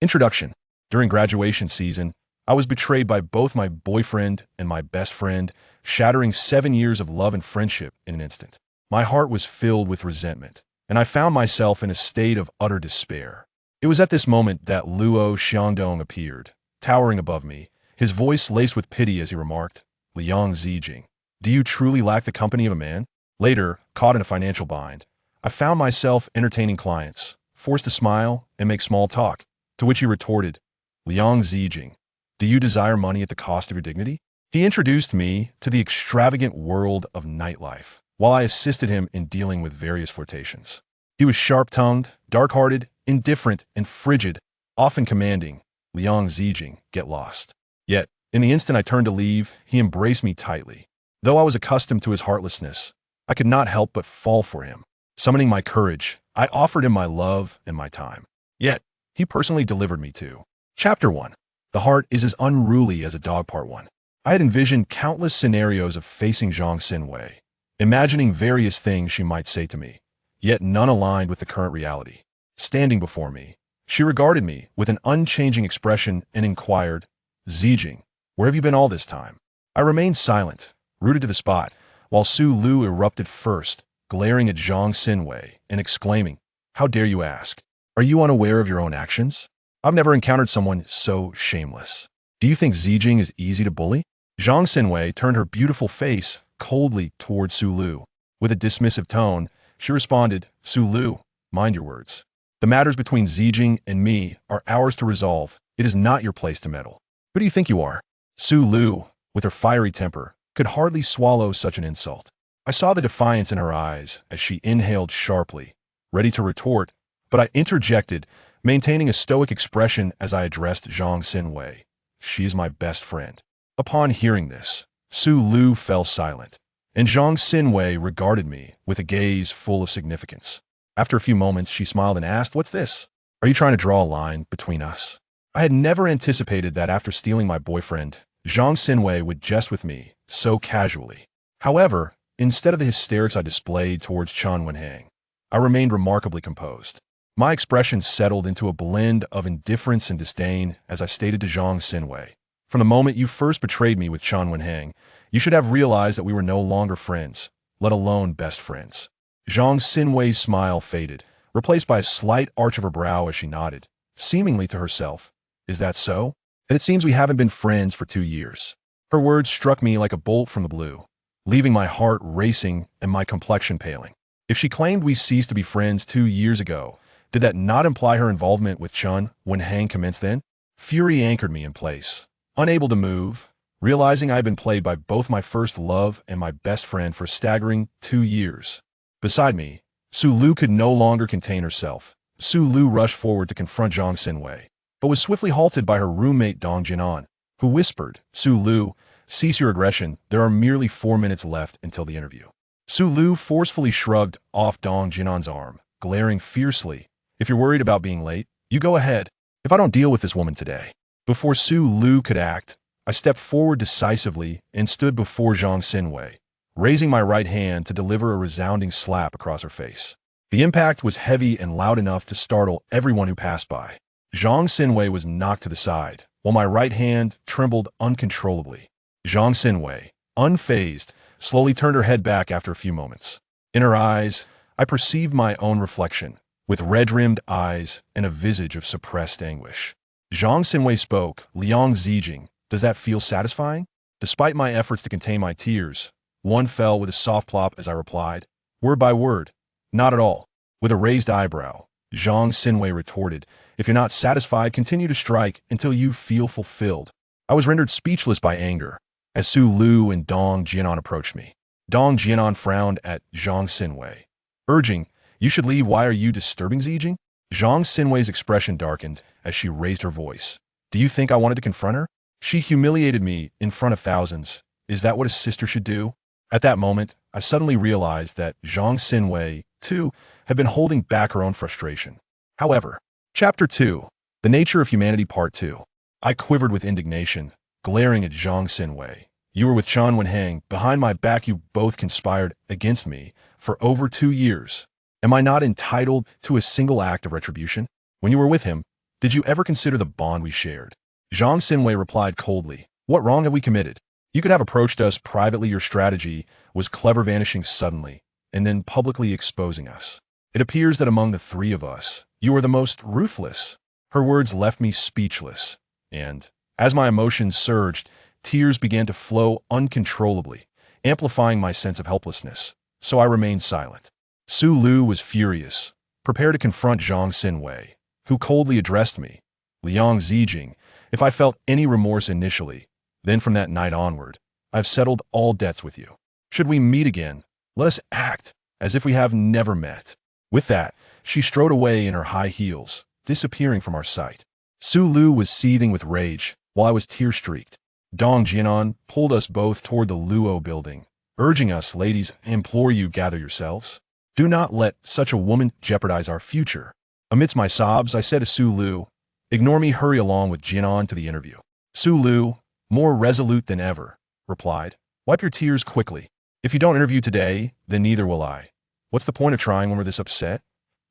Introduction. During graduation season, I was betrayed by both my boyfriend and my best friend, shattering 7 years of love and friendship in an instant. My heart was filled with resentment, and I found myself in a state of utter despair. It was at this moment that Luo Xiangdong appeared, towering above me, his voice laced with pity as he remarked, "Liang Zijing, do you truly lack the company of a man?" Later, caught in a financial bind, I found myself entertaining clients, forced to smile and make small talk, to which he retorted, "Liang Zijing, do you desire money at the cost of your dignity?" He introduced me to the extravagant world of nightlife, while I assisted him in dealing with various flirtations. He was sharp-tongued, dark-hearted, indifferent, and frigid, often commanding, "Liang Zijing, get lost." Yet, in the instant I turned to leave, he embraced me tightly. Though I was accustomed to his heartlessness, I could not help but fall for him. Summoning my courage, I offered him my love and my time. Yet, he personally delivered me to. Chapter 1. The heart is as unruly as a dog. Part 1. I had envisioned countless scenarios of facing Zhang Xinwei, imagining various things she might say to me, yet none aligned with the current reality. Standing before me, she regarded me with an unchanging expression and inquired, "Zijing, where have you been all this time?" I remained silent, rooted to the spot, while Su Lu erupted first, glaring at Zhang Xinwei and exclaiming, "How dare you ask? Are you unaware of your own actions? I've never encountered someone so shameless. Do you think Zijing is easy to bully?" Zhang Xinwei turned her beautiful face coldly toward Su Lu. With a dismissive tone, she responded, "Su Lu, mind your words. The matters between Zijing and me are ours to resolve. It is not your place to meddle. Who do you think you are?" Su Lu, with her fiery temper, could hardly swallow such an insult. I saw the defiance in her eyes as she inhaled sharply, ready to retort, but I interjected, maintaining a stoic expression as I addressed Zhang Xinwei. "She is my best friend." Upon hearing this, Su Lu fell silent, and Zhang Xinwei regarded me with a gaze full of significance. After a few moments, she smiled and asked, "What's this? Are you trying to draw a line between us?" I had never anticipated that after stealing my boyfriend, Zhang Xinwei would jest with me so casually. However, instead of the hysterics I displayed towards Chen Wenhang, I remained remarkably composed. My expression settled into a blend of indifference and disdain as I stated to Zhang Xinwei, "From the moment you first betrayed me with Chen Wenhang, you should have realized that we were no longer friends, let alone best friends." Zhang Xinwei's smile faded, replaced by a slight arch of her brow as she nodded, seemingly to herself, "Is that so? Then it seems we haven't been friends for 2 years." Her words struck me like a bolt from the blue, leaving my heart racing and my complexion paling. If she claimed we ceased to be friends 2 years ago, did that not imply her involvement with Chen Wenhang commenced then? Fury anchored me in place, unable to move, realizing I had been played by both my first love and my best friend for a staggering 2 years. Beside me, Su Lu could no longer contain herself. Su Lu rushed forward to confront Zhang Xinwei, but was swiftly halted by her roommate Dong Jinan, who whispered, "Su Lu, cease your aggression. There are merely 4 minutes left until the interview." Su Lu forcefully shrugged off Dong Jinan's arm, glaring fiercely, "If you're worried about being late, you go ahead. If I don't deal with this woman today." Before Su Lu could act, I stepped forward decisively and stood before Zhang Xinwei, raising my right hand to deliver a resounding slap across her face. The impact was heavy and loud enough to startle everyone who passed by. Zhang Xinwei was knocked to the side, while my right hand trembled uncontrollably. Zhang Xinwei, unfazed, slowly turned her head back after a few moments. In her eyes, I perceived my own reflection, with red-rimmed eyes and a visage of suppressed anguish. Zhang Xinwei spoke, "Liang Zijing, does that feel satisfying?" Despite my efforts to contain my tears, one fell with a soft plop as I replied, word by word, "Not at all." With a raised eyebrow, Zhang Xinwei retorted, "If you're not satisfied, continue to strike until you feel fulfilled." I was rendered speechless by anger as Su Lu and Dong Jianan approached me. Dong Jianan frowned at Zhang Xinwei, urging, "You should leave. Why are you disturbing Zijing?" Zhang Xinwei's expression darkened as she raised her voice. "Do you think I wanted to confront her? She humiliated me in front of thousands. Is that what a sister should do?" At that moment, I suddenly realized that Zhang Xinwei, too, had been holding back her own frustration. However, Chapter 2. The Nature of Humanity Part 2. I quivered with indignation, glaring at Zhang Xinwei. "You were with Chen Wenhang. Behind my back you both conspired against me for over 2 years. Am I not entitled to a single act of retribution? When you were with him, Did you ever consider the bond we shared? Zhang Xinwei replied coldly. What wrong have we committed? You could have approached us privately. Your strategy was clever, vanishing suddenly, and then publicly exposing us. It appears that among the three of us, you are the most ruthless. Her words left me speechless, and, as my emotions surged, tears began to flow uncontrollably, amplifying my sense of helplessness, so I remained silent. Su Lu was furious, prepared to confront Zhang Xinwei, who coldly addressed me, Liang Zijing, if I felt any remorse initially. Then from that night onward, I've settled all debts with you. Should we meet again, let us act as if we have never met. With that, she strode away in her high heels, disappearing from our sight. Su Lu was seething with rage, while I was tear-streaked. Dong Jianan pulled us both toward the Luo building, urging us, ladies, I implore you, gather yourselves. Do not let such a woman jeopardize our future. Amidst my sobs, I said to Su Lu, ignore me, hurry along with Jianan to the interview. Su Lu, more resolute than ever, replied, wipe your tears quickly. If you don't interview today, then neither will I. What's the point of trying when we're this upset?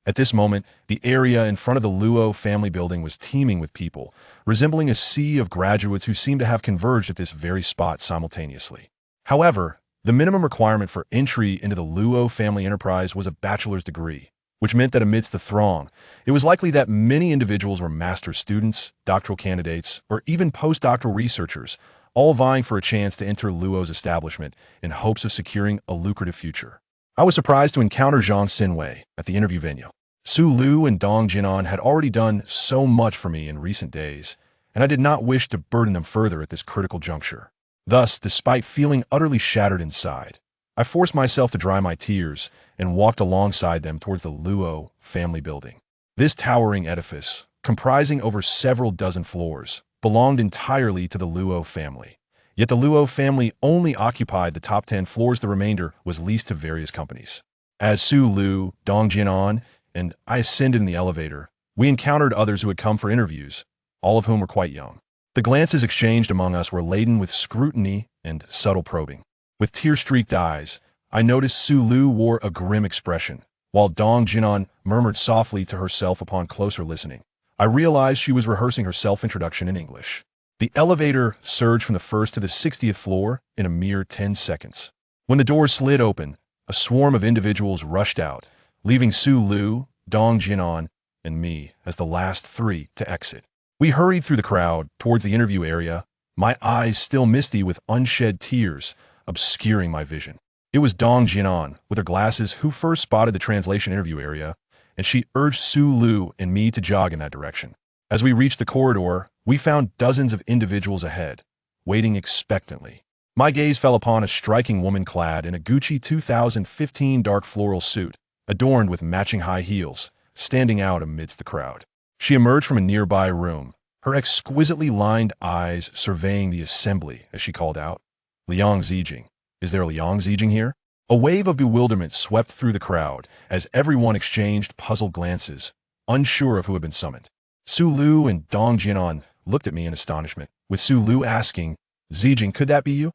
At this moment, the area in front of the Luo family building was teeming with people, resembling a sea of graduates who seemed to have converged at this very spot simultaneously. However, the minimum requirement for entry into the Luo family enterprise was a bachelor's degree, which meant that amidst the throng, it was likely that many individuals were master's students, doctoral candidates, or even postdoctoral researchers, all vying for a chance to enter Luo's establishment in hopes of securing a lucrative future. I was surprised to encounter Zhang Xinwei at the interview venue. Su Lu and Dong Jianan had already done so much for me in recent days, and I did not wish to burden them further at this critical juncture. Thus, despite feeling utterly shattered inside, I forced myself to dry my tears and walked alongside them towards the Luo family building. This towering edifice, comprising over several dozen floors, belonged entirely to the Luo family. Yet the Luo family only occupied the top 10 floors. The remainder was leased to various companies. As Su Lu, Dong Jianan, and I ascended in the elevator, we encountered others who had come for interviews, all of whom were quite young. The glances exchanged among us were laden with scrutiny and subtle probing. With tear-streaked eyes, I noticed Su Lu wore a grim expression, while Dong Jianan murmured softly to herself upon closer listening. I realized she was rehearsing her self-introduction in English. The elevator surged from the first to the 60th floor in a mere 10 seconds. When the doors slid open, a swarm of individuals rushed out, leaving Su Lu, Dong Jianan, and me as the last three to exit. We hurried through the crowd towards the interview area, my eyes still misty with unshed tears obscuring my vision. It was Dong Jianan, with her glasses, who first spotted the translation interview area, and she urged Su Lu and me to jog in that direction. As we reached the corridor, we found dozens of individuals ahead, waiting expectantly. My gaze fell upon a striking woman clad in a Gucci 2015 dark floral suit, adorned with matching high heels, standing out amidst the crowd. She emerged from a nearby room, her exquisitely lined eyes surveying the assembly as she called out, Liang Zijing. Is there a Liang Zijing here? A wave of bewilderment swept through the crowd as everyone exchanged puzzled glances, unsure of who had been summoned. Su Lu and Dong Jianan looked at me in astonishment, with Su Lu asking, Zijing, could that be you?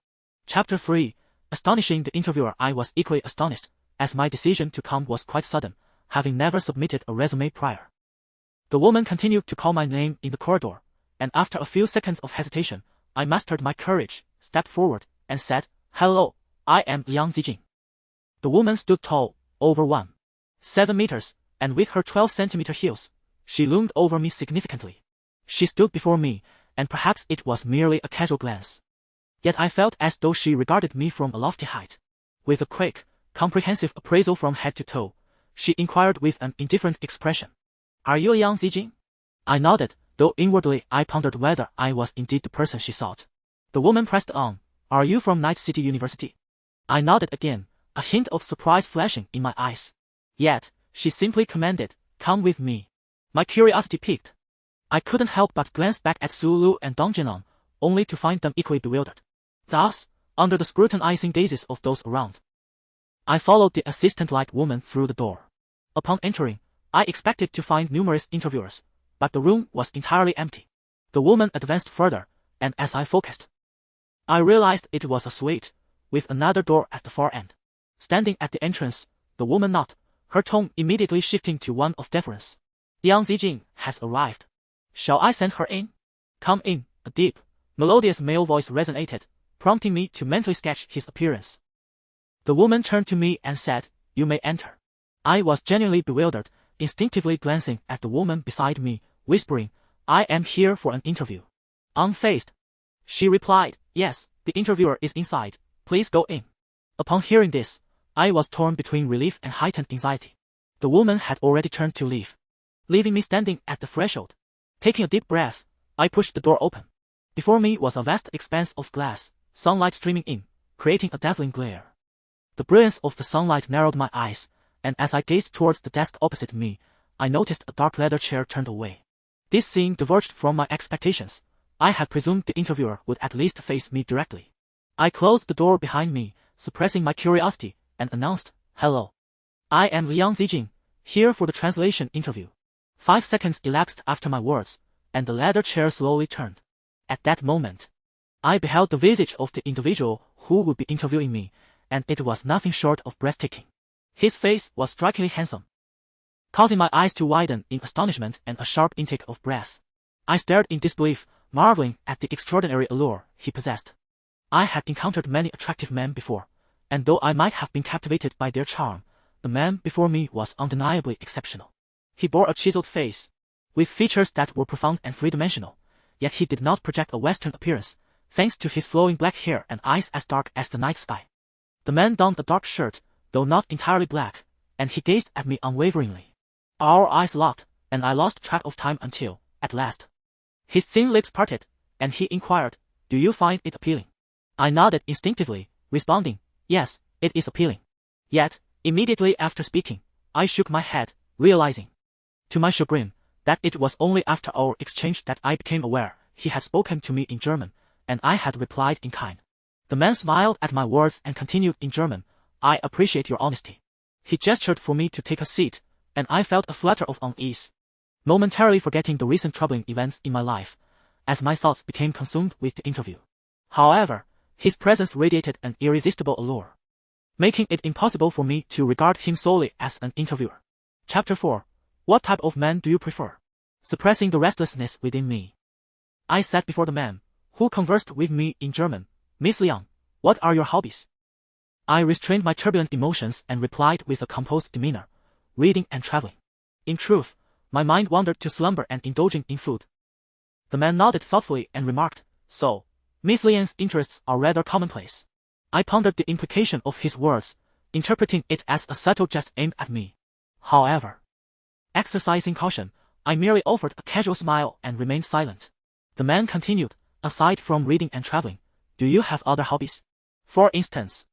Chapter 3. Astonishing the interviewer. I was equally astonished, as my decision to come was quite sudden, having never submitted a resume prior. The woman continued to call my name in the corridor, and after a few seconds of hesitation, I mustered my courage, stepped forward, and said, Hello, I am Liang Zijing. The woman stood tall, over 1.7 meters, and with her 12-centimeter heels, she loomed over me significantly. She stood before me, and perhaps it was merely a casual glance. Yet I felt as though she regarded me from a lofty height. With a quick, comprehensive appraisal from head to toe, she inquired with an indifferent expression, Are you Liang Zijing? I nodded, though inwardly I pondered whether I was indeed the person she sought. The woman pressed on, Are you from Night City University? I nodded again, a hint of surprise flashing in my eyes. Yet, she simply commanded, Come with me. My curiosity piqued. I couldn't help but glance back at Su Lu and Dong Jianan, only to find them equally bewildered. Thus, under the scrutinizing gazes of those around, I followed the assistant-like woman through the door. Upon entering, I expected to find numerous interviewers, but the room was entirely empty. The woman advanced further, and as I focused, I realized it was a suite, with another door at the far end. Standing at the entrance, the woman nodded, her tone immediately shifting to one of deference. Liang Zijing has arrived. Shall I send her in? Come in, a deep, melodious male voice resonated, prompting me to mentally sketch his appearance. The woman turned to me and said, "You may enter." I was genuinely bewildered, instinctively glancing at the woman beside me, whispering, "I am here for an interview." Unfazed, she replied, "Yes, the interviewer is inside, please go in." Upon hearing this, I was torn between relief and heightened anxiety. The woman had already turned to leave, leaving me standing at the threshold. Taking a deep breath, I pushed the door open. Before me was a vast expanse of glass, sunlight streaming in, creating a dazzling glare. The brilliance of the sunlight narrowed my eyes, and as I gazed towards the desk opposite me, I noticed a dark leather chair turned away. This scene diverged from my expectations. I had presumed the interviewer would at least face me directly. I closed the door behind me, suppressing my curiosity, and announced, "Hello. I am Liang Zijing, here for the translation interview." 5 seconds elapsed after my words, and the leather chair slowly turned. At that moment, I beheld the visage of the individual who would be interviewing me, and it was nothing short of breathtaking. His face was strikingly handsome, causing my eyes to widen in astonishment and a sharp intake of breath. I stared in disbelief, marveling at the extraordinary allure he possessed. I had encountered many attractive men before, and though I might have been captivated by their charm, the man before me was undeniably exceptional. He bore a chiseled face, with features that were profound and three-dimensional, yet he did not project a Western appearance, thanks to his flowing black hair and eyes as dark as the night sky. The man donned a dark shirt, though not entirely black, and he gazed at me unwaveringly. Our eyes locked, and I lost track of time until, at last, his thin lips parted, and he inquired, "Do you find it appealing?" I nodded instinctively, responding, "Yes, it is appealing." Yet, immediately after speaking, I shook my head, realizing, to my chagrin, that it was only after our exchange that I became aware he had spoken to me in German, and I had replied in kind. The man smiled at my words and continued in German, "I appreciate your honesty." He gestured for me to take a seat, and I felt a flutter of unease, momentarily forgetting the recent troubling events in my life, as my thoughts became consumed with the interview. However, his presence radiated an irresistible allure, making it impossible for me to regard him solely as an interviewer. Chapter 4. What type of man do you prefer? Suppressing the restlessness within me, I sat before the man, who conversed with me in German. "Miss Liang, what are your hobbies?" I restrained my turbulent emotions and replied with a composed demeanor, "Reading and traveling." In truth, my mind wandered to slumber and indulging in food. The man nodded thoughtfully and remarked, "So, Miss Liang's interests are rather commonplace." I pondered the implication of his words, interpreting it as a subtle jest aimed at me. However, exercising caution, I merely offered a casual smile and remained silent. The man continued, "Aside from reading and traveling, do you have other hobbies? For instance,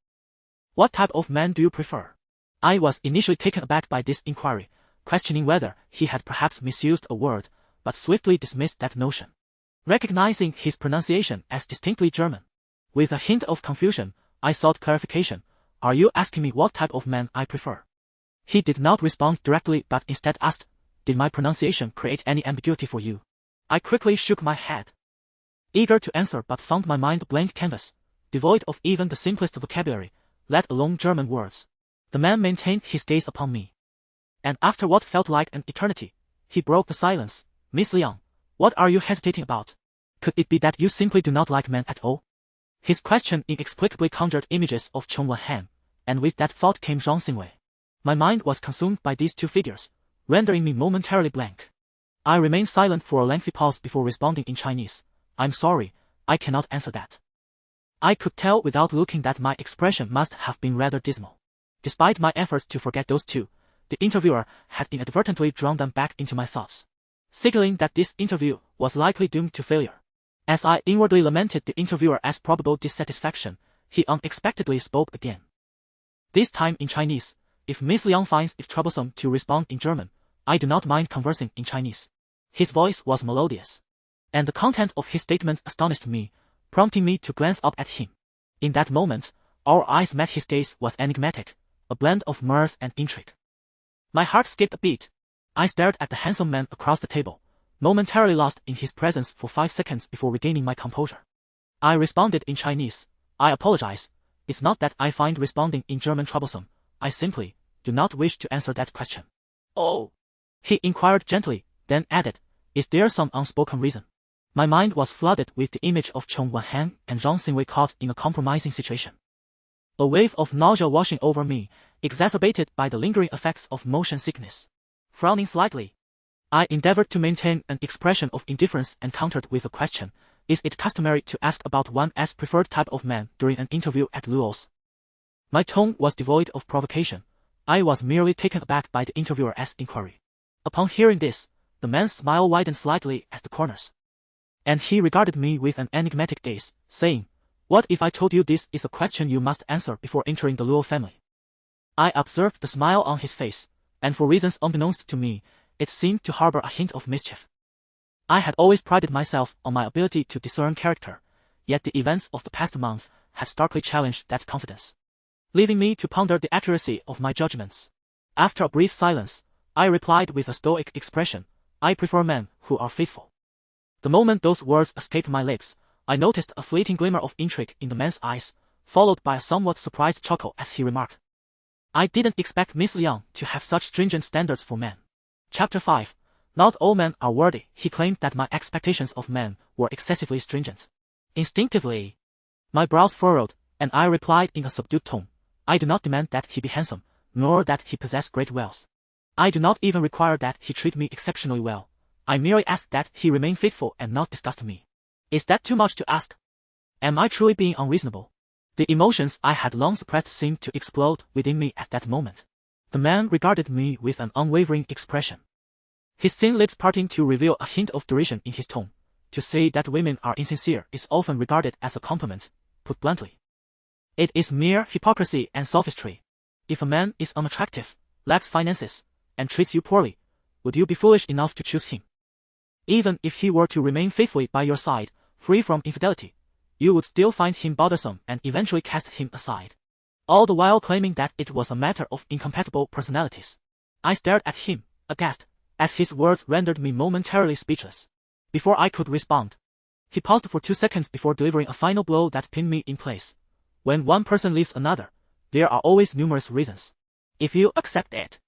what type of man do you prefer?" I was initially taken aback by this inquiry, questioning whether he had perhaps misused a word, but swiftly dismissed that notion, recognizing his pronunciation as distinctly German. With a hint of confusion, I sought clarification. "Are you asking me what type of man I prefer?" He did not respond directly but instead asked, "Did my pronunciation create any ambiguity for you?" I quickly shook my head, eager to answer, but found my mind a blank canvas, devoid of even the simplest vocabulary, let alone German words. The man maintained his gaze upon me, and after what felt like an eternity, he broke the silence. "Miss Liang, what are you hesitating about? Could it be that you simply do not like men at all?" His question inexplicably conjured images of Chong Wen-han, and with that thought came Zhang Xingwei. My mind was consumed by these two figures, rendering me momentarily blank. I remained silent for a lengthy pause before responding in Chinese. "I'm sorry, I cannot answer that." I could tell without looking that my expression must have been rather dismal. Despite my efforts to forget those two, the interviewer had inadvertently drawn them back into my thoughts, signaling that this interview was likely doomed to failure. As I inwardly lamented the interviewer as probable dissatisfaction, he unexpectedly spoke again. This time in Chinese. "If Miss Liang finds it troublesome to respond in German, I do not mind conversing in Chinese." His voice was melodious, and the content of his statement astonished me, prompting me to glance up at him. In that moment, our eyes met. His gaze was enigmatic, a blend of mirth and intrigue. My heart skipped a beat. I stared at the handsome man across the table, momentarily lost in his presence for 5 seconds before regaining my composure. I responded in Chinese, "I apologize. It's not that I find responding in German troublesome. I simply do not wish to answer that question." "Oh," he inquired gently, then added, Is there some unspoken reason? My mind was flooded with the image of Chong Wan-han and Zhang Xingwei caught in a compromising situation. A wave of nausea washing over me, exacerbated by the lingering effects of motion sickness. Frowning slightly, I endeavored to maintain an expression of indifference and countered with a question. Is it customary to ask about one's preferred type of man during an interview at Luo's? My tone was devoid of provocation. I was merely taken aback by the interviewer's inquiry. Upon hearing this, the man's smile widened slightly at the corners. And he regarded me with an enigmatic gaze, saying, "What if I told you this is a question you must answer before entering the Luo family?" I observed the smile on his face, and for reasons unbeknownst to me, it seemed to harbor a hint of mischief. I had always prided myself on my ability to discern character, yet the events of the past month had starkly challenged that confidence, leaving me to ponder the accuracy of my judgments. After a brief silence, I replied with a stoic expression, "I prefer men who are faithful." The moment those words escaped my lips, I noticed a fleeting glimmer of intrigue in the man's eyes, followed by a somewhat surprised chuckle as he remarked, "I didn't expect Miss Liang to have such stringent standards for men." Chapter 5. Not all men are worthy. He claimed that my expectations of men were excessively stringent. Instinctively, my brows furrowed, and I replied in a subdued tone, "I do not demand that he be handsome, nor that he possess great wealth. I do not even require that he treat me exceptionally well. I merely ask that he remain faithful and not disgust me." Is that too much to ask? Am I truly being unreasonable? The emotions I had long suppressed seemed to explode within me at that moment. The man regarded me with an unwavering expression, his thin lips parting to reveal a hint of derision in his tone. To say that women are insincere is often regarded as a compliment. Put bluntly, it is mere hypocrisy and sophistry. If a man is unattractive, lacks finances, and treats you poorly, would you be foolish enough to choose him? Even if he were to remain faithfully by your side, free from infidelity, you would still find him bothersome and eventually cast him aside, all the while claiming that it was a matter of incompatible personalities. I stared at him, aghast, as his words rendered me momentarily speechless. Before I could respond, he paused for 2 seconds before delivering a final blow that pinned me in place. When one person leaves another, there are always numerous reasons. If you accept it,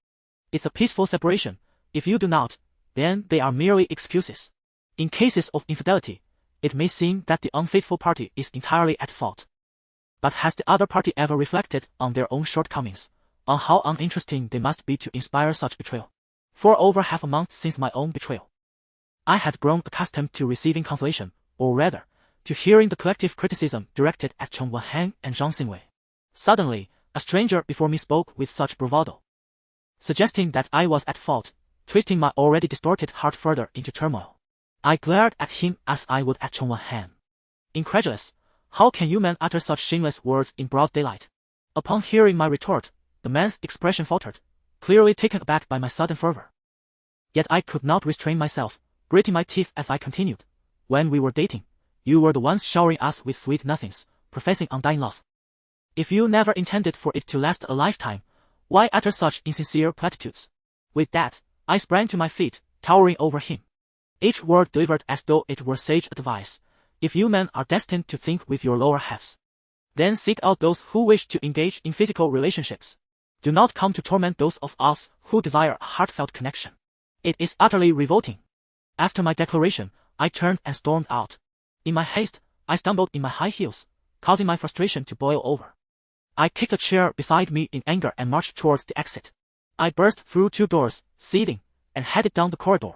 it's a peaceful separation. If you do not, then they are merely excuses. In cases of infidelity, it may seem that the unfaithful party is entirely at fault. But has the other party ever reflected on their own shortcomings, on how uninteresting they must be to inspire such betrayal? For over half a month since my own betrayal, I had grown accustomed to receiving consolation, or rather, to hearing the collective criticism directed at Chong Wan-han and Zhang Xingwei. Suddenly, a stranger before me spoke with such bravado, suggesting that I was at fault, twisting my already distorted heart further into turmoil. I glared at him as I would at Chong Wan-han. Incredulous, how can you men utter such shameless words in broad daylight? Upon hearing my retort, the man's expression faltered, clearly taken aback by my sudden fervor. Yet I could not restrain myself, gritting my teeth as I continued. When we were dating, you were the ones showering us with sweet nothings, professing undying love. If you never intended for it to last a lifetime, why utter such insincere platitudes? With that, I sprang to my feet, towering over him. Each word delivered as though it were sage advice. If you men are destined to think with your lower halves, then seek out those who wish to engage in physical relationships. Do not come to torment those of us who desire a heartfelt connection. It is utterly revolting. After my declaration, I turned and stormed out. In my haste, I stumbled in my high heels, causing my frustration to boil over. I kicked a chair beside me in anger and marched towards the exit. I burst through 2 doors, seething, and headed down the corridor,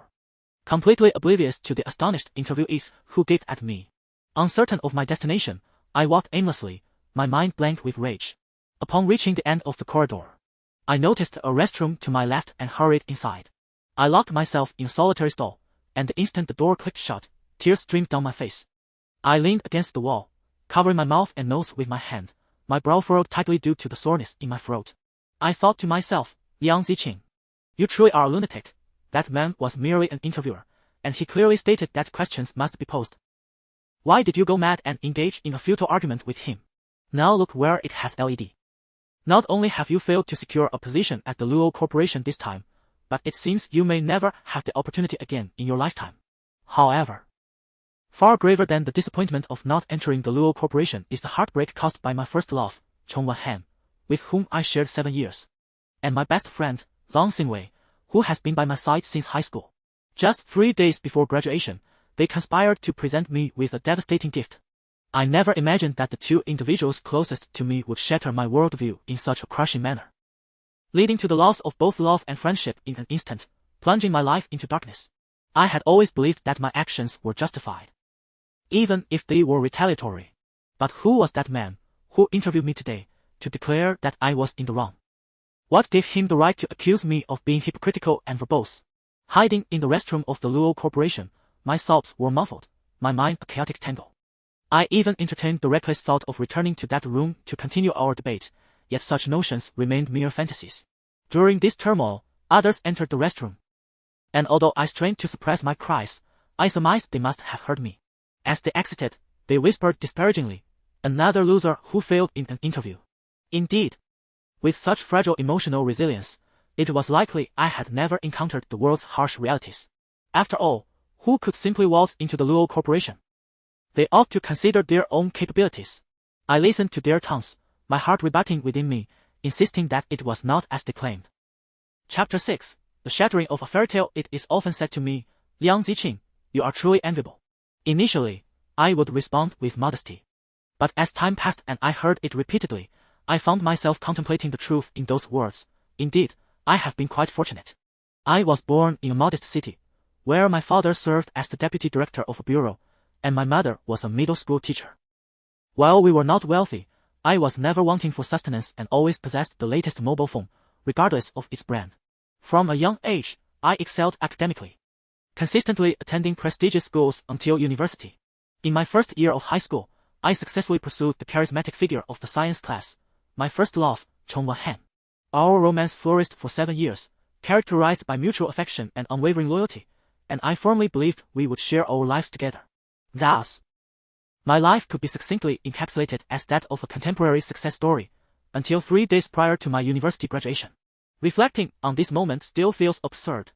completely oblivious to the astonished interviewees who gaped at me. Uncertain of my destination, I walked aimlessly, my mind blank with rage. Upon reaching the end of the corridor, I noticed a restroom to my left and hurried inside. I locked myself in a solitary stall, and the instant the door clicked shut, tears streamed down my face. I leaned against the wall, covering my mouth and nose with my hand, my brow furrowed tightly due to the soreness in my throat. I thought to myself, Liang Zijing, you truly are a lunatic. That man was merely an interviewer, and he clearly stated that questions must be posed. Why did you go mad and engage in a futile argument with him? Now look where it has led. Not only have you failed to secure a position at the Luo Corporation this time, but it seems you may never have the opportunity again in your lifetime. However, far graver than the disappointment of not entering the Luo Corporation is the heartbreak caused by my first love, Chong Wan-han, with whom I shared 7 years, and my best friend, Zhang Xingwei, who has been by my side since high school. Just 3 days before graduation, they conspired to present me with a devastating gift. I never imagined that the two individuals closest to me would shatter my worldview in such a crushing manner, leading to the loss of both love and friendship in an instant, plunging my life into darkness. I had always believed that my actions were justified, even if they were retaliatory. But who was that man who interviewed me today to declare that I was in the wrong? What gave him the right to accuse me of being hypocritical and verbose? Hiding in the restroom of the Luo Corporation, my sobs were muffled, my mind a chaotic tangle. I even entertained the reckless thought of returning to that room to continue our debate, yet such notions remained mere fantasies. During this turmoil, others entered the restroom, and although I strained to suppress my cries, I surmised they must have heard me. As they exited, they whispered disparagingly, "Another loser who failed in an interview." Indeed, with such fragile emotional resilience, it was likely I had never encountered the world's harsh realities. After all, who could simply waltz into the Luo Corporation? They ought to consider their own capabilities. I listened to their tongues, my heart rebutting within me, insisting that it was not as they claimed. Chapter 6. The shattering of a fairy tale. It is often said to me, "Liang Zijing, you are truly enviable." Initially, I would respond with modesty. But as time passed and I heard it repeatedly, I found myself contemplating the truth in those words. Indeed, I have been quite fortunate. I was born in a modest city, where my father served as the deputy director of a bureau, and my mother was a middle school teacher. While we were not wealthy, I was never wanting for sustenance and always possessed the latest mobile phone, regardless of its brand. From a young age, I excelled academically, consistently attending prestigious schools until university. In my first year of high school, I successfully pursued the charismatic figure of the science class, my first love, Han. Our romance flourished for 7 years, characterized by mutual affection and unwavering loyalty, and I firmly believed we would share our lives together. Thus, my life could be succinctly encapsulated as that of a contemporary success story, until 3 days prior to my university graduation. Reflecting on this moment still feels absurd.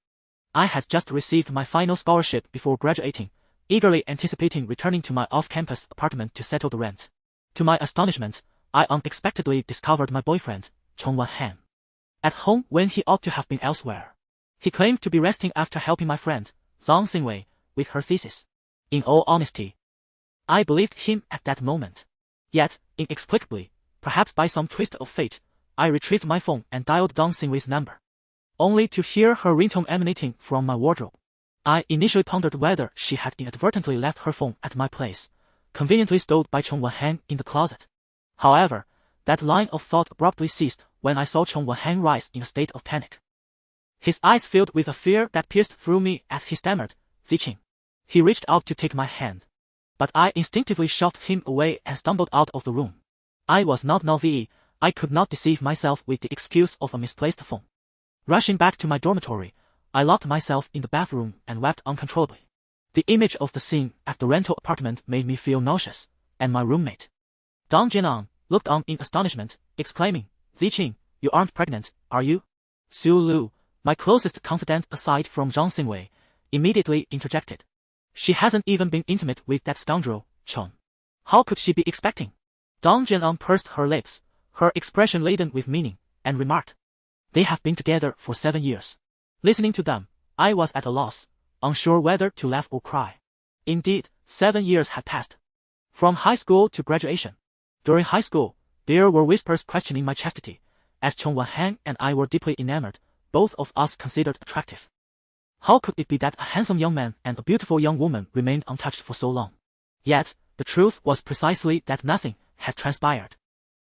I had just received my final scholarship before graduating, eagerly anticipating returning to my off-campus apartment to settle the rent. To my astonishment, I unexpectedly discovered my boyfriend, Han, at home when he ought to have been elsewhere. He claimed to be resting after helping my friend, Liang Zijing, with her thesis. In all honesty, I believed him at that moment. Yet, inexplicably, perhaps by some twist of fate, I retrieved my phone and dialed Liang Zijing's number, only to hear her ringtone emanating from my wardrobe. I initially pondered whether she had inadvertently left her phone at my place, conveniently stowed by Han in the closet. However, that line of thought abruptly ceased when I saw Han rise in a state of panic. His eyes filled with a fear that pierced through me as he stammered, "Zijing." He reached out to take my hand, but I instinctively shoved him away and stumbled out of the room. I was not naive. I could not deceive myself with the excuse of a misplaced phone. Rushing back to my dormitory, I locked myself in the bathroom and wept uncontrollably. The image of the scene at the rental apartment made me feel nauseous, and my roommate, Dong Jinan, looked on in astonishment, exclaiming, "Zijing, you aren't pregnant, are you?" Su Lu, my closest confidant aside from Zhang Xingwei, immediately interjected. "She hasn't even been intimate with that scoundrel, Chong. How could she be expecting?" Dong Jinan pursed her lips, her expression laden with meaning, and remarked, "They have been together for 7 years. Listening to them, I was at a loss, unsure whether to laugh or cry. Indeed, 7 years had passed. From high school to graduation. During high school, there were whispers questioning my chastity, as Han and I were deeply enamored, both of us considered attractive. How could it be that a handsome young man and a beautiful young woman remained untouched for so long? Yet, the truth was precisely that nothing had transpired.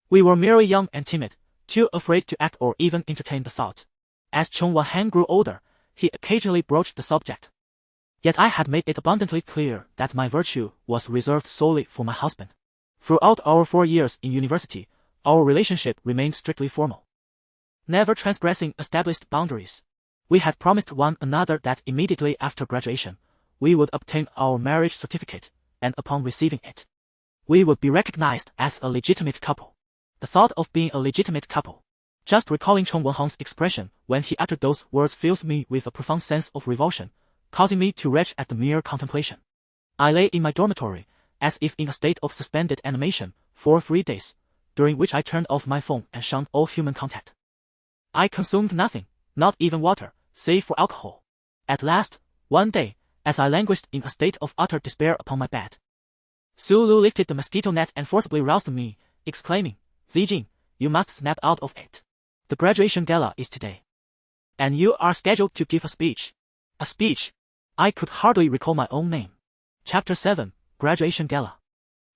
We were merely young and timid, too afraid to act or even entertain the thought. As Han grew older, he occasionally broached the subject. Yet I had made it abundantly clear that my virtue was reserved solely for my husband. Throughout our 4 years in university, our relationship remained strictly formal, never transgressing established boundaries. We had promised one another that immediately after graduation, we would obtain our marriage certificate, and upon receiving it, we would be recognized as a legitimate couple. The thought of being a legitimate couple, just recalling Hong's expression when he uttered those words, fills me with a profound sense of revulsion, causing me to retch at the mere contemplation. I lay in my dormitory, as if in a state of suspended animation, for 3 days, during which I turned off my phone and shunned all human contact. I consumed nothing, not even water, save for alcohol. At last, One day, as I languished in a state of utter despair upon my bed, CEO Luo lifted the mosquito net and forcibly roused me, exclaiming, "Zijing, you must snap out of it. The graduation gala is today. And you are scheduled to give a speech." A speech? I could hardly recall my own name. Chapter 7, Graduation Gala.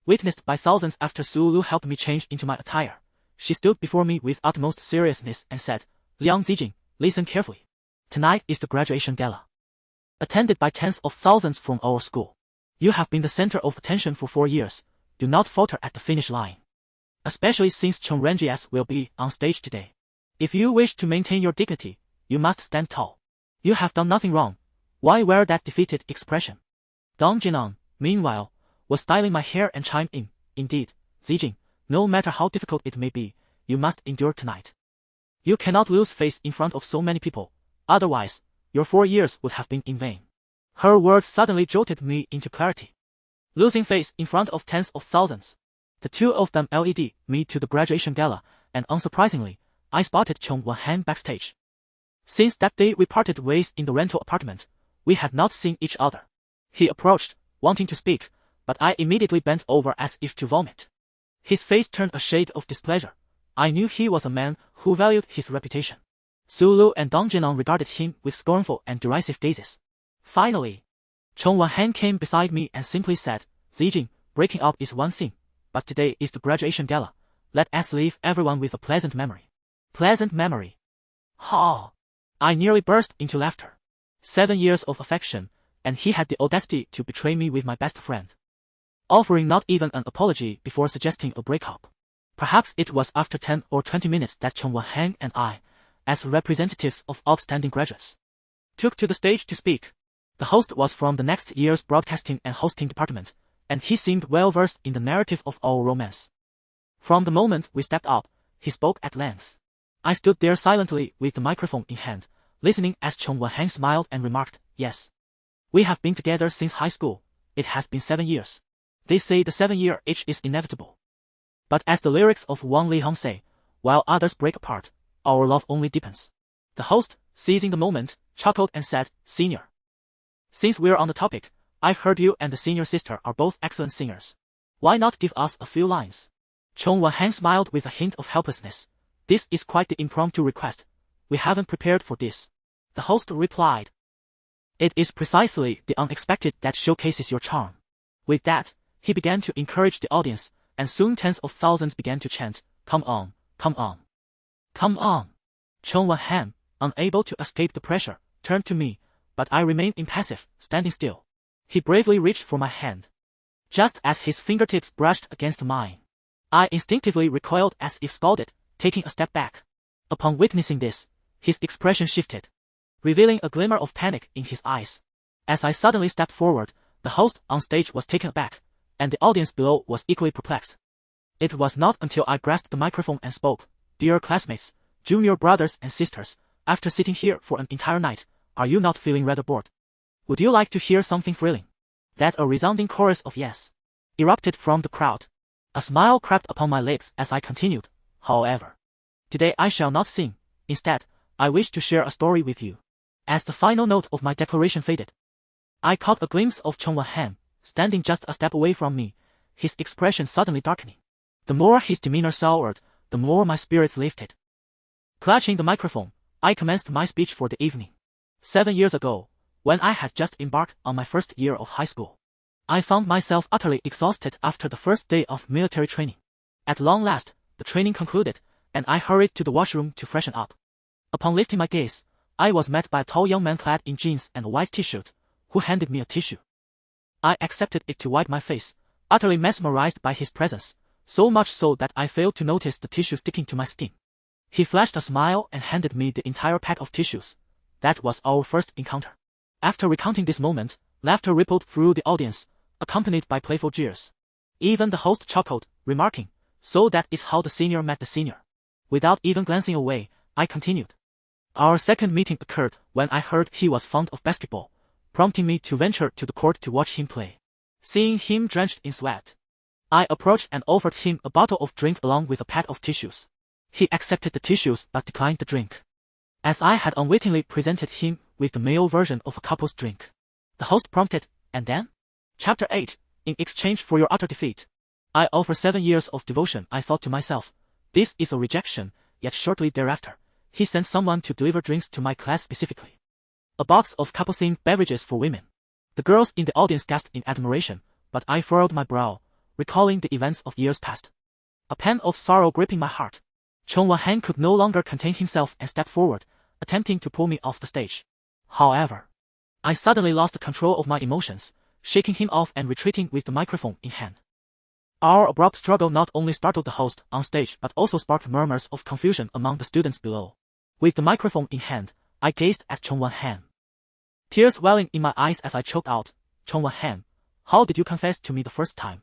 Witnessed by thousands after CEO Luo helped me change into my attire, she stood before me with utmost seriousness and said, "Liang Zijing, listen carefully. Tonight is the graduation gala. Attended by tens of thousands from our school. You have been the center of attention for 4 years. Do not falter at the finish line. Especially since Cheng Renjias will be on stage today. If you wish to maintain your dignity, you must stand tall. You have done nothing wrong. Why wear that defeated expression?" Dong Jinan, meanwhile, was styling my hair and chimed in, "Indeed, Zijing, no matter how difficult it may be, you must endure tonight. You cannot lose face in front of so many people, otherwise, your 4 years would have been in vain." Her words suddenly jolted me into clarity. Losing face in front of tens of thousands. The two of them led me to the graduation gala, and unsurprisingly, I spotted Cheng Wanhan backstage. Since that day we parted ways in the rental apartment, we had not seen each other. He approached, wanting to speak, but I immediately bent over as if to vomit. His face turned a shade of displeasure. I knew he was a man who valued his reputation. CEO Luo and Dong Jinan regarded him with scornful and derisive gazes. Finally, Cheng Wanhan came beside me and simply said, "Zijing, breaking up is one thing, but today is the graduation gala. Let us leave everyone with a pleasant memory." Pleasant memory. Ha! I nearly burst into laughter. 7 years of affection, and he had the audacity to betray me with my best friend. Offering not even an apology before suggesting a breakup. Perhaps it was after 10 or 20 minutes that Cheng Wanhan and I, as representatives of outstanding graduates, took to the stage to speak. The host was from the next year's broadcasting and hosting department, and he seemed well versed in the narrative of our romance. From the moment we stepped up, he spoke at length. I stood there silently with the microphone in hand, listening as Cheng Wanhan smiled and remarked, "Yes. We have been together since high school. It has been 7 years. They say the 7-year itch is inevitable. But as the lyrics of Wang Lihong say, while others break apart, our love only deepens." The host, seizing the moment, chuckled and said, "Senior. Since we're on the topic, I've heard you and the senior sister are both excellent singers. Why not give us a few lines?" Cheng Wanhan smiled with a hint of helplessness. "This is quite the impromptu request. We haven't prepared for this." The host replied, "It is precisely the unexpected that showcases your charm." With that, he began to encourage the audience, and soon tens of thousands began to chant, "Come on, come on, come on." Cheng Wanhan, unable to escape the pressure, turned to me, but I remained impassive, standing still. He bravely reached for my hand. Just as his fingertips brushed against mine, I instinctively recoiled as if scalded, taking a step back. Upon witnessing this, his expression shifted, revealing a glimmer of panic in his eyes. As I suddenly stepped forward, the host on stage was taken aback, and the audience below was equally perplexed. It was not until I grasped the microphone and spoke, "Dear classmates, junior brothers and sisters, after sitting here for an entire night, are you not feeling rather bored? Would you like to hear something thrilling?" That a resounding chorus of yes erupted from the crowd. A smile crept upon my lips as I continued, "However, today I shall not sing. Instead, I wish to share a story with you." As the final note of my declaration faded, I caught a glimpse of Cheng Wanhan, standing just a step away from me, his expression suddenly darkening. The more his demeanor soured, the more my spirits lifted. Clutching the microphone, I commenced my speech for the evening. 7 years ago, when I had just embarked on my first year of high school, I found myself utterly exhausted after the first day of military training. At long last, the training concluded, and I hurried to the washroom to freshen up. Upon lifting my gaze, I was met by a tall young man clad in jeans and a white t-shirt, who handed me a tissue. I accepted it to wipe my face, utterly mesmerized by his presence, so much so that I failed to notice the tissue sticking to my skin. He flashed a smile and handed me the entire pack of tissues. That was our first encounter. After recounting this moment, laughter rippled through the audience, accompanied by playful jeers. Even the host chuckled, remarking, "So that is how the senior met the senior." Without even glancing away, I continued. Our second meeting occurred when I heard he was fond of basketball, prompting me to venture to the court to watch him play. Seeing him drenched in sweat, I approached and offered him a bottle of drink along with a pack of tissues. He accepted the tissues but declined the drink, as I had unwittingly presented him with the male version of a couple's drink. The host prompted, and then? Chapter 8. In exchange for your utter defeat. I offer 7 years of devotion. I thought to myself, this is a rejection, yet shortly thereafter, he sent someone to deliver drinks to my class specifically. A box of couple-themed beverages for women. The girls in the audience gasped in admiration, but I furrowed my brow, recalling the events of years past. A pen of sorrow gripping my heart. Chong Wan-han could no longer contain himself and stepped forward, attempting to pull me off the stage. However, I suddenly lost control of my emotions, shaking him off and retreating with the microphone in hand. Our abrupt struggle not only startled the host on stage but also sparked murmurs of confusion among the students below. With the microphone in hand, I gazed at Chong Wan-han. Tears welling in my eyes as I choked out, Chong Wan-han, how did you confess to me the first time?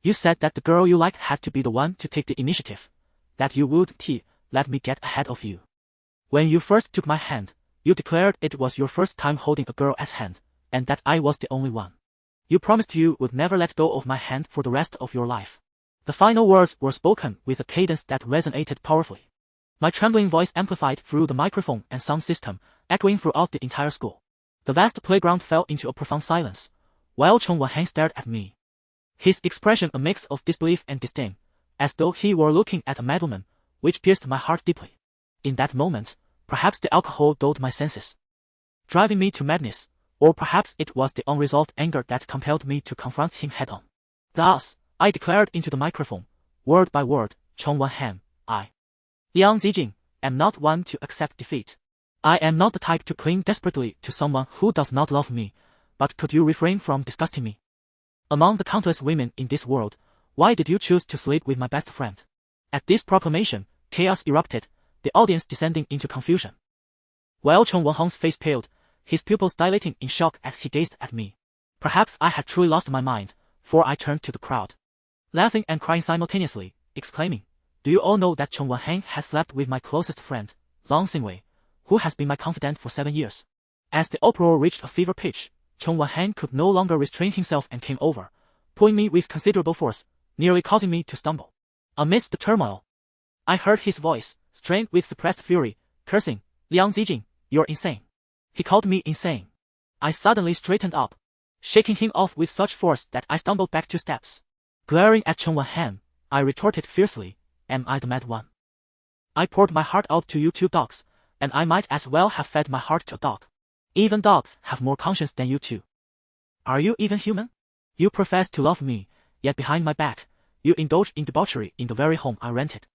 You said that the girl you liked had to be the one to take the initiative, that you wouldn't let me get ahead of you. When you first took my hand, you declared it was your first time holding a girl's hand, and that I was the only one. You promised you would never let go of my hand for the rest of your life. The final words were spoken with a cadence that resonated powerfully. My trembling voice amplified through the microphone and sound system, echoing throughout the entire school. The vast playground fell into a profound silence, while Chong Wan-han stared at me. His expression a mix of disbelief and disdain, as though he were looking at a madwoman, which pierced my heart deeply. In that moment, perhaps the alcohol dulled my senses, driving me to madness, or perhaps it was the unresolved anger that compelled me to confront him head-on. Thus, I declared into the microphone, word by word, Chong Wan-han, I, Liang Zijing, am not one to accept defeat. I am not the type to cling desperately to someone who does not love me, but could you refrain from disgusting me? Among the countless women in this world, why did you choose to sleep with my best friend? At this proclamation, chaos erupted, the audience descending into confusion. While Chong Wan-han's face paled, his pupils dilating in shock as he gazed at me. Perhaps I had truly lost my mind, for I turned to the crowd, laughing and crying simultaneously, exclaiming, do you all know that Chong Wan-han has slept with my closest friend, Liang Zijing, who has been my confidant for 7 years? As the uproar reached a fever pitch, Chong Wan-han could no longer restrain himself and came over, pulling me with considerable force, nearly causing me to stumble. Amidst the turmoil, I heard his voice, strained with suppressed fury, cursing, Liang Zijing, you're insane. He called me insane. I suddenly straightened up, shaking him off with such force that I stumbled back 2 steps. Glaring at Chong Wan-han, I retorted fiercely, am I the mad one? I poured my heart out to you 2 dogs, and I might as well have fed my heart to a dog. Even dogs have more conscience than you 2. Are you even human? You profess to love me, yet behind my back, you indulge in debauchery in the very home I rented.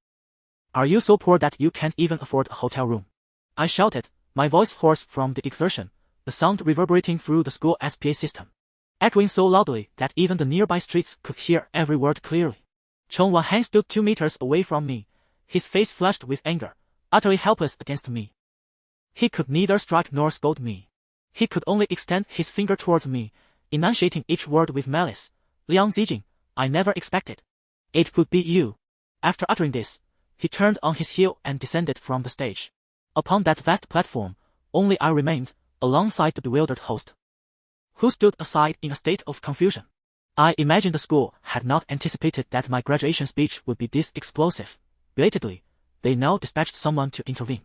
Are you so poor that you can't even afford a hotel room? I shouted, my voice hoarse from the exertion, the sound reverberating through the school SPA system, echoing so loudly that even the nearby streets could hear every word clearly. Chong Wan-han stood 2 meters away from me, his face flushed with anger, utterly helpless against me. He could neither strike nor scold me. He could only extend his finger towards me, enunciating each word with malice. Liang Zijing, I never expected it would be you. After uttering this, he turned on his heel and descended from the stage. Upon that vast platform, only I remained, alongside the bewildered host, who stood aside in a state of confusion. I imagine the school had not anticipated that my graduation speech would be this explosive. Belatedly, they now dispatched someone to intervene.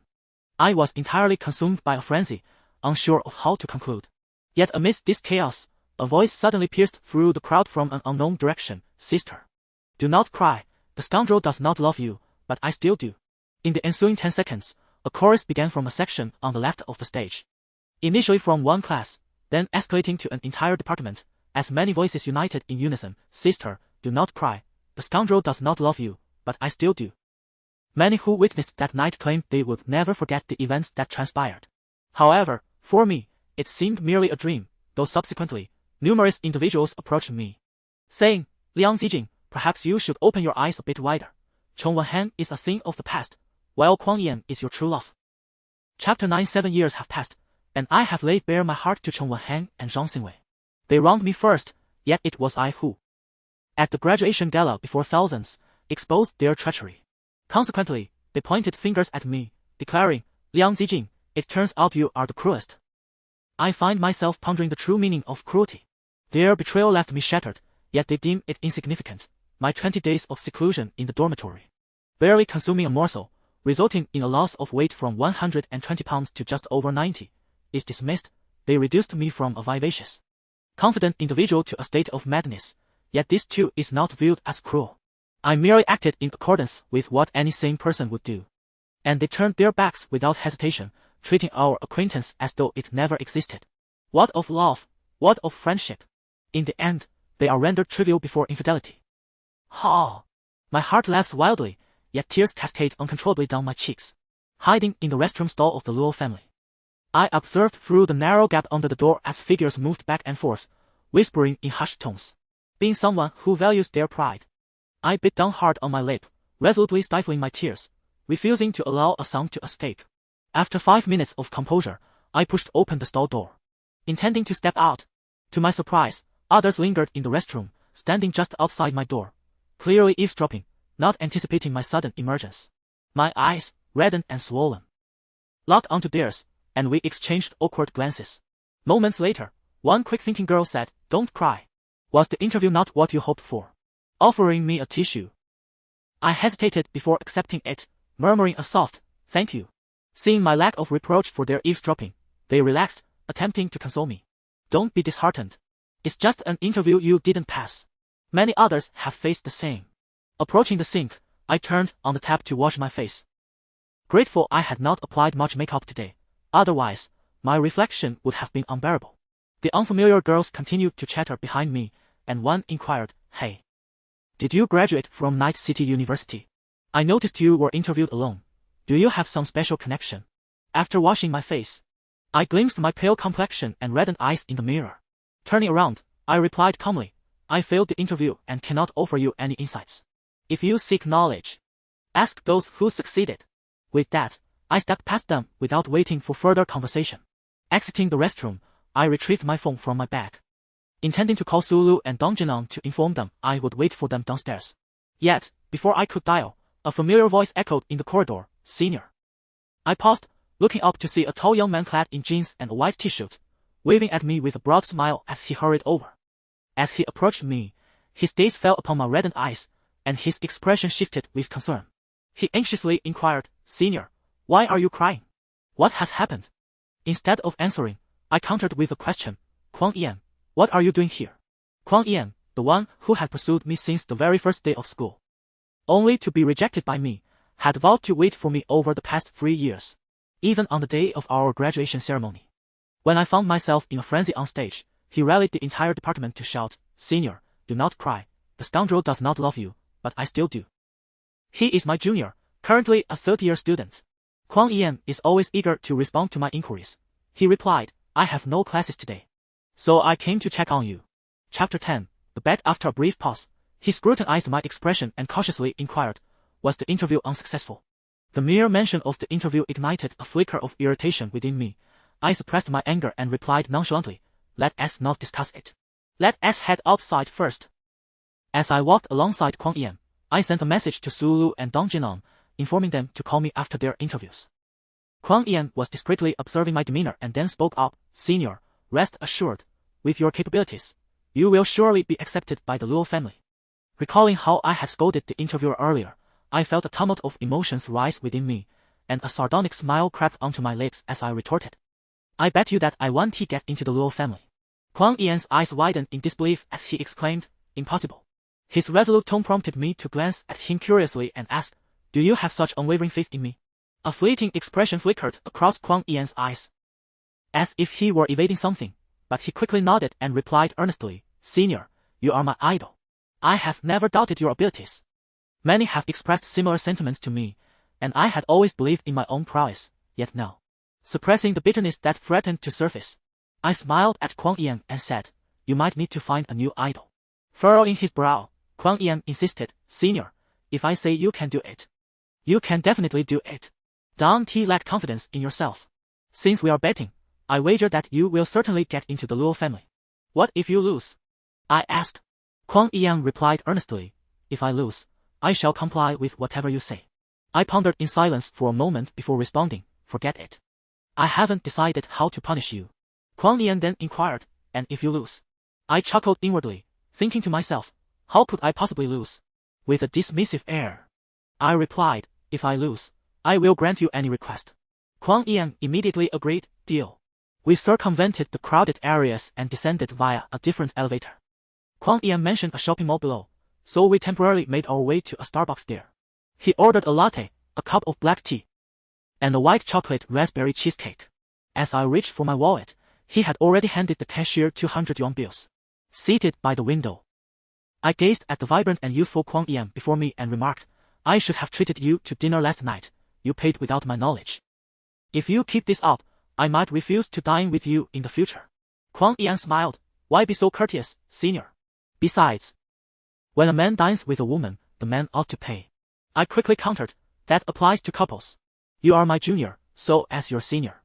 I was entirely consumed by a frenzy, unsure of how to conclude. Yet amidst this chaos, a voice suddenly pierced through the crowd from an unknown direction. Sister, do not cry, the scoundrel does not love you, but I still do. In the ensuing 10 seconds, a chorus began from a section on the left of the stage. Initially from one class, then escalating to an entire department, as many voices united in unison. Sister, do not cry, the scoundrel does not love you, but I still do. Many who witnessed that night claimed they would never forget the events that transpired. However, for me, it seemed merely a dream, though subsequently, numerous individuals approached me, saying, Liang Zijing, perhaps you should open your eyes a bit wider. Chong Wan-han is a thing of the past, while Kuang Yan is your true love. Chapter 9. 7 years have passed, and I have laid bare my heart to Chong Wan-han and Zhang Xingwei. They wronged me first, yet it was I who, at the graduation gala before thousands, exposed their treachery. Consequently, they pointed fingers at me, declaring, Liang Zijing, it turns out you are the cruelest. I find myself pondering the true meaning of cruelty. Their betrayal left me shattered, yet they deem it insignificant. My 20 days of seclusion in the dormitory, barely consuming a morsel, resulting in a loss of weight from 120 pounds to just over 90, is dismissed, they reduced me from a vivacious, confident individual to a state of madness, yet this too is not viewed as cruel. I merely acted in accordance with what any sane person would do. And they turned their backs without hesitation, treating our acquaintance as though it never existed. What of love? What of friendship? In the end, they are rendered trivial before infidelity. Ha! My heart laughs wildly, yet tears cascade uncontrollably down my cheeks. Hiding in the restroom stall of the Luo family, I observed through the narrow gap under the door as figures moved back and forth, whispering in hushed tones. Being someone who values their pride, I bit down hard on my lip, resolutely stifling my tears, refusing to allow a sound to escape. After 5 minutes of composure, I pushed open the stall door, intending to step out. To my surprise, others lingered in the restroom, standing just outside my door, clearly eavesdropping, not anticipating my sudden emergence. My eyes, reddened and swollen, locked onto theirs, and we exchanged awkward glances. Moments later, one quick-thinking girl said, "Don't cry. Was the interview not what you hoped for?" offering me a tissue. I hesitated before accepting it, murmuring a soft, "Thank you." Seeing my lack of reproach for their eavesdropping, they relaxed, attempting to console me. "Don't be disheartened. It's just an interview you didn't pass. Many others have faced the same." Approaching the sink, I turned on the tap to wash my face. Grateful I had not applied much makeup today, otherwise, my reflection would have been unbearable. The unfamiliar girls continued to chatter behind me, and one inquired, "Hey, did you graduate from Night City University? I noticed you were interviewed alone. Do you have some special connection?" After washing my face, I glimpsed my pale complexion and reddened eyes in the mirror. Turning around, I replied calmly, "I failed the interview and cannot offer you any insights. If you seek knowledge, ask those who succeeded." With that, I stepped past them without waiting for further conversation. Exiting the restroom, I retrieved my phone from my bag, intending to call Sulu and Dongjinong to inform them I would wait for them downstairs. Yet, before I could dial, a familiar voice echoed in the corridor, "Senior." I paused, looking up to see a tall young man clad in jeans and a white t-shirt, waving at me with a broad smile as he hurried over. As he approached me, his gaze fell upon my reddened eyes, and his expression shifted with concern. He anxiously inquired, "Senior, why are you crying? What has happened?" Instead of answering, I countered with a question, "Kwang Yan, what are you doing here?" Kwang Yan, the one who had pursued me since the very first day of school, only to be rejected by me, had vowed to wait for me over the past 3 years, even on the day of our graduation ceremony. When I found myself in a frenzy on stage, he rallied the entire department to shout, "Senior, do not cry. The scoundrel does not love you, but I still do. He is my junior, currently a third-year student." Kwang Yan is always eager to respond to my inquiries. He replied, "I have no classes today, so I came to check on you." Chapter 10, The Bet. After a brief pause, he scrutinized my expression and cautiously inquired, "Was the interview unsuccessful?" The mere mention of the interview ignited a flicker of irritation within me. I suppressed my anger and replied nonchalantly, "Let us not discuss it. Let us head outside first." As I walked alongside Kwang Yan, I sent a message to Sulu and Dongjinong, informing them to call me after their interviews. Kwang Yan was discreetly observing my demeanor and then spoke up, "Senior, rest assured, with your capabilities, you will surely be accepted by the Luo family." Recalling how I had scolded the interviewer earlier, I felt a tumult of emotions rise within me, and a sardonic smile crept onto my lips as I retorted, "I bet you that I want to get into the Luo family." Kwang Yan's eyes widened in disbelief as he exclaimed, "Impossible." His resolute tone prompted me to glance at him curiously and ask, "Do you have such unwavering faith in me?" A fleeting expression flickered across Kwang Yan's eyes, as if he were evading something, but he quickly nodded and replied earnestly, "Senior, you are my idol. I have never doubted your abilities. Many have expressed similar sentiments to me, and I had always believed in my own prowess, yet now." Suppressing the bitterness that threatened to surface, I smiled at Kwang Yan and said, "You might need to find a new idol." Furrowing his brow, Kwang Yan insisted, "Senior, if I say you can do it, you can definitely do it. Don't lack confidence in yourself. Since we are betting, I wager that you will certainly get into the Luo family." "What if you lose?" I asked. Kwang Yan replied earnestly, "If I lose, I shall comply with whatever you say." I pondered in silence for a moment before responding, "Forget it. I haven't decided how to punish you." Kwang Yan then inquired, "And if you lose?" I chuckled inwardly, thinking to myself, how could I possibly lose? With a dismissive air, I replied, "If I lose, I will grant you any request." Kwang Yan immediately agreed, "Deal." We circumvented the crowded areas and descended via a different elevator. Kwang Yan mentioned a shopping mall below, so we temporarily made our way to a Starbucks there. He ordered a latte, a cup of black tea, and a white chocolate raspberry cheesecake. As I reached for my wallet, he had already handed the cashier 200 yuan bills. Seated by the window, I gazed at the vibrant and youthful Kwang Yan before me and remarked, I should have treated you to dinner last night. You paid without my knowledge. If you keep this up, I might refuse to dine with you in the future. Kwang Yan smiled. Why be so courteous, senior? Besides, when a man dines with a woman, the man ought to pay. I quickly countered, that applies to couples. You are my junior, so as your senior,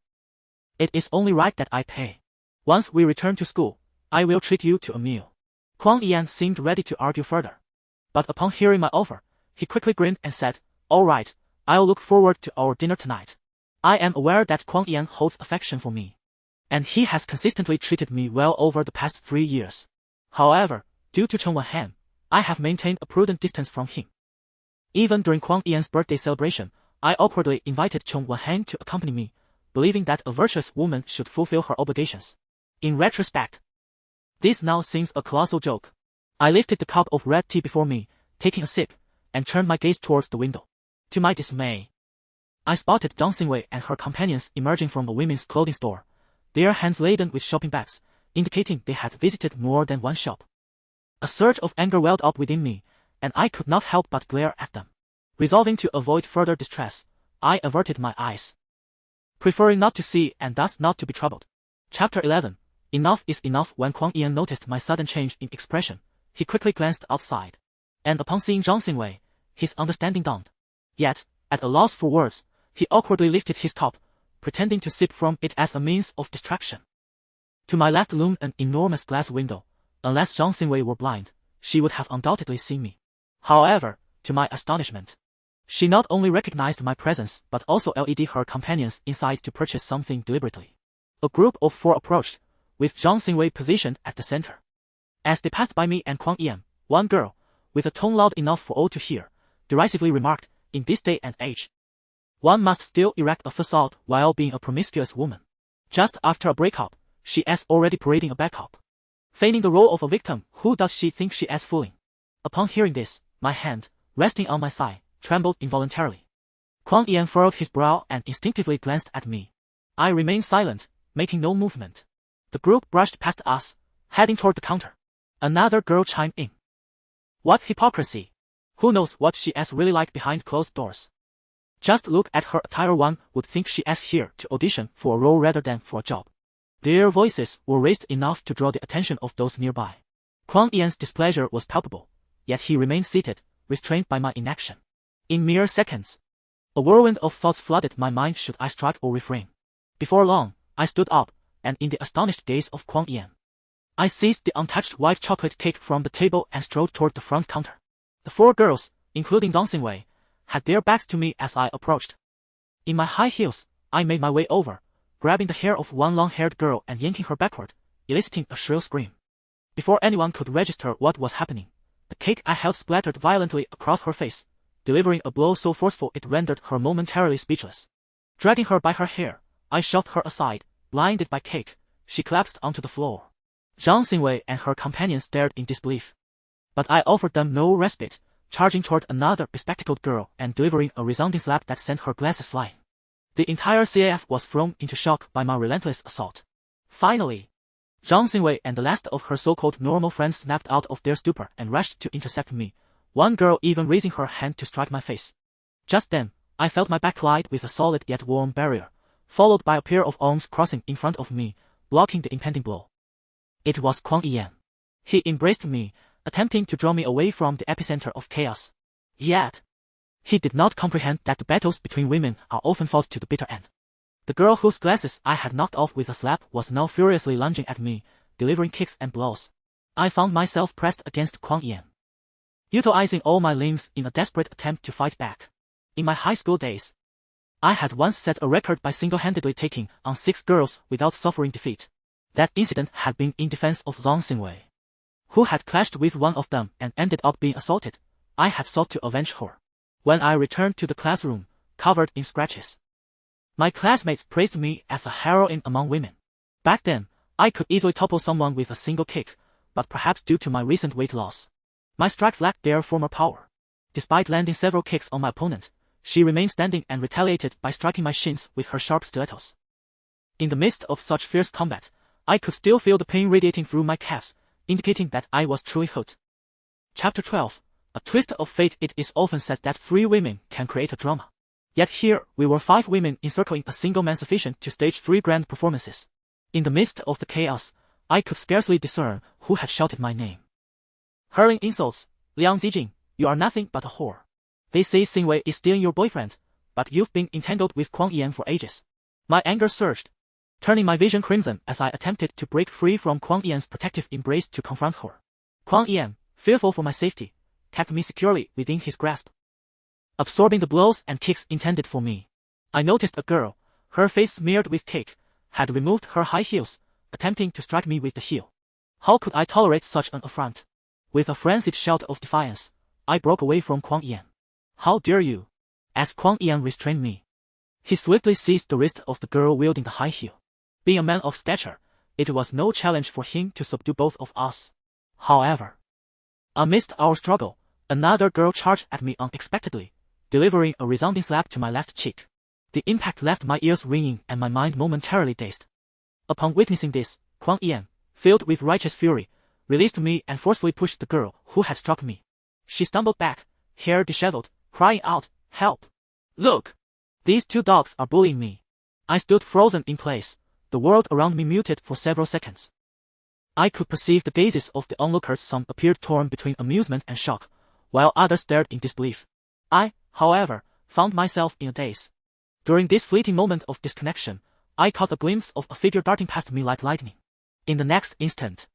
it is only right that I pay. Once we return to school, I will treat you to a meal. Kwang Yan seemed ready to argue further, but upon hearing my offer, he quickly grinned and said, all right, I'll look forward to our dinner tonight. I am aware that Kwang Yan holds affection for me, and he has consistently treated me well over the past 3 years. However, due to Chen Wenhan, I have maintained a prudent distance from him. Even during Kwang Yan's birthday celebration, I awkwardly invited Chen Wenhan to accompany me, believing that a virtuous woman should fulfill her obligations. In retrospect, this now seems a colossal joke. I lifted the cup of red tea before me, taking a sip, and turned my gaze towards the window. To my dismay, I spotted Zhang Xingwei and her companions emerging from a women's clothing store, their hands laden with shopping bags, indicating they had visited more than one shop. A surge of anger welled up within me, and I could not help but glare at them. Resolving to avoid further distress, I averted my eyes, preferring not to see and thus not to be troubled. Chapter 11. Enough is enough. When Kwang Yan noticed my sudden change in expression, he quickly glanced outside, and upon seeing Zhang Xingwei, his understanding dawned. Yet, at a loss for words, he awkwardly lifted his cup, pretending to sip from it as a means of distraction. To my left loomed an enormous glass window. Unless Zhang Xingwei were blind, she would have undoubtedly seen me. However, to my astonishment, she not only recognized my presence but also led her companions inside to purchase something deliberately. A group of 4 approached, with Zhang Xingwei positioned at the center. As they passed by me and Kwang Yan, one girl, with a tone loud enough for all to hear, derisively remarked, in this day and age, one must still erect a facade while being a promiscuous woman. Just after a breakup, she is already parading a backup, feigning the role of a victim. Who does she think she is fooling? Upon hearing this, my hand, resting on my thigh, trembled involuntarily. Kwang Yan furrowed his brow and instinctively glanced at me. I remained silent, making no movement. The group brushed past us, heading toward the counter. Another girl chimed in. What hypocrisy! Who knows what she is really like behind closed doors? Just look at her attire. One would think she is here to audition for a role rather than for a job. Their voices were raised enough to draw the attention of those nearby. Kwang Yan's displeasure was palpable, yet he remained seated, restrained by my inaction. In mere seconds, a whirlwind of thoughts flooded my mind. Should I strike or refrain? Before long, I stood up, and in the astonished gaze of Kwang Yan, I seized the untouched white chocolate cake from the table and strode toward the front counter. The 4 girls, including Zhang Xingwei, had their backs to me as I approached. In my high heels, I made my way over, grabbing the hair of one long-haired girl and yanking her backward, eliciting a shrill scream. Before anyone could register what was happening, the cake I held splattered violently across her face, delivering a blow so forceful it rendered her momentarily speechless. Dragging her by her hair, I shoved her aside. Blinded by cake, she collapsed onto the floor. Zhang Xingwei and her companions stared in disbelief, but I offered them no respite, charging toward another bespectacled girl and delivering a resounding slap that sent her glasses flying. The entire CAF was thrown into shock by my relentless assault. Finally, Zhang Xingwei and the last of her so-called normal friends snapped out of their stupor and rushed to intercept me, one girl even raising her hand to strike my face. Just then, I felt my back collide with a solid yet warm barrier, followed by a pair of arms crossing in front of me, blocking the impending blow. It was Kwang Yan. He embraced me, attempting to draw me away from the epicenter of chaos. Yet, he did not comprehend that the battles between women are often fought to the bitter end. The girl whose glasses I had knocked off with a slap was now furiously lunging at me, delivering kicks and blows. I found myself pressed against Kwang Yan, utilizing all my limbs in a desperate attempt to fight back. In my high school days, I had once set a record by single-handedly taking on 6 girls without suffering defeat. That incident had been in defense of Zhang Xingwei, who had clashed with one of them and ended up being assaulted. I had sought to avenge her. When I returned to the classroom, covered in scratches, my classmates praised me as a heroine among women. Back then, I could easily topple someone with a single kick, but perhaps due to my recent weight loss, my strikes lacked their former power. Despite landing several kicks on my opponent, she remained standing and retaliated by striking my shins with her sharp stilettos. In the midst of such fierce combat, I could still feel the pain radiating through my calves, indicating that I was truly hurt. Chapter 12. A twist of fate. It is often said that 3 women can create a drama. Yet here, we were 5 women encircling a single man sufficient to stage 3 grand performances. In the midst of the chaos, I could scarcely discern who had shouted my name. Hurling insults, Liang Zijing, you are nothing but a whore. They say Xingwei is stealing your boyfriend, but you've been entangled with Kuang Yan for ages. My anger surged, turning my vision crimson as I attempted to break free from Kuang Yan's protective embrace to confront her. Kuang Yan, fearful for my safety, kept me securely within his grasp, absorbing the blows and kicks intended for me. I noticed a girl, her face smeared with cake, had removed her high heels, attempting to strike me with the heel. How could I tolerate such an affront? With a frenzied shout of defiance, I broke away from Kuang Yan. How dare you? As Kuang Yan restrained me, he swiftly seized the wrist of the girl wielding the high heel. Being a man of stature, it was no challenge for him to subdue both of us. However, amidst our struggle, another girl charged at me unexpectedly, delivering a resounding slap to my left cheek. The impact left my ears ringing and my mind momentarily dazed. Upon witnessing this, Kuang Yan, filled with righteous fury, released me and forcefully pushed the girl who had struck me. She stumbled back, hair disheveled, crying out, "Help! Look! These 2 dogs are bullying me." I stood frozen in place, the world around me muted for several seconds. I could perceive the gazes of the onlookers. Some appeared torn between amusement and shock, while others stared in disbelief. I, however, found myself in a daze. During this fleeting moment of disconnection, I caught a glimpse of a figure darting past me like lightning. In the next instant,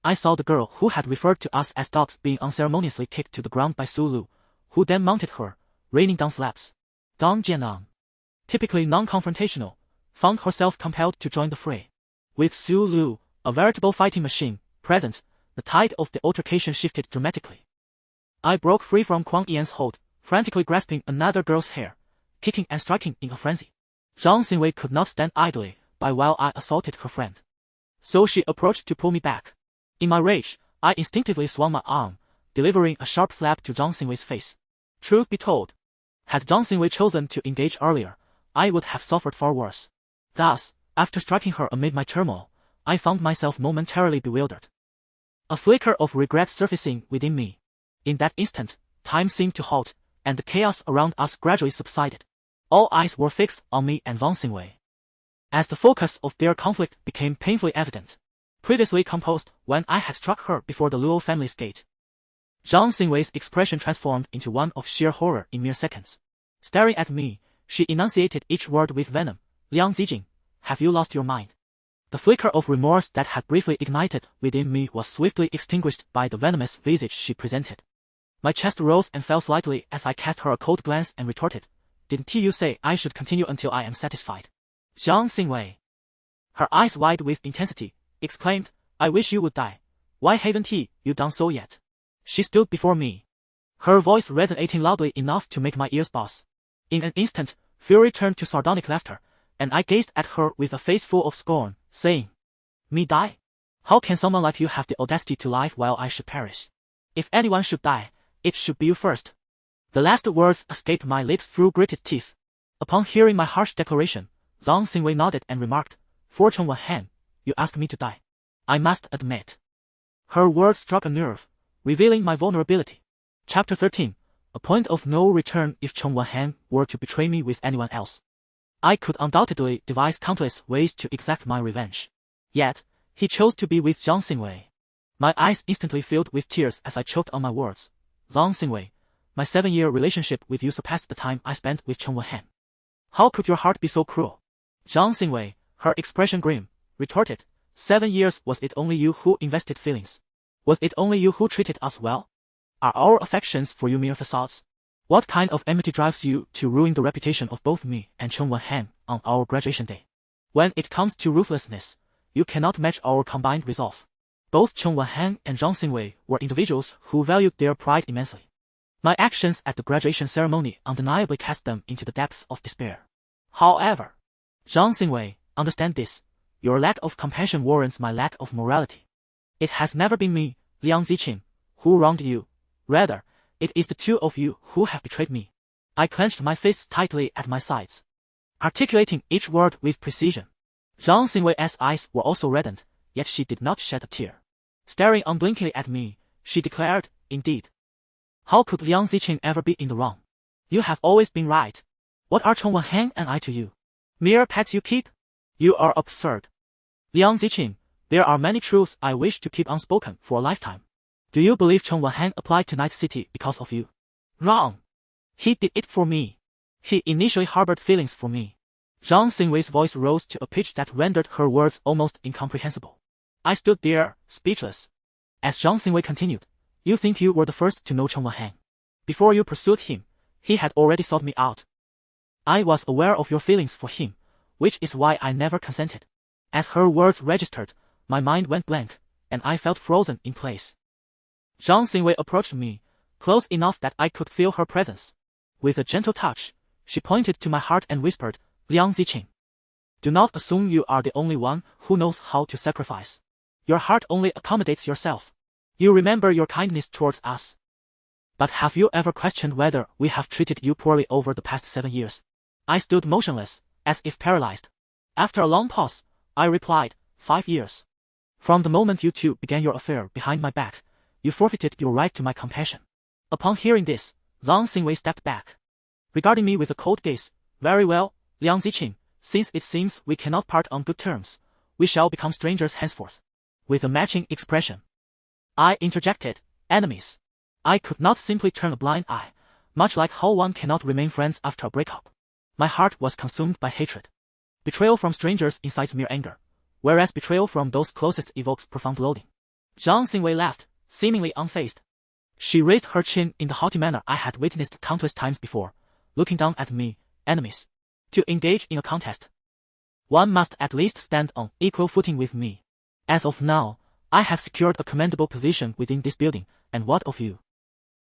I saw the girl who had referred to us as dogs being unceremoniously kicked to the ground by Su Lu, who then mounted her, raining down slaps. Dong Jianang, typically non-confrontational, found herself compelled to join the fray. With Su Lu, a veritable fighting machine, present, the tide of the altercation shifted dramatically. I broke free from Kuang Yan's hold, frantically grasping another girl's hair, kicking and striking in a frenzy. Zhang Xingwei could not stand idly by while I assaulted her friend, so she approached to pull me back. In my rage, I instinctively swung my arm, delivering a sharp slap to Zhang Xingwei's face. Truth be told, had Zhang Xingwei chosen to engage earlier, I would have suffered far worse. Thus, after striking her amid my turmoil, I found myself momentarily bewildered. A flicker of regret surfacing within me. In that instant, time seemed to halt, and the chaos around us gradually subsided. All eyes were fixed on me and Zhang Xingwei, as the focus of their conflict became painfully evident. Previously composed when I had struck her before the Luo family's gate, Zhang Xingwei's expression transformed into one of sheer horror in mere seconds. Staring at me, she enunciated each word with venom. "Liang Zijing, have you lost your mind?" The flicker of remorse that had briefly ignited within me was swiftly extinguished by the venomous visage she presented. My chest rose and fell slightly as I cast her a cold glance and retorted, "Didn't you say I should continue until I am satisfied?" Zhang Xingwei, her eyes wide with intensity, exclaimed, "I wish you would die. Why haven't you done so yet?" She stood before me, her voice resonating loudly enough to make my ears buzz. In an instant, fury turned to sardonic laughter, and I gazed at her with a face full of scorn, saying, "Me die? How can someone like you have the audacity to live while I should perish? If anyone should die, it should be you first." The last words escaped my lips through gritted teeth. Upon hearing my harsh declaration, Zhang Xingwei nodded and remarked, "For Cheng Wenhan, you asked me to die. I must admit." Her words struck a nerve, revealing my vulnerability. Chapter 13. A point of no return. If Cheng Wenhan were to betray me with anyone else, I could undoubtedly devise countless ways to exact my revenge. Yet, he chose to be with Zhang Xingwei. My eyes instantly filled with tears as I choked on my words. "Zhang Xingwei, my 7-year relationship with you surpassed the time I spent with Cheng Wenhan. How could your heart be so cruel?" Zhang Xingwei, her expression grim, retorted, 7 years. Was it only you who invested feelings? Was it only you who treated us well? Are our affections for you mere facades? What kind of enmity drives you to ruin the reputation of both me and Cheng Wenhan on our graduation day? When it comes to ruthlessness, you cannot match our combined resolve. Both Cheng Wenhan and Zhang Xingwei were individuals who valued their pride immensely. My actions at the graduation ceremony undeniably cast them into the depths of despair. However, Zhang Xingwei, understand this. Your lack of compassion warrants my lack of morality. It has never been me, Liang Zijing, who wronged you. Rather, it is the two of you who have betrayed me. I clenched my fists tightly at my sides, articulating each word with precision. Zhang Xingwei's eyes were also reddened, yet she did not shed a tear. Staring unblinkingly at me, she declared, indeed. How could Liang Zijing ever be in the wrong? You have always been right. What are Cheng Wenhang and I to you? Mere pets you keep? You are absurd. Liang Zijing, there are many truths I wish to keep unspoken for a lifetime. Do you believe Cheng Wenhang applied to Night City because of you? Wrong. He did it for me. He initially harbored feelings for me. Zhang Xingwei's voice rose to a pitch that rendered her words almost incomprehensible. I stood there, speechless. As Zhang Xingwei continued, you think you were the first to know Cheng Wenhang. Before you pursued him, he had already sought me out. I was aware of your feelings for him, which is why I never consented. As her words registered, my mind went blank, and I felt frozen in place. Zhang Xingwei approached me, close enough that I could feel her presence. With a gentle touch, she pointed to my heart and whispered, Liang Zijing. Do not assume you are the only one who knows how to sacrifice. Your heart only accommodates yourself. You remember your kindness towards us. But have you ever questioned whether we have treated you poorly over the past 7 years? I stood motionless, as if paralyzed. After a long pause, I replied, 5 years. From the moment you two began your affair behind my back, you forfeited your right to my compassion. Upon hearing this, Zhang Xingwei stepped back, regarding me with a cold gaze. Very well, Liang Zijing, since it seems we cannot part on good terms, we shall become strangers henceforth. With a matching expression, I interjected, enemies. I could not simply turn a blind eye, much like how one cannot remain friends after a breakup. My heart was consumed by hatred. Betrayal from strangers incites mere anger, whereas betrayal from those closest evokes profound loathing. Zhang Xingwei laughed, seemingly unfazed. She raised her chin in the haughty manner I had witnessed countless times before, looking down at me, enemies. To engage in a contest, one must at least stand on equal footing with me. As of now, I have secured a commendable position within this building, and what of you?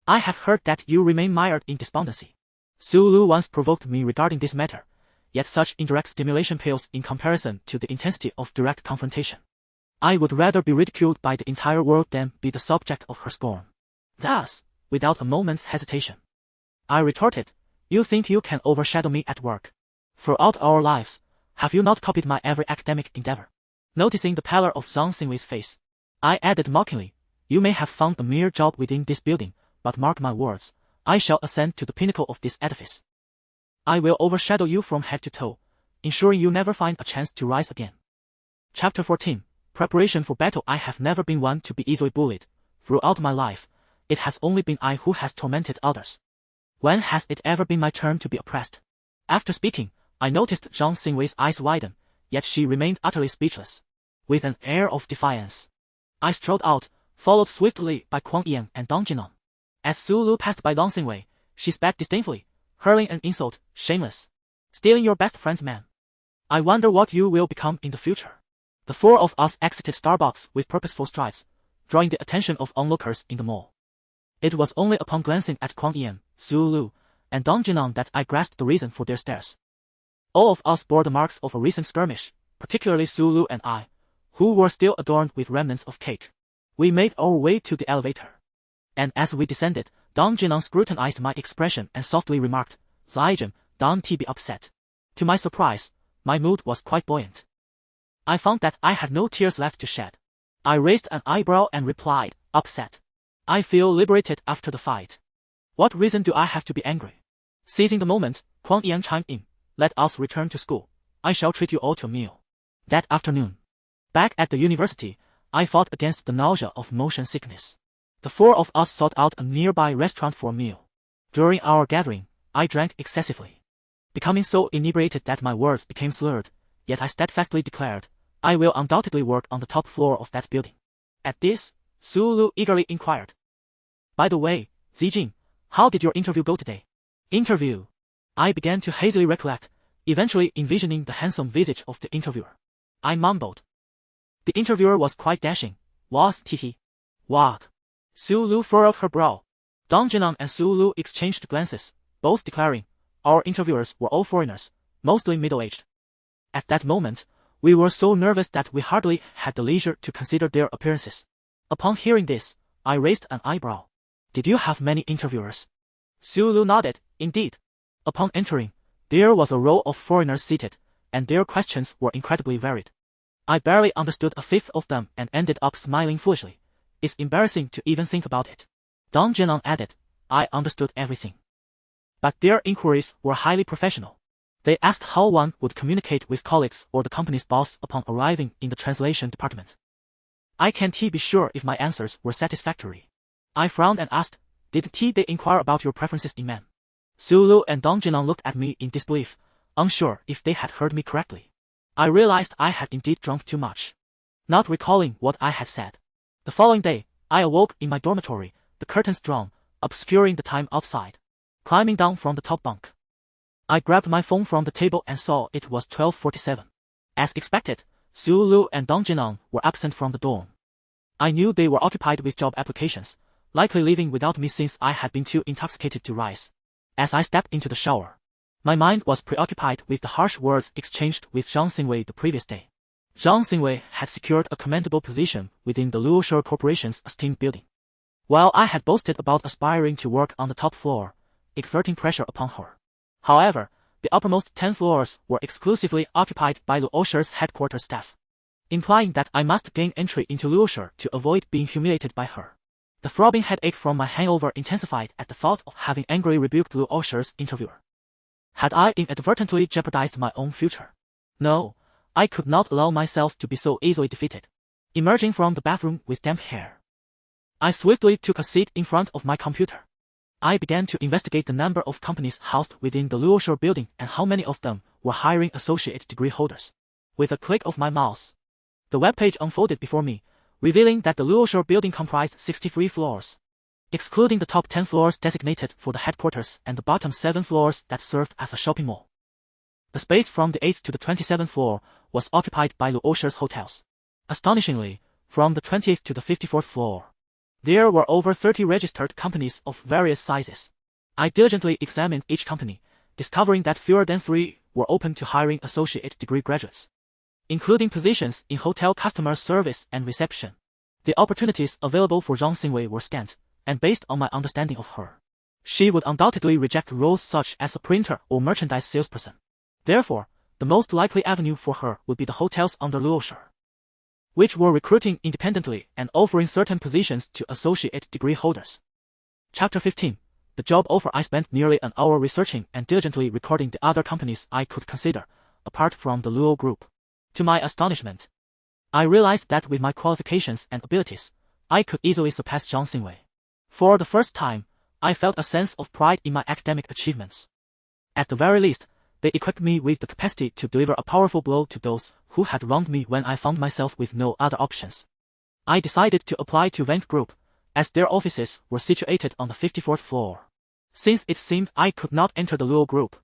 I have heard that you remain mired in despondency. Su Lu once provoked me regarding this matter, yet such indirect stimulation pales in comparison to the intensity of direct confrontation. I would rather be ridiculed by the entire world than be the subject of her scorn. Thus, without a moment's hesitation, I retorted, you think you can overshadow me at work? Throughout our lives, have you not copied my every academic endeavor? Noticing the pallor of Zhang Xingwei's face, I added mockingly, you may have found a mere job within this building, but mark my words, I shall ascend to the pinnacle of this edifice. I will overshadow you from head to toe, ensuring you never find a chance to rise again. Chapter 14. Preparation for battle. I have never been one to be easily bullied. Throughout my life, it has only been I who has tormented others. When has it ever been my turn to be oppressed? After speaking, I noticed Zhang Xingwei's eyes widen, yet she remained utterly speechless. With an air of defiance, I strode out, followed swiftly by Kuang Yan and Dong Jinan. As Su Lu passed by Zhang Xingwei, she spat disdainfully, hurling an insult, shameless. Stealing your best friend's man. I wonder what you will become in the future. The four of us exited Starbucks with purposeful strides, drawing the attention of onlookers in the mall. It was only upon glancing at Kuang Yan, Su Lu, and Dong Jinan that I grasped the reason for their stares. All of us bore the marks of a recent skirmish, particularly Su Lu and I, who were still adorned with remnants of cake. We made our way to the elevator. And as we descended, Dong Jinan scrutinized my expression and softly remarked, Zijing, don't be upset. To my surprise, my mood was quite buoyant. I found that I had no tears left to shed. I raised an eyebrow and replied, upset. I feel liberated after the fight. What reason do I have to be angry? Seizing the moment, Kuang Yan chimed in, let us return to school. I shall treat you all to a meal. That afternoon, back at the university, I fought against the nausea of motion sickness. The four of us sought out a nearby restaurant for a meal. During our gathering, I drank excessively, becoming so inebriated that my words became slurred, yet I steadfastly declared, I will undoubtedly work on the top floor of that building. At this, Su Lu eagerly inquired, by the way, Zijing, how did your interview go today? Interview. I began to hazily recollect, eventually envisioning the handsome visage of the interviewer. I mumbled. The interviewer was quite dashing, was he? What? Su Lu furrowed her brow. Dong Jinan and Su Lu exchanged glances, both declaring, our interviewers were all foreigners, mostly middle-aged. At that moment, We were so nervous that we hardly had the leisure to consider their appearances. Upon hearing this, I raised an eyebrow. Did you have many interviewers? CEO Luo nodded. Indeed. Upon entering, there was a row of foreigners seated, and their questions were incredibly varied. I barely understood a fifth of them and ended up smiling foolishly. It's embarrassing to even think about it. Dong Jinan added, I understood everything. But their inquiries were highly professional. They asked how one would communicate with colleagues or the company's boss upon arriving in the translation department. I can't be sure if my answers were satisfactory. I frowned and asked, did they inquire about your preferences in men? CEO Luo and Dong Jinan looked at me in disbelief, unsure if they had heard me correctly. I realized I had indeed drunk too much. Not recalling what I had said. The following day, I awoke in my dormitory, the curtains drawn, obscuring the time outside. Climbing down from the top bunk, I grabbed my phone from the table and saw it was 12:47. As expected, CEO Luo and Dong Jinan were absent from the dorm. I knew they were occupied with job applications, likely leaving without me since I had been too intoxicated to rise. As I stepped into the shower, my mind was preoccupied with the harsh words exchanged with Zhang Xingwei the previous day. Zhang Xingwei had secured a commendable position within the Luo Shi Corporation's esteemed building, while I had boasted about aspiring to work on the top floor, exerting pressure upon her. However, the uppermost 10 floors were exclusively occupied by Luo Shi's headquarters staff, implying that I must gain entry into Luo Shi to avoid being humiliated by her. The throbbing headache from my hangover intensified at the thought of having angrily rebuked Luo Shi's interviewer. Had I inadvertently jeopardized my own future? No, I could not allow myself to be so easily defeated. Emerging from the bathroom with damp hair, I swiftly took a seat in front of my computer. I began to investigate the number of companies housed within the Luo Shi building and how many of them were hiring associate degree holders. With a click of my mouse, the webpage unfolded before me, revealing that the Luo Shi building comprised 63 floors, excluding the top 10 floors designated for the headquarters and the bottom 7 floors that served as a shopping mall. The space from the 8th to the 27th floor was occupied by Luo Shi's hotels. Astonishingly, from the 20th to the 54th floor, there were over 30 registered companies of various sizes. I diligently examined each company, discovering that fewer than 3 were open to hiring associate degree graduates, including positions in hotel customer service and reception. The opportunities available for Zhang Xingwei were scant, and based on my understanding of her, she would undoubtedly reject roles such as a printer or merchandise salesperson. Therefore, the most likely avenue for her would be the hotels under Luo Shi, which were recruiting independently and offering certain positions to associate degree holders. Chapter 15. The job offer. I spent nearly an hour researching and diligently recording the other companies I could consider, apart from the Luo Group. To my astonishment, I realized that with my qualifications and abilities, I could easily surpass Zhang Xingwei. For the first time, I felt a sense of pride in my academic achievements. At the very least, they equipped me with the capacity to deliver a powerful blow to those who had wronged me when I found myself with no other options. I decided to apply to Yank Group, as their offices were situated on the 54th floor. Since it seemed I could not enter the Luo Group,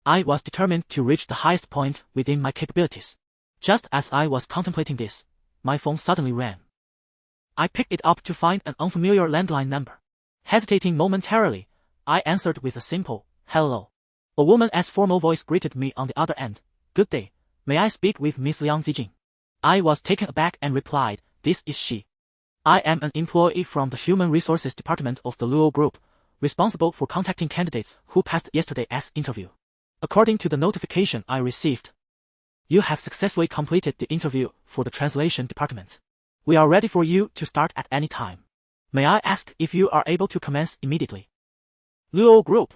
I was determined to reach the highest point within my capabilities. Just as I was contemplating this, my phone suddenly rang. I picked it up to find an unfamiliar landline number. Hesitating momentarily, I answered with a simple, hello. A woman's formal voice greeted me on the other end. Good day, may I speak with Miss Liang Zijing? I was taken aback and replied, this is she. I am an employee from the Human Resources Department of the Luo Group, responsible for contacting candidates who passed yesterday's interview. According to the notification I received, you have successfully completed the interview for the translation department. We are ready for you to start at any time. May I ask if you are able to commence immediately? Luo Group.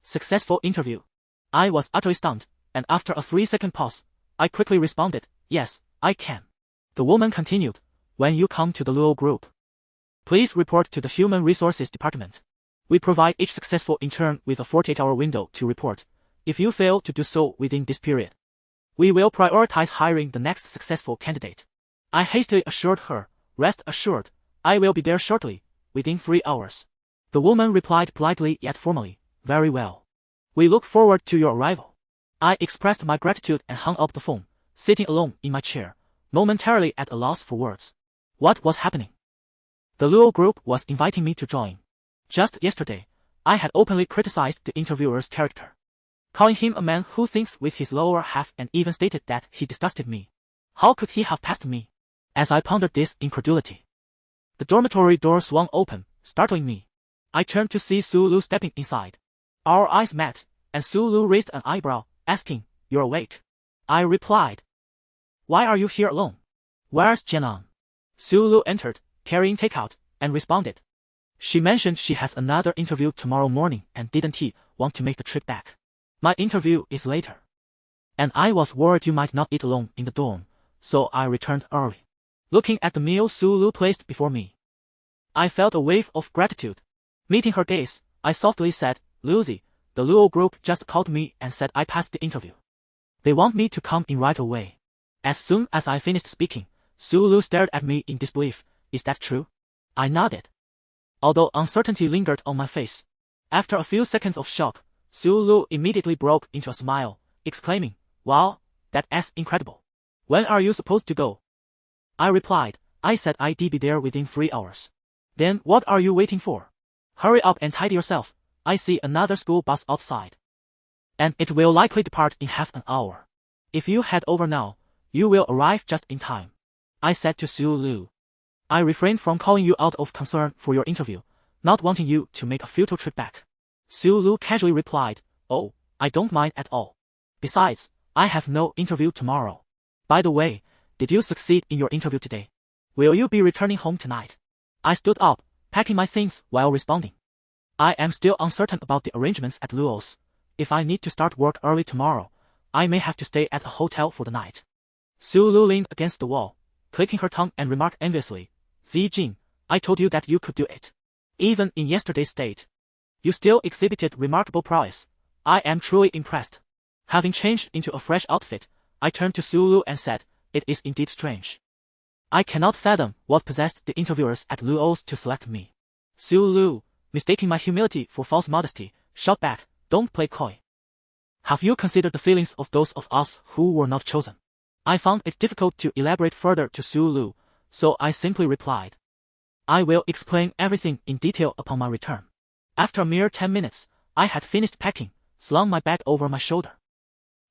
Successful interview. I was utterly stunned, and after a 3-second pause, I quickly responded, yes, I can. The woman continued, when you come to the Luo Group, please report to the Human Resources Department. We provide each successful intern with a 48-hour window to report. If you fail to do so within this period, we will prioritize hiring the next successful candidate. I hastily assured her, rest assured, I will be there shortly, within 3 hours. The woman replied politely yet formally, very well. We look forward to your arrival. I expressed my gratitude and hung up the phone, sitting alone in my chair, momentarily at a loss for words. What was happening? The Luo Group was inviting me to join. Just yesterday, I had openly criticized the interviewer's character, calling him a man who thinks with his lower half, and even stated that he disgusted me. How could he have passed me? As I pondered this incredulity, the dormitory door swung open, startling me. I turned to see Su Lu stepping inside. Our eyes met, and Su Lu raised an eyebrow, asking, "You're awake?" I replied, "Why are you here alone? Where's Jianan?" Su Lu entered, carrying takeout, and responded, "She mentioned she has another interview tomorrow morning and didn't he want to make the trip back. My interview is later. And I was worried you might not eat alone in the dorm, so I returned early." Looking at the meal Su Lu placed before me, I felt a wave of gratitude. Meeting her gaze, I softly said, "Lucy, the Luo group just called me and said I passed the interview. They want me to come in right away." As soon as I finished speaking, Su Lu stared at me in disbelief. "Is that true?" I nodded, although uncertainty lingered on my face. After a few seconds of shock, Su Lu immediately broke into a smile, exclaiming, "Wow, that's incredible. When are you supposed to go?" I replied, "I said I'd be there within 3 hours. Then what are you waiting for? Hurry up and tidy yourself. I see another school bus outside. And it will likely depart in half an hour. If you head over now, you will arrive just in time," I said to Su Lu. "I refrained from calling you out of concern for your interview, not wanting you to make a futile trip back." Su Lu casually replied, "Oh, I don't mind at all. Besides, I have no interview tomorrow. By the way, did you succeed in your interview today? Will you be returning home tonight?" I stood up, packing my things while responding. "I am still uncertain about the arrangements at Luo's. If I need to start work early tomorrow, I may have to stay at a hotel for the night." Su Lu leaned against the wall, clicking her tongue and remarked enviously, "Zijing, I told you that you could do it. Even in yesterday's state, you still exhibited remarkable prowess. I am truly impressed." Having changed into a fresh outfit, I turned to Su Lu and said, "It is indeed strange. I cannot fathom what possessed the interviewers at Luo's to select me." Su Lu, mistaking my humility for false modesty, shot back, "Don't play coy. Have you considered the feelings of those of us who were not chosen?" I found it difficult to elaborate further to Su Lu, so I simply replied, "I will explain everything in detail upon my return." After a mere 10 minutes, I had finished packing, slung my bag over my shoulder,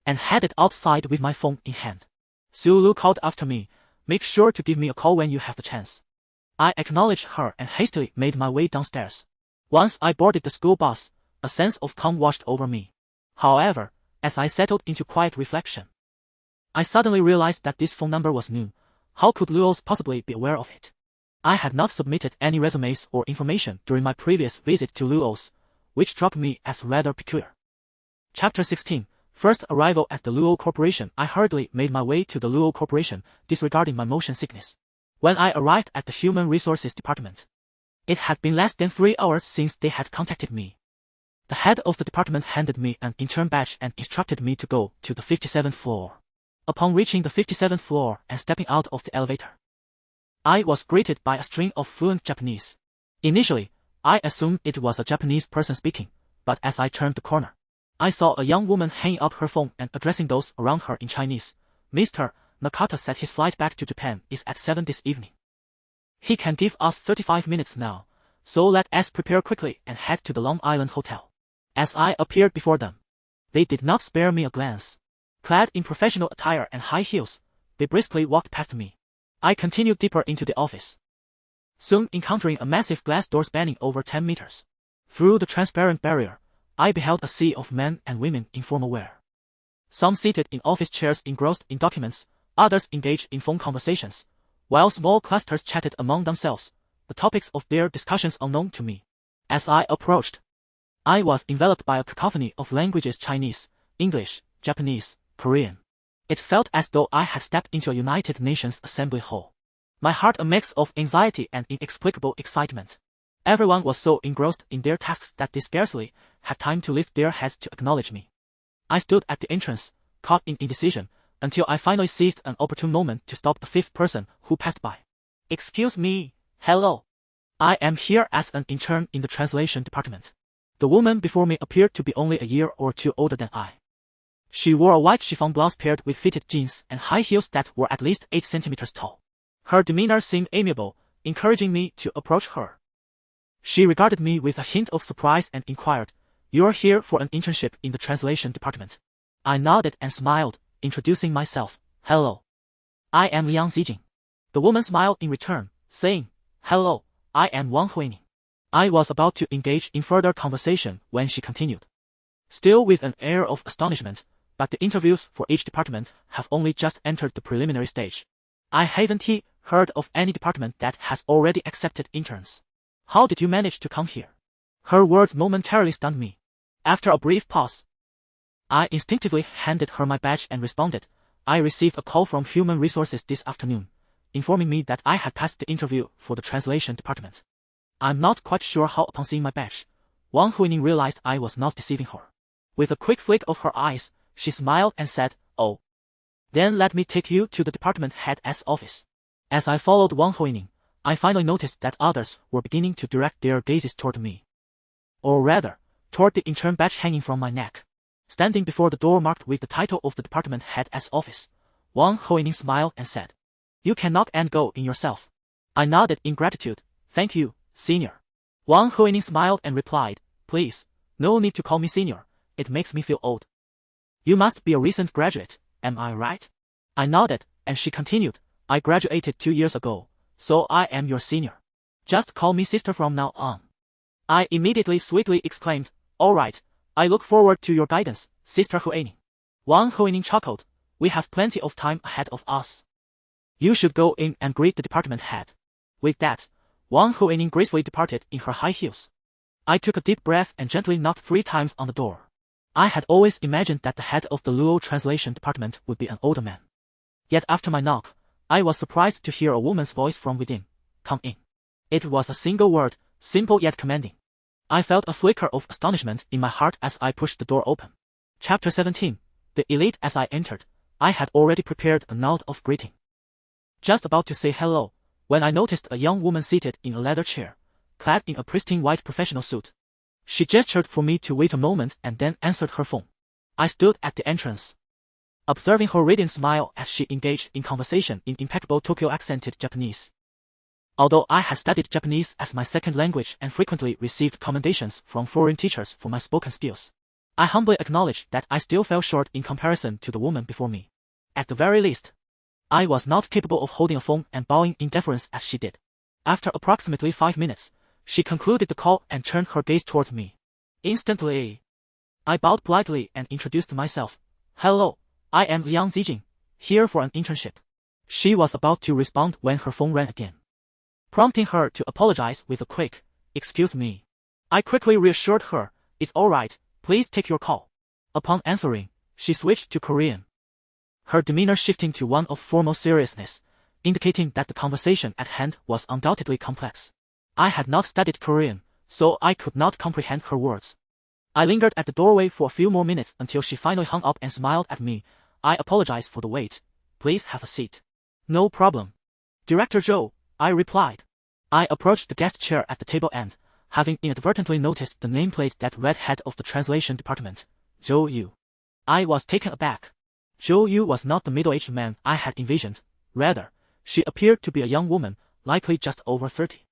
and headed outside with my phone in hand. Su Lu called after me, "Make sure to give me a call when you have the chance." I acknowledged her and hastily made my way downstairs. Once I boarded the school bus, a sense of calm washed over me. However, as I settled into quiet reflection, I suddenly realized that this phone number was new. How could Luo's possibly be aware of it? I had not submitted any resumes or information during my previous visit to Luo's, which struck me as rather peculiar. Chapter 16. First arrival at the Luo Corporation. I hurriedly made my way to the Luo Corporation, disregarding my motion sickness. When I arrived at the Human Resources Department, it had been less than 3 hours since they had contacted me. The head of the department handed me an intern badge and instructed me to go to the 57th floor. Upon reaching the 57th floor and stepping out of the elevator, I was greeted by a string of fluent Japanese. Initially, I assumed it was a Japanese person speaking, but as I turned the corner, I saw a young woman hanging up her phone and addressing those around her in Chinese. "Mr. Nakata said his flight back to Japan is at 7 this evening. He can give us 35 minutes now, so let us prepare quickly and head to the Long Island Hotel." As I appeared before them, they did not spare me a glance. Clad in professional attire and high heels, they briskly walked past me. I continued deeper into the office, soon encountering a massive glass door spanning over 10 meters. Through the transparent barrier, I beheld a sea of men and women in formal wear. Some seated in office chairs engrossed in documents, others engaged in phone conversations, while small clusters chatted among themselves, the topics of their discussions unknown to me. As I approached, I was enveloped by a cacophony of languages: Chinese, English, Japanese, Korean. It felt as though I had stepped into a United Nations Assembly Hall. My heart a mix of anxiety and inexplicable excitement. Everyone was so engrossed in their tasks that they scarcely had time to lift their heads to acknowledge me. I stood at the entrance, caught in indecision, until I finally seized an opportune moment to stop the fifth person who passed by. "Excuse me, hello. I am here as an intern in the translation department." The woman before me appeared to be only a year or two older than I. She wore a white chiffon blouse paired with fitted jeans and high heels that were at least 8 centimeters tall. Her demeanor seemed amiable, encouraging me to approach her. She regarded me with a hint of surprise and inquired, "You're here for an internship in the translation department?" I nodded and smiled, introducing myself. "Hello. I am Liang Zijing. The woman smiled in return, saying, "Hello, I am Wang Huining." I was about to engage in further conversation when she continued, still with an air of astonishment, "But the interviews for each department have only just entered the preliminary stage. I haven't heard of any department that has already accepted interns. How did you manage to come here?" Her words momentarily stunned me. After a brief pause, I instinctively handed her my badge and responded, "I received a call from Human Resources this afternoon, informing me that I had passed the interview for the translation department." I'm not quite sure how upon seeing my badge, Wang Huining realized I was not deceiving her. With a quick flick of her eyes, she smiled and said, "Oh. Then let me take you to the department head's office." As I followed Wang Huining, I finally noticed that others were beginning to direct their gazes toward me. Or rather, toward the intern badge hanging from my neck. Standing before the door marked with the title of the department head's office, Wang Huining smiled and said, "You can knock and go in yourself." I nodded in gratitude. "Thank you, senior." Wang Huining smiled and replied, "Please, no need to call me senior, it makes me feel old. You must be a recent graduate, am I right?" I nodded, and she continued, "I graduated 2 years ago, so I am your senior. Just call me sister from now on." I immediately sweetly exclaimed, "All right, I look forward to your guidance, Sister Huining." Wang Huining chuckled, "We have plenty of time ahead of us. You should go in and greet the department head." With that, Wang Huining gracefully departed in her high heels. I took a deep breath and gently knocked 3 times on the door. I had always imagined that the head of the Luo translation department would be an older man. Yet after my knock, I was surprised to hear a woman's voice from within, "Come in." It was a single word, simple yet commanding. I felt a flicker of astonishment in my heart as I pushed the door open. Chapter 17. The Elite. As I entered, I had already prepared a nod of greeting. Just about to say hello, when I noticed a young woman seated in a leather chair, clad in a pristine white professional suit. She gestured for me to wait a moment and then answered her phone. I stood at the entrance, observing her radiant smile as she engaged in conversation in impeccable Tokyo-accented Japanese. Although I had studied Japanese as my second language and frequently received commendations from foreign teachers for my spoken skills, I humbly acknowledged that I still fell short in comparison to the woman before me. At the very least, I was not capable of holding a phone and bowing in deference as she did. After approximately 5 minutes, she concluded the call and turned her gaze towards me. Instantly, I bowed politely and introduced myself. "Hello, I am Liang Zijing, here for an internship." She was about to respond when her phone rang again, prompting her to apologize with a quick, "Excuse me." I quickly reassured her, "It's alright, please take your call." Upon answering, she switched to Korean, her demeanor shifting to one of formal seriousness, indicating that the conversation at hand was undoubtedly complex. I had not studied Korean, so I could not comprehend her words. I lingered at the doorway for a few more minutes until she finally hung up and smiled at me. "I apologize for the wait. Please have a seat." "No problem, Director Zhou," I replied. I approached the guest chair at the table and, having inadvertently noticed the nameplate that read head of the translation department, Zhou Yu, I was taken aback. Zhou Yu was not the middle-aged man I had envisioned. Rather, she appeared to be a young woman, likely just over 30.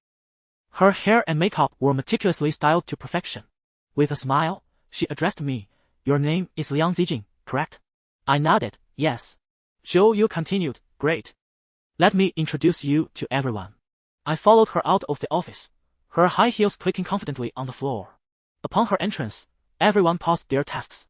Her hair and makeup were meticulously styled to perfection. With a smile, she addressed me. "Your name is Liang Zijing, correct?" I nodded, "Yes." Zhou Yu continued, "Great. Let me introduce you to everyone." I followed her out of the office, her high heels clicking confidently on the floor. Upon her entrance, everyone paused their tasks,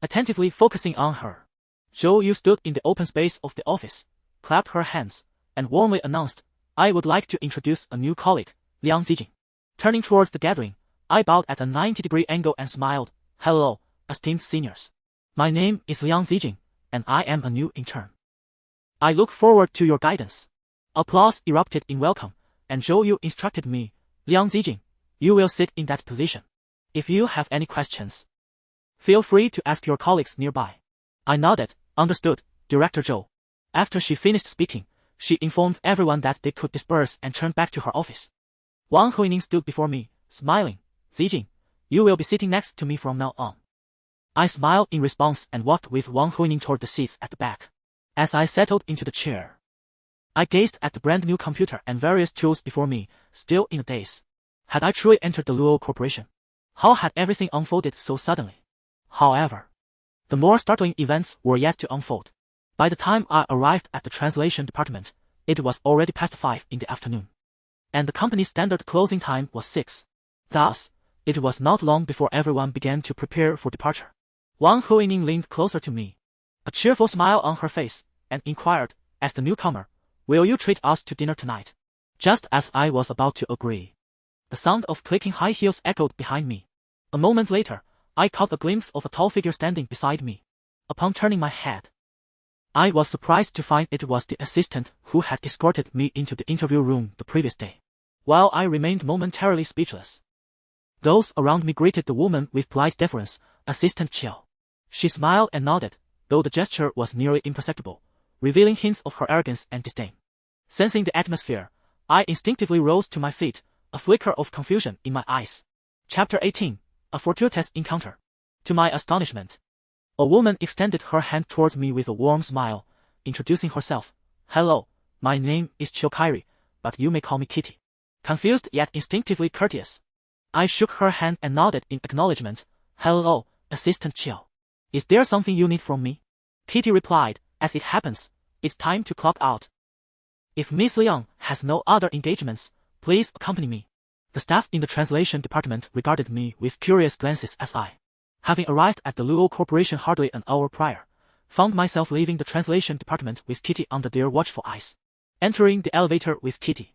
attentively focusing on her. Zhou Yu stood in the open space of the office, clapped her hands, and warmly announced, "I would like to introduce a new colleague, Liang Zijing." Turning towards the gathering, I bowed at a 90-degree angle and smiled. "Hello, esteemed seniors. My name is Liang Zijing, and I am a new intern. I look forward to your guidance." Applause erupted in welcome, and Zhou Yu instructed me, "Liang Zijing, you will sit in that position. If you have any questions, feel free to ask your colleagues nearby." I nodded, "Understood, Director Zhou." After she finished speaking, she informed everyone that they could disperse and turn back to her office. Wang Huining stood before me, smiling. "Zijing, you will be sitting next to me from now on." I smiled in response and walked with Wang Huining toward the seats at the back. As I settled into the chair, I gazed at the brand new computer and various tools before me, still in a daze. Had I truly entered the Luo Corporation? How had everything unfolded so suddenly? However, the more startling events were yet to unfold. By the time I arrived at the translation department, it was already past 5 in the afternoon. And the company's standard closing time was 6. Thus, it was not long before everyone began to prepare for departure. Wang Huining leaned closer to me, a cheerful smile on her face, and inquired, as the newcomer, "Will you treat us to dinner tonight?" Just as I was about to agree, the sound of clicking high heels echoed behind me. A moment later, I caught a glimpse of a tall figure standing beside me. Upon turning my head, I was surprised to find it was the assistant who had escorted me into the interview room the previous day. While I remained momentarily speechless, those around me greeted the woman with polite deference, "Assistant Chiao." She smiled and nodded, though the gesture was nearly imperceptible, revealing hints of her arrogance and disdain. Sensing the atmosphere, I instinctively rose to my feet, a flicker of confusion in my eyes. Chapter 18. A fortuitous encounter. To my astonishment, a woman extended her hand towards me with a warm smile, introducing herself. "Hello, my name is Chiu Kairi, but you may call me Kitty." Confused yet instinctively courteous, I shook her hand and nodded in acknowledgement. "Hello, Assistant Chiao. Is there something you need from me?" Kitty replied, "As it happens, it's time to clock out. If Miss Liang has no other engagements, please accompany me." The staff in the translation department regarded me with curious glances as I, having arrived at the Luo Corporation hardly an hour prior, found myself leaving the translation department with Kitty under their watchful eyes. Entering the elevator with Kitty,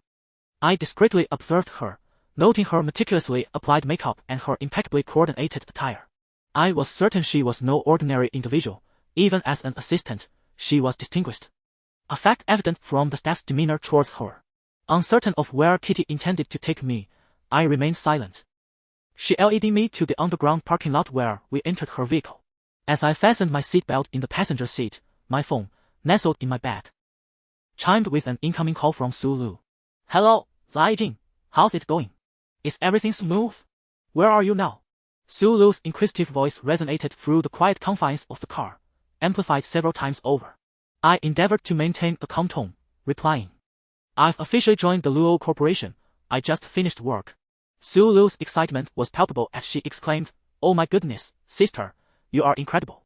I discreetly observed her, noting her meticulously applied makeup and her impeccably coordinated attire. I was certain she was no ordinary individual. Even as an assistant, she was distinguished, a fact evident from the staff's demeanor towards her. Uncertain of where Kitty intended to take me, I remained silent. She led me to the underground parking lot where we entered her vehicle. As I fastened my seatbelt in the passenger seat, my phone, nestled in my bag, chimed with an incoming call from Su Lu. "Hello, Zijing. How's it going? Is everything smooth? Where are you now?" Su Lu's inquisitive voice resonated through the quiet confines of the car, amplified several times over. I endeavored to maintain a calm tone, replying, "I've officially joined the Luo Corporation. I just finished work." Su Lu's excitement was palpable as she exclaimed, "Oh my goodness, sister, you are incredible.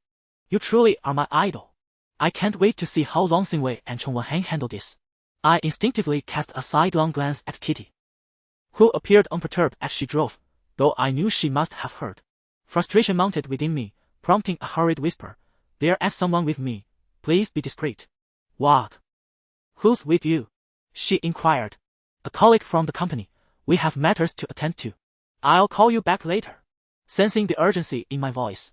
You truly are my idol. I can't wait to see how Long Xingwei and Chong Wenheng handle this." I instinctively cast a sidelong glance at Kitty, who appeared unperturbed as she drove, though I knew she must have heard. Frustration mounted within me, prompting a hurried whisper, "There's someone with me. Please be discreet." "What? Who's with you?" she inquired. "A colleague from the company. We have matters to attend to. I'll call you back later." Sensing the urgency in my voice,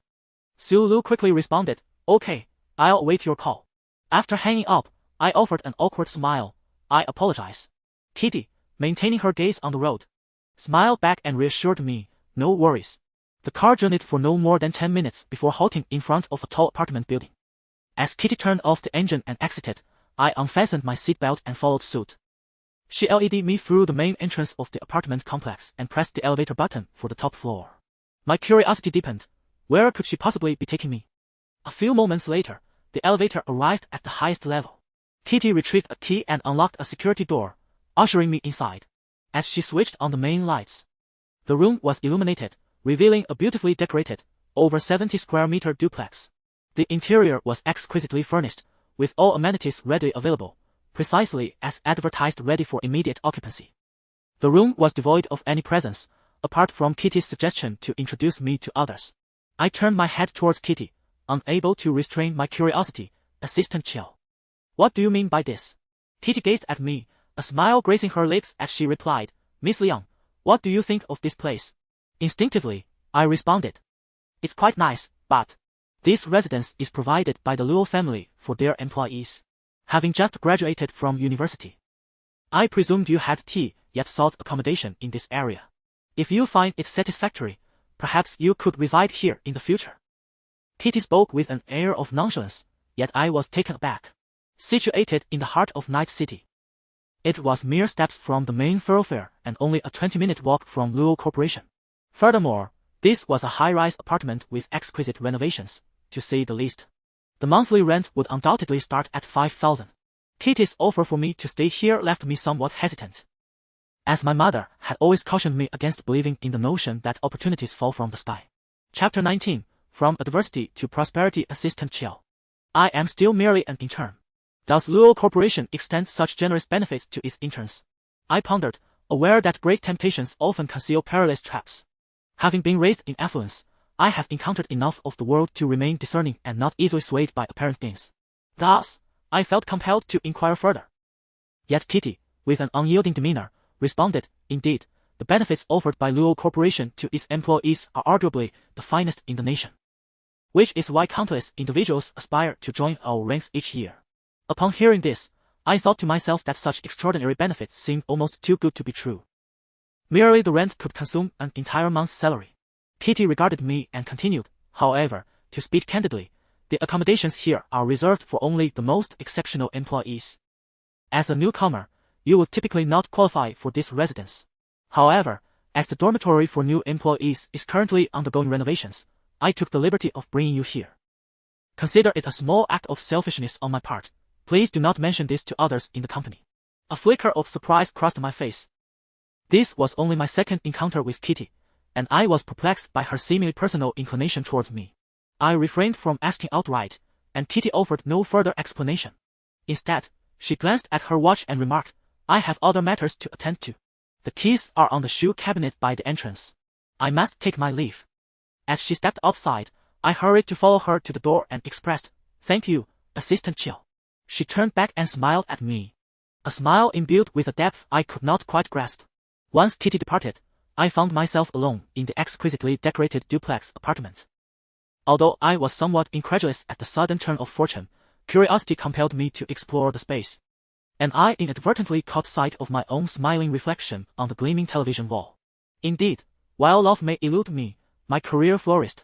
Su Lu quickly responded, "Okay, I'll wait your call." After hanging up, I offered an awkward smile. "I apologize." Kitty, maintaining her gaze on the road, smiled back and reassured me, "No worries." The car journeyed for no more than 10 minutes before halting in front of a tall apartment building. As Kitty turned off the engine and exited, I unfastened my seatbelt and followed suit. She led me through the main entrance of the apartment complex and pressed the elevator button for the top floor. My curiosity deepened. Where could she possibly be taking me? A few moments later, the elevator arrived at the highest level. Kitty retrieved a key and unlocked a security door, ushering me inside. As she switched on the main lights, the room was illuminated, revealing a beautifully decorated, over 70 square meter duplex. The interior was exquisitely furnished, with all amenities readily available, precisely as advertised, ready for immediate occupancy. The room was devoid of any presence, apart from Kitty's suggestion to introduce me to others. I turned my head towards Kitty, unable to restrain my curiosity. "Assistant Chiao. What do you mean by this?" Kitty gazed at me, a smile gracing her lips as she replied, "Miss Liang, what do you think of this place?" Instinctively, I responded, "It's quite nice, but this residence is provided by the Luo family for their employees. Having just graduated from university, I presumed you had tea yet sought accommodation in this area. If you find it satisfactory, perhaps you could reside here in the future." Kitty spoke with an air of nonchalance, yet I was taken aback. Situated in the heart of Night City, it was mere steps from the main thoroughfare and only a 20-minute walk from Luo Corporation. Furthermore, this was a high-rise apartment with exquisite renovations, to say the least. The monthly rent would undoubtedly start at 5,000. Kitty's offer for me to stay here left me somewhat hesitant, as my mother had always cautioned me against believing in the notion that opportunities fall from the sky. Chapter 19. From Adversity to Prosperity. Assistant Chiao. I am still merely an intern. Does Luo Corporation extend such generous benefits to its interns? I pondered, aware that great temptations often conceal perilous traps. Having been raised in affluence, I have encountered enough of the world to remain discerning and not easily swayed by apparent gains. Thus, I felt compelled to inquire further. Yet Kitty, with an unyielding demeanor, responded, indeed, the benefits offered by Luo Corporation to its employees are arguably the finest in the nation. Which is why countless individuals aspire to join our ranks each year. Upon hearing this, I thought to myself that such extraordinary benefits seemed almost too good to be true. Merely the rent could consume an entire month's salary. Kitty regarded me and continued, however, to speak candidly, the accommodations here are reserved for only the most exceptional employees. As a newcomer, you would typically not qualify for this residence. However, as the dormitory for new employees is currently undergoing renovations, I took the liberty of bringing you here. Consider it a small act of selfishness on my part. Please do not mention this to others in the company. A flicker of surprise crossed my face. This was only my second encounter with Kitty, and I was perplexed by her seemingly personal inclination towards me. I refrained from asking outright, and Kitty offered no further explanation. Instead, she glanced at her watch and remarked, I have other matters to attend to. The keys are on the shoe cabinet by the entrance. I must take my leave. As she stepped outside, I hurried to follow her to the door and expressed, thank you, Assistant Chill. She turned back and smiled at me. A smile imbued with a depth I could not quite grasp. Once Kitty departed, I found myself alone in the exquisitely decorated duplex apartment. Although I was somewhat incredulous at the sudden turn of fortune, curiosity compelled me to explore the space. And I inadvertently caught sight of my own smiling reflection on the gleaming television wall. Indeed, while love may elude me, my career flourished.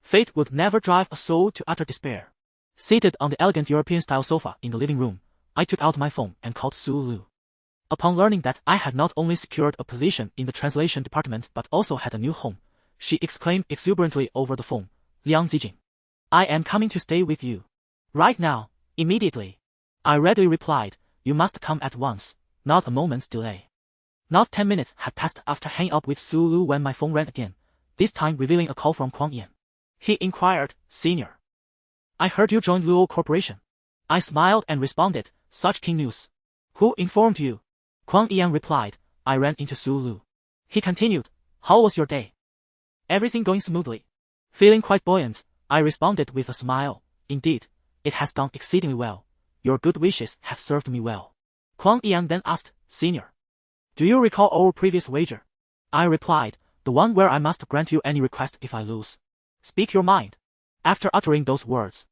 Fate would never drive a soul to utter despair. Seated on the elegant European-style sofa in the living room, I took out my phone and called Su Lu. Upon learning that I had not only secured a position in the translation department but also had a new home, she exclaimed exuberantly over the phone, Liang Zijing. I am coming to stay with you. Right now, immediately. I readily replied, you must come at once, not a moment's delay. Not 10 minutes had passed after hanging up with Su Lu when my phone rang again, this time revealing a call from Kwang Yan. He inquired, Senior. I heard you joined Luo Corporation. I smiled and responded, such keen news. Who informed you? Kwang Yan replied, I ran into Su Lu. He continued, how was your day? Everything going smoothly. Feeling quite buoyant, I responded with a smile, indeed, it has gone exceedingly well. Your good wishes have served me well. Kwang Yan then asked, Senior. Do you recall our previous wager? I replied, the one where I must grant you any request if I lose. Speak your mind. After uttering those words,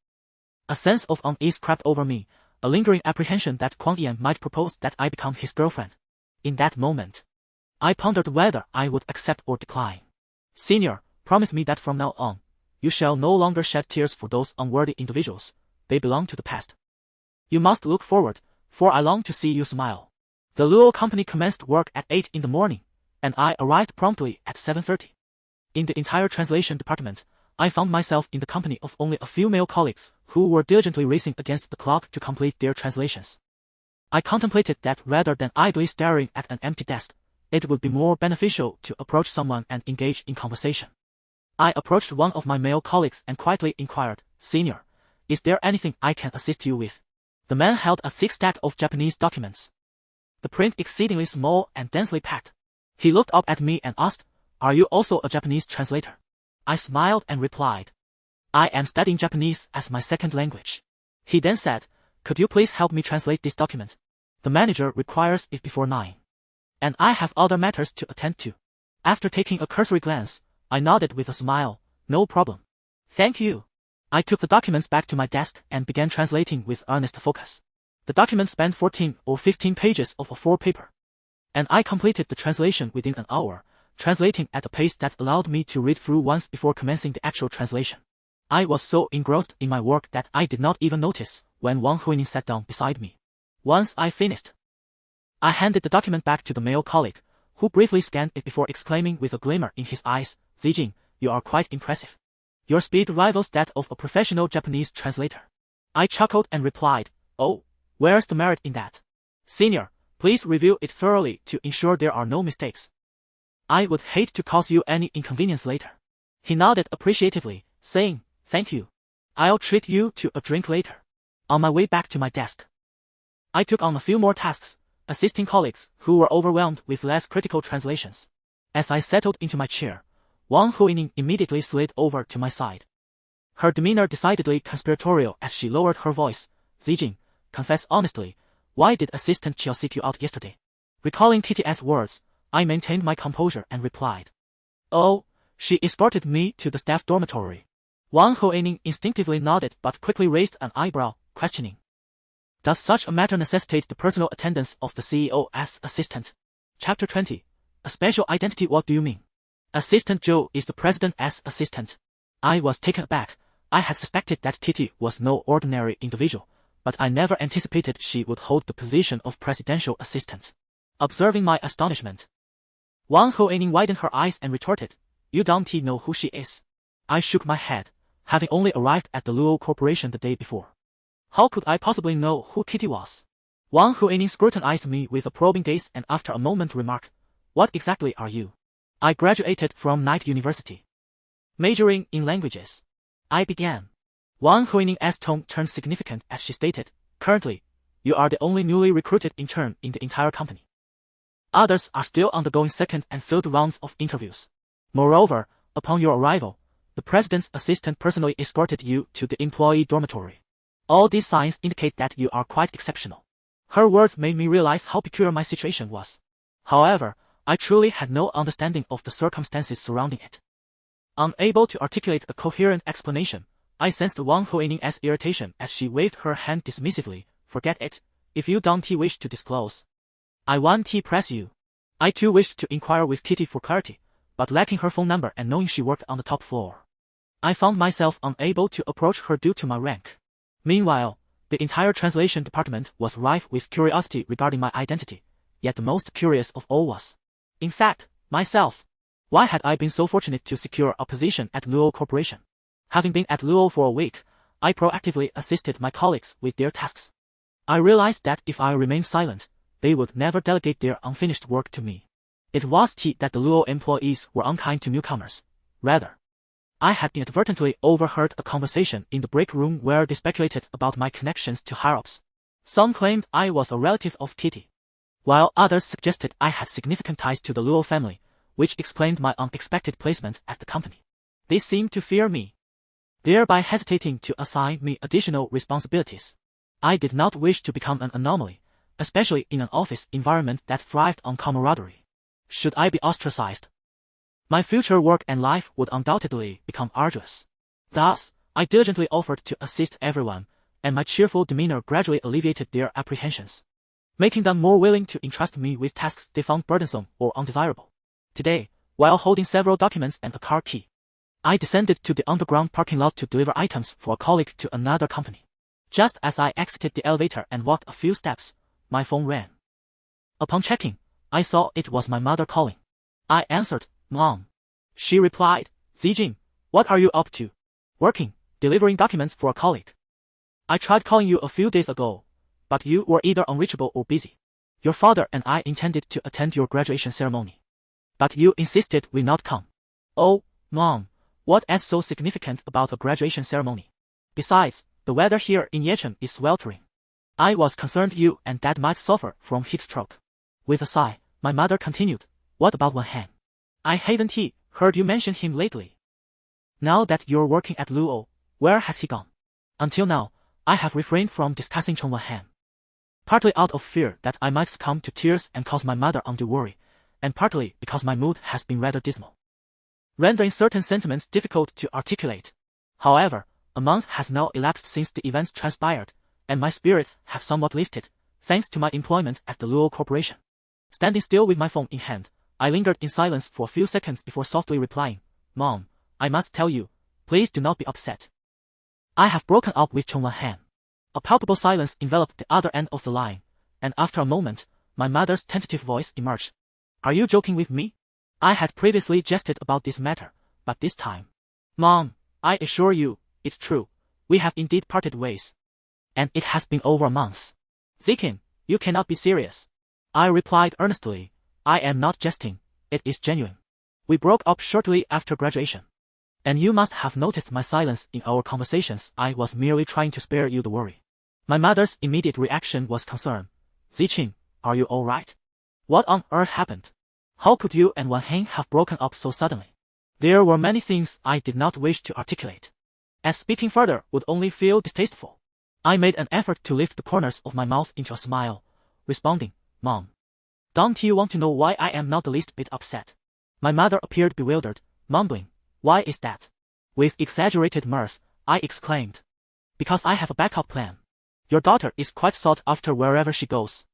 a sense of unease crept over me, a lingering apprehension that Kwang Yan might propose that I become his girlfriend. In that moment, I pondered whether I would accept or decline. Senior, promise me that from now on, you shall no longer shed tears for those unworthy individuals. They belong to the past. You must look forward, for I long to see you smile. The Luo company commenced work at 8 in the morning, and I arrived promptly at 7:30. In the entire translation department, I found myself in the company of only a few male colleagues who were diligently racing against the clock to complete their translations. I contemplated that rather than idly staring at an empty desk, it would be more beneficial to approach someone and engage in conversation. I approached one of my male colleagues and quietly inquired, Senior, is there anything I can assist you with? The man held a thick stack of Japanese documents. The print exceedingly small and densely packed. He looked up at me and asked, are you also a Japanese translator? I smiled and replied, I am studying Japanese as my second language. He then said, could you please help me translate this document? The manager requires it before 9. And I have other matters to attend to. After taking a cursory glance, I nodded with a smile, no problem. Thank you. I took the documents back to my desk and began translating with earnest focus. The document spanned 14 or 15 pages of A4 paper. And I completed the translation within an hour, translating at a pace that allowed me to read through once before commencing the actual translation. I was so engrossed in my work that I did not even notice when Wang Huining sat down beside me. Once I finished, I handed the document back to the male colleague, who briefly scanned it before exclaiming with a glimmer in his eyes, Zijing, you are quite impressive. Your speed rivals that of a professional Japanese translator. I chuckled and replied, oh, where's the merit in that? Senior, please review it thoroughly to ensure there are no mistakes. I would hate to cause you any inconvenience later. He nodded appreciatively, saying, thank you. I'll treat you to a drink later. On my way back to my desk, I took on a few more tasks, assisting colleagues who were overwhelmed with less critical translations. As I settled into my chair, Wang Huining immediately slid over to my side. Her demeanor decidedly conspiratorial as she lowered her voice. Zijing, confess honestly, why did Assistant Chiao seek you out yesterday? Recalling Kitty's words, I maintained my composure and replied. Oh, she escorted me to the staff dormitory. Wang Huining instinctively nodded but quickly raised an eyebrow, questioning. Does such a matter necessitate the personal attendance of the CEO as assistant? Chapter 20. A special identity. What do you mean? Assistant Joe is the president as assistant. I was taken aback. I had suspected that Kitty was no ordinary individual, but I never anticipated she would hold the position of presidential assistant. Observing my astonishment, Wang Huining widened her eyes and retorted, You don't know who she is. I shook my head, having only arrived at the Luo Corporation the day before. How could I possibly know who Kitty was? Wang Huining scrutinized me with a probing gaze and after a moment remarked, What exactly are you? I graduated from Night University, majoring in languages. I began. Wang Huining's tone turned significant as she stated, Currently, you are the only newly recruited intern in the entire company. Others are still undergoing second and third rounds of interviews. Moreover, upon your arrival, the president's assistant personally escorted you to the employee dormitory. All these signs indicate that you are quite exceptional. Her words made me realize how peculiar my situation was. However, I truly had no understanding of the circumstances surrounding it. Unable to articulate a coherent explanation, I sensed Wang Huining's irritation as she waved her hand dismissively. Forget it, if you don't wish to disclose. I won't press you. I too wished to inquire with Kitty for clarity, but lacking her phone number and knowing she worked on the top floor, I found myself unable to approach her due to my rank. Meanwhile, the entire translation department was rife with curiosity regarding my identity, yet the most curious of all was, in fact, myself. Why had I been so fortunate to secure a position at Luo Corporation? Having been at Luo for a week, I proactively assisted my colleagues with their tasks. I realized that if I remained silent, they would never delegate their unfinished work to me. It was that the Luo employees were unkind to newcomers. Rather, I had inadvertently overheard a conversation in the break room where they speculated about my connections to higher-ups. Some claimed I was a relative of Kitty, while others suggested I had significant ties to the Luo family, which explained my unexpected placement at the company. They seemed to fear me, thereby hesitating to assign me additional responsibilities. I did not wish to become an anomaly, especially in an office environment that thrived on camaraderie. Should I be ostracized, my future work and life would undoubtedly become arduous. Thus, I diligently offered to assist everyone, and my cheerful demeanor gradually alleviated their apprehensions, making them more willing to entrust me with tasks they found burdensome or undesirable. Today, while holding several documents and a car key, I descended to the underground parking lot to deliver items for a colleague to another company. Just as I exited the elevator and walked a few steps, my phone rang. Upon checking, I saw it was my mother calling. I answered, Mom. She replied, Zijing, what are you up to? Working, delivering documents for a colleague. I tried calling you a few days ago, but you were either unreachable or busy. Your father and I intended to attend your graduation ceremony, but you insisted we not come. Oh, Mom, what is so significant about a graduation ceremony? Besides, the weather here in Yechen is sweltering. I was concerned you and Dad might suffer from heat stroke. With a sigh, my mother continued, What about Wan Han? I haven't heard you mention him lately. Now that you're working at Luo, where has he gone? Until now, I have refrained from discussing Wan Han, partly out of fear that I might succumb to tears and cause my mother undue worry, and partly because my mood has been rather dismal, rendering certain sentiments difficult to articulate. However, a month has now elapsed since the events transpired, and my spirits have somewhat lifted, thanks to my employment at the Luo Corporation. Standing still with my phone in hand, I lingered in silence for a few seconds before softly replying, Mom, I must tell you, please do not be upset. I have broken up with Wan Han. A palpable silence enveloped the other end of the line, and after a moment, my mother's tentative voice emerged. Are you joking with me? I had previously jested about this matter, but this time, Mom, I assure you, it's true. We have indeed parted ways. And it has been over a month. Zikin, you cannot be serious. I replied earnestly, I am not jesting, it is genuine. We broke up shortly after graduation. And you must have noticed my silence in our conversations. I was merely trying to spare you the worry. My mother's immediate reaction was concern. Zijing, are you all right? What on earth happened? How could you and Wan Heng have broken up so suddenly? There were many things I did not wish to articulate, as speaking further would only feel distasteful. I made an effort to lift the corners of my mouth into a smile, responding, Mom, don't you want to know why I am not the least bit upset? My mother appeared bewildered, mumbling, why is that? With exaggerated mirth, I exclaimed, because I have a backup plan. Your daughter is quite sought after wherever she goes.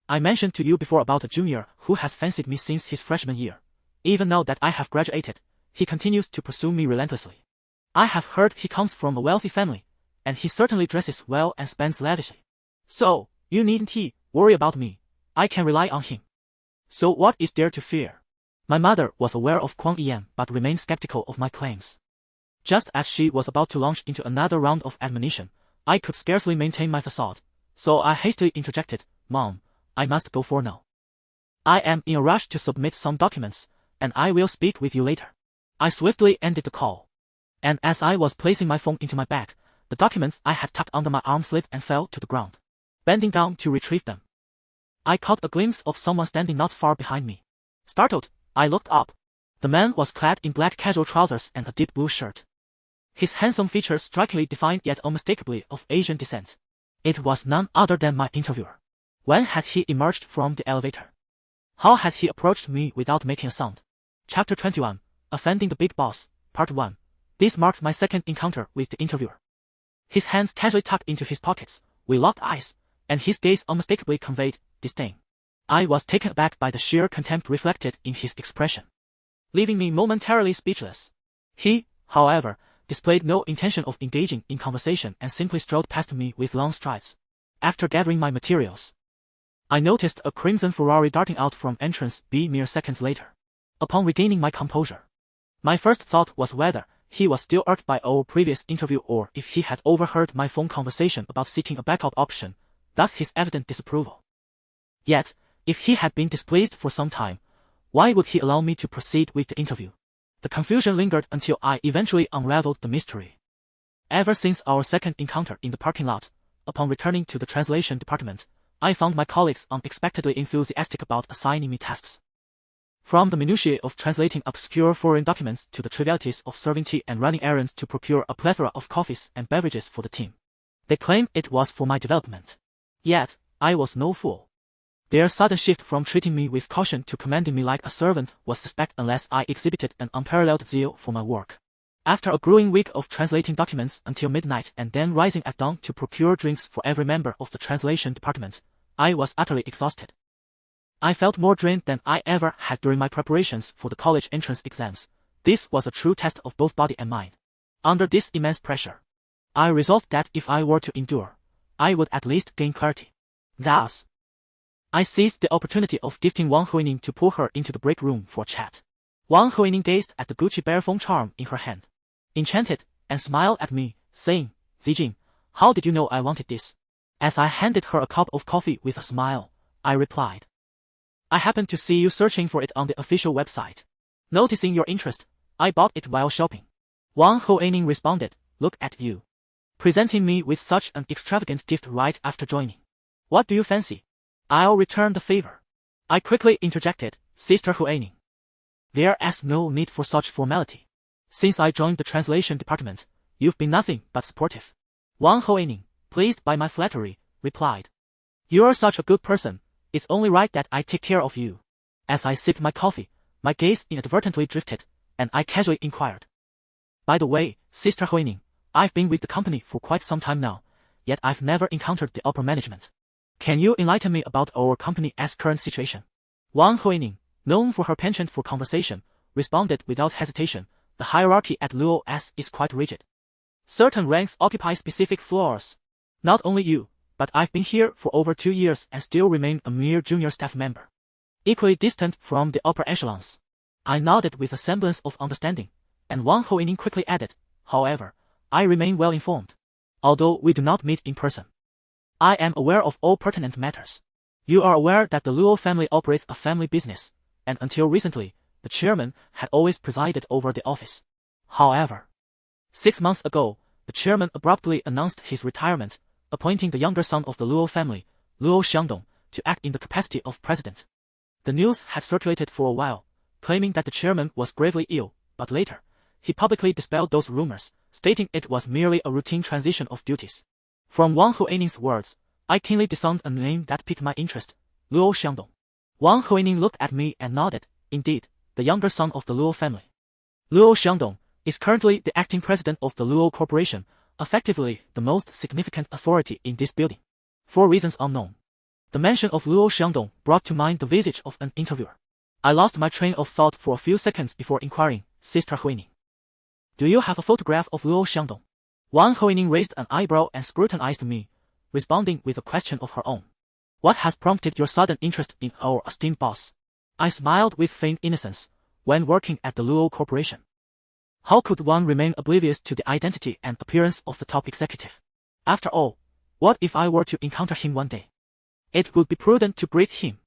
I mentioned to you before about a junior who has fancied me since his freshman year. Even now that I have graduated, he continues to pursue me relentlessly. I have heard he comes from a wealthy family, and he certainly dresses well and spends lavishly. So, you needn't worry about me. I can rely on him. So what is there to fear? My mother was aware of Kuang Yan but remained skeptical of my claims. Just as she was about to launch into another round of admonition, I could scarcely maintain my facade, so I hastily interjected, Mom, I must go for now. I am in a rush to submit some documents, and I will speak with you later. I swiftly ended the call. And as I was placing my phone into my bag, the documents I had tucked under my arm slipped and fell to the ground. Bending down to retrieve them, I caught a glimpse of someone standing not far behind me. Startled, I looked up. The man was clad in black casual trousers and a deep blue shirt. His handsome features strikingly defined yet unmistakably of Asian descent. It was none other than my interviewer. When had he emerged from the elevator? How had he approached me without making a sound? Chapter 21, Offending the Big Boss, Part 1. This marks my second encounter with the interviewer. His hands casually tucked into his pockets, we locked eyes, and his gaze unmistakably conveyed disdain. I was taken aback by the sheer contempt reflected in his expression, leaving me momentarily speechless. He, however, displayed no intention of engaging in conversation and simply strode past me with long strides. After gathering my materials, I noticed a crimson Ferrari darting out from entrance B mere seconds later. Upon regaining my composure, my first thought was whether he was still irked by our previous interview or if he had overheard my phone conversation about seeking a backup option, thus his evident disapproval. Yet, if he had been displeased for some time, why would he allow me to proceed with the interview? The confusion lingered until I eventually unraveled the mystery. Ever since our second encounter in the parking lot, upon returning to the translation department, I found my colleagues unexpectedly enthusiastic about assigning me tasks. From the minutiae of translating obscure foreign documents to the trivialities of serving tea and running errands to procure a plethora of coffees and beverages for the team. They claimed it was for my development. Yet, I was no fool. Their sudden shift from treating me with caution to commanding me like a servant was suspect unless I exhibited an unparalleled zeal for my work. After a grueling week of translating documents until midnight and then rising at dawn to procure drinks for every member of the translation department, I was utterly exhausted. I felt more drained than I ever had during my preparations for the college entrance exams. This was a true test of both body and mind. Under this immense pressure, I resolved that if I were to endure, I would at least gain clarity. Thus, I seized the opportunity of gifting Wang Huining to pull her into the break room for a chat. Wang Huining gazed at the Gucci bear phone charm in her hand, enchanted, and smiled at me, saying, Zijing, how did you know I wanted this? As I handed her a cup of coffee with a smile, I replied, I happened to see you searching for it on the official website. Noticing your interest, I bought it while shopping. Wang Huining responded, look at you, presenting me with such an extravagant gift right after joining. What do you fancy? I'll return the favor. I quickly interjected, Sister Huining. There's no need for such formality. Since I joined the translation department, you've been nothing but supportive. Wang Huining, pleased by my flattery, replied, you're such a good person, it's only right that I take care of you. As I sipped my coffee, my gaze inadvertently drifted, and I casually inquired. By the way, Sister Huining, I've been with the company for quite some time now, yet I've never encountered the upper management. Can you enlighten me about our company's current situation? Wang Huining, known for her penchant for conversation, responded without hesitation, the hierarchy at Luo is quite rigid. Certain ranks occupy specific floors. Not only you, but I've been here for over 2 years and still remain a mere junior staff member, equally distant from the upper echelons. I nodded with a semblance of understanding, and Wang Huining quickly added, however, I remain well informed. Although we do not meet in person, I am aware of all pertinent matters. You are aware that the Luo family operates a family business, and until recently, the chairman had always presided over the office. However, 6 months ago, the chairman abruptly announced his retirement, appointing the younger son of the Luo family, Luo Xiangdong, to act in the capacity of president. The news had circulated for a while, claiming that the chairman was gravely ill, but later, he publicly dispelled those rumors, stating it was merely a routine transition of duties. From Wang Huining's words, I keenly discerned a name that piqued my interest, Luo Xiangdong. Wang Huining looked at me and nodded. Indeed, the younger son of the Luo family. Luo Xiangdong is currently the acting president of the Luo Corporation, effectively the most significant authority in this building. For reasons unknown, the mention of Luo Xiangdong brought to mind the visage of an interviewer. I lost my train of thought for a few seconds before inquiring, Sister Huining, do you have a photograph of Luo Xiangdong? Wang Huining raised an eyebrow and scrutinized me, responding with a question of her own. What has prompted your sudden interest in our esteemed boss? I smiled with feigned innocence. When working at the Luo Corporation, how could one remain oblivious to the identity and appearance of the top executive? After all, what if I were to encounter him one day? It would be prudent to greet him.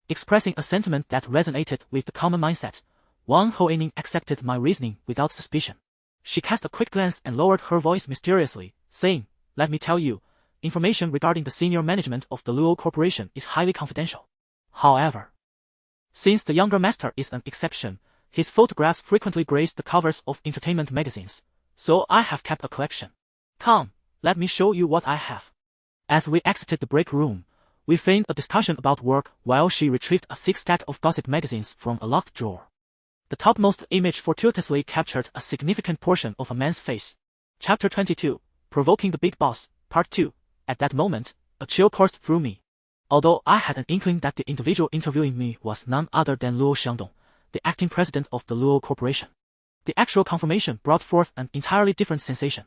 Expressing a sentiment that resonated with the common mindset, Wang Huining accepted my reasoning without suspicion. She cast a quick glance and lowered her voice mysteriously, saying, let me tell you, information regarding the senior management of the Luo Corporation is highly confidential. However, since the younger master is an exception, his photographs frequently grace the covers of entertainment magazines, so I have kept a collection. Come, let me show you what I have. As we exited the break room, we feigned a discussion about work while she retrieved a thick stack of gossip magazines from a locked drawer. The topmost image fortuitously captured a significant portion of a man's face. Chapter 22, Provoking the Big Boss, Part 2. At that moment, a chill coursed through me. Although I had an inkling that the individual interviewing me was none other than Luo Xiangdong, the acting president of the Luo Corporation, the actual confirmation brought forth an entirely different sensation.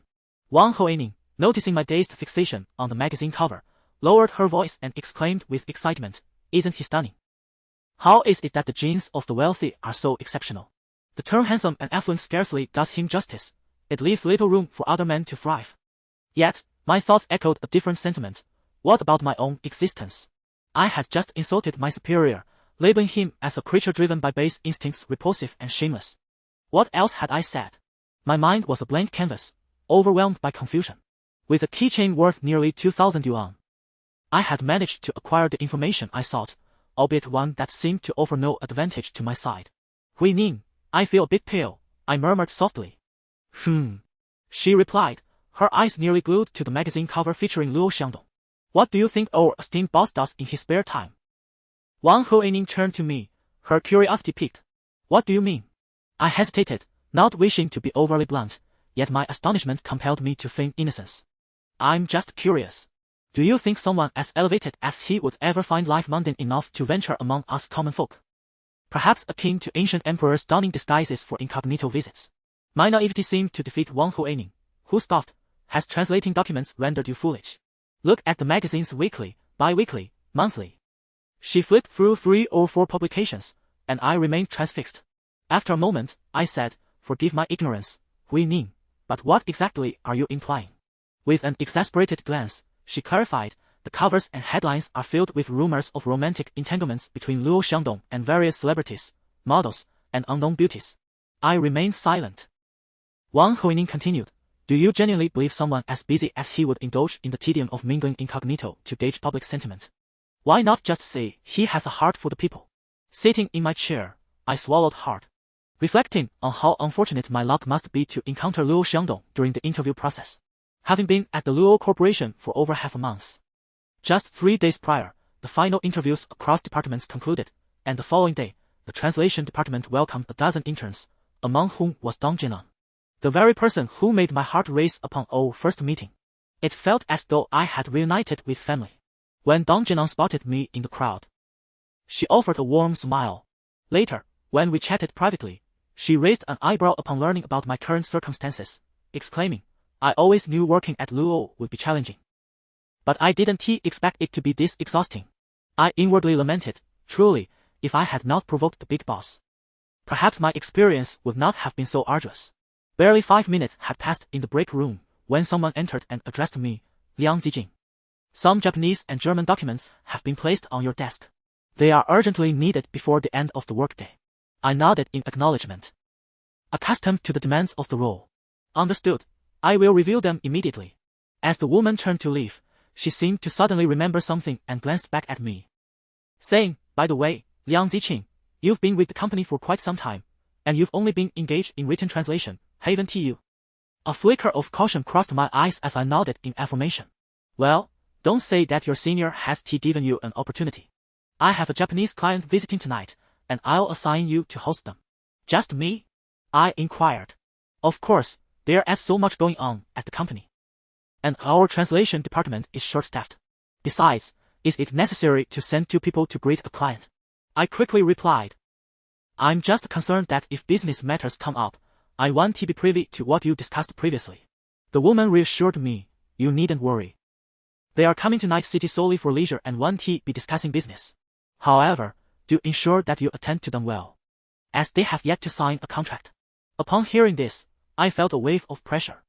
Wang Huining, noticing my dazed fixation on the magazine cover, lowered her voice and exclaimed with excitement, isn't he stunning? How is it that the genes of the wealthy are so exceptional? The term handsome and affluent scarcely does him justice. It leaves little room for other men to thrive. Yet, my thoughts echoed a different sentiment. What about my own existence? I had just insulted my superior, labeling him as a creature driven by base instincts, repulsive and shameless. What else had I said? My mind was a blank canvas, overwhelmed by confusion. With a keychain worth nearly 2,000 yuan, I had managed to acquire the information I sought, albeit one that seemed to offer no advantage to my side. Huining, I feel a bit pale, I murmured softly. She replied, her eyes nearly glued to the magazine cover featuring Luo Xiangdong. What do you think our esteemed boss does in his spare time? Wang Huining turned to me, her curiosity piqued. What do you mean? I hesitated, not wishing to be overly blunt, yet my astonishment compelled me to feign innocence. I'm just curious. Do you think someone as elevated as he would ever find life mundane enough to venture among us common folk? Perhaps akin to ancient emperors donning disguises for incognito visits. My naivety seemed to defeat Wang Huining, who scoffed, has translating documents rendered you foolish? Look at the magazines weekly, bi-weekly, monthly. She flipped through 3 or 4 publications, and I remained transfixed. After a moment, I said, forgive my ignorance, Huining, but what exactly are you implying? With an exasperated glance, she clarified, the covers and headlines are filled with rumors of romantic entanglements between Luo Xiangdong and various celebrities, models, and unknown beauties. I remained silent. Wang Huining continued, do you genuinely believe someone as busy as he would indulge in the tedium of mingling incognito to gauge public sentiment? Why not just say he has a heart for the people? Sitting in my chair, I swallowed hard, reflecting on how unfortunate my luck must be to encounter Luo Xiangdong during the interview process. Having been at the Luo Corporation for over half a month. Just 3 days prior, the final interviews across departments concluded, and the following day, the translation department welcomed a dozen interns, among whom was Dong Jinan, the very person who made my heart race upon our first meeting. It felt as though I had reunited with family. When Dong Jinan spotted me in the crowd, she offered a warm smile. Later, when we chatted privately, she raised an eyebrow upon learning about my current circumstances, exclaiming, I always knew working at Luo would be challenging. But I didn't expect it to be this exhausting. I inwardly lamented, truly, if I had not provoked the big boss, perhaps my experience would not have been so arduous. Barely 5 minutes had passed in the break room when someone entered and addressed me, Liang Zijing. Some Japanese and German documents have been placed on your desk. They are urgently needed before the end of the workday. I nodded in acknowledgement. accustomed to the demands of the role. Understood. I will review them immediately. As the woman turned to leave, she seemed to suddenly remember something and glanced back at me, saying, "By the way, Liang Zijing, you've been with the company for quite some time, and you've only been engaged in written translation, haven't you?" A flicker of caution crossed my eyes as I nodded in affirmation. "Well, don't say that your senior has given you an opportunity. I have a Japanese client visiting tonight, and I'll assign you to host them." "Just me?" I inquired. "Of course, there's so much going on at the company. And our translation department is short-staffed. Besides, is it necessary to send 2 people to greet a client?" I quickly replied. "I'm just concerned that if business matters come up, I want to be privy to what you discussed previously." The woman reassured me, "You needn't worry. They are coming to Night City solely for leisure and want to be discussing business. However, do ensure that you attend to them well, as they have yet to sign a contract." Upon hearing this, I felt a wave of pressure,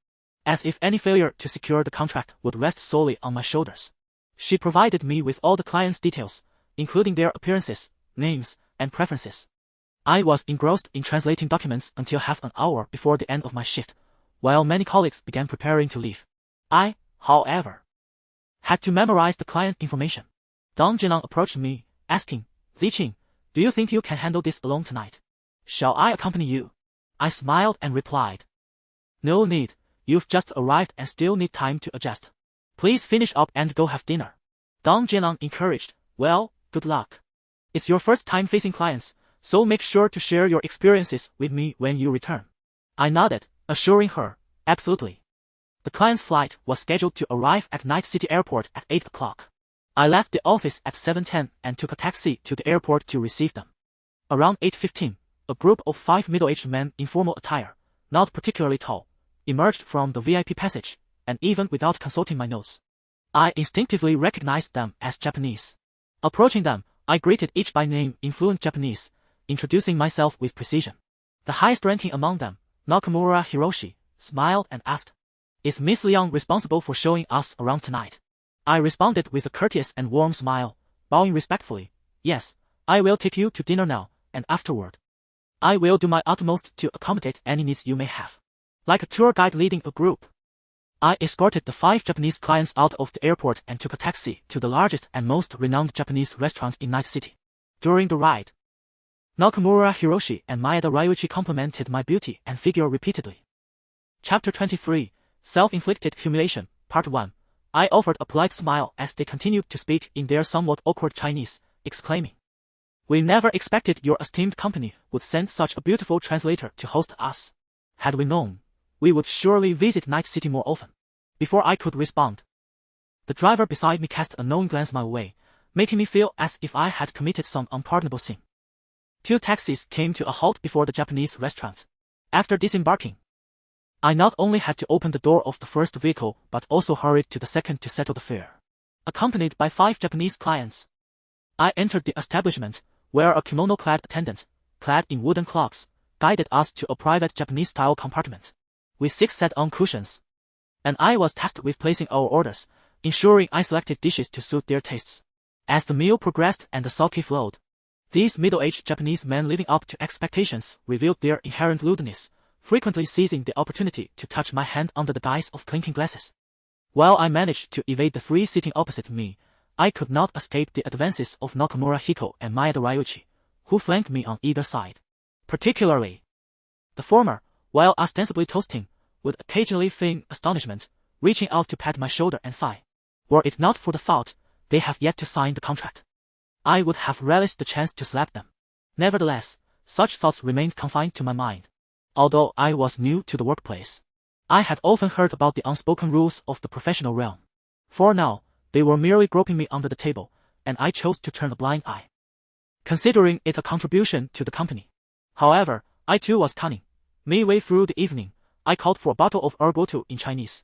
as if any failure to secure the contract would rest solely on my shoulders. She provided me with all the client's details, including their appearances, names, and preferences. I was engrossed in translating documents until half an hour before the end of my shift, while many colleagues began preparing to leave. I, however, had to memorize the client information. Dong Jinang approached me, asking, "Zijing, do you think you can handle this alone tonight? Shall I accompany you?" I smiled and replied, "No need, you've just arrived and still need time to adjust. Please finish up and go have dinner." Dong Jinang encouraged, "Well, good luck. It's your first time facing clients, so make sure to share your experiences with me when you return." I nodded, assuring her, "Absolutely." The client's flight was scheduled to arrive at Night City Airport at 8 o'clock. I left the office at 7:10 and took a taxi to the airport to receive them. Around 8:15, a group of 5 middle-aged men in formal attire, not particularly tall, emerged from the VIP passage, and even without consulting my notes, I instinctively recognized them as Japanese. Approaching them, I greeted each by name in fluent Japanese, introducing myself with precision. The highest ranking among them, Nakamura Hiroshi, smiled and asked, "Is Miss Liang responsible for showing us around tonight?" I responded with a courteous and warm smile, bowing respectfully, "Yes, I will take you to dinner now, and afterward, I will do my utmost to accommodate any needs you may have." Like a tour guide leading a group, I escorted the 5 Japanese clients out of the airport and took a taxi to the largest and most renowned Japanese restaurant in Night City. During the ride, Nakamura Hiroshi and Maeda Ryuichi complimented my beauty and figure repeatedly. Chapter 23, Self-Inflicted Humiliation, Part 1. I offered a polite smile as they continued to speak in their somewhat awkward Chinese, exclaiming, "We never expected your esteemed company would send such a beautiful translator to host us. Had we known, we would surely visit Night City more often." Before I could respond, the driver beside me cast a knowing glance my way, making me feel as if I had committed some unpardonable sin. 2 taxis came to a halt before the Japanese restaurant. After disembarking, I not only had to open the door of the first vehicle but also hurried to the second to settle the fare. Accompanied by 5 Japanese clients, I entered the establishment, where a kimono-clad attendant, clad in wooden clogs, guided us to a private Japanese-style compartment, with 6 set-on cushions, and I was tasked with placing our orders, ensuring I selected dishes to suit their tastes. As the meal progressed and the sake flowed, these middle-aged Japanese men living up to expectations revealed their inherent lewdness, frequently seizing the opportunity to touch my hand under the guise of clinking glasses. While I managed to evade the 3 sitting opposite me, I could not escape the advances of Nakamura Hiko and Maeda Ryuichi, who flanked me on either side. Particularly, the former, while ostensibly toasting, would occasionally feign astonishment, reaching out to pat my shoulder and thigh. Were it not for the fact they have yet to sign the contract, I would have relished the chance to slap them. Nevertheless, such thoughts remained confined to my mind. Although I was new to the workplace, I had often heard about the unspoken rules of the professional realm. For now, they were merely groping me under the table, and I chose to turn a blind eye, considering it a contribution to the company. However, I too was cunning. Midway through the evening, I called for a bottle of ergotu in Chinese,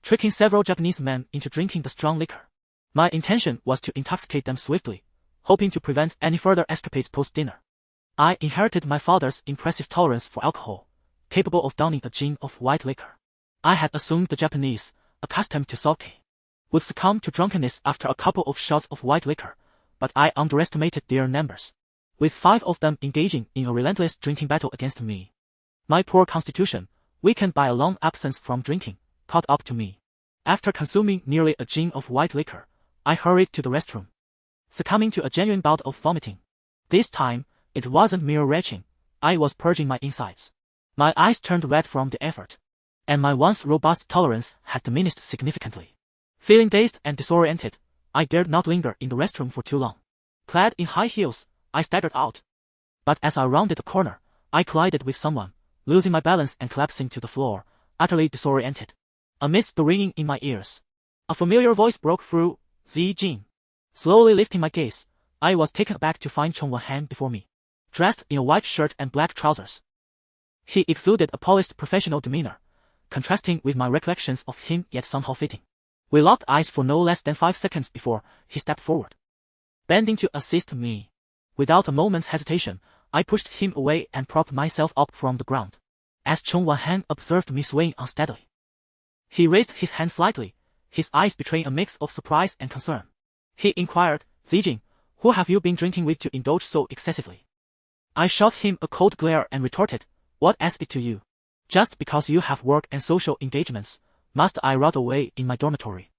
tricking several Japanese men into drinking the strong liquor. My intention was to intoxicate them swiftly, hoping to prevent any further escapades post-dinner. I inherited my father's impressive tolerance for alcohol, capable of downing a gin of white liquor. I had assumed the Japanese, accustomed to sake, would succumb to drunkenness after a couple of shots of white liquor, but I underestimated their numbers, with 5 of them engaging in a relentless drinking battle against me. My poor constitution, weakened by a long absence from drinking, caught up to me. After consuming nearly a gin of white liquor, I hurried to the restroom, succumbing to a genuine bout of vomiting. This time, it wasn't mere retching, I was purging my insides. My eyes turned red from the effort, and my once robust tolerance had diminished significantly. Feeling dazed and disoriented, I dared not linger in the restroom for too long. Clad in high heels, I staggered out. But as I rounded a corner, I collided with someone, losing my balance and collapsing to the floor, utterly disoriented. Amidst the ringing in my ears, a familiar voice broke through, Zijing. Slowly lifting my gaze, I was taken aback to find Chong Wan before me, dressed in a white shirt and black trousers. He exuded a polished professional demeanor, contrasting with my recollections of him yet somehow fitting. We locked eyes for no less than 5 seconds before he stepped forward, bending to assist me. Without a moment's hesitation, I pushed him away and propped myself up from the ground. As Chong Wan observed me swaying unsteadily, he raised his hand slightly, his eyes betraying a mix of surprise and concern. He inquired, Zijing, who have you been drinking with to indulge so excessively? I shot him a cold glare and retorted, what asked it to you? Just because you have work and social engagements, must I rot away in my dormitory?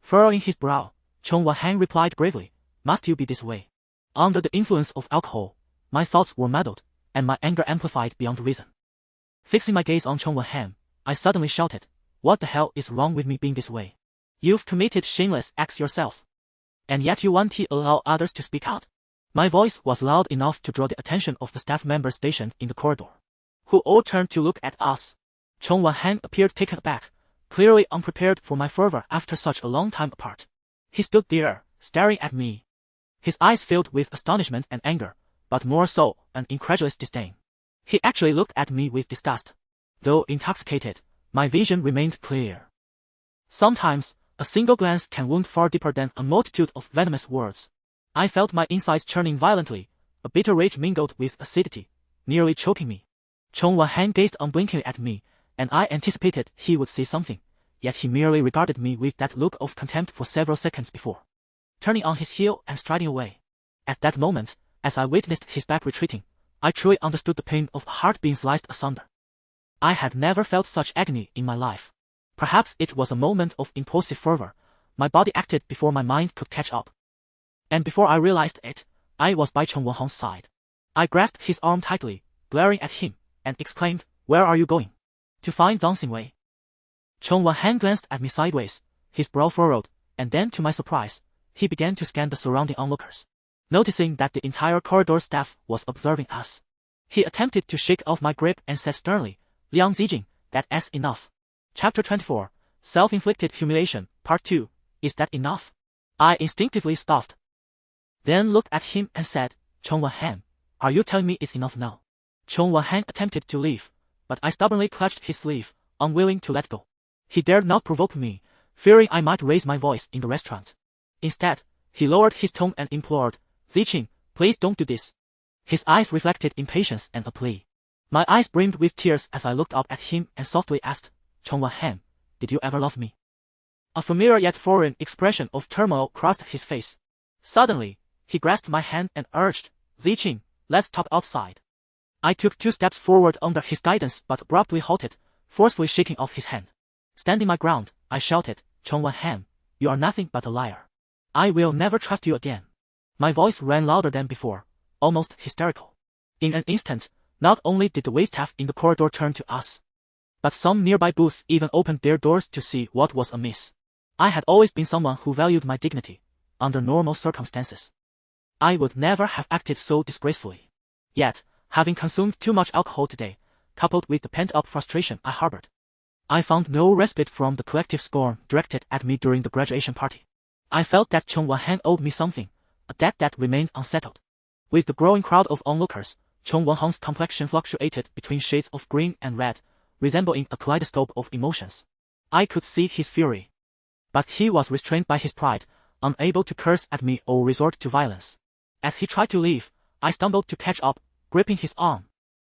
Furrowing his brow, Chong Wan replied gravely, must you be this way? Under the influence of alcohol, my thoughts were muddled, and my anger amplified beyond reason. Fixing my gaze on Chong Wan, I suddenly shouted, what the hell is wrong with me being this way? You've committed shameless acts yourself, and yet you won't allow others to speak out. My voice was loud enough to draw the attention of the staff members stationed in the corridor, who all turned to look at us. Chong Wan appeared taken aback, clearly unprepared for my fervor after such a long time apart. He stood there, staring at me, his eyes filled with astonishment and anger, but more so, an incredulous disdain. He actually looked at me with disgust. Though intoxicated, my vision remained clear. Sometimes, a single glance can wound far deeper than a multitude of venomous words. I felt my insides churning violently, a bitter rage mingled with acidity, nearly choking me. Chong Wan gazed unblinkingly at me, and I anticipated he would say something, yet he merely regarded me with that look of contempt for several seconds before turning on his heel and striding away. At that moment, as I witnessed his back retreating, I truly understood the pain of a heart being sliced asunder. I had never felt such agony in my life. Perhaps it was a moment of impulsive fervor. My body acted before my mind could catch up, and before I realized it, I was by Chong Wan's side. I grasped his arm tightly, glaring at him, and exclaimed, where are you going? To find Dancing Wei. Chong Wan glanced at me sideways, his brow furrowed, and then to my surprise, he began to scan the surrounding onlookers. Noticing that the entire corridor staff was observing us, he attempted to shake off my grip and said sternly, Liang Zijing, that's enough. Chapter 24, Self-Inflicted Humiliation, Part 2, Is that enough? I instinctively scoffed, then looked at him and said, Chong Wan, are you telling me it's enough now? Chong Wan attempted to leave, but I stubbornly clutched his sleeve, unwilling to let go. He dared not provoke me, fearing I might raise my voice in the restaurant. Instead, he lowered his tone and implored, Zijing, please don't do this. His eyes reflected impatience and a plea. My eyes brimmed with tears as I looked up at him and softly asked, Chong Wan, did you ever love me? A familiar yet foreign expression of turmoil crossed his face. Suddenly, he grasped my hand and urged, Zijing, let's talk outside. I took 2 steps forward under his guidance but abruptly halted, forcefully shaking off his hand. Standing my ground, I shouted, Chong Wan, you are nothing but a liar. I will never trust you again. My voice rang louder than before, almost hysterical. In an instant, not only did the waitstaff in the corridor turn to us, but some nearby booths even opened their doors to see what was amiss. I had always been someone who valued my dignity, under normal circumstances. I would never have acted so disgracefully. Yet, having consumed too much alcohol today, coupled with the pent-up frustration I harbored, I found no respite from the collective scorn directed at me during the graduation party. I felt that Chong Wan owed me something, a debt that remained unsettled. With the growing crowd of onlookers, Chong Wan's complexion fluctuated between shades of green and red, resembling a kaleidoscope of emotions. I could see his fury, but he was restrained by his pride, unable to curse at me or resort to violence. As he tried to leave, I stumbled to catch up, gripping his arm,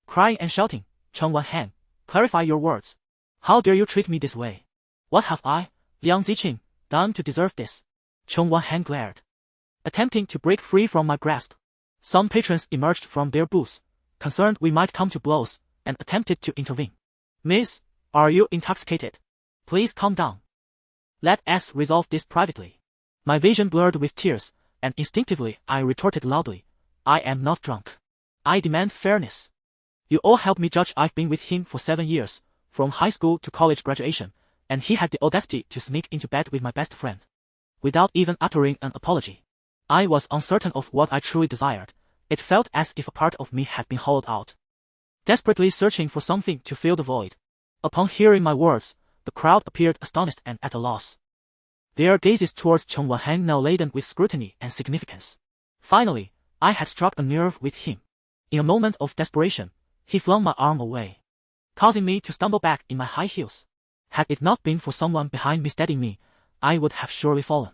crying and shouting, Chong Wan, clarify your words. How dare you treat me this way? What have I, Liang Zijing, done to deserve this? Chong Wan glared, attempting to break free from my grasp. Some patrons emerged from their booths, concerned we might come to blows, and attempted to intervene. Miss, are you intoxicated? Please calm down. Let us resolve this privately. My vision blurred with tears, and instinctively I retorted loudly, I am not drunk. I demand fairness. You all help me judge. I've been with him for 7 years, from high school to college graduation, and he had the audacity to sneak into bed with my best friend. Without even uttering an apology. I was uncertain of what I truly desired. It felt as if a part of me had been hollowed out. Desperately searching for something to fill the void. Upon hearing my words, the crowd appeared astonished and at a loss. Their gazes towards Cheng Wanheng now laden with scrutiny and significance. Finally, I had struck a nerve with him. In a moment of desperation, he flung my arm away, causing me to stumble back in my high heels. Had it not been for someone behind me steadying me, I would have surely fallen.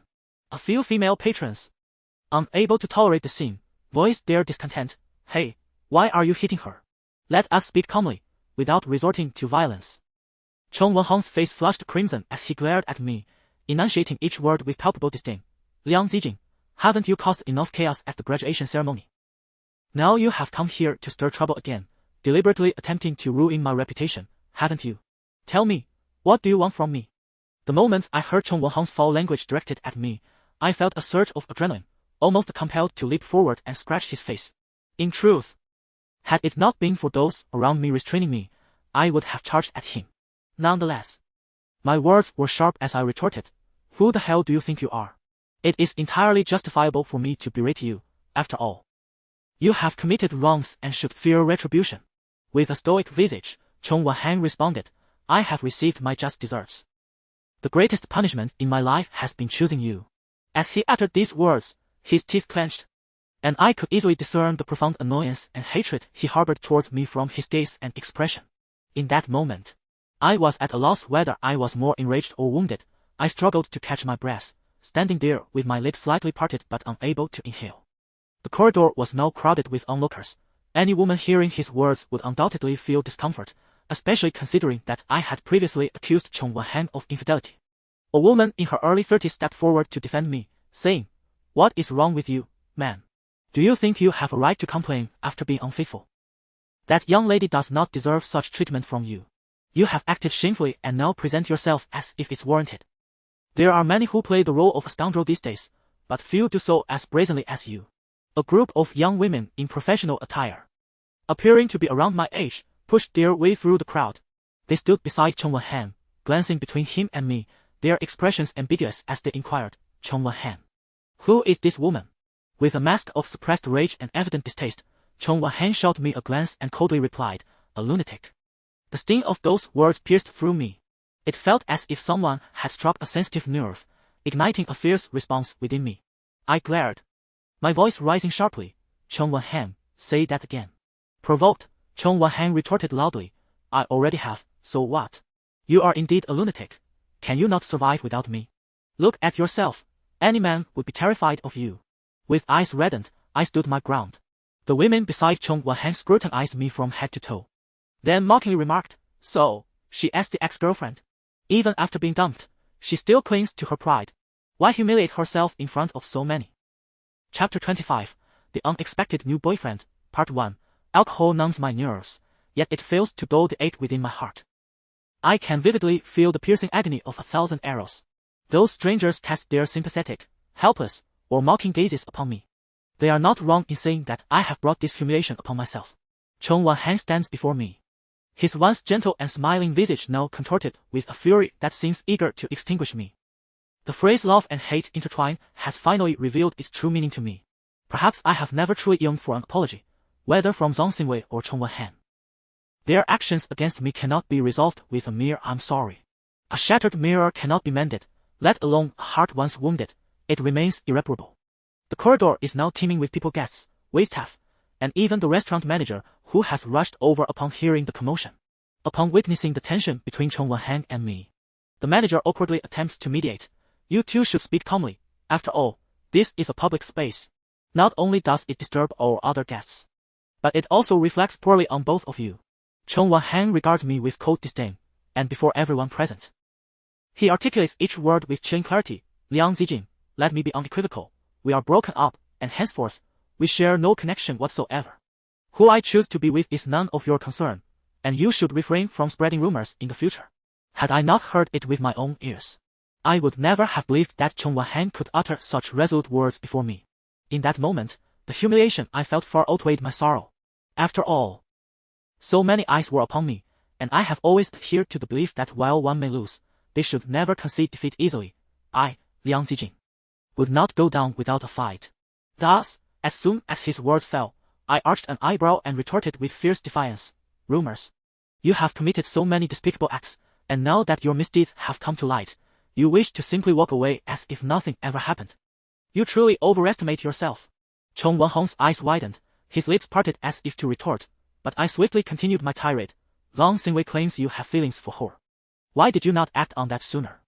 A few female patrons, unable to tolerate the scene, voiced their discontent. Hey, why are you hitting her? Let us speak calmly, without resorting to violence. Cheng Wanheng's face flushed crimson as he glared at me, enunciating each word with palpable disdain. Liang Zijing, haven't you caused enough chaos at the graduation ceremony? Now you have come here to stir trouble again, deliberately attempting to ruin my reputation, haven't you? Tell me, what do you want from me? The moment I heard Cheng Wanheng's foul language directed at me, I felt a surge of adrenaline, almost compelled to leap forward and scratch his face. In truth, had it not been for those around me restraining me, I would have charged at him. Nonetheless, my words were sharp as I retorted, who the hell do you think you are? It is entirely justifiable for me to berate you, after all. You have committed wrongs and should fear retribution. With a stoic visage, Cheng Wanheng responded, I have received my just deserts. The greatest punishment in my life has been choosing you. As he uttered these words, his teeth clenched, and I could easily discern the profound annoyance and hatred he harbored towards me from his gaze and expression. In that moment, I was at a loss whether I was more enraged or wounded. I struggled to catch my breath, standing there with my lips slightly parted but unable to inhale. The corridor was now crowded with onlookers. Any woman hearing his words would undoubtedly feel discomfort, especially considering that I had previously accused Cheng Wanheng of infidelity. A woman in her early 30s stepped forward to defend me, saying, What is wrong with you, man? Do you think you have a right to complain after being unfaithful? That young lady does not deserve such treatment from you. You have acted shamefully and now present yourself as if it's warranted. There are many who play the role of a scoundrel these days, but few do so as brazenly as you. A group of young women in professional attire, appearing to be around my age, pushed their way through the crowd. They stood beside Cheng Wanheng, glancing between him and me, their expressions ambiguous as they inquired, Cheng Wanheng, who is this woman? With a mask of suppressed rage and evident distaste, Cheng Wanheng shot me a glance and coldly replied, a lunatic. The sting of those words pierced through me. It felt as if someone had struck a sensitive nerve, igniting a fierce response within me. I glared, my voice rising sharply, Cheng Wanheng, say that again. Provoked, Cheng Wanheng retorted loudly, I already have, so what? You are indeed a lunatic. Can you not survive without me? Look at yourself. Any man would be terrified of you. With eyes reddened, I stood my ground. The women beside Cheng Wanheng scrutinized me from head to toe. Then mockingly remarked, so, she is the ex-girlfriend. Even after being dumped, she still clings to her pride. Why humiliate herself in front of so many? Chapter 25, The Unexpected New Boyfriend, Part 1. Alcohol numbs my nerves, yet it fails to dull the ache within my heart. I can vividly feel the piercing agony of 1,000 arrows. Those strangers cast their sympathetic, helpless, or mocking gazes upon me. They are not wrong in saying that I have brought this humiliation upon myself. Cheng Wanheng stands before me. His once gentle and smiling visage now contorted with a fury that seems eager to extinguish me. The phrase love and hate intertwined has finally revealed its true meaning to me. Perhaps I have never truly yearned for an apology, whether from Zhang Xinwei or Cheng Wanheng. Their actions against me cannot be resolved with a mere I'm sorry. A shattered mirror cannot be mended, let alone a heart once wounded, it remains irreparable. The corridor is now teeming with people, guests, waitstaff, and even the restaurant manager who has rushed over upon hearing the commotion. Upon witnessing the tension between Cheng Wanheng and me, the manager awkwardly attempts to mediate. You two should speak calmly. After all, this is a public space. Not only does it disturb our other guests, but it also reflects poorly on both of you. Cheng Wanheng regards me with cold disdain, and before everyone present, he articulates each word with chilling clarity. Liang Zijing, let me be unequivocal. We are broken up, and henceforth, we share no connection whatsoever. Who I choose to be with is none of your concern, and you should refrain from spreading rumors in the future. Had I not heard it with my own ears, I would never have believed that Cheng Wanhan could utter such resolute words before me. In that moment, the humiliation I felt far outweighed my sorrow. After all, so many eyes were upon me, and I have always adhered to the belief that while one may lose, they should never concede defeat easily. I, Liang Zijing, would not go down without a fight. Thus, as soon as his words fell, I arched an eyebrow and retorted with fierce defiance. Rumors. You have committed so many despicable acts, and now that your misdeeds have come to light, you wish to simply walk away as if nothing ever happened. You truly overestimate yourself. Cheng Wanhong's eyes widened, his lips parted as if to retort, but I swiftly continued my tirade. Liang Xingwei claims you have feelings for her. Why did you not act on that sooner?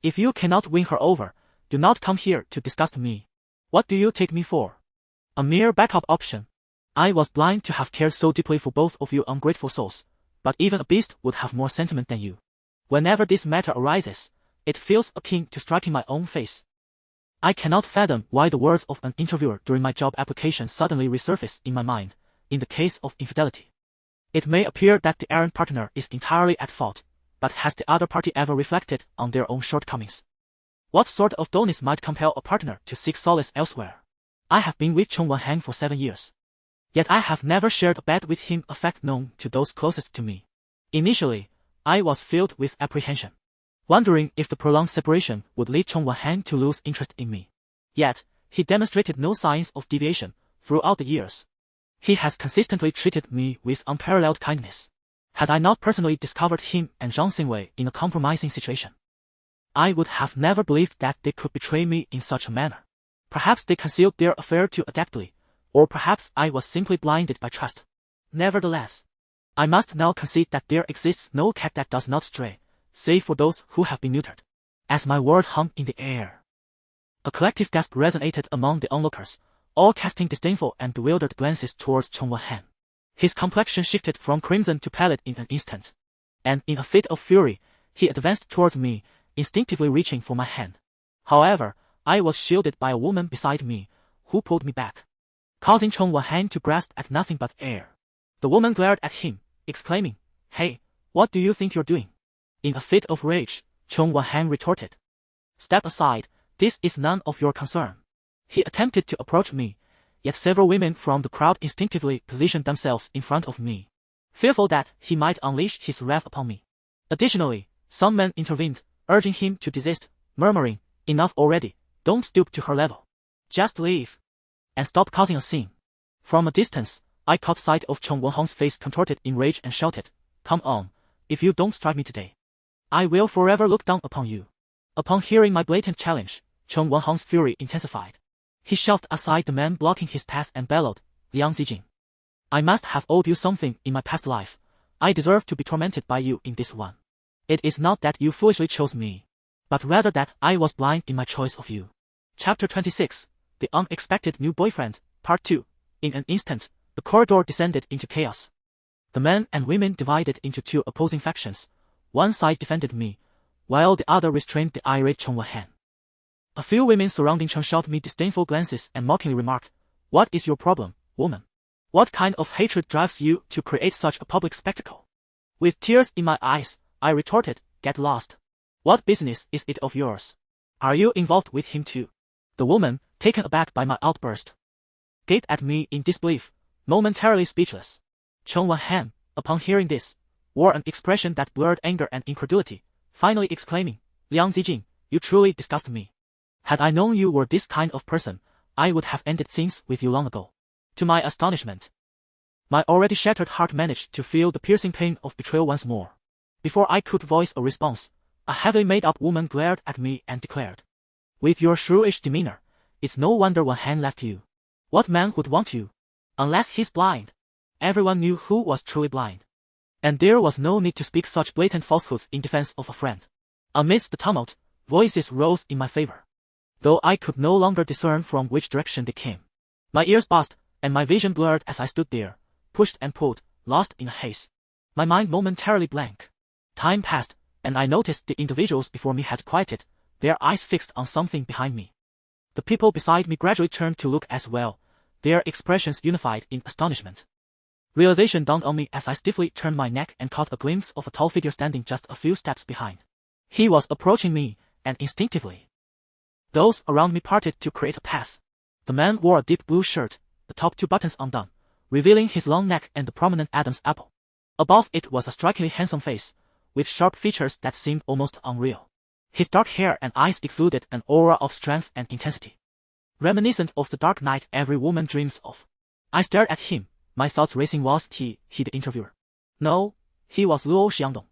If you cannot win her over, do not come here to disgust me. What do you take me for? A mere backup option. I was blind to have cared so deeply for both of you ungrateful souls, but even a beast would have more sentiment than you. Whenever this matter arises, it feels akin to striking my own face. I cannot fathom why the words of an interviewer during my job application suddenly resurface in my mind, in the case of infidelity. It may appear that the errant partner is entirely at fault, but has the other party ever reflected on their own shortcomings? What sort of dullness might compel a partner to seek solace elsewhere? I have been with Cheng Wanhan for 7 years. Yet I have never shared a bed with him, a fact known to those closest to me. Initially, I was filled with apprehension, wondering if the prolonged separation would lead Cheng Wanhan to lose interest in me. Yet, he demonstrated no signs of deviation throughout the years. He has consistently treated me with unparalleled kindness. Had I not personally discovered him and Liang Xingwei in a compromising situation, I would have never believed that they could betray me in such a manner. Perhaps they concealed their affair too adeptly, or perhaps I was simply blinded by trust. Nevertheless, I must now concede that there exists no cat that does not stray, save for those who have been neutered. As my words hung in the air, a collective gasp resonated among the onlookers, all casting disdainful and bewildered glances towards Cheng Wanhan. His complexion shifted from crimson to pallid in an instant, and in a fit of fury, he advanced towards me, instinctively reaching for my hand. However, I was shielded by a woman beside me, who pulled me back, causing Cheng Wanhan to grasp at nothing but air. The woman glared at him, exclaiming, "Hey, what do you think you're doing?" In a fit of rage, Cheng Wanhan retorted, "Step aside, this is none of your concern." He attempted to approach me, yet several women from the crowd instinctively positioned themselves in front of me, fearful that he might unleash his wrath upon me. Additionally, some men intervened, urging him to desist, murmuring, "Enough already, don't stoop to her level. Just leave, and stop causing a scene." From a distance, I caught sight of Cheng Wanhong's face contorted in rage and shouted, "Come on, if you don't strike me today, I will forever look down upon you." Upon hearing my blatant challenge, Cheng Wanhong's fury intensified. He shoved aside the man blocking his path and bellowed, "Liang Zijing, I must have owed you something in my past life. I deserve to be tormented by you in this one. It is not that you foolishly chose me, but rather that I was blind in my choice of you." Chapter 26, The Unexpected New Boyfriend, Part 2. In an instant, the corridor descended into chaos. The men and women divided into two opposing factions. One side defended me, while the other restrained the irate Cheng Wanhan. A few women surrounding Cheng shot me disdainful glances and mockingly remarked, "What is your problem, woman? What kind of hatred drives you to create such a public spectacle?" With tears in my eyes, I retorted, "Get lost. What business is it of yours? Are you involved with him too?" The woman, taken aback by my outburst, gaped at me in disbelief, momentarily speechless. Cheng Wanhan, upon hearing this, wore an expression that blurred anger and incredulity, finally exclaiming, "Liang Zijing, you truly disgust me. Had I known you were this kind of person, I would have ended things with you long ago." To my astonishment, my already shattered heart managed to feel the piercing pain of betrayal once more. Before I could voice a response, a heavily made-up woman glared at me and declared, "With your shrewish demeanor, it's no wonder Wanhan left you. What man would want you? Unless he's blind." Everyone knew who was truly blind, and there was no need to speak such blatant falsehoods in defense of a friend. Amidst the tumult, voices rose in my favor, though I could no longer discern from which direction they came. My ears buzzed, and my vision blurred as I stood there, pushed and pulled, lost in a haze, my mind momentarily blank. Time passed, and I noticed the individuals before me had quieted, their eyes fixed on something behind me. The people beside me gradually turned to look as well, their expressions unified in astonishment. Realization dawned on me as I stiffly turned my neck and caught a glimpse of a tall figure standing just a few steps behind. He was approaching me, and instinctively, those around me parted to create a path. The man wore a deep blue shirt, the top 2 buttons undone, revealing his long neck and the prominent Adam's apple. Above it was a strikingly handsome face, with sharp features that seemed almost unreal. His dark hair and eyes exuded an aura of strength and intensity, reminiscent of the dark night every woman dreams of. I stared at him, my thoughts racing. Was he the interviewer? No, he was Luo Xiangdong,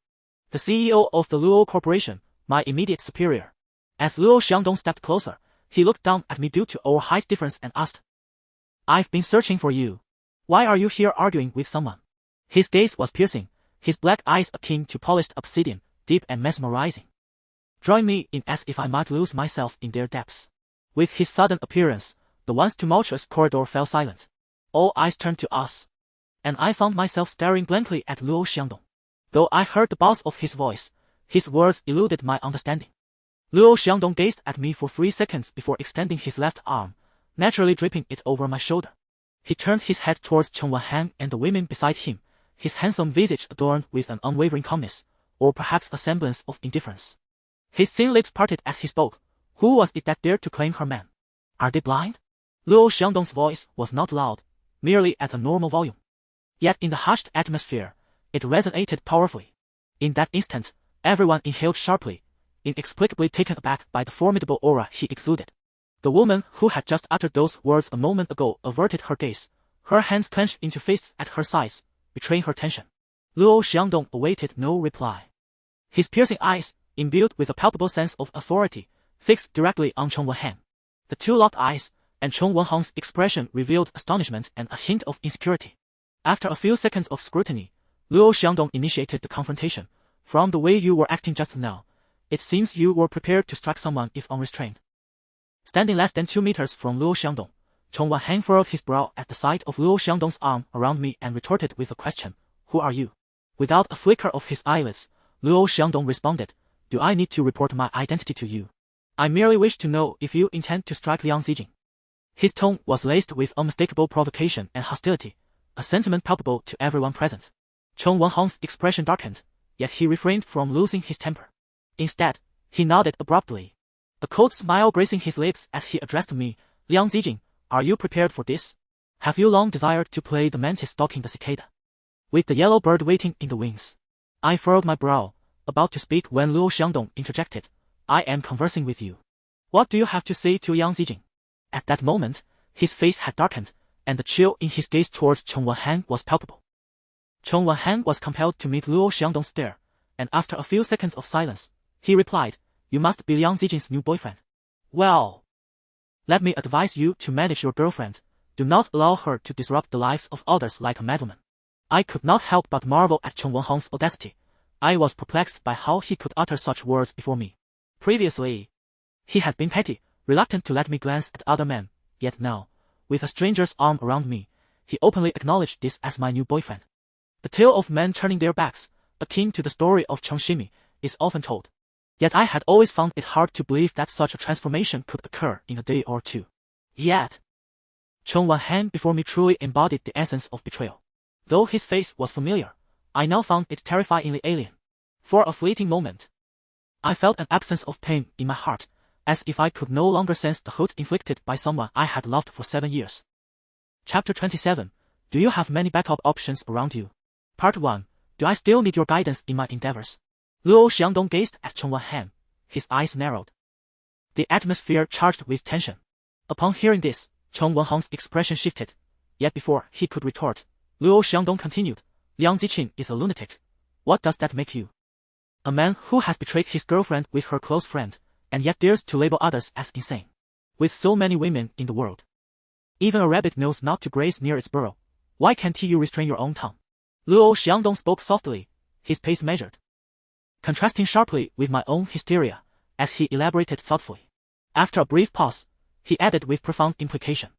the CEO of the Luo Corporation, my immediate superior. As Luo Xiangdong stepped closer, he looked down at me due to our height difference and asked, "I've been searching for you. Why are you here arguing with someone?" His gaze was piercing, his black eyes akin to polished obsidian, deep and mesmerizing, drawing me in as if I might lose myself in their depths. With his sudden appearance, the once tumultuous corridor fell silent. All eyes turned to us, and I found myself staring blankly at Luo Xiangdong. Though I heard the bass of his voice, his words eluded my understanding. Luo Xiangdong gazed at me for 3 seconds before extending his left arm, naturally draping it over my shoulder. He turned his head towards Chen Wenhan and the women beside him, his handsome visage adorned with an unwavering calmness, or perhaps a semblance of indifference. His thin lips parted as he spoke. Who was it that dared to claim her man? Are they blind? Luo Xiangdong's voice was not loud, merely at a normal volume. Yet in the hushed atmosphere, it resonated powerfully. In that instant, everyone inhaled sharply, inexplicably taken aback by the formidable aura he exuded. The woman who had just uttered those words a moment ago averted her gaze, her hands clenched into fists at her sides, betraying her tension. Luo Xiangdong awaited no reply. His piercing eyes, imbued with a palpable sense of authority, fixed directly on Chen Wenhan. The 2 locked eyes, and Chen Wenhan's expression revealed astonishment and a hint of insecurity. After a few seconds of scrutiny, Luo Xiangdong initiated the confrontation. "From the way you were acting just now, it seems you were prepared to strike someone if unrestrained." Standing less than 2 meters from Luo Xiangdong, Chen Wenhan furrowed his brow at the sight of Luo Xiangdong's arm around me and retorted with a question, "Who are you?" Without a flicker of his eyelids, Luo Xiangdong responded, "Do I need to report my identity to you? I merely wish to know if you intend to strike Liang Zijing." His tone was laced with unmistakable provocation and hostility, a sentiment palpable to everyone present. Chen Wenhan's expression darkened, yet he refrained from losing his temper. Instead, he nodded abruptly, a cold smile gracing his lips as he addressed me. "Liang Zijing, are you prepared for this? Have you long desired to play the mantis stalking the cicada, with the yellow bird waiting in the wings?" I furrowed my brow, about to speak when Luo Xiangdong interjected, "I am conversing with you. What do you have to say to Liang Zijing?" At that moment, his face had darkened, and the chill in his gaze towards Chen Wenhan was palpable. Chen Wenhan was compelled to meet Luo Xiangdong's stare, and after a few seconds of silence, he replied, "You must be Liang Zijing's new boyfriend. Well, let me advise you to manage your girlfriend. Do not allow her to disrupt the lives of others like a madwoman." I could not help but marvel at Chen Wenhan's audacity. I was perplexed by how he could utter such words before me. Previously, he had been petty, reluctant to let me glance at other men, yet now, with a stranger's arm around me, he openly acknowledged this as my new boyfriend. The tale of men turning their backs, akin to the story of Cheng Shimi, is often told. Yet I had always found it hard to believe that such a transformation could occur in a day or two. Yet, Chen Wenhan before me truly embodied the essence of betrayal. Though his face was familiar, I now found it terrifyingly alien. For a fleeting moment, I felt an absence of pain in my heart, as if I could no longer sense the hurt inflicted by someone I had loved for 7 years. Chapter 27. Do you have many backup options around you? Part 1. Do I still need your guidance in my endeavors? Luo Xiangdong gazed at Chen Wenhan, his eyes narrowed, the atmosphere charged with tension. Upon hearing this, Chen Wenhan's expression shifted, yet before he could retort, Luo Xiangdong continued, "Liang Zijing is a lunatic. What does that make you? A man who has betrayed his girlfriend with her close friend, and yet dares to label others as insane. With so many women in the world, even a rabbit knows not to graze near its burrow. Why can't you restrain your own tongue?" Luo Xiangdong spoke softly, his pace measured, contrasting sharply with my own hysteria, as he elaborated thoughtfully. After a brief pause, he added with profound implication,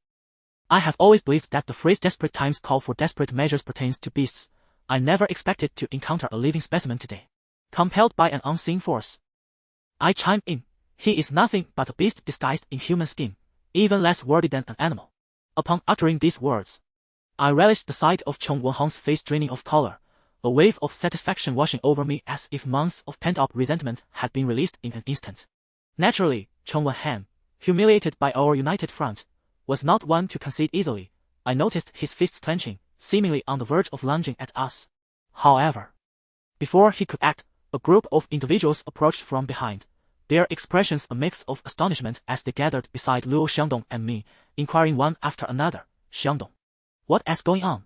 "I have always believed that the phrase desperate times call for desperate measures pertains to beasts. I never expected to encounter a living specimen today, compelled by an unseen force." I chimed in, "He is nothing but a beast disguised in human skin, even less worthy than an animal." Upon uttering these words, I relished the sight of Cheng Wenhong's face draining of color, a wave of satisfaction washing over me as if months of pent-up resentment had been released in an instant. Naturally, Cheng Wenhong, humiliated by our united front, was not one to concede easily. I noticed his fists clenching, seemingly on the verge of lunging at us. However, before he could act, a group of individuals approached from behind, their expressions a mix of astonishment as they gathered beside Luo Xiangdong and me, inquiring one after another, "Xiangdong, what is going on?"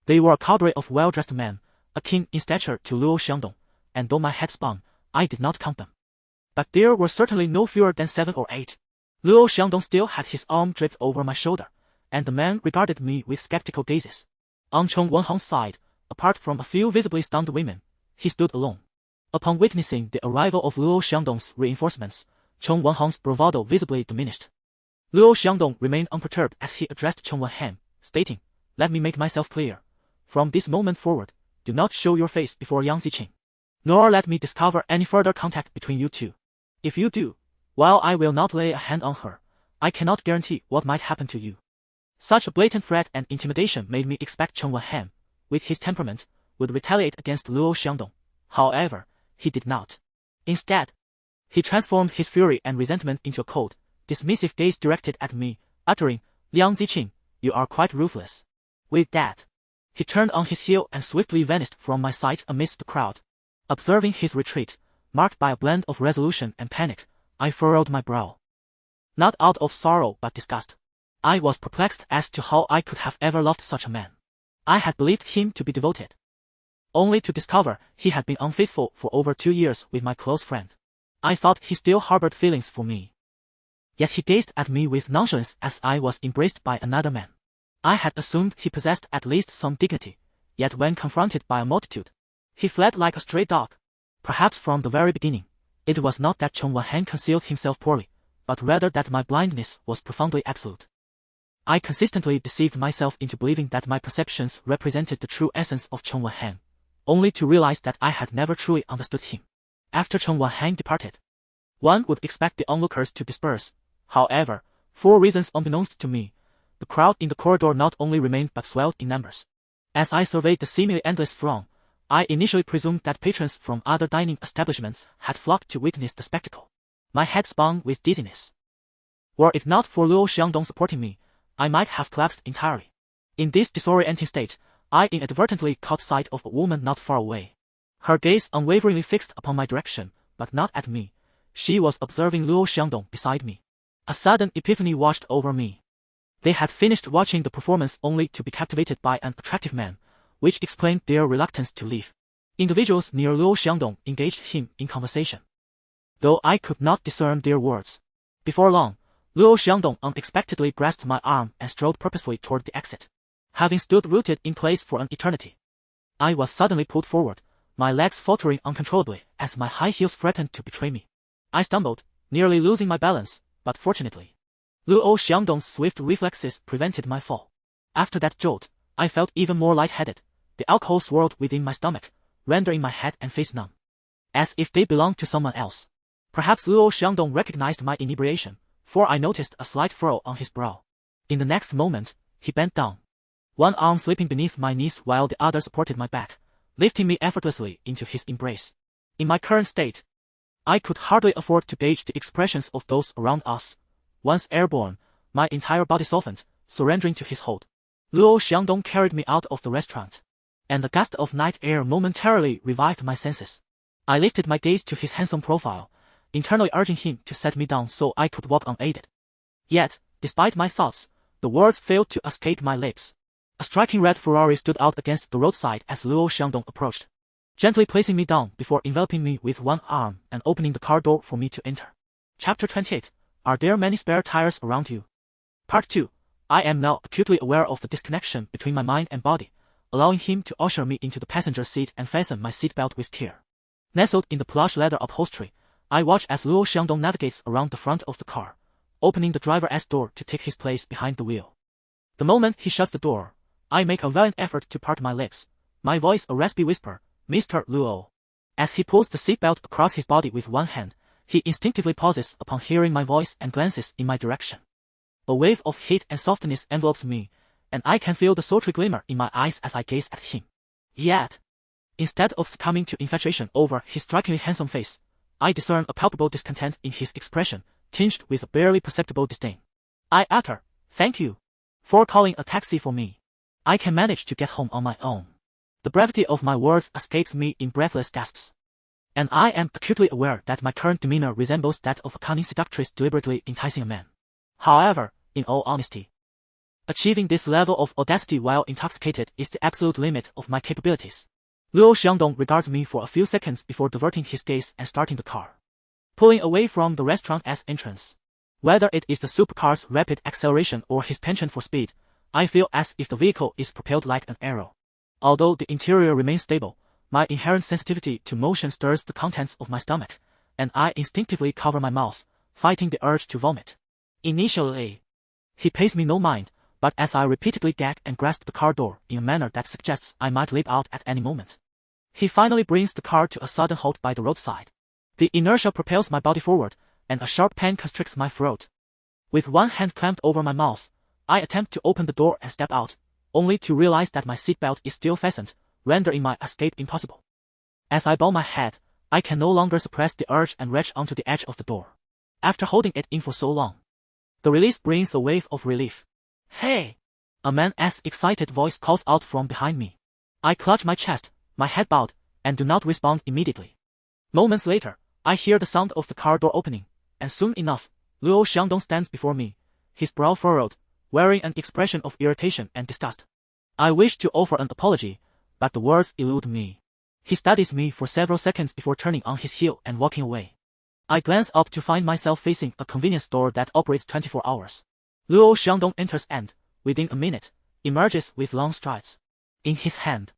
They were a cadre of well-dressed men, akin in stature to Luo Xiangdong, and though my head spun, I did not count them. But there were certainly no fewer than 7 or 8. Luo Xiangdong still had his arm draped over my shoulder, and the men regarded me with skeptical gazes. On Cheng Wenhong's side, apart from a few visibly stunned women, he stood alone. Upon witnessing the arrival of Luo Xiangdong's reinforcements, Cheng Wenhong's bravado visibly diminished. Luo Xiangdong remained unperturbed as he addressed Cheng Wenhong, stating, "Let me make myself clear. From this moment forward, do not show your face before Liang Zijing, nor let me discover any further contact between you two. If you do, while I will not lay a hand on her, I cannot guarantee what might happen to you." Such a blatant threat and intimidation made me expect Cheng Wenhong, with his temperament, would retaliate against Luo Xiangdong. However, he did not. Instead, he transformed his fury and resentment into a cold, dismissive gaze directed at me, uttering, "Liang Zijing, you are quite ruthless." With that, he turned on his heel and swiftly vanished from my sight amidst the crowd. Observing his retreat, marked by a blend of resolution and panic, I furrowed my brow. Not out of sorrow but disgust. I was perplexed as to how I could have ever loved such a man. I had believed him to be devoted, only to discover he had been unfaithful for over 2 years with my close friend. I thought he still harbored feelings for me. Yet he gazed at me with nonchalance as I was embraced by another man. I had assumed he possessed at least some dignity, yet when confronted by a multitude, he fled like a stray dog. Perhaps from the very beginning, it was not that Cheng Wenhong concealed himself poorly, but rather that my blindness was profoundly absolute. I consistently deceived myself into believing that my perceptions represented the true essence of Cheng Wenhong, only to realize that I had never truly understood him. After Cheng Wenhong departed, one would expect the onlookers to disperse. However, for reasons unbeknownst to me, the crowd in the corridor not only remained but swelled in numbers. As I surveyed the seemingly endless throng, I initially presumed that patrons from other dining establishments had flocked to witness the spectacle. My head spun with dizziness. Were it not for Luo Xiangdong supporting me, I might have collapsed entirely. In this disorienting state, I inadvertently caught sight of a woman not far away. Her gaze unwaveringly fixed upon my direction, but not at me. She was observing Luo Xiangdong beside me. A sudden epiphany washed over me. They had finished watching the performance only to be captivated by an attractive man, which explained their reluctance to leave. Individuals near Luo Xiangdong engaged him in conversation, though I could not discern their words. Before long, Luo Xiangdong unexpectedly grasped my arm and strode purposefully toward the exit. Having stood rooted in place for an eternity, I was suddenly pulled forward, my legs faltering uncontrollably as my high heels threatened to betray me. I stumbled, nearly losing my balance, but fortunately, Luo Xiangdong's swift reflexes prevented my fall. After that jolt, I felt even more lightheaded. The alcohol swirled within my stomach, rendering my head and face numb, as if they belonged to someone else. Perhaps Luo Xiangdong recognized my inebriation, for I noticed a slight furrow on his brow. In the next moment, he bent down, one arm slipping beneath my knees while the other supported my back, lifting me effortlessly into his embrace. In my current state, I could hardly afford to gauge the expressions of those around us. Once airborne, my entire body softened, surrendering to his hold. Luo Xiangdong carried me out of the restaurant, and the gust of night air momentarily revived my senses. I lifted my gaze to his handsome profile, internally urging him to set me down so I could walk unaided. Yet, despite my thoughts, the words failed to escape my lips. A striking red Ferrari stood out against the roadside as Luo Xiangdong approached, gently placing me down before enveloping me with one arm and opening the car door for me to enter. Chapter 28. Are there many spare tires around you? Part 2. I am now acutely aware of the disconnection between my mind and body, allowing him to usher me into the passenger seat and fasten my seatbelt with care. Nestled in the plush leather upholstery, I watch as Luo Xiangdong navigates around the front of the car, opening the driver's door to take his place behind the wheel. The moment he shuts the door, I make a valiant effort to part my lips, my voice a raspy whisper, "Mr. Luo." As he pulls the seatbelt across his body with one hand, he instinctively pauses upon hearing my voice and glances in my direction. A wave of heat and softness envelopes me, and I can feel the sultry glimmer in my eyes as I gaze at him. Yet, instead of succumbing to infatuation over his strikingly handsome face, I discern a palpable discontent in his expression, tinged with a barely perceptible disdain. I utter, "Thank you for calling a taxi for me. I can manage to get home on my own." The brevity of my words escapes me in breathless gasps, and I am acutely aware that my current demeanor resembles that of a cunning seductress deliberately enticing a man. However, in all honesty, achieving this level of audacity while intoxicated is the absolute limit of my capabilities. Luo Xiangdong regards me for a few seconds before diverting his gaze and starting the car, pulling away from the restaurant's entrance. Whether it is the supercar's rapid acceleration or his penchant for speed, I feel as if the vehicle is propelled like an arrow. Although the interior remains stable, my inherent sensitivity to motion stirs the contents of my stomach, and I instinctively cover my mouth, fighting the urge to vomit. Initially, he pays me no mind, but as I repeatedly gag and grasp the car door in a manner that suggests I might leap out at any moment, he finally brings the car to a sudden halt by the roadside. The inertia propels my body forward, and a sharp pain constricts my throat. With one hand clamped over my mouth, I attempt to open the door and step out, only to realize that my seatbelt is still fastened, rendering my escape impossible. As I bow my head, I can no longer suppress the urge and reach onto the edge of the door. After holding it in for so long, the release brings a wave of relief. "Hey!" A man's excited voice calls out from behind me. I clutch my chest, my head bowed, and do not respond immediately. Moments later, I hear the sound of the car door opening, and soon enough, Luo Xiangdong stands before me, his brow furrowed, wearing an expression of irritation and disgust. I wish to offer an apology, but the words elude me. He studies me for several seconds before turning on his heel and walking away. I glance up to find myself facing a convenience store that operates 24 hours. Luo Xiangdong enters and, within a minute, emerges with long strides. In his hand,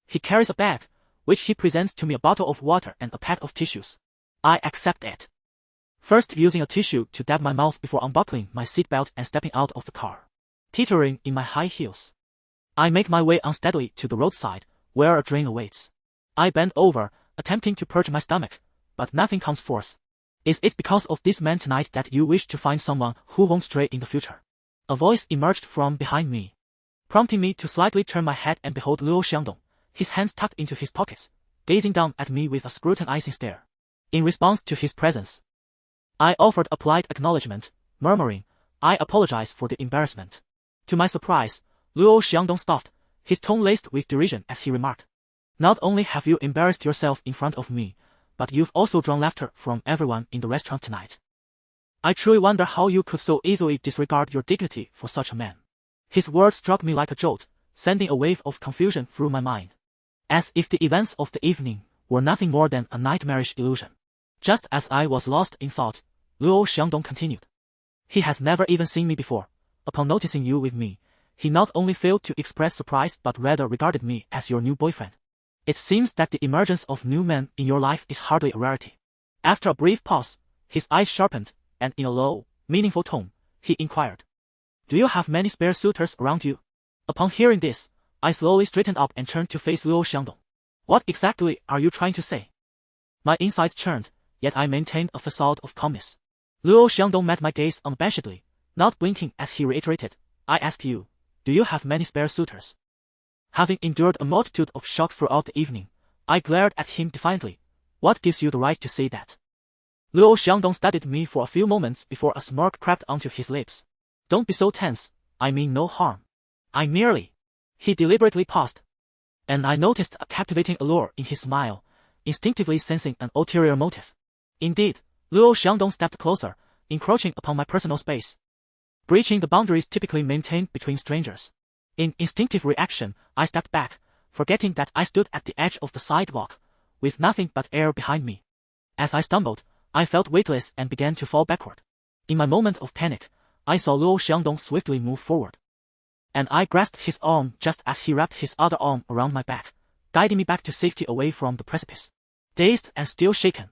he carries a bag, which he presents to me, a bottle of water and a pack of tissues. I accept it, first using a tissue to dab my mouth before unbuckling my seatbelt and stepping out of the car. Teetering in my high heels, I make my way unsteadily to the roadside, where a drain awaits. I bend over, attempting to purge my stomach, but nothing comes forth. "Is it because of this man tonight that you wish to find someone who won't stray in the future?" A voice emerged from behind me, prompting me to slightly turn my head and behold Luo Xiangdong, his hands tucked into his pockets, gazing down at me with a scrutinizing stare. In response to his presence, I offered a polite acknowledgement, murmuring, "I apologize for the embarrassment." To my surprise, Luo Xiangdong scoffed, his tone laced with derision as he remarked, "Not only have you embarrassed yourself in front of me, but you've also drawn laughter from everyone in the restaurant tonight. I truly wonder how you could so easily disregard your dignity for such a man." His words struck me like a jolt, sending a wave of confusion through my mind, as if the events of the evening were nothing more than a nightmarish illusion. Just as I was lost in thought, Luo Xiangdong continued, "He has never even seen me before. Upon noticing you with me, he not only failed to express surprise but rather regarded me as your new boyfriend. It seems that the emergence of new men in your life is hardly a rarity." After a brief pause, his eyes sharpened, and in a low, meaningful tone, he inquired, "Do you have many spare suitors around you?" Upon hearing this, I slowly straightened up and turned to face Luo Xiangdong. "What exactly are you trying to say?" My insides churned, yet I maintained a facade of calmness. Luo Xiangdong met my gaze unabashedly, not blinking as he reiterated, "I ask you, do you have many spare suitors?" Having endured a multitude of shocks throughout the evening, I glared at him defiantly. "What gives you the right to say that?" Luo Xiangdong studied me for a few moments before a smirk crept onto his lips. "Don't be so tense, I mean no harm. I merely..." He deliberately paused, and I noticed a captivating allure in his smile, instinctively sensing an ulterior motive. Indeed, Luo Xiangdong stepped closer, encroaching upon my personal space, breaching the boundaries typically maintained between strangers. In instinctive reaction, I stepped back, forgetting that I stood at the edge of the sidewalk, with nothing but air behind me. As I stumbled, I felt weightless and began to fall backward. In my moment of panic, I saw Luo Xiangdong swiftly move forward, and I grasped his arm just as he wrapped his other arm around my back, guiding me back to safety away from the precipice. Dazed and still shaken,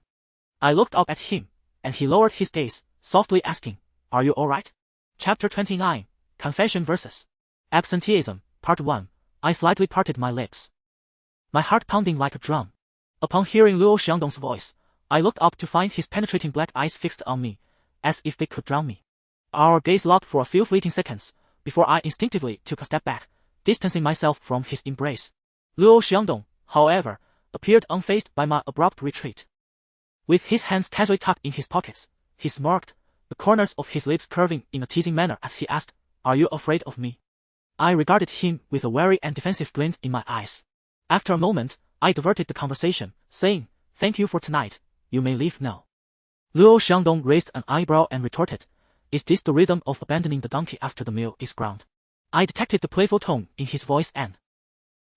I looked up at him, and he lowered his gaze, softly asking, "Are you alright?" Chapter 29, Confession vs. Absenteeism, Part 1. I slightly parted my lips, my heart pounding like a drum. Upon hearing Luo Xiangdong's voice, I looked up to find his penetrating black eyes fixed on me, as if they could drown me. Our gaze locked for a few fleeting seconds, before I instinctively took a step back, distancing myself from his embrace. Luo Xiangdong, however, appeared unfazed by my abrupt retreat. With his hands casually tucked in his pockets, he smirked, the corners of his lips curving in a teasing manner as he asked, "Are you afraid of me?" I regarded him with a wary and defensive glint in my eyes. After a moment, I diverted the conversation, saying, "Thank you for tonight, you may leave now." Luo Xiangdong raised an eyebrow and retorted, "Is this the rhythm of abandoning the donkey after the meal is ground?" I detected the playful tone in his voice and,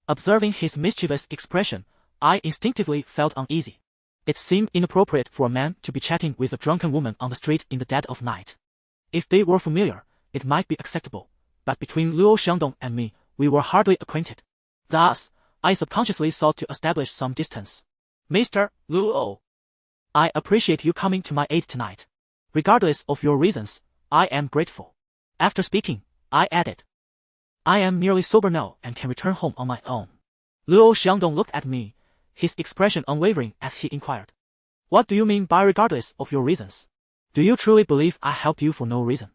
observing his mischievous expression, I instinctively felt uneasy. It seemed inappropriate for a man to be chatting with a drunken woman on the street in the dead of night. If they were familiar, it might be acceptable, but between Luo Xiangdong and me, we were hardly acquainted. Thus, I subconsciously sought to establish some distance. "Mr. Luo, I appreciate you coming to my aid tonight. Regardless of your reasons, I am grateful." After speaking, I added, "I am nearly sober now and can return home on my own." Luo Xiangdong looked at me, his expression unwavering as he inquired, "What do you mean by regardless of your reasons? Do you truly believe I helped you for no reason?"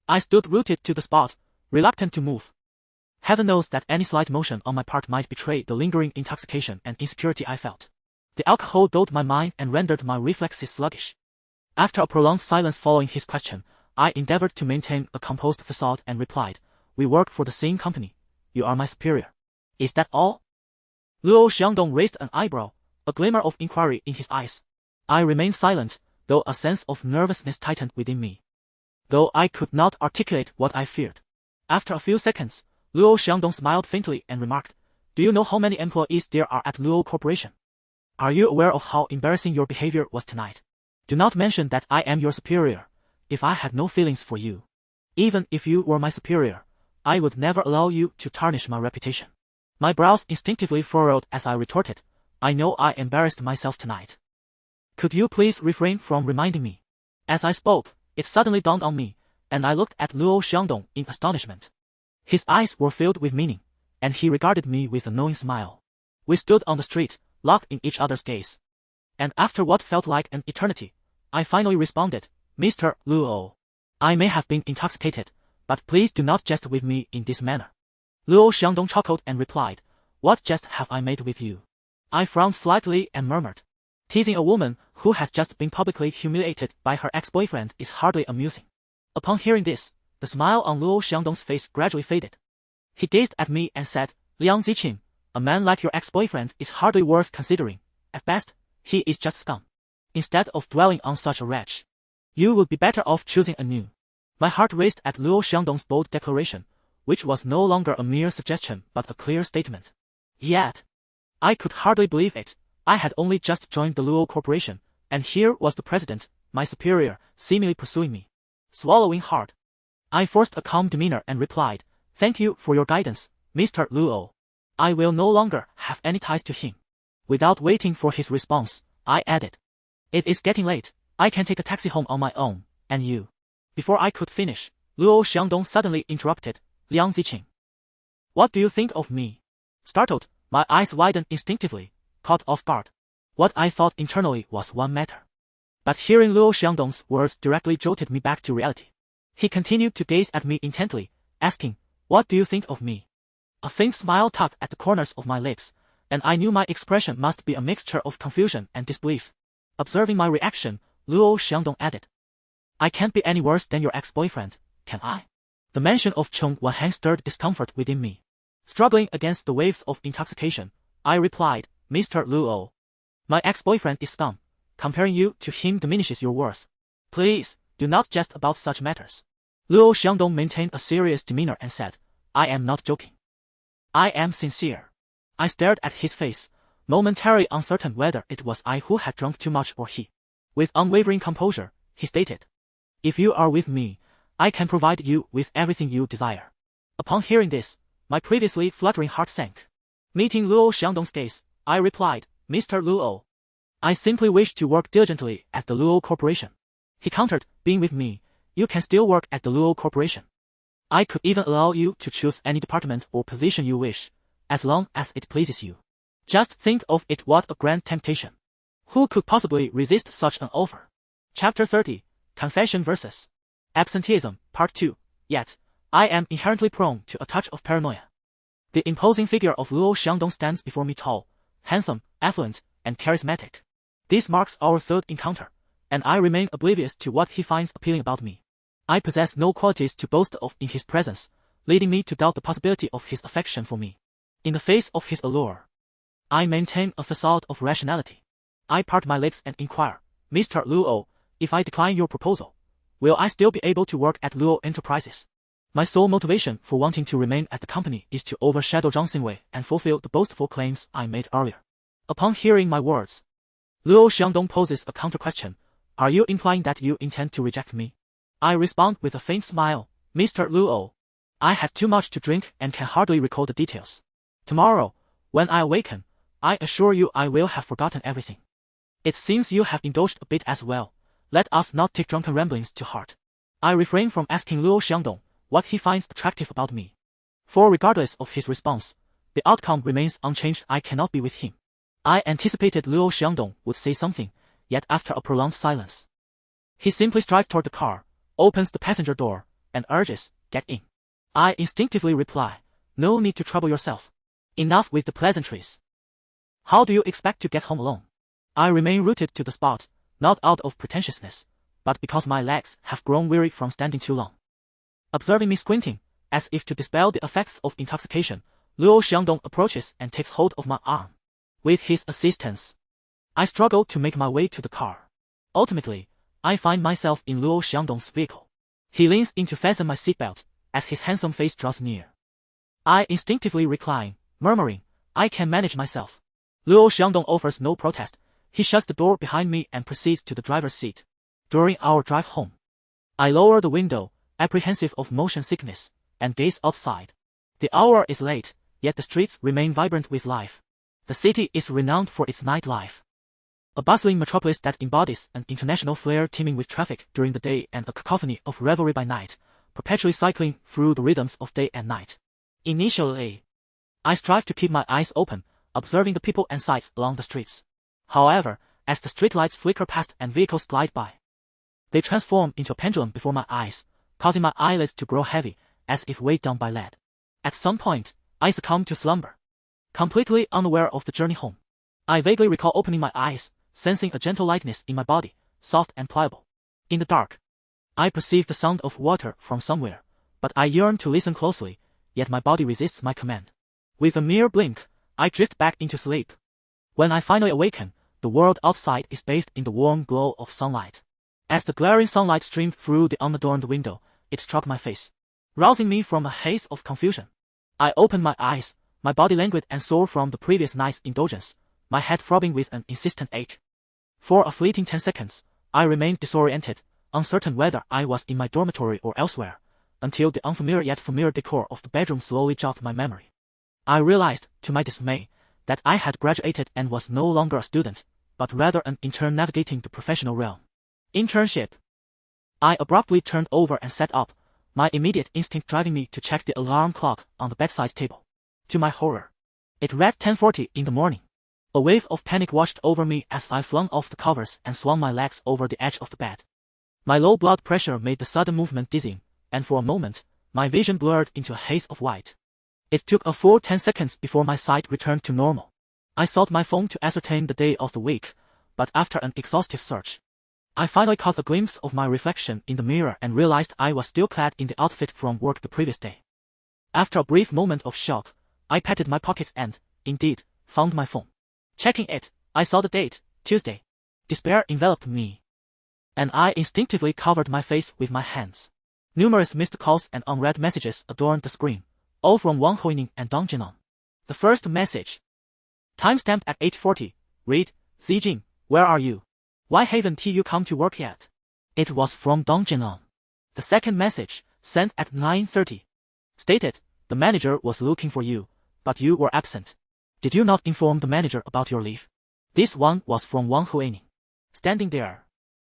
I stood rooted to the spot, reluctant to move. Heaven knows that any slight motion on my part might betray the lingering intoxication and insecurity I felt. The alcohol dulled my mind and rendered my reflexes sluggish. After a prolonged silence following his question, I endeavored to maintain a composed facade and replied, "We work for the same company. You are my superior. Is that all?" Luo Xiangdong raised an eyebrow, a glimmer of inquiry in his eyes. I remained silent, though a sense of nervousness tightened within me. Though I could not articulate what I feared. After a few seconds, Luo Xiangdong smiled faintly and remarked, "Do you know how many employees there are at Luo Corporation? Are you aware of how embarrassing your behavior was tonight? Do not mention that I am your superior, if I had no feelings for you. Even if you were my superior, I would never allow you to tarnish my reputation." My brows instinctively furrowed as I retorted, "I know I embarrassed myself tonight. Could you please refrain from reminding me?" As I spoke, it suddenly dawned on me, and I looked at Luo Xiangdong in astonishment. His eyes were filled with meaning, and he regarded me with a knowing smile. We stood on the street, locked in each other's gaze. And after what felt like an eternity, I finally responded, "Mr. Luo, I may have been intoxicated, but please do not jest with me in this manner." Luo Xiangdong chuckled and replied, "What jest have I made with you?" I frowned slightly and murmured, "Teasing a woman who has just been publicly humiliated by her ex-boyfriend is hardly amusing." Upon hearing this, the smile on Luo Xiangdong's face gradually faded. He gazed at me and said, "Liang Zijing, a man like your ex-boyfriend is hardly worth considering. At best, he is just scum. Instead of dwelling on such a wretch, you would be better off choosing a new." My heart raced at Luo Xiangdong's bold declaration, which was no longer a mere suggestion but a clear statement. Yet, I could hardly believe it. I had only just joined the Luo Corporation, and here was the president, my superior, seemingly pursuing me. Swallowing hard, I forced a calm demeanor and replied, "Thank you for your guidance, Mr. Luo. I will no longer have any ties to him." Without waiting for his response, I added, "It is getting late, I can take a taxi home on my own, and you." Before I could finish, Luo Xiangdong suddenly interrupted, "Liang Zijing, what do you think of me?" Startled, my eyes widened instinctively, caught off guard. What I thought internally was one matter. But hearing Luo Xiangdong's words directly jolted me back to reality. He continued to gaze at me intently, asking, "What do you think of me?" A faint smile tugged at the corners of my lips, and I knew my expression must be a mixture of confusion and disbelief. Observing my reaction, Luo Xiangdong added, "I can't be any worse than your ex-boyfriend, can I?" The mention of Chong Wan-hang stirred discomfort within me. Struggling against the waves of intoxication, I replied, "Mr. Luo, my ex-boyfriend is scum. Comparing you to him diminishes your worth. Please, do not jest about such matters." Luo Xiangdong maintained a serious demeanor and said, "I am not joking. I am sincere." I stared at his face, momentarily uncertain whether it was I who had drunk too much or he. With unwavering composure, he stated, "If you are with me, I can provide you with everything you desire." Upon hearing this, my previously fluttering heart sank. Meeting Luo Xiangdong's gaze, I replied, "Mr. Luo, I simply wish to work diligently at the Luo Corporation." He countered, "Being with me, you can still work at the Luo Corporation. I could even allow you to choose any department or position you wish, as long as it pleases you. Just think of it, what a grand temptation. Who could possibly resist such an offer?" Chapter 30, Confession vs. Absenteeism, Part 2. Yet, I am inherently prone to a touch of paranoia. The imposing figure of Luo Xiangdong stands before me tall, handsome, affluent, and charismatic. This marks our third encounter, and I remain oblivious to what he finds appealing about me. I possess no qualities to boast of in his presence, leading me to doubt the possibility of his affection for me. In the face of his allure, I maintain a facade of rationality. I part my lips and inquire, Mr. Luo, if I decline your proposal, will I still be able to work at Luo Enterprises? My sole motivation for wanting to remain at the company is to overshadow Zhang Xinwei and fulfill the boastful claims I made earlier. Upon hearing my words, Luo Xiangdong poses a counter-question. Are you implying that you intend to reject me? I respond with a faint smile, Mr. Luo, I had too much to drink and can hardly recall the details. Tomorrow, when I awaken, I assure you I will have forgotten everything. It seems you have indulged a bit as well. Let us not take drunken ramblings to heart. I refrain from asking Luo Xiangdong what he finds attractive about me. For regardless of his response, the outcome remains unchanged. I cannot be with him. I anticipated Luo Xiangdong would say something, yet after a prolonged silence, he simply strides toward the car, opens the passenger door, and urges, get in. I instinctively reply, no need to trouble yourself. Enough with the pleasantries. How do you expect to get home alone? I remain rooted to the spot, not out of pretentiousness, but because my legs have grown weary from standing too long. Observing me squinting, as if to dispel the effects of intoxication, Luo Xiangdong approaches and takes hold of my arm. With his assistance, I struggle to make my way to the car. Ultimately, I find myself in Luo Xiangdong's vehicle. He leans in to fasten my seatbelt, as his handsome face draws near. I instinctively recline, murmuring, I can manage myself. Luo Xiangdong offers no protest. He shuts the door behind me and proceeds to the driver's seat. During our drive home, I lower the window, apprehensive of motion sickness, and gaze outside. The hour is late, yet the streets remain vibrant with life. The city is renowned for its nightlife. A bustling metropolis that embodies an international flair teeming with traffic during the day and a cacophony of revelry by night, perpetually cycling through the rhythms of day and night. Initially, I strive to keep my eyes open, observing the people and sights along the streets. However, as the streetlights flicker past and vehicles glide by, they transform into a pendulum before my eyes, causing my eyelids to grow heavy, as if weighed down by lead. At some point, I succumb to slumber. Completely unaware of the journey home, I vaguely recall opening my eyes, sensing a gentle lightness in my body, soft and pliable. In the dark, I perceive the sound of water from somewhere, but I yearn to listen closely, yet my body resists my command. With a mere blink, I drift back into sleep. When I finally awaken, the world outside is bathed in the warm glow of sunlight. As the glaring sunlight streamed through the unadorned window, it struck my face, rousing me from a haze of confusion. I opened my eyes, my body languid and sore from the previous night's indulgence, my head throbbing with an insistent ache. For a fleeting 10 seconds, I remained disoriented, uncertain whether I was in my dormitory or elsewhere, until the unfamiliar yet familiar decor of the bedroom slowly jogged my memory. I realized, to my dismay, that I had graduated and was no longer a student, but rather an intern navigating the professional realm. Internship. I abruptly turned over and sat up, my immediate instinct driving me to check the alarm clock on the bedside table. To my horror, it read 10:40 in the morning. A wave of panic washed over me as I flung off the covers and swung my legs over the edge of the bed. My low blood pressure made the sudden movement dizzying, and for a moment, my vision blurred into a haze of white. It took a full 10 seconds before my sight returned to normal. I sought my phone to ascertain the day of the week, but after an exhaustive search, I finally caught a glimpse of my reflection in the mirror and realized I was still clad in the outfit from work the previous day. After a brief moment of shock, I patted my pockets and, indeed, found my phone. Checking it, I saw the date, Tuesday. Despair enveloped me, and I instinctively covered my face with my hands. Numerous missed calls and unread messages adorned the screen, all from Wang Huining and Dong Jinan. The first message, timestamped at 8:40, read, Zijing, where are you? Why haven't you come to work yet? It was from Dong Jinan. The second message, sent at 9:30, stated, the manager was looking for you, but you were absent. Did you not inform the manager about your leave? This one was from Wang Huining. Standing there,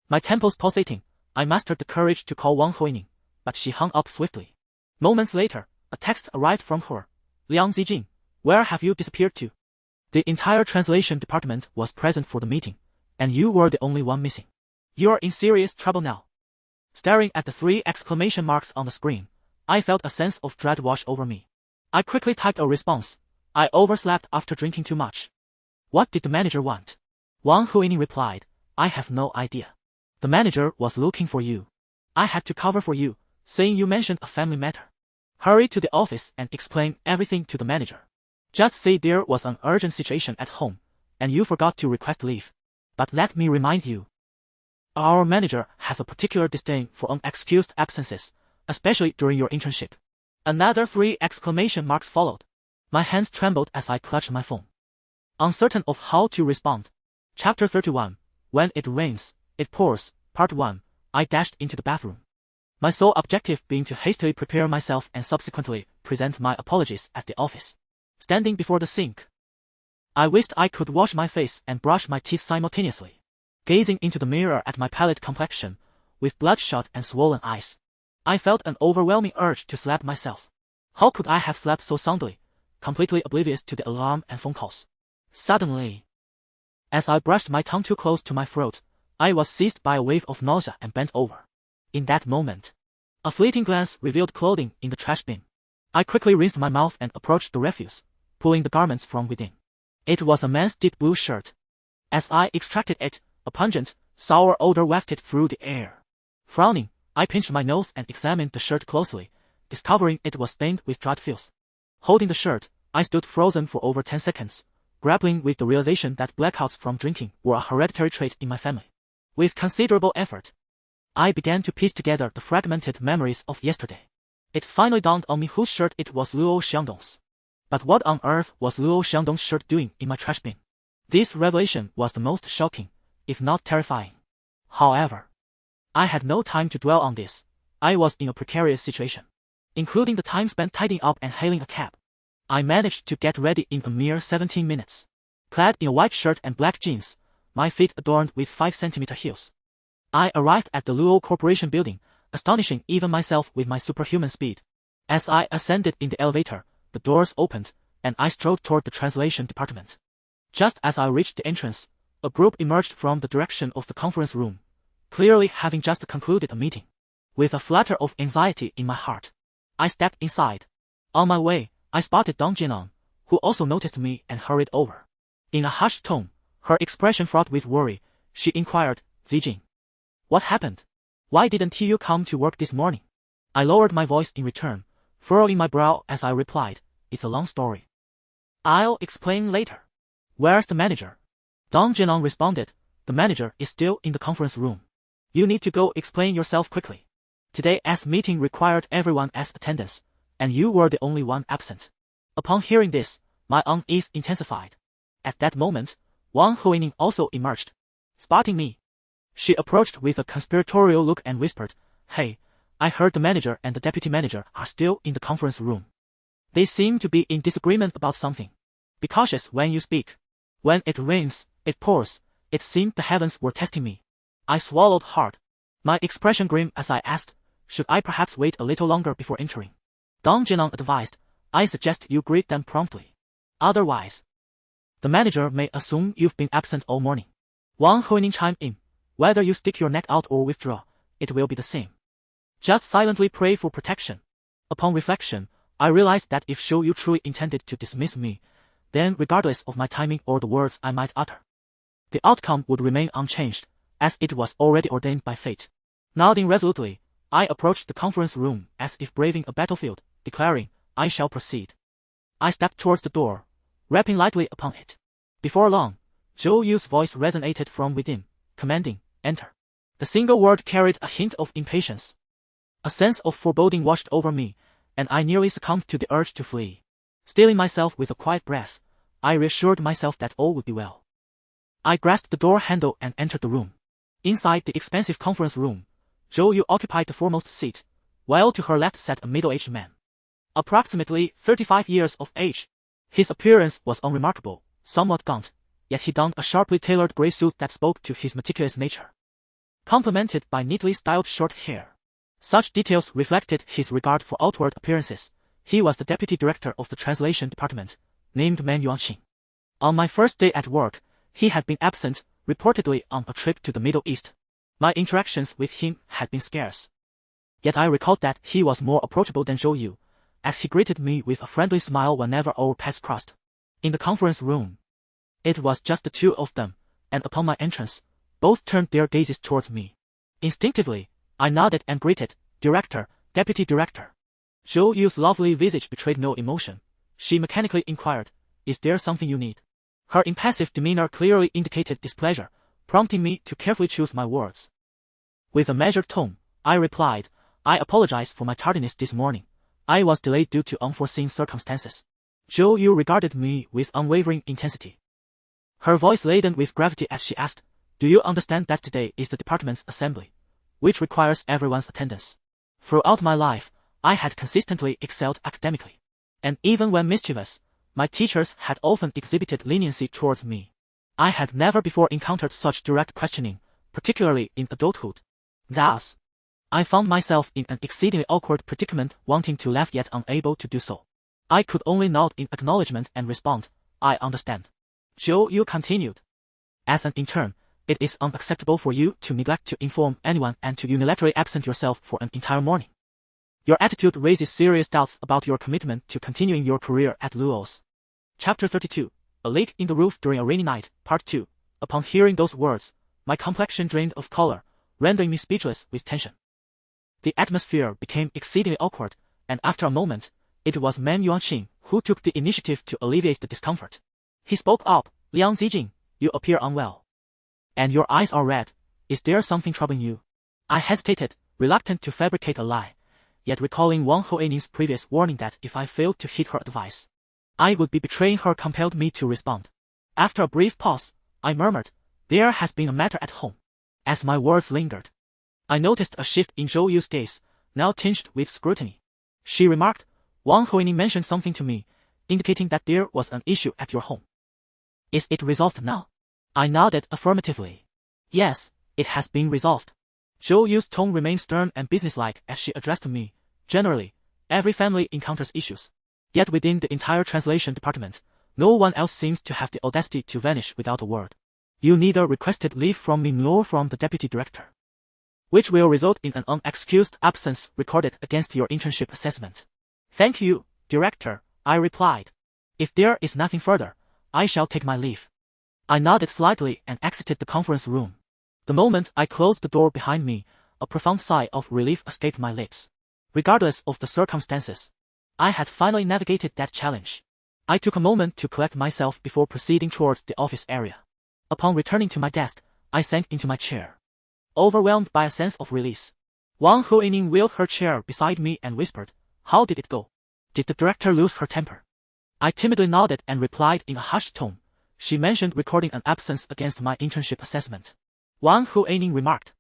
my temples pulsating, I mustered the courage to call Wang Huining, but she hung up swiftly. Moments later, a text arrived from her. Liang Zijing, where have you disappeared to? The entire translation department was present for the meeting, and you were the only one missing. You're in serious trouble now. Staring at the 3 exclamation marks on the screen, I felt a sense of dread wash over me. I quickly typed a response. I overslept after drinking too much. What did the manager want? Wang Huining replied, I have no idea. The manager was looking for you. I had to cover for you, saying you mentioned a family matter. Hurry to the office and explain everything to the manager. Just say there was an urgent situation at home, and you forgot to request leave. But let me remind you. Our manager has a particular disdain for unexcused absences, especially during your internship. Another 3 exclamation marks followed. My hands trembled as I clutched my phone. Uncertain of how to respond. Chapter 31. When it rains, it pours. Part 1. I dashed into the bathroom. My sole objective being to hastily prepare myself and subsequently present my apologies at the office. Standing before the sink, I wished I could wash my face and brush my teeth simultaneously. Gazing into the mirror at my pallid complexion, with bloodshot and swollen eyes, I felt an overwhelming urge to slap myself. How could I have slept so soundly, completely oblivious to the alarm and phone calls? Suddenly, as I brushed my tongue too close to my throat, I was seized by a wave of nausea and bent over. In that moment, a fleeting glance revealed clothing in the trash bin. I quickly rinsed my mouth and approached the refuse, pulling the garments from within. It was a man's deep blue shirt. As I extracted it, a pungent, sour odor wafted through the air. Frowning, I pinched my nose and examined the shirt closely, discovering it was stained with dried filth. Holding the shirt, I stood frozen for over 10 seconds, grappling with the realization that blackouts from drinking were a hereditary trait in my family. With considerable effort, I began to piece together the fragmented memories of yesterday. It finally dawned on me whose shirt it was. Luo Xiangdong's. But what on earth was Luo Xiangdong's shirt doing in my trash bin? This revelation was the most shocking, if not terrifying. However, I had no time to dwell on this. I was in a precarious situation, including the time spent tidying up and hailing a cab. I managed to get ready in a mere 17 minutes. Clad in a white shirt and black jeans, my feet adorned with 5-centimeter heels, I arrived at the Luo Corporation building, astonishing even myself with my superhuman speed. As I ascended in the elevator, the doors opened, and I strode toward the translation department. Just as I reached the entrance, a group emerged from the direction of the conference room, clearly having just concluded a meeting. With a flutter of anxiety in my heart, I stepped inside. On my way, I spotted Dong Jinong, who also noticed me and hurried over. In a hushed tone, her expression fraught with worry, she inquired, Zijing, what happened? Why didn't you come to work this morning? I lowered my voice in return, furrowing my brow as I replied, it's a long story. I'll explain later. Where's the manager? Dong Jinong responded, the manager is still in the conference room. You need to go explain yourself quickly. Today's meeting required everyone's attendance, and you were the only one absent. Upon hearing this, my unease intensified. At that moment, Wang Huining also emerged. Spotting me, she approached with a conspiratorial look and whispered, hey, I heard the manager and the deputy manager are still in the conference room. They seem to be in disagreement about something. Be cautious when you speak. When it rains, it pours. It seemed the heavens were testing me. I swallowed hard, my expression grim as I asked, should I perhaps wait a little longer before entering? Dong Jinong advised, I suggest you greet them promptly. Otherwise, the manager may assume you've been absent all morning. Wang Huining chimed in, whether you stick your neck out or withdraw, it will be the same. Just silently pray for protection. Upon reflection, I realized that if Shou Yu truly intended to dismiss me, then regardless of my timing or the words I might utter, the outcome would remain unchanged, as it was already ordained by fate. Nodding resolutely, I approached the conference room as if braving a battlefield, declaring, I shall proceed. I stepped towards the door, rapping lightly upon it. Before long, Zhou Yu's voice resonated from within, commanding, enter. The single word carried a hint of impatience. A sense of foreboding washed over me, and I nearly succumbed to the urge to flee. Steeling myself with a quiet breath, I reassured myself that all would be well. I grasped the door handle and entered the room. Inside the expansive conference room, Zhou Yu occupied the foremost seat, while to her left sat a middle-aged man, approximately 35 years of age. His appearance was unremarkable, somewhat gaunt, yet he donned a sharply tailored gray suit that spoke to his meticulous nature, complemented by neatly styled short hair. Such details reflected his regard for outward appearances. He was the deputy director of the translation department, named Man Yuanqing. On my first day at work, he had been absent, reportedly on a trip to the Middle East. My interactions with him had been scarce. Yet I recalled that he was more approachable than Zhou Yu, as he greeted me with a friendly smile whenever our paths crossed. In the conference room, it was just the two of them, and upon my entrance, both turned their gazes towards me. Instinctively, I nodded and greeted, "Director, Deputy Director." Zhou Yu's lovely visage betrayed no emotion. She mechanically inquired, "Is there something you need?" Her impassive demeanor clearly indicated displeasure, prompting me to carefully choose my words. With a measured tone, I replied, "I apologize for my tardiness this morning. I was delayed due to unforeseen circumstances." Zhou Yu regarded me with unwavering intensity, her voice laden with gravity as she asked, "Do you understand that today is the department's assembly, which requires everyone's attendance?" Throughout my life, I had consistently excelled academically, and even when mischievous, my teachers had often exhibited leniency towards me. I had never before encountered such direct questioning, particularly in adulthood. Thus, I found myself in an exceedingly awkward predicament, wanting to laugh yet unable to do so. I could only nod in acknowledgement and respond, "I understand." Zhou Yu continued, "As an intern, it is unacceptable for you to neglect to inform anyone and to unilaterally absent yourself for an entire morning. Your attitude raises serious doubts about your commitment to continuing your career at Luo's." Chapter 32, A Leak in the Roof During a Rainy Night, Part 2. Upon hearing those words, my complexion drained of color, rendering me speechless with tension. The atmosphere became exceedingly awkward, and after a moment, it was Man Yuanqing who took the initiative to alleviate the discomfort. He spoke up, "Liang Zijing, you appear unwell. And your eyes are red. Is there something troubling you?" I hesitated, reluctant to fabricate a lie, yet recalling Wang Hoaning's previous warning that if I failed to heed her advice, I would be betraying her compelled me to respond. After a brief pause, I murmured, "There has been a matter at home." As my words lingered, I noticed a shift in Zhou Yu's gaze, now tinged with scrutiny. She remarked, "Wang Hoaning mentioned something to me, indicating that there was an issue at your home. Is it resolved now?" I nodded affirmatively. "Yes, it has been resolved." Zhou Yu's tone remained stern and businesslike as she addressed me. "Generally, every family encounters issues. Yet within the entire translation department, no one else seems to have the audacity to vanish without a word. You neither requested leave from me nor from the deputy director, which will result in an unexcused absence recorded against your internship assessment." "Thank you, Director," I replied. "If there is nothing further, I shall take my leave." I nodded slightly and exited the conference room. The moment I closed the door behind me, a profound sigh of relief escaped my lips. Regardless of the circumstances, I had finally navigated that challenge. I took a moment to collect myself before proceeding towards the office area. Upon returning to my desk, I sank into my chair, overwhelmed by a sense of release. Wang Hoaning wheeled her chair beside me and whispered, "How did it go? Did the director lose her temper?" I timidly nodded and replied in a hushed tone, "She mentioned recording an absence against my internship assessment." Wang Hoaning remarked,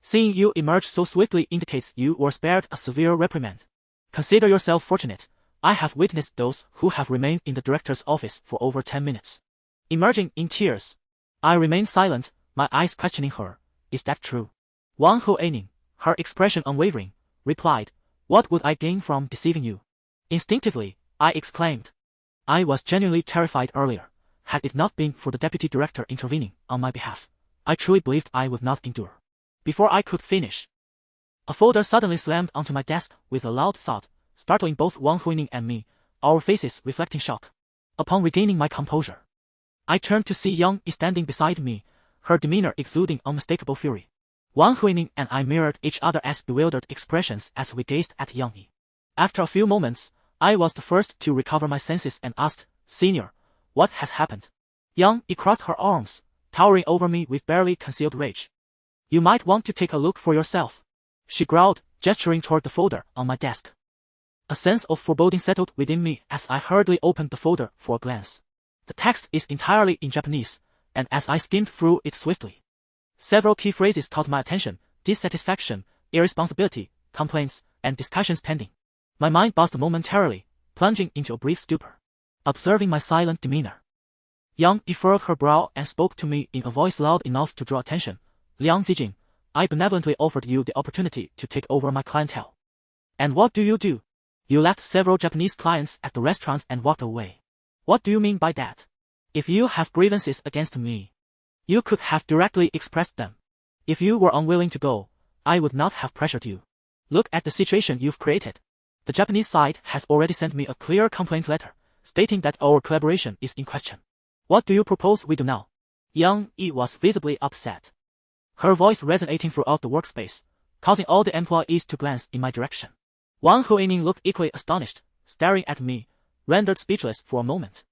"Seeing you emerge so swiftly indicates you were spared a severe reprimand. Consider yourself fortunate. I have witnessed those who have remained in the director's office for over 10 minutes. Emerging in tears. I remained silent, my eyes questioning her. "Is that true?" Wang Hoaning, her expression unwavering, replied, "What would I gain from deceiving you?" Instinctively, I exclaimed, I was genuinely terrified earlier. Had it not been for the deputy director intervening on my behalf, I truly believed I would not endure. Before I could finish, a folder suddenly slammed onto my desk with a loud thud, startling both Wang Huining and me, our faces reflecting shock. Upon regaining my composure, I turned to see Yang Yi standing beside me, her demeanor exuding unmistakable fury. Wang Huining and I mirrored each other as bewildered expressions as we gazed at Yang Yi. After a few moments, I was the first to recover my senses and asked, "Senior, what has happened?" Yang Yi crossed her arms, towering over me with barely concealed rage. "You might want to take a look for yourself," she growled, gesturing toward the folder on my desk. A sense of foreboding settled within me as I hurriedly opened the folder for a glance. The text is entirely in Japanese, and as I skimmed through it swiftly, several key phrases caught my attention: dissatisfaction, irresponsibility, complaints, and discussions pending. My mind buzzed momentarily, plunging into a brief stupor. Observing my silent demeanor, Yang Yi furrowed her brow and spoke to me in a voice loud enough to draw attention. "Liang Zijing, I benevolently offered you the opportunity to take over my clientele. And what do? You left several Japanese clients at the restaurant and walked away. What do you mean by that? If you have grievances against me, you could have directly expressed them. If you were unwilling to go, I would not have pressured you." Look at the situation you've created. The Japanese side has already sent me a clear complaint letter, stating that our collaboration is in question. What do you propose we do now? Yang Yi was visibly upset. Her voice resonating throughout the workspace, causing all the employees to glance in my direction. Wang Huining looked equally astonished, staring at me, rendered speechless for a moment.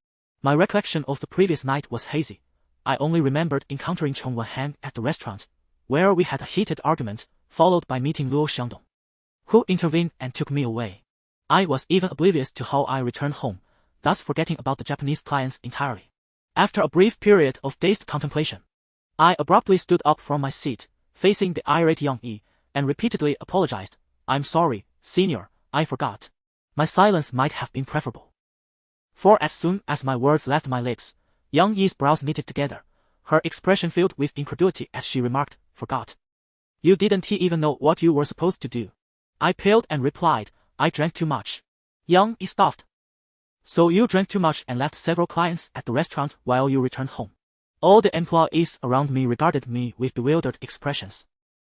My recollection of the previous night was hazy. I only remembered encountering Chong Wen-han at the restaurant, where we had a heated argument, followed by meeting Luo Xiangdong, who intervened and took me away. I was even oblivious to how I returned home, thus forgetting about the Japanese clients entirely. After a brief period of dazed contemplation, I abruptly stood up from my seat, facing the irate Yang Yi, and repeatedly apologized. I'm sorry, senior, I forgot. My silence might have been preferable. For as soon as my words left my lips, Yang Yi's brows knitted together, her expression filled with incredulity as she remarked, forgot. You didn't even know what you were supposed to do. I paled and replied, I drank too much. Yang Yi scoffed. So you drank too much and left several clients at the restaurant while you returned home. All the employees around me regarded me with bewildered expressions,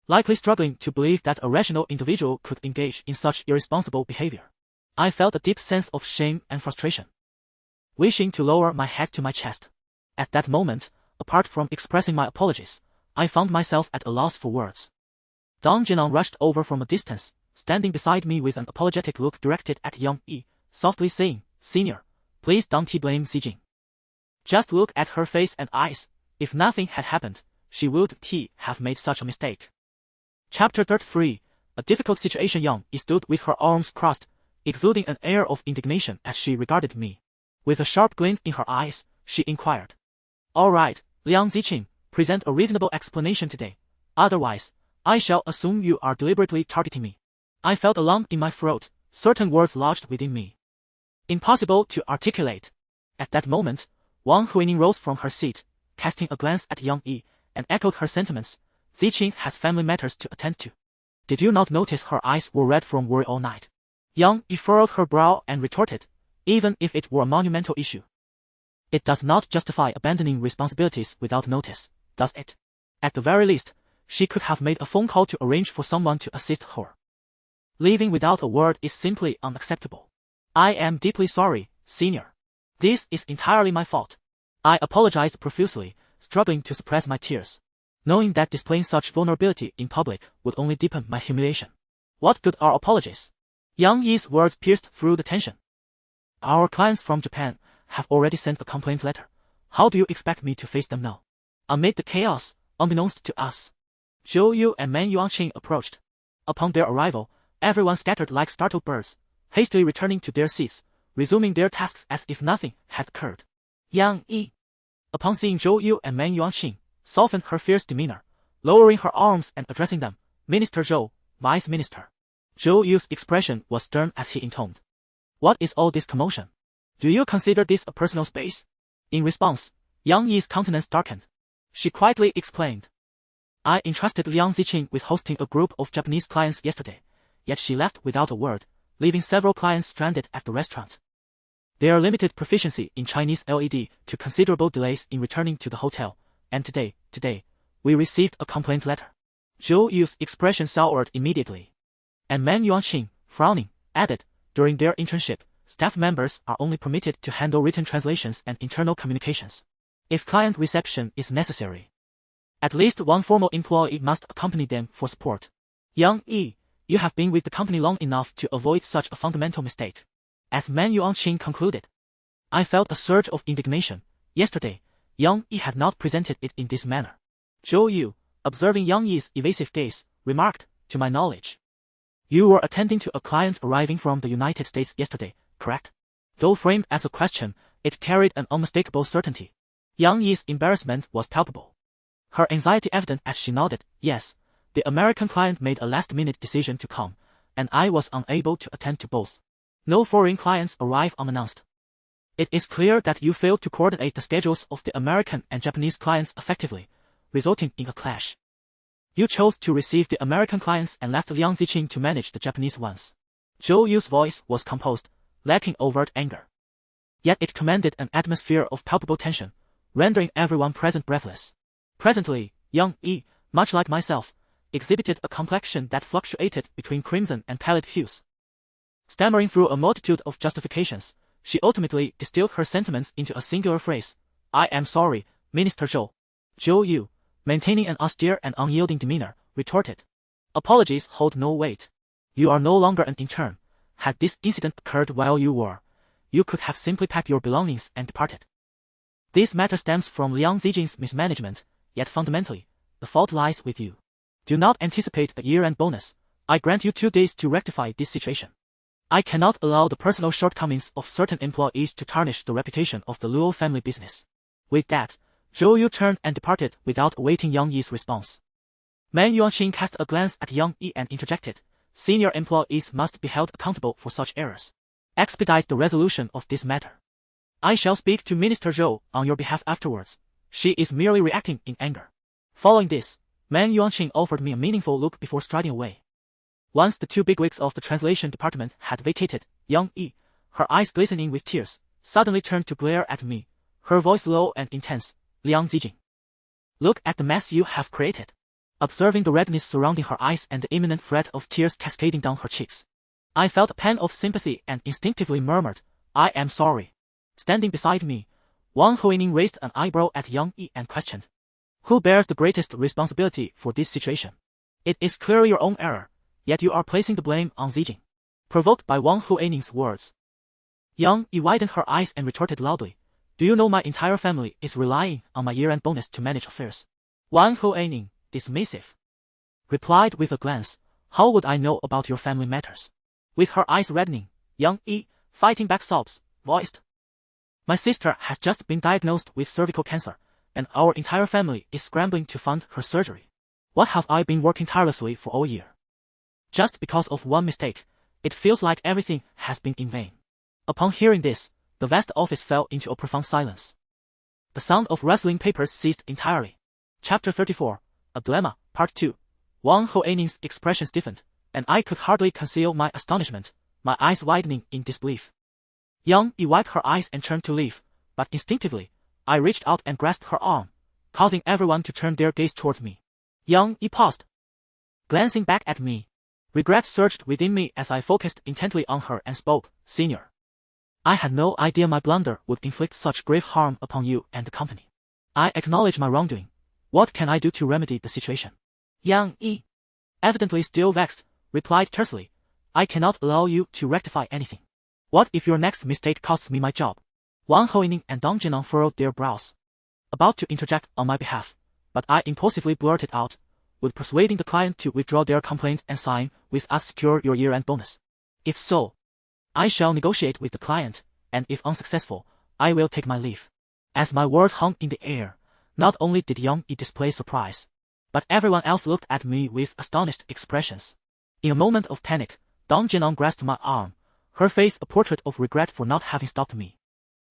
likely struggling to believe that a rational individual could engage in such irresponsible behavior. I felt a deep sense of shame and frustration, wishing to lower my head to my chest. At that moment, apart from expressing my apologies, I found myself at a loss for words. Dong Jinan rushed over from a distance, standing beside me with an apologetic look directed at Yang Yi, softly saying, Senior, please don't blame Zijing. Just look at her face and eyes. If nothing had happened, she would have made such a mistake. Chapter 33, a difficult situation. Yang Yi stood with her arms crossed, exuding an air of indignation as she regarded me. With a sharp glint in her eyes, she inquired. All right, Liang Zijing, present a reasonable explanation today. Otherwise, I shall assume you are deliberately targeting me. I felt a lump in my throat, certain words lodged within me, impossible to articulate. At that moment, Wang Huining rose from her seat, casting a glance at Yang Yi, and echoed her sentiments. Zijing has family matters to attend to. Did you not notice her eyes were red from worry all night? Yang Yi furrowed her brow and retorted, even if it were a monumental issue, it does not justify abandoning responsibilities without notice, does it? At the very least, she could have made a phone call to arrange for someone to assist her. Leaving without a word is simply unacceptable. I am deeply sorry, senior. This is entirely my fault. I apologized profusely, struggling to suppress my tears, knowing that displaying such vulnerability in public would only deepen my humiliation. What good are apologies? Yang Yi's words pierced through the tension. Our clients from Japan have already sent a complaint letter. How do you expect me to face them now? Amid the chaos, unbeknownst to us, Zhou Yu and Man Yuanqing approached. Upon their arrival, everyone scattered like startled birds, hastily returning to their seats, resuming their tasks as if nothing had occurred. Yang Yi, upon seeing Zhou Yu and Man Yuanqing, softened her fierce demeanor, lowering her arms and addressing them, Minister Zhou, Vice Minister. Zhou Yu's expression was stern as he intoned. What is all this commotion? Do you consider this a personal space? In response, Yang Yi's countenance darkened. She quietly exclaimed. I entrusted Liang Zijing with hosting a group of Japanese clients yesterday, yet she left without a word, leaving several clients stranded at the restaurant. Their limited proficiency in Chinese led to considerable delays in returning to the hotel, and today, we received a complaint letter. Zhou Yu's expression soured immediately. And Man Yuanqing, frowning, added, during their internship, staff members are only permitted to handle written translations and internal communications. If client reception is necessary, at least one formal employee must accompany them for support. Yang Yi, you have been with the company long enough to avoid such a fundamental mistake. As Man Yuanqing concluded, I felt a surge of indignation. Yesterday, Yang Yi had not presented it in this manner. Zhou Yu, observing Yang Yi's evasive gaze, remarked, to my knowledge, you were attending to a client arriving from the United States yesterday, correct? Though framed as a question, it carried an unmistakable certainty. Yang Yi's embarrassment was palpable, her anxiety evident as she nodded. Yes, the American client made a last-minute decision to come, and I was unable to attend to both. No foreign clients arrive unannounced. It is clear that you failed to coordinate the schedules of the American and Japanese clients effectively, resulting in a clash. You chose to receive the American clients and left Liang Zijing to manage the Japanese ones. Zhou Yu's voice was composed, lacking overt anger. Yet it commanded an atmosphere of palpable tension, rendering everyone present breathless. Presently, Yang Yi, much like myself, exhibited a complexion that fluctuated between crimson and pallid hues. Stammering through a multitude of justifications, she ultimately distilled her sentiments into a singular phrase. I am sorry, Minister Zhou. Zhou Yu, maintaining an austere and unyielding demeanor, retorted. Apologies hold no weight. You are no longer an intern. Had this incident occurred while you were, you could have simply packed your belongings and departed. This matter stems from Liang Zijing's mismanagement, yet fundamentally, the fault lies with you. Do not anticipate a year-end bonus. I grant you 2 days to rectify this situation. I cannot allow the personal shortcomings of certain employees to tarnish the reputation of the Luo family business. With that, Zhou Yu turned and departed without awaiting Yang Yi's response. Man Yuanqing cast a glance at Yang Yi and interjected. Senior employees must be held accountable for such errors. Expedite the resolution of this matter. I shall speak to Minister Zhou on your behalf afterwards. She is merely reacting in anger. Following this, Man Yuanqing offered me a meaningful look before striding away. Once the 2 bigwigs of the translation department had vacated, Yang Yi, her eyes glistening with tears, suddenly turned to glare at me, her voice low and intense. Liang Zijing. Look at the mess you have created. Observing the redness surrounding her eyes and the imminent threat of tears cascading down her cheeks, I felt a pang of sympathy and instinctively murmured, I am sorry. Standing beside me, Wang Huining raised an eyebrow at Yang Yi and questioned. Who bears the greatest responsibility for this situation? It is clearly your own error, yet you are placing the blame on Zijing. Provoked by Wang Huining's words, Yang Yi widened her eyes and retorted loudly. Do you know my entire family is relying on my year-end bonus to manage affairs? Wang Huining, dismissive, replied with a glance. How would I know about your family matters? With her eyes reddening, Yang Yi, fighting back sobs, voiced. My sister has just been diagnosed with cervical cancer, and our entire family is scrambling to fund her surgery. What have I been working tirelessly for all year? Just because of one mistake, it feels like everything has been in vain. Upon hearing this, the vast office fell into a profound silence. The sound of rustling papers ceased entirely. Chapter 34, A Dilemma, Part 2. Wang Huining's expression stiffened, and I could hardly conceal my astonishment, my eyes widening in disbelief. Yang Yi wiped her eyes and turned to leave, but instinctively, I reached out and grasped her arm, causing everyone to turn their gaze towards me. Yang Yi paused, glancing back at me. Regret surged within me as I focused intently on her and spoke. Senior, I had no idea my blunder would inflict such grave harm upon you and the company. I acknowledge my wrongdoing. What can I do to remedy the situation? Yang Yi, evidently still vexed, replied tersely. I cannot allow you to rectify anything. What if your next mistake costs me my job? Wang Huining and Dong Jinan furrowed their brows, about to interject on my behalf, but I impulsively blurted out, would persuading the client to withdraw their complaint and sign with us secure your year-end bonus? If so, I shall negotiate with the client, and if unsuccessful, I will take my leave. As my words hung in the air, not only did Yang Yi display surprise, but everyone else looked at me with astonished expressions. In a moment of panic, Dong Jinan grasped my arm, her face a portrait of regret for not having stopped me.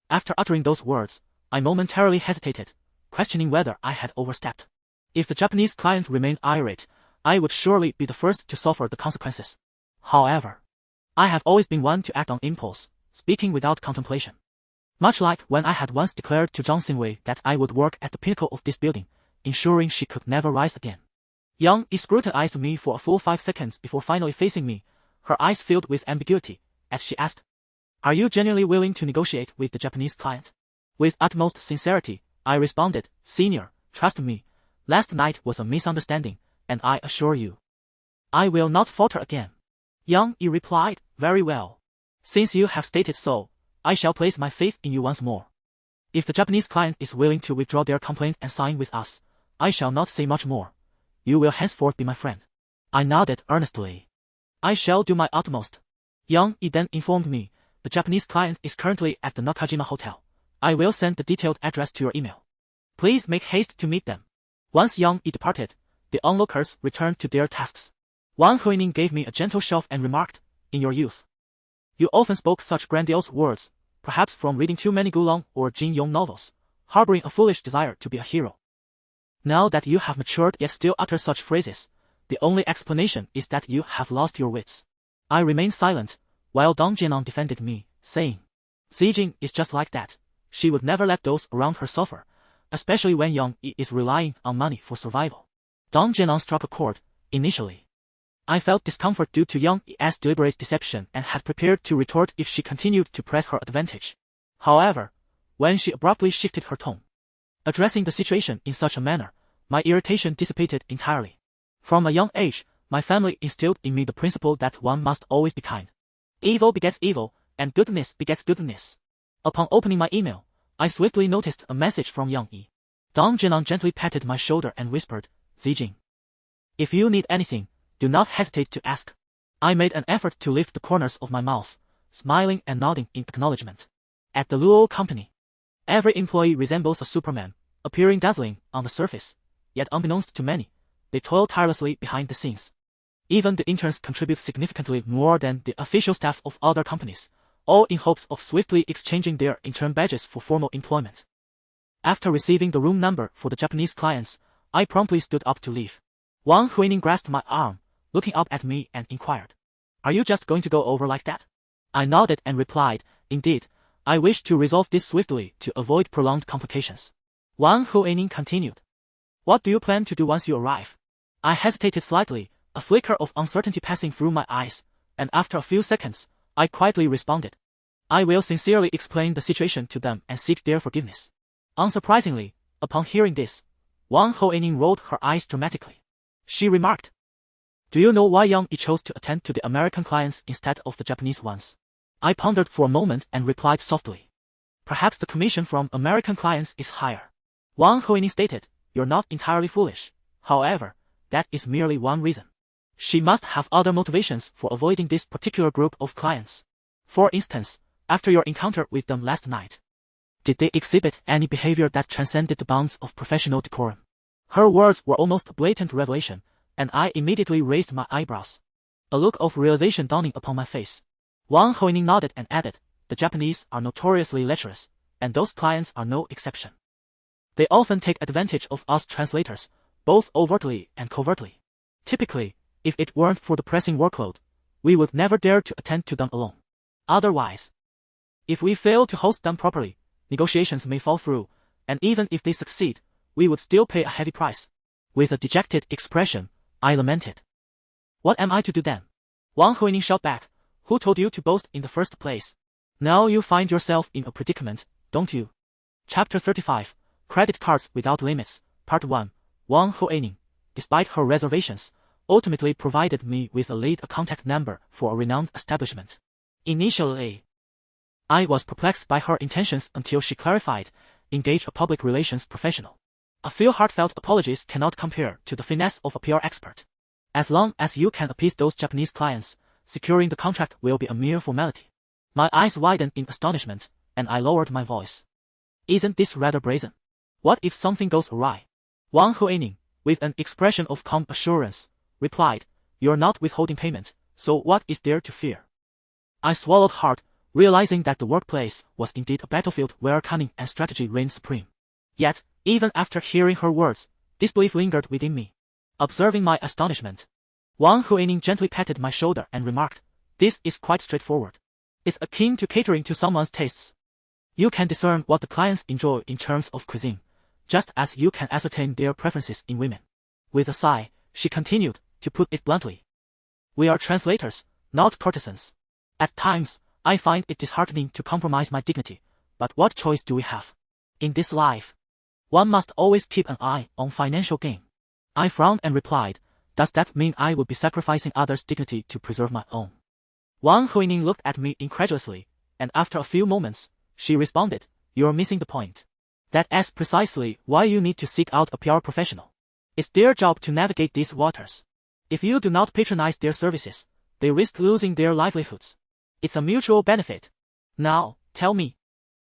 After uttering those words, I momentarily hesitated, questioning whether I had overstepped. If the Japanese client remained irate, I would surely be the first to suffer the consequences. However, I have always been one to act on impulse, speaking without contemplation. Much like when I had once declared to Zhang Xinwei that I would work at the pinnacle of this building, ensuring she could never rise again. Yang Yi scrutinized me for a full 5 seconds before finally facing me, her eyes filled with ambiguity, as she asked, Are you genuinely willing to negotiate with the Japanese client? With utmost sincerity, I responded, Senior, trust me, last night was a misunderstanding, and I assure you, I will not falter again. Yang Yi replied, Very well. Since you have stated so, I shall place my faith in you once more. If the Japanese client is willing to withdraw their complaint and sign with us, I shall not say much more. You will henceforth be my friend. I nodded earnestly. I shall do my utmost. Yang Yi then informed me, the Japanese client is currently at the Nakajima Hotel. I will send the detailed address to your email. Please make haste to meet them. Once Yang Yi departed, the onlookers returned to their tasks. Wang Huining gave me a gentle shove and remarked, In your youth, you often spoke such grandiose words, perhaps from reading too many Gulong or Jin Yong novels, harboring a foolish desire to be a hero. Now that you have matured yet still utter such phrases, the only explanation is that you have lost your wits. I remained silent, while Dong Jinan defended me, saying, Zijing is just like that. She would never let those around her suffer, especially when Yang Yi is relying on money for survival. Dong Jinan struck a chord, Initially, I felt discomfort due to Yang's deliberate deception and had prepared to retort if she continued to press her advantage. However, when she abruptly shifted her tone, addressing the situation in such a manner, my irritation dissipated entirely. From a young age, my family instilled in me the principle that one must always be kind. Evil begets evil, and goodness begets goodness. Upon opening my email, I swiftly noticed a message from Yang Yi. Dong Jinan gently patted my shoulder and whispered, "Zijing, if you need anything, do not hesitate to ask." I made an effort to lift the corners of my mouth, smiling and nodding in acknowledgement. At the Luo company, every employee resembles a Superman, appearing dazzling on the surface, yet unbeknownst to many, they toil tirelessly behind the scenes. Even the interns contribute significantly more than the official staff of other companies, all in hopes of swiftly exchanging their intern badges for formal employment. After receiving the room number for the Japanese clients, I promptly stood up to leave. Wang Huining grasped my arm, looking up at me and inquired, "Are you just going to go over like that?" I nodded and replied, "Indeed, I wish to resolve this swiftly to avoid prolonged complications." Wang Huining continued, "What do you plan to do once you arrive?" I hesitated slightly, a flicker of uncertainty passing through my eyes, and after a few seconds, I quietly responded, "I will sincerely explain the situation to them and seek their forgiveness." Unsurprisingly, upon hearing this, Wang Huining rolled her eyes dramatically. She remarked, "Do you know why Yang Yi chose to attend to the American clients instead of the Japanese ones?" I pondered for a moment and replied softly, "Perhaps the commission from American clients is higher." Wang Huining stated, "You're not entirely foolish. However, that is merely one reason. She must have other motivations for avoiding this particular group of clients. For instance, after your encounter with them last night, did they exhibit any behavior that transcended the bounds of professional decorum?" Her words were almost a blatant revelation, and I immediately raised my eyebrows, a look of realization dawning upon my face. Wang Huining nodded and added, "The Japanese are notoriously lecherous, and those clients are no exception. They often take advantage of us translators, both overtly and covertly. Typically, if it weren't for the pressing workload, we would never dare to attend to them alone. Otherwise, if we fail to host them properly, negotiations may fall through, and even if they succeed, we would still pay a heavy price." With a dejected expression, I lamented, "What am I to do then?" Wang Huining shot back, "Who told you to boast in the first place? Now you find yourself in a predicament, don't you?" Chapter 35, Credit Cards Without Limits, Part 1. Wang Huining, despite her reservations, ultimately provided me with a contact number for a renowned establishment. Initially, I was perplexed by her intentions until she clarified, "Engage a public relations professional. A few heartfelt apologies cannot compare to the finesse of a PR expert. As long as you can appease those Japanese clients, securing the contract will be a mere formality." My eyes widened in astonishment, and I lowered my voice. "Isn't this rather brazen? What if something goes awry?" Wang Huining, with an expression of calm assurance, replied, "You're not withholding payment, so what is there to fear?" I swallowed hard, realizing that the workplace was indeed a battlefield where cunning and strategy reigned supreme. Yet, even after hearing her words, disbelief lingered within me. Observing my astonishment, Wang Huining gently patted my shoulder and remarked, "This is quite straightforward. It's akin to catering to someone's tastes. You can discern what the clients enjoy in terms of cuisine, just as you can ascertain their preferences in women." With a sigh, she continued, to put it bluntly, "We are translators, not courtesans. At times, I find it disheartening to compromise my dignity, but what choice do we have? In this life, one must always keep an eye on financial gain." I frowned and replied, "Does that mean I would be sacrificing others' dignity to preserve my own?" Wang Huining looked at me incredulously, and after a few moments, she responded, "You're missing the point. That's precisely why you need to seek out a PR professional. It's their job to navigate these waters. If you do not patronize their services, they risk losing their livelihoods. It's a mutual benefit. Now, tell me,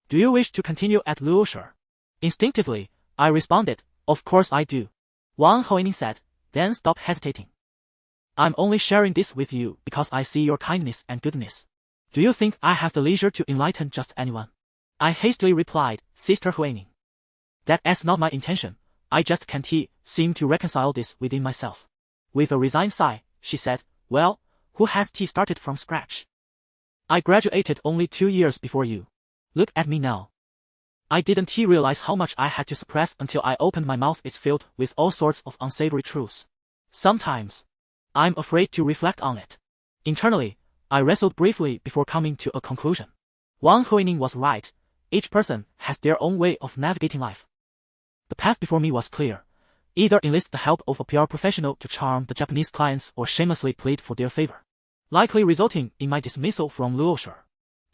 do you wish to continue at Luo Shi?" Instinctively, I responded, "Of course I do." Wang Huining said, "Then stop hesitating. I'm only sharing this with you because I see your kindness and goodness. Do you think I have the leisure to enlighten just anyone?" I hastily replied, "Sister Huining, that's not my intention. I just can't seem to reconcile this within myself." With a resigned sigh, she said, "Well, who has started from scratch? I graduated only 2 years before you. Look at me now." I didn't realize how much I had to suppress until I opened my mouth. It's filled with all sorts of unsavory truths. Sometimes, I'm afraid to reflect on it. Internally, I wrestled briefly before coming to a conclusion. Wang Huining was right. Each person has their own way of navigating life. The path before me was clear. Either enlist the help of a PR professional to charm the Japanese clients or shamelessly plead for their favor, likely resulting in my dismissal from Luo Xiangdong.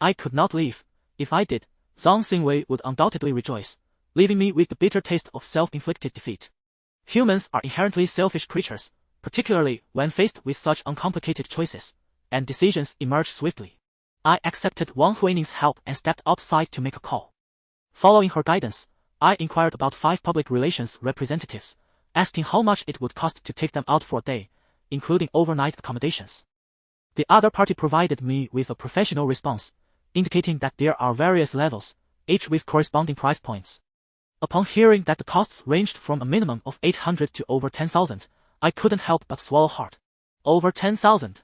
I could not leave. If I did, Zhang Xingwei would undoubtedly rejoice, leaving me with the bitter taste of self-inflicted defeat. Humans are inherently selfish creatures, particularly when faced with such uncomplicated choices, and decisions emerge swiftly. I accepted Wang Huining's help and stepped outside to make a call. Following her guidance, I inquired about 5 public relations representatives, asking how much it would cost to take them out for a day, including overnight accommodations. The other party provided me with a professional response, indicating that there are various levels, each with corresponding price points. Upon hearing that the costs ranged from a minimum of 800 to over 10,000, I couldn't help but swallow hard. Over 10,000.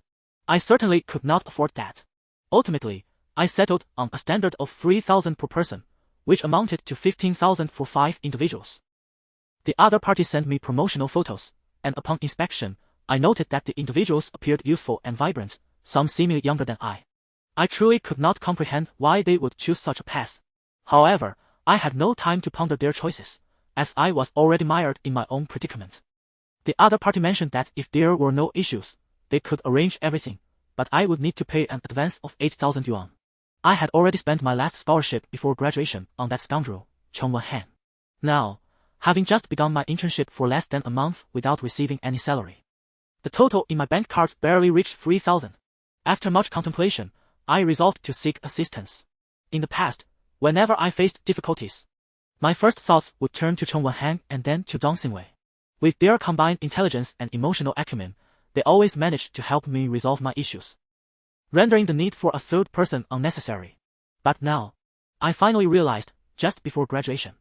I certainly could not afford that. Ultimately, I settled on a standard of 3,000 per person, which amounted to 15,000 for 5 individuals. The other party sent me promotional photos, and upon inspection, I noted that the individuals appeared youthful and vibrant, some seemingly younger than I. I truly could not comprehend why they would choose such a path. However, I had no time to ponder their choices, as I was already mired in my own predicament. The other party mentioned that if there were no issues, they could arrange everything, but I would need to pay an advance of 8,000 yuan. I had already spent my last scholarship before graduation on that scoundrel, Cheng Wenhan. Now, having just begun my internship for less than a month without receiving any salary, the total in my bank cards barely reached 3,000. After much contemplation, I resolved to seek assistance. In the past, whenever I faced difficulties, my first thoughts would turn to Cheng Wenhan and then to Zhang Xingwei. With their combined intelligence and emotional acumen, they always managed to help me resolve my issues, rendering the need for a third person unnecessary. But now, I finally realized, just before graduation,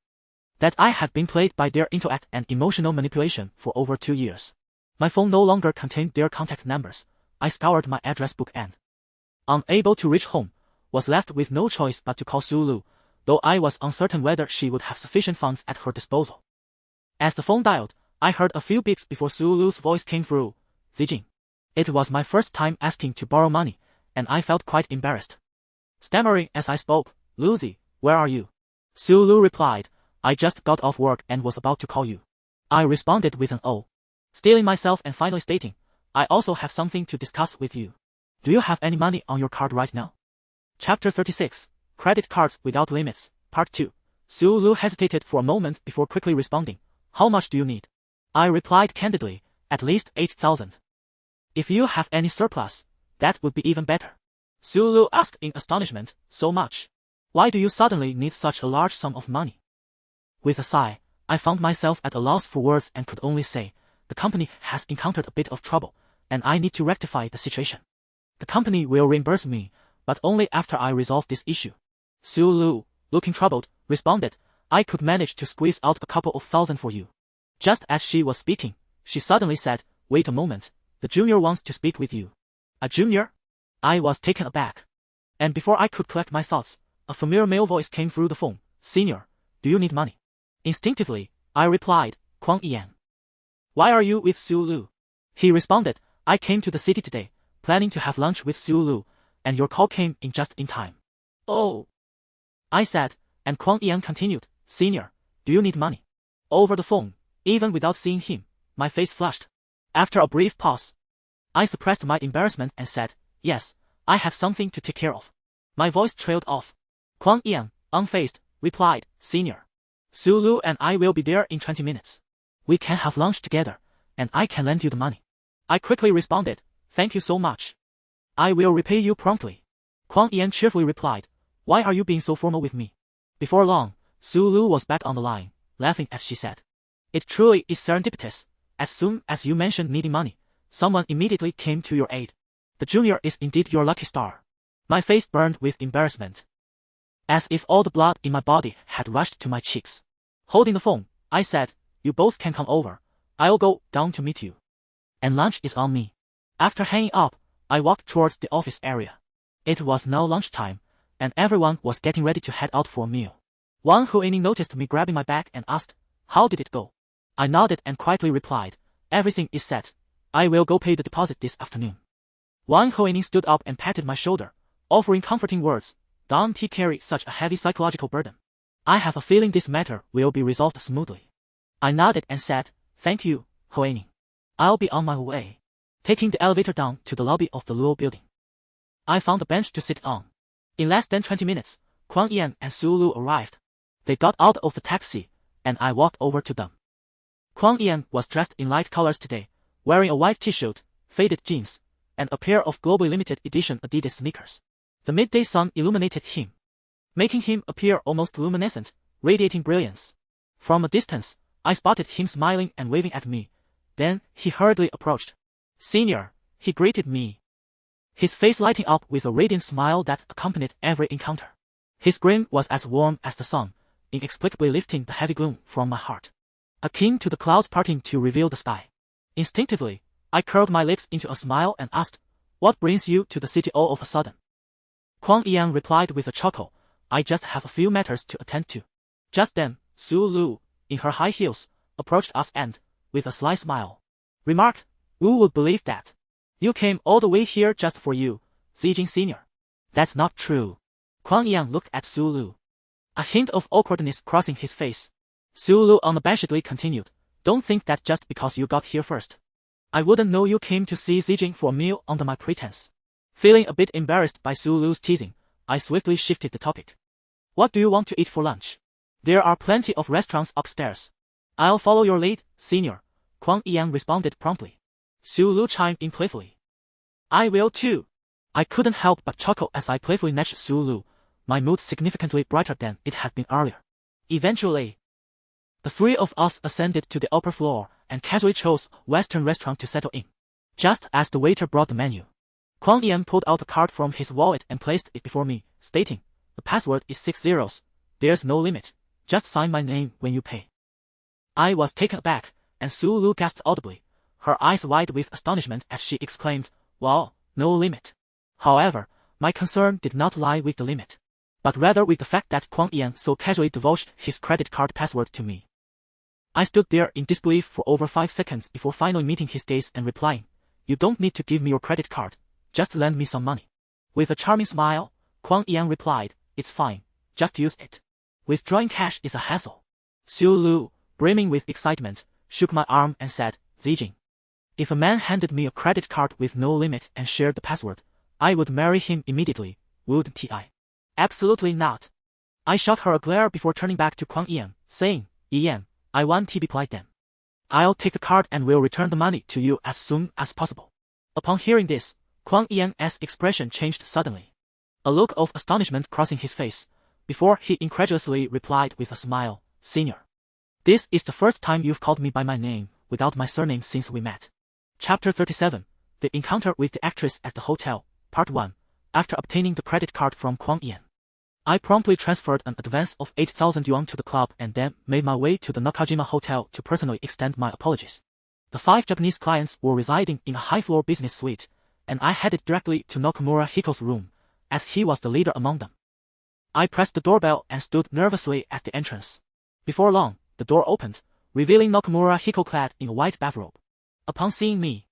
that I had been played by their intellect and emotional manipulation for over 2 years. My phone no longer contained their contact numbers. I scoured my address book and, unable to reach home, was left with no choice but to call Su Lu, though I was uncertain whether she would have sufficient funds at her disposal. As the phone dialed, I heard a few beeps before Su Lu's voice came through. Zijing. It was my first time asking to borrow money, and I felt quite embarrassed. Stammering as I spoke, Luzi, where are you? Su Lu replied, I just got off work and was about to call you. I responded with an O, stealing myself and finally stating, I also have something to discuss with you. Do you have any money on your card right now? Chapter 36, Credit Cards Without Limits, Part 2. Su Lu hesitated for a moment before quickly responding, how much do you need? I replied candidly, at least 8,000. If you have any surplus, that would be even better. Su Lu asked in astonishment, so much? Why do you suddenly need such a large sum of money? With a sigh, I found myself at a loss for words and could only say, the company has encountered a bit of trouble, and I need to rectify the situation. The company will reimburse me, but only after I resolve this issue. Su Lu, looking troubled, responded, I could manage to squeeze out a couple of thousand for you. Just as she was speaking, she suddenly said, wait a moment, the junior wants to speak with you. A junior? I was taken aback. And before I could collect my thoughts, a familiar male voice came through the phone, Senior, do you need money? Instinctively, I replied, Kuang Yan. Why are you with Su Lu? He responded, I came to the city today, planning to have lunch with Su Lu, and your call came in just in time. Oh, I said, and Kuang Yan continued, Senior, do you need money? Over the phone, even without seeing him, my face flushed. After a brief pause, I suppressed my embarrassment and said, yes, I have something to take care of. My voice trailed off. Kuang Yan, unfazed, replied, Senior, Su Lu and I will be there in 20 minutes. We can have lunch together, and I can lend you the money. I quickly responded, thank you so much. I will repay you promptly. Kuang Yan cheerfully replied, why are you being so formal with me? Before long, Su Lu was back on the line, laughing as she said, it truly is serendipitous. As soon as you mentioned needing money, someone immediately came to your aid. The junior is indeed your lucky star. My face burned with embarrassment, as if all the blood in my body had rushed to my cheeks. Holding the phone, I said, you both can come over. I'll go down to meet you. And lunch is on me. After hanging up, I walked towards the office area. It was now lunchtime, and everyone was getting ready to head out for a meal. Wang Huining noticed me grabbing my bag and asked, how did it go? I nodded and quietly replied, everything is set. I will go pay the deposit this afternoon. Wang Hoining stood up and patted my shoulder, offering comforting words. Don't he carry such a heavy psychological burden? I have a feeling this matter will be resolved smoothly. I nodded and said, thank you, Hoining. I'll be on my way. Taking the elevator down to the lobby of the Luo building, I found a bench to sit on. In less than 20 minutes, Kuang Yan and Su Lu arrived. They got out of the taxi, and I walked over to them. Kuang Yan was dressed in light colors today, wearing a white t-shirt, faded jeans, and a pair of globally limited edition Adidas sneakers. The midday sun illuminated him, making him appear almost luminescent, radiating brilliance. From a distance, I spotted him smiling and waving at me. Then he hurriedly approached. Senior, he greeted me, his face lighting up with a radiant smile that accompanied every encounter. His grin was as warm as the sun, inexplicably lifting the heavy gloom from my heart, akin to the clouds parting to reveal the sky. Instinctively, I curled my lips into a smile and asked, what brings you to the city all of a sudden? Kuang Yan replied with a chuckle, I just have a few matters to attend to. Just then, Su Lu, in her high heels, approached us and, with a sly smile, remarked, who would believe that? You came all the way here just for you, Zijing Senior. That's not true. Kuang Yan looked at Su Lu, a hint of awkwardness crossing his face. Su Lu unabashedly continued, don't think that just because you got here first, I wouldn't know you came to see Zijing for a meal under my pretense. Feeling a bit embarrassed by Su Lu's teasing, I swiftly shifted the topic. What do you want to eat for lunch? There are plenty of restaurants upstairs. I'll follow your lead, Senior, Kuang Yan responded promptly. Su Lu chimed in playfully. I will too. I couldn't help but chuckle as I playfully nudged Su Lu, my mood significantly brighter than it had been earlier. Eventually, the three of us ascended to the upper floor and casually chose a Western restaurant to settle in. Just as the waiter brought the menu, Kuang Yan pulled out a card from his wallet and placed it before me, stating, the password is 6 zeros. There's no limit. Just sign my name when you pay. I was taken aback, and Su Lu gasped audibly, her eyes wide with astonishment as she exclaimed, wow, no limit. However, my concern did not lie with the limit, but rather with the fact that Kuang Yan so casually divulged his credit card password to me. I stood there in disbelief for over 5 seconds before finally meeting his gaze and replying, you don't need to give me your credit card, just lend me some money. With a charming smile, Kuang Yan replied, it's fine, just use it. Withdrawing cash is a hassle. Su Lu, brimming with excitement, shook my arm and said, Zijing, if a man handed me a credit card with no limit and shared the password, I would marry him immediately, wouldn't I? Absolutely not. I shot her a glare before turning back to Kuang Yan, saying, Yan, I want to be polite then. I'll take the card and will return the money to you as soon as possible. Upon hearing this, Kuang Yan's expression changed suddenly, a look of astonishment crossing his face, before he incredulously replied with a smile, Senior, this is the first time you've called me by my name without my surname since we met. Chapter 37, The Encounter with the Actress at the Hotel, Part 1. After obtaining the credit card from Kuang Yan, I promptly transferred an advance of 8,000 yuan to the club and then made my way to the Nakajima Hotel to personally extend my apologies. The 5 Japanese clients were residing in a high-floor business suite, and I headed directly to Nakamura Hiko's room, as he was the leader among them. I pressed the doorbell and stood nervously at the entrance. Before long, the door opened, revealing Nakamura Hiko clad in a white bathrobe. Upon seeing me,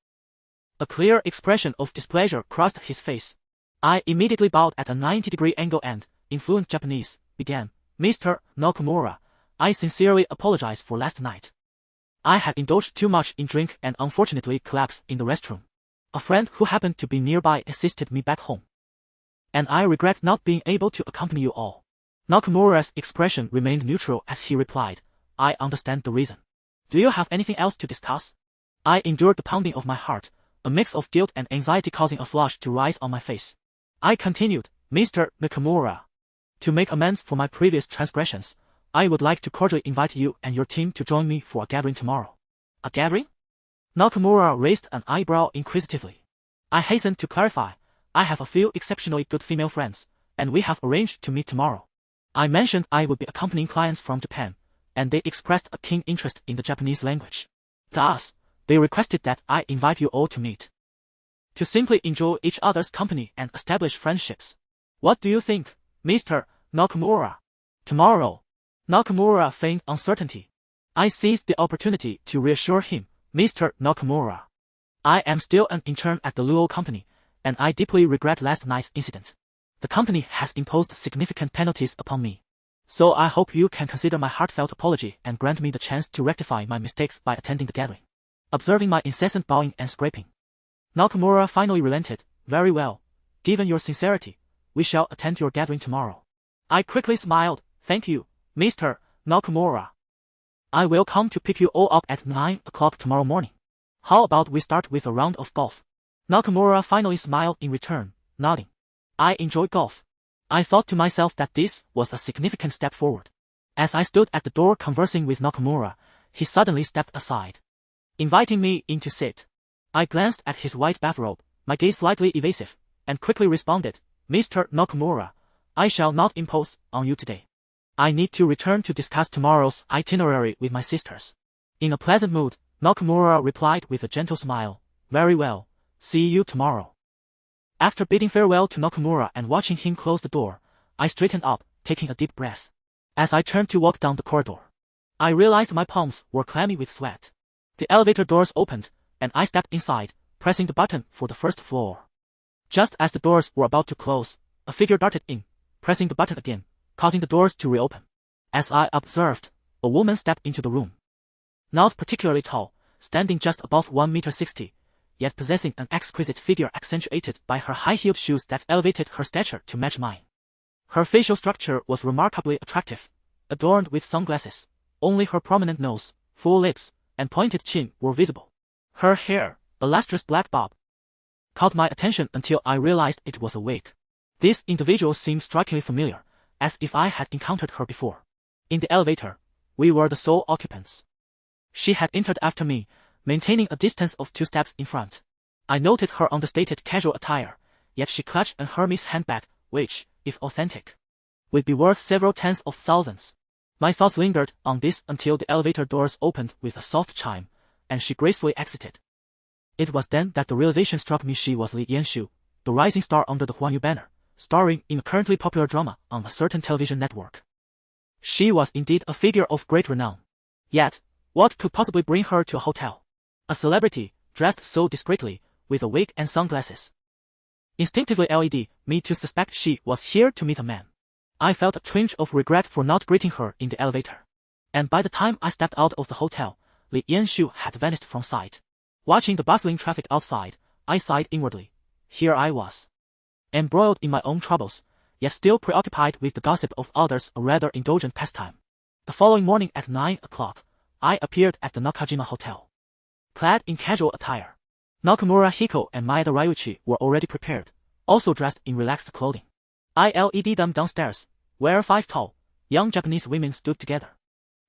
a clear expression of displeasure crossed his face. I immediately bowed at a 90-degree angle and, in fluent Japanese, began, Mr. Nakamura, I sincerely apologize for last night. I had indulged too much in drink and unfortunately collapsed in the restroom. A friend who happened to be nearby assisted me back home, and I regret not being able to accompany you all. Nakamura's expression remained neutral as he replied, I understand the reason. Do you have anything else to discuss? I endured the pounding of my heart, a mix of guilt and anxiety causing a flush to rise on my face. I continued, Mr. Nakamura, to make amends for my previous transgressions, I would like to cordially invite you and your team to join me for a gathering tomorrow. A gathering? Nakamura raised an eyebrow inquisitively. I hastened to clarify, I have a few exceptionally good female friends, and we have arranged to meet tomorrow. I mentioned I would be accompanying clients from Japan, and they expressed a keen interest in the Japanese language. Thus, they requested that I invite you all to meet, to simply enjoy each other's company and establish friendships. What do you think, Mr. Nakamura? Tomorrow. Nakamura feigned uncertainty. I seized the opportunity to reassure him, Mr. Nakamura, I am still an intern at the Luo company, and I deeply regret last night's incident. The company has imposed significant penalties upon me. So I hope you can consider my heartfelt apology and grant me the chance to rectify my mistakes by attending the gathering. Observing my incessant bowing and scraping, Nakamura finally relented. Very well. Given your sincerity, we shall attend your gathering tomorrow. I quickly smiled. Thank you, Mr. Nakamura. I will come to pick you all up at 9 o'clock tomorrow morning. How about we start with a round of golf? Nakamura finally smiled in return, nodding. I enjoy golf. I thought to myself that this was a significant step forward. As I stood at the door conversing with Nakamura, he suddenly stepped aside, inviting me in to sit. I glanced at his white bathrobe, my gaze slightly evasive, and quickly responded, Mr. Nakamura, I shall not impose on you today. I need to return to discuss tomorrow's itinerary with my sisters. In a pleasant mood, Nakamura replied with a gentle smile, Very well, see you tomorrow. After bidding farewell to Nakamura and watching him close the door, I straightened up, taking a deep breath. As I turned to walk down the corridor, I realized my palms were clammy with sweat. The elevator doors opened, and I stepped inside, pressing the button for the first floor. Just as the doors were about to close, a figure darted in, pressing the button again, causing the doors to reopen. As I observed, a woman stepped into the room. Not particularly tall, standing just above 1.60 meters, yet possessing an exquisite figure accentuated by her high-heeled shoes that elevated her stature to match mine. Her facial structure was remarkably attractive, adorned with sunglasses. Only her prominent nose, full lips, and pointed chin were visible. Her hair, a lustrous black bob, caught my attention until I realized it was a wig. This individual seemed strikingly familiar, as if I had encountered her before. In the elevator, we were the sole occupants. She had entered after me, maintaining a distance of 2 steps in front. I noted her understated casual attire, yet she clutched an Hermes handbag, which, if authentic, would be worth several tens of thousands. My thoughts lingered on this until the elevator doors opened with a soft chime, and she gracefully exited. It was then that the realization struck me she was Li Yanshu, the rising star under the Huanyu banner, starring in a currently popular drama on a certain television network. She was indeed a figure of great renown. Yet, what could possibly bring her to a hotel? A celebrity, dressed so discreetly, with a wig and sunglasses. Instinctively led me to suspect she was here to meet a man. I felt a twinge of regret for not greeting her in the elevator. And by the time I stepped out of the hotel, Li Yanshu had vanished from sight. Watching the bustling traffic outside, I sighed inwardly. Here I was, embroiled in my own troubles, yet still preoccupied with the gossip of others, a rather indulgent pastime. The following morning at 9 o'clock, I appeared at the Nakajima Hotel, clad in casual attire. Nakamura Hiko and Maeda Ryuichi were already prepared, also dressed in relaxed clothing. I led them downstairs, where 5 tall, young Japanese women stood together.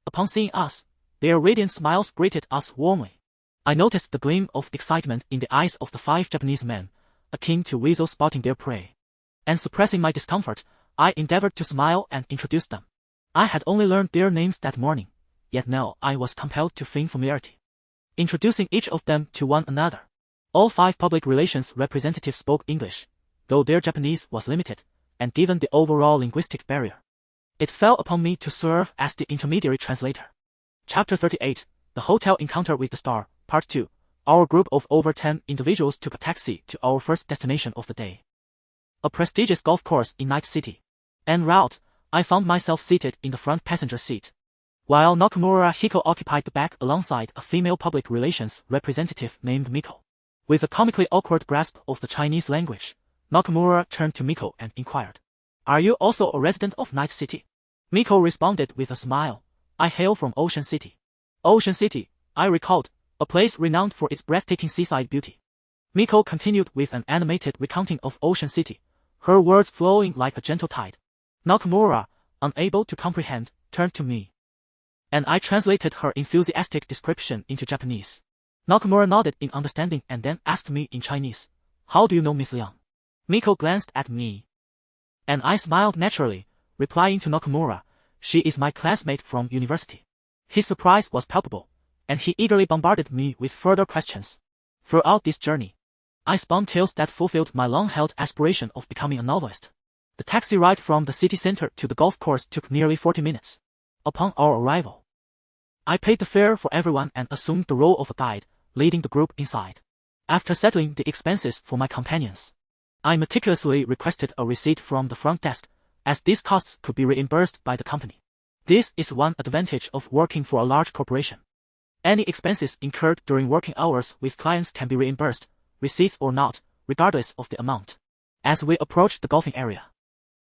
Upon seeing us, their radiant smiles greeted us warmly. I noticed the gleam of excitement in the eyes of the 5 Japanese men, akin to weasels spotting their prey. And suppressing my discomfort, I endeavored to smile and introduce them. I had only learned their names that morning, yet now I was compelled to feign familiarity, introducing each of them to one another. All 5 public relations representatives spoke English, though their Japanese was limited, and given the overall linguistic barrier, it fell upon me to serve as the intermediary translator. Chapter 38, The Hotel Encounter with the Star, Part 2. Our group of over 10 individuals took a taxi to our first destination of the day, a prestigious golf course in Night City. En route, I found myself seated in the front passenger seat, while Nakamura Hiko occupied the back alongside a female public relations representative named Miko. With a comically awkward grasp of the Chinese language, Nakamura turned to Miko and inquired, Are you also a resident of Night City? Miko responded with a smile, I hail from Ocean City. Ocean City, I recalled, a place renowned for its breathtaking seaside beauty. Miko continued with an animated recounting of Ocean City, her words flowing like a gentle tide. Nakamura, unable to comprehend, turned to me, and I translated her enthusiastic description into Japanese. Nakamura nodded in understanding and then asked me in Chinese, How do you know Miss Liang? Miko glanced at me, and I smiled naturally, replying to Nakamura, She is my classmate from university. His surprise was palpable, and he eagerly bombarded me with further questions. Throughout this journey, I spun tales that fulfilled my long-held aspiration of becoming a novelist. The taxi ride from the city center to the golf course took nearly 40 minutes. Upon our arrival, I paid the fare for everyone and assumed the role of a guide, leading the group inside. After settling the expenses for my companions, I meticulously requested a receipt from the front desk, as these costs could be reimbursed by the company. This is one advantage of working for a large corporation. Any expenses incurred during working hours with clients can be reimbursed, receipts or not, regardless of the amount. As we approached the golfing area,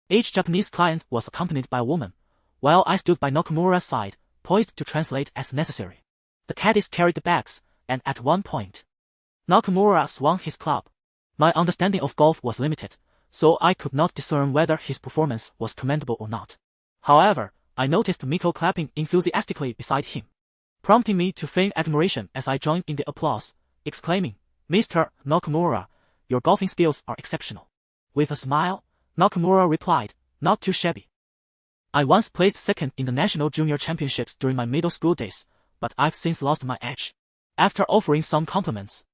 each Japanese client was accompanied by a woman, while I stood by Nakamura's side, poised to translate as necessary. The caddies carried the bags, and at one point, Nakamura swung his club. My understanding of golf was limited, so I could not discern whether his performance was commendable or not. However, I noticed Miko clapping enthusiastically beside him, prompting me to feign admiration as I joined in the applause, exclaiming, "Mr. Nakamura, your golfing skills are exceptional." With a smile, Nakamura replied, "Not too shabby. I once placed second in the National Junior Championships during my middle school days, but I've since lost my edge." After offering some compliments,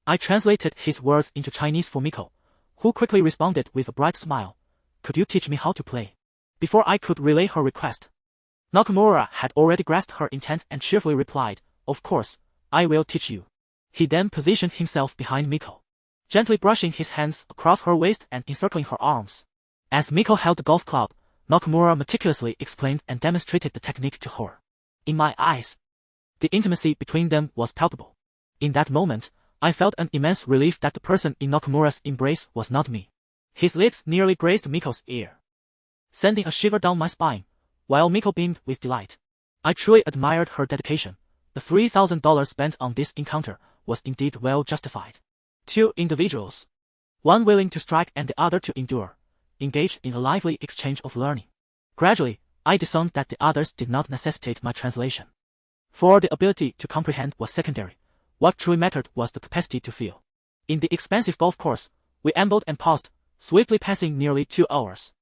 I translated his words into Chinese for Miko, who quickly responded with a bright smile, "Could you teach me how to play?" Before I could relay her request, Nakamura had already grasped her intent and cheerfully replied, "Of course, I will teach you." He then positioned himself behind Miko, gently brushing his hands across her waist and encircling her arms. As Miko held the golf club, Nakamura meticulously explained and demonstrated the technique to her. In my eyes, the intimacy between them was palpable. In that moment, I felt an immense relief that the person in Nakamura's embrace was not me. His lips nearly grazed Miko's ear, sending a shiver down my spine, while Miko beamed with delight. I truly admired her dedication. The $3,000 spent on this encounter was indeed well justified. Two individuals, one willing to strike and the other to endure, engaged in a lively exchange of learning. Gradually, I discerned that the others did not necessitate my translation, for the ability to comprehend was secondary. What truly mattered was the capacity to feel. In the expansive golf course, we ambled and paused, swiftly passing nearly 2 hours.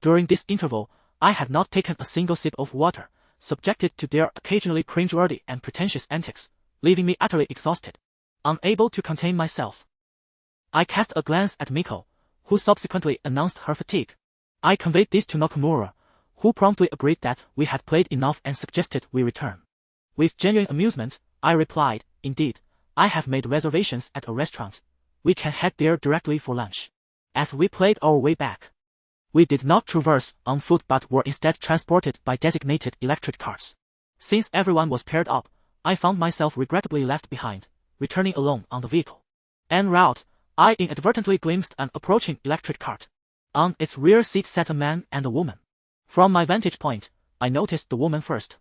During this interval, I had not taken a single sip of water, subjected to their occasionally cringeworthy and pretentious antics, leaving me utterly exhausted, unable to contain myself. I cast a glance at Miko, who subsequently announced her fatigue. I conveyed this to Nakamura, who promptly agreed that we had played enough and suggested we return. With genuine amusement, I replied, "Indeed, I have made reservations at a restaurant. We can head there directly for lunch." As we played our way back, we did not traverse on foot but were instead transported by designated electric cars. Since everyone was paired up, I found myself regrettably left behind, returning alone on the vehicle. En route, I inadvertently glimpsed an approaching electric cart. On its rear seat sat a man and a woman. From my vantage point, I noticed the woman first.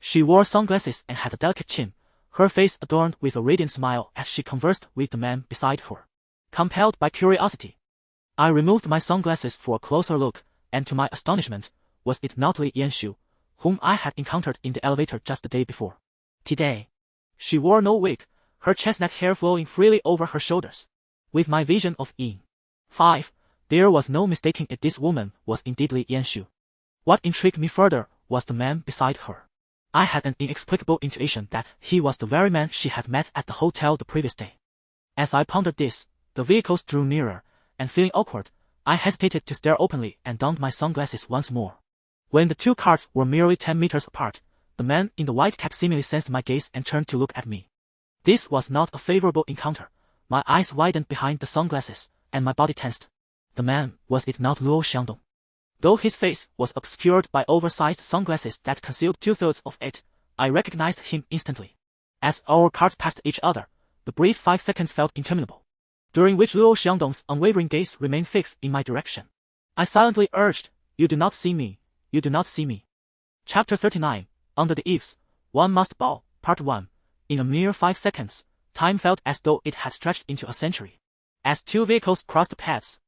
She wore sunglasses and had a delicate chin, her face adorned with a radiant smile as she conversed with the man beside her. Compelled by curiosity, I removed my sunglasses for a closer look, and to my astonishment, was it not Li Yanshu, whom I had encountered in the elevator just the day before. Today, she wore no wig, her chestnut hair flowing freely over her shoulders. With my vision of Yin 5, there was no mistaking it. This woman was indeed Li Yanshu. What intrigued me further was the man beside her. I had an inexplicable intuition that he was the very man she had met at the hotel the previous day. As I pondered this, the vehicles drew nearer, and feeling awkward, I hesitated to stare openly and donned my sunglasses once more. When the two cars were merely 10 meters apart, the man in the white cap seemingly sensed my gaze and turned to look at me. This was not a favorable encounter. My eyes widened behind the sunglasses, and my body tensed. The man, was it not Luo Xiangdong? Though his face was obscured by oversized sunglasses that concealed 2/3 of it, I recognized him instantly. As our cars passed each other, the brief 5 seconds felt interminable, during which Luo Xiangdong's unwavering gaze remained fixed in my direction. I silently urged, "You do not see me, you do not see me." Chapter 39, Under the Eaves, One Must Bow, Part 1. In a mere 5 seconds, time felt as though it had stretched into a century. As two vehicles crossed paths,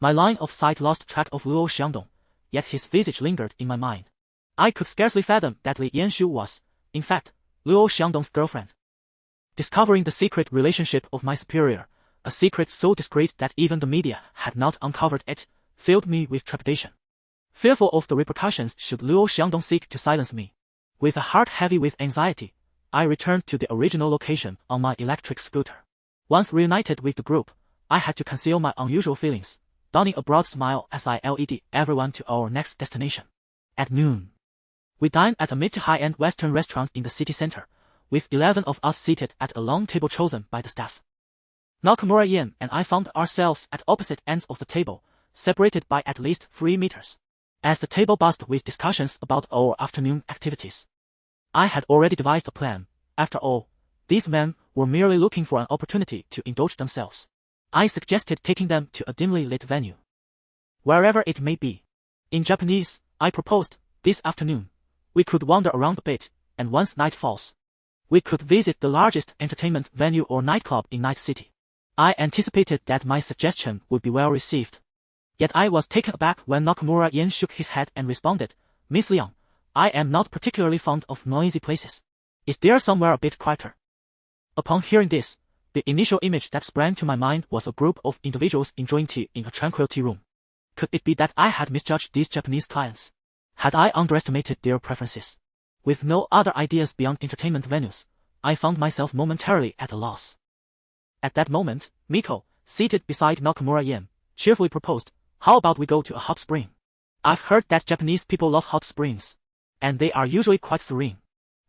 my line of sight lost track of Luo Xiangdong, yet his visage lingered in my mind. I could scarcely fathom that Li Yanshu was, in fact, Luo Xiangdong's girlfriend. Discovering the secret relationship of my superior, a secret so discreet that even the media had not uncovered it, filled me with trepidation. Fearful of the repercussions should Luo Xiangdong seek to silence me. With a heart heavy with anxiety, I returned to the original location on my electric scooter. Once reunited with the group, I had to conceal my unusual feelings, donning a broad smile as I led everyone to our next destination. At noon, we dined at a mid to high-end Western restaurant in the city center, with 11 of us seated at a long table chosen by the staff. Nakamura Yan and I found ourselves at opposite ends of the table, separated by at least 3 meters. As the table buzzed with discussions about our afternoon activities, I had already devised a plan. After all, these men were merely looking for an opportunity to indulge themselves. I suggested taking them to a dimly lit venue, wherever it may be. In Japanese, I proposed, this afternoon, we could wander around a bit, and once night falls, we could visit the largest entertainment venue or nightclub in Night City. I anticipated that my suggestion would be well received. Yet I was taken aback when Nakamura Yan shook his head and responded, Miss Liang, I am not particularly fond of noisy places. Is there somewhere a bit quieter? Upon hearing this, the initial image that sprang to my mind was a group of individuals enjoying tea in a tranquil tea room. Could it be that I had misjudged these Japanese clients? Had I underestimated their preferences? With no other ideas beyond entertainment venues, I found myself momentarily at a loss. At that moment, Miko, seated beside Nakamura Yan, cheerfully proposed, how about we go to a hot spring? I've heard that Japanese people love hot springs, and they are usually quite serene.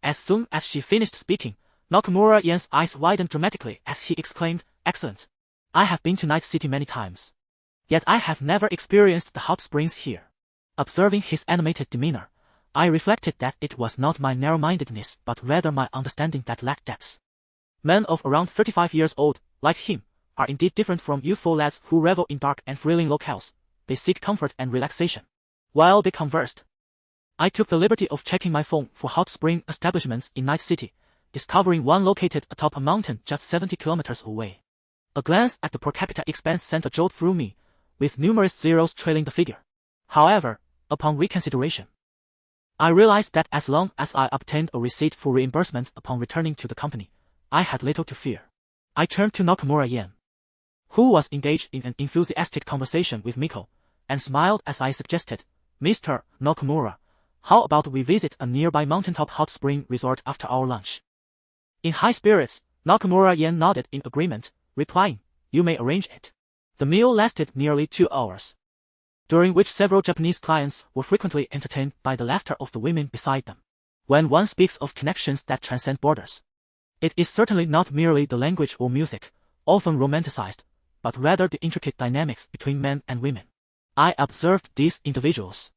As soon as she finished speaking, Nakamura Yan's eyes widened dramatically as he exclaimed, excellent. I have been to Night City many times, yet I have never experienced the hot springs here. Observing his animated demeanor, I reflected that it was not my narrow-mindedness but rather my understanding that lacked depth. Men of around 35 years old, like him, are indeed different from youthful lads who revel in dark and thrilling locales. They seek comfort and relaxation. While they conversed, I took the liberty of checking my phone for hot spring establishments in Night City, discovering one located atop a mountain just 70 kilometers away. A glance at the per capita expense sent a jolt through me, with numerous zeros trailing the figure. However, upon reconsideration, I realized that as long as I obtained a receipt for reimbursement upon returning to the company, I had little to fear. I turned to Nakamura Yan, who was engaged in an enthusiastic conversation with Miko, and smiled as I suggested, Mr. Nakamura, how about we visit a nearby mountaintop hot spring resort after our lunch? In high spirits, Nakamura Yan nodded in agreement, replying, you may arrange it. The meal lasted nearly 2 hours, during which several Japanese clients were frequently entertained by the laughter of the women beside them. When one speaks of connections that transcend borders, it is certainly not merely the language or music, often romanticized, but rather the intricate dynamics between men and women. I observed these individuals,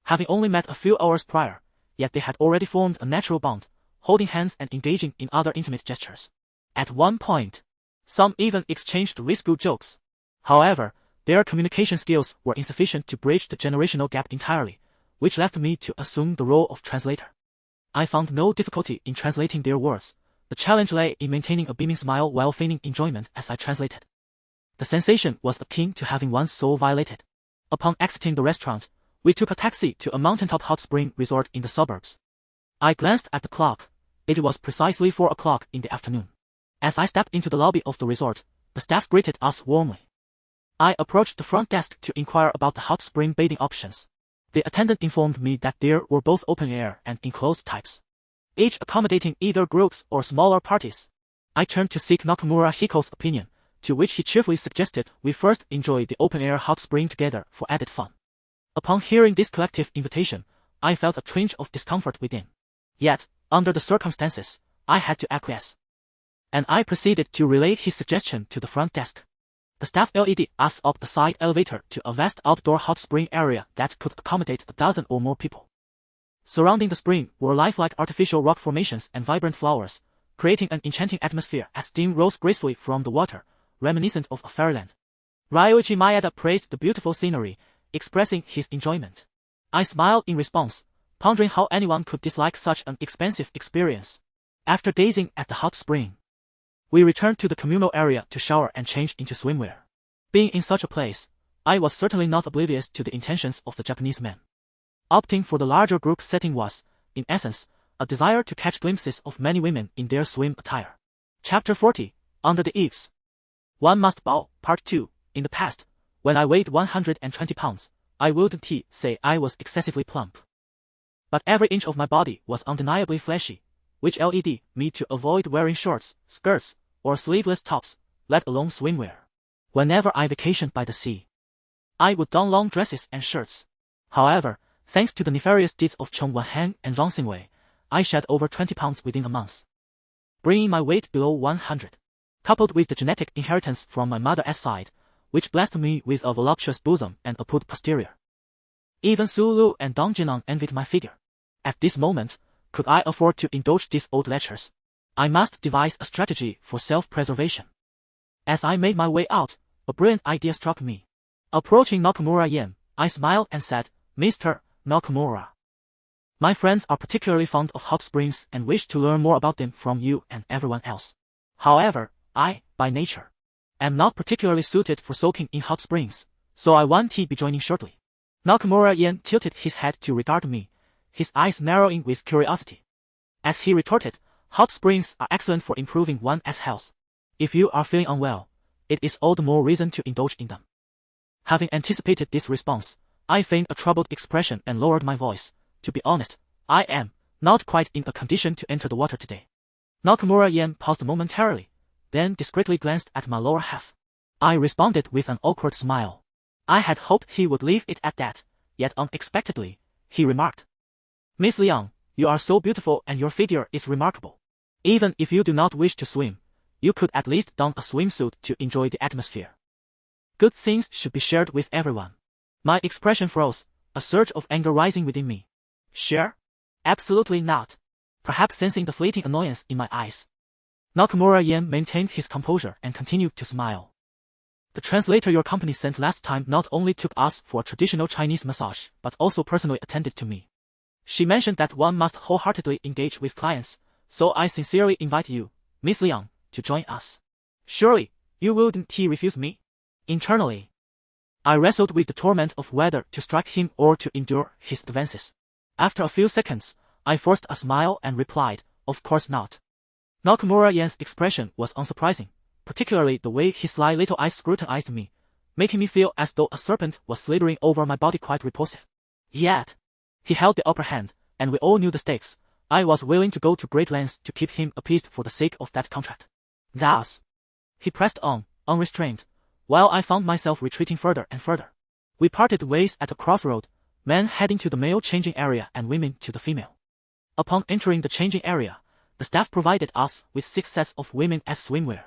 having only met a few hours prior, yet they had already formed a natural bond, holding hands and engaging in other intimate gestures. At one point, some even exchanged risque jokes. However, their communication skills were insufficient to bridge the generational gap entirely, which left me to assume the role of translator. I found no difficulty in translating their words. The challenge lay in maintaining a beaming smile while feigning enjoyment as I translated. The sensation was akin to having one's soul violated. Upon exiting the restaurant, we took a taxi to a mountaintop hot spring resort in the suburbs. I glanced at the clock. It was precisely 4 o'clock in the afternoon. As I stepped into the lobby of the resort, the staff greeted us warmly. I approached the front desk to inquire about the hot spring bathing options. The attendant informed me that there were both open-air and enclosed types, each accommodating either groups or smaller parties. I turned to seek Nakamura Hiko's opinion, to which he cheerfully suggested we first enjoy the open-air hot spring together for added fun. Upon hearing this collective invitation, I felt a twinge of discomfort within. Yet, under the circumstances, I had to acquiesce, and I proceeded to relay his suggestion to the front desk. The staff led us up the side elevator to a vast outdoor hot spring area that could accommodate a dozen or more people. Surrounding the spring were lifelike artificial rock formations and vibrant flowers, creating an enchanting atmosphere as steam rose gracefully from the water, reminiscent of a fairyland. Ryuichi Maeda praised the beautiful scenery, expressing his enjoyment. I smiled in response, pondering how anyone could dislike such an expensive experience. After gazing at the hot spring, we returned to the communal area to shower and change into swimwear. Being in such a place, I was certainly not oblivious to the intentions of the Japanese men. Opting for the larger group setting was, in essence, a desire to catch glimpses of many women in their swim attire. Chapter 40, Under the Eaves. One Must Bow, Part 2. In the past, when I weighed 120 pounds, I wouldn't say I was excessively plump. But every inch of my body was undeniably fleshy, which led me to avoid wearing shorts, skirts, or sleeveless tops, let alone swimwear. Whenever I vacationed by the sea, I would don long dresses and shirts. However, thanks to the nefarious deeds of Cheng Wanheng and Zhang Xingwei, I shed over 20 pounds within a month, bringing my weight below 100 coupled with the genetic inheritance from my mother's side, which blessed me with a voluptuous bosom and a put posterior. Even Su Lu and Dong Jinang envied my figure. At this moment, could I afford to indulge these old lectures? I must devise a strategy for self-preservation. As I made my way out, a brilliant idea struck me. Approaching Nakamura Yan, I smiled and said, "Mr. Nakamura, my friends are particularly fond of hot springs and wish to learn more about them from you and everyone else. However, I, by nature, am not particularly suited for soaking in hot springs, so I won't be joining shortly." Nakamura Yan tilted his head to regard me, his eyes narrowing with curiosity. As he retorted, "Hot springs are excellent for improving one's health. If you are feeling unwell, it is all the more reason to indulge in them." Having anticipated this response, I feigned a troubled expression and lowered my voice. "To be honest, I am not quite in a condition to enter the water today." Nakamura Yan paused momentarily, then discreetly glanced at my lower half. I responded with an awkward smile. I had hoped he would leave it at that, yet unexpectedly, he remarked, "Miss Liang, you are so beautiful and your figure is remarkable. Even if you do not wish to swim, you could at least don a swimsuit to enjoy the atmosphere. Good things should be shared with everyone." My expression froze, a surge of anger rising within me. Share? Absolutely not. Perhaps sensing the fleeting annoyance in my eyes, Nakamura Yan maintained his composure and continued to smile. "The translator your company sent last time not only took us for a traditional Chinese massage, but also personally attended to me. She mentioned that one must wholeheartedly engage with clients, so I sincerely invite you, Miss Liang, to join us. Surely, you wouldn't refuse me?" Internally, I wrestled with the torment of whether to strike him or to endure his advances. After a few seconds, I forced a smile and replied, "Of course not." Nakamura Yan's expression was unsurprising, particularly the way his sly little eyes scrutinized me, making me feel as though a serpent was slithering over my body, quite repulsive. Yet, he held the upper hand, and we all knew the stakes. I was willing to go to great lengths to keep him appeased for the sake of that contract. Thus, he pressed on, unrestrained, while I found myself retreating further and further. We parted ways at a crossroad, men heading to the male changing area and women to the female. Upon entering the changing area, the staff provided us with 6 sets of women as swimwear.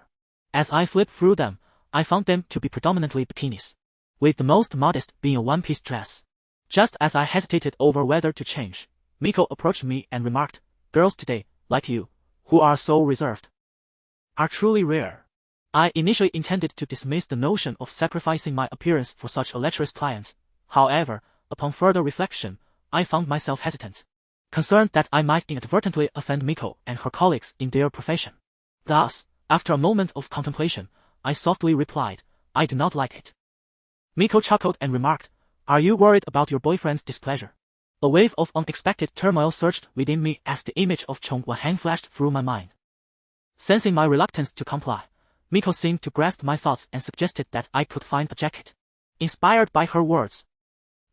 As I flipped through them, I found them to be predominantly bikinis, with the most modest being a one-piece dress. Just as I hesitated over whether to change, Miko approached me and remarked, "Girls today, like you, who are so reserved, are truly rare." I initially intended to dismiss the notion of sacrificing my appearance for such a lecherous client. However, upon further reflection, I found myself hesitant, concerned that I might inadvertently offend Miko and her colleagues in their profession. Thus, after a moment of contemplation, I softly replied, "I do not like it." Miko chuckled and remarked, "Are you worried about your boyfriend's displeasure?" A wave of unexpected turmoil surged within me as the image of Chong Wan flashed through my mind. Sensing my reluctance to comply, Miko seemed to grasp my thoughts and suggested that I could find a jacket. Inspired by her words,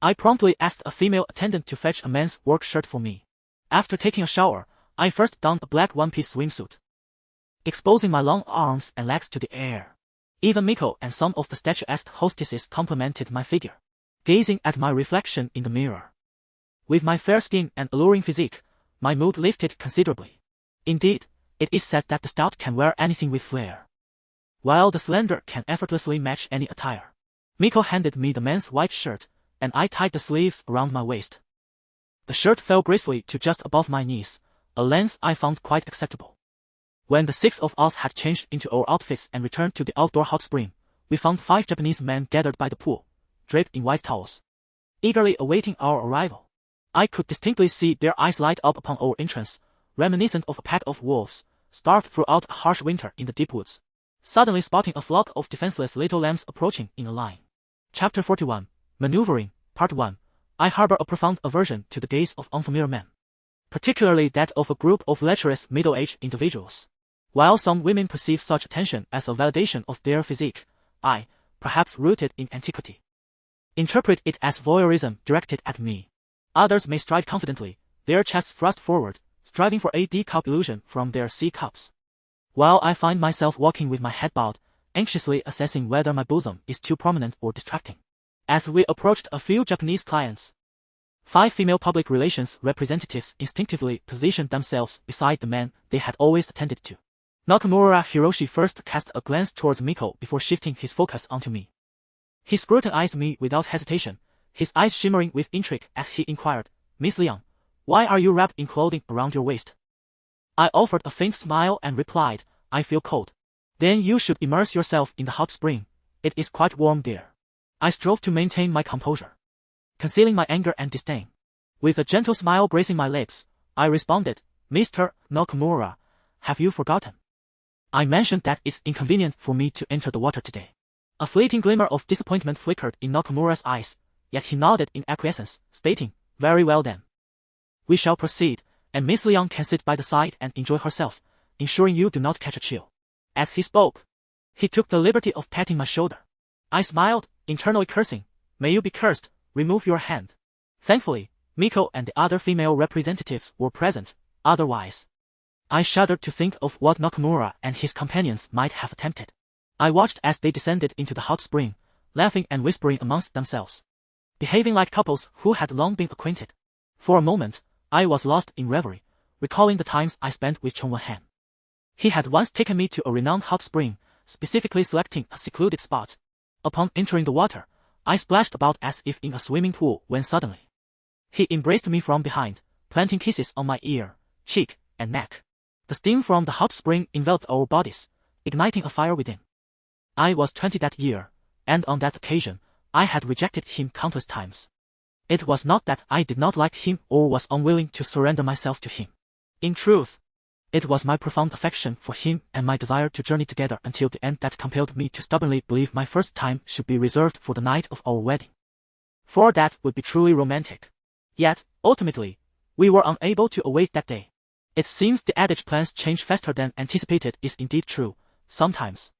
I promptly asked a female attendant to fetch a men's work shirt for me. After taking a shower, I first donned a black one-piece swimsuit, exposing my long arms and legs to the air. Even Miko and some of the statuesque hostesses complimented my figure, gazing at my reflection in the mirror. With my fair skin and alluring physique, my mood lifted considerably. Indeed, it is said that the stout can wear anything with flair, while the slender can effortlessly match any attire. Miko handed me the men's white shirt, and I tied the sleeves around my waist. The shirt fell gracefully to just above my knees, a length I found quite acceptable. When the 6 of us had changed into our outfits and returned to the outdoor hot spring, we found 5 Japanese men gathered by the pool, draped in white towels, eagerly awaiting our arrival. I could distinctly see their eyes light up upon our entrance, reminiscent of a pack of wolves, starved throughout a harsh winter in the deep woods, suddenly spotting a flock of defenseless little lambs approaching in a line. Chapter 41, Maneuvering, Part 1. I harbor a profound aversion to the gaze of unfamiliar men, particularly that of a group of lecherous middle-aged individuals. While some women perceive such attention as a validation of their physique, I, perhaps rooted in antiquity, interpret it as voyeurism directed at me. Others may stride confidently, their chests thrust forward, striving for a D-cup illusion from their C-cups, while I find myself walking with my head bowed, anxiously assessing whether my bosom is too prominent or distracting. As we approached a few Japanese clients, 5 female public relations representatives instinctively positioned themselves beside the men they had always attended to. Nakamura Hiroshi first cast a glance towards Miko before shifting his focus onto me. He scrutinized me without hesitation, his eyes shimmering with intrigue as he inquired, "Miss Liang, why are you wrapped in clothing around your waist?" I offered a faint smile and replied, "I feel cold." "Then you should immerse yourself in the hot spring. It is quite warm there." I strove to maintain my composure, concealing my anger and disdain. With a gentle smile gracing my lips, I responded, "Mr. Nakamura, have you forgotten? I mentioned that it's inconvenient for me to enter the water today." A fleeting glimmer of disappointment flickered in Nakamura's eyes, yet he nodded in acquiescence, stating, "Very well then. We shall proceed, and Miss Liang can sit by the side and enjoy herself, ensuring you do not catch a chill." As he spoke, he took the liberty of patting my shoulder. I smiled, internally cursing, "May you be cursed, remove your hand." Thankfully, Miko and the other female representatives were present, otherwise I shuddered to think of what Nakamura and his companions might have attempted. I watched as they descended into the hot spring, laughing and whispering amongst themselves, behaving like couples who had long been acquainted. For a moment, I was lost in reverie, recalling the times I spent with Chong Wen-han. He had once taken me to a renowned hot spring, specifically selecting a secluded spot. Upon entering the water, I splashed about as if in a swimming pool when suddenly he embraced me from behind, planting kisses on my ear, cheek, and neck. The steam from the hot spring enveloped our bodies, igniting a fire within. I was 20 that year, and on that occasion, I had rejected him countless times. It was not that I did not like him or was unwilling to surrender myself to him. In truth, it was my profound affection for him and my desire to journey together until the end that compelled me to stubbornly believe my first time should be reserved for the night of our wedding. For that would be truly romantic. Yet, ultimately, we were unable to await that day. It seems the adage "plans change faster than anticipated" is indeed true, sometimes.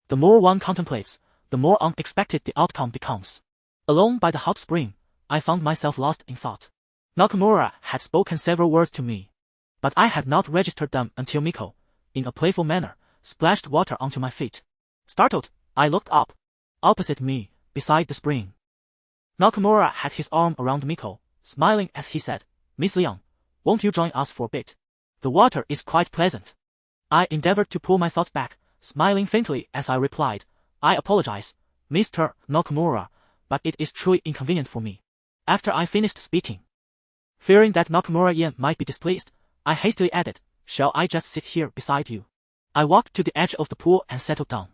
The more one contemplates, the more unexpected the outcome becomes. Alone by the hot spring, I found myself lost in thought. Nakamura had spoken several words to me, but I had not registered them until Miko, in a playful manner, splashed water onto my feet. Startled, I looked up. Opposite me, beside the spring, Nakamura had his arm around Miko, smiling as he said, "Miss Liang, won't you join us for a bit? The water is quite pleasant." I endeavored to pull my thoughts back, smiling faintly as I replied, "I apologize, Mr. Nakamura, but it is truly inconvenient for me." After I finished speaking, fearing that Nakamura might be displeased, I hastily added, "Shall I just sit here beside you?" I walked to the edge of the pool and settled down,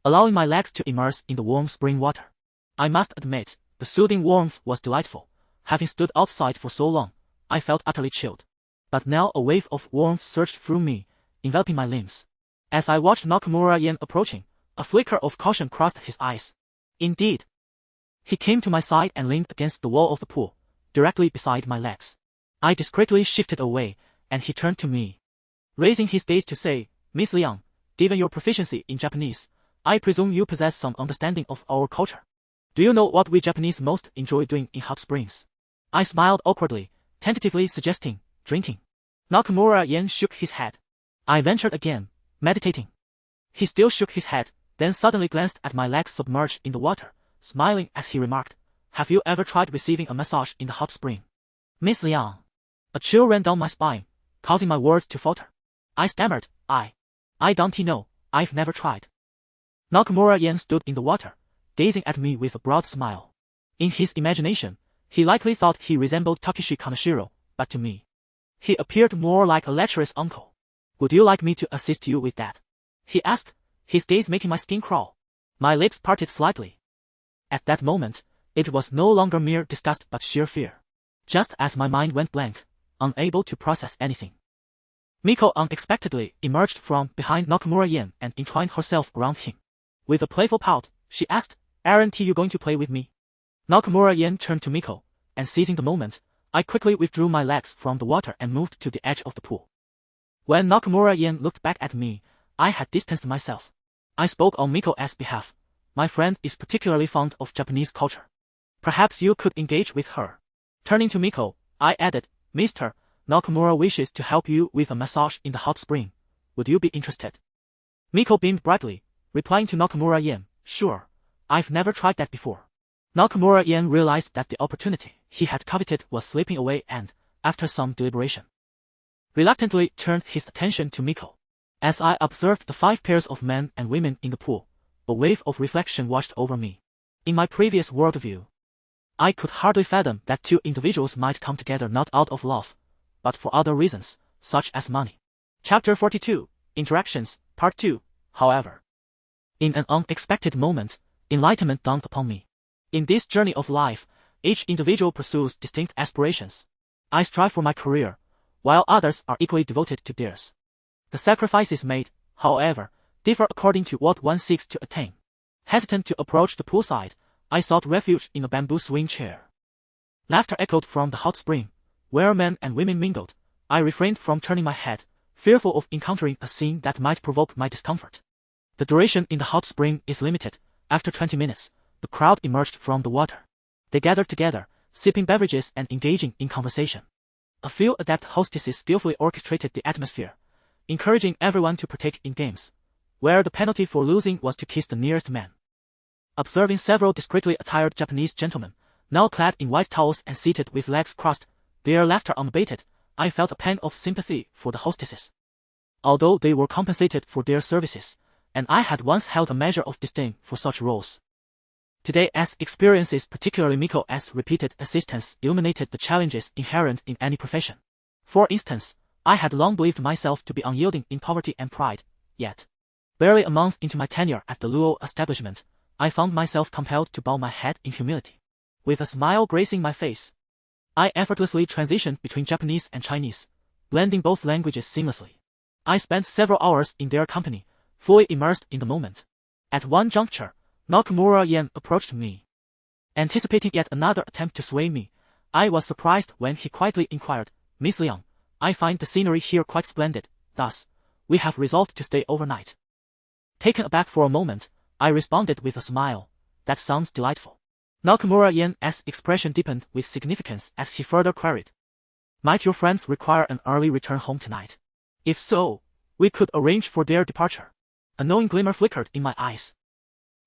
allowing my legs to immerse in the warm spring water. I must admit, the soothing warmth was delightful. Having stood outside for so long, I felt utterly chilled. But now a wave of warmth surged through me, enveloping my limbs. As I watched Nakamura approaching, a flicker of caution crossed his eyes. Indeed, he came to my side and leaned against the wall of the pool, directly beside my legs. I discreetly shifted away, and he turned to me, raising his gaze to say, "Miss Liang, given your proficiency in Japanese, I presume you possess some understanding of our culture. Do you know what we Japanese most enjoy doing in hot springs?" I smiled awkwardly, tentatively suggesting, "Drinking." Nakamura shook his head. I ventured again, meditating. He still shook his head, then suddenly glanced at my legs submerged in the water, smiling as he remarked, "Have you ever tried receiving a massage in the hot spring?" "Miss Liang." A chill ran down my spine, causing my words to falter. I stammered, I don't know, I've never tried." Nakamura stood in the water, gazing at me with a broad smile. In his imagination, he likely thought he resembled Takeshi Kaneshiro, but to me, he appeared more like a lecherous uncle. "Would you like me to assist you with that?" he asked, his gaze making my skin crawl. My lips parted slightly. At that moment, it was no longer mere disgust but sheer fear. Just as my mind went blank, unable to process anything, Miko unexpectedly emerged from behind Nakamura and entwined herself around him. With a playful pout, she asked, "Aren't you going to play with me?" Nakamura turned to Miko, and seizing the moment, I quickly withdrew my legs from the water and moved to the edge of the pool. When Nakamura looked back at me, I had distanced myself. I spoke on Miko's behalf. "My friend is particularly fond of Japanese culture. Perhaps you could engage with her." Turning to Miko, I added, "Mr. Nakamura wishes to help you with a massage in the hot spring. Would you be interested?" Miko beamed brightly, replying to Nakamura, "Sure, I've never tried that before." Nakamura realized that the opportunity he had coveted was slipping away and, after some deliberation, reluctantly turned his attention to Miko. As I observed the 5 pairs of men and women in the pool, a wave of reflection washed over me. In my previous worldview, I could hardly fathom that 2 individuals might come together not out of love, but for other reasons, such as money. Chapter 42, Interactions, Part 2, However. In an unexpected moment, enlightenment dawned upon me. In this journey of life, each individual pursues distinct aspirations. I strive for my career, while others are equally devoted to theirs. The sacrifices made, however, differ according to what one seeks to attain. Hesitant to approach the poolside, I sought refuge in a bamboo swing chair. Laughter echoed from the hot spring, where men and women mingled. I refrained from turning my head, fearful of encountering a scene that might provoke my discomfort. The duration in the hot spring is limited. After 20 minutes, the crowd emerged from the water. They gathered together, sipping beverages and engaging in conversation. A few adept hostesses skillfully orchestrated the atmosphere, encouraging everyone to partake in games, where the penalty for losing was to kiss the nearest man. Observing several discreetly attired Japanese gentlemen, now clad in white towels and seated with legs crossed, their laughter unabated, I felt a pang of sympathy for the hostesses. Although they were compensated for their services, and I had once held a measure of disdain for such roles. Today's experiences, particularly Miko's repeated assistance, illuminated the challenges inherent in any profession. For instance, I had long believed myself to be unyielding in poverty and pride, yet, barely a month into my tenure at the Luo establishment, I found myself compelled to bow my head in humility. With a smile gracing my face, I effortlessly transitioned between Japanese and Chinese, blending both languages seamlessly. I spent several hours in their company, fully immersed in the moment. At one juncture, Nakamura Yan approached me. Anticipating yet another attempt to sway me, I was surprised when he quietly inquired, "Miss Liang, I find the scenery here quite splendid, thus, we have resolved to stay overnight." Taken aback for a moment, I responded with a smile, "That sounds delightful." Nakamura Yan's expression deepened with significance as he further queried, "Might your friends require an early return home tonight? If so, we could arrange for their departure." A knowing glimmer flickered in my eyes.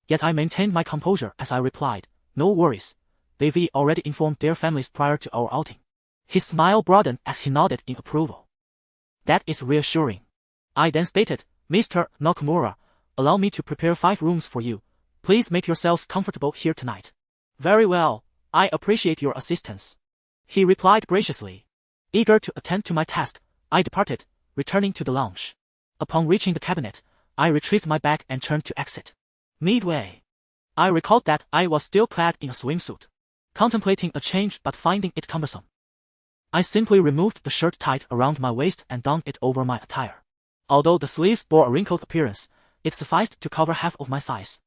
Yet I maintained my composure as I replied, "No worries, they've already informed their families prior to our outing." His smile broadened as he nodded in approval. "That is reassuring." I then stated, "Mr. Nakamura, allow me to prepare 5 rooms for you. Please make yourselves comfortable here tonight." "Very well, I appreciate your assistance," he replied graciously. Eager to attend to my task, I departed, returning to the lounge. Upon reaching the cabinet, I retrieved my bag and turned to exit. Midway, I recalled that I was still clad in a swimsuit. Contemplating a change but finding it cumbersome, I simply removed the shirt tied around my waist and donned it over my attire. Although the sleeves bore a wrinkled appearance, it sufficed to cover half of my thighs.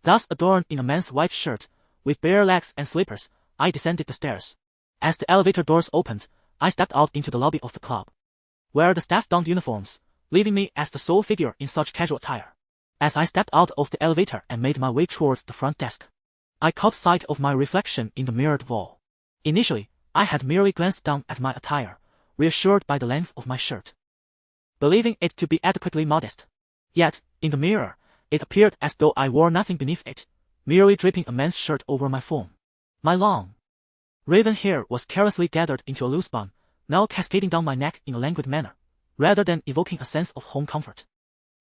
Thus adorned in a man's white shirt, with bare legs and slippers, I descended the stairs. As the elevator doors opened, I stepped out into the lobby of the club, where the staff donned uniforms, leaving me as the sole figure in such casual attire. As I stepped out of the elevator and made my way towards the front desk, I caught sight of my reflection in the mirrored wall. Initially, I had merely glanced down at my attire, reassured by the length of my shirt, believing it to be adequately modest. Yet, in the mirror, it appeared as though I wore nothing beneath it, merely draping a man's shirt over my form. My long, raven hair was carelessly gathered into a loose bun, now cascading down my neck in a languid manner, rather than evoking a sense of home comfort.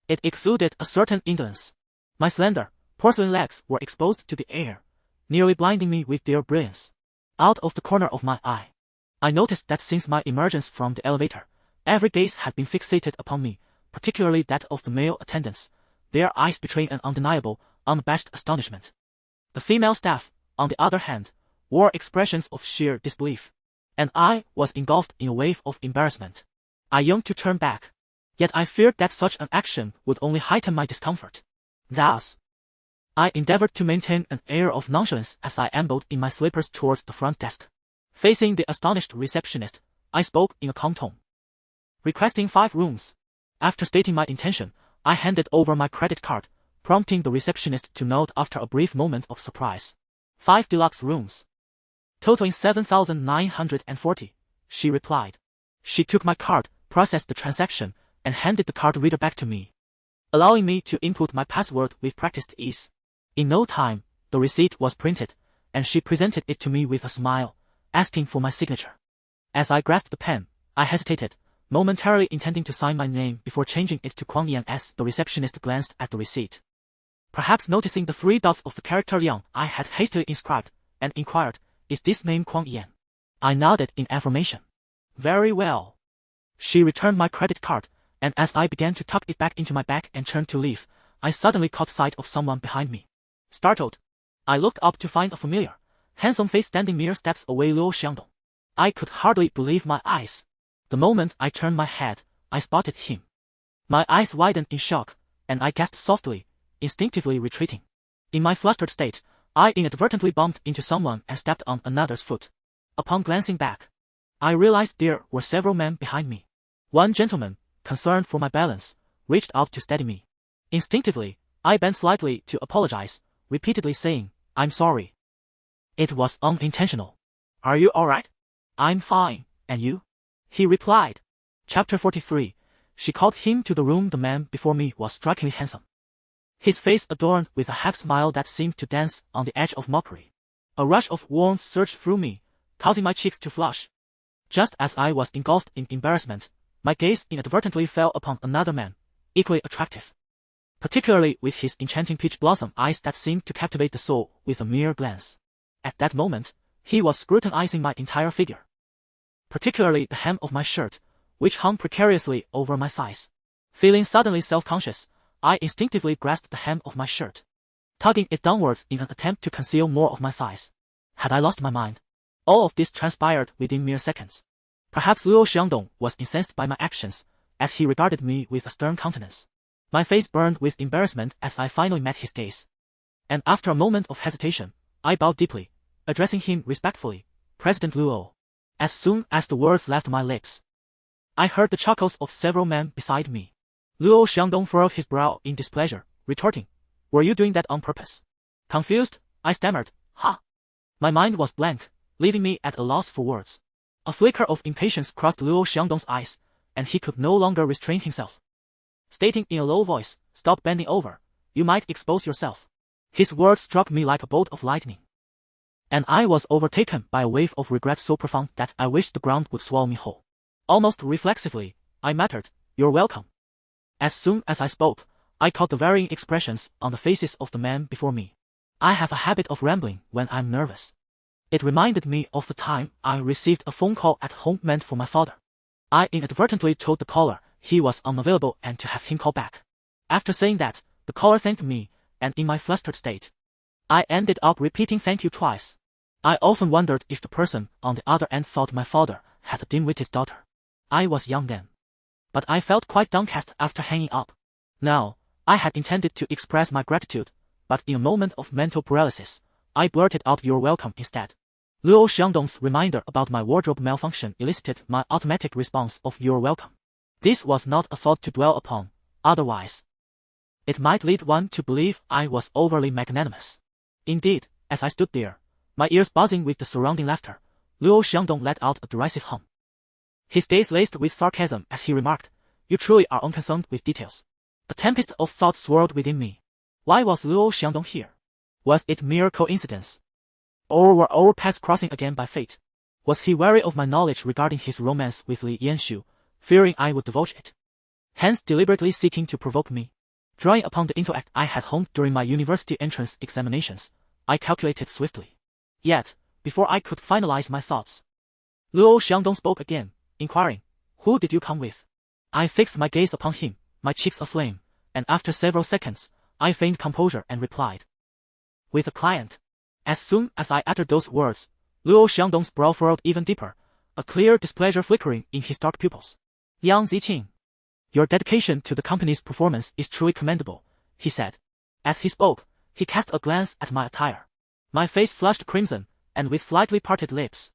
It exuded a certain indolence. My slender, porcelain legs were exposed to the air, nearly blinding me with their brilliance. Out of the corner of my eye, I noticed that since my emergence from the elevator, every gaze had been fixated upon me, particularly that of the male attendants, their eyes betraying an undeniable, unabashed astonishment. The female staff, on the other hand, wore expressions of sheer disbelief, and I was engulfed in a wave of embarrassment. I yearned to turn back, yet I feared that such an action would only heighten my discomfort. Thus, I endeavored to maintain an air of nonchalance as I ambled in my slippers towards the front desk. Facing the astonished receptionist, I spoke in a calm tone, requesting 5 rooms. After stating my intention, I handed over my credit card, prompting the receptionist to nod after a brief moment of surprise. 5 deluxe rooms, totaling 7,940, she replied. She took my card, processed the transaction, and handed the card reader back to me, allowing me to input my password with practiced ease. In no time, the receipt was printed, and she presented it to me with a smile, asking for my signature. As I grasped the pen, I hesitated, momentarily intending to sign my name before changing it to Kuang Yan as the receptionist glanced at the receipt. Perhaps noticing the 3 dots of the character Liang I had hastily inscribed, and inquired, "Is this name Kuang Yan?" I nodded in affirmation. "Very well." She returned my credit card, and as I began to tuck it back into my bag and turned to leave, I suddenly caught sight of someone behind me. Startled, I looked up to find a familiar, handsome face standing mere steps away. Luo Xiangdong. I could hardly believe my eyes. The moment I turned my head, I spotted him. My eyes widened in shock, and I gasped softly, instinctively retreating. In my flustered state, I inadvertently bumped into someone and stepped on another's foot. Upon glancing back, I realized there were several men behind me. One gentleman, concerned for my balance, reached out to steady me. Instinctively, I bent slightly to apologize, repeatedly saying, "I'm sorry. It was unintentional." "Are you alright?" "I'm fine, and you?" he replied. Chapter 43. She called him to the room. The man before me was strikingly handsome. His face adorned with a half-smile that seemed to dance on the edge of mockery. A rush of warmth surged through me, causing my cheeks to flush. Just as I was engulfed in embarrassment, my gaze inadvertently fell upon another man, equally attractive. Particularly with his enchanting peach blossom eyes that seemed to captivate the soul with a mere glance. At that moment, he was scrutinizing my entire figure. Particularly the hem of my shirt, which hung precariously over my thighs. Feeling suddenly self-conscious, I instinctively grasped the hem of my shirt, tugging it downwards in an attempt to conceal more of my thighs. Had I lost my mind? All of this transpired within mere seconds. Perhaps Luo Xiangdong was incensed by my actions, as he regarded me with a stern countenance. My face burned with embarrassment as I finally met his gaze. And after a moment of hesitation, I bowed deeply, addressing him respectfully, "President Luo." As soon as the words left my lips, I heard the chuckles of several men beside me. Luo Xiangdong furrowed his brow in displeasure, retorting, "Were you doing that on purpose?" Confused, I stammered, "Ha!" My mind was blank, leaving me at a loss for words. A flicker of impatience crossed Luo Xiangdong's eyes, and he could no longer restrain himself. Stating in a low voice, "Stop bending over, you might expose yourself." His words struck me like a bolt of lightning, and I was overtaken by a wave of regret so profound that I wished the ground would swallow me whole. Almost reflexively, I muttered, "You're welcome." As soon as I spoke, I caught the varying expressions on the faces of the men before me. I have a habit of rambling when I'm nervous. It reminded me of the time I received a phone call at home meant for my father. I inadvertently told the caller he was unavailable and to have him call back. After saying that, the caller thanked me, and in my flustered state, I ended up repeating "thank you" twice. I often wondered if the person on the other end thought my father had a dim-witted daughter. I was young then, but I felt quite downcast after hanging up. Now, I had intended to express my gratitude, but in a moment of mental paralysis, I blurted out "You're welcome" instead. Luo Xiangdong's reminder about my wardrobe malfunction elicited my automatic response of "You're welcome." This was not a thought to dwell upon, otherwise it might lead one to believe I was overly magnanimous. Indeed, as I stood there, my ears buzzing with the surrounding laughter, Luo Xiangdong let out a derisive hum. His gaze laced with sarcasm as he remarked, "You truly are unconcerned with details." A tempest of thoughts swirled within me. Why was Luo Xiangdong here? Was it mere coincidence? Or were our paths crossing again by fate? Was he wary of my knowledge regarding his romance with Li Yanshu, fearing I would divulge it, hence deliberately seeking to provoke me? Drawing upon the intellect I had honed during my university entrance examinations, I calculated swiftly. Yet, before I could finalize my thoughts, Luo Xiangdong spoke again, inquiring, "Who did you come with?" I fixed my gaze upon him, my cheeks aflame, and after several seconds, I feigned composure and replied, "With a client." As soon as I uttered those words, Luo Xiangdong's brow furrowed even deeper, a clear displeasure flickering in his dark pupils. "Liang Zijing, your dedication to the company's performance is truly commendable," he said. As he spoke, he cast a glance at my attire. My face flushed crimson, and with slightly parted lips,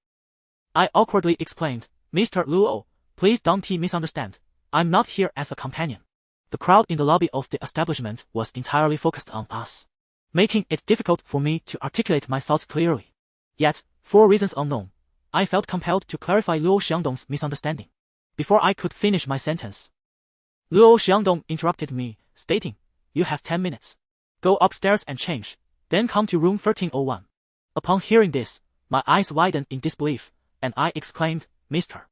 I awkwardly explained, "Mr. Luo, please don't misunderstand. I'm not here as a companion." The crowd in the lobby of the establishment was entirely focused on us, making it difficult for me to articulate my thoughts clearly. Yet, for reasons unknown, I felt compelled to clarify Luo Xiangdong's misunderstanding. Before I could finish my sentence, Luo Xiangdong interrupted me, stating, "You have 10 minutes. Go upstairs and change, then come to room 1301. Upon hearing this, my eyes widened in disbelief, and I exclaimed, "Mr.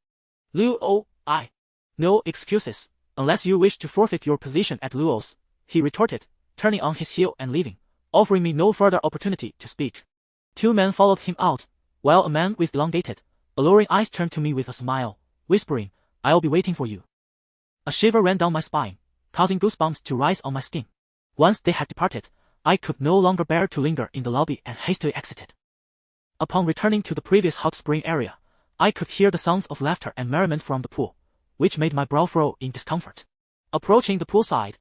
Luo, I..." No excuses, unless you wish to forfeit your position at Luo's, he retorted, turning on his heel and leaving, offering me no further opportunity to speak. 2 men followed him out, while a man with elongated, alluring eyes turned to me with a smile, whispering, "I'll be waiting for you." A shiver ran down my spine, causing goosebumps to rise on my skin. Once they had departed, I could no longer bear to linger in the lobby and hastily exited. Upon returning to the previous hot spring area, I could hear the sounds of laughter and merriment from the pool, which made my brow furrow in discomfort. Approaching the poolside,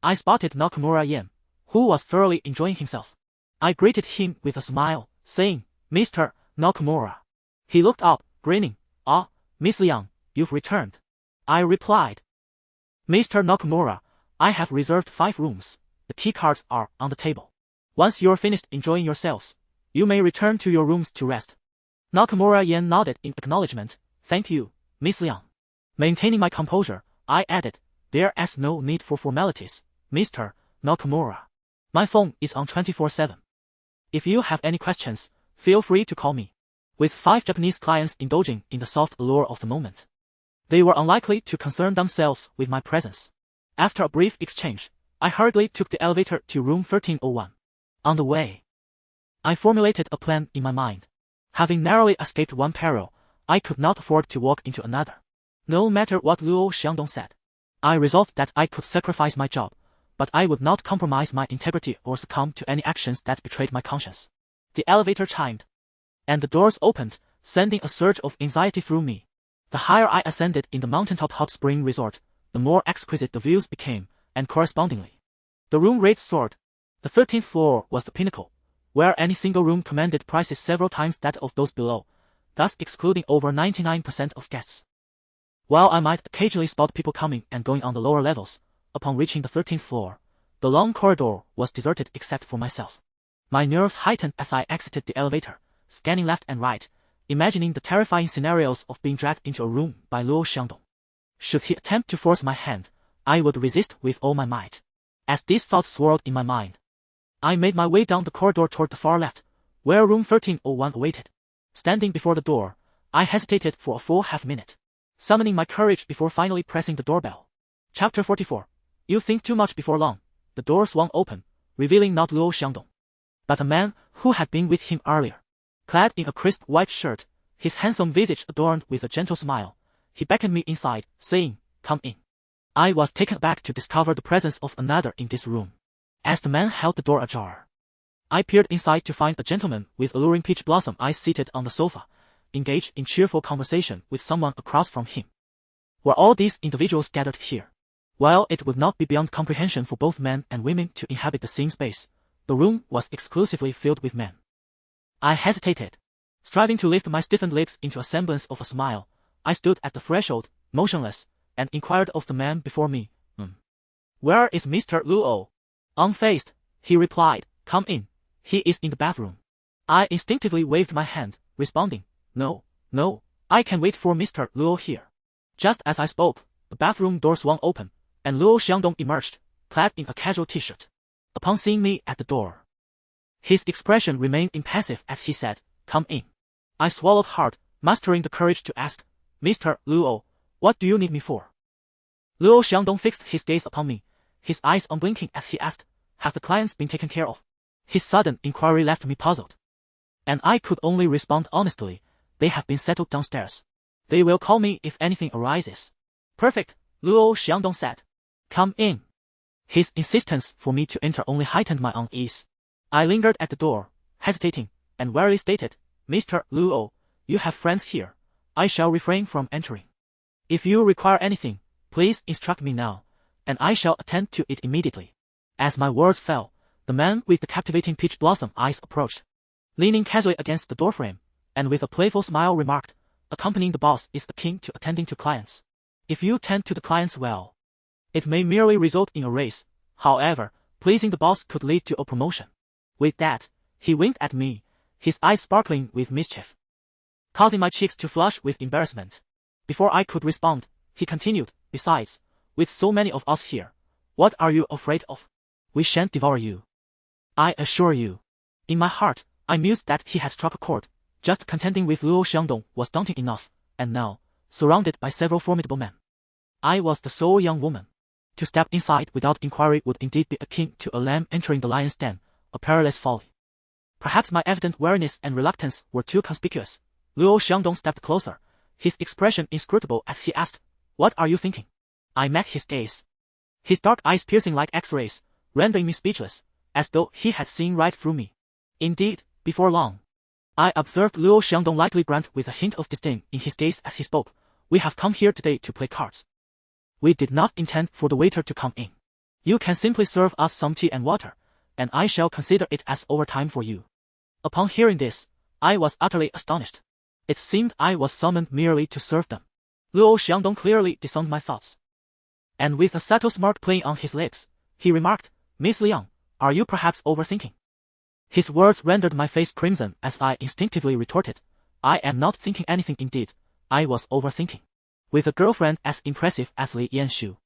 I spotted Nakamura Yan, who was thoroughly enjoying himself. I greeted him with a smile, saying, "Mr. Nakamura." He looked up, grinning. "Ah, Miss Liang, you've returned." I replied, "Mr. Nakamura, I have reserved 5 rooms. The key cards are on the table. Once you're finished enjoying yourselves, you may return to your rooms to rest." Nakamura Yan nodded in acknowledgement. "Thank you, Miss Liang." Maintaining my composure, I added, "There's no need for formalities, Mr. Nakamura. My phone is on 24/7. If you have any questions, feel free to call me." With 5 Japanese clients indulging in the soft allure of the moment, they were unlikely to concern themselves with my presence. After a brief exchange, I hurriedly took the elevator to room 1301. On the way, I formulated a plan in my mind. Having narrowly escaped one peril, I could not afford to walk into another. No matter what Luo Xiangdong said, I resolved that I could sacrifice my job, but I would not compromise my integrity or succumb to any actions that betrayed my conscience. The elevator chimed, and the doors opened, sending a surge of anxiety through me. The higher I ascended in the mountaintop hot spring resort, the more exquisite the views became, and correspondingly, the room rates soared. The 13th floor was the pinnacle, where any single room commanded prices several times that of those below, thus excluding over 99% of guests. While I might occasionally spot people coming and going on the lower levels, upon reaching the 13th floor, the long corridor was deserted except for myself. My nerves heightened as I exited the elevator, scanning left and right, imagining the terrifying scenarios of being dragged into a room by Luo Xiangdong. Should he attempt to force my hand, I would resist with all my might. As these thoughts swirled in my mind, I made my way down the corridor toward the far left, where room 1301 awaited. Standing before the door, I hesitated for a full half-minute, summoning my courage before finally pressing the doorbell. Chapter 44. You think too much before long. The door swung open, revealing not Luo Xiangdong, but a man who had been with him earlier. Clad in a crisp white shirt, his handsome visage adorned with a gentle smile, he beckoned me inside, saying, "Come in." I was taken aback to discover the presence of another in this room. As the man held the door ajar, I peered inside to find a gentleman with alluring peach blossom eyes seated on the sofa, engaged in cheerful conversation with someone across from him. Were all these individuals gathered here? While it would not be beyond comprehension for both men and women to inhabit the same space, the room was exclusively filled with men. I hesitated. Striving to lift my stiffened lips into a semblance of a smile, I stood at the threshold, motionless, and inquired of the man before me, "Where is Mr. Luo?" Unfazed, he replied, "Come in. He is in the bathroom." I instinctively waved my hand, responding, No, I can wait for Mr. Luo here." Just as I spoke, the bathroom door swung open, and Luo Xiangdong emerged, clad in a casual t-shirt. Upon seeing me at the door, his expression remained impassive as he said, "Come in." I swallowed hard, mustering the courage to ask, "Mr. Luo, what do you need me for?" Luo Xiangdong fixed his gaze upon me, his eyes unblinking as he asked, "Have the clients been taken care of?" His sudden inquiry left me puzzled, and I could only respond honestly, "They have been settled downstairs. They will call me if anything arises." "Perfect," Luo Xiangdong said. "Come in." His insistence for me to enter only heightened my unease. I lingered at the door, hesitating, and warily stated, "Mr. Luo, you have friends here. I shall refrain from entering. If you require anything, please instruct me now, and I shall attend to it immediately." As my words fell, the man with the captivating peach blossom eyes approached, leaning casually against the doorframe, and with a playful smile remarked, "Accompanying the boss is akin to attending to clients. If you tend to the clients well, it may merely result in a raise. However, pleasing the boss could lead to a promotion." With that, he winked at me, his eyes sparkling with mischief, causing my cheeks to flush with embarrassment. Before I could respond, he continued, "Besides, with so many of us here, what are you afraid of? We shan't devour you, I assure you." In my heart, I mused that he had struck a chord. Just contending with Luo Xiangdong was daunting enough, and now, surrounded by several formidable men, I was the sole young woman. To step inside without inquiry would indeed be akin to a lamb entering the lion's den, a perilous folly. Perhaps my evident wariness and reluctance were too conspicuous. Luo Xiangdong stepped closer, his expression inscrutable as he asked, "What are you thinking?" I met his gaze. His dark eyes piercing like X-rays, rendering me speechless, as though he had seen right through me. Indeed, before long, I observed Luo Xiangdong lightly grunt with a hint of disdain in his gaze as he spoke. "We have come here today to play cards. We did not intend for the waiter to come in. You can simply serve us some tea and water, and I shall consider it as overtime for you." Upon hearing this, I was utterly astonished. It seemed I was summoned merely to serve them. Luo Xiangdong clearly discerned my thoughts. And with a subtle smirk playing on his lips, he remarked, "Miss Liang, are you perhaps overthinking?" His words rendered my face crimson as I instinctively retorted, "I am not thinking anything indeed, I was overthinking. With a girlfriend as impressive as Li Yanshu,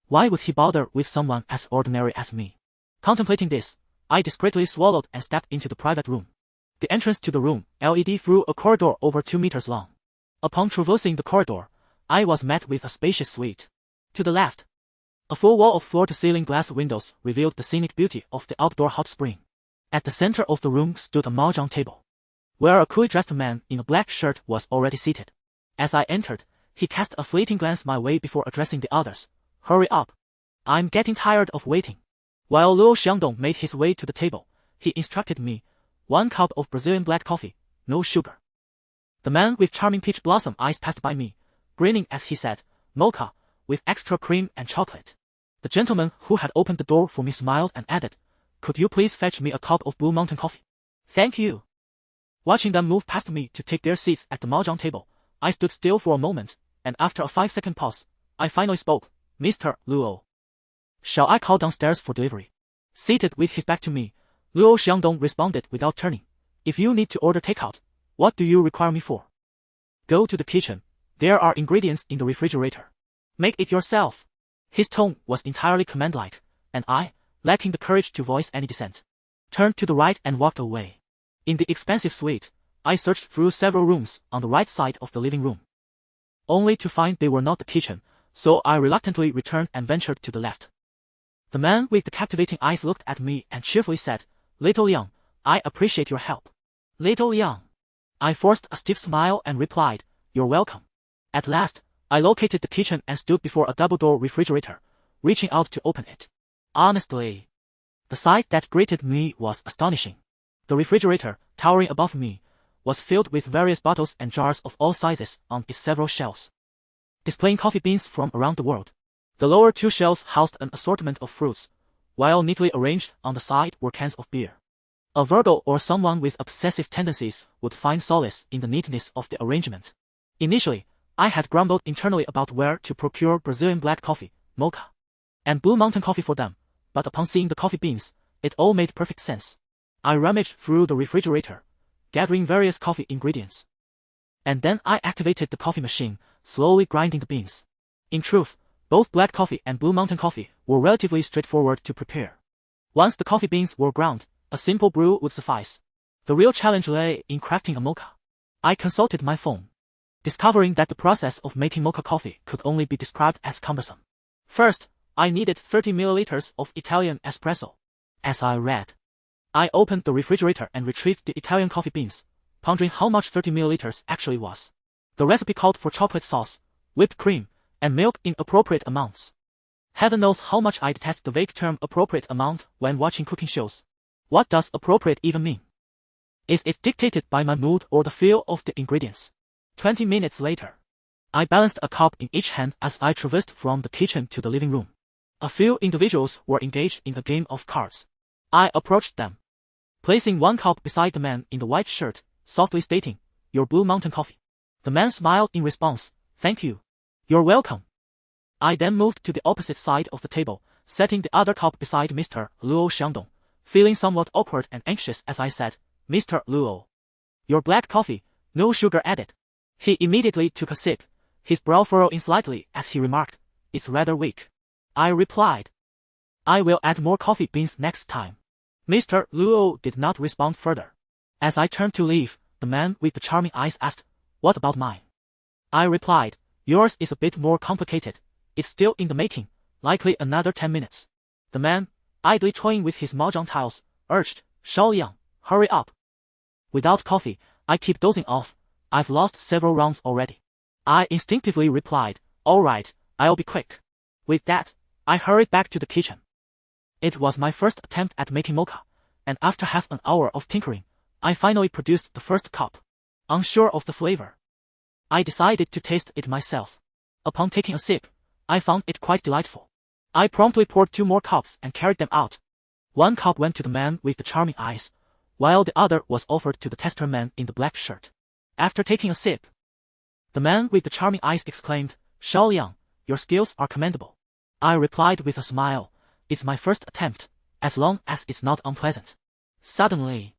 why would he bother with someone as ordinary as me?" Contemplating this, I discreetly swallowed and stepped into the private room. The entrance to the room led through a corridor over 2 meters long. Upon traversing the corridor, I was met with a spacious suite. To the left, a full wall of floor-to-ceiling glass windows revealed the scenic beauty of the outdoor hot spring. At the center of the room stood a mahjong table, where a coolly dressed man in a black shirt was already seated. As I entered, he cast a fleeting glance my way before addressing the others. "Hurry up. I'm getting tired of waiting." While Luo Xiangdong made his way to the table, he instructed me, "1 cup of Brazilian black coffee, no sugar." The man with charming peach blossom eyes passed by me, grinning as he said, "Mocha, with extra cream and chocolate." The gentleman who had opened the door for me smiled and added, "Could you please fetch me a cup of Blue Mountain coffee?" "Thank you." Watching them move past me to take their seats at the mahjong table, I stood still for a moment, and after a 5-second pause, I finally spoke, "Mr. Luo, shall I call downstairs for delivery?" Seated with his back to me, Luo Xiangdong responded without turning, "If you need to order takeout, what do you require me for? Go to the kitchen, there are ingredients in the refrigerator. Make it yourself." His tone was entirely command-like, and I, lacking the courage to voice any dissent, turned to the right and walked away. In the expansive suite, I searched through several rooms on the right side of the living room, only to find they were not the kitchen, so I reluctantly returned and ventured to the left. The man with the captivating eyes looked at me and cheerfully said, "Little Liang, I appreciate your help." "Little Liang." I forced a stiff smile and replied, "You're welcome." At last, I located the kitchen and stood before a double-door refrigerator, reaching out to open it. Honestly, the sight that greeted me was astonishing. The refrigerator, towering above me, was filled with various bottles and jars of all sizes on its several shelves, displaying coffee beans from around the world. The lower 2 shelves housed an assortment of fruits, while neatly arranged on the side were cans of beer. A Virgo or someone with obsessive tendencies would find solace in the neatness of the arrangement. Initially, I had grumbled internally about where to procure Brazilian black coffee, mocha, and Blue Mountain coffee for them, but upon seeing the coffee beans, it all made perfect sense. I rummaged through the refrigerator, gathering various coffee ingredients. And then I activated the coffee machine, slowly grinding the beans. In truth, both black coffee and Blue Mountain coffee were relatively straightforward to prepare. Once the coffee beans were ground, a simple brew would suffice. The real challenge lay in crafting a mocha. I consulted my phone, discovering that the process of making mocha coffee could only be described as cumbersome. First, I needed 30 milliliters of Italian espresso. As I read, I opened the refrigerator and retrieved the Italian coffee beans, pondering how much 30 milliliters actually was. The recipe called for chocolate sauce, whipped cream, and milk in appropriate amounts. Heaven knows how much I detest the vague term appropriate amount when watching cooking shows. What does appropriate even mean? Is it dictated by my mood or the feel of the ingredients? 20 minutes later, I balanced a cup in each hand as I traversed from the kitchen to the living room. A few individuals were engaged in a game of cards. I approached them, placing 1 cup beside the man in the white shirt, softly stating, "Your Blue Mountain coffee." The man smiled in response, "Thank you. You're welcome." I then moved to the opposite side of the table, setting the other cup beside Mr. Luo Xiangdong, feeling somewhat awkward and anxious as I said, "Mr. Luo, your black coffee, no sugar added." He immediately took a sip, his brow furrowing slightly as he remarked, "It's rather weak." I replied, "I will add more coffee beans next time." Mr. Luo did not respond further. As I turned to leave, the man with the charming eyes asked, "What about mine?" I replied, "Yours is a bit more complicated. It's still in the making, likely another 10 minutes. The man, idly toying with his mahjong tiles, urged, Xiaoliang, hurry up. Without coffee, I keep dozing off. I've lost several rounds already. I instinctively replied, all right, I'll be quick. With that, I hurried back to the kitchen. It was my first attempt at making mocha, and after half an hour of tinkering, I finally produced the first cup. Unsure of the flavor, I decided to taste it myself. Upon taking a sip, I found it quite delightful. I promptly poured 2 more cups and carried them out. 1 cup went to the man with the charming eyes, while the other was offered to the tester man in the black shirt. After taking a sip, the man with the charming eyes exclaimed, Xiaoliang, your skills are commendable. I replied with a smile, it's my first attempt, as long as it's not unpleasant. Suddenly,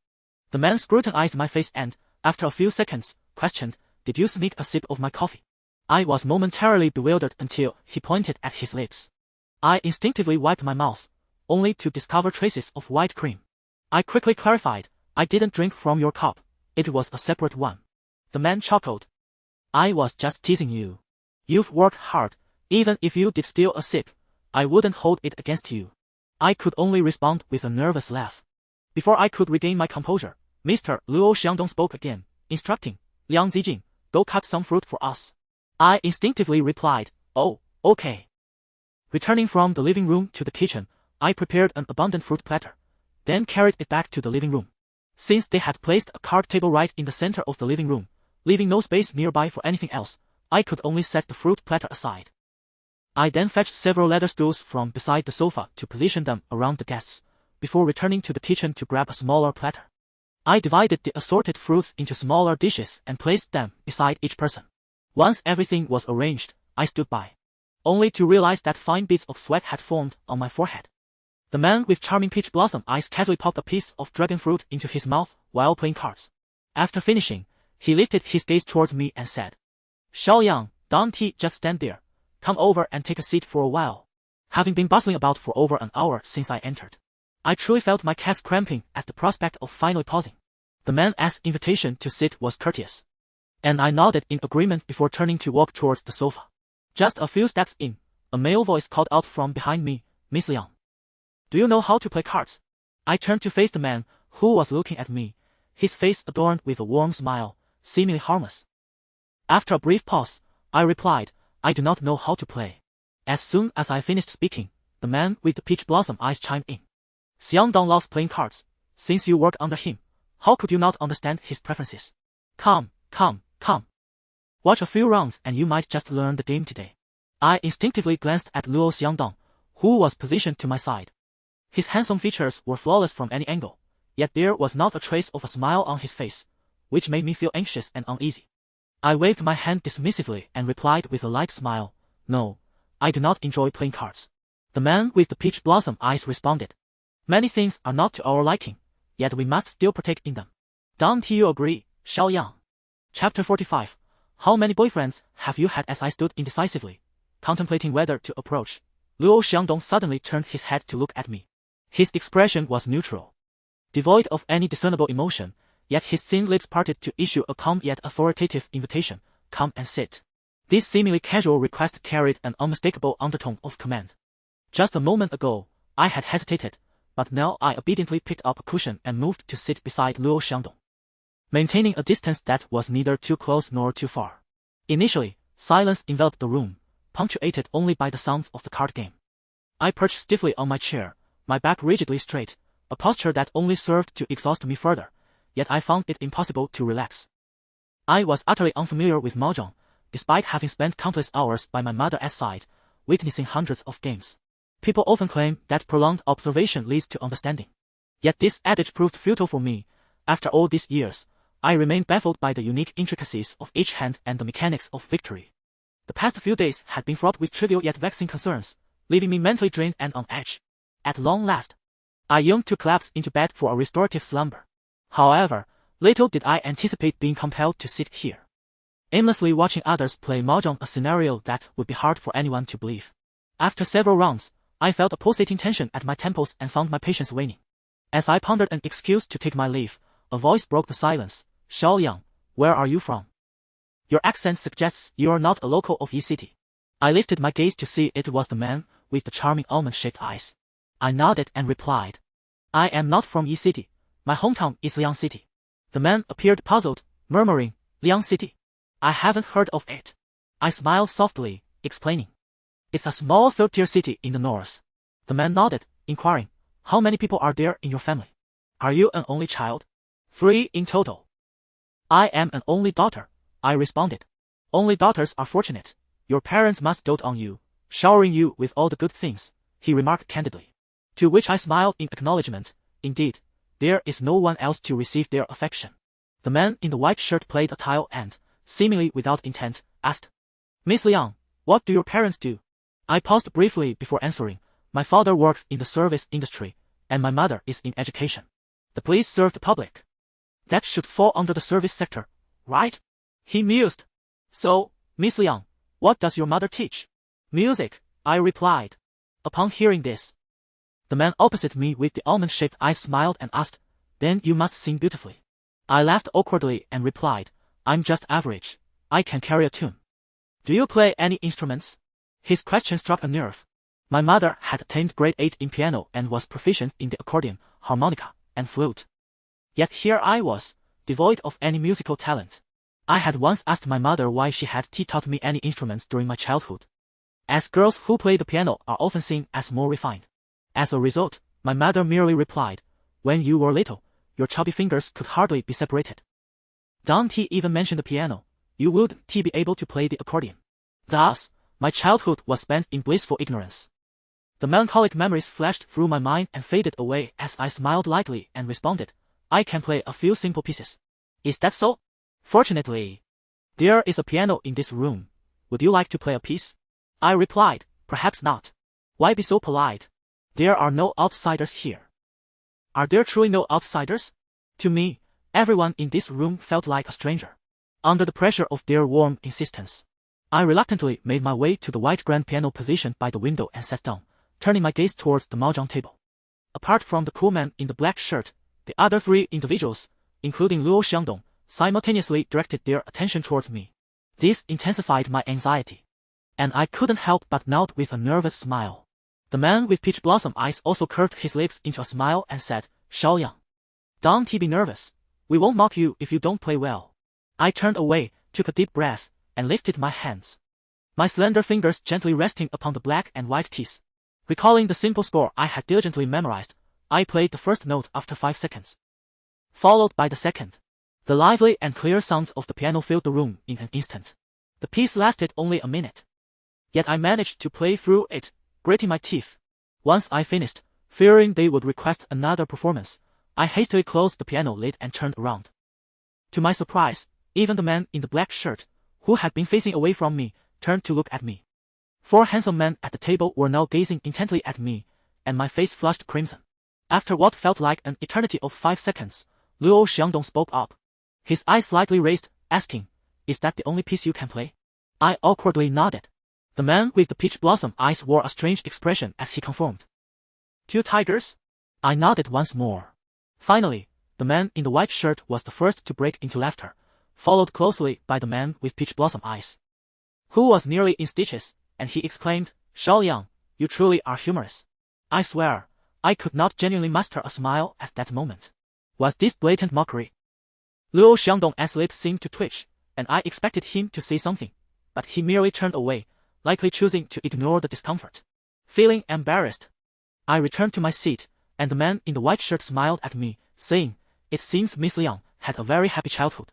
the man scrutinized my face and, after a few seconds, questioned, did you sneak a sip of my coffee? I was momentarily bewildered until he pointed at his lips. I instinctively wiped my mouth, only to discover traces of white cream. I quickly clarified, I didn't drink from your cup, it was a separate one. The man chuckled. I was just teasing you. You've worked hard, even if you did steal a sip, I wouldn't hold it against you. I could only respond with a nervous laugh. Before I could regain my composure, Mr. Luo Xiangdong spoke again, instructing, Liang Zijing, go cut some fruit for us. I instinctively replied, oh, okay. Returning from the living room to the kitchen, I prepared an abundant fruit platter, then carried it back to the living room. Since they had placed a card table right in the center of the living room, leaving no space nearby for anything else, I could only set the fruit platter aside. I then fetched several leather stools from beside the sofa to position them around the guests, before returning to the kitchen to grab a smaller platter. I divided the assorted fruits into smaller dishes and placed them beside each person. Once everything was arranged, I stood by, only to realize that fine beads of sweat had formed on my forehead. The man with charming peach blossom eyes casually popped a piece of dragon fruit into his mouth while playing cards. After finishing, he lifted his gaze towards me and said, Xiaoliang, don't just stand there. Come over and take a seat for a while. Having been bustling about for over an hour since I entered, I truly felt my calves cramping at the prospect of finally pausing. The man's invitation to sit was courteous, and I nodded in agreement before turning to walk towards the sofa. Just a few steps in, a male voice called out from behind me, Miss Liang. Do you know how to play cards? I turned to face the man, who was looking at me, his face adorned with a warm smile, seemingly harmless. After a brief pause, I replied, I do not know how to play. As soon as I finished speaking, the man with the peach blossom eyes chimed in. Xiangdong loves playing cards. Since you work under him, how could you not understand his preferences? Come. Watch a few rounds and you might just learn the game today. I instinctively glanced at Luo Xiangdong, who was positioned to my side. His handsome features were flawless from any angle, yet there was not a trace of a smile on his face, which made me feel anxious and uneasy. I waved my hand dismissively and replied with a light smile, No, I do not enjoy playing cards. The man with the peach blossom eyes responded, Many things are not to our liking, yet we must still partake in them. Don't you agree, Xiaoliang? Chapter 45. How many boyfriends have you had? As I stood indecisively, contemplating whether to approach, Luo Xiangdong suddenly turned his head to look at me. His expression was neutral, devoid of any discernible emotion, yet his thin lips parted to issue a calm yet authoritative invitation, come and sit. This seemingly casual request carried an unmistakable undertone of command. Just a moment ago, I had hesitated, but now I obediently picked up a cushion and moved to sit beside Luo Xiangdong, maintaining a distance that was neither too close nor too far. Initially, silence enveloped the room, punctuated only by the sounds of the card game. I perched stiffly on my chair, my back rigidly straight, a posture that only served to exhaust me further, yet I found it impossible to relax. I was utterly unfamiliar with mahjong, despite having spent countless hours by my mother's side, witnessing hundreds of games. People often claim that prolonged observation leads to understanding. Yet this adage proved futile for me. After all these years, I remained baffled by the unique intricacies of each hand and the mechanics of victory. The past few days had been fraught with trivial yet vexing concerns, leaving me mentally drained and on edge. At long last, I yearned to collapse into bed for a restorative slumber. However, little did I anticipate being compelled to sit here, aimlessly watching others play mahjong, a scenario that would be hard for anyone to believe. After several rounds, I felt a pulsating tension at my temples and found my patience waning. As I pondered an excuse to take my leave, a voice broke the silence. Xiaoliang, where are you from? Your accent suggests you are not a local of Yi City. I lifted my gaze to see it was the man with the charming almond-shaped eyes. I nodded and replied, I am not from Yi City. My hometown is Liang City. The man appeared puzzled, murmuring, Liang City? I haven't heard of it. I smiled softly, explaining. It's a small third-tier city in the north. The man nodded, inquiring, how many people are there in your family? Are you an only child? 3 in total. I am an only daughter, I responded. Only daughters are fortunate. Your parents must dote on you, showering you with all the good things, he remarked candidly. To which I smiled in acknowledgement. Indeed, there is no one else to receive their affection. The man in the white shirt played a tile and, seemingly without intent, asked, Miss Liang, what do your parents do? I paused briefly before answering. My father works in the service industry, and my mother is in education. The police serve the public. That should fall under the service sector, right? He mused. So, Miss Liang, what does your mother teach? Music, I replied. Upon hearing this, the man opposite me with the almond-shaped eyes smiled and asked, Then you must sing beautifully. I laughed awkwardly and replied, I'm just average. I can carry a tune. Do you play any instruments? His question struck a nerve. My mother had attained grade 8 in piano and was proficient in the accordion, harmonica, and flute. Yet here I was, devoid of any musical talent. I had once asked my mother why she had taught me any instruments during my childhood, as girls who play the piano are often seen as more refined. As a result, my mother merely replied, When you were little, your chubby fingers could hardly be separated. Don't even mention the piano, you wouldn't be able to play the accordion. Thus, my childhood was spent in blissful ignorance. The melancholic memories flashed through my mind and faded away as I smiled lightly and responded, I can play a few simple pieces. Is that so? Fortunately, there is a piano in this room. Would you like to play a piece? I replied, Perhaps not. Why be so polite? There are no outsiders here. Are there truly no outsiders? To me, everyone in this room felt like a stranger. Under the pressure of their warm insistence, I reluctantly made my way to the white grand piano positioned by the window and sat down, turning my gaze towards the mahjong table. Apart from the cool man in the black shirt, the other 3 individuals, including Luo Xiangdong, simultaneously directed their attention towards me. This intensified my anxiety, and I couldn't help but nod with a nervous smile. The man with peach blossom eyes also curved his lips into a smile and said, Xiaoyang, don't be nervous. We won't mock you if you don't play well. I turned away, took a deep breath, and lifted my hands, my slender fingers gently resting upon the black and white keys. Recalling the simple score I had diligently memorized, I played the first note after 5 seconds, followed by the second. The lively and clear sounds of the piano filled the room in an instant. The piece lasted only a minute. Yet I managed to play through it, gritting my teeth. Once I finished, fearing they would request another performance, I hastily closed the piano lid and turned around. To my surprise, even the man in the black shirt, who had been facing away from me, turned to look at me. 4 handsome men at the table were now gazing intently at me, and my face flushed crimson. After what felt like an eternity of 5 seconds, Luo Xiangdong spoke up. His eyes slightly raised, asking, Is that the only piece you can play? I awkwardly nodded. The man with the peach blossom eyes wore a strange expression as he confirmed. 2 tigers? I nodded once more. Finally, the man in the white shirt was the first to break into laughter, followed closely by the man with peach blossom eyes, who was nearly in stitches, and he exclaimed, Xiaoyang, you truly are humorous. I swear, I could not genuinely muster a smile at that moment. Was this blatant mockery? Luo Xiangdong's lips seemed to twitch, and I expected him to say something, but he merely turned away, likely choosing to ignore the discomfort. Feeling embarrassed, I returned to my seat, and the man in the white shirt smiled at me, saying, It seems Miss Liang had a very happy childhood.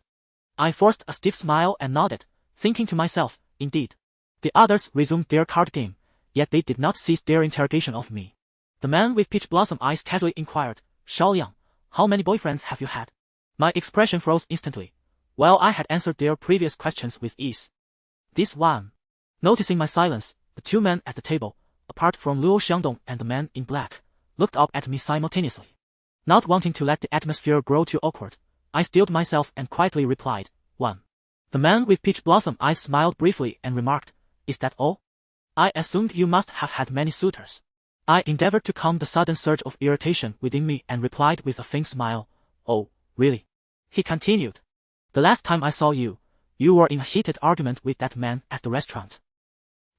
I forced a stiff smile and nodded, thinking to myself, Indeed. The others resumed their card game, yet they did not cease their interrogation of me. The man with peach blossom eyes casually inquired, Xiaoyang, how many boyfriends have you had? My expression froze instantly, while I had answered their previous questions with ease. This one. Noticing my silence, the 2 men at the table, apart from Luo Xiangdong and the man in black, looked up at me simultaneously. Not wanting to let the atmosphere grow too awkward, I stilled myself and quietly replied, 1. The man with peach blossom eyes smiled briefly and remarked, Is that all? I assumed you must have had many suitors. I endeavored to calm the sudden surge of irritation within me and replied with a faint smile, Oh, really? He continued. The last time I saw you, you were in a heated argument with that man at the restaurant.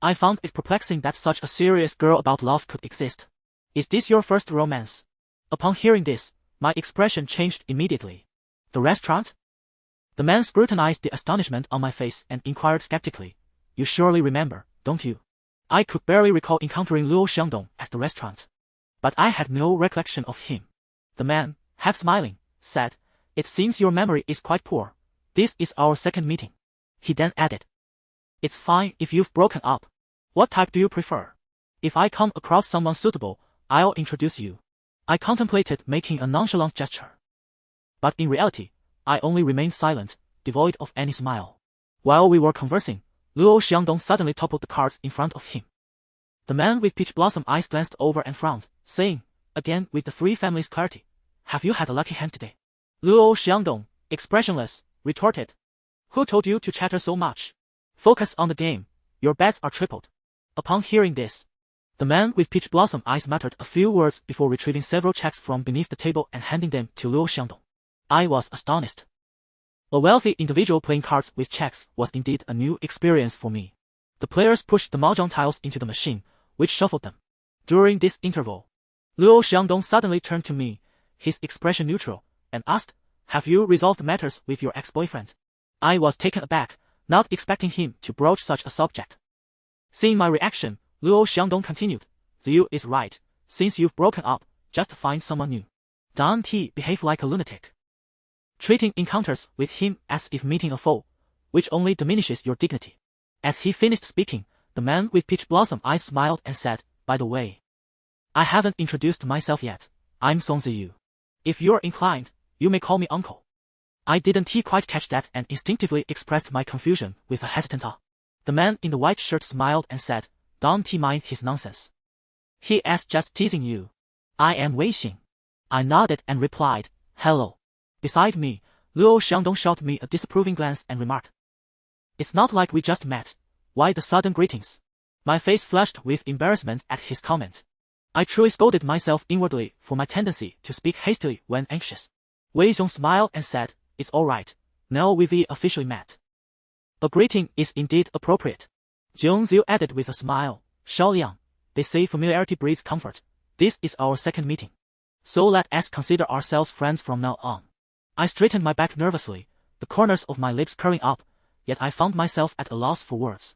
I found it perplexing that such a serious girl about love could exist. Is this your first romance? Upon hearing this, my expression changed immediately. The restaurant? The man scrutinized the astonishment on my face and inquired skeptically. You surely remember, don't you? I could barely recall encountering Luo Xiangdong at the restaurant. But I had no recollection of him. The man, half smiling, said, It seems your memory is quite poor. This is our second meeting. He then added, It's fine if you've broken up. What type do you prefer? If I come across someone suitable, I'll introduce you. I contemplated making a nonchalant gesture. But in reality, I only remained silent, devoid of any smile. While we were conversing, Luo Xiangdong suddenly toppled the cards in front of him. The man with peach blossom eyes glanced over and frowned, saying, again with the three families' clarity, Have you had a lucky hand today? Luo Xiangdong, expressionless, retorted. Who told you to chatter so much? Focus on the game. Your bets are tripled. Upon hearing this, the man with peach blossom eyes muttered a few words before retrieving several checks from beneath the table and handing them to Luo Xiangdong. I was astonished. A wealthy individual playing cards with checks was indeed a new experience for me. The players pushed the mahjong tiles into the machine, which shuffled them. During this interval, Luo Xiangdong suddenly turned to me, his expression neutral, and asked, Have you resolved matters with your ex-boyfriend? I was taken aback, not expecting him to broach such a subject. Seeing my reaction, Luo Xiangdong continued, Ziyu is right. Since you've broken up, just find someone new. Don't behave like a lunatic. Treating encounters with him as if meeting a foe, which only diminishes your dignity. As he finished speaking, the man with peach blossom eyes smiled and said, By the way, I haven't introduced myself yet. I'm Song Ziyu. If you're inclined, you may call me uncle. I didn't quite catch that and instinctively expressed my confusion with a hesitant ah. The man in the white shirt smiled and said, Don't mind his nonsense. He is just teasing you. I am Wei Xing. I nodded and replied, Hello. Beside me, Luo Xiangdong shot me a disapproving glance and remarked, It's not like we just met. Why the sudden greetings? My face flushed with embarrassment at his comment. I truly scolded myself inwardly for my tendency to speak hastily when anxious. Wei Xiong smiled and said, It's all right. Now we've officially met. A greeting is indeed appropriate. Zhong Ziu added with a smile, Shao Liang, they say familiarity breeds comfort. This is our second meeting. So let us consider ourselves friends from now on. I straightened my back nervously, the corners of my lips curling up, yet I found myself at a loss for words.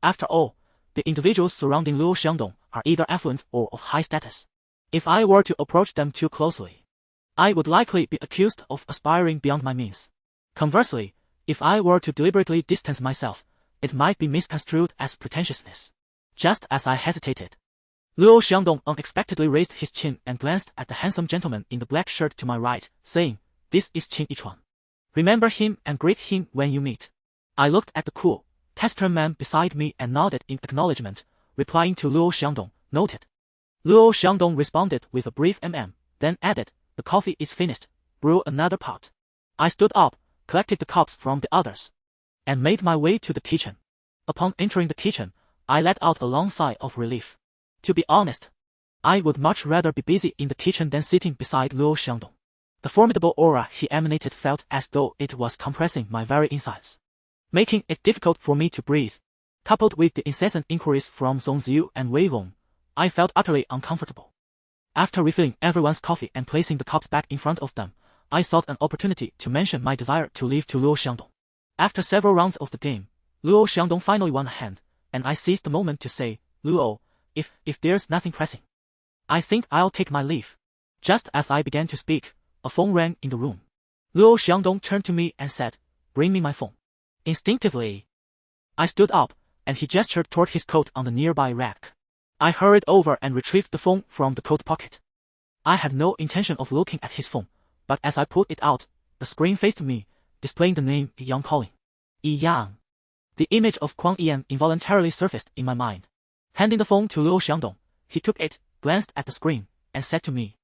After all, the individuals surrounding Luo Xiangdong are either affluent or of high status. If I were to approach them too closely, I would likely be accused of aspiring beyond my means. Conversely, if I were to deliberately distance myself, it might be misconstrued as pretentiousness. Just as I hesitated, Luo Xiangdong unexpectedly raised his chin and glanced at the handsome gentleman in the black shirt to my right, saying, This is Qin Yichuan. Remember him and greet him when you meet. I looked at the cool, taciturn man beside me and nodded in acknowledgement, replying to Luo Xiangdong, noted. Luo Xiangdong responded with a brief then added, The coffee is finished, brew another pot. I stood up, collected the cups from the others, and made my way to the kitchen. Upon entering the kitchen, I let out a long sigh of relief. To be honest, I would much rather be busy in the kitchen than sitting beside Luo Xiangdong. The formidable aura he emanated felt as though it was compressing my very insides, making it difficult for me to breathe. Coupled with the incessant inquiries from Song Ziyu and Wei Long, I felt utterly uncomfortable. After refilling everyone's coffee and placing the cups back in front of them, I sought an opportunity to mention my desire to leave to Luo Xiangdong. After several rounds of the game, Luo Xiangdong finally won a hand, and I seized the moment to say, Luo, if there's nothing pressing, I think I'll take my leave. Just as I began to speak, a phone rang in the room. Luo Xiangdong turned to me and said, Bring me my phone. Instinctively, I stood up, and he gestured toward his coat on the nearby rack. I hurried over and retrieved the phone from the coat pocket. I had no intention of looking at his phone, but as I pulled it out, the screen faced me, displaying the name Yang calling. Yang. The image of Kuang Yan involuntarily surfaced in my mind. Handing the phone to Luo Xiangdong, he took it, glanced at the screen, and said to me,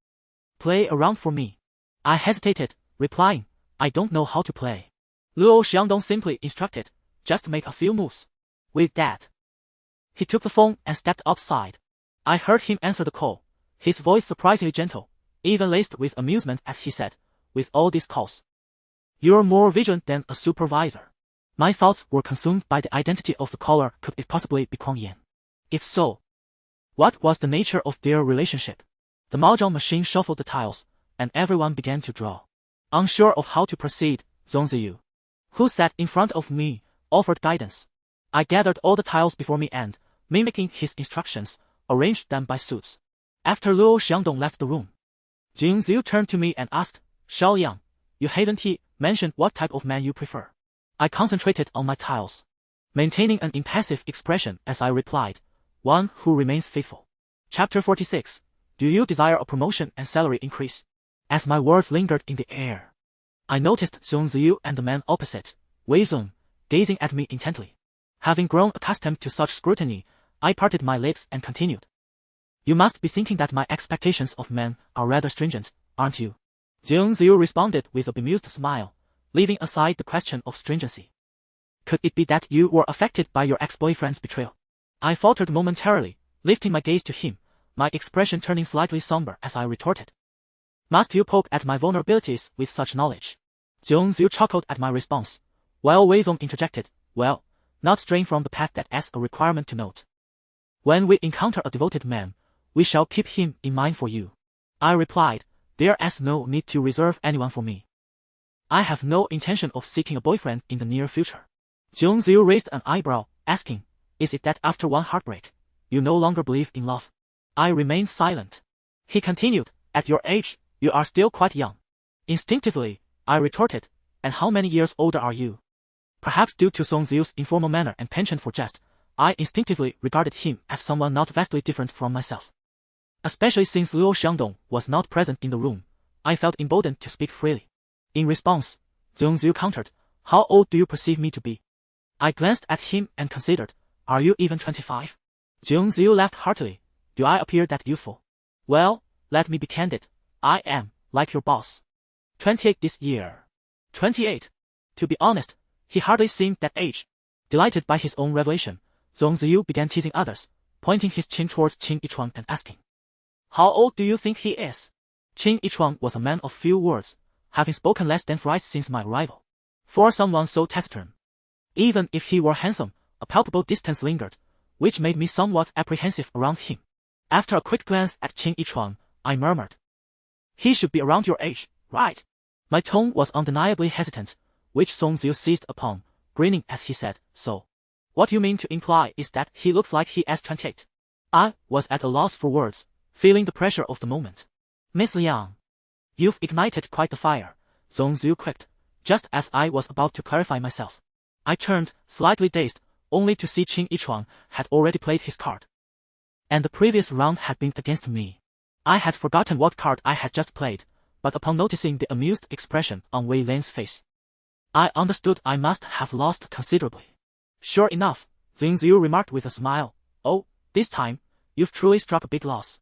Play around for me. I hesitated, replying, I don't know how to play. Luo Xiangdong simply instructed, Just make a few moves. With that, he took the phone and stepped outside. I heard him answer the call, his voice surprisingly gentle, even laced with amusement as he said, With all these calls, you're more vigilant than a supervisor. My thoughts were consumed by the identity of the caller. Could it possibly be Kuang Yan? If so, what was the nature of their relationship? The mahjong machine shuffled the tiles, and everyone began to draw. Unsure of how to proceed, Zong Ziyu, who sat in front of me, offered guidance. I gathered all the tiles before me and, mimicking his instructions, arranged them by suits. After Luo Xiangdong left the room, Zong Ziyu turned to me and asked, Shao Yang, you haven't mentioned what type of man you prefer. I concentrated on my tiles, maintaining an impassive expression as I replied, one who remains faithful. Chapter 46. Do you desire a promotion and salary increase? As my words lingered in the air, I noticed Zong Ziyu and the man opposite, Wei Zong, gazing at me intently. Having grown accustomed to such scrutiny, I parted my lips and continued. You must be thinking that my expectations of men are rather stringent, aren't you? Zong Ziyu responded with a bemused smile, leaving aside the question of stringency. Could it be that you were affected by your ex-boyfriend's betrayal? I faltered momentarily, lifting my gaze to him, my expression turning slightly somber as I retorted. Must you poke at my vulnerabilities with such knowledge? Zong Ziyu chuckled at my response, while Wei Zong interjected, well, not straying from the path that as a requirement to note. When we encounter a devoted man, we shall keep him in mind for you. I replied, there is no need to reserve anyone for me. I have no intention of seeking a boyfriend in the near future. Zong Ziyu raised an eyebrow, asking, is it that after one heartbreak, you no longer believe in love? I remained silent. He continued, at your age, you are still quite young. Instinctively, I retorted, and how many years older are you? Perhaps due to Zong Ziyu's informal manner and penchant for jest, I instinctively regarded him as someone not vastly different from myself. Especially since Luo Xiangdong was not present in the room, I felt emboldened to speak freely. In response, Zong Ziyu countered, how old do you perceive me to be? I glanced at him and considered, are you even 25? Zong Ziyu laughed heartily, do I appear that youthful? Well, let me be candid, I am, like your boss. 28 this year. 28. To be honest, he hardly seemed that age. Delighted by his own revelation, Zong Ziyu began teasing others, pointing his chin towards Qin Yichuan and asking, how old do you think he is? Qin Yichuan was a man of few words, having spoken less than thrice since my arrival. For someone so taciturn, even if he were handsome, a palpable distance lingered, which made me somewhat apprehensive around him. After a quick glance at Qin Yichuan, I murmured, he should be around your age, right? My tone was undeniably hesitant, which Zong Ziyu seized upon, grinning as he said, so. What you mean to imply is that he looks like he is 28. I was at a loss for words, feeling the pressure of the moment. Miss Liang, you've ignited quite the fire, Zong Ziyu quipped, just as I was about to clarify myself. I turned, slightly dazed, only to see Qin Yichuan had already played his card. And the previous round had been against me. I had forgotten what card I had just played, but upon noticing the amused expression on Wei Lan's face, I understood I must have lost considerably. Sure enough, Zong Ziyu remarked with a smile, oh, this time, you've truly struck a big loss.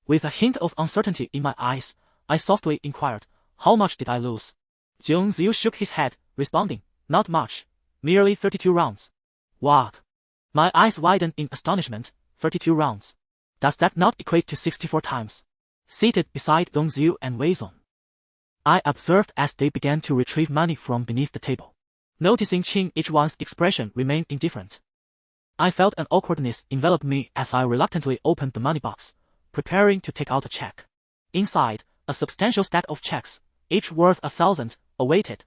With a hint of uncertainty in my eyes, I softly inquired, how much did I lose? Zong Ziyu shook his head, responding, not much, merely 32 rounds. What? My eyes widened in astonishment, 32 rounds. Does that not equate to 64 times? Seated beside Zong Ziyu and Wei Zong, I observed as they began to retrieve money from beneath the table. Noticing Qin Yichuan's expression remained indifferent, I felt an awkwardness envelop me as I reluctantly opened the money box, preparing to take out a check. Inside, a substantial stack of checks, each worth 1,000, awaited.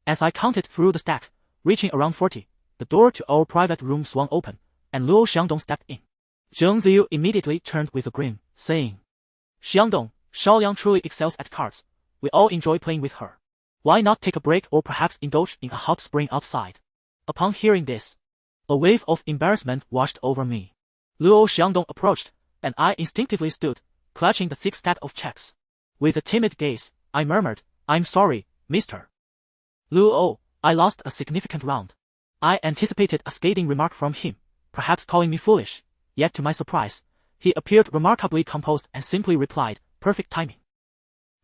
As I counted through the stack, reaching around 40, the door to our private room swung open, and Luo Xiangdong stepped in. Zong Ziyu immediately turned with a grin, saying, Xiangdong, Shao Yang truly excels at cards. We all enjoy playing with her. Why not take a break or perhaps indulge in a hot spring outside? Upon hearing this, a wave of embarrassment washed over me. Luo Xiangdong approached, and I instinctively stood, clutching the thick stack of checks. With a timid gaze, I murmured, I'm sorry, mister. Luo, I lost a significant round. I anticipated a scathing remark from him, perhaps calling me foolish, yet to my surprise, he appeared remarkably composed and simply replied, perfect timing.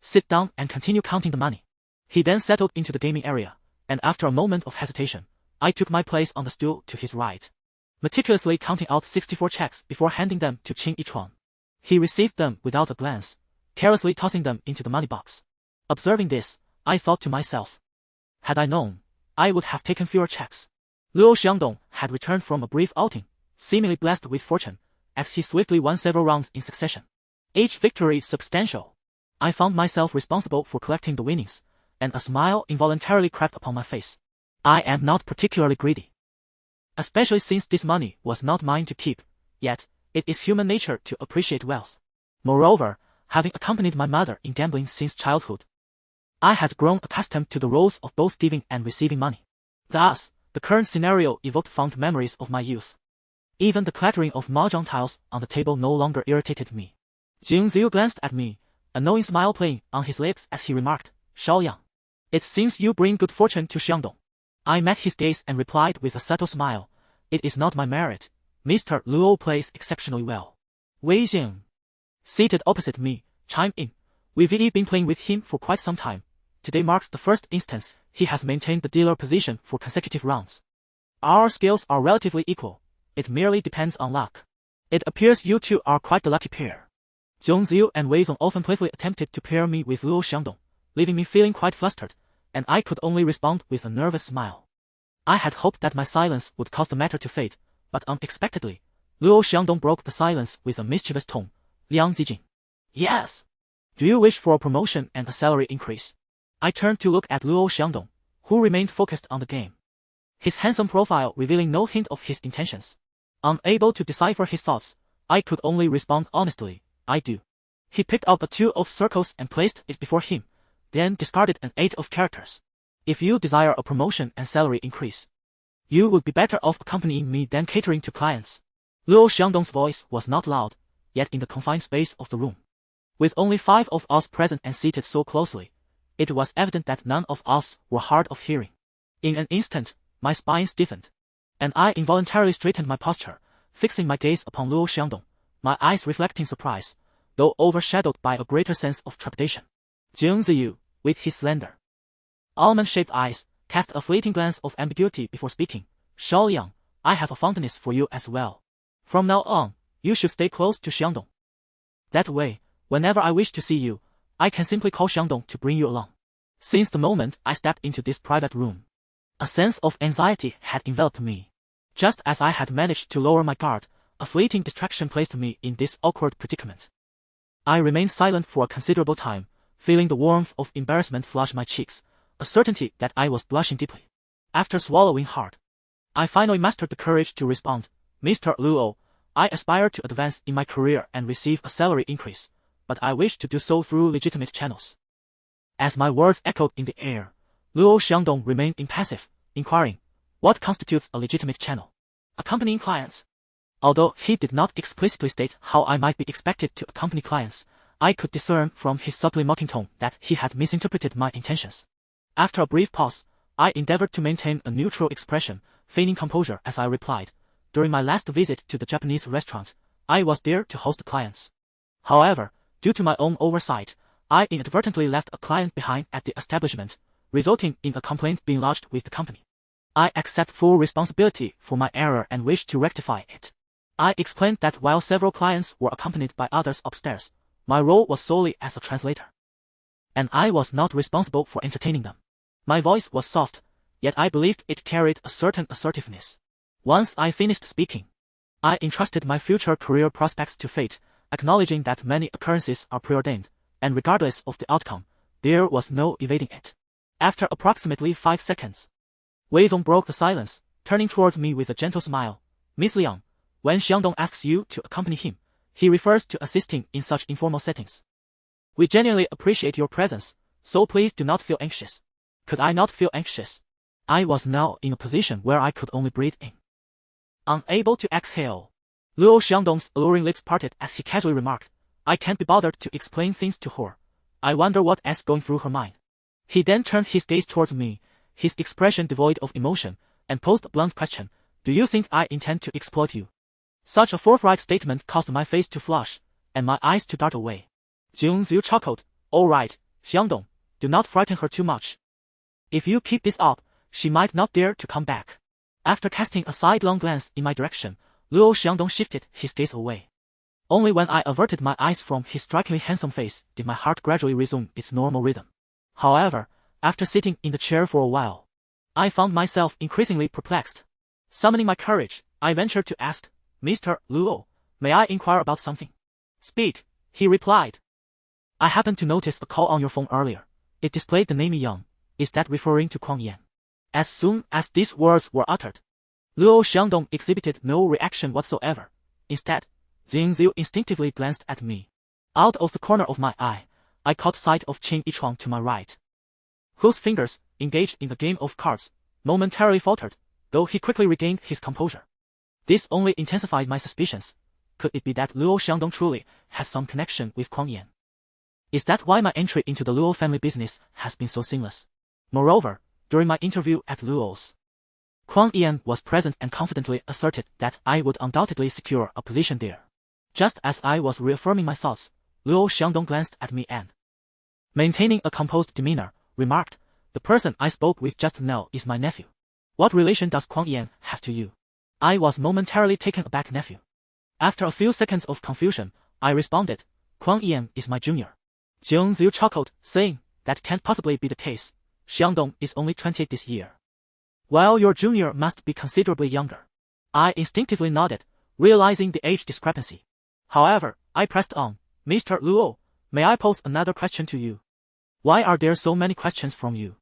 Sit down and continue counting the money. He then settled into the gaming area, and after a moment of hesitation, I took my place on the stool to his right, meticulously counting out 64 checks before handing them to Qin Yichuan. He received them without a glance, carelessly tossing them into the money box. Observing this, I thought to myself, had I known, I would have taken fewer checks. Luo Xiangdong had returned from a brief outing, seemingly blessed with fortune, as he swiftly won several rounds in succession. Each victory substantial. I found myself responsible for collecting the winnings, and a smile involuntarily crept upon my face. I am not particularly greedy, especially since this money was not mine to keep, yet it is human nature to appreciate wealth. Moreover, having accompanied my mother in gambling since childhood, I had grown accustomed to the roles of both giving and receiving money. Thus, the current scenario evoked fond memories of my youth. Even the clattering of mahjong tiles on the table no longer irritated me. Jing Ziyu glanced at me, a knowing smile playing on his lips as he remarked, "Shaoyang, it seems you bring good fortune to Xiangdong." I met his gaze and replied with a subtle smile, "It is not my merit. Mr. Luo plays exceptionally well." Wei Jing, seated opposite me, chimed in, "We've been playing with him for quite some time. Today marks the first instance he has maintained the dealer position for consecutive rounds. Our skills are relatively equal. It merely depends on luck. It appears you two are quite the lucky pair." Zhong Ziyu and Wei Zong often playfully attempted to pair me with Luo Xiangdong, leaving me feeling quite flustered, and I could only respond with a nervous smile. I had hoped that my silence would cause the matter to fade, but unexpectedly, Luo Xiangdong broke the silence with a mischievous tone. "Liang Zijing. Yes. Do you wish for a promotion and a salary increase?" I turned to look at Luo Xiangdong, who remained focused on the game, his handsome profile revealing no hint of his intentions. Unable to decipher his thoughts, I could only respond honestly, "I do." He picked up a 2 of circles and placed it before him, then discarded an 8 of characters. "If you desire a promotion and salary increase, you would be better off accompanying me than catering to clients." Luo Xiangdong's voice was not loud, yet in the confined space of the room, with only 5 of us present and seated so closely, it was evident that none of us were hard of hearing. In an instant, my spine stiffened, and I involuntarily straightened my posture, fixing my gaze upon Luo Xiangdong, my eyes reflecting surprise, though overshadowed by a greater sense of trepidation. Jing Ziyu, with his slender, almond-shaped eyes, cast a fleeting glance of ambiguity before speaking. "Shaoyang, I have a fondness for you as well. From now on, you should stay close to Xiangdong. That way, whenever I wish to see you, I can simply call Xiangdong to bring you along." Since the moment I stepped into this private room, a sense of anxiety had enveloped me. Just as I had managed to lower my guard, a fleeting distraction placed me in this awkward predicament. I remained silent for a considerable time, feeling the warmth of embarrassment flush my cheeks, a certainty that I was blushing deeply. After swallowing hard, I finally mustered the courage to respond, "Mr. Luo, I aspire to advance in my career and receive a salary increase, but I wish to do so through legitimate channels." As my words echoed in the air, Luo Xiangdong remained impassive, inquiring, "What constitutes a legitimate channel?" "Accompanying clients." Although he did not explicitly state how I might be expected to accompany clients, I could discern from his subtly mocking tone that he had misinterpreted my intentions. After a brief pause, I endeavored to maintain a neutral expression, feigning composure as I replied, "During my last visit to the Japanese restaurant, I was there to host clients. However, due to my own oversight, I inadvertently left a client behind at the establishment, resulting in a complaint being lodged with the company. I accept full responsibility for my error and wish to rectify it." I explained that while several clients were accompanied by others upstairs, my role was solely as a translator, and I was not responsible for entertaining them. My voice was soft, yet I believed it carried a certain assertiveness. Once I finished speaking, I entrusted my future career prospects to fate, acknowledging that many occurrences are preordained, and regardless of the outcome, there was no evading it. After approximately 5 seconds, Wei Zong broke the silence, turning towards me with a gentle smile. "Miss Liang, when Xiangdong asks you to accompany him, he refers to assisting in such informal settings. We genuinely appreciate your presence, so please do not feel anxious." Could I not feel anxious? I was now in a position where I could only breathe in, unable to exhale. Luo Xiangdong's alluring lips parted as he casually remarked, "I can't be bothered to explain things to her. I wonder what's going through her mind." He then turned his gaze towards me, his expression devoid of emotion, and posed a blunt question, "Do you think I intend to exploit you?" Such a forthright statement caused my face to flush, and my eyes to dart away. Jing Ziyu chuckled, "All right, Xiangdong, do not frighten her too much. If you keep this up, she might not dare to come back." After casting a sidelong glance in my direction, Luo Xiangdong shifted his gaze away. Only when I averted my eyes from his strikingly handsome face did my heart gradually resume its normal rhythm. However, after sitting in the chair for a while, I found myself increasingly perplexed. Summoning my courage, I ventured to ask, Mr. Luo, may I inquire about something? Speak, he replied. I happened to notice a call on your phone earlier. It displayed the name Yang. Is that referring to Kuang Yan? As soon as these words were uttered, Luo Xiangdong exhibited no reaction whatsoever. Instead, Jingzi instinctively glanced at me. Out of the corner of my eye, I caught sight of Qin Yichuang to my right, whose fingers, engaged in a game of cards, momentarily faltered, though he quickly regained his composure. This only intensified my suspicions. Could it be that Luo Xiangdong truly has some connection with Kuang Yan? Is that why my entry into the Luo family business has been so seamless? Moreover, during my interview at Luo's, Kuang Yan was present and confidently asserted that I would undoubtedly secure a position there. Just as I was reaffirming my thoughts, Luo Xiangdong glanced at me and, maintaining a composed demeanor, remarked, "The person I spoke with just now is my nephew. What relation does Kuang Yan have to you?" I was momentarily taken aback. Nephew. After a few seconds of confusion, I responded, "Kuang Yan is my junior." Jiang Ziyu chuckled, saying, "That can't possibly be the case. Xiangdong is only 28 this year, while your junior must be considerably younger." I instinctively nodded, realizing the age discrepancy. However, I pressed on, "Mr. Luo, may I pose another question to you? Why are there so many questions from you?"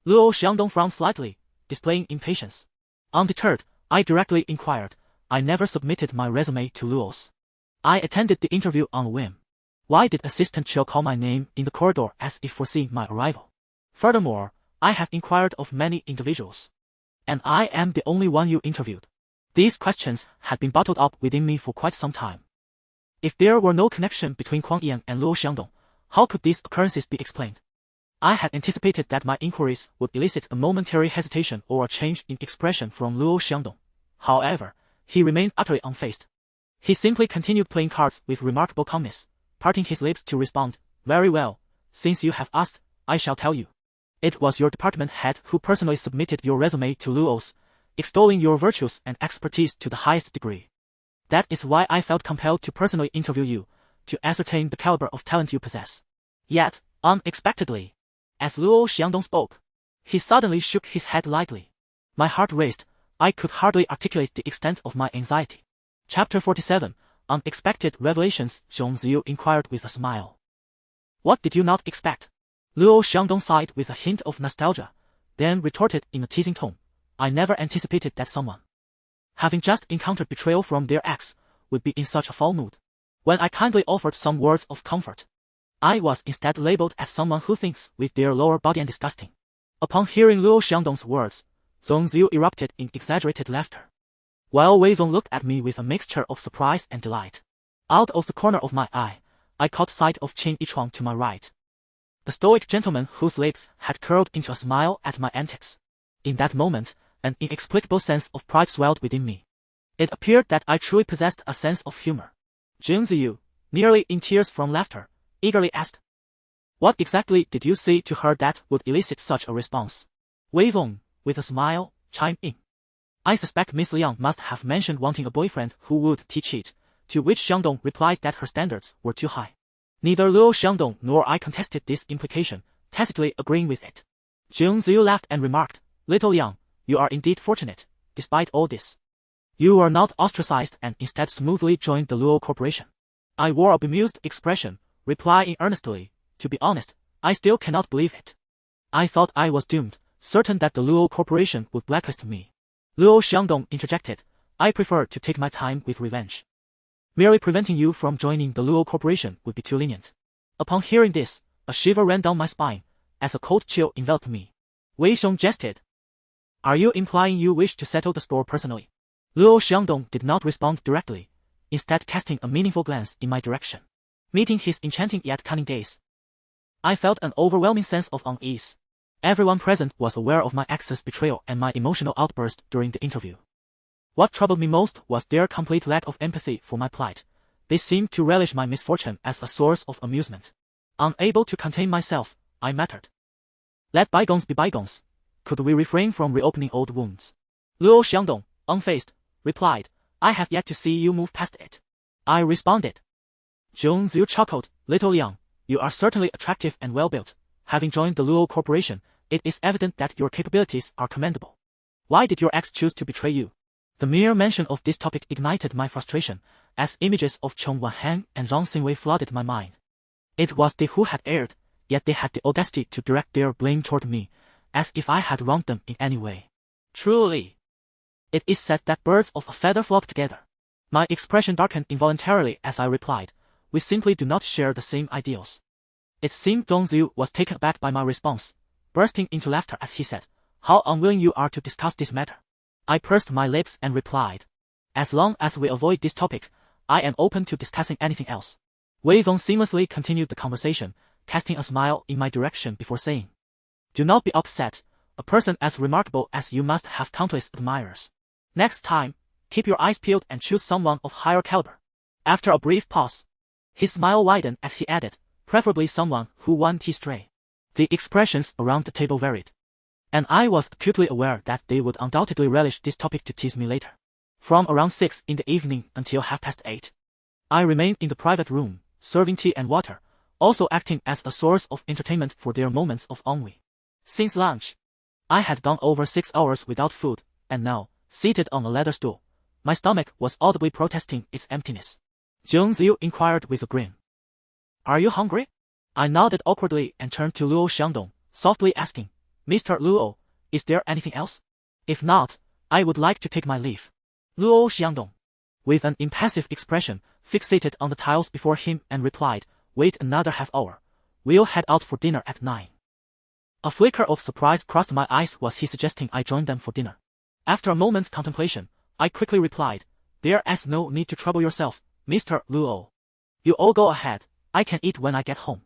Luo Xiangdong frowned slightly, displaying impatience. Undeterred, I directly inquired, "I never submitted my resume to Luo's. I attended the interview on a whim. Why did Assistant Chiu call my name in the corridor as if foreseeing my arrival? Furthermore, I have inquired of many individuals, and I am the only one you interviewed." These questions had been bottled up within me for quite some time. If there were no connection between Kuang Yan and Luo Xiangdong, how could these occurrences be explained? I had anticipated that my inquiries would elicit a momentary hesitation or a change in expression from Luo Xiangdong. However, he remained utterly unfazed. He simply continued playing cards with remarkable calmness, parting his lips to respond, "Very well, since you have asked, I shall tell you. It was your department head who personally submitted your resume to Luo's, extolling your virtues and expertise to the highest degree. That is why I felt compelled to personally interview you, to ascertain the caliber of talent you possess." Yet, unexpectedly, as Luo Xiangdong spoke, he suddenly shook his head lightly. My heart raced. I could hardly articulate the extent of my anxiety. Chapter 47, Unexpected Revelations. Zhong Ziyu inquired with a smile. "What did you not expect?" Luo Xiangdong sighed with a hint of nostalgia, then retorted in a teasing tone, "I never anticipated that someone, having just encountered betrayal from their ex, would be in such a foul mood. When I kindly offered some words of comfort, I was instead labeled as someone who thinks with their lower body and disgusting." Upon hearing Luo Xiangdong's words, Zhong Ziyu erupted in exaggerated laughter, while Wei Zong looked at me with a mixture of surprise and delight. Out of the corner of my eye, I caught sight of Qin Yichuang to my right, the stoic gentleman whose lips had curled into a smile at my antics. In that moment, an inexplicable sense of pride swelled within me. It appeared that I truly possessed a sense of humor. Jiang Ziyu, nearly in tears from laughter, eagerly asked, "What exactly did you say to her that would elicit such a response?" Wei Zong, with a smile, chimed in, "I suspect Miss Liang must have mentioned wanting a boyfriend who would teach it," to which Xiangdong replied that her standards were too high. Neither Luo Xiangdong nor I contested this implication, tacitly agreeing with it. Jiang Ziyu laughed and remarked, "Little Liang, you are indeed fortunate. Despite all this, you were not ostracized and instead smoothly joined the Luo Corporation." I wore a bemused expression, replying earnestly, "To be honest, I still cannot believe it. I thought I was doomed, certain that the Luo Corporation would blacklist me." Luo Xiangdong interjected, "I prefer to take my time with revenge. Merely preventing you from joining the Luo Corporation would be too lenient." Upon hearing this, a shiver ran down my spine, as a cold chill enveloped me. Wei Xiong jested, "Are you implying you wish to settle the store personally?" Luo Xiangdong did not respond directly, instead casting a meaningful glance in my direction. Meeting his enchanting yet cunning gaze, I felt an overwhelming sense of unease. Everyone present was aware of my ex's betrayal and my emotional outburst during the interview. What troubled me most was their complete lack of empathy for my plight. They seemed to relish my misfortune as a source of amusement. Unable to contain myself, I muttered, "Let bygones be bygones. Could we refrain from reopening old wounds?" Luo Xiangdong, unfazed, replied, "I have yet to see you move past it." I responded. Zhong Ziyu chuckled, "Little Liang, you are certainly attractive and well-built. Having joined the Luo Corporation, it is evident that your capabilities are commendable. Why did your ex choose to betray you? The mere mention of this topic ignited my frustration, as images of Chong Wan-hang and Zhang Xinwei flooded my mind. It was they who had erred, yet they had the audacity to direct their blame toward me, as if I had wronged them in any way. Truly, it is said that birds of a feather flock together. My expression darkened involuntarily as I replied, we simply do not share the same ideals. It seemed Dong Ziyu was taken aback by my response, bursting into laughter as he said, how unwilling you are to discuss this matter. I pursed my lips and replied, as long as we avoid this topic, I am open to discussing anything else. Wei Zong seamlessly continued the conversation, casting a smile in my direction before saying, do not be upset, a person as remarkable as you must have countless admirers. Next time, keep your eyes peeled and choose someone of higher caliber. After a brief pause, his smile widened as he added, preferably someone who won tea stray. The expressions around the table varied, and I was acutely aware that they would undoubtedly relish this topic to tease me later. From around 6 in the evening until 8:30, I remained in the private room, serving tea and water, also acting as a source of entertainment for their moments of ennui. Since lunch, I had gone over 6 hours without food, and now, seated on a leather stool, my stomach was audibly protesting its emptiness. Zhong Ziyu inquired with a grin. Are you hungry? I nodded awkwardly and turned to Luo Xiangdong, softly asking, Mr. Luo, is there anything else? If not, I would like to take my leave. Luo Xiangdong, with an impassive expression, fixated on the tiles before him and replied, wait another half hour. We'll head out for dinner at 9. A flicker of surprise crossed my eyes. Was he suggesting I join them for dinner? After a moment's contemplation, I quickly replied, there is no need to trouble yourself, Mr. Luo. You all go ahead, I can eat when I get home.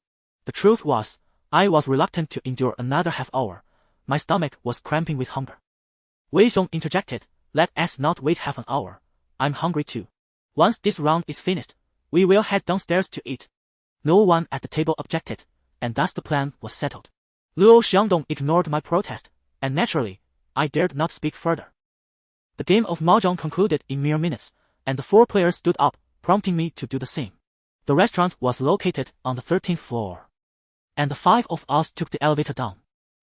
The truth was, I was reluctant to endure another half hour. My stomach was cramping with hunger. Wei Zong interjected, let us not wait half an hour. I'm hungry too. Once this round is finished, we will head downstairs to eat. No one at the table objected, and thus the plan was settled. Luo Xiangdong ignored my protest, and naturally, I dared not speak further. The game of mahjong concluded in mere minutes, and the 4 players stood up, prompting me to do the same. The restaurant was located on the 13th floor, and the 5 of us took the elevator down.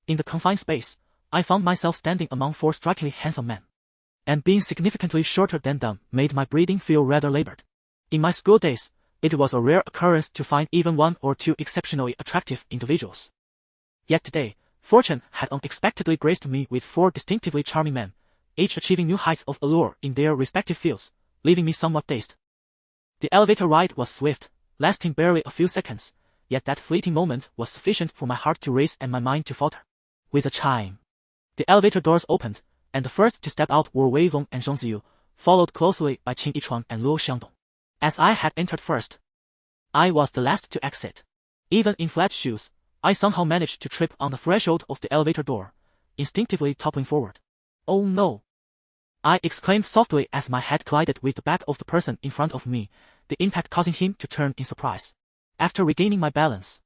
In the confined space, I found myself standing among 4 strikingly handsome men, and being significantly shorter than them made my breathing feel rather labored. In my school days, it was a rare occurrence to find even 1 or 2 exceptionally attractive individuals. Yet today, fortune had unexpectedly graced me with 4 distinctively charming men, each achieving new heights of allure in their respective fields, leaving me somewhat dazed. The elevator ride was swift, lasting barely a few seconds, yet that fleeting moment was sufficient for my heart to race and my mind to falter. With a chime, the elevator doors opened, and the first to step out were Wei Zong and Zhong Ziyu, followed closely by Qin Yichuan and Luo Xiangdong. As I had entered first, I was the last to exit. Even in flat shoes, I somehow managed to trip on the threshold of the elevator door, instinctively toppling forward. Oh no! I exclaimed softly as my head collided with the back of the person in front of me, the impact causing him to turn in surprise. After regaining my balance,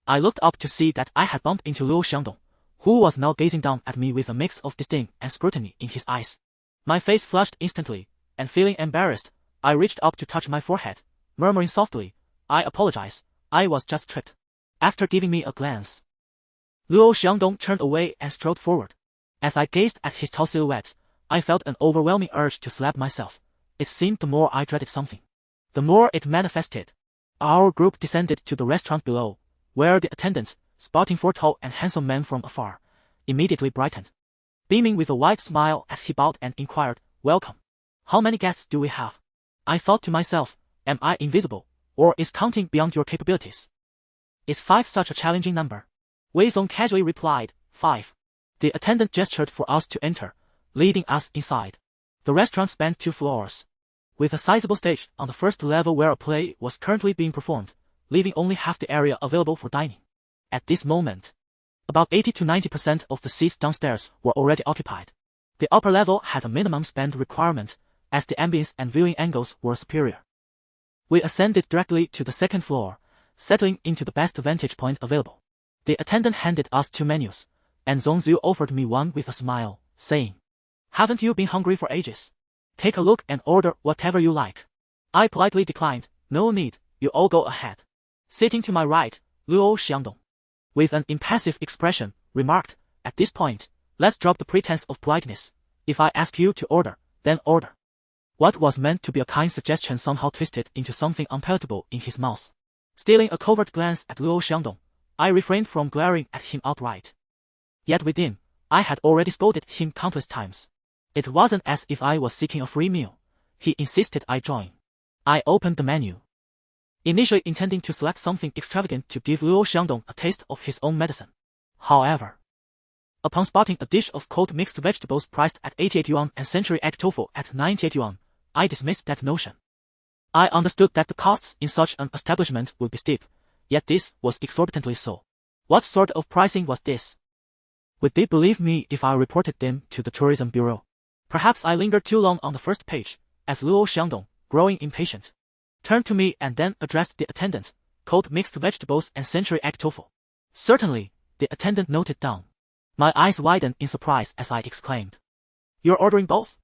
I looked up to see that I had bumped into Luo Xiangdong, who was now gazing down at me with a mix of disdain and scrutiny in his eyes. My face flushed instantly, and feeling embarrassed, I reached up to touch my forehead, murmuring softly, I apologize, I was just tripped. After giving me a glance, Luo Xiangdong turned away and strode forward. As I gazed at his tall silhouette, I felt an overwhelming urge to slap myself. It seemed the more I dreaded something, the more it manifested. Our group descended to the restaurant below, where the attendant, spotting 4 tall and handsome men from afar, immediately brightened, beaming with a wide smile as he bowed and inquired, welcome. How many guests do we have? I thought to myself, am I invisible, or is counting beyond your capabilities? Is 5 such a challenging number? Wei Zong casually replied, 5. The attendant gestured for us to enter, leading us inside. The restaurant spanned 2 floors, with a sizable stage on the first level where a play was currently being performed, leaving only half the area available for dining. At this moment, about 80 to 90% of the seats downstairs were already occupied. The upper level had a minimum spend requirement, as the ambience and viewing angles were superior. We ascended directly to the 2nd floor, settling into the best vantage point available. The attendant handed us 2 menus, and Zong Ziyu offered me one with a smile, saying, haven't you been hungry for ages? Take a look and order whatever you like. I politely declined, no need, you all go ahead. Sitting to my right, Luo Xiangdong, with an impassive expression, remarked, At this point, let's drop the pretense of politeness. If I ask you to order, then order. What was meant to be a kind suggestion somehow twisted into something unpalatable in his mouth. Stealing a covert glance at Luo Xiangdong, I refrained from glaring at him outright. Yet within, I had already scolded him countless times. It wasn't as if I was seeking a free meal. He insisted I join. I opened the menu, initially intending to select something extravagant to give Luo Xiangdong a taste of his own medicine. However, upon spotting a dish of cold mixed vegetables priced at 88 yuan and century egg tofu at 98 yuan, I dismissed that notion. I understood that the costs in such an establishment would be steep, yet this was exorbitantly so. What sort of pricing was this? Would they believe me if I reported them to the tourism bureau? Perhaps I lingered too long on the first page, as Luo Xiangdong, growing impatient, turned to me and then addressed the attendant, cold mixed vegetables and century egg tofu. Certainly, the attendant noted down. My eyes widened in surprise as I exclaimed, "You're ordering both?"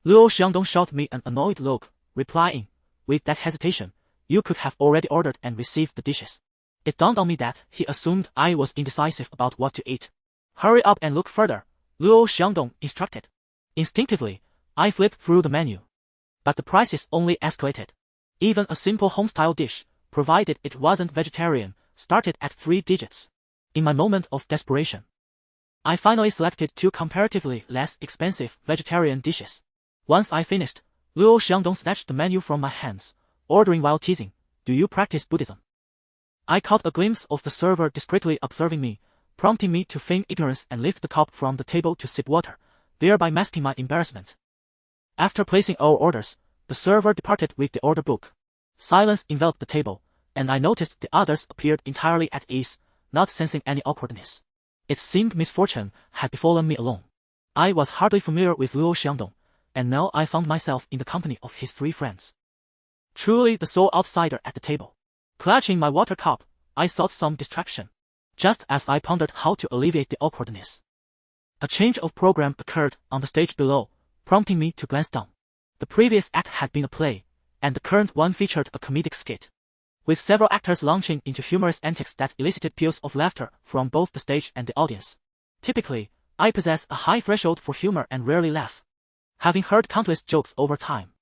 Luo Xiangdong shot me an annoyed look, replying, "With that hesitation, you could have already ordered and received the dishes." It dawned on me that he assumed I was indecisive about what to eat. "Hurry up and look further," Luo Xiangdong instructed. Instinctively, I flipped through the menu. But the prices only escalated. Even a simple home-style dish, provided it wasn't vegetarian, started at 3 digits. In my moment of desperation, I finally selected 2 comparatively less expensive vegetarian dishes. Once I finished, Luo Xiangdong snatched the menu from my hands, ordering while teasing, "Do you practice Buddhism?" I caught a glimpse of the server discreetly observing me, prompting me to feign ignorance and lift the cup from the table to sip water, thereby masking my embarrassment. After placing our orders, the server departed with the order book. Silence enveloped the table, and I noticed the others appeared entirely at ease, not sensing any awkwardness. It seemed misfortune had befallen me alone. I was hardly familiar with Luo Xiangdong, and now I found myself in the company of his 3 friends. Truly the sole outsider at the table. Clutching my water cup, I sought some distraction, just as I pondered how to alleviate the awkwardness. A change of program occurred on the stage below, prompting me to glance down. The previous act had been a play, and the current one featured a comedic skit, with several actors launching into humorous antics that elicited peals of laughter from both the stage and the audience. Typically, I possess a high threshold for humor and rarely laugh, having heard countless jokes over time.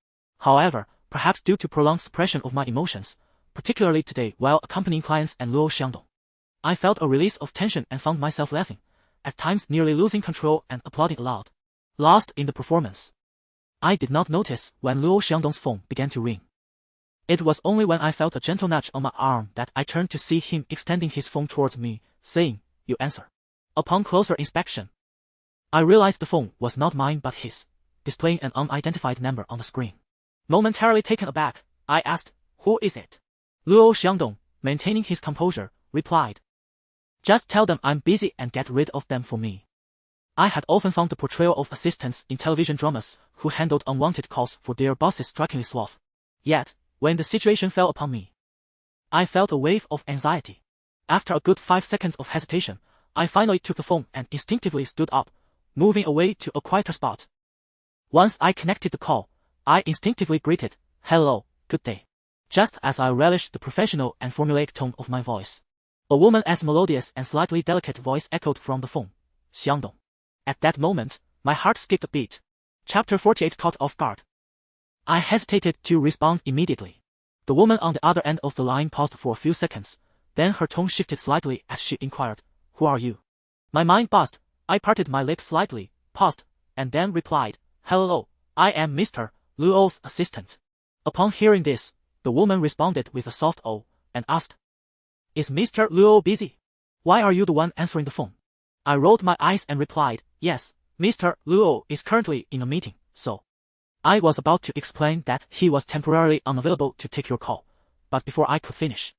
However, perhaps due to prolonged suppression of my emotions, particularly today while accompanying clients and Luo Xiangdong, I felt a release of tension and found myself laughing, at times nearly losing control and applauding aloud. Lost in the performance, I did not notice when Luo Xiangdong's phone began to ring. It was only when I felt a gentle nudge on my arm that I turned to see him extending his phone towards me, saying, "You answer." Upon closer inspection, I realized the phone was not mine but his, displaying an unidentified number on the screen. Momentarily taken aback, I asked, "Who is it?" Luo Xiangdong, maintaining his composure, replied, "Just tell them I'm busy and get rid of them for me." I had often found the portrayal of assistants in television dramas who handled unwanted calls for their bosses strikingly suave. Yet, when the situation fell upon me, I felt a wave of anxiety. After a good 5 seconds of hesitation, I finally took the phone and instinctively stood up, moving away to a quieter spot. Once I connected the call, I instinctively greeted, "Hello, good day," just as I relished the professional and formulaic tone of my voice. A woman's melodious and slightly delicate voice echoed from the phone, "Xiangdong." At that moment, my heart skipped a beat. Chapter 48 Caught Off Guard. I hesitated to respond immediately. The woman on the other end of the line paused for a few seconds, then her tone shifted slightly as she inquired, "Who are you?" My mind buzzed. I parted my lips slightly, paused, and then replied, "Hello, I am Mr. Luo's assistant." Upon hearing this, the woman responded with a soft "oh," and asked, "Is Mr. Luo busy? Why are you the one answering the phone?" I rolled my eyes and replied, "Yes, Mr. Luo is currently in a meeting, so." I was about to explain that he was temporarily unavailable to take your call, but before I could finish,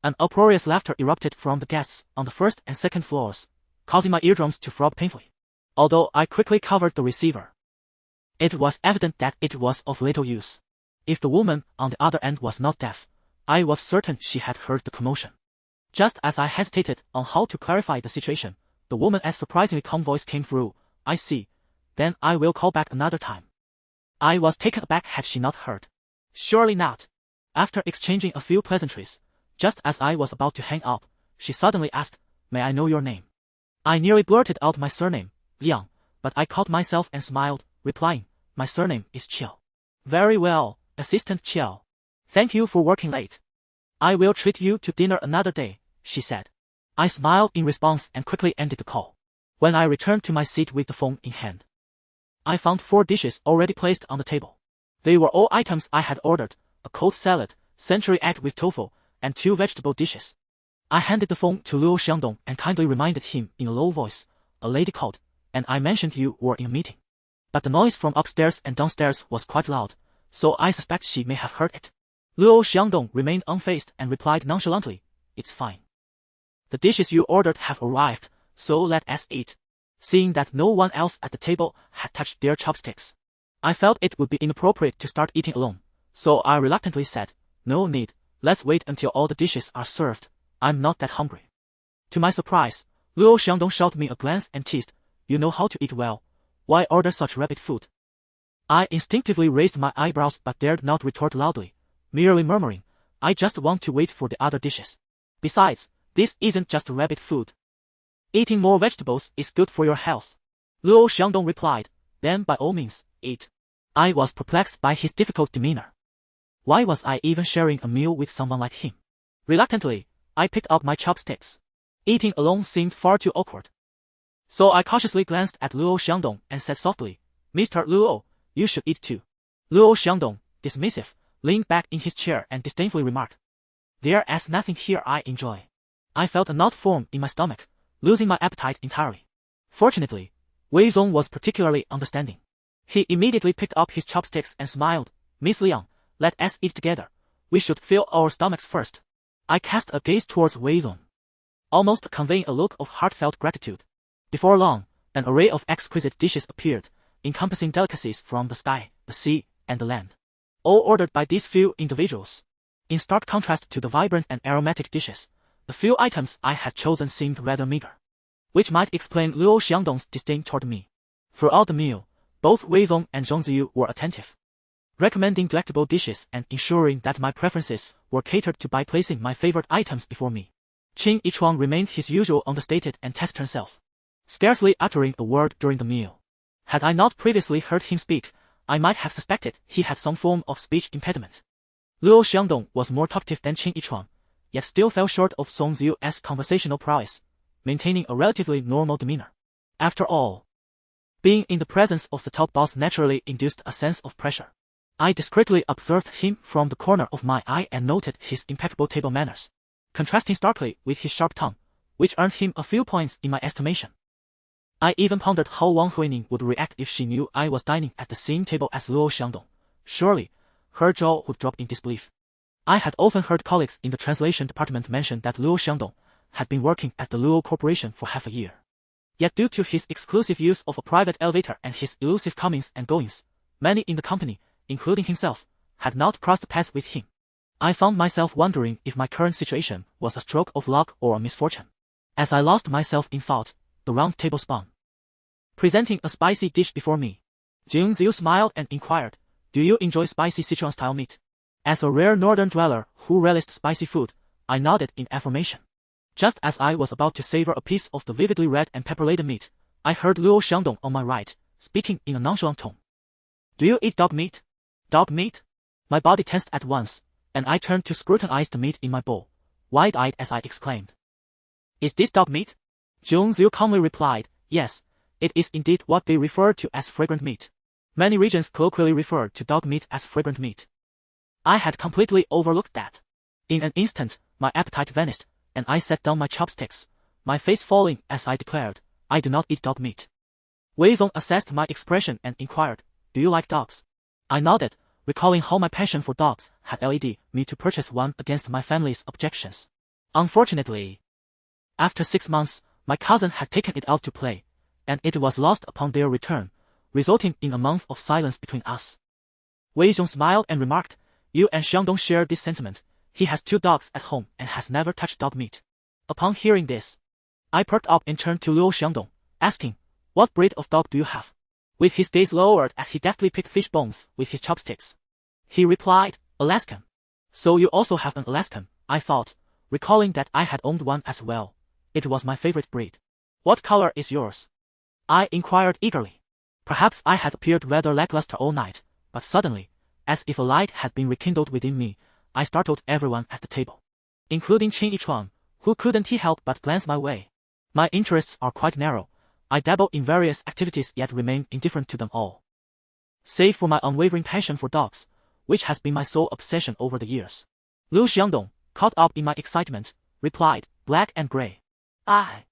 an uproarious laughter erupted from the guests on the first and second floors, causing my eardrums to throb painfully. Although I quickly covered the receiver, it was evident that it was of little use. If the woman on the other end was not deaf, I was certain she had heard the commotion. Just as I hesitated on how to clarify the situation, the woman's surprisingly calm voice came through, "I see. Then I will call back another time." I was taken aback. Had she not heard? Surely not. After exchanging a few pleasantries, just as I was about to hang up, she suddenly asked, "May I know your name?" I nearly blurted out my surname, Liang, but I caught myself and smiled, replying, my surname is Chiao. Very well, Assistant Chiao. Thank you for working late. I will treat you to dinner another day, she said. I smiled in response and quickly ended the call. When I returned to my seat with the phone in hand, I found 4 dishes already placed on the table. They were all items I had ordered, a cold salad, century egg with tofu, and 2 vegetable dishes. I handed the phone to Luo Xiangdong and kindly reminded him in a low voice, a lady called, and I mentioned you were in a meeting. But the noise from upstairs and downstairs was quite loud, so I suspect she may have heard it. Luo Xiangdong remained unfazed and replied nonchalantly, it's fine. The dishes you ordered have arrived, so let us eat. Seeing that no one else at the table had touched their chopsticks, I felt it would be inappropriate to start eating alone, so I reluctantly said, no need, let's wait until all the dishes are served, I'm not that hungry. To my surprise, Luo Xiangdong shot me a glance and teased, you know how to eat well, why order such rapid food? I instinctively raised my eyebrows but dared not retort loudly, merely murmuring, I just want to wait for the other dishes. Besides, this isn't just rabbit food. Eating more vegetables is good for your health. Luo Xiangdong replied, then by all means, eat. I was perplexed by his difficult demeanor. Why was I even sharing a meal with someone like him? Reluctantly, I picked up my chopsticks. Eating alone seemed far too awkward. So I cautiously glanced at Luo Xiangdong and said softly, Mr. Luo, you should eat too. Luo Xiangdong, dismissive, leaned back in his chair and disdainfully remarked, there's nothing here I enjoy. I felt a knot form in my stomach, losing my appetite entirely. Fortunately, Wei Zong was particularly understanding. He immediately picked up his chopsticks and smiled, Miss Liang, let us eat together. We should fill our stomachs first. I cast a gaze towards Wei Zong, almost conveying a look of heartfelt gratitude. Before long, an array of exquisite dishes appeared, encompassing delicacies from the sky, the sea, and the land, all ordered by these few individuals. In stark contrast to the vibrant and aromatic dishes, the few items I had chosen seemed rather meager, which might explain Luo Xiangdong's disdain toward me. Throughout the meal, both Wei Zong and Zhong Ziyu were attentive, recommending delectable dishes and ensuring that my preferences were catered to by placing my favorite items before me. Qin Yichuang remained his usual understated and taciturn self, scarcely uttering a word during the meal. Had I not previously heard him speak, I might have suspected he had some form of speech impediment. Luo Xiangdong was more talkative than Qin Yichuang, yet still fell short of Song Ziyu's conversational prowess, maintaining a relatively normal demeanor. After all, being in the presence of the top boss naturally induced a sense of pressure. I discreetly observed him from the corner of my eye and noted his impeccable table manners, contrasting starkly with his sharp tongue, which earned him a few points in my estimation. I even pondered how Wang Huining would react if she knew I was dining at the same table as Luo Xiangdong. Surely, her jaw would drop in disbelief. I had often heard colleagues in the translation department mention that Luo Xiangdong had been working at the Luo Corporation for half a year. Yet due to his exclusive use of a private elevator and his elusive comings and goings, many in the company, including himself, had not crossed paths with him. I found myself wondering if my current situation was a stroke of luck or a misfortune. As I lost myself in thought, the round table spun, presenting a spicy dish before me. Zhong Ziyu smiled and inquired, do you enjoy spicy Sichuan-style meat? As a rare northern dweller who relished spicy food, I nodded in affirmation. Just as I was about to savor a piece of the vividly red and pepper-laden meat, I heard Luo Xiangdong on my right, speaking in a nonchalant tone. Do you eat dog meat? Dog meat? My body tensed at once, and I turned to scrutinize the meat in my bowl, wide-eyed as I exclaimed, is this dog meat? Zhong Ziyu calmly replied, yes, it is indeed what they refer to as fragrant meat. Many regions colloquially refer to dog meat as fragrant meat. I had completely overlooked that. In an instant, my appetite vanished, and I set down my chopsticks, my face falling as I declared, I do not eat dog meat. Wei Zong assessed my expression and inquired, do you like dogs? I nodded, recalling how my passion for dogs had led me to purchase one against my family's objections. Unfortunately, after 6 months, my cousin had taken it out to play, and it was lost upon their return, resulting in a month of silence between us. Wei Zong smiled and remarked, you and Xiangdong share this sentiment. He has 2 dogs at home and has never touched dog meat. Upon hearing this, I perked up and turned to Luo Xiangdong, asking, what breed of dog do you have? With his gaze lowered as he deftly picked fish bones with his chopsticks, he replied, Alaskan. So you also have an Alaskan, I thought, recalling that I had owned one as well. It was my favorite breed. What color is yours? I inquired eagerly. Perhaps I had appeared rather lackluster all night, but suddenly, as if a light had been rekindled within me, I startled everyone at the table, including Qin Yichuan, who couldn't he help but glance my way. My interests are quite narrow. I dabble in various activities yet remain indifferent to them all. Save for my unwavering passion for dogs, which has been my sole obsession over the years. Luo Xiangdong, caught up in my excitement, replied, black and gray. I,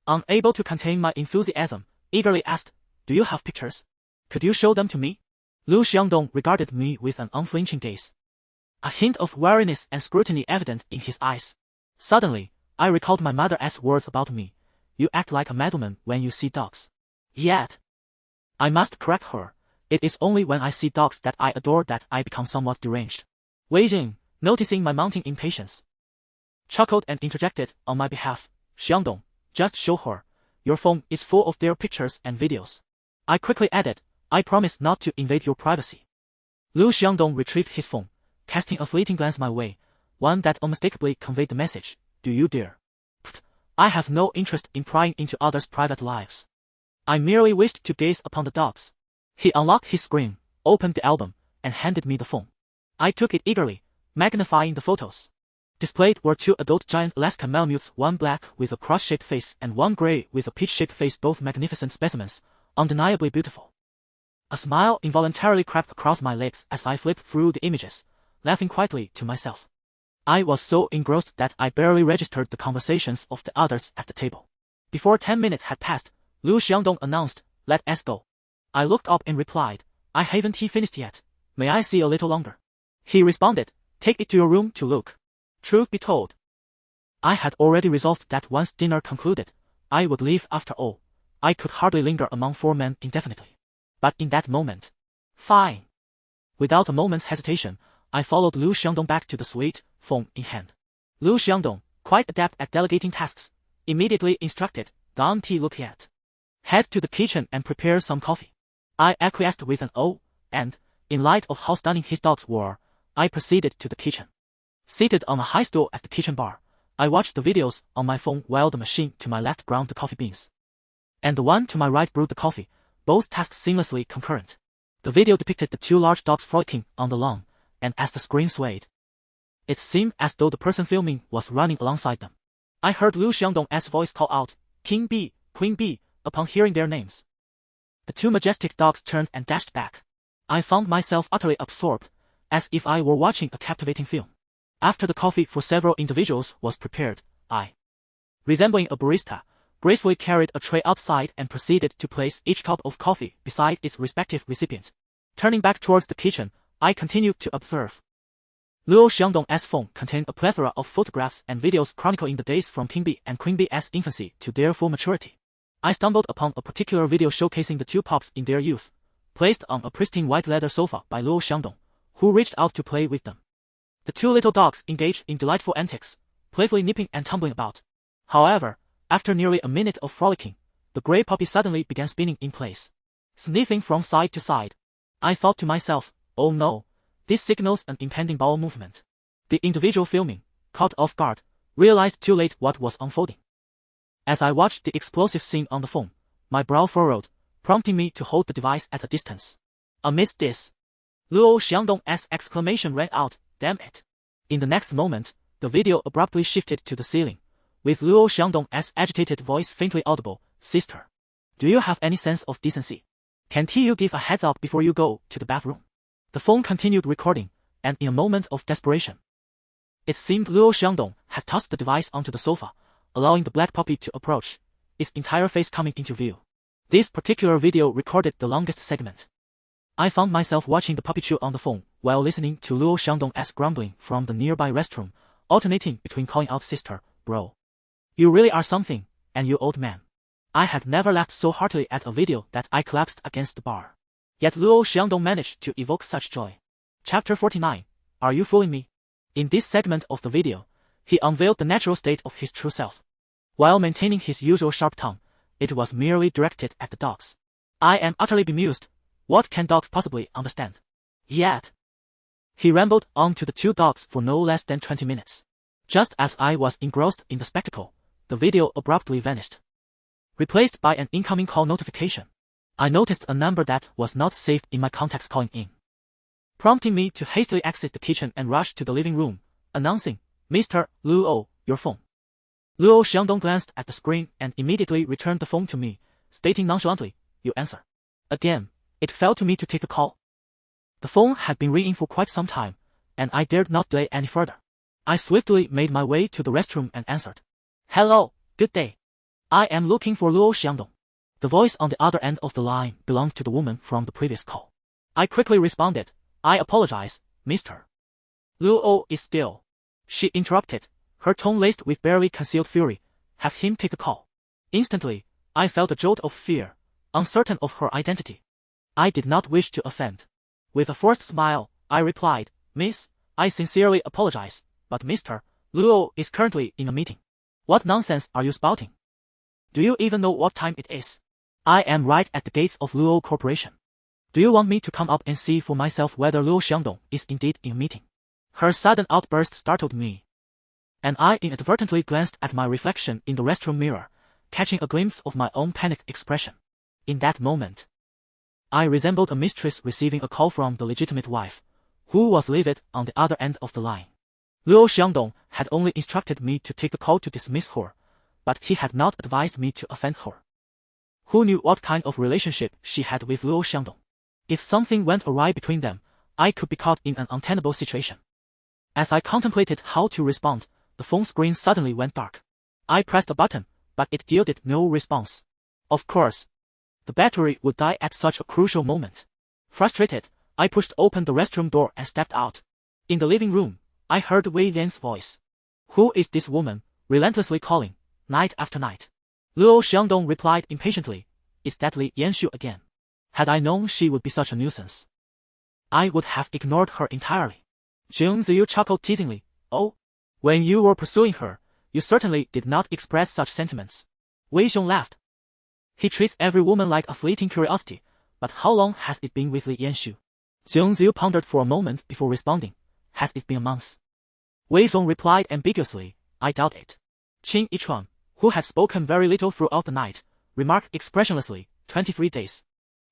unable to contain my enthusiasm, eagerly asked, do you have pictures? Could you show them to me? Luo Xiangdong regarded me with an unflinching gaze, a hint of wariness and scrutiny evident in his eyes. Suddenly, I recalled my mother's words about me. You act like a madwoman when you see dogs. Yet, I must correct her. It is only when I see dogs that I adore that I become somewhat deranged. Wei Jing, noticing my mounting impatience, chuckled and interjected on my behalf. Xiangdong, just show her. Your phone is full of their pictures and videos. I quickly added, I promise not to invade your privacy. Luo Xiangdong retrieved his phone, casting a fleeting glance my way, one that unmistakably conveyed the message, do you dare? Pfft, I have no interest in prying into others' private lives. I merely wished to gaze upon the dogs. He unlocked his screen, opened the album, and handed me the phone. I took it eagerly, magnifying the photos. Displayed were two adult giant Alaska Malamutes, one black with a cross-shaped face and one gray with a peach-shaped face, both magnificent specimens, undeniably beautiful. A smile involuntarily crept across my lips as I flipped through the images, laughing quietly to myself. I was so engrossed that I barely registered the conversations of the others at the table. Before 10 minutes had passed, Luo Xiangdong announced, let us go. I looked up and replied, I haven't finished yet. May I see a little longer? He responded, take it to your room to look. Truth be told, I had already resolved that once dinner concluded, I would leave after all. I could hardly linger among four men indefinitely. But in that moment, fine. Without a moment's hesitation, I followed Luo Xiangdong back to the suite, phone in hand. Luo Xiangdong, quite adept at delegating tasks, immediately instructed, don't look yet. Head to the kitchen and prepare some coffee. I acquiesced with an "oh," and, in light of how stunning his dogs were, I proceeded to the kitchen. Seated on a high stool at the kitchen bar, I watched the videos on my phone while the machine to my left ground the coffee beans, and the one to my right brewed the coffee, both tasks seamlessly concurrent. The video depicted the two large dogs frolicking on the lawn, and as the screen swayed, it seemed as though the person filming was running alongside them. I heard Luo Xiangdong's voice call out, King Bee, Queen Bee, upon hearing their names. The two majestic dogs turned and dashed back. I found myself utterly absorbed, as if I were watching a captivating film. After the coffee for several individuals was prepared, I, resembling a barista, gracefully carried a tray outside and proceeded to place each cup of coffee beside its respective recipient. Turning back towards the kitchen, I continued to observe. Luo Xiangdong's phone contained a plethora of photographs and videos chronicling the days from King Bee and Queen Bee's infancy to their full maturity. I stumbled upon a particular video showcasing the two pups in their youth, placed on a pristine white leather sofa by Luo Xiangdong, who reached out to play with them. The two little dogs engaged in delightful antics, playfully nipping and tumbling about. However, after nearly a minute of frolicking, the gray puppy suddenly began spinning in place, sniffing from side to side. I thought to myself, oh no, this signals an impending bowel movement. The individual filming, caught off guard, realized too late what was unfolding. As I watched the explosive scene on the phone, my brow furrowed, prompting me to hold the device at a distance. Amidst this, Luo Xiangdong's exclamation rang out, damn it. In the next moment, the video abruptly shifted to the ceiling, with Luo Xiangdong's agitated voice faintly audible, sister, do you have any sense of decency? Can't you give a heads up before you go to the bathroom? The phone continued recording, and in a moment of desperation, it seemed Luo Xiangdong had tossed the device onto the sofa, allowing the black puppy to approach, its entire face coming into view. This particular video recorded the longest segment. I found myself watching the puppy chew on the phone while listening to Luo Xiangdong's grumbling from the nearby restroom, alternating between calling out sister, bro, you really are something, and you old man. I had never laughed so heartily at a video that I collapsed against the bar. Yet Luo Xiangdong managed to evoke such joy. Chapter 49. Are you fooling me? In this segment of the video, he unveiled the natural state of his true self. While maintaining his usual sharp tongue, it was merely directed at the dogs. I am utterly bemused. What can dogs possibly understand? Yet, he rambled on to the two dogs for no less than 20 minutes. Just as I was engrossed in the spectacle, the video abruptly vanished. replaced by an incoming call notification. I noticed a number that was not saved in my contacts calling in, prompting me to hastily exit the kitchen and rush to the living room, announcing, "Mr. Luo, your phone." Luo Xiangdong glanced at the screen and immediately returned the phone to me, stating nonchalantly, "You answer." Again, it fell to me to take the call. The phone had been ringing for quite some time, and I dared not delay any further. I swiftly made my way to the restroom and answered. "Hello, good day. I am looking for Luo Xiangdong." The voice on the other end of the line belonged to the woman from the previous call. I quickly responded, "I apologize, Mr. Luo is still." She interrupted, her tone laced with barely concealed fury. "Have him take the call." Instantly, I felt a jolt of fear, uncertain of her identity. I did not wish to offend. With a forced smile, I replied, "Miss, I sincerely apologize, but Mr. Luo is currently in a meeting." "What nonsense are you spouting? Do you even know what time it is? I am right at the gates of Luo Corporation. Do you want me to come up and see for myself whether Luo Xiangdong is indeed in a meeting?" Her sudden outburst startled me, and I inadvertently glanced at my reflection in the restroom mirror, catching a glimpse of my own panicked expression. In that moment, I resembled a mistress receiving a call from the legitimate wife, who was livid on the other end of the line. Luo Xiangdong had only instructed me to take the call to dismiss her, but he had not advised me to offend her. Who knew what kind of relationship she had with Luo Xiangdong? If something went awry between them, I could be caught in an untenable situation. As I contemplated how to respond, the phone screen suddenly went dark. I pressed a button, but it yielded no response. Of course, the battery would die at such a crucial moment. Frustrated, I pushed open the restroom door and stepped out. In the living room, I heard Wei Lian's voice. "Who is this woman, relentlessly calling, night after night?" Luo Xiangdong replied impatiently, "Is that Li Yanshu again?" Had I known she would be such a nuisance, I would have ignored her entirely. Zheng Ziyu chuckled teasingly, "Oh, when you were pursuing her, you certainly did not express such sentiments." Wei Xiong laughed. "He treats every woman like a fleeting curiosity, but how long has it been with Li Yanshu?" Zheng Ziyu pondered for a moment before responding, "Has it been a month?" Wei Xiong replied ambiguously, "I doubt it." Qin Yichuan, who had spoken very little throughout the night, remarked expressionlessly, 23 days.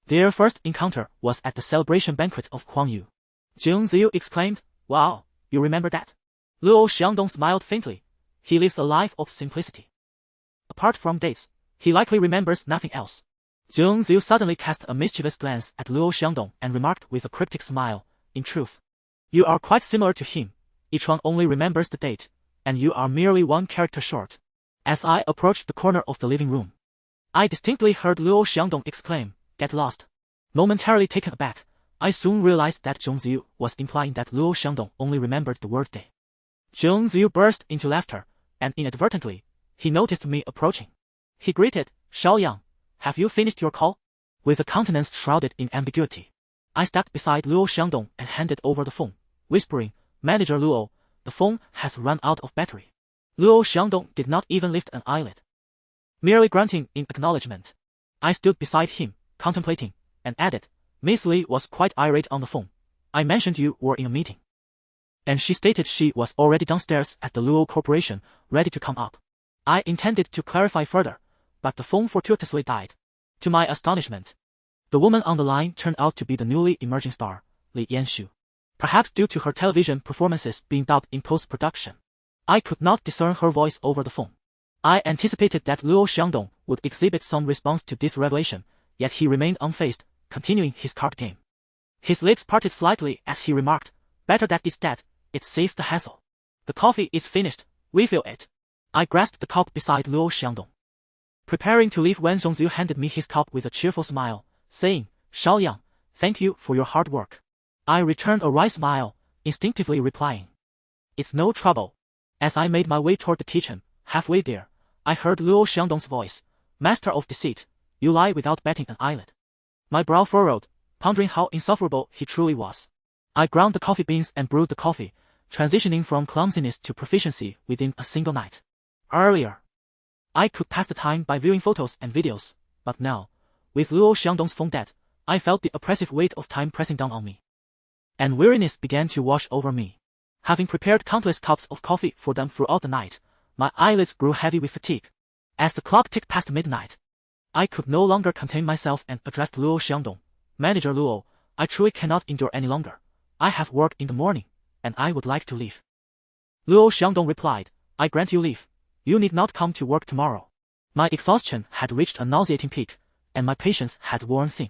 Their first encounter was at the celebration banquet of Huang Yu. Zheng Ziyu exclaimed, "Wow, you remember that?" Luo Xiangdong smiled faintly. "He lives a life of simplicity. Apart from dates, he likely remembers nothing else." Zheng Ziyu suddenly cast a mischievous glance at Luo Xiangdong and remarked with a cryptic smile, "In truth, you are quite similar to him. Yichuan only remembers the date, and you are merely one character short." As I approached the corner of the living room, I distinctly heard Luo Xiangdong exclaim, "Get lost." Momentarily taken aback, I soon realized that Zheng Ziyu was implying that Luo Xiangdong only remembered the word day. Zheng Ziyu burst into laughter, and inadvertently, he noticed me approaching. He greeted, "Xiaoyang, have you finished your call?" With a countenance shrouded in ambiguity, I stepped beside Luo Xiangdong and handed over the phone, whispering, "Manager Luo, the phone has run out of battery." Luo Xiangdong did not even lift an eyelid, merely grunting in acknowledgement. I stood beside him, contemplating, and added, "Miss Li was quite irate on the phone. I mentioned you were in a meeting, and she stated she was already downstairs at the Luo Corporation, ready to come up." I intended to clarify further, but the phone fortuitously died. To my astonishment, the woman on the line turned out to be the newly emerging star, Li Yanshu. Perhaps due to her television performances being dubbed in post-production, I could not discern her voice over the phone. I anticipated that Luo Xiangdong would exhibit some response to this revelation, yet he remained unfazed, continuing his card game. His lips parted slightly as he remarked, "Better that it's dead, it saves the hassle. The coffee is finished, refill it." I grasped the cup beside Luo Xiangdong, preparing to leave when Zhong Ziyu handed me his cup with a cheerful smile, saying, "Xiaoyang, thank you for your hard work." I returned a wry smile, instinctively replying, "It's no trouble." As I made my way toward the kitchen, halfway there, I heard Luo Xiangdong's voice, "Master of deceit, you lie without batting an eyelid." My brow furrowed, pondering how insufferable he truly was. I ground the coffee beans and brewed the coffee, transitioning from clumsiness to proficiency within a single night. Earlier, I could pass the time by viewing photos and videos, but now, with Luo Xiangdong's phone dead, I felt the oppressive weight of time pressing down on me, and weariness began to wash over me. Having prepared countless cups of coffee for them throughout the night, my eyelids grew heavy with fatigue. As the clock ticked past midnight, I could no longer contain myself and addressed Luo Xiangdong. Manager Luo, I truly cannot endure any longer. I have work in the morning, and I would like to leave. Luo Xiangdong replied, I grant you leave. You need not come to work tomorrow. My exhaustion had reached a nauseating peak, and my patience had worn thin.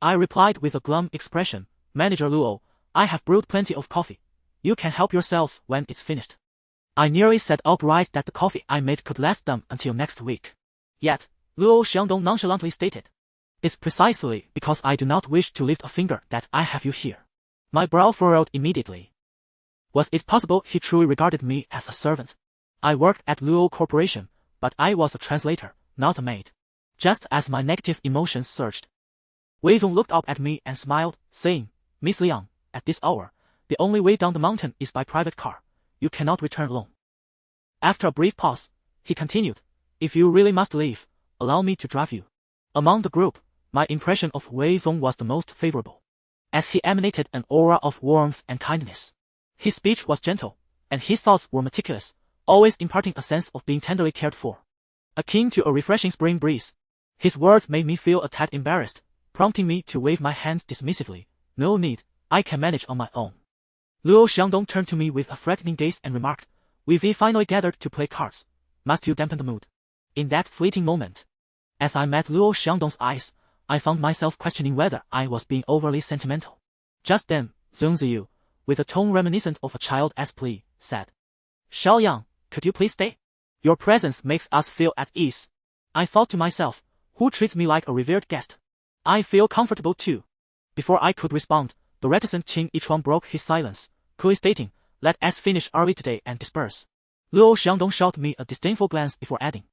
I replied with a glum expression, Manager Luo, I have brewed plenty of coffee. You can help yourselves when it's finished. I nearly said outright that the coffee I made could last them until next week. Yet, Luo Xiangdong nonchalantly stated, It's precisely because I do not wish to lift a finger that I have you here. My brow furrowed immediately. Was it possible he truly regarded me as a servant? I worked at Luo Corporation, but I was a translator, not a maid. Just as my negative emotions surged, Wei Zong looked up at me and smiled, saying, Miss Liang, at this hour, the only way down the mountain is by private car. You cannot return alone. After a brief pause, he continued, If you really must leave, allow me to drive you. Among the group, my impression of Wei Zong was the most favorable, as he emanated an aura of warmth and kindness. His speech was gentle, and his thoughts were meticulous, always imparting a sense of being tenderly cared for, akin to a refreshing spring breeze. His words made me feel a tad embarrassed, prompting me to wave my hands dismissively. No need, I can manage on my own. Luo Xiangdong turned to me with a threatening gaze and remarked, We finally gathered to play cards. Must you dampen the mood? In that fleeting moment, as I met Luo Xiangdong's eyes, I found myself questioning whether I was being overly sentimental. Just then, Zheng Ziyu, with a tone reminiscent of a child as plea, said, Xiaoyang, could you please stay? Your presence makes us feel at ease. I thought to myself, who treats me like a revered guest? I feel comfortable too. Before I could respond, the reticent Qin Yichuan broke his silence, coolly stating, Let us finish early today and disperse. Luo Xiangdong shot me a disdainful glance before adding,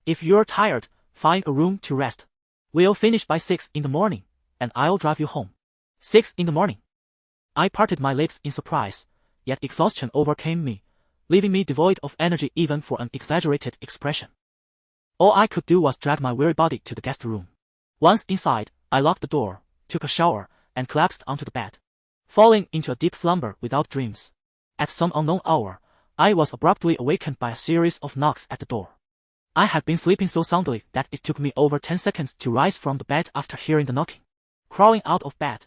If you're tired, find a room to rest. We'll finish by 6 in the morning, and I'll drive you home. 6 in the morning. I parted my lips in surprise, yet exhaustion overcame me, leaving me devoid of energy even for an exaggerated expression. All I could do was drag my weary body to the guest room. Once inside, I locked the door, took a shower, and collapsed onto the bed, falling into a deep slumber without dreams. At some unknown hour, I was abruptly awakened by a series of knocks at the door. I had been sleeping so soundly that it took me over 10 seconds to rise from the bed after hearing the knocking. Crawling out of bed,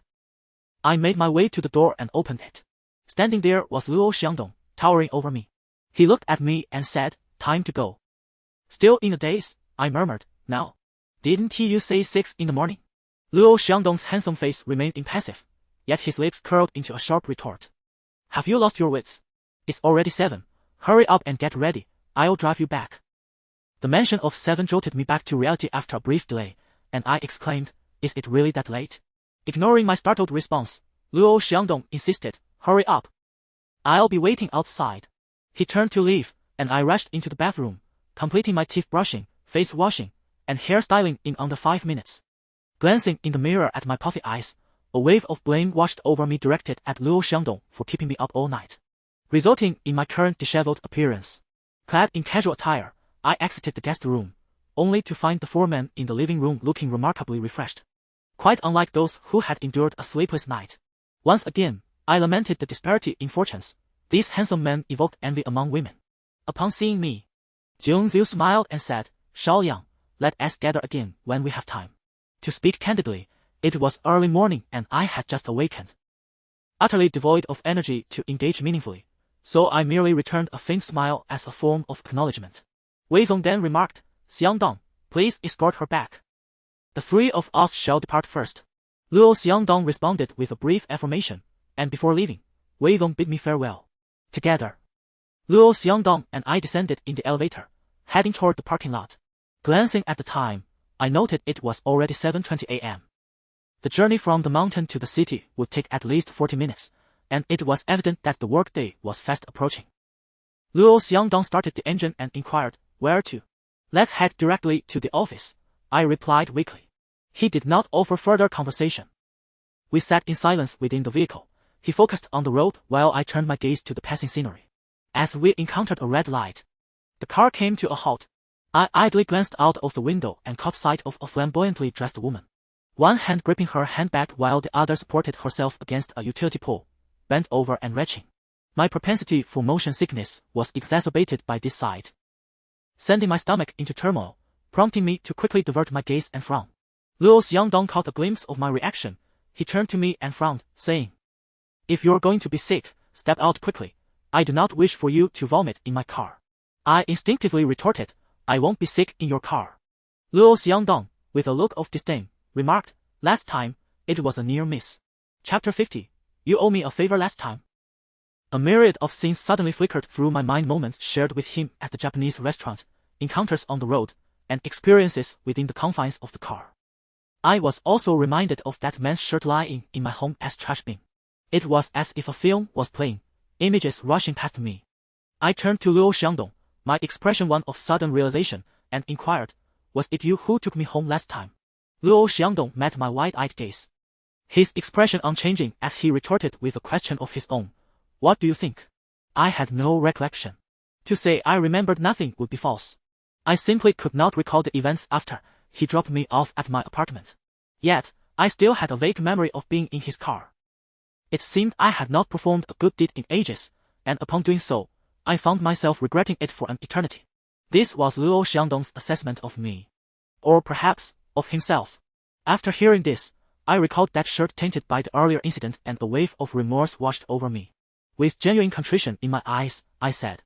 I made my way to the door and opened it. Standing there was Luo Xiangdong, towering over me. He looked at me and said, Time to go. Still in a daze, I murmured, Now. Didn't you say 6 in the morning? Luo Xiangdong's handsome face remained impassive, yet his lips curled into a sharp retort. Have you lost your wits? It's already 7. Hurry up and get ready, I'll drive you back. The mention of 7 jolted me back to reality after a brief delay, and I exclaimed, Is it really that late? Ignoring my startled response, Luo Xiangdong insisted, Hurry up. I'll be waiting outside. He turned to leave, and I rushed into the bathroom, completing my teeth brushing, face washing, and hairstyling in under 5 minutes. Glancing in the mirror at my puffy eyes, a wave of blame washed over me directed at Luo Xiangdong for keeping me up all night, resulting in my current disheveled appearance. Clad in casual attire, I exited the guest room, only to find the 4 men in the living room looking remarkably refreshed, quite unlike those who had endured a sleepless night. Once again, I lamented the disparity in fortunes. These handsome men evoked envy among women. Upon seeing me, Zheng Ziyu smiled and said, Xiaoyang, let us gather again when we have time. To speak candidly, it was early morning and I had just awakened, utterly devoid of energy to engage meaningfully, so I merely returned a faint smile as a form of acknowledgement. Wei Zong then remarked, Xiangdong, please escort her back. The 3 of us shall depart first. Luo Xiangdong responded with a brief affirmation, and before leaving, Wei Zong bid me farewell. Together, Luo Xiangdong and I descended in the elevator, heading toward the parking lot. Glancing at the time, I noted it was already 7:20 a.m. The journey from the mountain to the city would take at least 40 minutes, and it was evident that the workday was fast approaching. Luo Xiangdong started the engine and inquired, Where to? Let's head directly to the office, I replied weakly. He did not offer further conversation. We sat in silence within the vehicle. He focused on the road while I turned my gaze to the passing scenery. As we encountered a red light, the car came to a halt. I idly glanced out of the window and caught sight of a flamboyantly dressed woman, one hand gripping her handbag while the other supported herself against a utility pole, bent over and retching. My propensity for motion sickness was exacerbated by this sight, sending my stomach into turmoil. prompting me to quickly divert my gaze and frown. Luo Xiangdong caught a glimpse of my reaction. He turned to me and frowned, saying, "If you're going to be sick, step out quickly. I do not wish for you to vomit in my car." I instinctively retorted, "I won't be sick in your car." Luo Xiangdong, with a look of disdain, remarked, "Last time, it was a near miss." Chapter 50. You owe me a favor last time. A myriad of scenes suddenly flickered through my mind, moments shared with him at the Japanese restaurant, encounters on the road, and experiences within the confines of the car. I was also reminded of that man's shirt lying in my home as trash bin. It was as if a film was playing, images rushing past me. I turned to Luo Xiangdong, my expression one of sudden realization, and inquired, "Was it you who took me home last time?" Luo Xiangdong met my wide-eyed gaze, his expression unchanging as he retorted with a question of his own. "What do you think?" I had no recollection. To say I remembered nothing would be false. I simply could not recall the events after he dropped me off at my apartment. Yet, I still had a vague memory of being in his car. It seemed I had not performed a good deed in ages, and upon doing so, I found myself regretting it for an eternity. This was Luo Xiangdong's assessment of me. Or perhaps, of himself. After hearing this, I recalled that shirt tainted by the earlier incident, and a wave of remorse washed over me. With genuine contrition in my eyes, I said,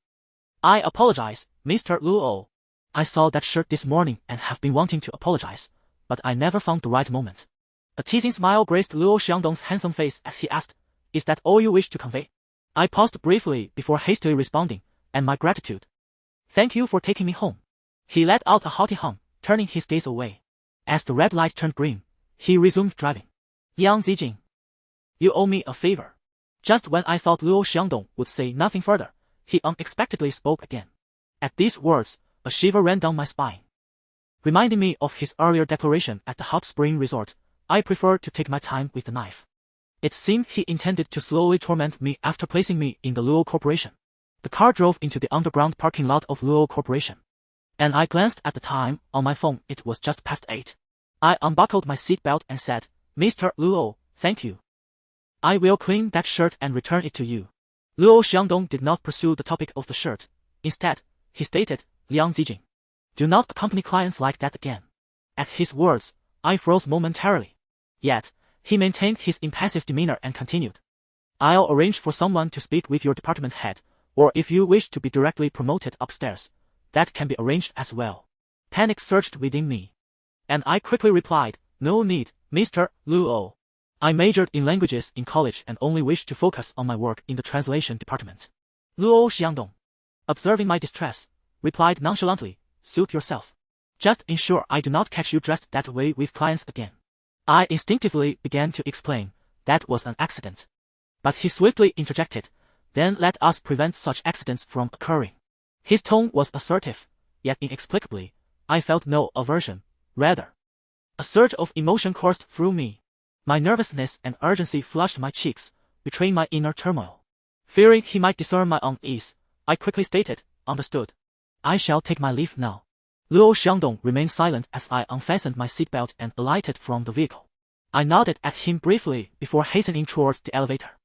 "I apologize, Mr. Luo. I saw that shirt this morning and have been wanting to apologize, but I never found the right moment." A teasing smile graced Luo Xiangdong's handsome face as he asked, "Is that all you wish to convey?" I paused briefly before hastily responding, "And my gratitude. Thank you for taking me home." He let out a hearty hum, turning his gaze away. As the red light turned green, he resumed driving. "Liang Zijing, you owe me a favor." Just when I thought Luo Xiangdong would say nothing further, he unexpectedly spoke again. At these words, a shiver ran down my spine. Reminding me of his earlier declaration at the hot spring resort, I preferred to take my time with the knife. It seemed he intended to slowly torment me after placing me in the Luo Corporation. The car drove into the underground parking lot of Luo Corporation. And I glanced at the time on my phone. It was just past 8. I unbuckled my seatbelt and said, "Mr. Luo, thank you. I will clean that shirt and return it to you." Luo Xiangdong did not pursue the topic of the shirt. Instead, he stated, "Liang Zijing, do not accompany clients like that again." At his words, I froze momentarily. Yet, he maintained his impassive demeanor and continued, "I'll arrange for someone to speak with your department head, or if you wish to be directly promoted upstairs, that can be arranged as well." Panic surged within me. And I quickly replied, "No need, Mr. Luo. I majored in languages in college and only wish to focus on my work in the translation department." Luo Xiangdong, observing my distress, replied nonchalantly, "Suit yourself. Just ensure I do not catch you dressed that way with clients again." I instinctively began to explain, that was an accident. But he swiftly interjected, "Then let us prevent such accidents from occurring." His tone was assertive, yet inexplicably, I felt no aversion. Rather, a surge of emotion coursed through me. My nervousness and urgency flushed my cheeks, betraying my inner turmoil. Fearing he might discern my unease, I quickly stated, "Understood. I shall take my leave now." Luo Xiangdong remained silent as I unfastened my seatbelt and alighted from the vehicle. I nodded at him briefly before hastening towards the elevator.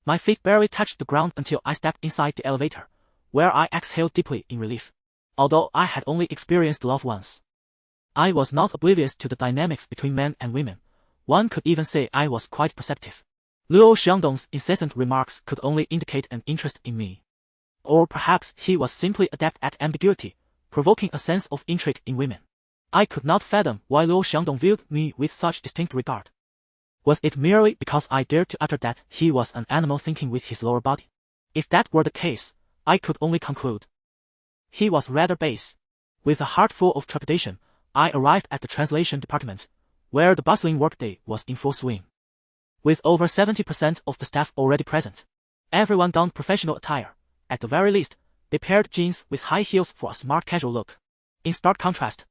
My feet barely touched the ground until I stepped inside the elevator, where I exhaled deeply in relief. Although I had only experienced love once, I was not oblivious to the dynamics between men and women. One could even say I was quite perceptive. Luo Xiangdong's incessant remarks could only indicate an interest in me. Or perhaps he was simply adept at ambiguity, provoking a sense of intrigue in women. I could not fathom why Luo Xiangdong viewed me with such distinct regard. Was it merely because I dared to utter that he was an animal thinking with his lower body? If that were the case, I could only conclude he was rather base. With a heart full of trepidation, I arrived at the translation department, where the bustling workday was in full swing. With over 70% of the staff already present, everyone donned professional attire. At the very least, they paired jeans with high heels for a smart casual look. In stark contrast,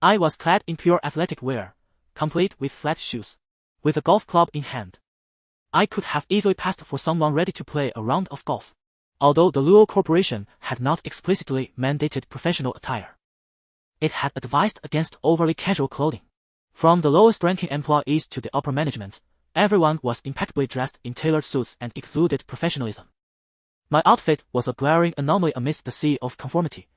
I was clad in pure athletic wear, complete with flat shoes, with a golf club in hand. I could have easily passed for someone ready to play a round of golf. Although the Luo Corporation had not explicitly mandated professional attire, it had advised against overly casual clothing. From the lowest-ranking employees to the upper management, everyone was impeccably dressed in tailored suits and exuded professionalism. My outfit was a glaring anomaly amidst the sea of conformity.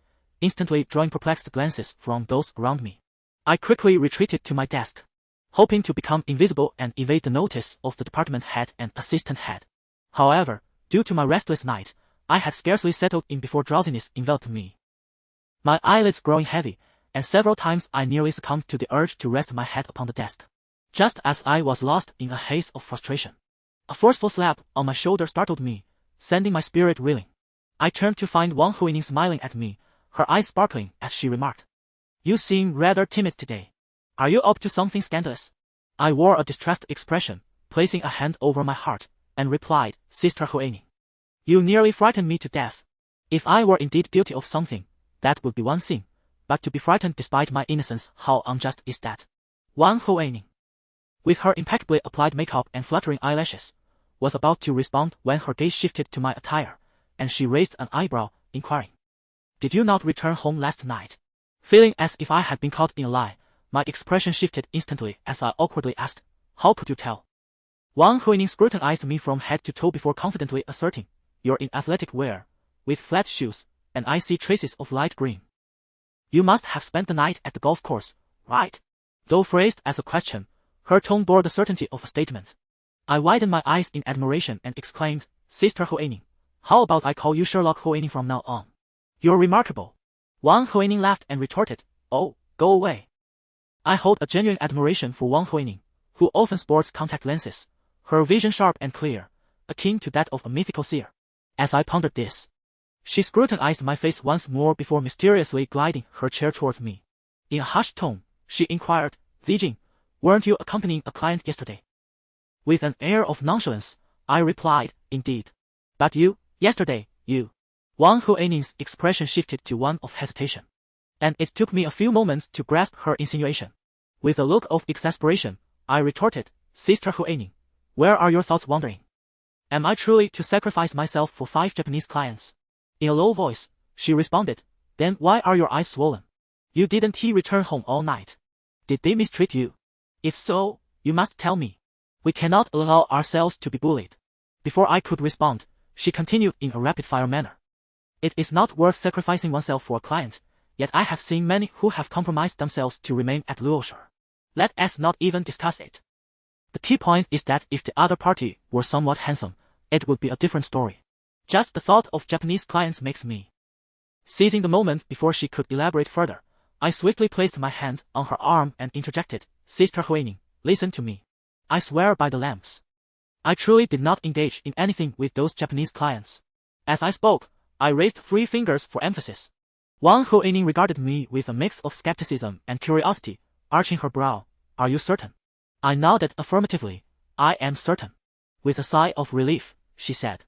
instantly drawing perplexed glances from those around me. I quickly retreated to my desk, hoping to become invisible and evade the notice of the department head and assistant head. However, due to my restless night, I had scarcely settled in before drowsiness enveloped me. My eyelids growing heavy, and several times I nearly succumbed to the urge to rest my head upon the desk. Just as I was lost in a haze of frustration, a forceful slap on my shoulder startled me, sending my spirit reeling. I turned to find Wang Huining smiling at me, her eyes sparkling as she remarked, "You seem rather timid today. Are you up to something scandalous?" I wore a distressed expression, placing a hand over my heart, and replied, "Sister Huining, you nearly frightened me to death. If I were indeed guilty of something, that would be one thing, but to be frightened despite my innocence, how unjust is that?" Wang Huining, with her impeccably applied makeup and fluttering eyelashes, was about to respond when her gaze shifted to my attire, and she raised an eyebrow, inquiring, "Did you not return home last night?" Feeling as if I had been caught in a lie, my expression shifted instantly as I awkwardly asked, "How could you tell?" Wang Huining scrutinized me from head to toe before confidently asserting, "You're in athletic wear, with flat shoes, and I see traces of light green. You must have spent the night at the golf course, right?" Though phrased as a question, her tone bore the certainty of a statement. I widened my eyes in admiration and exclaimed, "Sister Huining, how about I call you Sherlock Huining from now on? You're remarkable." Wang Huining laughed and retorted, "Oh, go away." I hold a genuine admiration for Wang Huining, who often sports contact lenses, her vision sharp and clear, akin to that of a mythical seer. As I pondered this, she scrutinized my face once more before mysteriously gliding her chair towards me. In a hushed tone, she inquired, "Zijing, weren't you accompanying a client yesterday?" With an air of nonchalance, I replied, "Indeed. But yesterday, you." Wang Huining's expression shifted to one of hesitation, and it took me a few moments to grasp her insinuation. With a look of exasperation, I retorted, "Sister Huining, where are your thoughts wandering? Am I truly to sacrifice myself for 5 Japanese clients?" In a low voice, she responded, "Then why are your eyes swollen? You didn't return home all night? Did they mistreat you? If so, you must tell me. We cannot allow ourselves to be bullied." Before I could respond, she continued in a rapid-fire manner, "It is not worth sacrificing oneself for a client, yet I have seen many who have compromised themselves to remain at Luoshi. Let us not even discuss it. The key point is that if the other party were somewhat handsome, it would be a different story. Just the thought of Japanese clients makes me." Seizing the moment before she could elaborate further, I swiftly placed my hand on her arm and interjected, "Sister Huining, listen to me. I swear by the lamps, I truly did not engage in anything with those Japanese clients." As I spoke, I raised 3 fingers for emphasis. Wang Huining regarded me with a mix of skepticism and curiosity, arching her brow. "Are you certain?" I nodded affirmatively. "I am certain." With a sigh of relief, she said,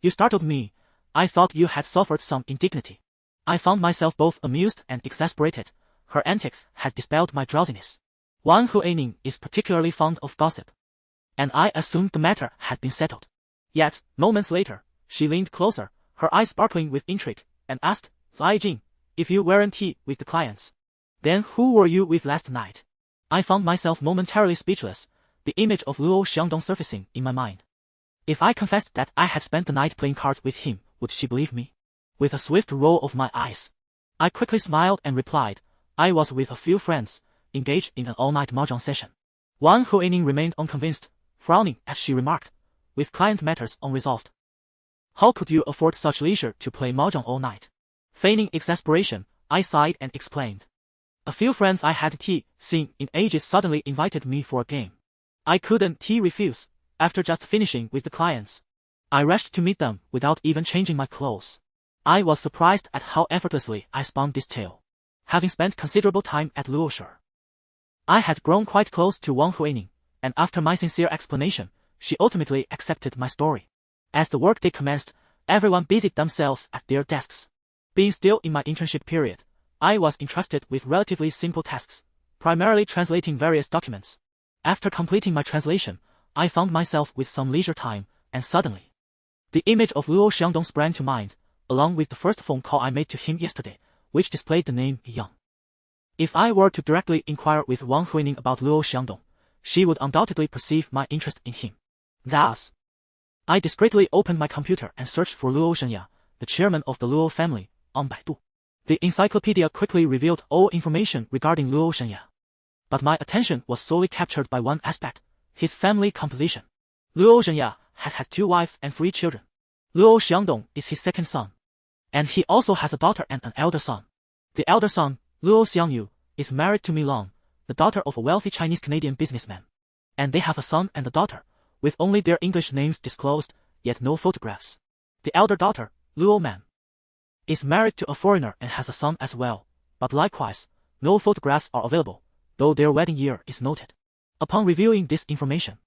"You startled me. I thought you had suffered some indignity." I found myself both amused and exasperated. Her antics had dispelled my drowsiness. Wang Huining is particularly fond of gossip, and I assumed the matter had been settled. Yet, moments later, she leaned closer, her eyes sparkling with intrigue, and asked, "Zijing, if you weren't with the clients, then who were you with last night?" I found myself momentarily speechless, the image of Luo Xiangdong surfacing in my mind. If I confessed that I had spent the night playing cards with him, would she believe me? With a swift roll of my eyes, I quickly smiled and replied, "I was with a few friends, engaged in an all-night mahjong session." Wang Huining remained unconvinced, frowning as she remarked, "With client matters unresolved, how could you afford such leisure to play mahjong all night?" Feigning exasperation, I sighed and explained, "A few friends I hadn't seen in ages suddenly invited me for a game. I couldn't refuse. After just finishing with the clients, I rushed to meet them without even changing my clothes." I was surprised at how effortlessly I spun this tale. Having spent considerable time at Luoshi, I had grown quite close to Wang Huining, and after my sincere explanation, she ultimately accepted my story. As the workday commenced, everyone busied themselves at their desks. Being still in my internship period, I was entrusted with relatively simple tasks, primarily translating various documents. After completing my translation, I found myself with some leisure time, and suddenly, the image of Luo Xiangdong sprang to mind, along with the first phone call I made to him yesterday, which displayed the name Yang. If I were to directly inquire with Wang Huining about Luo Xiangdong, she would undoubtedly perceive my interest in him. Thus, I discreetly opened my computer and searched for Luo Xiangya, the chairman of the Luo family, on Baidu. The encyclopedia quickly revealed all information regarding Luo Xiangdong. But my attention was solely captured by one aspect, his family composition. Luo Xiangdong has had 2 wives and 3 children. Luo Xiangdong is his second son. And he also has a daughter and an elder son. The elder son, Luo Xiangyu, is married to Mi Long, the daughter of a wealthy Chinese-Canadian businessman. And they have a son and a daughter, with only their English names disclosed, yet no photographs. The elder daughter, Luo Man, is married to a foreigner and has a son as well, but likewise, no photographs are available, though their wedding year is noted. Upon reviewing this information,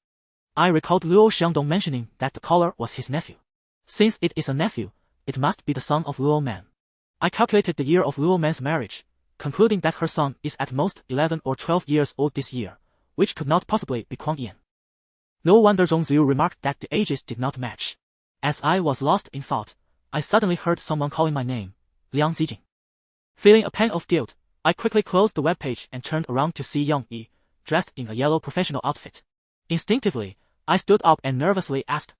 I recalled Luo Xiangdong mentioning that the caller was his nephew. Since it is a nephew, it must be the son of Luo Man. I calculated the year of Luo Man's marriage, concluding that her son is at most 11 or 12 years old this year, which could not possibly be Kuang Yan. No wonder Zhong Ziyu remarked that the ages did not match. As I was lost in thought, I suddenly heard someone calling my name, Liang Zijing. Feeling a pang of guilt, I quickly closed the webpage and turned around to see Yang Yi, dressed in a yellow professional outfit. Instinctively, I stood up and nervously asked,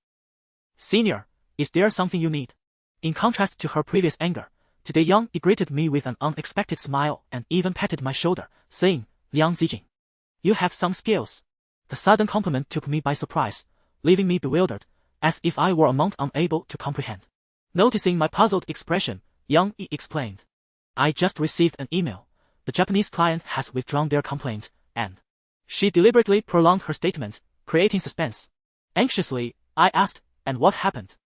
"Senior, is there something you need?" In contrast to her previous anger, today Yang Yi greeted me with an unexpected smile and even patted my shoulder, saying, "Liang Zijing, you have some skills." The sudden compliment took me by surprise, leaving me bewildered, as if I were a monk unable to comprehend. Noticing my puzzled expression, Yang Yi explained, "I just received an email. The Japanese client has withdrawn their complaint, and..." She deliberately prolonged her statement, creating suspense. Anxiously, I asked, "And what happened?"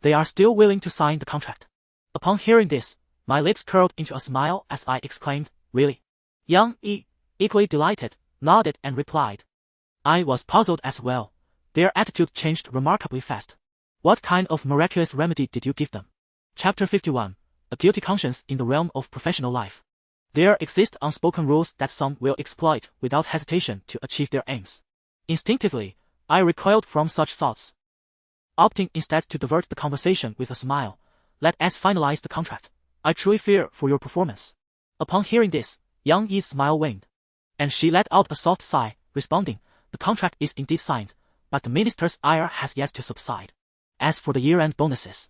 "They are still willing to sign the contract." Upon hearing this, my lips curled into a smile as I exclaimed, "Really?" Yang Yi, equally delighted, nodded and replied. I was puzzled as well. Their attitude changed remarkably fast. "What kind of miraculous remedy did you give them?" Chapter 51. A guilty conscience in the realm of professional life. There exist unspoken rules that some will exploit without hesitation to achieve their aims. Instinctively, I recoiled from such thoughts. Opting instead to divert the conversation with a smile, "Let us finalize the contract. I truly fear for your performance." Upon hearing this, Yang Yi's smile waned, and she let out a soft sigh, responding, "The contract is indeed signed, but the minister's ire has yet to subside. As for the year-end bonuses,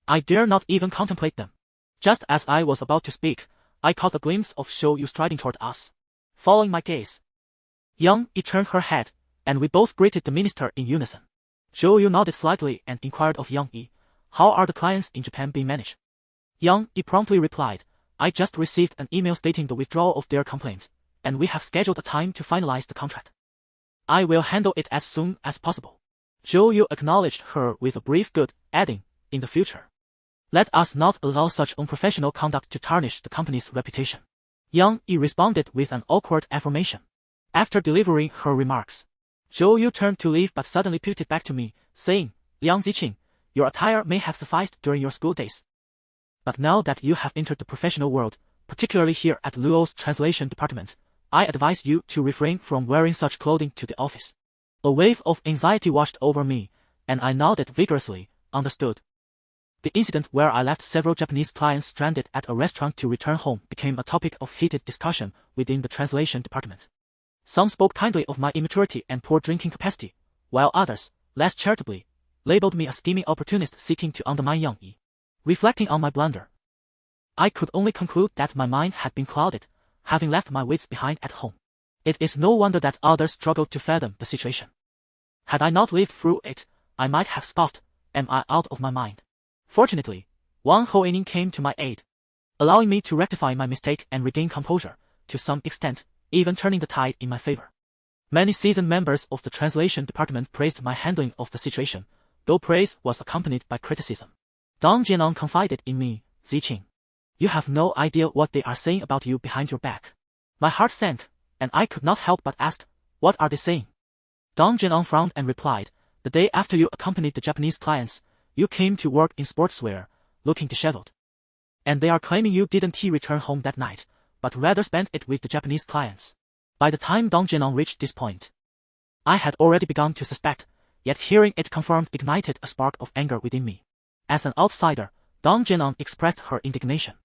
I dare not even contemplate them." Just as I was about to speak, I caught a glimpse of Zhou Yu striding toward us. Following my gaze, Yang Yi turned her head, and we both greeted the minister in unison. Zhou Yu nodded slightly and inquired of Yang Yi, "How are the clients in Japan being managed?" Yang Yi promptly replied, "I just received an email stating the withdrawal of their complaint, and we have scheduled a time to finalize the contract. I will handle it as soon as possible." Zhou Yu acknowledged her with a brief good, adding, "In the future, let us not allow such unprofessional conduct to tarnish the company's reputation." Yang Yi responded with an awkward affirmation. After delivering her remarks, Zhou Yu turned to leave but suddenly pivoted back to me, saying, "Liang Zijing, your attire may have sufficed during your school days. But now that you have entered the professional world, particularly here at Luo's translation department, I advise you to refrain from wearing such clothing to the office." A wave of anxiety washed over me, and I nodded vigorously, "Understood." The incident where I left several Japanese clients stranded at a restaurant to return home became a topic of heated discussion within the translation department. Some spoke kindly of my immaturity and poor drinking capacity, while others, less charitably, labeled me a scheming opportunist seeking to undermine Yang Yi. Reflecting on my blunder, I could only conclude that my mind had been clouded, having left my wits behind at home. It is no wonder that others struggled to fathom the situation. Had I not lived through it, I might have scoffed, "Am I out of my mind?" Fortunately, Wang Hoaning came to my aid, allowing me to rectify my mistake and regain composure, to some extent, even turning the tide in my favor. Many seasoned members of the translation department praised my handling of the situation, though praise was accompanied by criticism. Dong Jianong confided in me, "Ziqing, you have no idea what they are saying about you behind your back." My heart sank, and I could not help but ask, "What are they saying?" Dong Jianong frowned and replied, "The day after you accompanied the Japanese clients, you came to work in sportswear, looking disheveled. And they are claiming you didn't return home that night, but rather spent it with the Japanese clients." By the time Dong Jianong reached this point, I had already begun to suspect, yet hearing it confirmed ignited a spark of anger within me. As an outsider, Dong Jianong expressed her indignation,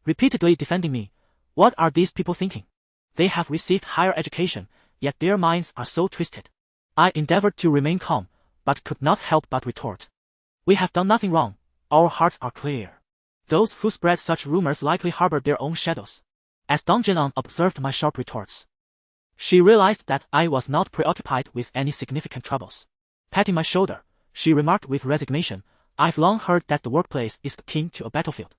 repeatedly defending me. "What are these people thinking? They have received higher education, yet their minds are so twisted." I endeavored to remain calm, but could not help but retort, "We have done nothing wrong, our hearts are clear." Those who spread such rumors likely harbor their own shadows. As Dong Jinan observed my sharp retorts, she realized that I was not preoccupied with any significant troubles. Patting my shoulder, she remarked with resignation, I've long heard that the workplace is akin to a battlefield.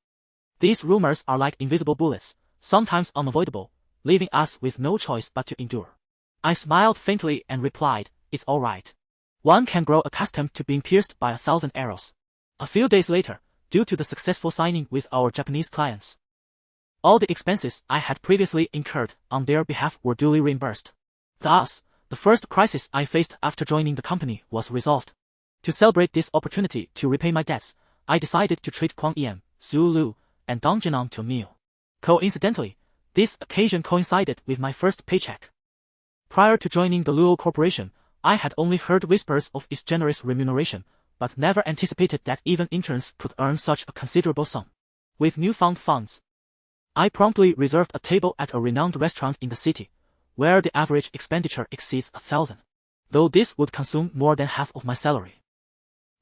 These rumors are like invisible bullets, sometimes unavoidable, leaving us with no choice but to endure. I smiled faintly and replied, it's all right. One can grow accustomed to being pierced by 1,000 arrows. A few days later, due to the successful signing with our Japanese clients, all the expenses I had previously incurred on their behalf were duly reimbursed. Thus, the first crisis I faced after joining the company was resolved. To celebrate this opportunity to repay my debts, I decided to treat Kuang Yan, Su Lu, and Dong Jinan to a meal. Coincidentally, this occasion coincided with my first paycheck. Prior to joining the Luo Corporation, I had only heard whispers of its generous remuneration, but never anticipated that even interns could earn such a considerable sum. With newfound funds, I promptly reserved a table at a renowned restaurant in the city, where the average expenditure exceeds 1,000. Though this would consume more than half of my salary,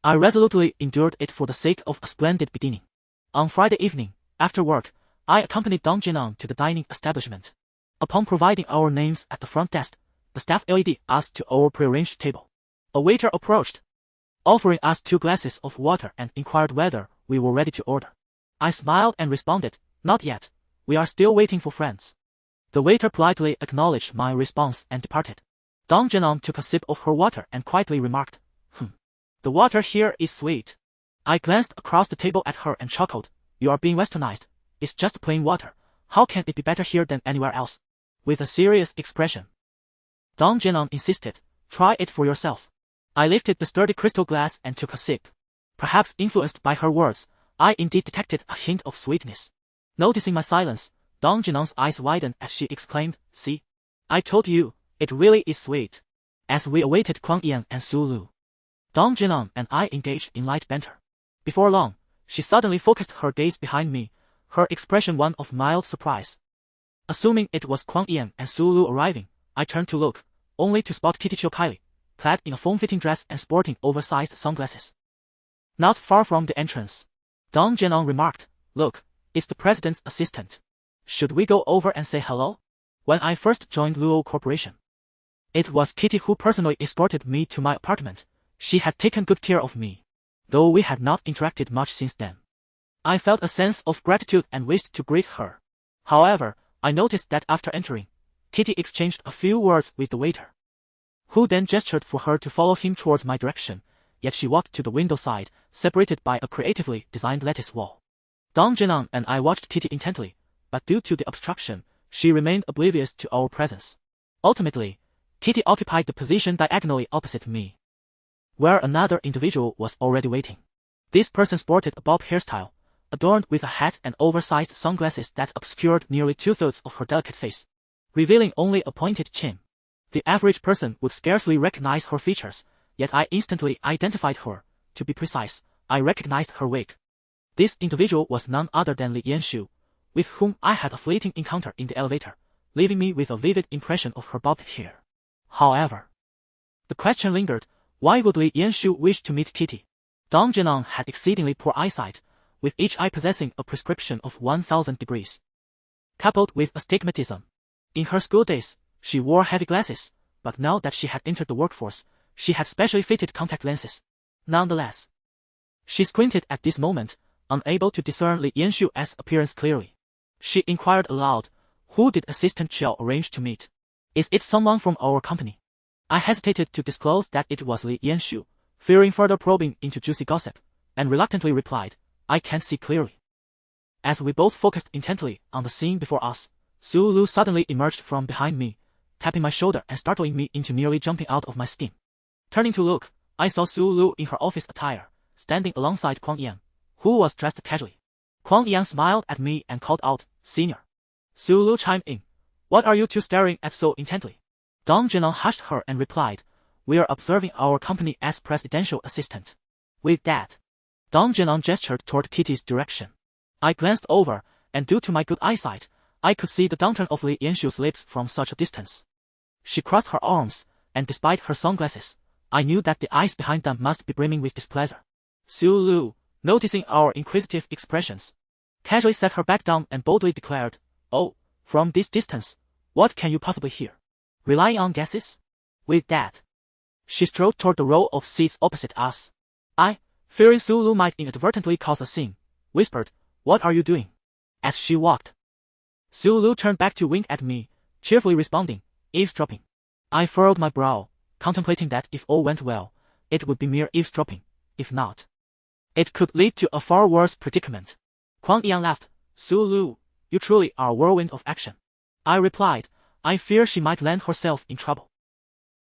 I resolutely endured it for the sake of a splendid beginning. On Friday evening, after work, I accompanied Dong Jinan to the dining establishment. Upon providing our names at the front desk, the staff led us to our prearranged table. A waiter approached, offering us 2 glasses of water and inquired whether we were ready to order. I smiled and responded, not yet, we are still waiting for friends. The waiter politely acknowledged my response and departed. Dong Jinan took a sip of her water and quietly remarked, the water here is sweet. I glanced across the table at her and chuckled, you are being westernized, it's just plain water, how can it be better here than anywhere else? With a serious expression, Dong Jinan insisted, try it for yourself. I lifted the sturdy crystal glass and took a sip. Perhaps influenced by her words, I indeed detected a hint of sweetness. Noticing my silence, Dong Jinan's eyes widened as she exclaimed, see? I told you, it really is sweet. As we awaited Kuang Yan and Su Lu, Dong Jinan and I engaged in light banter. Before long, she suddenly focused her gaze behind me, her expression one of mild surprise. Assuming it was Kuang Yan and Su Lu arriving, I turned to look, only to spot Kitty Kylie, clad in a form-fitting dress and sporting oversized sunglasses. Not far from the entrance, Dong Jinan remarked, look, it's the president's assistant. Should we go over and say hello? When I first joined Luo Corporation, it was Kitty who personally escorted me to my apartment. She had taken good care of me, though we had not interacted much since then. I felt a sense of gratitude and wished to greet her. However, I noticed that after entering, Kitty exchanged a few words with the waiter, who then gestured for her to follow him towards my direction, yet she walked to the window side, separated by a creatively designed lattice wall. Dong Jinan and I watched Kitty intently, but due to the obstruction, she remained oblivious to our presence. Ultimately, Kitty occupied the position diagonally opposite me, where another individual was already waiting. This person sported a bob hairstyle, adorned with a hat and oversized sunglasses that obscured nearly 2/3 of her delicate face, revealing only a pointed chin. The average person would scarcely recognize her features, yet I instantly identified her. To be precise, I recognized her wig. This individual was none other than Li Yanshu, with whom I had a fleeting encounter in the elevator, leaving me with a vivid impression of her bobbed hair. However, the question lingered, why would Li Yanshu wish to meet Kitty? Dong Jinan had exceedingly poor eyesight, with each eye possessing a prescription of 1,000 degrees, coupled with astigmatism. In her school days, she wore heavy glasses, but now that she had entered the workforce, she had specially fitted contact lenses. Nonetheless, she squinted at this moment, unable to discern Li Yanshu's appearance clearly. She inquired aloud, who did Assistant Chiao arrange to meet? Is it someone from our company? I hesitated to disclose that it was Li Yanshu, fearing further probing into juicy gossip, and reluctantly replied, I can't see clearly. As we both focused intently on the scene before us, Su Lu suddenly emerged from behind me, tapping my shoulder and startling me into nearly jumping out of my skin. Turning to look, I saw Su Lu in her office attire, standing alongside Kuang Yan, who was dressed casually. Kuang Yan smiled at me and called out, Senior. Su Lu chimed in, what are you two staring at so intently? Dong Jinan hushed her and replied, we are observing our company as presidential assistant. With that, Dong Jinan gestured toward Kitty's direction. I glanced over, and due to my good eyesight, I could see the downturn of Li Yanshu's lips from such a distance. She crossed her arms, and despite her sunglasses, I knew that the eyes behind them must be brimming with displeasure. Su Lu, noticing our inquisitive expressions, casually sat her back down and boldly declared, "Oh, from this distance, what can you possibly hear? Relying on guesses?" With that, she strode toward the row of seats opposite us. I, fearing CEO Luo might inadvertently cause a scene, whispered, "What are you doing?" As she walked, CEO Luo turned back to wink at me, cheerfully responding, "Eavesdropping." I furrowed my brow, contemplating that if all went well, it would be mere eavesdropping. If not, it could lead to a far worse predicament. Kuang Yang laughed. "CEO Luo, you truly are a whirlwind of action." I replied, "I fear she might land herself in trouble."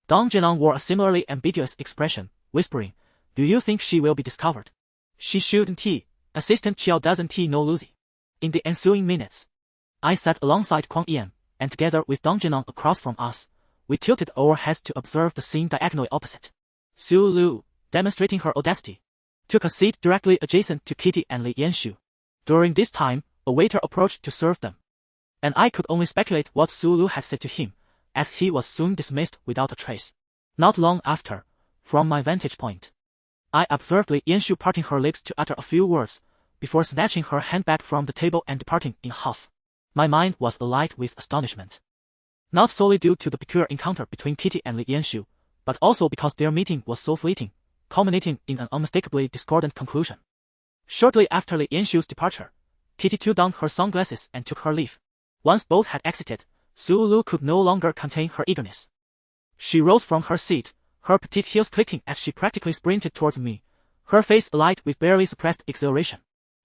Dong Jinong wore a similarly ambiguous expression, whispering, "Do you think she will be discovered? She shouldn't. Assistant Qiao doesn't know Lucy." In the ensuing minutes, I sat alongside Kuang Yan, and together with Dong Jinong across from us, we tilted our heads to observe the scene diagonally opposite. CEO Luo, demonstrating her audacity, took a seat directly adjacent to Kitty and Li Yanshu. During this time, a waiter approached to serve them, and I could only speculate what CEO Luo had said to him, as he was soon dismissed without a trace. Not long after, from my vantage point, I observed Li Yanshu parting her lips to utter a few words, before snatching her handbag from the table and departing in a huff. My mind was alight with astonishment, not solely due to the peculiar encounter between Kitty and Li Yanshu, but also because their meeting was so fleeting, culminating in an unmistakably discordant conclusion. Shortly after Li Yanshu's departure, Kitty threw down her sunglasses and took her leave. Once both had exited, CEO Luo could no longer contain her eagerness. She rose from her seat, her petite heels clicking as she practically sprinted towards me, her face alight with barely suppressed exhilaration.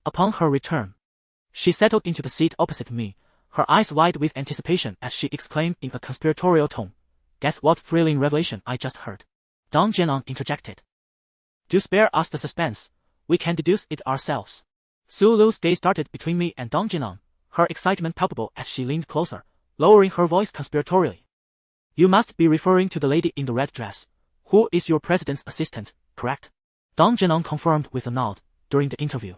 Upon her return, she settled into the seat opposite me, her eyes wide with anticipation as she exclaimed in a conspiratorial tone, "Guess what thrilling revelation I just heard?" Dong Jianong interjected, "Do spare us the suspense, we can deduce it ourselves." CEO Luo's gaze darted between me and Dong Jianong, her excitement palpable as she leaned closer, lowering her voice conspiratorially. "You must be referring to the lady in the red dress, who is your president's assistant, correct?" Dong Jianong confirmed with a nod. "During the interview,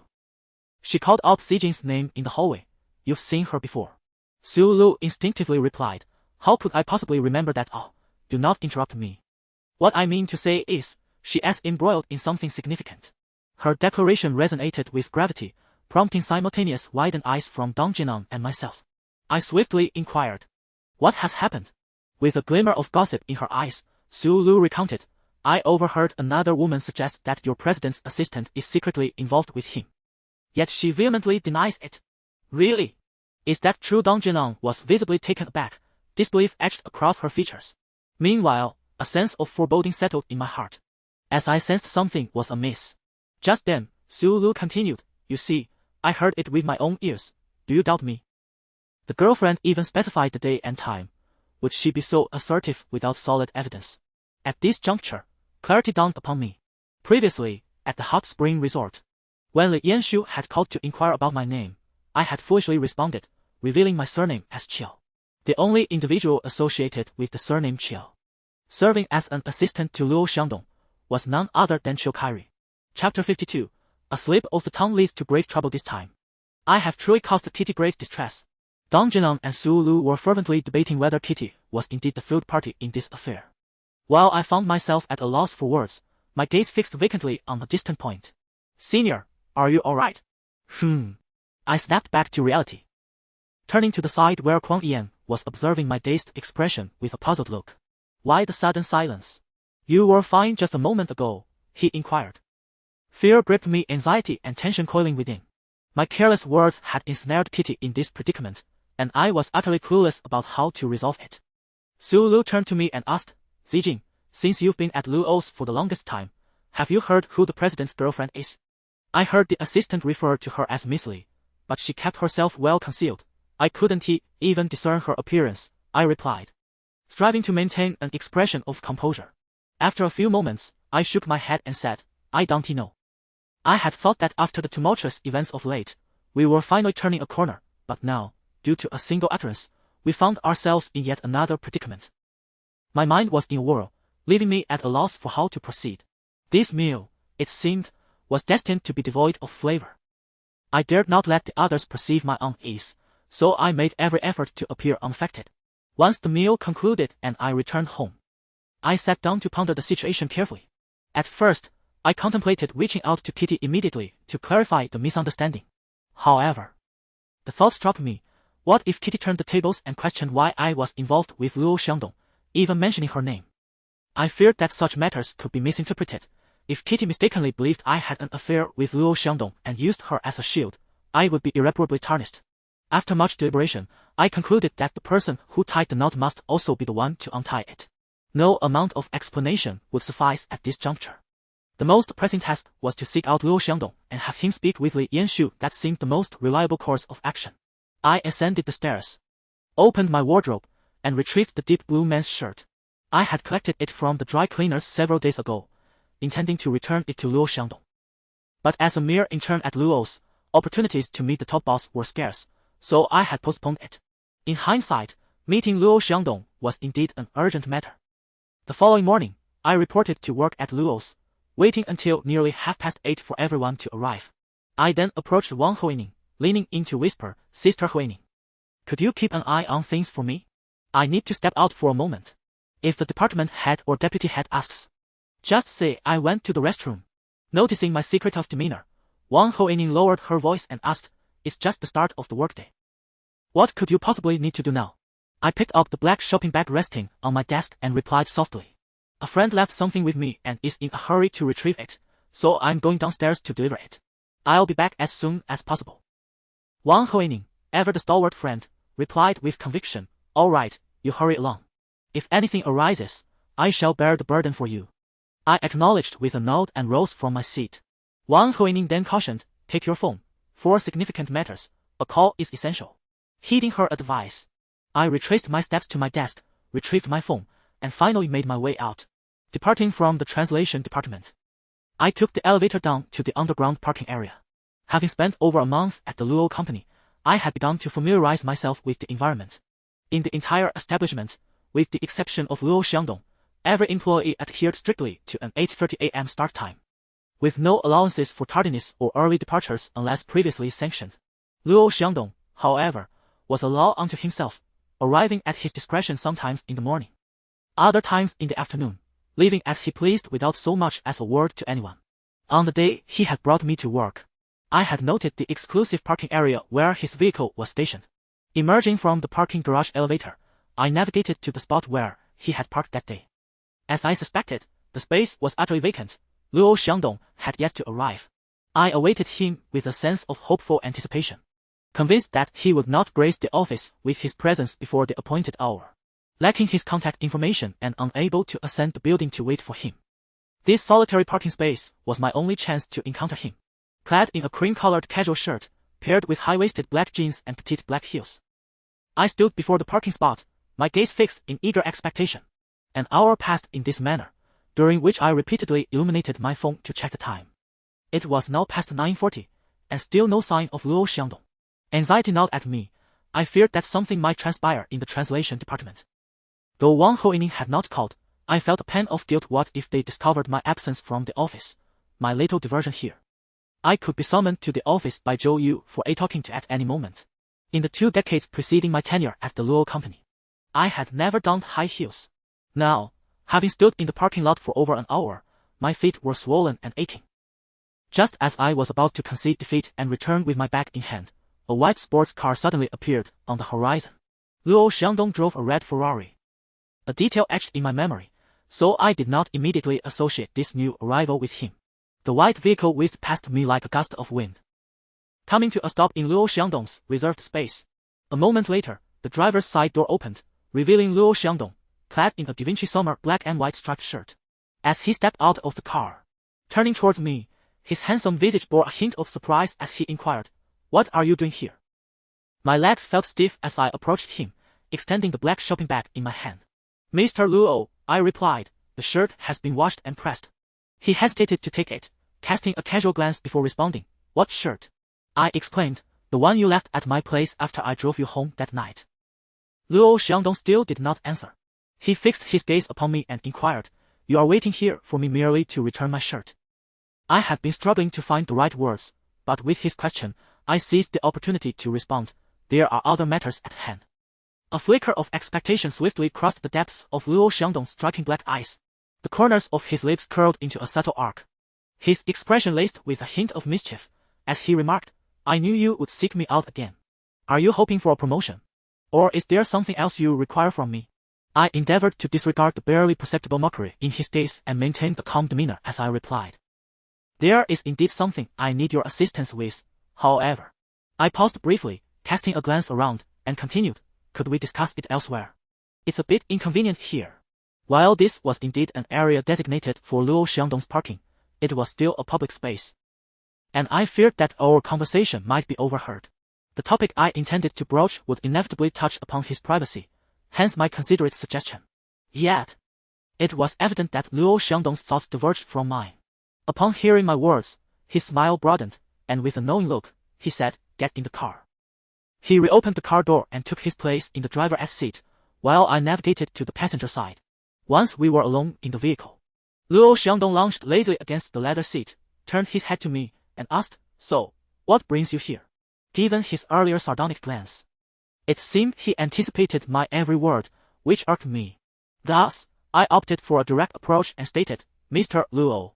she called out Zijing's name in the hallway. You've seen her before." CEO Luo instinctively replied, "How could I possibly remember that? Oh, do not interrupt me. What I mean to say is, she is embroiled in something significant." Her declaration resonated with gravity, prompting simultaneous widened eyes from Dong Jinong and myself. I swiftly inquired, "What has happened?" With a glimmer of gossip in her eyes, CEO Luo recounted, "I overheard another woman suggest that your president's assistant is secretly involved with him. Yet she vehemently denies it." "Really? Is that true?" Dong Jinong was visibly taken aback, disbelief etched across her features. Meanwhile, a sense of foreboding settled in my heart, as I sensed something was amiss. Just then, CEO Luo continued, "You see, I heard it with my own ears. Do you doubt me?" The girlfriend even specified the day and time. Would she be so assertive without solid evidence? At this juncture, clarity dawned upon me. Previously, at the hot spring resort, when Li Yanshu had called to inquire about my name, I had foolishly responded, revealing my surname as Qiao, the only individual associated with the surname Qiao, serving as an assistant to Luo Xiangdong, was none other than Qiu Kairi. Chapter 52. A slip of the tongue leads to grave trouble this time. I have truly caused Kitty great distress. Dong Jinong and CEO Luo were fervently debating whether Kitty was indeed the third party in this affair. While I found myself at a loss for words, my gaze fixed vacantly on a distant point. "Senior, are you alright?" I snapped back to reality, turning to the side where Kuang Yan was observing my dazed expression with a puzzled look. "Why the sudden silence? You were fine just a moment ago," he inquired. Fear gripped me, anxiety and tension coiling within. My careless words had ensnared Kitty in this predicament, and I was utterly clueless about how to resolve it. CEO Luo turned to me and asked, "Zijing, since you've been at Luo's for the longest time, have you heard who the president's girlfriend is?" I heard the assistant refer to her as Miss Li, but she kept herself well concealed. I couldn't even discern her appearance, I replied, striving to maintain an expression of composure. After a few moments, I shook my head and said, "I don't know." I had thought that after the tumultuous events of late, we were finally turning a corner, but now, due to a single utterance, we found ourselves in yet another predicament. My mind was in a whirl, leaving me at a loss for how to proceed. This meal, it seemed, was destined to be devoid of flavor. I dared not let the others perceive my unease, so I made every effort to appear unaffected. Once the meal concluded and I returned home, I sat down to ponder the situation carefully. At first, I contemplated reaching out to Kitty immediately to clarify the misunderstanding. However, The thought struck me. What if Kitty turned the tables and questioned why I was involved with Luo Xiangdong, even mentioning her name? I feared that such matters could be misinterpreted. If Kitty mistakenly believed I had an affair with Luo Xiangdong and used her as a shield, I would be irreparably tarnished. After much deliberation, I concluded that the person who tied the knot must also be the one to untie it. No amount of explanation would suffice at this juncture. The most pressing task was to seek out Luo Xiangdong and have him speak with Li Yanshu. That seemed the most reliable course of action. I ascended the stairs, opened my wardrobe, and retrieved the deep blue men's shirt. I had collected it from the dry cleaners several days ago, intending to return it to Luo Xiangdong. But as a mere intern at Luo's, opportunities to meet the top boss were scarce, so I had postponed it. In hindsight, meeting Luo Xiangdong was indeed an urgent matter. The following morning, I reported to work at Luo's, waiting until nearly 8:30 for everyone to arrive. I then approached Wang Huining, leaning in to whisper, "Sister Huining, could you keep an eye on things for me? I need to step out for a moment. If the department head or deputy head asks, just say I went to the restroom." Noticing my secretive demeanor, Wang Huining lowered her voice and asked, "It's just the start of the workday. What could you possibly need to do now?" I picked up the black shopping bag resting on my desk and replied softly, "A friend left something with me and is in a hurry to retrieve it, so I'm going downstairs to deliver it. I'll be back as soon as possible." Wang Huining, ever the stalwart friend, replied with conviction, "All right, you hurry along. If anything arises, I shall bear the burden for you." I acknowledged with a nod and rose from my seat. Wang Huining then cautioned, "Take your phone. For significant matters, a call is essential." Heeding her advice, I retraced my steps to my desk, retrieved my phone, and finally made my way out. Departing from the translation department, I took the elevator down to the underground parking area. Having spent over a month at the Luo company, I had begun to familiarize myself with the environment. In the entire establishment, with the exception of Luo Xiangdong, every employee adhered strictly to an 8:30 a.m. start time, with no allowances for tardiness or early departures unless previously sanctioned. Luo Xiangdong, however, was a law unto himself, arriving at his discretion sometimes in the morning, other times in the afternoon, leaving as he pleased without so much as a word to anyone. On the day he had brought me to work, I had noted the exclusive parking area where his vehicle was stationed. Emerging from the parking garage elevator, I navigated to the spot where he had parked that day. As I suspected, the space was utterly vacant. Luo Xiangdong had yet to arrive. I awaited him with a sense of hopeful anticipation, convinced that he would not grace the office with his presence before the appointed hour. Lacking his contact information and unable to ascend the building to wait for him, this solitary parking space was my only chance to encounter him. Clad in a cream-colored casual shirt, paired with high-waisted black jeans and petite black heels, I stood before the parking spot, my gaze fixed in eager expectation. An hour passed in this manner, during which I repeatedly illuminated my phone to check the time. It was now past 9:40, and still no sign of Luo Xiangdong. Anxiety gnawed at me. I feared that something might transpire in the translation department. Though Wang Huining had not called, I felt a pang of guilt. What if they discovered my absence from the office, my little diversion here? I could be summoned to the office by Zhou Yu for a talking to at any moment. In the 2 decades preceding my tenure at the Luo company, I had never donned high heels. Now, having stood in the parking lot for over an hour, my feet were swollen and aching. Just as I was about to concede defeat and return with my bag in hand, a white sports car suddenly appeared on the horizon. Luo Xiangdong drove a red Ferrari. A detail etched in my memory, so I did not immediately associate this new arrival with him. The white vehicle whizzed past me like a gust of wind, coming to a stop in Luo Xiangdong's reserved space. A moment later, the driver's side door opened, revealing Luo Xiangdong, clad in a Da Vinci summer black and white striped shirt. As he stepped out of the car, turning towards me, his handsome visage bore a hint of surprise as he inquired, "What are you doing here?" My legs felt stiff as I approached him, extending the black shopping bag in my hand. "Mr. Luo," I replied, "the shirt has been washed and pressed." He hesitated to take it, casting a casual glance before responding, "What shirt?" I exclaimed, "The one you left at my place after I drove you home that night." Luo Xiangdong still did not answer. He fixed his gaze upon me and inquired, "You are waiting here for me merely to return my shirt?" I had been struggling to find the right words, but with his question, I seized the opportunity to respond, "There are other matters at hand." A flicker of expectation swiftly crossed the depths of Luo Xiangdong's striking black eyes. The corners of his lips curled into a subtle arc. His expression laced with a hint of mischief, as he remarked, "I knew you would seek me out again. Are you hoping for a promotion? Or is there something else you require from me? I endeavored to disregard the barely perceptible mockery in his gaze and maintained a calm demeanor as I replied. There is indeed something I need your assistance with, however. I paused briefly, casting a glance around, and continued, could we discuss it elsewhere? It's a bit inconvenient here. While this was indeed an area designated for Luo Xiangdong's parking, it was still a public space. And I feared that our conversation might be overheard. The topic I intended to broach would inevitably touch upon his privacy, hence my considerate suggestion. Yet, it was evident that Luo Xiangdong's thoughts diverged from mine. Upon hearing my words, his smile broadened, and with a knowing look, he said, get in the car. He reopened the car door and took his place in the driver's seat, while I navigated to the passenger side. Once we were alone in the vehicle, Luo Xiangdong lounged lazily against the leather seat, turned his head to me, and asked, so, what brings you here? Given his earlier sardonic glance, it seemed he anticipated my every word, which irked me. Thus, I opted for a direct approach and stated, Mr. Luo.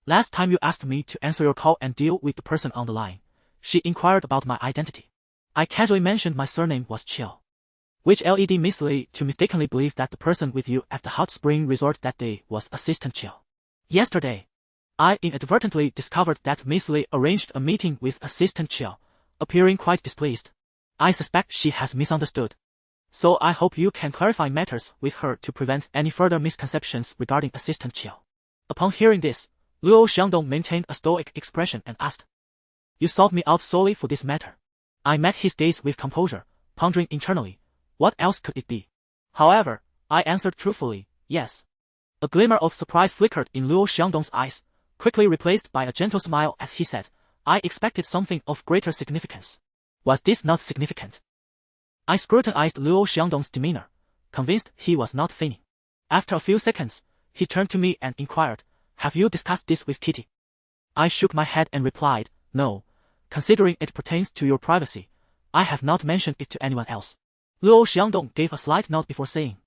Last time you asked me to answer your call and deal with the person on the line, she inquired about my identity. I casually mentioned my surname was Chill, which led Miss Lee to mistakenly believe that the person with you at the hot spring resort that day was Assistant Chill. Yesterday, I inadvertently discovered that Miss Lee arranged a meeting with Assistant Chill, appearing quite displeased. I suspect she has misunderstood. So I hope you can clarify matters with her to prevent any further misconceptions regarding Assistant Chill. Upon hearing this, Luo Xiangdong maintained a stoic expression and asked, you sought me out solely for this matter? I met his gaze with composure, pondering internally, what else could it be? However, I answered truthfully, yes. A glimmer of surprise flickered in Luo Xiangdong's eyes, quickly replaced by a gentle smile as he said, I expected something of greater significance. Was this not significant? I scrutinized Luo Xiangdong's demeanor, convinced he was not feigning. After a few seconds, he turned to me and inquired, have you discussed this with Kitty? I shook my head and replied, no. Considering it pertains to your privacy, I have not mentioned it to anyone else. Luo Xiangdong gave a slight nod before saying,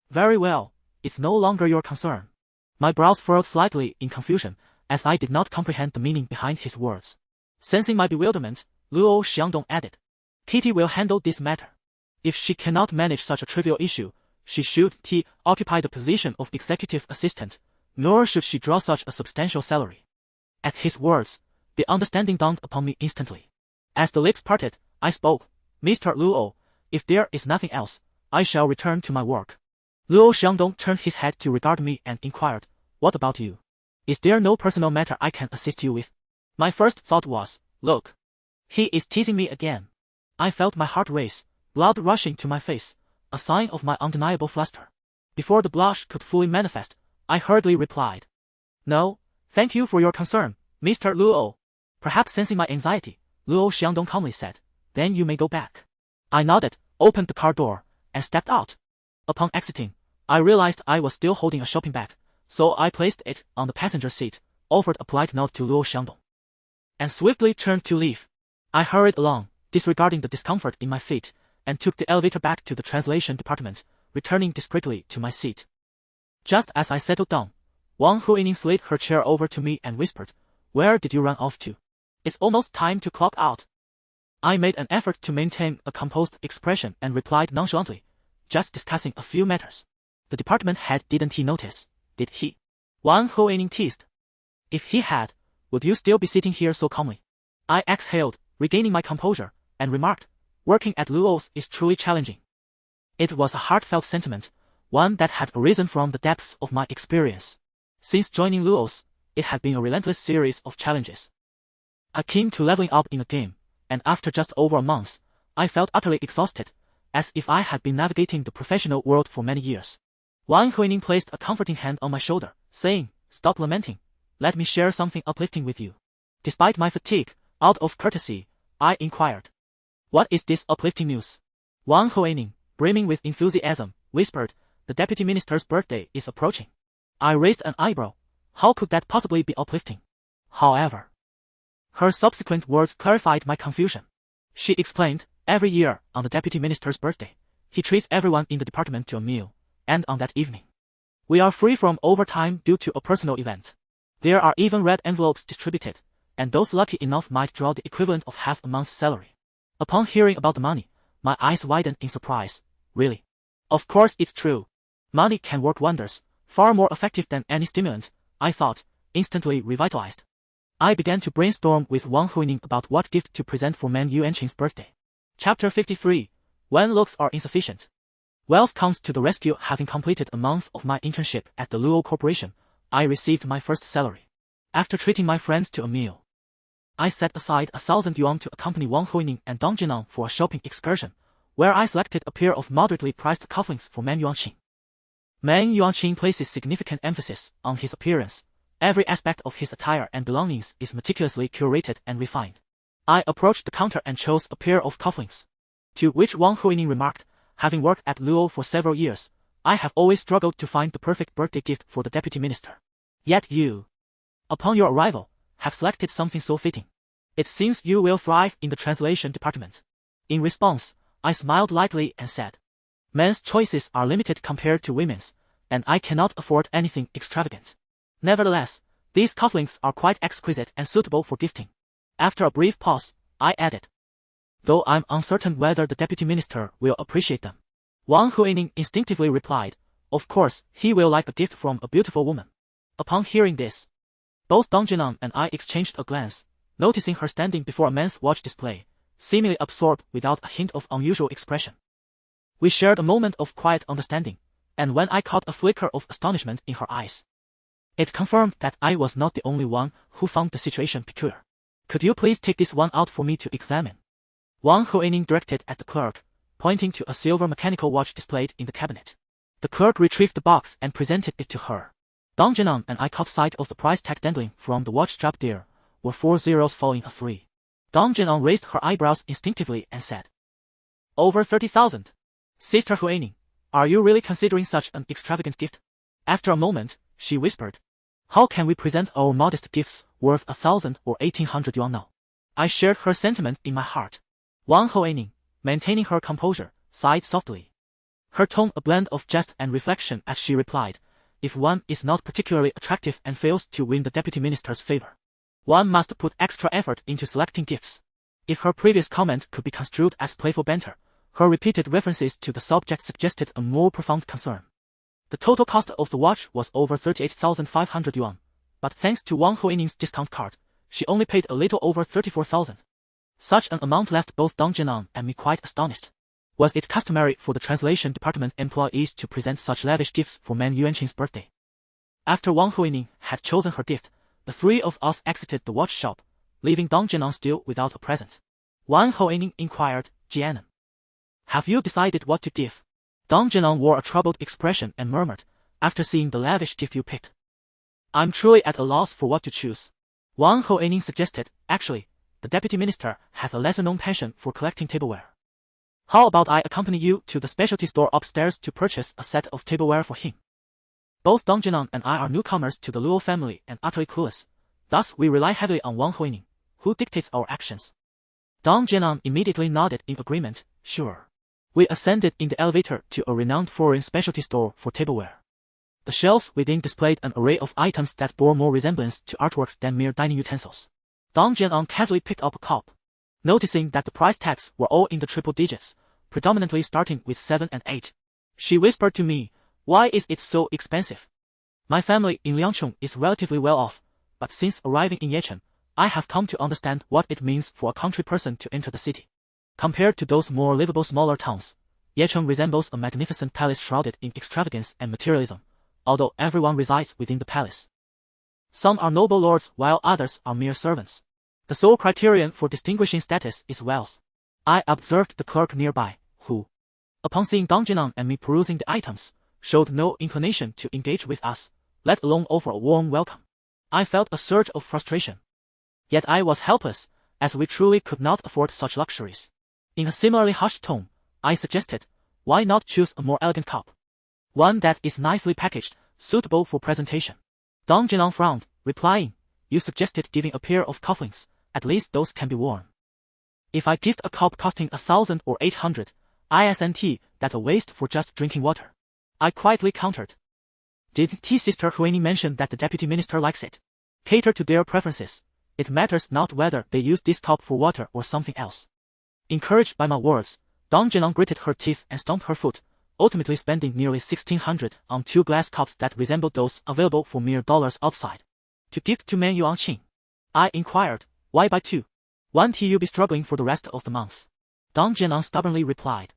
very well, it's no longer your concern. My brows furrowed slightly in confusion, as I did not comprehend the meaning behind his words. Sensing my bewilderment, Luo Xiangdong added, Kitty will handle this matter. If she cannot manage such a trivial issue, she should occupy the position of executive assistant, nor should she draw such a substantial salary. At his words, the understanding dawned upon me instantly. As the lips parted, I spoke, Mr. Luo, if there is nothing else, I shall return to my work. Luo Xiangdong turned his head to regard me and inquired, what about you? Is there no personal matter I can assist you with? My first thought was, look. He is teasing me again. I felt my heart race, blood rushing to my face, a sign of my undeniable fluster. Before the blush could fully manifest, I hurriedly replied, no, thank you for your concern, Mr. Luo. Perhaps sensing my anxiety, Luo Xiangdong calmly said, then you may go back. I nodded, opened the car door, and stepped out. Upon exiting, I realized I was still holding a shopping bag, so I placed it on the passenger seat, offered a polite nod to Luo Xiangdong, and swiftly turned to leave. I hurried along, disregarding the discomfort in my feet, and took the elevator back to the translation department, returning discreetly to my seat. Just as I settled down, Wang Huining slid her chair over to me and whispered, where did you run off to? It's almost time to clock out. I made an effort to maintain a composed expression and replied nonchalantly, just discussing a few matters. The department head didn't he notice, did he? Wang Huining teased. If he had, would you still be sitting here so calmly? I exhaled, regaining my composure, and remarked, working at Luo's is truly challenging. It was a heartfelt sentiment, one that had arisen from the depths of my experience. Since joining Luo's, it had been a relentless series of challenges. Akin to leveling up in a game, and after just over a month, I felt utterly exhausted, as if I had been navigating the professional world for many years. Wang Huining placed a comforting hand on my shoulder, saying, stop lamenting, let me share something uplifting with you. Despite my fatigue, out of courtesy, I inquired, what is this uplifting news? Wang Huining, brimming with enthusiasm, whispered, the deputy minister's birthday is approaching. I raised an eyebrow. How could that possibly be uplifting? However, her subsequent words clarified my confusion. She explained, every year, on the deputy minister's birthday, he treats everyone in the department to a meal, and on that evening, we are free from overtime due to a personal event. There are even red envelopes distributed, and those lucky enough might draw the equivalent of half a month's salary. Upon hearing about the money, my eyes widened in surprise. Really? Of course it's true. Money can work wonders, far more effective than any stimulant, I thought, instantly revitalized. I began to brainstorm with Wang Huining about what gift to present for Man Yuanqing's birthday. Chapter 53. When looks are insufficient. Wealth comes to the rescue. Having completed a month of my internship at the Luo Corporation, I received my first salary. After treating my friends to a meal, I set aside 1,000 yuan to accompany Wang Huining and Dong Jinan for a shopping excursion, where I selected a pair of moderately priced cufflinks for Man Yuanqing. Man Yuanqing places significant emphasis on his appearance. Every aspect of his attire and belongings is meticulously curated and refined. I approached the counter and chose a pair of cufflinks. To which Wang Huining remarked, having worked at Luo for several years, I have always struggled to find the perfect birthday gift for the deputy minister. Yet you, upon your arrival, have selected something so fitting. It seems you will thrive in the translation department. In response, I smiled lightly and said, men's choices are limited compared to women's, and I cannot afford anything extravagant. Nevertheless, these cufflinks are quite exquisite and suitable for gifting. After a brief pause, I added, though I'm uncertain whether the deputy minister will appreciate them. Wang Huining instinctively replied, of course, he will like a gift from a beautiful woman. Upon hearing this, both Dong Jinan and I exchanged a glance, noticing her standing before a men's watch display, seemingly absorbed without a hint of unusual expression. We shared a moment of quiet understanding, and when I caught a flicker of astonishment in her eyes, it confirmed that I was not the only one who found the situation peculiar. Could you please take this one out for me to examine? Wang Huining directed at the clerk, pointing to a silver mechanical watch displayed in the cabinet. The clerk retrieved the box and presented it to her. Dong Jinan and I caught sight of the price tag dangling from the watch strap. There were 4 zeros following a 3. Dong Jinan raised her eyebrows instinctively and said, over 30,000. Sister Huining, are you really considering such an extravagant gift? After a moment, she whispered, how can we present our modest gifts worth 1,000 or 1,800 yuan now? I shared her sentiment in my heart. Wang Huining, maintaining her composure, sighed softly, her tone a blend of jest and reflection as she replied, if one is not particularly attractive and fails to win the deputy minister's favor, one must put extra effort into selecting gifts. If her previous comment could be construed as playful banter, her repeated references to the subject suggested a more profound concern. The total cost of the watch was over 38,500 yuan, but thanks to Wang Huining's discount card, she only paid a little over 34,000. Such an amount left both Dong Jinan and me quite astonished. Was it customary for the translation department employees to present such lavish gifts for Man Yuanqing's birthday? After Wang Huining had chosen her gift, the three of us exited the watch shop, leaving Dong Jinan still without a present. Wang Huining inquired, Jianan, have you decided what to give? Dong Jinan wore a troubled expression and murmured, after seeing the lavish gift you picked, I'm truly at a loss for what to choose. Wang Huining suggested, actually, the deputy minister has a lesser-known passion for collecting tableware. How about I accompany you to the specialty store upstairs to purchase a set of tableware for him? Both Dong Jinan and I are newcomers to the Luo family and utterly clueless, thus we rely heavily on Wang Huining, who dictates our actions. Dong Jinan immediately nodded in agreement, sure. We ascended in the elevator to a renowned foreign specialty store for tableware. The shelves within displayed an array of items that bore more resemblance to artworks than mere dining utensils. Dong Jinan casually picked up a cup. Noticing that the price tags were all in the triple digits, predominantly starting with 7 and 8. She whispered to me, why is it so expensive? My family in Liangchong is relatively well off, but since arriving in Yechen, I have come to understand what it means for a country person to enter the city. Compared to those more livable smaller towns, Yechen resembles a magnificent palace shrouded in extravagance and materialism, although everyone resides within the palace. Some are noble lords while others are mere servants. The sole criterion for distinguishing status is wealth. I observed the clerk nearby, who, upon seeing Dong Jinan and me perusing the items, showed no inclination to engage with us, let alone offer a warm welcome. I felt a surge of frustration. Yet I was helpless, as we truly could not afford such luxuries. In a similarly hushed tone, I suggested, why not choose a more elegant cup? One that is nicely packaged, suitable for presentation. Dong Jinan frowned, replying, you suggested giving a pair of cufflinks, at least those can be worn. If I gift a cup costing 1,000 or 800, isn't that a waste for just drinking water? I quietly countered. Didn't Sister Huining mention that the deputy minister likes it? Cater to their preferences. It matters not whether they use this cup for water or something else. Encouraged by my words, Dong Jinang gritted her teeth and stomped her foot, ultimately spending nearly 1,600 on 2 glass cups that resembled those available for mere dollars outside. To gift to Man Yuanqing? I inquired, why buy 2? Won't you be struggling for the rest of the month? Dong Jinang stubbornly replied.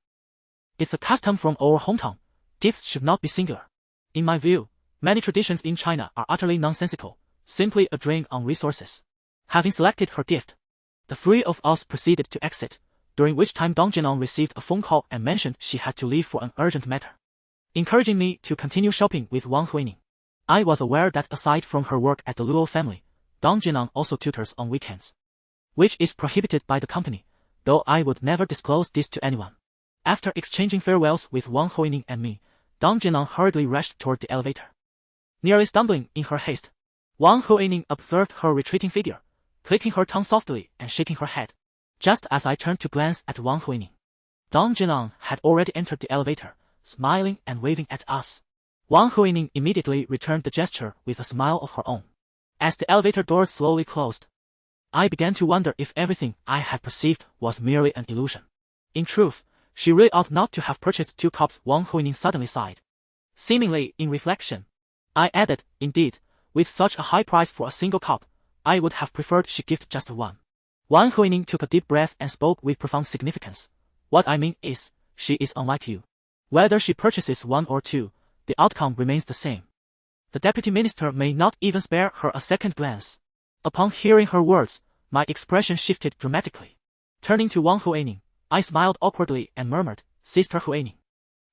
It's a custom from our hometown. Gifts should not be singular. In my view, many traditions in China are utterly nonsensical, simply a drain on resources. Having selected her gift, the three of us proceeded to exit, during which time Dong Jinang received a phone call and mentioned she had to leave for an urgent matter, encouraging me to continue shopping with Wang Huining. I was aware that aside from her work at the Luo family, Dong Jinang also tutors on weekends, which is prohibited by the company, though I would never disclose this to anyone. After exchanging farewells with Wang Huining and me, Dong Jinang hurriedly rushed toward the elevator. Nearly stumbling in her haste, Wang Huining observed her retreating figure, clicking her tongue softly and shaking her head. Just as I turned to glance at Wang Huining, Dong Jinang had already entered the elevator, smiling and waving at us. Wang Huining immediately returned the gesture with a smile of her own. As the elevator doors slowly closed, I began to wonder if everything I had perceived was merely an illusion. In truth, she really ought not to have purchased 2 cups, Wang Huining suddenly sighed. Seemingly in reflection, I added, indeed, with such a high price for a single cup, I would have preferred she gift just 1. Wang Huining took a deep breath and spoke with profound significance. What I mean is, she is unlike you. Whether she purchases 1 or 2, the outcome remains the same. The deputy minister may not even spare her a second glance. Upon hearing her words, my expression shifted dramatically. Turning to Wang Huining, I smiled awkwardly and murmured, Sister Huining.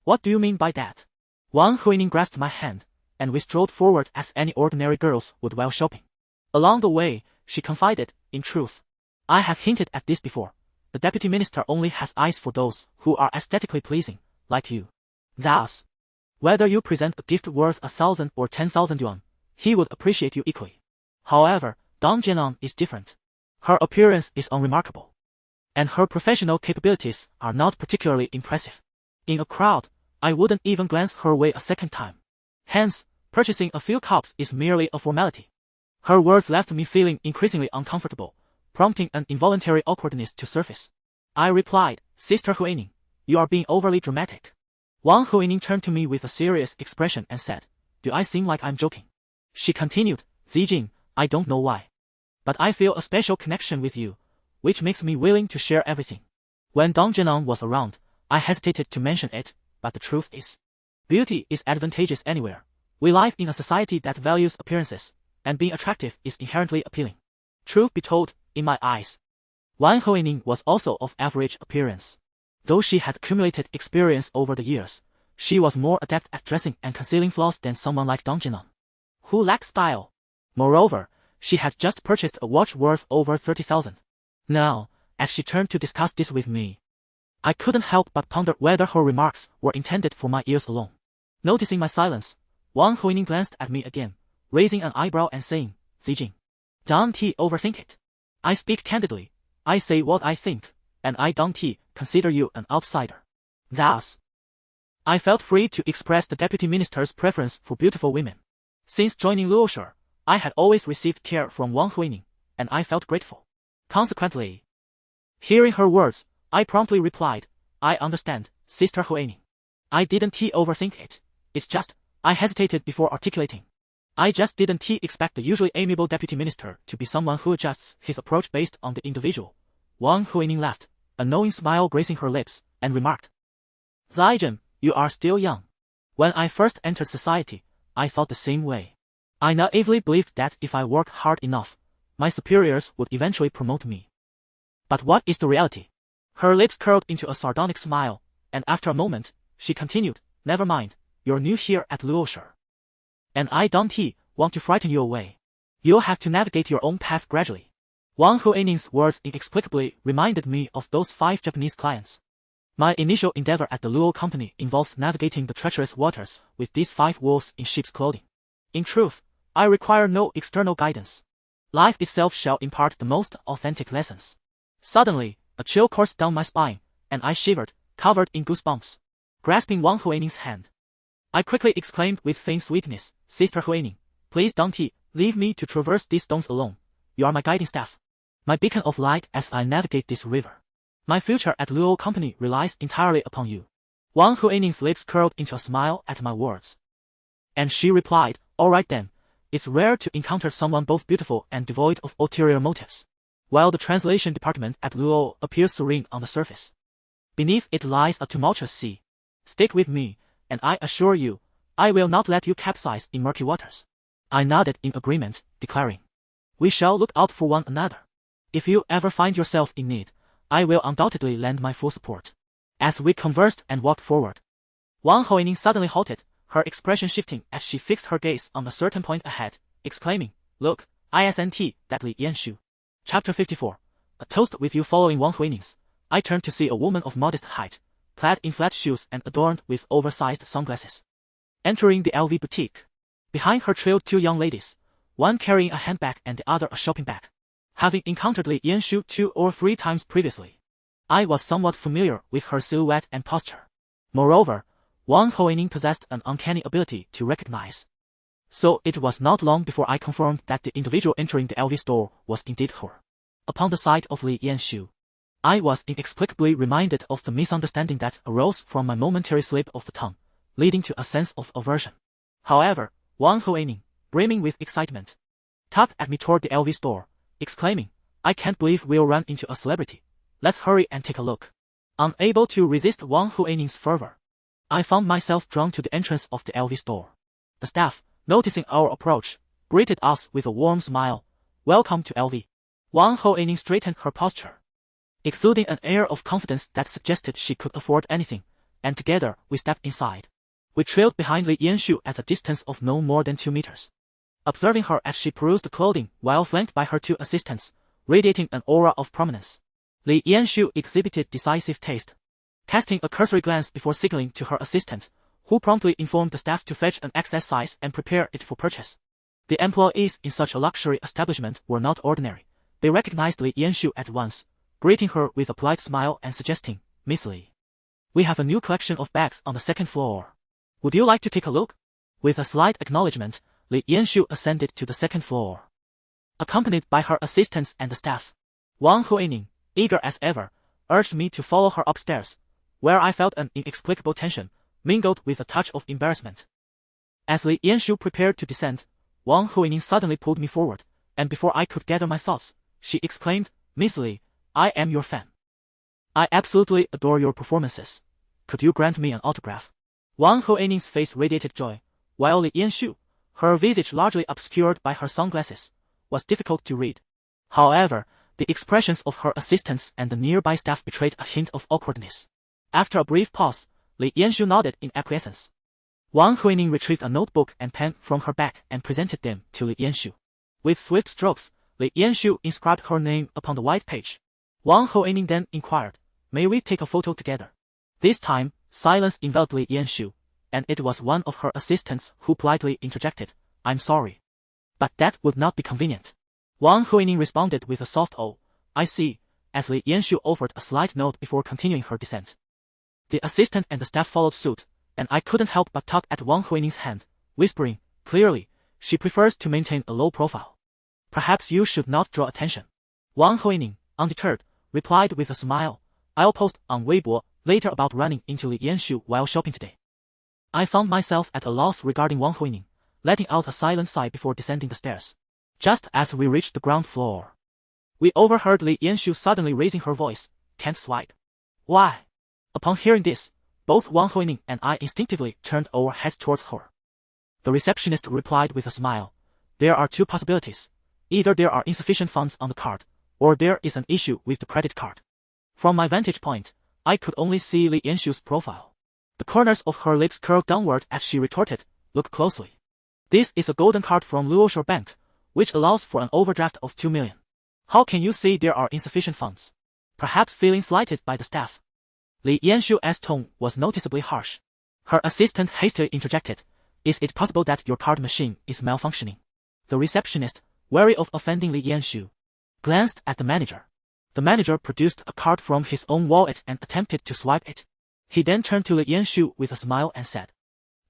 What do you mean by that? Wang Huining grasped my hand, and we strolled forward as any ordinary girls would while shopping. Along the way, she confided, in truth, I have hinted at this before. The deputy minister only has eyes for those who are aesthetically pleasing, like you. Thus, whether you present a gift worth 1,000 or 10,000 yuan, he would appreciate you equally. However, Dong Jinang is different. Her appearance is unremarkable, and her professional capabilities are not particularly impressive. In a crowd, I wouldn't even glance her way a second time. Hence, purchasing a few cups is merely a formality. Her words left me feeling increasingly uncomfortable, prompting an involuntary awkwardness to surface. I replied, Sister Huining, you are being overly dramatic. Wang Huining turned to me with a serious expression and said, Do I seem like I'm joking? She continued, Zijing, I don't know why, but I feel a special connection with you, which makes me willing to share everything. When Dong Jinang was around, I hesitated to mention it, but the truth is, beauty is advantageous anywhere. We live in a society that values appearances, and being attractive is inherently appealing. Truth be told, in my eyes, Wang Huining was also of average appearance. Though she had accumulated experience over the years, she was more adept at dressing and concealing flaws than someone like Dong Jinang, who lacked style. Moreover, she had just purchased a watch worth over 30,000. Now, as she turned to discuss this with me, I couldn't help but ponder whether her remarks were intended for my ears alone. Noticing my silence, Wang Huining glanced at me again, raising an eyebrow and saying, Zijing, don't overthink it. I speak candidly, I say what I think, and I don't consider you an outsider. Thus, I felt free to express the deputy minister's preference for beautiful women. Since joining Luoshi, I had always received care from Wang Huining, and I felt grateful. Consequently, hearing her words, I promptly replied, I understand, Sister Huining. I didn't overthink it, it's just, I hesitated before articulating. I just didn't expect the usually amiable deputy minister to be someone who adjusts his approach based on the individual. Wang Huining laughed, a knowing smile gracing her lips, and remarked, Zijing, you are still young. When I first entered society, I thought the same way. I naively believed that if I worked hard enough, my superiors would eventually promote me. But what is the reality? Her lips curled into a sardonic smile, and after a moment, she continued, Never mind, you're new here at Luoshi, and I don't want to frighten you away. You'll have to navigate your own path gradually. Wang Huining's words inexplicably reminded me of those 5 Japanese clients. My initial endeavor at the Luo company involves navigating the treacherous waters with these 5 wolves in sheep's clothing. In truth, I require no external guidance. Life itself shall impart the most authentic lessons. Suddenly, a chill coursed down my spine, and I shivered, covered in goosebumps. Grasping Wang Huining's hand, I quickly exclaimed with feigned sweetness, Sister Huining, please don't leave me to traverse these stones alone. You are my guiding staff, my beacon of light as I navigate this river. My future at Luo Company relies entirely upon you. Wang Huining's lips curled into a smile at my words. And she replied, all right then, it's rare to encounter someone both beautiful and devoid of ulterior motives. While the translation department at Luo appears serene on the surface, beneath it lies a tumultuous sea. Stick with me, and I assure you, I will not let you capsize in murky waters. I nodded in agreement, declaring, we shall look out for one another. If you ever find yourself in need, I will undoubtedly lend my full support. As we conversed and walked forward, Wang Huining suddenly halted, her expression shifting as she fixed her gaze on a certain point ahead, exclaiming, look, ISNT, that Li Yanshu. Chapter 54. A toast with you. Following Wang Huining's, I turned to see a woman of modest height, clad in flat shoes and adorned with oversized sunglasses, entering the LV boutique. Behind her trailed two young ladies, one carrying a handbag and the other a shopping bag. Having encountered Li Yanshu 2 or 3 times previously, I was somewhat familiar with her silhouette and posture. Moreover, Wang Huining possessed an uncanny ability to recognize. So it was not long before I confirmed that the individual entering the LV store was indeed her. Upon the sight of Li Yanshu, I was inexplicably reminded of the misunderstanding that arose from my momentary slip of the tongue, leading to a sense of aversion. However, Wang Huining, brimming with excitement, tugged at me toward the LV store, exclaiming, I can't believe we'll run into a celebrity. Let's hurry and take a look. Unable to resist Wang Huining's fervor, I found myself drawn to the entrance of the LV store. The staff, noticing our approach, greeted us with a warm smile. Welcome to LV. Wang Huining straightened her posture, exuding an air of confidence that suggested she could afford anything, and together we stepped inside. We trailed behind Li Yanshu at a distance of no more than 2 meters. Observing her as she perused the clothing while flanked by her 2 assistants, radiating an aura of prominence, Li Yanshu exhibited decisive taste, casting a cursory glance before signaling to her assistant, who promptly informed the staff to fetch an XS size and prepare it for purchase. The employees in such a luxury establishment were not ordinary. They recognized Li Yanshu at once, greeting her with a polite smile and suggesting, Miss Li, we have a new collection of bags on the 2nd floor. Would you like to take a look? With a slight acknowledgement, Li Yanshu ascended to the 2nd floor, accompanied by her assistants and the staff. Wang Huining, eager as ever, urged me to follow her upstairs, where I felt an inexplicable tension, mingled with a touch of embarrassment. As Li Yanshu prepared to descend, Wang Huining suddenly pulled me forward, and before I could gather my thoughts, she exclaimed, Miss Li, I am your fan. I absolutely adore your performances. Could you grant me an autograph? Wang Huining's face radiated joy, while Li Yanshu, her visage largely obscured by her sunglasses, was difficult to read. However, the expressions of her assistants and the nearby staff betrayed a hint of awkwardness. After a brief pause, Li Yanshu nodded in acquiescence. Wang Huining retrieved a notebook and pen from her bag and presented them to Li Yanshu. With swift strokes, Li Yanshu inscribed her name upon the white page. Wang Huining then inquired, may we take a photo together? This time, silence enveloped Li Yanshu, and it was one of her assistants who politely interjected, I'm sorry, but that would not be convenient. Wang Huining responded with a soft "Oh, I see," as Li Yanshu offered a slight nod before continuing her descent. The assistant and the staff followed suit, and I couldn't help but tug at Wang Huining's hand, whispering, clearly, she prefers to maintain a low profile. Perhaps you should not draw attention. Wang Huining, undeterred, replied with a smile, I'll post on Weibo later about running into Li Yanshu while shopping today. I found myself at a loss regarding Wang Huining, letting out a silent sigh before descending the stairs. Just as we reached the ground floor, we overheard Li Yanshu suddenly raising her voice, can't swipe. Why? Upon hearing this, both Wang Huining and I instinctively turned our heads towards her. The receptionist replied with a smile, there are 2 possibilities. Either there are insufficient funds on the card, or there is an issue with the credit card. From my vantage point, I could only see Li Yanshu's profile. The corners of her lips curled downward as she retorted, look closely. This is a golden card from Luo Bank, which allows for an overdraft of 2 million. How can you say there are insufficient funds? Perhaps feeling slighted by the staff, Li Yanshu's tone was noticeably harsh. Her assistant hastily interjected, is it possible that your card machine is malfunctioning? The receptionist, wary of offending Li Yanshu, glanced at the manager. The manager produced a card from his own wallet and attempted to swipe it. He then turned to Li Yanshu with a smile and said,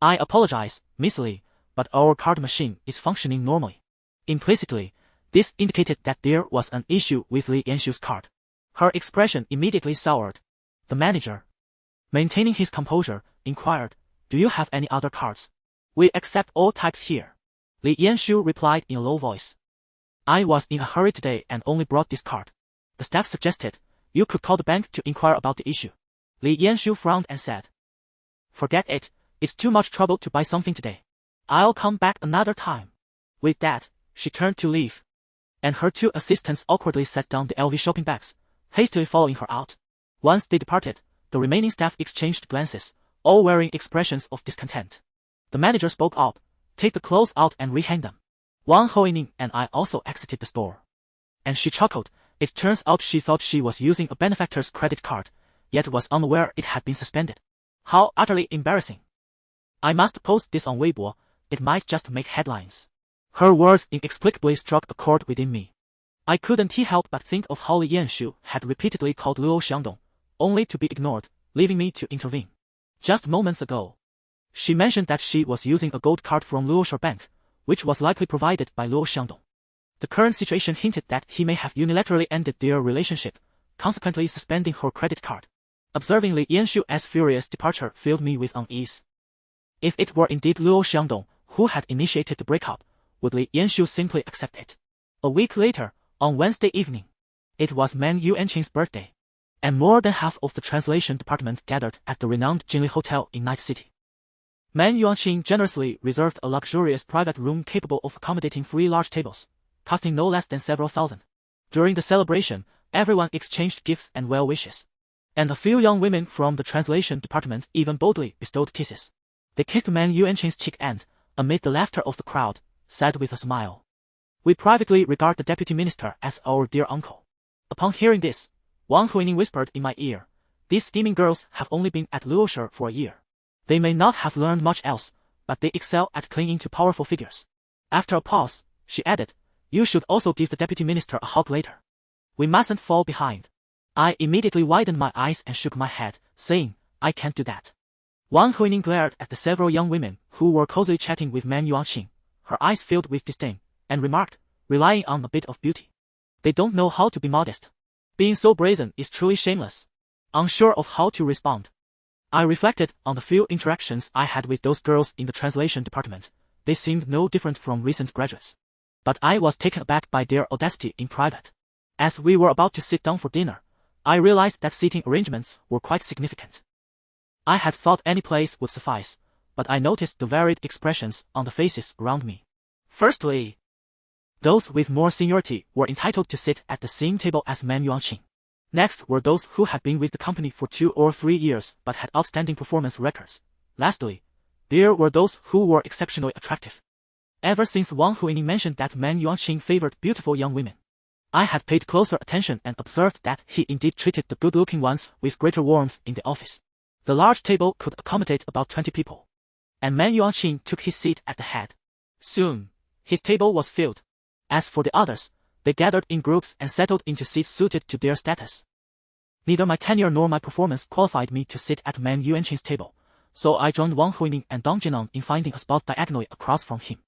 I apologize, Miss Li, but our card machine is functioning normally. Implicitly, this indicated that there was an issue with Li Yanshu's card. Her expression immediately soured. The manager, maintaining his composure, inquired, "Do you have any other cards?" "We accept all types here," Li Yanshu replied in a low voice. "I was in a hurry today and only brought this card." The staff suggested, "You could call the bank to inquire about the issue." Li Yanshu frowned and said, "Forget it, it's too much trouble to buy something today. I'll come back another time." With that, she turned to leave, and her two assistants awkwardly set down the LV shopping bags, hastily following her out. Once they departed, the remaining staff exchanged glances, all wearing expressions of discontent. The manager spoke up, "Take the clothes out and rehang them." Wang Hoining and I also exited the store. And she chuckled. It turns out she thought she was using a benefactor's credit card, yet was unaware it had been suspended. How utterly embarrassing. "I must post this on Weibo, it might just make headlines." Her words inexplicably struck a chord within me. I couldn't help but think of how Li Yanshu had repeatedly called Luo Xiangdong, only to be ignored, leaving me to intervene. Just moments ago, she mentioned that she was using a gold card from Luoshore Bank, which was likely provided by Luo Xiangdong. The current situation hinted that he may have unilaterally ended their relationship, consequently suspending her credit card. Observing Li Yanshu's furious departure filled me with unease. If it were indeed Luo Xiangdong who had initiated the breakup, would Li Yanshu simply accept it? A week later, on Wednesday evening, it was Man Yuanqing's birthday, and more than half of the translation department gathered at the renowned Jinli Hotel in Night City. Man Yuanqing generously reserved a luxurious private room capable of accommodating 3 large tables, costing no less than several thousand. During the celebration, everyone exchanged gifts and well wishes, and a few young women from the translation department even boldly bestowed kisses. They kissed Man Yuanqing's cheek and, amid the laughter of the crowd, said with a smile, "We privately regard the deputy minister as our dear uncle." Upon hearing this, Wang Huining whispered in my ear, "These scheming girls have only been at Luoshi for a year. They may not have learned much else, but they excel at clinging to powerful figures." After a pause, she added, "You should also give the deputy minister a hug later. We mustn't fall behind." I immediately widened my eyes and shook my head, saying, "I can't do that." Wang Huining glared at the several young women who were cozily chatting with Man Yuanqing, her eyes filled with disdain, and remarked, relying on a bit of beauty. "They don't know how to be modest. Being so brazen is truly shameless." Unsure of how to respond, I reflected on the few interactions I had with those girls in the translation department. They seemed no different from recent graduates. But I was taken aback by their audacity in private. As we were about to sit down for dinner, I realized that seating arrangements were quite significant. I had thought any place would suffice, but I noticed the varied expressions on the faces around me. Firstly, those with more seniority were entitled to sit at the same table as Man Yuanqing. Next were those who had been with the company for 2 or 3 years but had outstanding performance records. Lastly, there were those who were exceptionally attractive. Ever since Wang Huining mentioned that Man Yuanqing favored beautiful young women, I had paid closer attention and observed that he indeed treated the good-looking ones with greater warmth in the office. The large table could accommodate about 20 people, and Man Yuanqing took his seat at the head. Soon, his table was filled. As for the others, they gathered in groups and settled into seats suited to their status. Neither my tenure nor my performance qualified me to sit at Man Yuanqing's table, so I joined Wang Huining and Dong Jinan in finding a spot diagonally across from him.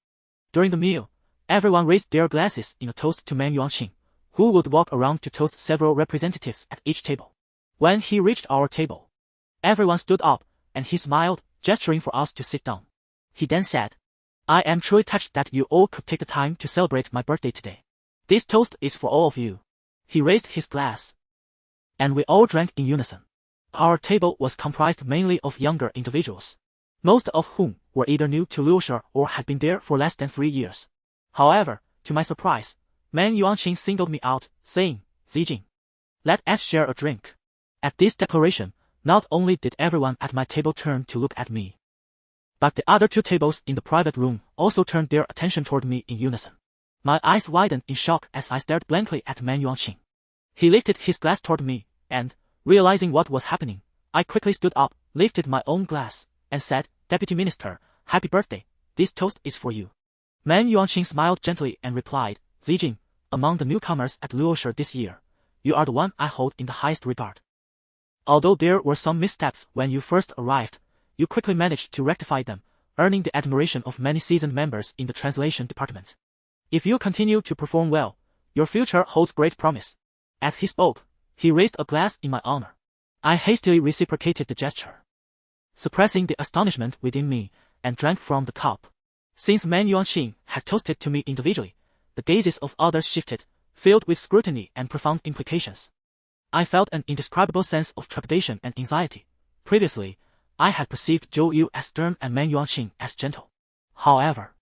During the meal, everyone raised their glasses in a toast to Man Yuanqing, who would walk around to toast several representatives at each table. When he reached our table, everyone stood up, and he smiled, gesturing for us to sit down. He then said, "I am truly touched that you all could take the time to celebrate my birthday today. This toast is for all of you." He raised his glass, and we all drank in unison. Our table was comprised mainly of younger individuals, most of whom were either new to Luoshi or had been there for less than 3 years. However, to my surprise, Man Yuanqing singled me out, saying, "Zijing, let us share a drink." At this declaration, not only did everyone at my table turn to look at me, but the other 2 tables in the private room also turned their attention toward me in unison. My eyes widened in shock as I stared blankly at Man Yuanqing. He lifted his glass toward me, and, realizing what was happening, I quickly stood up, lifted my own glass, and said, "Deputy Minister, happy birthday, this toast is for you." Man Yuanqing smiled gently and replied, "Zijing, among the newcomers at Luoshi this year, you are the one I hold in the highest regard. Although there were some missteps when you first arrived, you quickly managed to rectify them, earning the admiration of many seasoned members in the translation department. If you continue to perform well, your future holds great promise." As he spoke, He raised a glass in my honor. I hastily reciprocated the gesture, suppressing the astonishment within me, and drank from the cup. Since Man Yuanqing had toasted to me individually, the gazes of others shifted, filled with scrutiny and profound implications. I felt an indescribable sense of trepidation and anxiety. Previously, I had perceived Zhou Yu as stern and Man Yuanqing as gentle. However,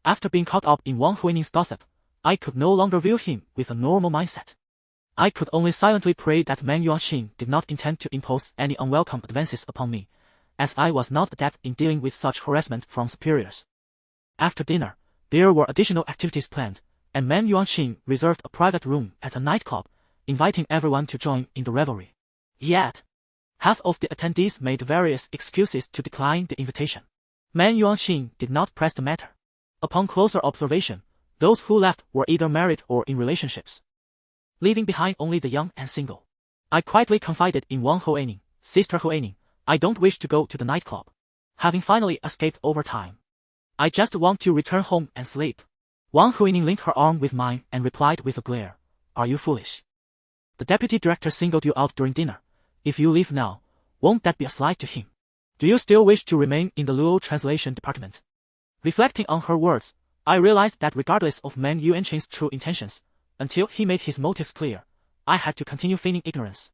after being caught up in Wang Huining's gossip, I could no longer view him with a normal mindset. I could only silently pray that Man Yuanqing did not intend to impose any unwelcome advances upon me, as I was not adept in dealing with such harassment from superiors. After dinner, there were additional activities planned, and Man Yuanqing reserved a private room at a nightclub, inviting everyone to join in the revelry. Yet, half of the attendees made various excuses to decline the invitation. Man Yuanqing did not press the matter. Upon closer observation, those who left were either married or in relationships, leaving behind only the young and single. I quietly confided in Wang Huining, Sister Huining, I don't wish to go to the nightclub. Having finally escaped over time, I just want to return home and sleep. Wang Huining linked her arm with mine and replied with a glare, Are you foolish? The deputy director singled you out during dinner. If you leave now, won't that be a slight to him? Do you still wish to remain in the Luo translation department? Reflecting on her words, I realized that regardless of Man Yuanqing's true intentions, until he made his motives clear, I had to continue feigning ignorance.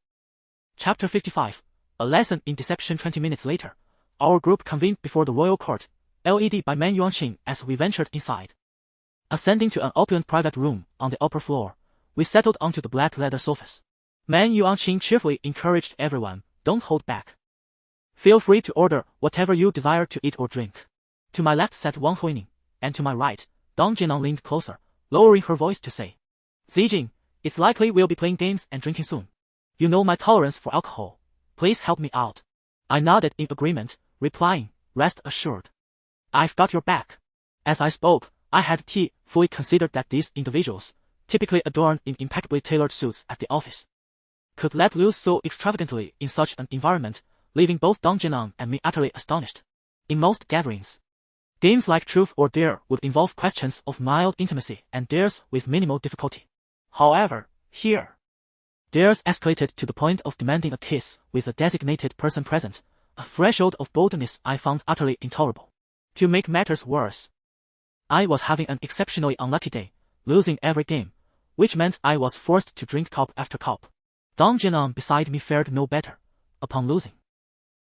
Chapter 55, A Lesson in Deception. 20 minutes later, our group convened before the royal court, led by Man Yuanqing as we ventured inside. Ascending to an opulent private room on the upper floor, we settled onto the black leather sofas. Man Yuanqing cheerfully encouraged everyone, don't hold back. Feel free to order whatever you desire to eat or drink. To my left sat Wang Huining, and to my right, Dong Jinan leaned closer, lowering her voice to say, Zijing, it's likely we'll be playing games and drinking soon. You know my tolerance for alcohol. Please help me out. I nodded in agreement, replying, Rest assured. I've got your back. As I spoke, I had fully considered that these individuals, typically adorned in impeccably tailored suits at the office, could let loose so extravagantly in such an environment, leaving both Dong Jinan and me utterly astonished. In most gatherings, games like Truth or Dare would involve questions of mild intimacy and dares with minimal difficulty. However, here, dares escalated to the point of demanding a kiss with a designated person present, a threshold of boldness I found utterly intolerable. To make matters worse, I was having an exceptionally unlucky day, losing every game, which meant I was forced to drink cup after cup. Dong Jinan beside me fared no better. Upon losing,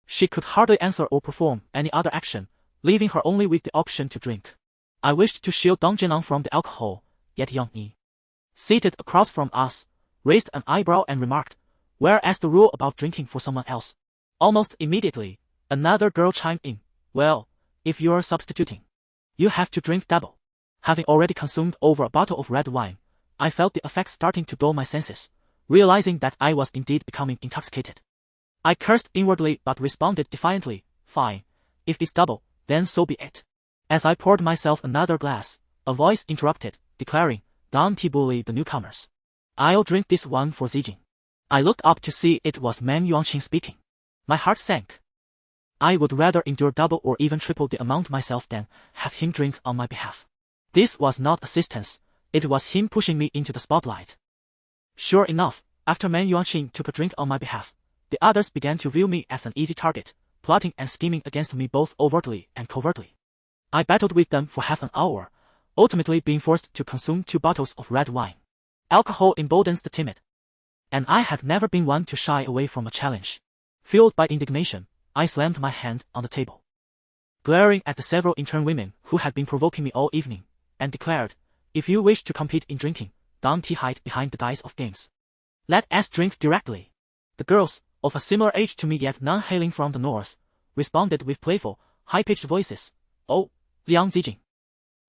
she could hardly answer or perform any other action, leaving her only with the option to drink. I wished to shield Dong Jinan from the alcohol, yet Yang Yi, seated across from us, raised an eyebrow and remarked, whereas the rule about drinking for someone else. Almost immediately, another girl chimed in, well, if you're substituting, you have to drink double. Having already consumed over a bottle of red wine, I felt the effects starting to dull my senses, realizing that I was indeed becoming intoxicated. I cursed inwardly but responded defiantly, fine, if it's double, then so be it. As I poured myself another glass, a voice interrupted, declaring, don't bully the newcomers. I'll drink this one for Zijing. I looked up to see it was Man Yuanqing speaking. My heart sank. I would rather endure double or even triple the amount myself than have him drink on my behalf. This was not assistance, it was him pushing me into the spotlight. Sure enough, after Man Yuanqing took a drink on my behalf, the others began to view me as an easy target, plotting and scheming against me both overtly and covertly. I battled with them for half an hour, ultimately being forced to consume 2 bottles of red wine. Alcohol emboldens the timid, and I had never been one to shy away from a challenge. Fueled by indignation, I slammed my hand on the table, glaring at the several intern women who had been provoking me all evening, and declared, if you wish to compete in drinking, don't hide behind the guise of games. Let us drink directly. The girls, of a similar age to me yet none hailing from the north, responded with playful, high-pitched voices, oh, Liang Zijing,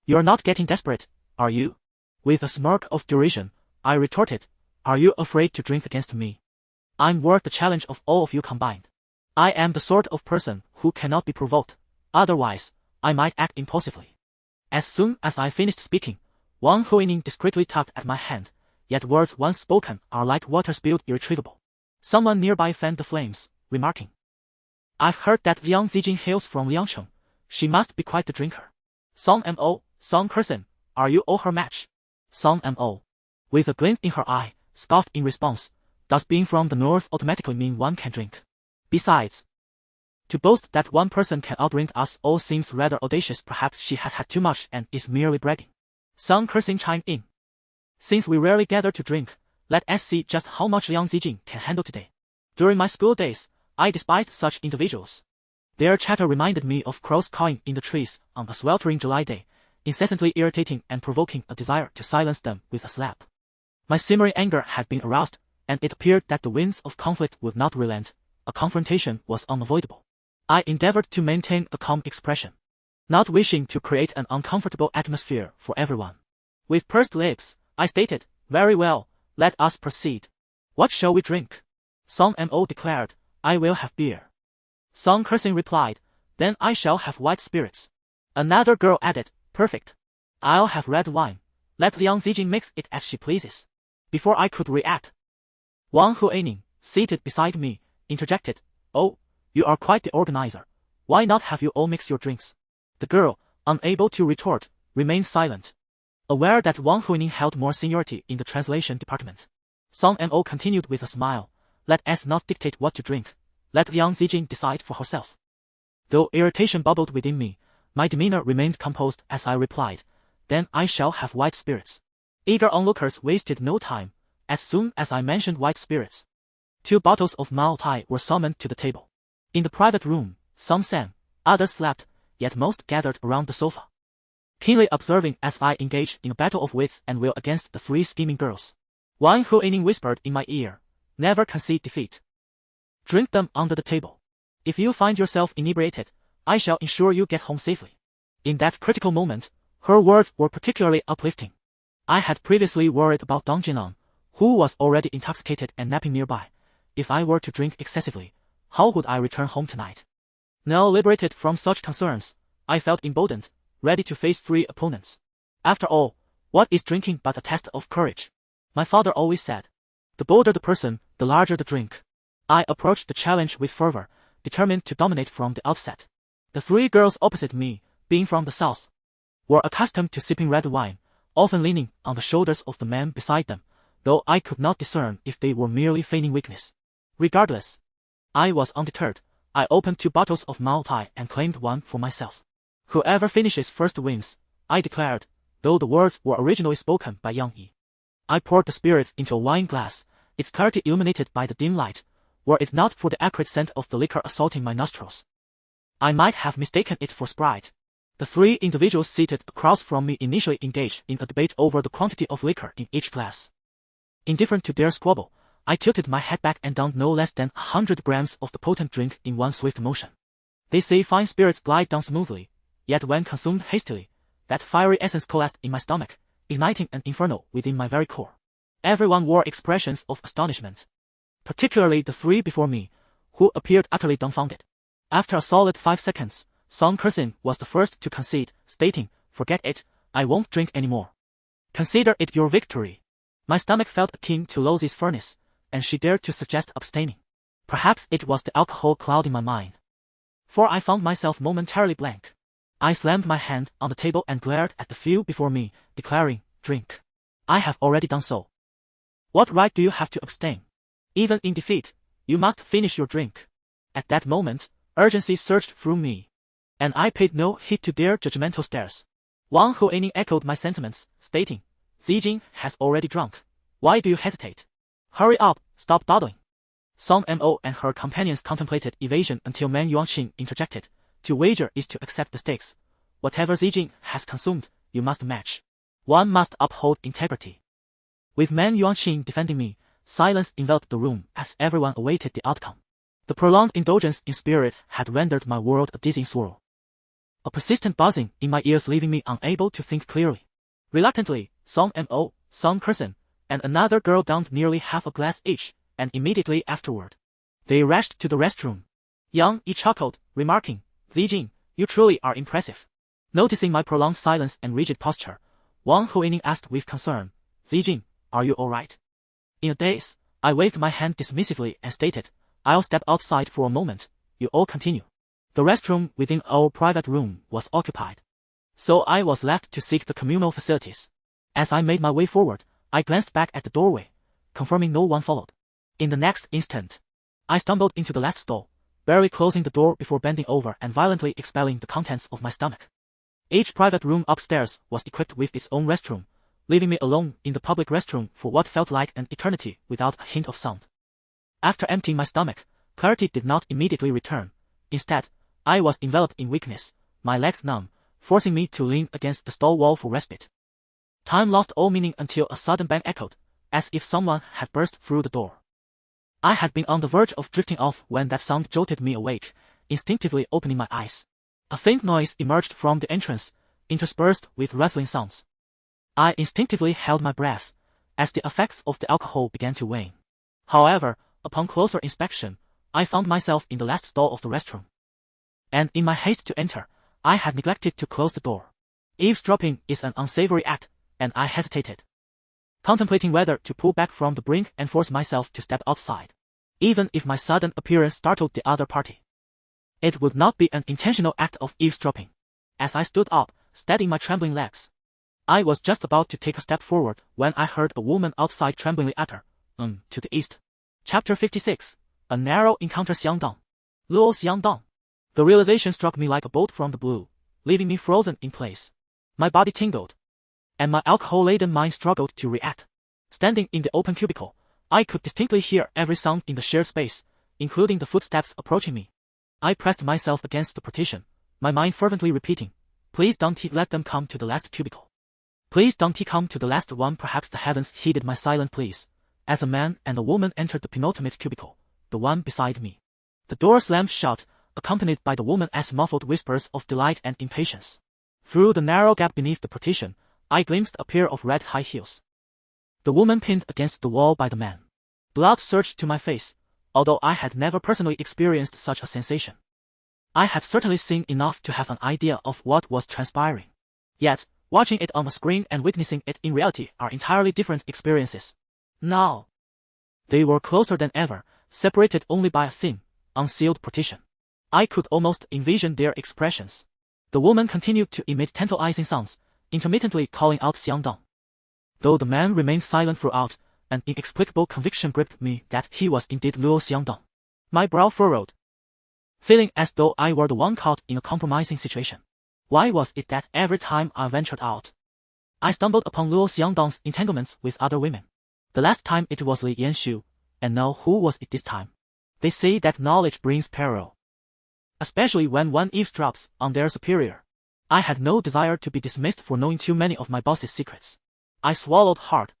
you're not getting desperate, are you? With a smirk of derision, I retorted, are you afraid to drink against me? I'm worth the challenge of all of you combined. I am the sort of person who cannot be provoked, otherwise, I might act impulsively. As soon as I finished speaking, Wang Huining discreetly tugged at my hand, yet words once spoken are like water spilled irretrievable. Someone nearby fanned the flames, remarking, I've heard that Liang Zijing hails from Liangcheng. She must be quite the drinker. Song Mo, Song Curson, are you all her match? Song Mo, with a glint in her eye, scoffed in response, Does being from the north automatically mean one can drink? Besides, to boast that one person can outdrink us all seems rather audacious. Perhaps she has had too much and is merely bragging. Some cursing chimed in. Since we rarely gather to drink, let us see just how much Liang Zijing can handle today. During my school days, I despised such individuals. Their chatter reminded me of crows cawing in the trees on a sweltering July day, incessantly irritating and provoking a desire to silence them with a slap. My simmering anger had been aroused, and it appeared that the winds of conflict would not relent. A confrontation was unavoidable. I endeavored to maintain a calm expression, not wishing to create an uncomfortable atmosphere for everyone. With pursed lips, I stated, "Very well, let us proceed. What shall we drink?" Song Mo declared, "I will have beer." Song cursing replied, "Then I shall have white spirits." Another girl added, "Perfect. I'll have red wine. Let Liang Zijing mix it as she pleases." Before I could react, Wang Huining, seated beside me, interjected, "Oh, you are quite the organizer. Why not have you all mix your drinks?" The girl, unable to retort, remained silent, aware that Wang Huining held more seniority in the translation department. Song Mo continued with a smile, "Let us not dictate what to drink. Let Liang Zijing decide for herself." Though irritation bubbled within me, my demeanor remained composed as I replied, "Then I shall have white spirits." Eager onlookers wasted no time. As soon as I mentioned white spirits, 2 bottles of Mao Tai were summoned to the table. In the private room, some sang, others slept, yet most gathered around the sofa, keenly observing as I engaged in a battle of wits and will against the 3 scheming girls. Wang Huining whispered in my ear, "Never concede defeat. Drink them under the table. If you find yourself inebriated, I shall ensure you get home safely." In that critical moment, her words were particularly uplifting. I had previously worried about Dong Jinlang, who was already intoxicated and napping nearby. If I were to drink excessively, how would I return home tonight? Now liberated from such concerns, I felt emboldened, ready to face 3 opponents. After all, what is drinking but a test of courage? My father always said, "The bolder the person, the larger the drink." I approached the challenge with fervor, determined to dominate from the outset. The 3 girls opposite me, being from the south, were accustomed to sipping red wine, often leaning on the shoulders of the man beside them, though I could not discern if they were merely feigning weakness. Regardless, I was undeterred. I opened 2 bottles of Mao Tai and claimed one for myself. "Whoever finishes first wins," I declared, though the words were originally spoken by Yang Yi. I poured the spirits into a wine glass, its clarity illuminated by the dim light, were it not for the acrid scent of the liquor assaulting my nostrils. I might have mistaken it for Sprite. The 3 individuals seated across from me initially engaged in a debate over the quantity of liquor in each glass. Indifferent to their squabble, I tilted my head back and downed no less than 100 grams of the potent drink in one swift motion. They say fine spirits glide down smoothly, yet when consumed hastily, that fiery essence coalesced in my stomach, igniting an inferno within my very core. Everyone wore expressions of astonishment, particularly the 3 before me, who appeared utterly dumbfounded. After a solid 5 seconds, Song Kersin was the first to concede, stating, "Forget it, I won't drink anymore. Consider it your victory." My stomach felt akin to Lozie's furnace, and she dared to suggest abstaining. Perhaps it was the alcohol clouding my mind, for I found myself momentarily blank. I slammed my hand on the table and glared at the few before me, declaring, "Drink. I have already done so. What right do you have to abstain? Even in defeat, you must finish your drink." At that moment, urgency surged through me, and I paid no heed to their judgmental stares. Wang Huining echoed my sentiments, stating, "Zijing has already drunk. Why do you hesitate? Hurry up, stop dawdling." Song Mo and her companions contemplated evasion until Man Yuanqing interjected, "To wager is to accept the stakes. Whatever Zijing has consumed, you must match. One must uphold integrity." With Man Yuanqing defending me, silence enveloped the room as everyone awaited the outcome. The prolonged indulgence in spirit had rendered my world a dizzying swirl, a persistent buzzing in my ears leaving me unable to think clearly. Reluctantly, Song Mo, Song Kersen, and another girl downed nearly half a glass each, and immediately afterward, they rushed to the restroom. Yang Yi chuckled, remarking, "Zijing, you truly are impressive." Noticing my prolonged silence and rigid posture, Wang Huining asked with concern, "Zijing, are you all right?" In a daze, I waved my hand dismissively and stated, "I'll step outside for a moment, you all continue." The restroom within our private room was occupied, so I was left to seek the communal facilities. As I made my way forward, I glanced back at the doorway, confirming no one followed. In the next instant, I stumbled into the last stall, barely closing the door before bending over and violently expelling the contents of my stomach. Each private room upstairs was equipped with its own restroom, leaving me alone in the public restroom for what felt like an eternity without a hint of sound. After emptying my stomach, clarity did not immediately return. Instead, I was enveloped in weakness, my legs numb, forcing me to lean against the stall wall for respite. Time lost all meaning until a sudden bang echoed, as if someone had burst through the door. I had been on the verge of drifting off when that sound jolted me awake, instinctively opening my eyes. A faint noise emerged from the entrance, interspersed with rustling sounds. I instinctively held my breath, as the effects of the alcohol began to wane. However, upon closer inspection, I found myself in the last stall of the restroom. And in my haste to enter, I had neglected to close the door. Eavesdropping is an unsavory act, and I hesitated, contemplating whether to pull back from the brink and force myself to step outside, even if my sudden appearance startled the other party. It would not be an intentional act of eavesdropping. As I stood up, steadying my trembling legs, I was just about to take a step forward when I heard a woman outside tremblingly utter, to the east. Chapter 56. A narrow encounter. Xiangdong. Luo Xiangdong. The realization struck me like a bolt from the blue, leaving me frozen in place. My body tingled, and my alcohol-laden mind struggled to react. Standing in the open cubicle, I could distinctly hear every sound in the shared space, including the footsteps approaching me. I pressed myself against the partition, my mind fervently repeating, "Please don't let them come to the last cubicle. Please don't come to the last one." Perhaps the heavens heeded my silent pleas, as a man and a woman entered the penultimate cubicle, the one beside me. The door slammed shut, accompanied by the woman's muffled whispers of delight and impatience. Through the narrow gap beneath the partition, I glimpsed a pair of red high heels. The woman pinned against the wall by the man. Blood surged to my face, although I had never personally experienced such a sensation. I had certainly seen enough to have an idea of what was transpiring. Yet, watching it on a screen and witnessing it in reality are entirely different experiences. Now, they were closer than ever, separated only by a thin, unsealed partition. I could almost envision their expressions. The woman continued to emit tantalizing sounds, intermittently calling out Xiangdong. Though the man remained silent throughout, an inexplicable conviction gripped me that he was indeed Luo Xiangdong. My brow furrowed, feeling as though I were the one caught in a compromising situation. Why was it that every time I ventured out, I stumbled upon Luo Xiangdong's entanglements with other women? The last time it was Li Yanshu, and now who was it this time? They say that knowledge brings peril, especially when one eavesdrops on their superior. I had no desire to be dismissed for knowing too many of my boss's secrets. I swallowed hard,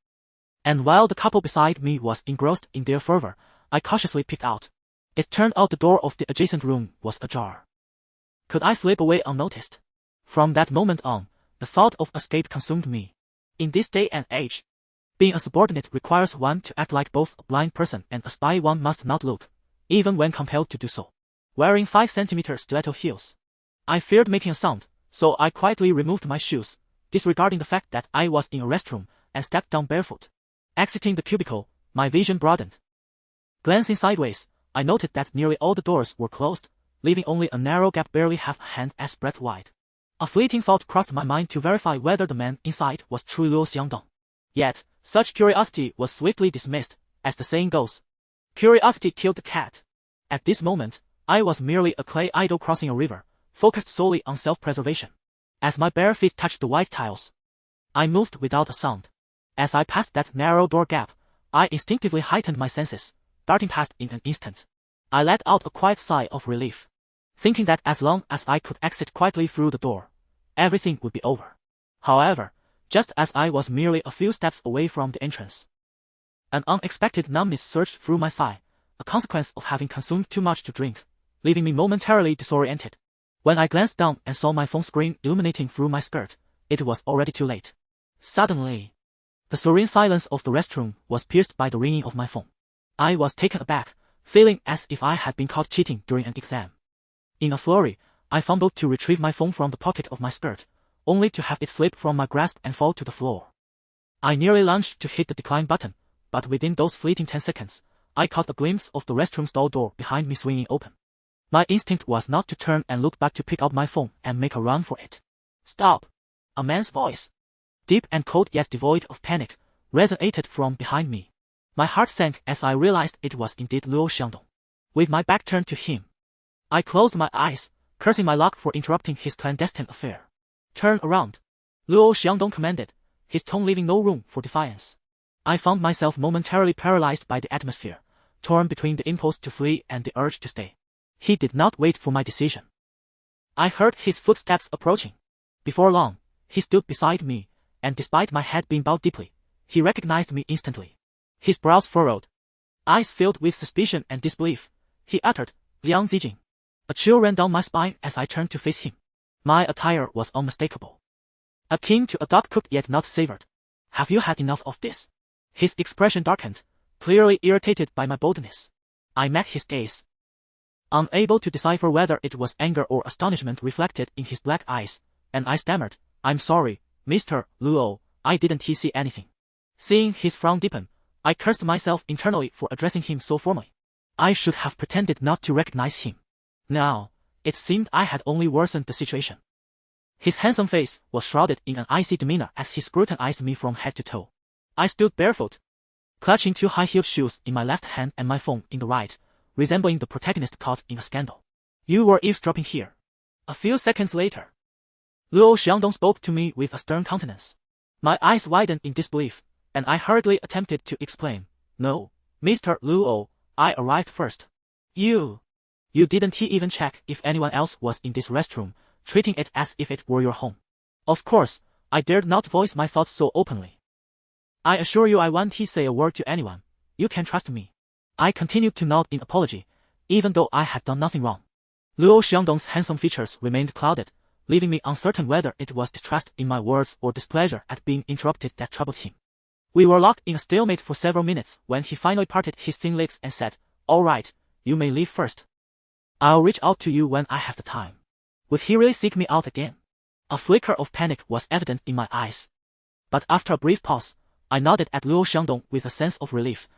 and while the couple beside me was engrossed in their fervor, I cautiously peeked out. It turned out the door of the adjacent room was ajar. Could I slip away unnoticed? From that moment on, the thought of escape consumed me. In this day and age, being a subordinate requires one to act like both a blind person and a spy. One must not look, even when compelled to do so. Wearing 5-centimeter stiletto heels, I feared making a sound, so I quietly removed my shoes, disregarding the fact that I was in a restroom, and stepped down barefoot. Exiting the cubicle, my vision broadened. Glancing sideways, I noted that nearly all the doors were closed, leaving only a narrow gap barely half a hand's breadth wide. A fleeting thought crossed my mind to verify whether the man inside was true Luo Xiangdong. Yet, such curiosity was swiftly dismissed, as the saying goes, "Curiosity killed the cat." At this moment, I was merely a clay idol crossing a river, focused solely on self-preservation. As my bare feet touched the white tiles, I moved without a sound. As I passed that narrow door gap, I instinctively heightened my senses, darting past in an instant. I let out a quiet sigh of relief, thinking that as long as I could exit quietly through the door, everything would be over. However, just as I was merely a few steps away from the entrance, an unexpected numbness surged through my thigh, a consequence of having consumed too much to drink, leaving me momentarily disoriented. When I glanced down and saw my phone screen illuminating through my skirt, it was already too late. Suddenly, the serene silence of the restroom was pierced by the ringing of my phone. I was taken aback, feeling as if I had been caught cheating during an exam. In a flurry, I fumbled to retrieve my phone from the pocket of my skirt, only to have it slip from my grasp and fall to the floor. I nearly lunged to hit the decline button, but within those fleeting 10 seconds, I caught a glimpse of the restroom stall door behind me swinging open. My instinct was not to turn and look back to pick up my phone and make a run for it. "Stop!" A man's voice, deep and cold yet devoid of panic, resonated from behind me. My heart sank as I realized it was indeed Luo Xiangdong. With my back turned to him, I closed my eyes, cursing my luck for interrupting his clandestine affair. Turn around, Luo Xiangdong commanded, his tone leaving no room for defiance. I found myself momentarily paralyzed by the atmosphere, torn between the impulse to flee and the urge to stay. He did not wait for my decision. I heard his footsteps approaching. Before long, he stood beside me, and despite my head being bowed deeply, he recognized me instantly. His brows furrowed, eyes filled with suspicion and disbelief. He uttered, "Liang Zijing." A chill ran down my spine as I turned to face him. My attire was unmistakable, akin to a dog cooked yet not savored. "Have you had enough of this?" His expression darkened, clearly irritated by my boldness. I met his gaze, unable to decipher whether it was anger or astonishment reflected in his black eyes, and I stammered, "I'm sorry, Mr. Luo, I didn't see anything." Seeing his frown deepen, I cursed myself internally for addressing him so formally. I should have pretended not to recognize him. Now, it seemed I had only worsened the situation. His handsome face was shrouded in an icy demeanor as he scrutinized me from head to toe. I stood barefoot, clutching two high-heeled shoes in my left hand and my phone in the right, resembling the protagonist caught in a scandal. "You were eavesdropping here." A few seconds later, Luo Xiangdong spoke to me with a stern countenance. My eyes widened in disbelief, and I hurriedly attempted to explain. "No, Mr. Luo, I arrived first." You didn't even check if anyone else was in this restroom, treating it as if it were your home." Of course, I dared not voice my thoughts so openly. "I assure you I won't say a word to anyone. You can trust me." I continued to nod in apology, even though I had done nothing wrong. Luo Xiangdong's handsome features remained clouded, leaving me uncertain whether it was distrust in my words or displeasure at being interrupted that troubled him. We were locked in a stalemate for several minutes when he finally parted his thin lips and said, "All right, you may leave first. I'll reach out to you when I have the time." Would he really seek me out again? A flicker of panic was evident in my eyes. But after a brief pause, I nodded at Luo Xiangdong with a sense of relief,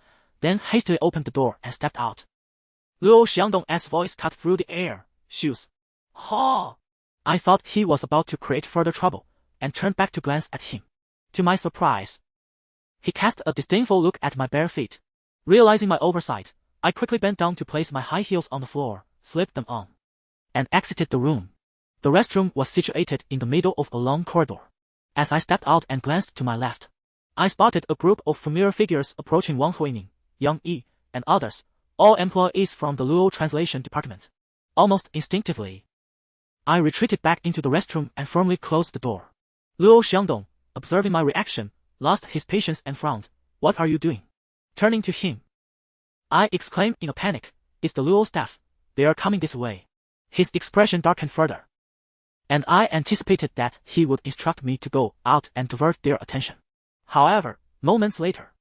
then hastily opened the door and stepped out. Luo Xiangdong's voice cut through the air. "Shoes." "Ha!" I thought he was about to create further trouble, and turned back to glance at him. To my surprise, he cast a disdainful look at my bare feet. Realizing my oversight, I quickly bent down to place my high heels on the floor, slipped them on, and exited the room. The restroom was situated in the middle of a long corridor. As I stepped out and glanced to my left, I spotted a group of familiar figures approaching Wang Huining, Yang Yi, and others, all employees from the Luo translation department. Almost instinctively, I retreated back into the restroom and firmly closed the door. Luo Xiangdong, observing my reaction, lost his patience and frowned. "What are you doing?" Turning to him, I exclaimed in a panic, "It's the Luo staff. They are coming this way." His expression darkened further, and I anticipated that he would instruct me to go out and divert their attention. However, moments later,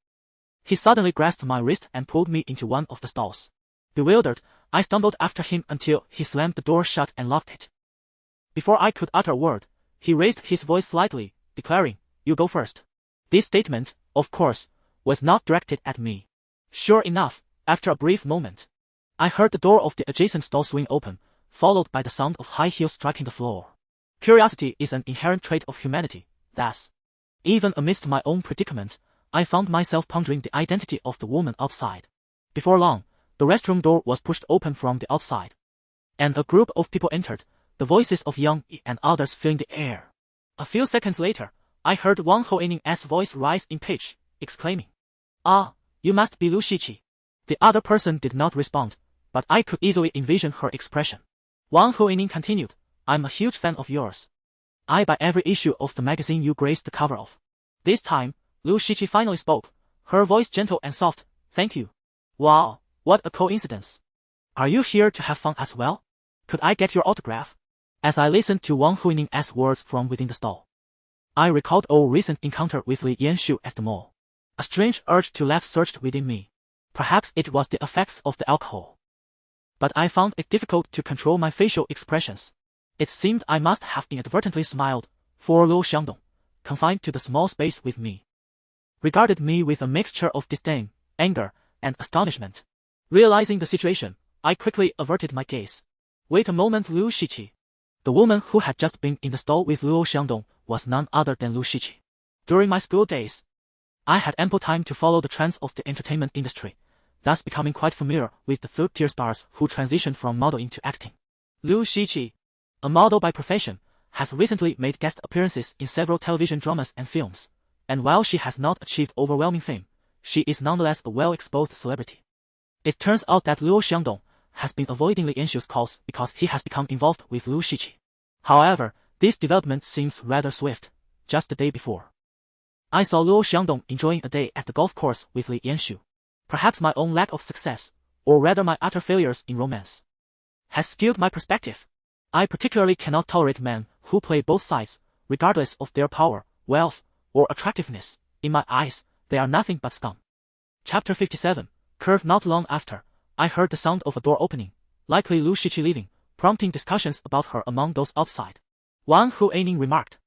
he suddenly grasped my wrist and pulled me into one of the stalls. Bewildered, I stumbled after him until he slammed the door shut and locked it. Before I could utter a word, he raised his voice slightly, declaring, "You go first." This statement, of course, was not directed at me. Sure enough, after a brief moment, I heard the door of the adjacent stall swing open, followed by the sound of high heels striking the floor. Curiosity is an inherent trait of humanity, thus, even amidst my own predicament, I found myself pondering the identity of the woman outside. Before long, the restroom door was pushed open from the outside, and a group of people entered, the voices of Yang Yi and others filling the air. A few seconds later, I heard Wang Huining's voice rise in pitch, exclaiming, "Ah, you must be Lu Shiqi." The other person did not respond, but I could easily envision her expression. Wang Huining continued, "I'm a huge fan of yours. I buy every issue of the magazine you graced the cover of." This time, Lu Shiqi finally spoke, her voice gentle and soft. "Thank you. Wow, what a coincidence. Are you here to have fun as well? Could I get your autograph?" As I listened to Wang Huining's words from within the stall, I recalled our recent encounter with Li Yanshu at the mall. A strange urge to laugh surged within me. Perhaps it was the effects of the alcohol, but I found it difficult to control my facial expressions. It seemed I must have inadvertently smiled, for Luo Xiangdong, confined to the small space with me, regarded me with a mixture of disdain, anger, and astonishment. Realizing the situation, I quickly averted my gaze. "Wait a moment, Lu Shiqi." The woman who had just been in the stall with Luo Xiangdong was none other than Lu Shiqi. During my school days, I had ample time to follow the trends of the entertainment industry, thus becoming quite familiar with the third-tier stars who transitioned from modeling to acting. Luo Xiangdong, a model by profession, has recently made guest appearances in several television dramas and films, and while she has not achieved overwhelming fame, she is nonetheless a well-exposed celebrity. It turns out that Luo Xiangdong has been avoiding Li Yanshu's calls because he has become involved with Luo Xiangdong. However, this development seems rather swift. Just the day before, I saw Luo Xiangdong enjoying a day at the golf course with Li Yanshu. Perhaps my own lack of success, or rather my utter failures in romance, has skewed my perspective. I particularly cannot tolerate men who play both sides, regardless of their power, wealth, or attractiveness. In my eyes, they are nothing but scum. Chapter 57. Curve. Not long after, I heard the sound of a door opening, likely Luo Xiangdong leaving, prompting discussions about her among those outside. Wang Huining remarked,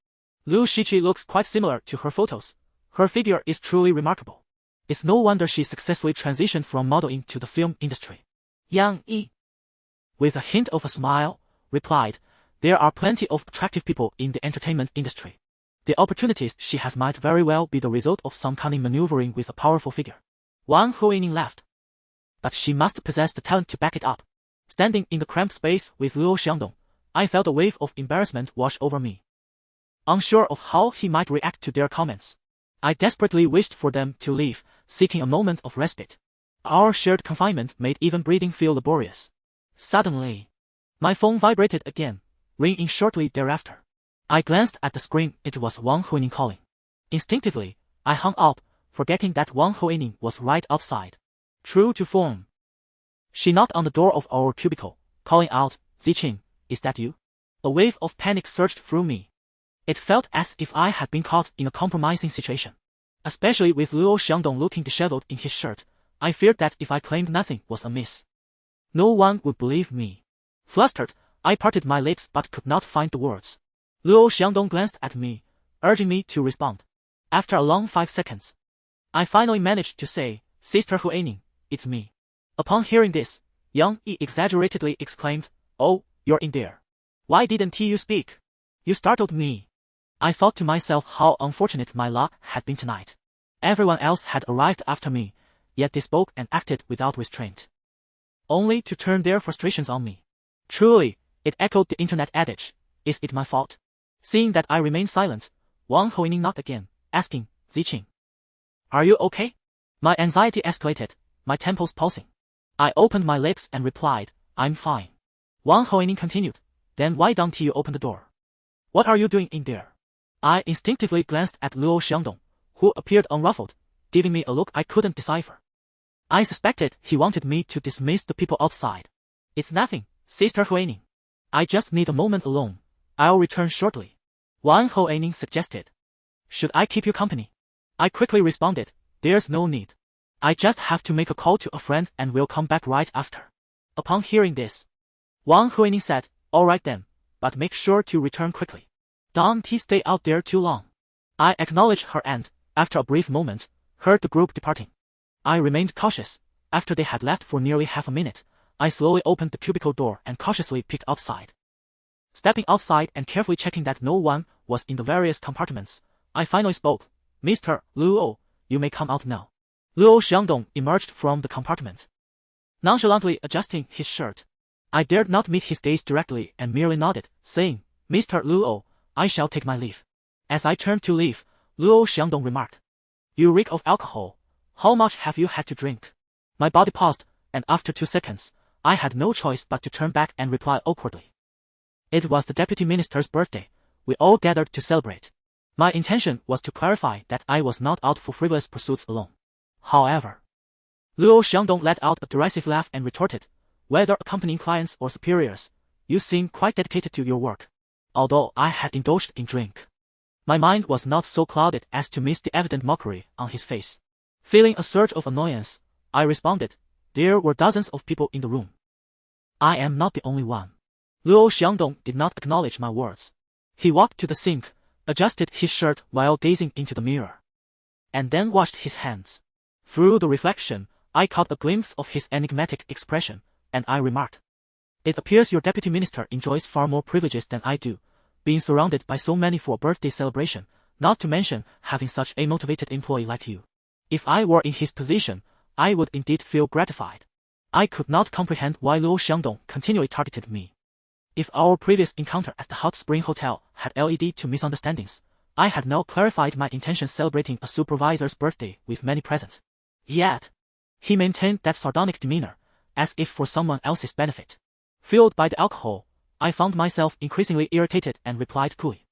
Luo Xiangdong looks quite similar to her photos. Her figure is truly remarkable. It's no wonder she successfully transitioned from modeling to the film industry. Yang Yi, with a hint of a smile, replied, there are plenty of attractive people in the entertainment industry. The opportunities she has might very well be the result of some cunning maneuvering with a powerful figure. Wang Huining laughed. But she must possess the talent to back it up. Standing in the cramped space with Luo Xiangdong, I felt a wave of embarrassment wash over me. Unsure of how he might react to their comments, I desperately wished for them to leave, seeking a moment of respite. Our shared confinement made even breathing feel laborious. Suddenly, my phone vibrated again, ringing shortly thereafter. I glanced at the screen. It was Wang Huining calling. Instinctively, I hung up, forgetting that Wang Huining was right outside. True to form, she knocked on the door of our cubicle, calling out, Zijing, is that you? A wave of panic surged through me. It felt as if I had been caught in a compromising situation. Especially with Luo Xiangdong looking disheveled in his shirt, I feared that if I claimed nothing was amiss, no one would believe me. Flustered, I parted my lips but could not find the words. Luo Xiangdong glanced at me, urging me to respond. After a long 5 seconds, I finally managed to say, Sister Huining, it's me. Upon hearing this, Yang Yi exaggeratedly exclaimed, oh, you're in there. Why didn't you speak? You startled me. I thought to myself how unfortunate my luck had been tonight. Everyone else had arrived after me, yet they spoke and acted without restraint, only to turn their frustrations on me. Truly, it echoed the internet adage, is it my fault? Seeing that I remained silent, Wang Huining knocked again, asking, Zijing, are you okay? My anxiety escalated, my temples pulsing. I opened my lips and replied, I'm fine. Wang Huining continued, then why don't you open the door? What are you doing in there? I instinctively glanced at Luo Xiangdong, who appeared unruffled, giving me a look I couldn't decipher. I suspected he wanted me to dismiss the people outside. It's nothing, Sister Huining. I just need a moment alone. I'll return shortly. Wang Huining suggested. Should I keep you company? I quickly responded, there's no need. I just have to make a call to a friend and will come back right after. Upon hearing this, Wang Huining said, all right then, but make sure to return quickly. Don't stay out there too long. I acknowledged her and, after a brief moment, heard the group departing. I remained cautious. After they had left for nearly half a minute, I slowly opened the cubicle door and cautiously peeked outside. Stepping outside and carefully checking that no one was in the various compartments, I finally spoke, Mr. Luo, you may come out now. Luo Xiangdong emerged from the compartment, nonchalantly adjusting his shirt. I dared not meet his gaze directly and merely nodded, saying, Mr. Luo, I shall take my leave. As I turned to leave, Luo Xiangdong remarked, you reek of alcohol. How much have you had to drink? My body paused, and after 2 seconds, I had no choice but to turn back and reply awkwardly. It was the deputy minister's birthday. We all gathered to celebrate. My intention was to clarify that I was not out for frivolous pursuits alone. However, Luo Xiangdong let out a derisive laugh and retorted, whether accompanying clients or superiors, you seem quite dedicated to your work. Although I had indulged in drink, my mind was not so clouded as to miss the evident mockery on his face. Feeling a surge of annoyance, I responded, there were dozens of people in the room. I am not the only one. Luo Xiangdong did not acknowledge my words. He walked to the sink, adjusted his shirt while gazing into the mirror, and then washed his hands. Through the reflection, I caught a glimpse of his enigmatic expression, and I remarked, it appears your deputy minister enjoys far more privileges than I do, being surrounded by so many for a birthday celebration, not to mention having such a motivated employee like you. If I were in his position, I would indeed feel gratified. I could not comprehend why Luo Xiangdong continually targeted me. If our previous encounter at the Hot Spring Hotel had led to misunderstandings, I had now clarified my intentions celebrating a supervisor's birthday with many presents. Yet, he maintained that sardonic demeanor, as if for someone else's benefit. Fueled by the alcohol, I found myself increasingly irritated and replied coolly.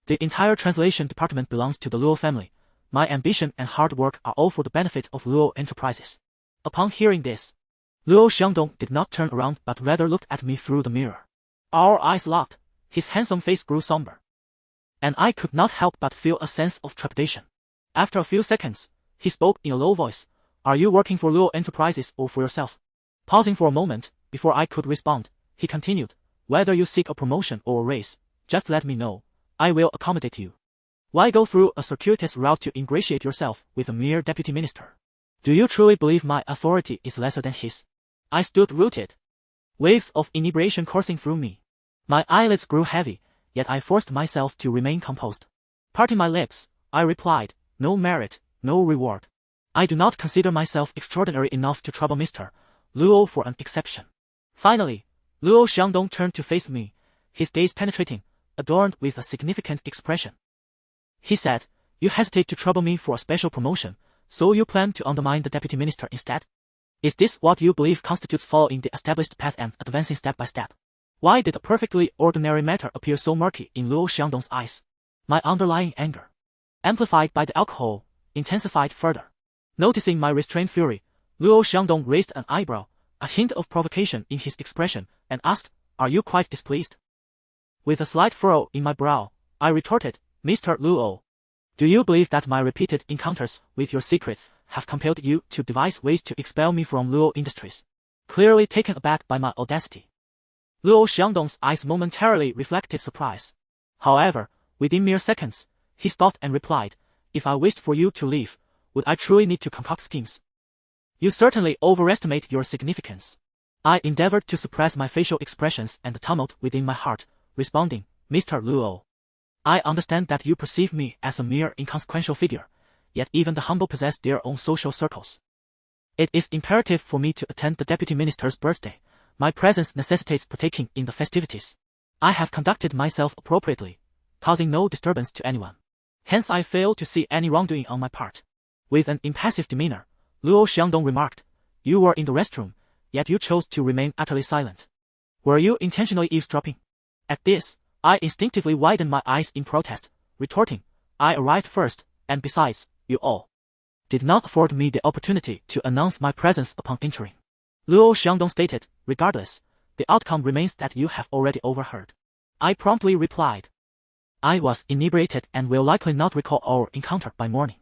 The entire translation department belongs to the Luo family. My ambition and hard work are all for the benefit of Luo Enterprises. Upon hearing this, Luo Xiangdong did not turn around but rather looked at me through the mirror. Our eyes locked, his handsome face grew somber. And I could not help but feel a sense of trepidation. After a few seconds, he spoke in a low voice. Are you working for Luo Enterprises or for yourself? Pausing for a moment, before I could respond, he continued, whether you seek a promotion or a raise, just let me know. I will accommodate you. Why go through a circuitous route to ingratiate yourself with a mere deputy minister? Do you truly believe my authority is lesser than his? I stood rooted. Waves of inebriation coursing through me. My eyelids grew heavy, yet I forced myself to remain composed. Parting my lips, I replied, no merit, no reward. I do not consider myself extraordinary enough to trouble Mr. Luo for an exception. Finally, Luo Xiangdong turned to face me, his gaze penetrating, adorned with a significant expression. He said, you hesitate to trouble me for a special promotion, so you plan to undermine the deputy minister instead? Is this what you believe constitutes following the established path and advancing step by step? Why did a perfectly ordinary matter appear so murky in Luo Xiangdong's eyes? My underlying anger, amplified by the alcohol, intensified further. Noticing my restrained fury, Luo Xiangdong raised an eyebrow, a hint of provocation in his expression, and asked, are you quite displeased? With a slight furrow in my brow, I retorted, Mr. Luo, do you believe that my repeated encounters with your secrets have compelled you to devise ways to expel me from Luo Industries? Clearly taken aback by my audacity, Luo Xiangdong's eyes momentarily reflected surprise. However, within mere seconds, he stopped and replied, if I wished for you to leave, would I truly need to concoct schemes? You certainly overestimate your significance. I endeavored to suppress my facial expressions and the tumult within my heart, responding, Mr. Luo, I understand that you perceive me as a mere inconsequential figure, yet even the humble possess their own social circles. It is imperative for me to attend the deputy minister's birthday. My presence necessitates partaking in the festivities. I have conducted myself appropriately, causing no disturbance to anyone. Hence I fail to see any wrongdoing on my part. With an impassive demeanor, Luo Xiangdong remarked, you were in the restroom, yet you chose to remain utterly silent. Were you intentionally eavesdropping? At this, I instinctively widened my eyes in protest, retorting, I arrived first, and besides, you all did not afford me the opportunity to announce my presence upon entering. Luo Xiangdong stated, regardless, the outcome remains that you have already overheard. I promptly replied, I was inebriated and will likely not recall our encounter by morning.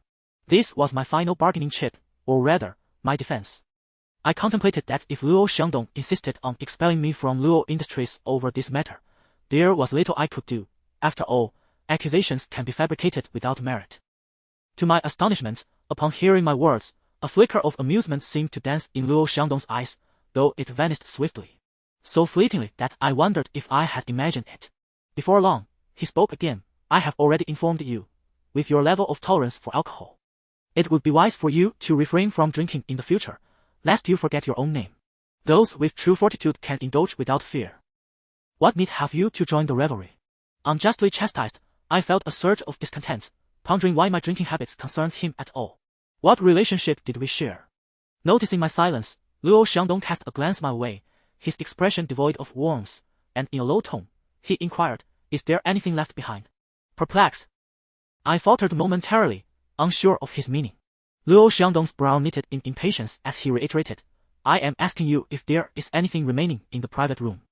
This was my final bargaining chip, or rather, my defense. I contemplated that if Luo Xiangdong insisted on expelling me from Luo Industries over this matter, there was little I could do. After all, accusations can be fabricated without merit. To my astonishment, upon hearing my words, a flicker of amusement seemed to dance in Luo Xiangdong's eyes, though it vanished swiftly. So fleetingly that I wondered if I had imagined it. Before long, he spoke again, I have already informed you, with your level of tolerance for alcohol, it would be wise for you to refrain from drinking in the future, lest you forget your own name. Those with true fortitude can indulge without fear. What need have you to join the revelry? Unjustly chastised, I felt a surge of discontent, pondering why my drinking habits concerned him at all. What relationship did we share? Noticing my silence, Luo Xiangdong cast a glance my way, his expression devoid of warmth, and in a low tone, he inquired, is there anything left behind? Perplexed, I faltered momentarily, unsure of his meaning. Luo Xiangdong's brow knitted in impatience as he reiterated, I am asking you if there is anything remaining in the private room.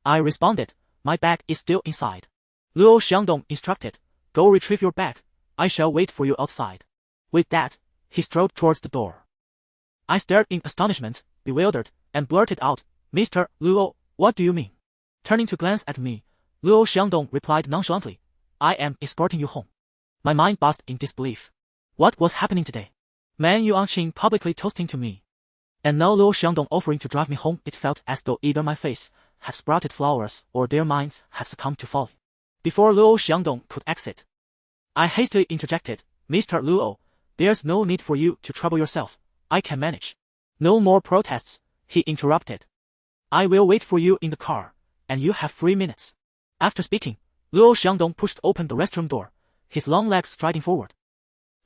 I responded, my bag is still inside. Luo Xiangdong instructed, go retrieve your bag, I shall wait for you outside. With that, he strode towards the door. I stared in astonishment, bewildered, and blurted out, Mr. Luo, what do you mean? Turning to glance at me, Luo Xiangdong replied nonchalantly, I am escorting you home. My mind buzzed in disbelief. What was happening today? Man Yuanqing publicly toasting to me. And now Luo Xiangdong offering to drive me home. It felt as though either my face had sprouted flowers or their minds had succumbed to folly. Before Luo Xiangdong could exit, I hastily interjected, Mr. Luo, There's no need for you to trouble yourself. I can manage. No more protests, he interrupted. I will wait for you in the car, and you have 3 minutes. After speaking, Luo Xiangdong pushed open the restroom door, his long legs striding forward,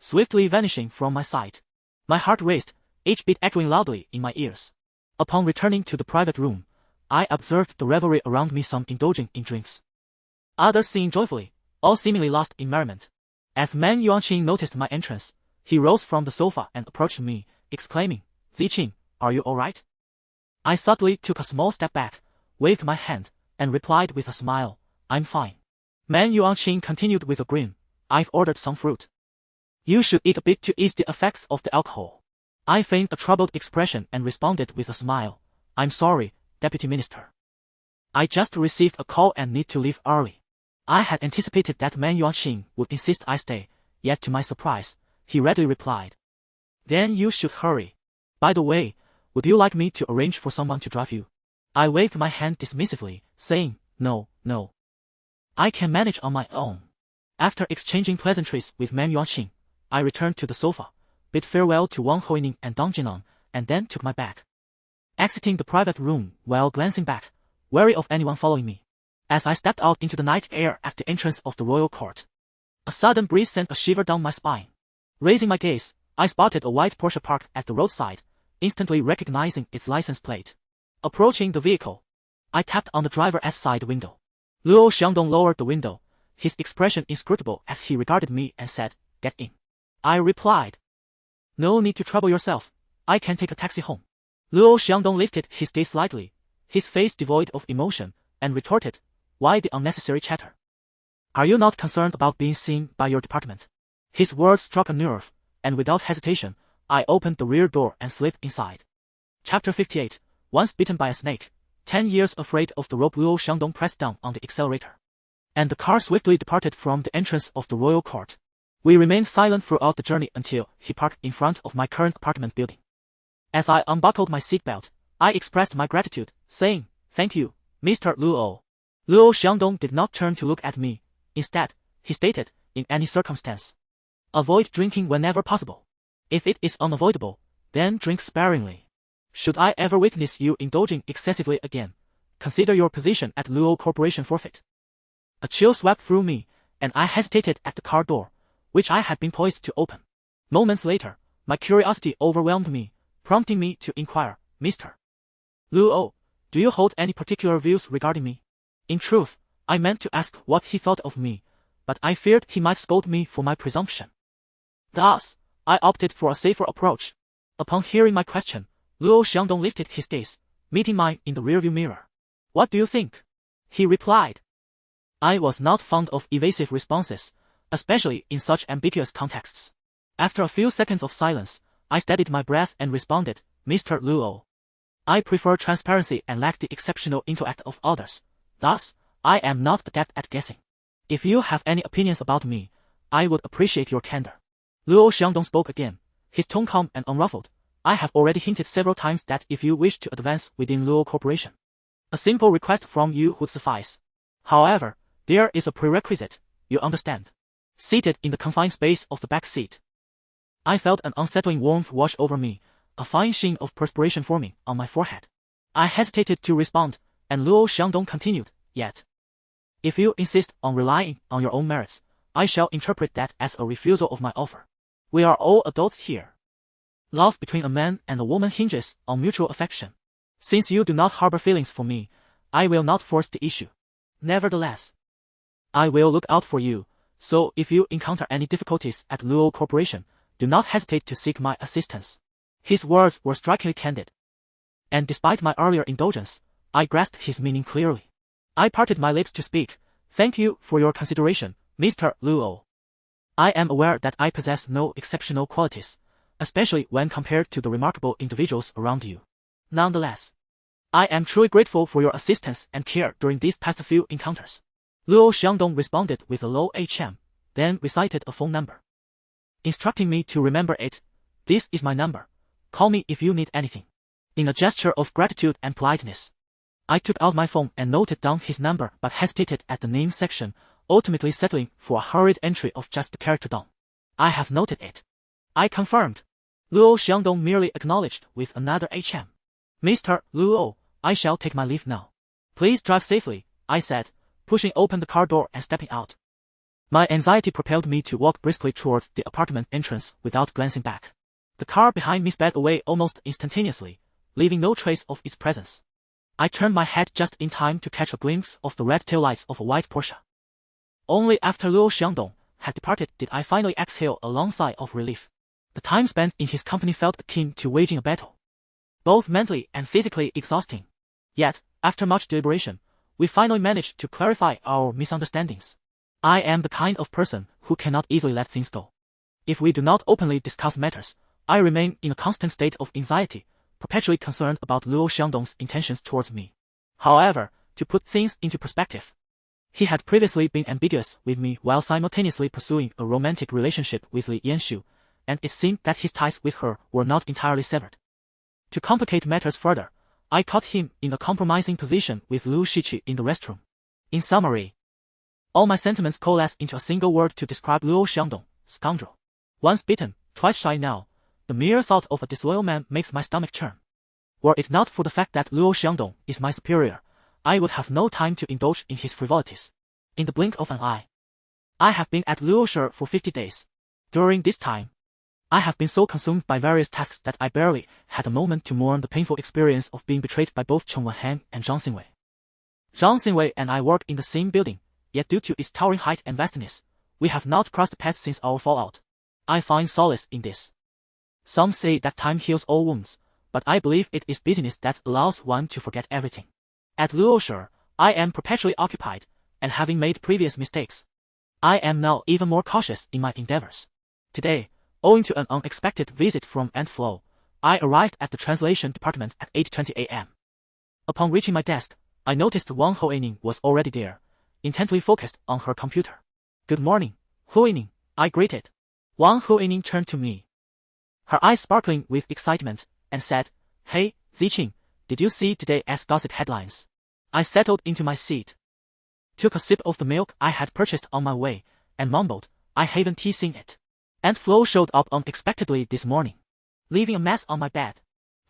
swiftly vanishing from my sight. My heart raced, each beat echoing loudly in my ears. Upon returning to the private room, I observed the revelry around me, some indulging in drinks, others singing joyfully, all seemingly lost in merriment. As Man Yuanqing noticed my entrance, he rose from the sofa and approached me, exclaiming, "Zijing, are you all right?" I subtly took a small step back, waved my hand, and replied with a smile, "I'm fine." Man Yuanqing continued with a grin, "I've ordered some fruit. You should eat a bit to ease the effects of the alcohol." I feigned a troubled expression and responded with a smile, "I'm sorry, Deputy Minister. I just received a call and need to leave early." I had anticipated that Man Yuanqing would insist I stay, yet to my surprise, he readily replied, "Then you should hurry. By the way, would you like me to arrange for someone to drive you?" I waved my hand dismissively, saying, No. I can manage on my own." After exchanging pleasantries with Man Yuanqing, I returned to the sofa, bid farewell to Wang Hoining and Dang Jinan, and then took my bag, exiting the private room while glancing back, wary of anyone following me. As I stepped out into the night air at the entrance of the royal court, a sudden breeze sent a shiver down my spine. Raising my gaze, I spotted a white Porsche parked at the roadside, instantly recognizing its license plate. Approaching the vehicle, I tapped on the driver's side window. Luo Xiangdong lowered the window, his expression inscrutable as he regarded me and said, "Get in." I replied, "No need to trouble yourself, I can take a taxi home." Luo Xiangdong lifted his gaze slightly, his face devoid of emotion, and retorted, "Why the unnecessary chatter? Are you not concerned about being seen by your department?" His words struck a nerve, and without hesitation, I opened the rear door and slipped inside. Chapter 58. Once bitten by a snake, 10 years afraid of the rope. Luo Xiangdong pressed down on the accelerator, and the car swiftly departed from the entrance of the royal court. We remained silent throughout the journey until he parked in front of my current apartment building. As I unbuckled my seatbelt, I expressed my gratitude, saying, "Thank you, Mr. Luo." Luo Xiangdong did not turn to look at me. Instead, he stated, "In any circumstance, avoid drinking whenever possible. If it is unavoidable, then drink sparingly. Should I ever witness you indulging excessively again, consider your position at Luo Corporation forfeit." A chill swept through me, and I hesitated at the car door, which I had been poised to open. Moments later, my curiosity overwhelmed me, prompting me to inquire, "Mr. Luo, do you hold any particular views regarding me?" In truth, I meant to ask what he thought of me, but I feared he might scold me for my presumption. Thus, I opted for a safer approach. Upon hearing my question, Luo Xiangdong lifted his gaze, meeting mine in the rearview mirror. "What do you think?" he replied. I was not fond of evasive responses, especially in such ambiguous contexts. After a few seconds of silence, I steadied my breath and responded, "Mr. Luo, I prefer transparency and lack the exceptional intellect of others. Thus, I am not adept at guessing. If you have any opinions about me, I would appreciate your candor." Luo Xiangdong spoke again, his tone calm and unruffled. "I have already hinted several times that if you wish to advance within Luo Corporation, a simple request from you would suffice. However, there is a prerequisite, you understand." Seated in the confined space of the back seat, I felt an unsettling warmth wash over me, a fine sheen of perspiration forming on my forehead. I hesitated to respond, and Luo Xiangdong continued, "Yet, if you insist on relying on your own merits, I shall interpret that as a refusal of my offer. We are all adults here. Love between a man and a woman hinges on mutual affection. Since you do not harbor feelings for me, I will not force the issue. Nevertheless, I will look out for you, so if you encounter any difficulties at Luo Corporation, do not hesitate to seek my assistance." His words were strikingly candid, and despite my earlier indulgence, I grasped his meaning clearly. I parted my lips to speak, "Thank you for your consideration, Mr. Luo. I am aware that I possess no exceptional qualities, especially when compared to the remarkable individuals around you. Nonetheless, I am truly grateful for your assistance and care during these past few encounters." Luo Xiangdong responded with a low HM, then recited a phone number, instructing me to remember it. "This is my number. Call me if you need anything." In a gesture of gratitude and politeness, I took out my phone and noted down his number but hesitated at the name section, ultimately settling for a hurried entry of just the character Dong. "I have noted it. I confirmed. Luo Xiangdong merely acknowledged with another HM. Mr. Luo, I shall take my leave now. Please drive safely, I said, pushing open the car door and stepping out. My anxiety propelled me to walk briskly towards the apartment entrance without glancing back. The car behind me sped away almost instantaneously, leaving no trace of its presence. I turned my head just in time to catch a glimpse of the red taillights of a white Porsche. Only after Luo Xiangdong had departed did I finally exhale a long sigh of relief. The time spent in his company felt akin to waging a battle, both mentally and physically exhausting. Yet, after much deliberation, we finally managed to clarify our misunderstandings. I am the kind of person who cannot easily let things go. If we do not openly discuss matters, I remain in a constant state of anxiety, perpetually concerned about Luo Xiangdong's intentions towards me. However, to put things into perspective, he had previously been ambiguous with me while simultaneously pursuing a romantic relationship with Li Yanxu, and it seemed that his ties with her were not entirely severed. To complicate matters further, I caught him in a compromising position with Lu Shiqi in the restroom. In summary, all my sentiments coalesce into a single word to describe Luo Xiangdong: scoundrel. Once bitten, twice shy now, the mere thought of a disloyal man makes my stomach churn. Were it not for the fact that Luo Xiangdong is my superior, I would have no time to indulge in his frivolities. In the blink of an eye, I have been at Luoshi for 50 days. During this time, I have been so consumed by various tasks that I barely had a moment to mourn the painful experience of being betrayed by both Cheng Wenhan and Zhang Xinwei. Zhang Xinwei and I work in the same building, yet due to its towering height and vastness, we have not crossed paths since our fallout. I find solace in this. Some say that time heals all wounds, but I believe it is busyness that allows one to forget everything. At Luoshi, I am perpetually occupied, and having made previous mistakes, I am now even more cautious in my endeavors. Today, owing to an unexpected visit from Aunt Flo, I arrived at the translation department at 8:20 a.m. Upon reaching my desk, I noticed Wang Hoening was already there, intently focused on her computer. "Good morning, Hoening," I greeted. Wang Hoening turned to me, her eyes sparkling with excitement, and said, "Hey, Zijing, did you see today's gossip headlines?" I settled into my seat, took a sip of the milk I had purchased on my way, and mumbled, "I haven't seen it. Aunt Flo showed up unexpectedly this morning, leaving a mess on my bed."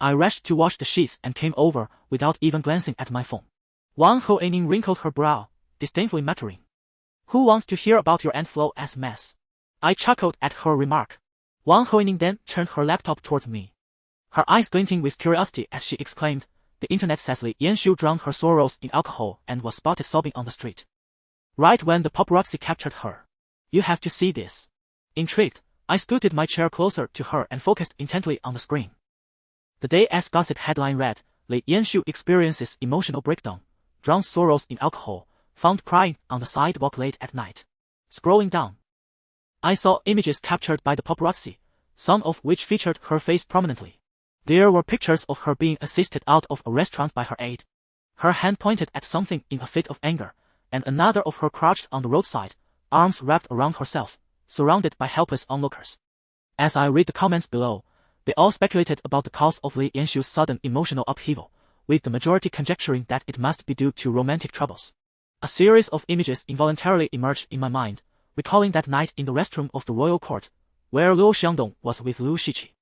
I rushed to wash the sheets and came over without even glancing at my phone. Wang Hoening wrinkled her brow, disdainfully muttering, "Who wants to hear about your Aunt Flo's mess?" I chuckled at her remark. Wang Hoening then turned her laptop towards me, her eyes glinting with curiosity as she exclaimed, "The internet says Li Yanxu drowned her sorrows in alcohol and was spotted sobbing on the street, right when the paparazzi captured her. You have to see this." Intrigued, I scooted my chair closer to her and focused intently on the screen. The day's gossip headline read, "Li Yanxu experiences emotional breakdown, drowns sorrows in alcohol, found crying on the sidewalk late at night." Scrolling down, I saw images captured by the paparazzi, some of which featured her face prominently. There were pictures of her being assisted out of a restaurant by her aide, her hand pointed at something in a fit of anger, and another of her crouched on the roadside, arms wrapped around herself, surrounded by helpless onlookers. As I read the comments below, they all speculated about the cause of Li Yanxu's sudden emotional upheaval, with the majority conjecturing that it must be due to romantic troubles. A series of images involuntarily emerged in my mind, recalling that night in the restroom of the royal court, where Luo Xiangdong was with Lu Shiqi.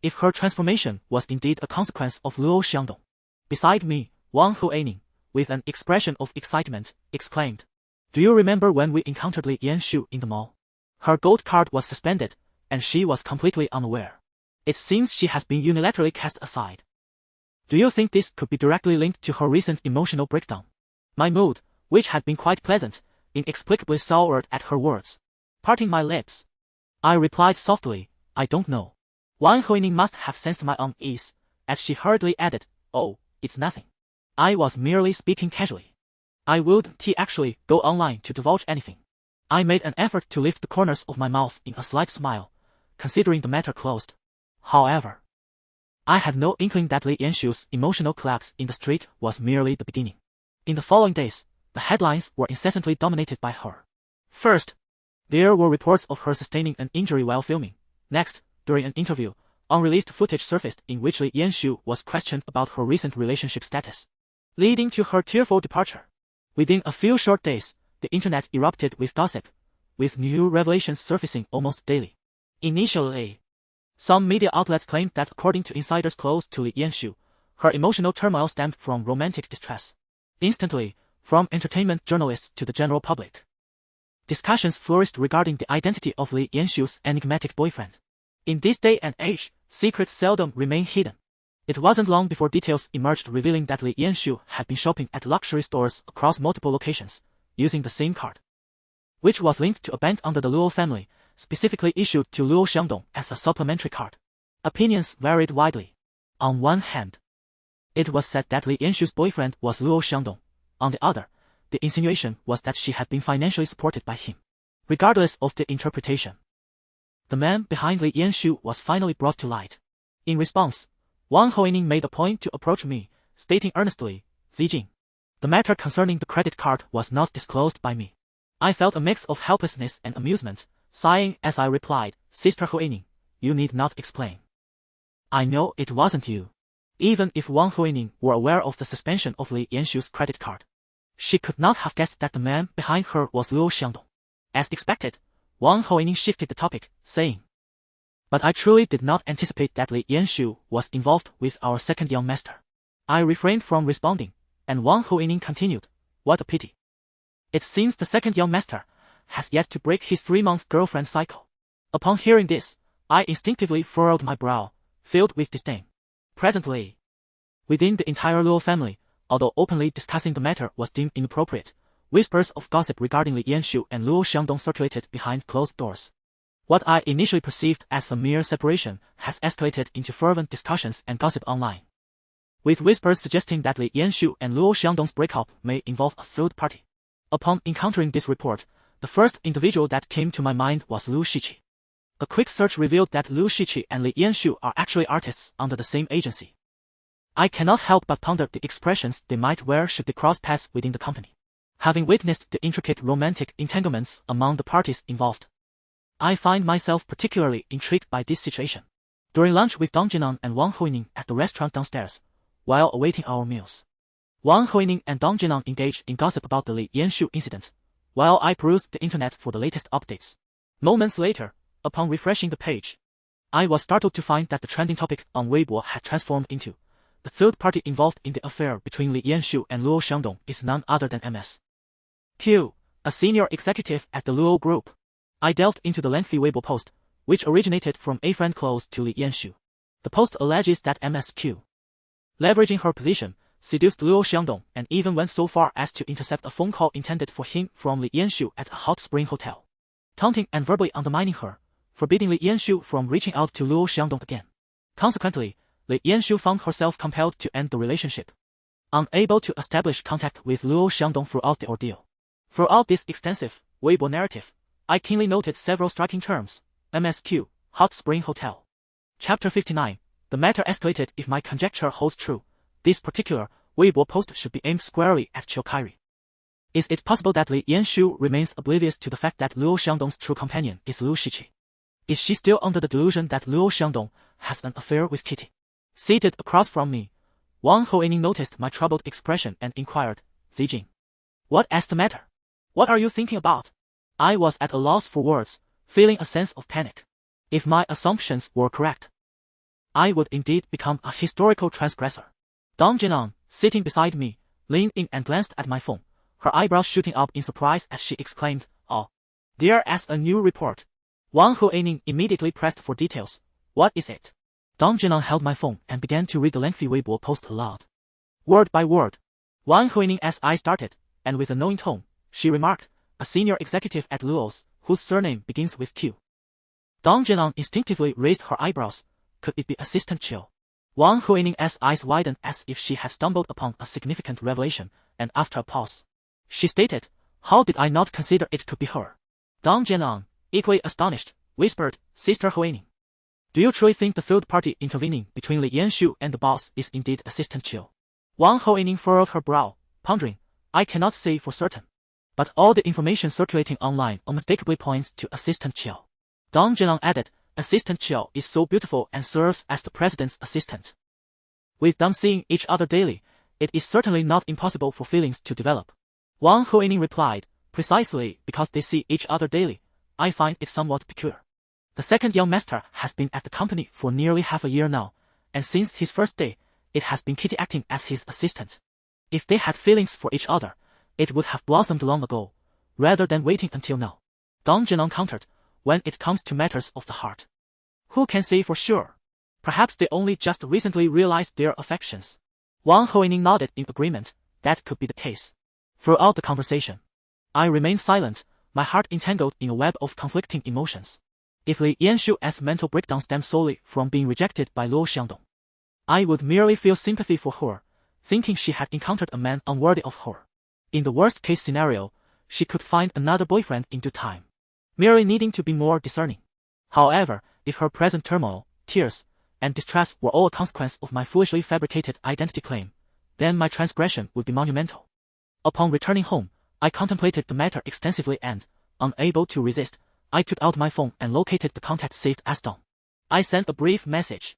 If her transformation was indeed a consequence of Luo Xiangdong. Beside me, Wang Hoening, with an expression of excitement, exclaimed, "Do you remember when we encountered Li Yanxu in the mall? Her gold card was suspended, and she was completely unaware. It seems she has been unilaterally cast aside. Do you think this could be directly linked to her recent emotional breakdown?" My mood, which had been quite pleasant, inexplicably soured at her words. Parting my lips, I replied softly, "I don't know." Wang Hoening must have sensed my unease, as she hurriedly added, "Oh, it's nothing. I was merely speaking casually. I wouldn't actually go online to divulge anything." I made an effort to lift the corners of my mouth in a slight smile, considering the matter closed. However, I had no inkling that Li Yanxu's emotional collapse in the street was merely the beginning. In the following days, the headlines were incessantly dominated by her. First, there were reports of her sustaining an injury while filming. Next, during an interview, unreleased footage surfaced in which Li Yanxu was questioned about her recent relationship status, leading to her tearful departure. Within a few short days, the internet erupted with gossip, with new revelations surfacing almost daily. Initially, some media outlets claimed that according to insiders close to Li Yanxu, her emotional turmoil stemmed from romantic distress. Instantly, from entertainment journalists to the general public, discussions flourished regarding the identity of Li Yanxu's enigmatic boyfriend. In this day and age, secrets seldom remain hidden. It wasn't long before details emerged revealing that Li Yanxu had been shopping at luxury stores across multiple locations, using the same card, which was linked to a bank under the Luo family, specifically issued to Luo Xiangdong as a supplementary card. Opinions varied widely. On one hand, it was said that Li Yanxu's boyfriend was Luo Xiangdong. On the other, the insinuation was that she had been financially supported by him. Regardless of the interpretation, the man behind Li Yanxu was finally brought to light. In response, Wang Hoining made a point to approach me, stating earnestly, "Zijing, the matter concerning the credit card was not disclosed by me." I felt a mix of helplessness and amusement, sighing as I replied, "Sister Hoining, you need not explain. I know it wasn't you." Even if Wang Hoining were aware of the suspension of Li Yanxu's credit card, she could not have guessed that the man behind her was Luo Xiangdong. As expected, Wang Hoining shifted the topic, saying, "But I truly did not anticipate that Li Yanxu was involved with our second young master." I refrained from responding, and Wang Hoining continued, "What a pity. It seems the second young master has yet to break his 3-month girlfriend cycle." Upon hearing this, I instinctively furrowed my brow, filled with disdain. Presently, within the entire Luo family, although openly discussing the matter was deemed inappropriate, whispers of gossip regarding Li Yanxu and Luo Xiangdong circulated behind closed doors. What I initially perceived as a mere separation has escalated into fervent discussions and gossip online, with whispers suggesting that Li Yanxu and Luo Xiangdong's breakup may involve a third party. Upon encountering this report, the first individual that came to my mind was Lu Shiqi. A quick search revealed that Lu Shiqi and Li Yanxu are actually artists under the same agency. I cannot help but ponder the expressions they might wear should they cross paths within the company. Having witnessed the intricate romantic entanglements among the parties involved, I find myself particularly intrigued by this situation. During lunch with Dong Jinan and Wang Hoining at the restaurant downstairs, while awaiting our meals, Wang Hoining and Dong Jinan engaged in gossip about the Li Yanxu incident, while I perused the internet for the latest updates. Moments later, upon refreshing the page, I was startled to find that the trending topic on Weibo had transformed into, "The third party involved in the affair between Li Yanxu and Luo Xiangdong is none other than Ms. Q, a senior executive at the Luo Group." I delved into the lengthy Weibo post, which originated from a friend close to Li Yanxu. The post alleges that Ms. Q, leveraging her position, seduced Luo Xiangdong and even went so far as to intercept a phone call intended for him from Li Yanxu at a hot spring hotel, taunting and verbally undermining her, forbidding Li Yanxu from reaching out to Luo Xiangdong again. Consequently, Li Yanxu found herself compelled to end the relationship, unable to establish contact with Luo Xiangdong throughout the ordeal. Throughout this extensive Weibo narrative, I keenly noted several striking terms: MSQ, hot spring hotel. Chapter 59, the matter escalated. If my conjecture holds true, this particular Weibo post should be aimed squarely at Chokairi. Is it possible that Li Yanxu remains oblivious to the fact that Luo Xiangdong's true companion is Lu Shiqi? Is she still under the delusion that Luo Xiangdong has an affair with Kitty? Seated across from me, Wang Hoining noticed my troubled expression and inquired, "Zijing, what's the matter? What are you thinking about?" I was at a loss for words, feeling a sense of panic. If my assumptions were correct, I would indeed become a historical transgressor. Dong Jinan, sitting beside me, leaned in and glanced at my phone, her eyebrows shooting up in surprise as she exclaimed, "Oh, there's a new report." Wang Hoining immediately pressed for details. "What is it?" Dong Jinan held my phone and began to read the lengthy Weibo post aloud, word by word. Wang Hoining as I started, and with a knowing tone, she remarked, "A senior executive at Luo's, whose surname begins with Q." Dong Jinan instinctively raised her eyebrows. Could it be Assistant Chill? Wang Huining's eyes widened as if she had stumbled upon a significant revelation, and after a pause, she stated, "How did I not consider it could be her?" Dong Jinan, equally astonished, whispered, "Sister Huining, do you truly think the third party intervening between Li Yanxu and the boss is indeed Assistant Chill?" Wang Huining furrowed her brow, pondering, "I cannot say for certain, but all the information circulating online unmistakably points to Assistant Chill." Dong Jinan added, "Assistant Chill is so beautiful and serves as the president's assistant. With them seeing each other daily, it is certainly not impossible for feelings to develop." Wang Huining replied, "Precisely because they see each other daily, I find it somewhat peculiar The second young master has been at the company for nearly half a year now, and since his first day, it has been Kitty acting as his assistant. If they had feelings for each other, it would have blossomed long ago, rather than waiting until now. Dong Jinan countered, when it comes to matters of the heart. Who can say for sure? Perhaps they only just recently realized their affections. Wang Huining nodded in agreement. That could be the case. Throughout the conversation, I remained silent, my heart entangled in a web of conflicting emotions. If Li Yanshu's mental breakdown stemmed solely from being rejected by Luo Xiangdong, I would merely feel sympathy for her, thinking she had encountered a man unworthy of her. In the worst-case scenario, she could find another boyfriend in due time, merely needing to be more discerning. However, if her present turmoil, tears, and distress were all a consequence of my foolishly fabricated identity claim, then my transgression would be monumental. Upon returning home, I contemplated the matter extensively and, unable to resist, I took out my phone and located the contact saved as Dong. I sent a brief message.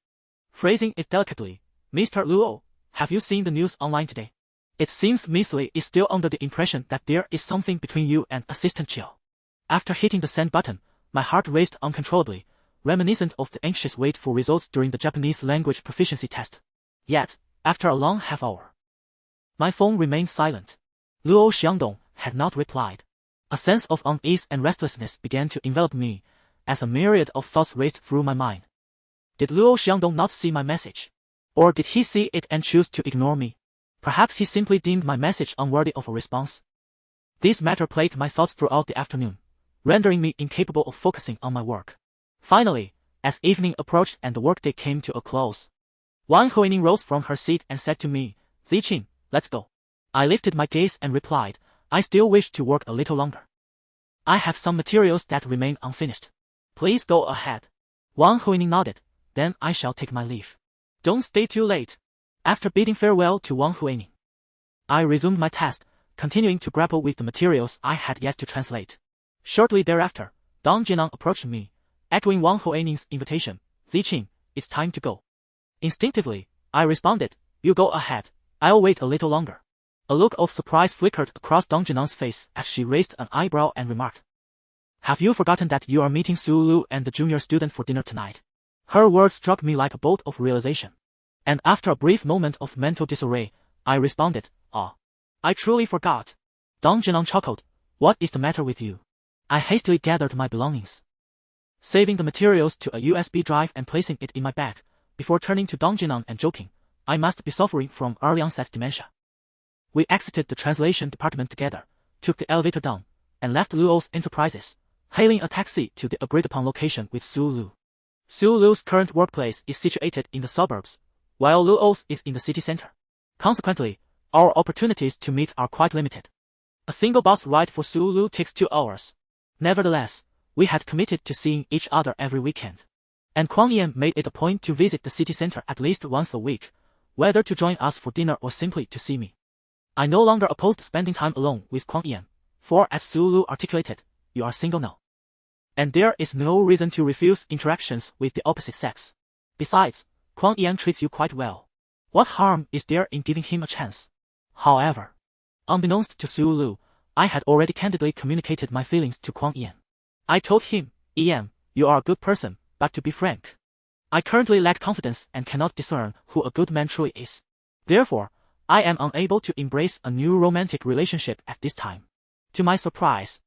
Phrasing it delicately, Mr. Luo, have you seen the news online today? It seems Miss Li is still under the impression that there is something between you and Assistant Chiao. After hitting the send button, my heart raced uncontrollably, reminiscent of the anxious wait for results during the Japanese language proficiency test. Yet, after a long half hour, my phone remained silent. Luo Xiangdong had not replied. A sense of unease and restlessness began to envelop me, as a myriad of thoughts raced through my mind. Did Luo Xiangdong not see my message? Or did he see it and choose to ignore me? Perhaps he simply deemed my message unworthy of a response. This matter plagued my thoughts throughout the afternoon, rendering me incapable of focusing on my work. Finally, as evening approached and the workday came to a close, Wang Huining rose from her seat and said to me, Zijing, let's go. I lifted my gaze and replied, I still wish to work a little longer. I have some materials that remain unfinished. Please go ahead. Wang Huining nodded, then I shall take my leave. Don't stay too late. After bidding farewell to Wang Huining, I resumed my task, continuing to grapple with the materials I had yet to translate. Shortly thereafter, Dong Jinan approached me, echoing Wang Huining's invitation, Zijing, it's time to go. Instinctively, I responded, you go ahead, I'll wait a little longer. A look of surprise flickered across Dong Jinan's face as she raised an eyebrow and remarked, have you forgotten that you are meeting Su Lu and the junior student for dinner tonight? Her words struck me like a bolt of realization. And after a brief moment of mental disarray, I responded, I truly forgot. Dong Jinan chuckled, what is the matter with you? I hastily gathered my belongings, saving the materials to a USB drive and placing it in my bag, before turning to Dong Jinan and joking, I must be suffering from early onset dementia. We exited the translation department together, took the elevator down, and left Luo's enterprises, hailing a taxi to the agreed-upon location with Su Lu. Su Lu's current workplace is situated in the suburbs, while Luo's is in the city center. Consequently, our opportunities to meet are quite limited. A single bus ride for Su Lu takes 2 hours. Nevertheless, we had committed to seeing each other every weekend, and Kuang Yan made it a point to visit the city center at least once a week, whether to join us for dinner or simply to see me. I no longer opposed spending time alone with Kuang Yan, for as Su Lu articulated, you are single now, and there is no reason to refuse interactions with the opposite sex. Besides, Kuang Yan treats you quite well. What harm is there in giving him a chance? However, unbeknownst to Su Lu, I had already candidly communicated my feelings to Kuang Yan. I told him, Yan, you are a good person, but to be frank, I currently lack confidence and cannot discern who a good man truly is. Therefore, I am unable to embrace a new romantic relationship at this time. To my surprise,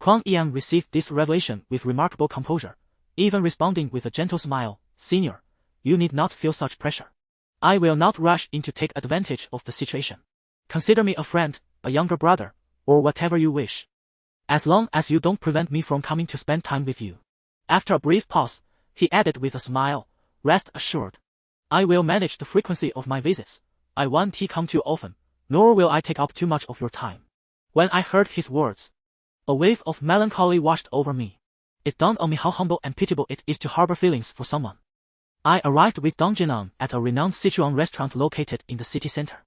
Kuang Yan received this revelation with remarkable composure, even responding with a gentle smile, Senior, you need not feel such pressure. I will not rush in to take advantage of the situation. Consider me a friend, a younger brother, or whatever you wish, as long as you don't prevent me from coming to spend time with you. After a brief pause, he added with a smile, rest assured, I will manage the frequency of my visits. I won't come too often, nor will I take up too much of your time. When I heard his words, a wave of melancholy washed over me. It dawned on me how humble and pitiable it is to harbor feelings for someone. I arrived with Dong Jinan at a renowned Sichuan restaurant located in the city center.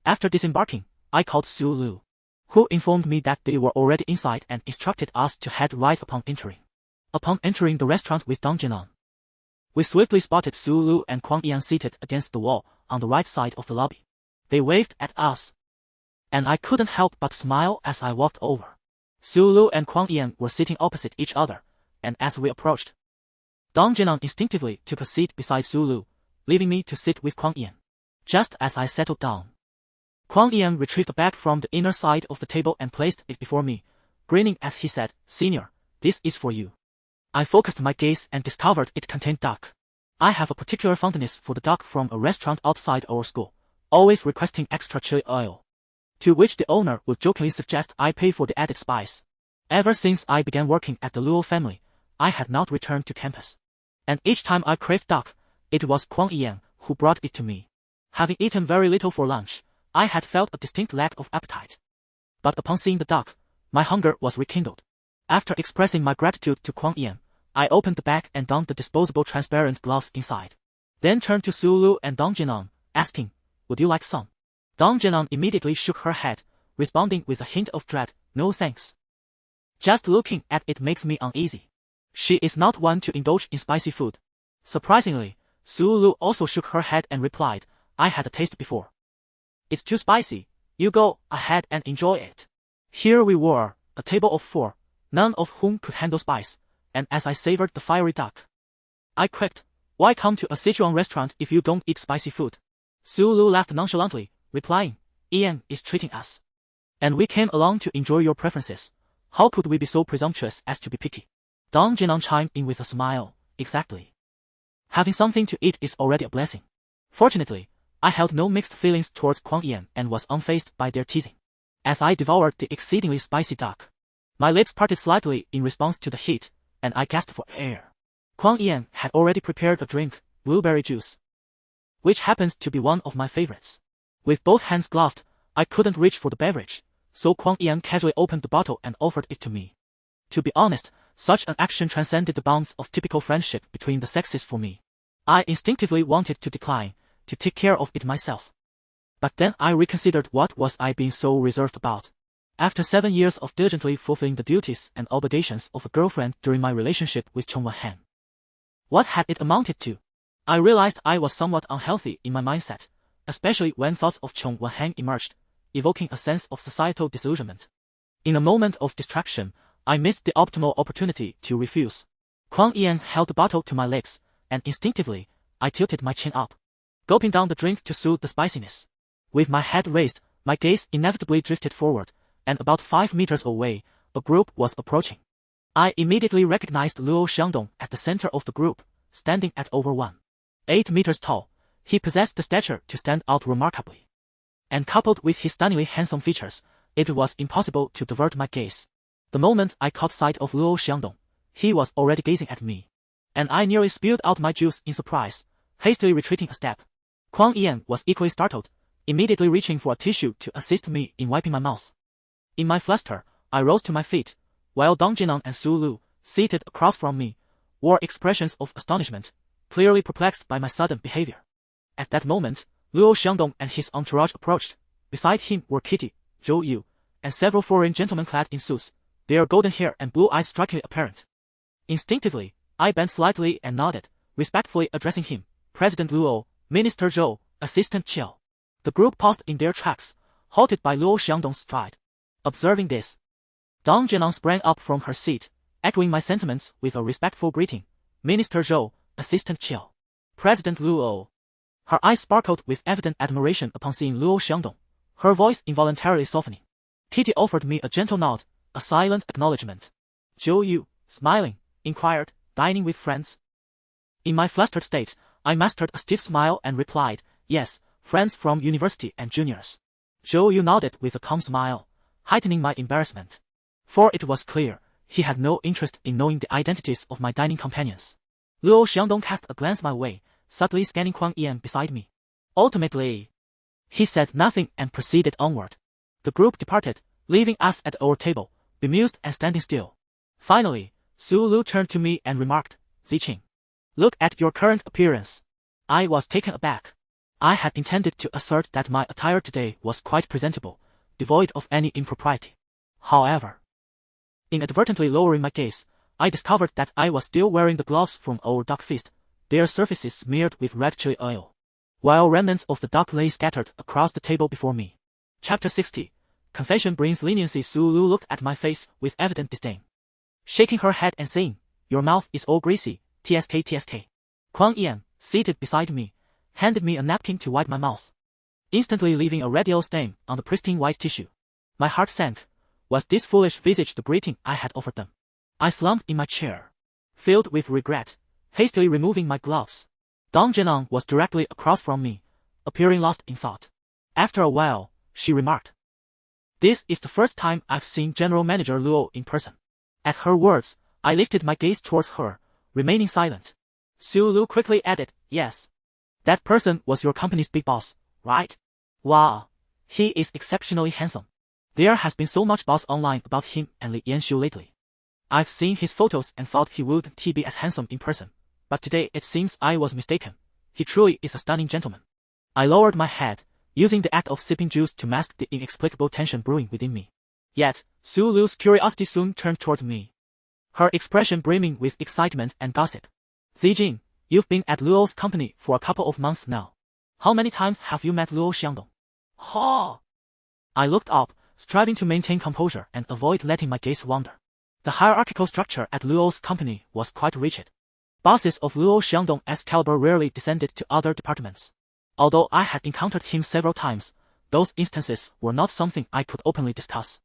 After disembarking, I called Su Lu, who informed me that they were already inside and instructed us to head right upon entering. Upon entering the restaurant with Dong Jinan, we swiftly spotted Su Lu and Kuang Yan seated against the wall on the right side of the lobby. They waved at us, and I couldn't help but smile as I walked over. Su Lu and Kuang Yan were sitting opposite each other, and as we approached, Dong Jinan instinctively took a seat beside Su Lu, leaving me to sit with Kuang Yan. Just as I settled down, Kuang Yan retrieved a bag from the inner side of the table and placed it before me, grinning as he said, "Senior, this is for you." I focused my gaze and discovered it contained duck. I have a particular fondness for the duck from a restaurant outside our school, always requesting extra chili oil, to which the owner would jokingly suggest I pay for the added spice. Ever since I began working at the Luo family, I had not returned to campus. And each time I craved duck, it was Kuang Yan who brought it to me. Having eaten very little for lunch, I had felt a distinct lack of appetite. But upon seeing the duck, my hunger was rekindled. After expressing my gratitude to Kuang Yan, I opened the bag and donned the disposable transparent gloves inside. Then turned to Su Lu and Dong Jinan, asking, "Would you like some?" Dong Jinan immediately shook her head, responding with a hint of dread, "No thanks. Just looking at it makes me uneasy." She is not one to indulge in spicy food. Surprisingly, Su Lu also shook her head and replied, "I had a taste before. It's too spicy. You go ahead and enjoy it." Here we were, a table of 4, none of whom could handle spice, and as I savored the fiery duck, I quipped, "Why come to a Sichuan restaurant if you don't eat spicy food?" Su Lu laughed nonchalantly, replying, "Ian is treating us. And we came along to enjoy your preferences. How could we be so presumptuous as to be picky?" Dong Jinan chimed in with a smile, "Exactly. Having something to eat is already a blessing." Fortunately, I held no mixed feelings towards Kuang Yan and was unfazed by their teasing. As I devoured the exceedingly spicy duck, my lips parted slightly in response to the heat, and I gasped for air. Kuang Yan had already prepared a drink, blueberry juice, which happens to be one of my favorites. With both hands gloved, I couldn't reach for the beverage, so Kuang Yan casually opened the bottle and offered it to me. To be honest, such an action transcended the bounds of typical friendship between the sexes for me. I instinctively wanted to decline, to take care of it myself. But then I reconsidered what was I being so reserved about. After 7 years of diligently fulfilling the duties and obligations of a girlfriend during my relationship with Chong Wan-han, what had it amounted to? I realized I was somewhat unhealthy in my mindset, especially when thoughts of Chong Wan-han emerged, evoking a sense of societal disillusionment. In a moment of distraction, I missed the optimal opportunity to refuse. Kuang Yan held the bottle to my lips, and instinctively, I tilted my chin up, gulping down the drink to soothe the spiciness. With my head raised, my gaze inevitably drifted forward, and about 5 meters away, a group was approaching. I immediately recognized Luo Xiangdong at the center of the group, standing at over 1.8 meters tall. He possessed the stature to stand out remarkably. And coupled with his stunningly handsome features, it was impossible to divert my gaze. The moment I caught sight of Luo Xiangdong, he was already gazing at me, and I nearly spilled out my juice in surprise, hastily retreating a step. Kuang Yan was equally startled, immediately reaching for a tissue to assist me in wiping my mouth. In my fluster, I rose to my feet, while Dong Jinan and Su Lu, seated across from me, wore expressions of astonishment, clearly perplexed by my sudden behavior. At that moment, Luo Xiangdong and his entourage approached. Beside him were Kitty, Zhou Yu, and several foreign gentlemen clad in suits, their golden hair and blue eyes strikingly apparent. Instinctively, I bent slightly and nodded, respectfully addressing him, "President Luo, Minister Zhou, Assistant Chiao." The group paused in their tracks, halted by Luo Xiangdong's stride. Observing this, Dong Jinan sprang up from her seat, echoing my sentiments with a respectful greeting, "Minister Zhou, Assistant Chiao. President Luo." Her eyes sparkled with evident admiration upon seeing Luo Xiangdong, her voice involuntarily softening. Kitty offered me a gentle nod, a silent acknowledgement. Zhou Yu, smiling, inquired, "Dining with friends?" In my flustered state, I mastered a stiff smile and replied, "Yes, friends from university and juniors." Zhou Yu nodded with a calm smile, heightening my embarrassment. For it was clear, he had no interest in knowing the identities of my dining companions. Luo Xiangdong cast a glance my way, subtly scanning Kuang Yan beside me. Ultimately, he said nothing and proceeded onward. The group departed, leaving us at our table, bemused and standing still. Finally, Su Lu turned to me and remarked, "Zijing, look at your current appearance." I was taken aback. I had intended to assert that my attire today was quite presentable, devoid of any impropriety. However, inadvertently lowering my gaze, I discovered that I was still wearing the gloves from our duck feast, their surfaces smeared with red chili oil, while remnants of the duck lay scattered across the table before me. Chapter 60. Confession brings leniency. Su Lu looked at my face with evident disdain, shaking her head and saying, "Your mouth is all greasy, TSK TSK. Kuang Yan, seated beside me, handed me a napkin to wipe my mouth, instantly leaving a red yellow stain on the pristine white tissue. My heart sank. Was this foolish visage the greeting I had offered them? I slumped in my chair, filled with regret, hastily removing my gloves. Dong Zhenang was directly across from me, appearing lost in thought. After a while, she remarked, "This is the first time I've seen General Manager Luo in person." At her words, I lifted my gaze towards her, remaining silent. Su Lu quickly added, "Yes. That person was your company's big boss, right? Wow. He is exceptionally handsome. There has been so much buzz online about him and Li Yanxiu lately. I've seen his photos and thought he wouldn't be as handsome in person, but today it seems I was mistaken. He truly is a stunning gentleman." I lowered my head, using the act of sipping juice to mask the inexplicable tension brewing within me. Yet, Su Lu's curiosity soon turned towards me, her expression brimming with excitement and gossip. "Zijing, you've been at Luo's company for a couple of months now. How many times have you met Luo Xiangdong?" "Ha!" I looked up, striving to maintain composure and avoid letting my gaze wander. The hierarchical structure at Luo's company was quite rigid. Bosses of Luo Xiangdong's caliber rarely descended to other departments. Although I had encountered him several times, those instances were not something I could openly discuss,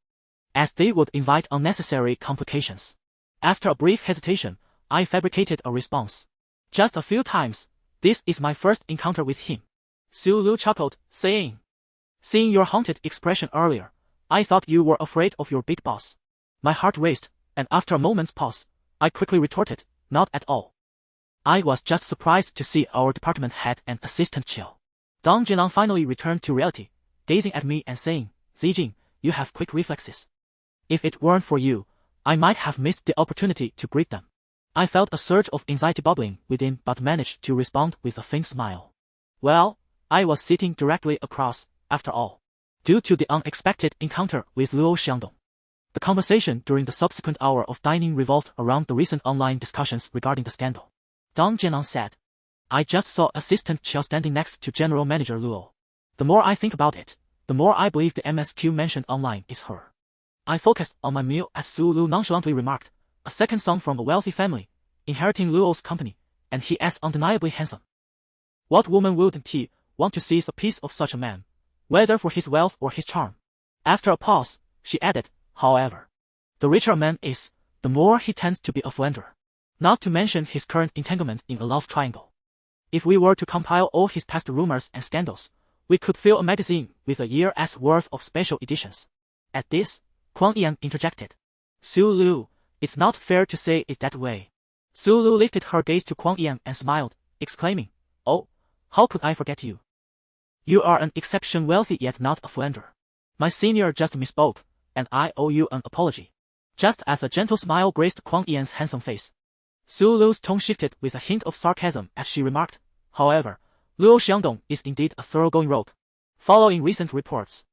as they would invite unnecessary complications. After a brief hesitation, I fabricated a response. "Just a few times. This is my first encounter with him." Su Lu chuckled, saying, "Seeing your haunted expression earlier, I thought you were afraid of your big boss." My heart raced, and after a moment's pause, I quickly retorted, "Not at all. I was just surprised to see our department head and assistant chill." Dong Zhenang finally returned to reality, gazing at me and saying, "Zijing, you have quick reflexes. If it weren't for you, I might have missed the opportunity to greet them." I felt a surge of anxiety bubbling within but managed to respond with a faint smile. Well, I was sitting directly across, after all. Due to the unexpected encounter with Luo Xiangdong, the conversation during the subsequent hour of dining revolved around the recent online discussions regarding the scandal. Dong Zhenang said, "I just saw Assistant Qiao standing next to General Manager Luo. The more I think about it, the more I believe the MSQ mentioned online is her." I focused on my meal as Su Lu nonchalantly remarked, "A second son from a wealthy family, inheriting Luo's company, and he is undeniably handsome. What woman wouldn't he want to seize a piece of such a man, whether for his wealth or his charm?" After a pause, she added, "However, the richer a man is, the more he tends to be a philanderer. Not to mention his current entanglement in a love triangle. If we were to compile all his past rumors and scandals, we could fill a magazine with a year's worth of special editions." At this, Kuang Yan interjected, "Su Lu, it's not fair to say it that way." Su Lu lifted her gaze to Kuang Yan and smiled, exclaiming, "Oh, how could I forget you? You are an exception wealthy yet not a philanderer. My senior just misspoke, and I owe you an apology." Just as a gentle smile graced Kuang Yan's handsome face, Su Lu's tone shifted with a hint of sarcasm as she remarked, "However, Luo Xiangdong is indeed a thoroughgoing rogue. Following recent reports,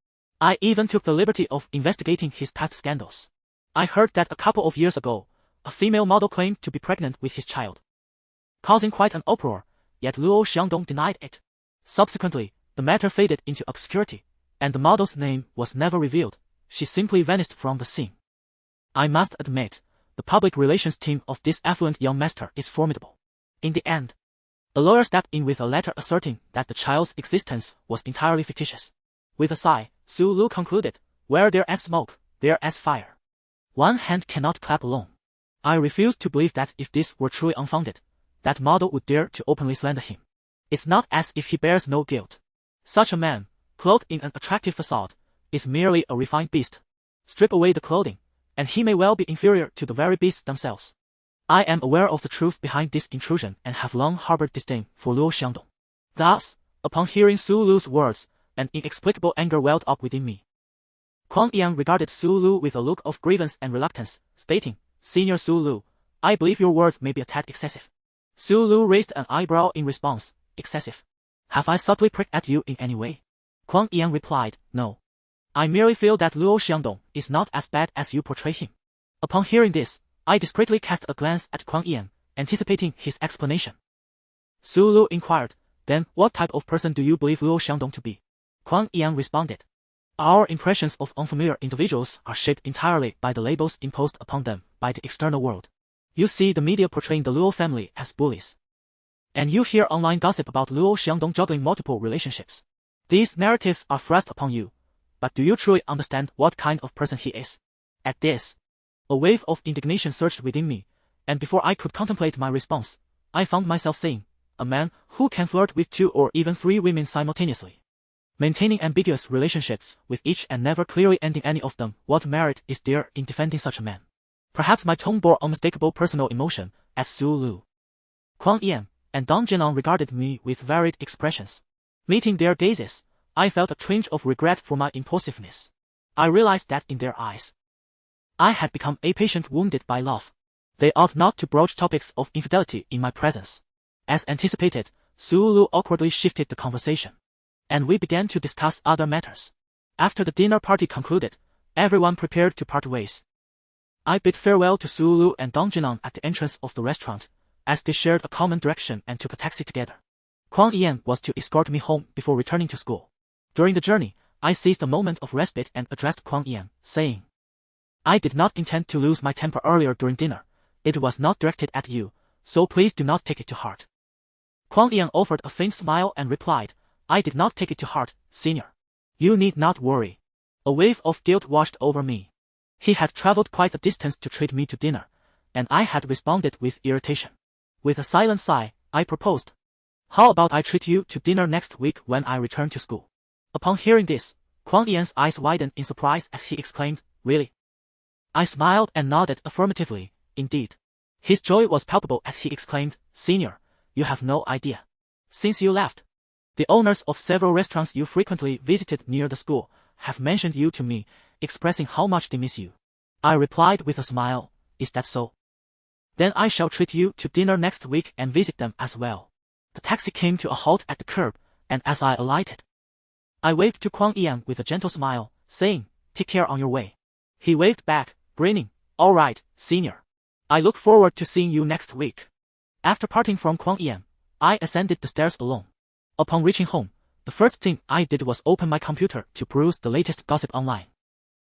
I even took the liberty of investigating his past scandals. I heard that a couple of years ago, a female model claimed to be pregnant with his child, causing quite an uproar, yet Luo Xiangdong denied it. Subsequently, the matter faded into obscurity, and the model's name was never revealed. She simply vanished from the scene. I must admit, the public relations team of this affluent young master is formidable. In the end, a lawyer stepped in with a letter asserting that the child's existence was entirely fictitious." With a sigh, Su Lu concluded, "Where there is smoke, there is fire. One hand cannot clap alone." I refused to believe that if this were truly unfounded, that model would dare to openly slander him. It's not as if he bears no guilt. Such a man, clothed in an attractive facade, is merely a refined beast. Strip away the clothing, and he may well be inferior to the very beasts themselves. I am aware of the truth behind this intrusion and have long harbored disdain for Luo Xiangdong. Thus, upon hearing Su Lu's words, an inexplicable anger welled up within me. Kuang Yan regarded Su Lu with a look of grievance and reluctance, stating, "Senior Su Lu, I believe your words may be a tad excessive." Su Lu raised an eyebrow in response. "Excessive? Have I subtly pricked at you in any way?" Kuang Yan replied, "No. I merely feel that Luo Xiangdong is not as bad as you portray him." Upon hearing this, I discreetly cast a glance at Kuang Yan, anticipating his explanation. Su Lu inquired, "Then what type of person do you believe Luo Xiangdong to be?" Kuang Yan responded, "Our impressions of unfamiliar individuals are shaped entirely by the labels imposed upon them by the external world. You see the media portraying the Luo family as bullies. And you hear online gossip about Luo Xiangdong juggling multiple relationships. These narratives are thrust upon you, but do you truly understand what kind of person he is? At this, a wave of indignation surged within me, and before I could contemplate my response, I found myself saying, a man who can flirt with 2 or even 3 women simultaneously, maintaining ambiguous relationships with each and never clearly ending any of them, what merit is there in defending such a man? Perhaps my tone bore unmistakable personal emotion, as Su Lu, Kuang Yan, and Dong Jinlang regarded me with varied expressions. Meeting their gazes, I felt a twinge of regret for my impulsiveness. I realized that in their eyes, I had become a patient wounded by love. They ought not to broach topics of infidelity in my presence. As anticipated, Su Lu awkwardly shifted the conversation, and we began to discuss other matters. After the dinner party concluded, everyone prepared to part ways. I bid farewell to Su Lu and Dong Jinlang at the entrance of the restaurant, as they shared a common direction and took a taxi together. Kuang Yan was to escort me home before returning to school. During the journey, I seized a moment of respite and addressed Kuang Yan, saying, I did not intend to lose my temper earlier during dinner. It was not directed at you, so please do not take it to heart. Kuang Yan offered a faint smile and replied, I did not take it to heart, senior. You need not worry. A wave of guilt washed over me. He had traveled quite a distance to treat me to dinner, and I had responded with irritation. With a silent sigh, I proposed, how about I treat you to dinner next week when I return to school? Upon hearing this, Kuang Yan's eyes widened in surprise as he exclaimed, really? I smiled and nodded affirmatively, indeed. His joy was palpable as he exclaimed, Senior, you have no idea. Since you left, the owners of several restaurants you frequently visited near the school have mentioned you to me, expressing how much they miss you. I replied with a smile, is that so? Then I shall treat you to dinner next week and visit them as well. The taxi came to a halt at the curb, and as I alighted, I waved to Kuang Yan with a gentle smile, saying, take care on your way. He waved back, grinning, all right, senior. I look forward to seeing you next week. After parting from Kuang Yan, I ascended the stairs alone. Upon reaching home, the first thing I did was open my computer to peruse the latest gossip online.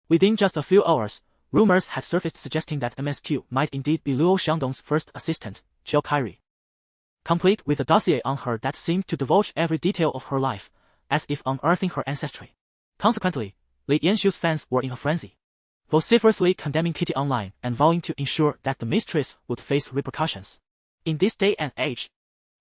Within just a few hours, rumors had surfaced suggesting that MSQ might indeed be Luo Xiangdong's first assistant, Jiao Kairi, complete with a dossier on her that seemed to divulge every detail of her life, as if unearthing her ancestry. Consequently, Li Yanshu's fans were in a frenzy, vociferously condemning Kitty online and vowing to ensure that the mistress would face repercussions. In this day and age,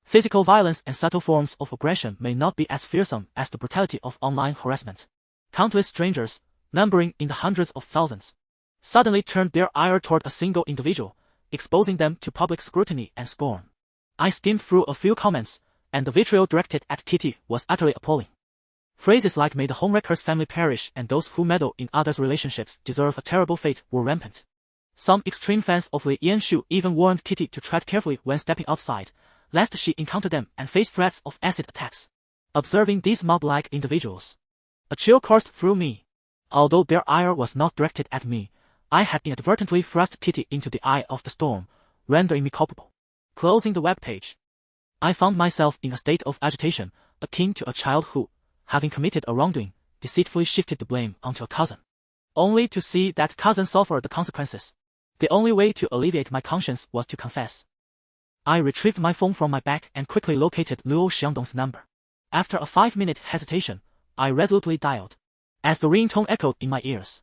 physical violence and subtle forms of aggression may not be as fearsome as the brutality of online harassment. Countless strangers, numbering in the hundreds of thousands, suddenly turned their ire toward a single individual, exposing them to public scrutiny and scorn. I skimmed through a few comments, and the vitriol directed at Kitty was utterly appalling. Phrases like may the homewrecker's family perish and those who meddle in others' relationships deserve a terrible fate were rampant. Some extreme fans of Li Yanshu even warned Kitty to tread carefully when stepping outside, lest she encounter them and face threats of acid attacks. Observing these mob-like individuals, a chill coursed through me. Although their ire was not directed at me, I had inadvertently thrust Kitty into the eye of the storm, rendering me culpable. Closing the web page, I found myself in a state of agitation, akin to a child who, having committed a wrongdoing, deceitfully shifted the blame onto a cousin, only to see that cousin suffer the consequences. The only way to alleviate my conscience was to confess. I retrieved my phone from my bag and quickly located Luo Xiangdong's number. After a 5-minute hesitation, I resolutely dialed. As the ringtone echoed in my ears,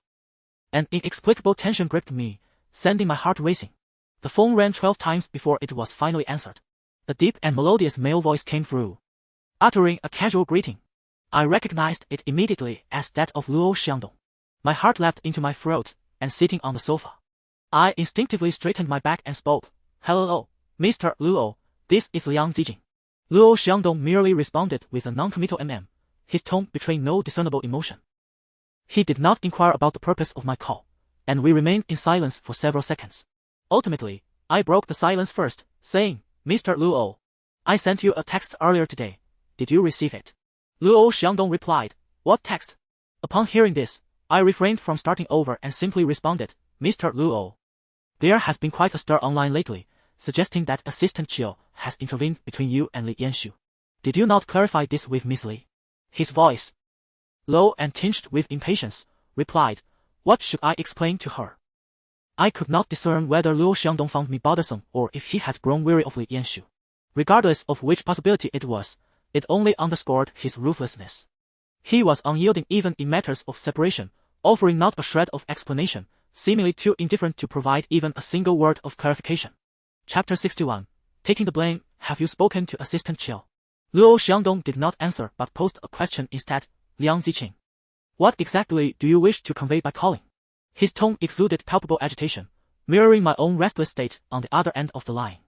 an inexplicable tension gripped me, sending my heart racing. The phone rang 12 times before it was finally answered. A deep and melodious male voice came through, uttering a casual greeting. I recognized it immediately as that of Luo Xiangdong. My heart leapt into my throat, and sitting on the sofa, I instinctively straightened my back and spoke. Hello, Mr. Luo, this is Liang Zijing. Luo Xiangdong merely responded with a non-committal his tone betraying no discernible emotion. He did not inquire about the purpose of my call, and we remained in silence for several seconds. Ultimately, I broke the silence first, saying, Mr. Luo, I sent you a text earlier today. Did you receive it? Luo Xiangdong replied, what text? Upon hearing this, I refrained from starting over and simply responded, Mr. Luo. There has been quite a stir online lately, suggesting that Assistant Chiao has intervened between you and Li Yanshu. Did you not clarify this with Miss Li? His voice, low and tinged with impatience, replied, what should I explain to her? I could not discern whether Luo Xiangdong found me bothersome or if he had grown weary of Li Yanshu. Regardless of which possibility it was, it only underscored his ruthlessness. He was unyielding even in matters of separation, offering not a shred of explanation, seemingly too indifferent to provide even a single word of clarification. Chapter 61. Taking the blame. Have you spoken to Assistant Chiao? Luo Xiangdong did not answer but posed a question instead. Liang Zijing. What exactly do you wish to convey by calling? His tone exuded palpable agitation, mirroring my own restless state on the other end of the line.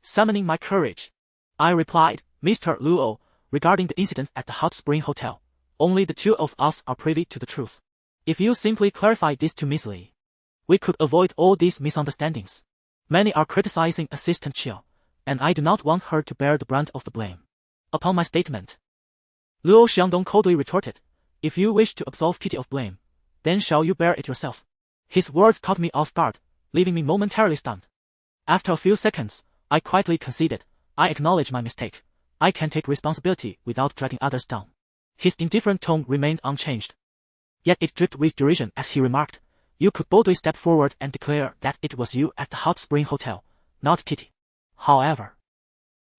Summoning my courage, I replied, Mr. Luo, regarding the incident at the Hot Spring Hotel, only the two of us are privy to the truth. If you simply clarify this to Miss Li, we could avoid all these misunderstandings. Many are criticizing Assistant Chiao, and I do not want her to bear the brunt of the blame. Upon my statement, Luo Xiangdong coldly retorted, if you wish to absolve Kitty of blame, then shall you bear it yourself. His words caught me off guard, leaving me momentarily stunned. After a few seconds, I quietly conceded, I acknowledge my mistake. I can take responsibility without dragging others down. His indifferent tone remained unchanged. Yet it dripped with derision as he remarked, you could boldly step forward and declare that it was you at the Hot Spring Hotel, not Kitty. However,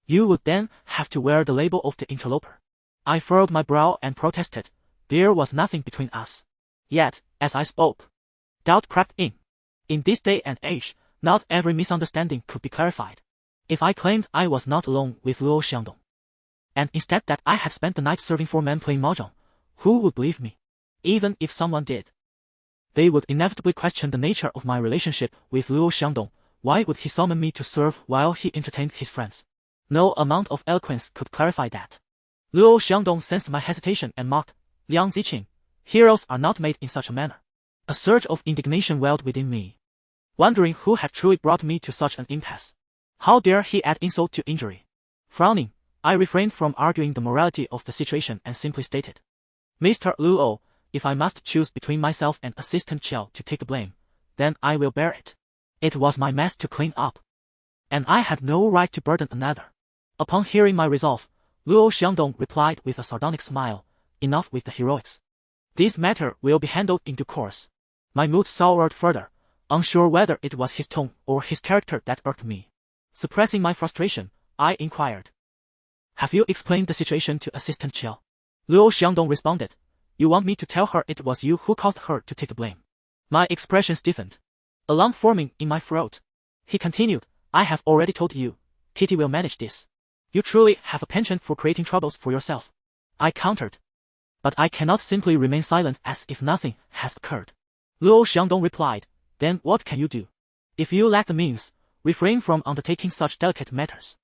you would then have to wear the label of the interloper. I furrowed my brow and protested, there was nothing between us. Yet, as I spoke, doubt crept in. In this day and age, not every misunderstanding could be clarified. If I claimed I was not alone with Luo Xiangdong, and instead that I had spent the night serving 4 men playing mahjong, who would believe me? Even if someone did, they would inevitably question the nature of my relationship with Luo Xiangdong. Why would he summon me to serve while he entertained his friends? No amount of eloquence could clarify that. Luo Xiangdong sensed my hesitation and mocked, Liang Zijing, heroes are not made in such a manner. A surge of indignation welled within me, wondering who had truly brought me to such an impasse. How dare he add insult to injury? Frowning, I refrained from arguing the morality of the situation and simply stated, Mr. Luo, if I must choose between myself and Assistant Chiao to take the blame, then I will bear it. It was my mess to clean up, and I had no right to burden another. Upon hearing my resolve, Luo Xiangdong replied with a sardonic smile, enough with the heroics. This matter will be handled in due course. My mood soured further, unsure whether it was his tone or his character that irked me. Suppressing my frustration, I inquired, have you explained the situation to Assistant Chiao? Luo Xiangdong responded, you want me to tell her it was you who caused her to take the blame? My expression stiffened, a lump forming in my throat. He continued, I have already told you, Kitty will manage this. You truly have a penchant for creating troubles for yourself. I countered, but I cannot simply remain silent as if nothing has occurred. Luo Xiangdong replied, then what can you do? If you lack the means, refrain from undertaking such delicate matters.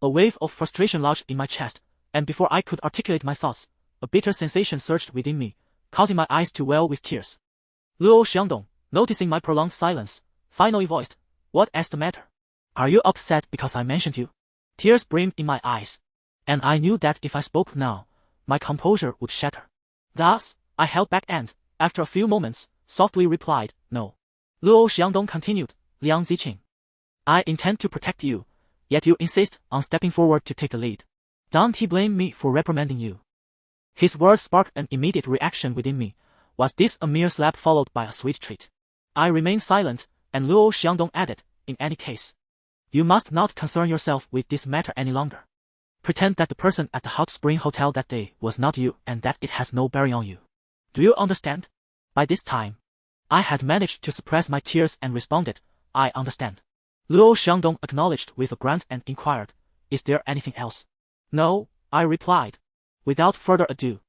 A wave of frustration lodged in my chest, and before I could articulate my thoughts, a bitter sensation surged within me, causing my eyes to well with tears. Luo Xiangdong, noticing my prolonged silence, finally voiced, what is the matter? Are you upset because I mentioned you? Tears brimmed in my eyes, and I knew that if I spoke now, my composure would shatter. Thus, I held back and, after a few moments, softly replied, no. Luo Xiangdong continued, Liang Zijing, I intend to protect you, yet you insist on stepping forward to take the lead. Don't he blame me for reprimanding you? His words sparked an immediate reaction within me. Was this a mere slap followed by a sweet treat? I remained silent, and Luo Xiangdong added, in any case, you must not concern yourself with this matter any longer. Pretend that the person at the Hot Spring Hotel that day was not you and that it has no bearing on you. Do you understand? By this time, I had managed to suppress my tears and responded, I understand. Luo Xiangdong acknowledged with a grunt and inquired, is there anything else? No, I replied. Without further ado,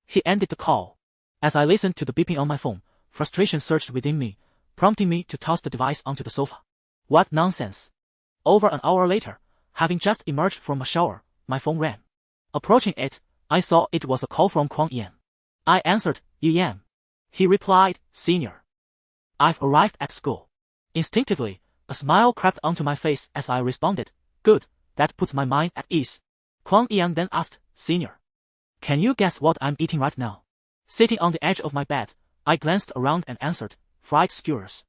he ended the call. As I listened to the beeping on my phone, frustration surged within me, prompting me to toss the device onto the sofa. What nonsense! Over an hour later, having just emerged from a shower, my phone rang. Approaching it, I saw it was a call from Kwang Yan. I answered, Yan. He replied, Senior, I've arrived at school. Instinctively, a smile crept onto my face as I responded, good, that puts my mind at ease. Kwang Yan then asked, Senior, can you guess what I'm eating right now? Sitting on the edge of my bed, I glanced around and answered, fried skewers.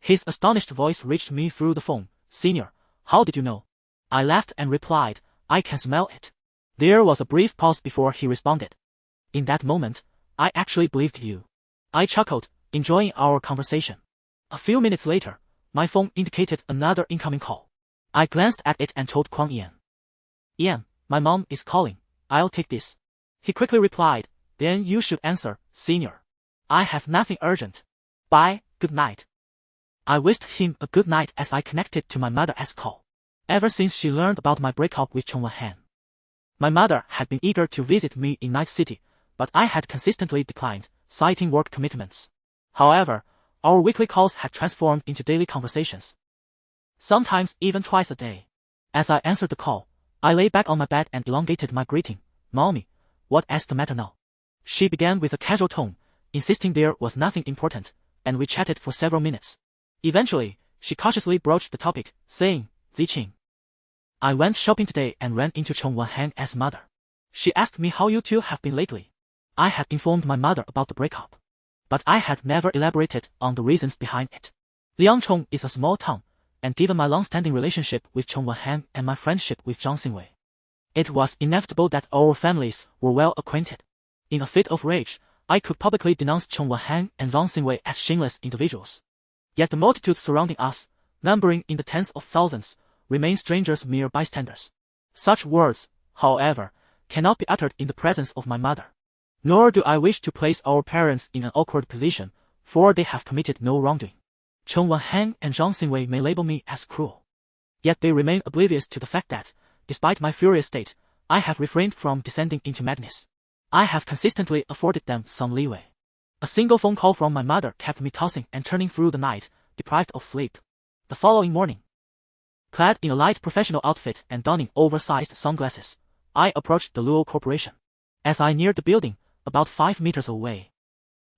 His astonished voice reached me through the phone, Senior, how did you know? I laughed and replied, I can smell it. There was a brief pause before he responded. In that moment, I actually believed you. I chuckled, enjoying our conversation. A few minutes later, my phone indicated another incoming call. I glanced at it and told Kwang Ian. Ian, my mom is calling. I'll take this. He quickly replied, then you should answer, senior. I have nothing urgent. Bye, good night. I wished him a good night as I connected to my mother's call. Ever since she learned about my breakup with Chong Wan-han, my mother had been eager to visit me in Night City, but I had consistently declined, citing work commitments. However, our weekly calls had transformed into daily conversations. Sometimes even twice a day. As I answered the call, I lay back on my bed and elongated my greeting. Mommy, what's the matter now? She began with a casual tone, insisting there was nothing important, and we chatted for several minutes. Eventually, she cautiously broached the topic, saying, Zijing, I went shopping today and ran into Chong Wan-han's mother. She asked me how you two have been lately. I had informed my mother about the breakup, but I had never elaborated on the reasons behind it. Liangchong is a small town, and given my long-standing relationship with Chong Wan-han and my friendship with Zhang Xinwei, it was inevitable that our families were well acquainted. In a fit of rage, I could publicly denounce Chong Wan-han and Zhang Xinwei as shameless individuals. Yet the multitude surrounding us, numbering in the tens of thousands, remain strangers, mere bystanders. Such words, however, cannot be uttered in the presence of my mother. Nor do I wish to place our parents in an awkward position, for they have committed no wrongdoing. Chong Wan-han and Zhang Xinwei may label me as cruel. Yet they remain oblivious to the fact that, despite my furious state, I have refrained from descending into madness. I have consistently afforded them some leeway. A single phone call from my mother kept me tossing and turning through the night, deprived of sleep. The following morning, clad in a light professional outfit and donning oversized sunglasses, I approached the Luo Corporation. As I neared the building, about 5 meters away,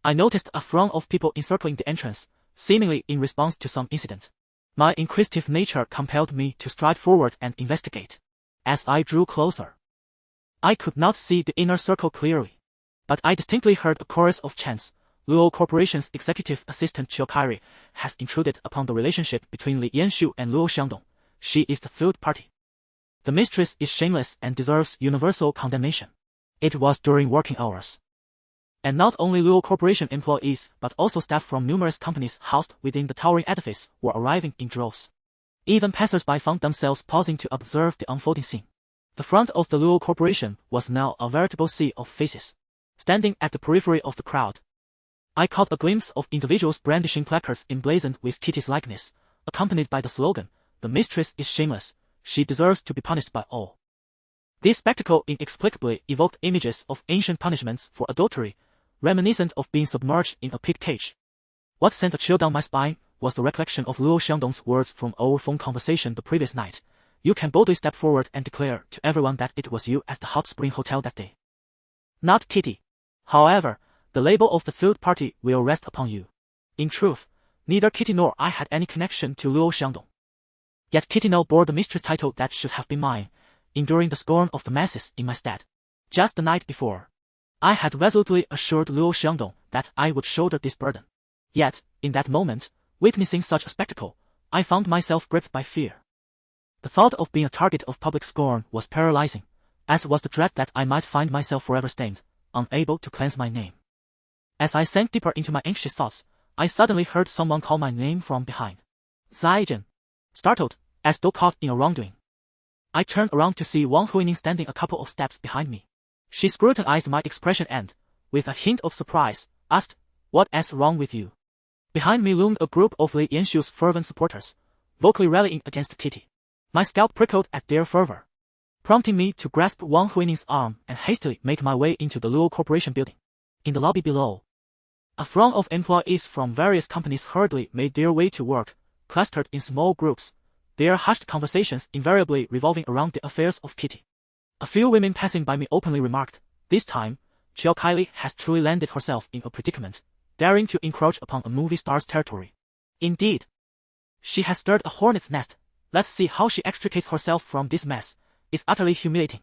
I noticed a throng of people encircling the entrance, seemingly in response to some incident. My inquisitive nature compelled me to stride forward and investigate. As I drew closer, I could not see the inner circle clearly, but I distinctly heard a chorus of chants. Luo Corporation's executive assistant Chiu Kairi has intruded upon the relationship between Li Yanshu and Luo Xiangdong. She is the third party. The mistress is shameless and deserves universal condemnation. It was during working hours. And not only Luo Corporation employees but also staff from numerous companies housed within the towering edifice were arriving in droves. Even passers-by found themselves pausing to observe the unfolding scene. The front of the Luo Corporation was now a veritable sea of faces. Standing at the periphery of the crowd, I caught a glimpse of individuals brandishing placards emblazoned with Kitty's likeness, accompanied by the slogan, "The mistress is shameless, she deserves to be punished by all." This spectacle inexplicably evoked images of ancient punishments for adultery, reminiscent of being submerged in a pig cage. What sent a chill down my spine was the recollection of Luo Xiangdong's words from our phone conversation the previous night. You can boldly step forward and declare to everyone that it was you at the Hot Spring Hotel that day. Not Kitty. However, the label of the third party will rest upon you. In truth, neither Kitty nor I had any connection to Luo Xiangdong. Yet Kitty now bore the mistress title that should have been mine, enduring the scorn of the masses in my stead. Just the night before, I had resolutely assured Luo Xiangdong that I would shoulder this burden. Yet, in that moment, witnessing such a spectacle, I found myself gripped by fear. The thought of being a target of public scorn was paralyzing, as was the dread that I might find myself forever stained, unable to cleanse my name. As I sank deeper into my anxious thoughts, I suddenly heard someone call my name from behind. Zijing. Startled, as though caught in a wrongdoing, I turned around to see Wang Huining standing a couple of steps behind me. She scrutinized my expression and, with a hint of surprise, asked, "What's wrong with you?" Behind me loomed a group of Li Yanshu's fervent supporters, vocally rallying against Kitty. My scalp prickled at their fervor, prompting me to grasp Wang Huining's arm and hastily make my way into the Luo Corporation building. In the lobby below, a throng of employees from various companies hurriedly made their way to work, clustered in small groups, their hushed conversations invariably revolving around the affairs of Kitty. A few women passing by me openly remarked, "This time, Chiu Kaili has truly landed herself in a predicament, daring to encroach upon a movie star's territory. Indeed, she has stirred a hornet's nest. Let's see how she extricates herself from this mess. It's utterly humiliating."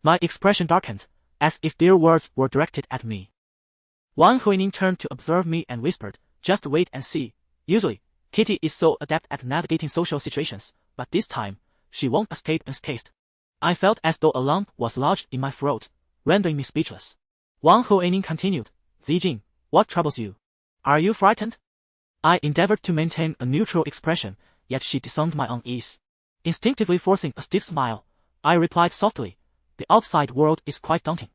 My expression darkened, as if their words were directed at me. Wang Huining turned to observe me and whispered, "Just wait and see. Usually, Kitty is so adept at navigating social situations, but this time, she won't escape unscathed." I felt as though a lump was lodged in my throat, rendering me speechless. Wang Huining continued, "Zijing, what troubles you? Are you frightened?" I endeavored to maintain a neutral expression, yet she discerned my unease. Instinctively forcing a stiff smile, I replied softly, "The outside world is quite daunting."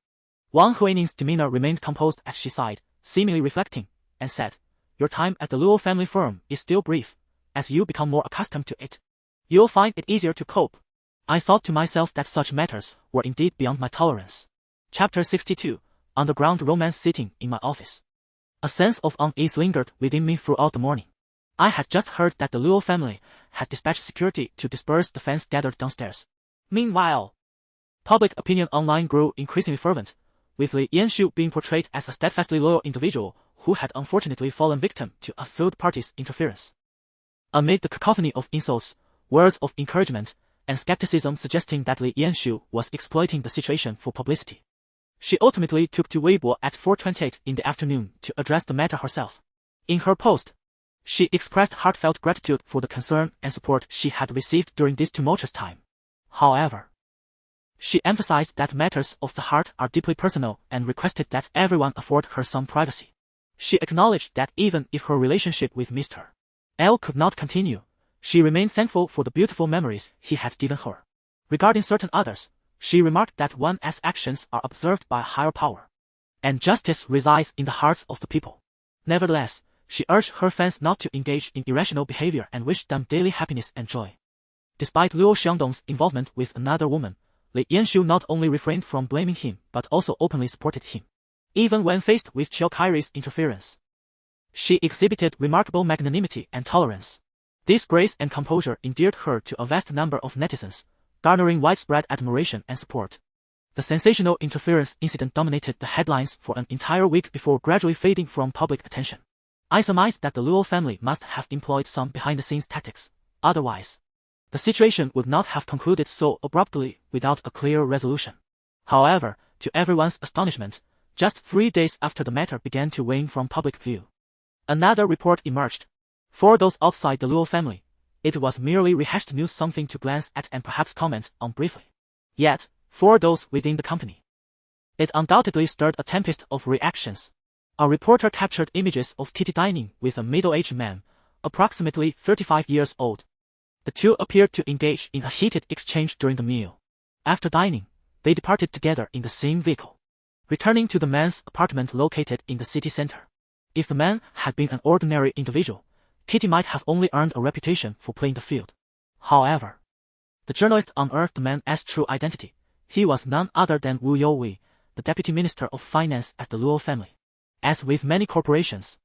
Wang Huining's demeanor remained composed as she sighed, seemingly reflecting, and said, "Your time at the Luo family firm is still brief. As you become more accustomed to it, you'll find it easier to cope." I thought to myself that such matters were indeed beyond my tolerance. Chapter 62, Underground Romance. Sitting in my office, a sense of unease lingered within me throughout the morning. I had just heard that the Luo family had dispatched security to disperse the fans gathered downstairs. Meanwhile, public opinion online grew increasingly fervent, with Li Yanshu being portrayed as a steadfastly loyal individual who had unfortunately fallen victim to a third party's interference. Amid the cacophony of insults, words of encouragement, and skepticism suggesting that Li Yanshu was exploiting the situation for publicity, she ultimately took to Weibo at 4:28 in the afternoon to address the matter herself. In her post, she expressed heartfelt gratitude for the concern and support she had received during this tumultuous time. However, she emphasized that matters of the heart are deeply personal and requested that everyone afford her some privacy. She acknowledged that even if her relationship with Mr. L could not continue, she remained thankful for the beautiful memories he had given her. Regarding certain others, she remarked that one's actions are observed by a higher power, and justice resides in the hearts of the people. Nevertheless, she urged her fans not to engage in irrational behavior and wished them daily happiness and joy. Despite Luo Xiangdong's involvement with another woman, Li Yanshu not only refrained from blaming him but also openly supported him. Even when faced with Chiao Kairi's interference, she exhibited remarkable magnanimity and tolerance. This grace and composure endeared her to a vast number of netizens, garnering widespread admiration and support. The sensational interference incident dominated the headlines for an entire week before gradually fading from public attention. I surmised that the Luo family must have employed some behind-the-scenes tactics, otherwise the situation would not have concluded so abruptly without a clear resolution. However, to everyone's astonishment, just 3 days after the matter began to wane from public view, another report emerged. For those outside the Luo family, it was merely rehashed news, something to glance at and perhaps comment on briefly. Yet, for those within the company, it undoubtedly stirred a tempest of reactions. A reporter captured images of Kitty dining with a middle-aged man, approximately 35 years old. The two appeared to engage in a heated exchange during the meal. After dining, they departed together in the same vehicle, returning to the man's apartment located in the city center. If the man had been an ordinary individual, Kitty might have only earned a reputation for playing the field. However, the journalist unearthed the man's true identity. He was none other than Wu Youwei, the deputy minister of finance at the Luo family. As with many corporations,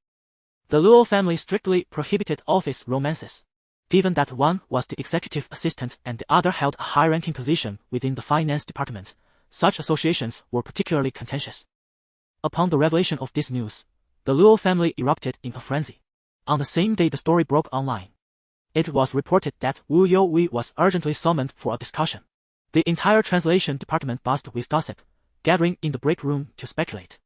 the Luo family strictly prohibited office romances. Given that one was the executive assistant and the other held a high-ranking position within the finance department, such associations were particularly contentious. Upon the revelation of this news, the Luo family erupted in a frenzy. On the same day the story broke online, it was reported that Wu Youwei was urgently summoned for a discussion. The entire translation department buzzed with gossip, gathering in the break room to speculate.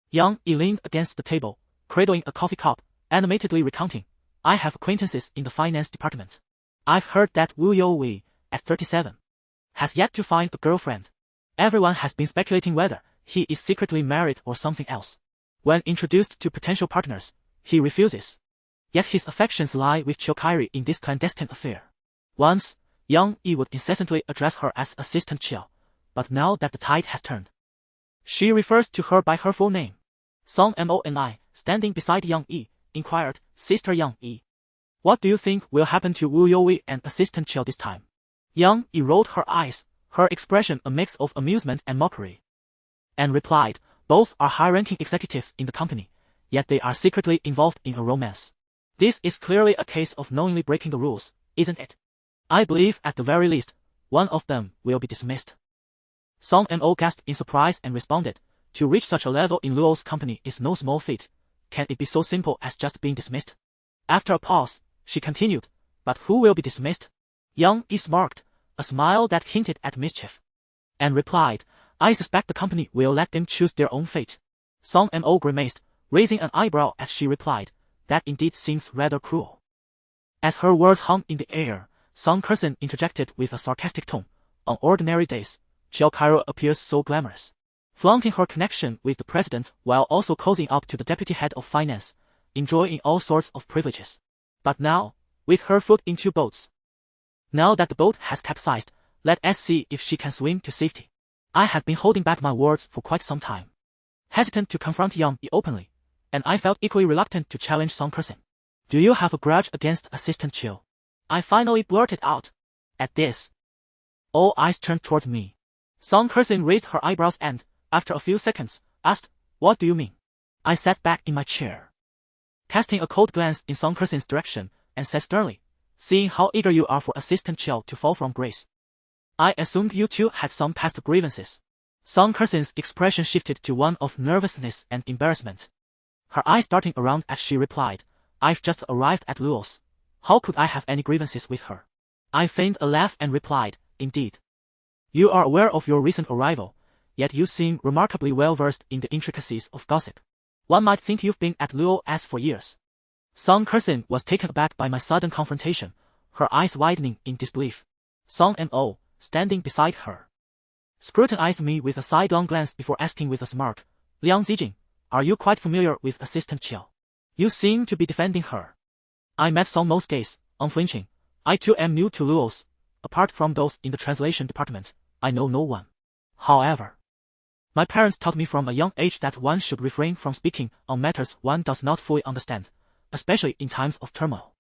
Yang Yi leaned against the table, cradling a coffee cup, animatedly recounting, "I have acquaintances in the finance department. I've heard that Wu Youwei, at 37, has yet to find a girlfriend. Everyone has been speculating whether he is secretly married or something else. When introduced to potential partners, he refuses. Yet his affections lie with Chiao Kairi in this clandestine affair." Once, Yang Yi would incessantly address her as Assistant Chiao, but now that the tide has turned, she refers to her by her full name. Song Moni, standing beside Yang Yi, inquired, "Sister Yang Yi, what do you think will happen to Wu Youwei and Assistant Chiao this time?" Yang Yi rolled her eyes, her expression a mix of amusement and mockery, and replied, "Both are high-ranking executives in the company, yet they are secretly involved in a romance. This is clearly a case of knowingly breaking the rules, isn't it? I believe at the very least, one of them will be dismissed." Song Mo gasped in surprise and responded, "To reach such a level in Luo's company is no small feat. Can it be so simple as just being dismissed?" After a pause, she continued, "But who will be dismissed?" Yang Yi smirked, a smile that hinted at mischief, and replied, "I suspect the company will let them choose their own fate." Song Mo grimaced, raising an eyebrow as she replied, "That indeed seems rather cruel." As her words hung in the air, Song Kersen interjected with a sarcastic tone, "On ordinary days, Chiao Kairi appears so glamorous, flaunting her connection with the president while also cozying up to the deputy head of finance, enjoying all sorts of privileges. But now, with her foot in 2 boats. Now that the boat has capsized, let us see if she can swim to safety. I had been holding back my words for quite some time, hesitant to confront Yang openly, and I felt equally reluctant to challenge Song Kersin. Do you have a grudge against Assistant Chill? I finally blurted out. At this, all eyes turned towards me. Song Kersin raised her eyebrows and, after a few seconds, asked, "What do you mean?" I sat back in my chair, casting a cold glance in Song Kersin's direction, and said sternly, "Seeing how eager you are for Assistant Chill to fall from grace, I assumed you two had some past grievances." Song Kersin's expression shifted to one of nervousness and embarrassment, her eyes darting around as she replied, "I've just arrived at Luo's. How could I have any grievances with her?" I feigned a laugh and replied, "Indeed. You are aware of your recent arrival, yet you seem remarkably well versed in the intricacies of gossip. One might think you've been at Luo's for years." Song Kersin was taken aback by my sudden confrontation, her eyes widening in disbelief. Song Mo, standing beside her, scrutinized me with a sidelong glance before asking with a smirk, "Liang Zijing, are you quite familiar with Assistant Chill? You seem to be defending her." I met Song Mo's gaze, unflinching. "I too am new to Luo's. Apart from those in the translation department, I know no one. However, my parents taught me from a young age that one should refrain from speaking on matters one does not fully understand, especially in times of turmoil.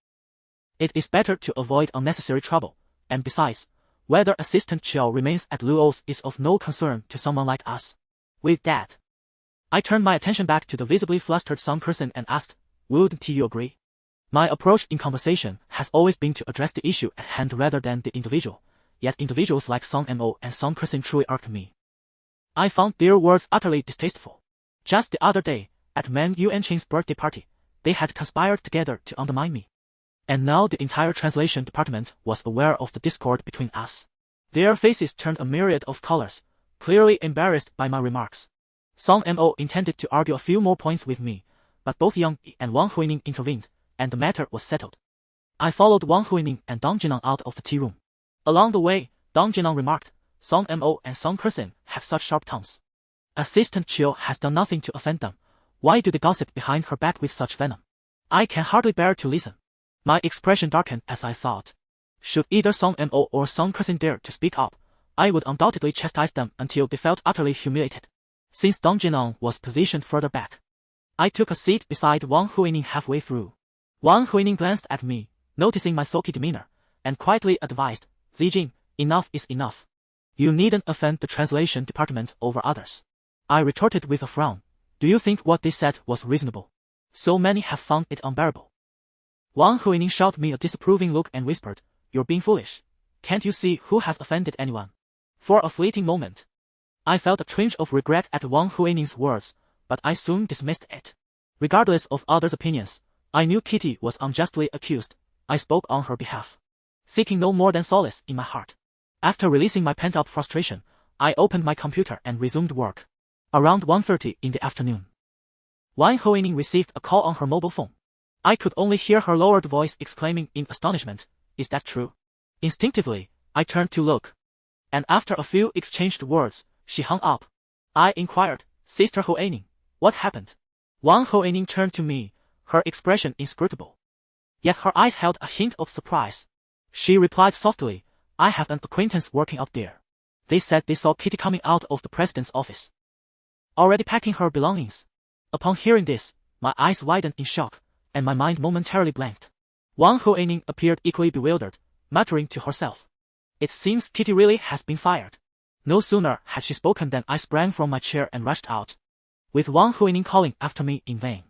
It is better to avoid unnecessary trouble, and besides, whether Assistant Chill remains at Luo's is of no concern to someone like us." With that, I turned my attention back to the visibly flustered Song Kersin and asked, "Wouldn't you agree? My approach in conversation has always been to address the issue at hand rather than the individual, yet individuals like Song Mo and Song Kersin truly irked me. I found their words utterly distasteful. Just the other day, at Man Yuanqing's birthday party, they had conspired together to undermine me. And now the entire translation department was aware of the discord between us. Their faces turned a myriad of colors, clearly embarrassed by my remarks. Song Mo intended to argue a few more points with me, but both Yang and Wang Huining intervened, and the matter was settled. I followed Wang Huining and Dang Jinang out of the tea room. Along the way, Dang Jinang remarked, "Song Mo and Song Kersin have such sharp tongues. Assistant Chill has done nothing to offend them. Why do they gossip behind her back with such venom? I can hardly bear to listen." My expression darkened as I thought. Should either Song Mo or Song Kersin dare to speak up, I would undoubtedly chastise them until they felt utterly humiliated. Since Dang Jinang was positioned further back, I took a seat beside Wang Huining halfway through. Wang Huining glanced at me, noticing my sulky demeanor, and quietly advised, "Zijing, enough is enough. You needn't offend the translation department over others." I retorted with a frown, "Do you think what they said was reasonable? So many have found it unbearable." Wang Huining shot me a disapproving look and whispered, "You're being foolish. Can't you see who has offended anyone?" For a fleeting moment, I felt a twinge of regret at Wang Huining's words, but I soon dismissed it. Regardless of others' opinions, I knew Kitty was unjustly accused. I spoke on her behalf, seeking no more than solace in my heart. After releasing my pent-up frustration, I opened my computer and resumed work. Around 1:30 in the afternoon, Wang Huining received a call on her mobile phone. I could only hear her lowered voice exclaiming in astonishment, "Is that true?" Instinctively, I turned to look, and after a few exchanged words, she hung up. I inquired, "Sister Huining, what happened?" Wang Huining turned to me, her expression inscrutable, yet her eyes held a hint of surprise. She replied softly, "I have an acquaintance working up there. They said they saw Kitty coming out of the president's office, already packing her belongings." Upon hearing this, my eyes widened in shock, and my mind momentarily blanked. Wang Huining appeared equally bewildered, muttering to herself, "It seems Kitty really has been fired." No sooner had she spoken than I sprang from my chair and rushed out, with Wang Huining calling after me in vain.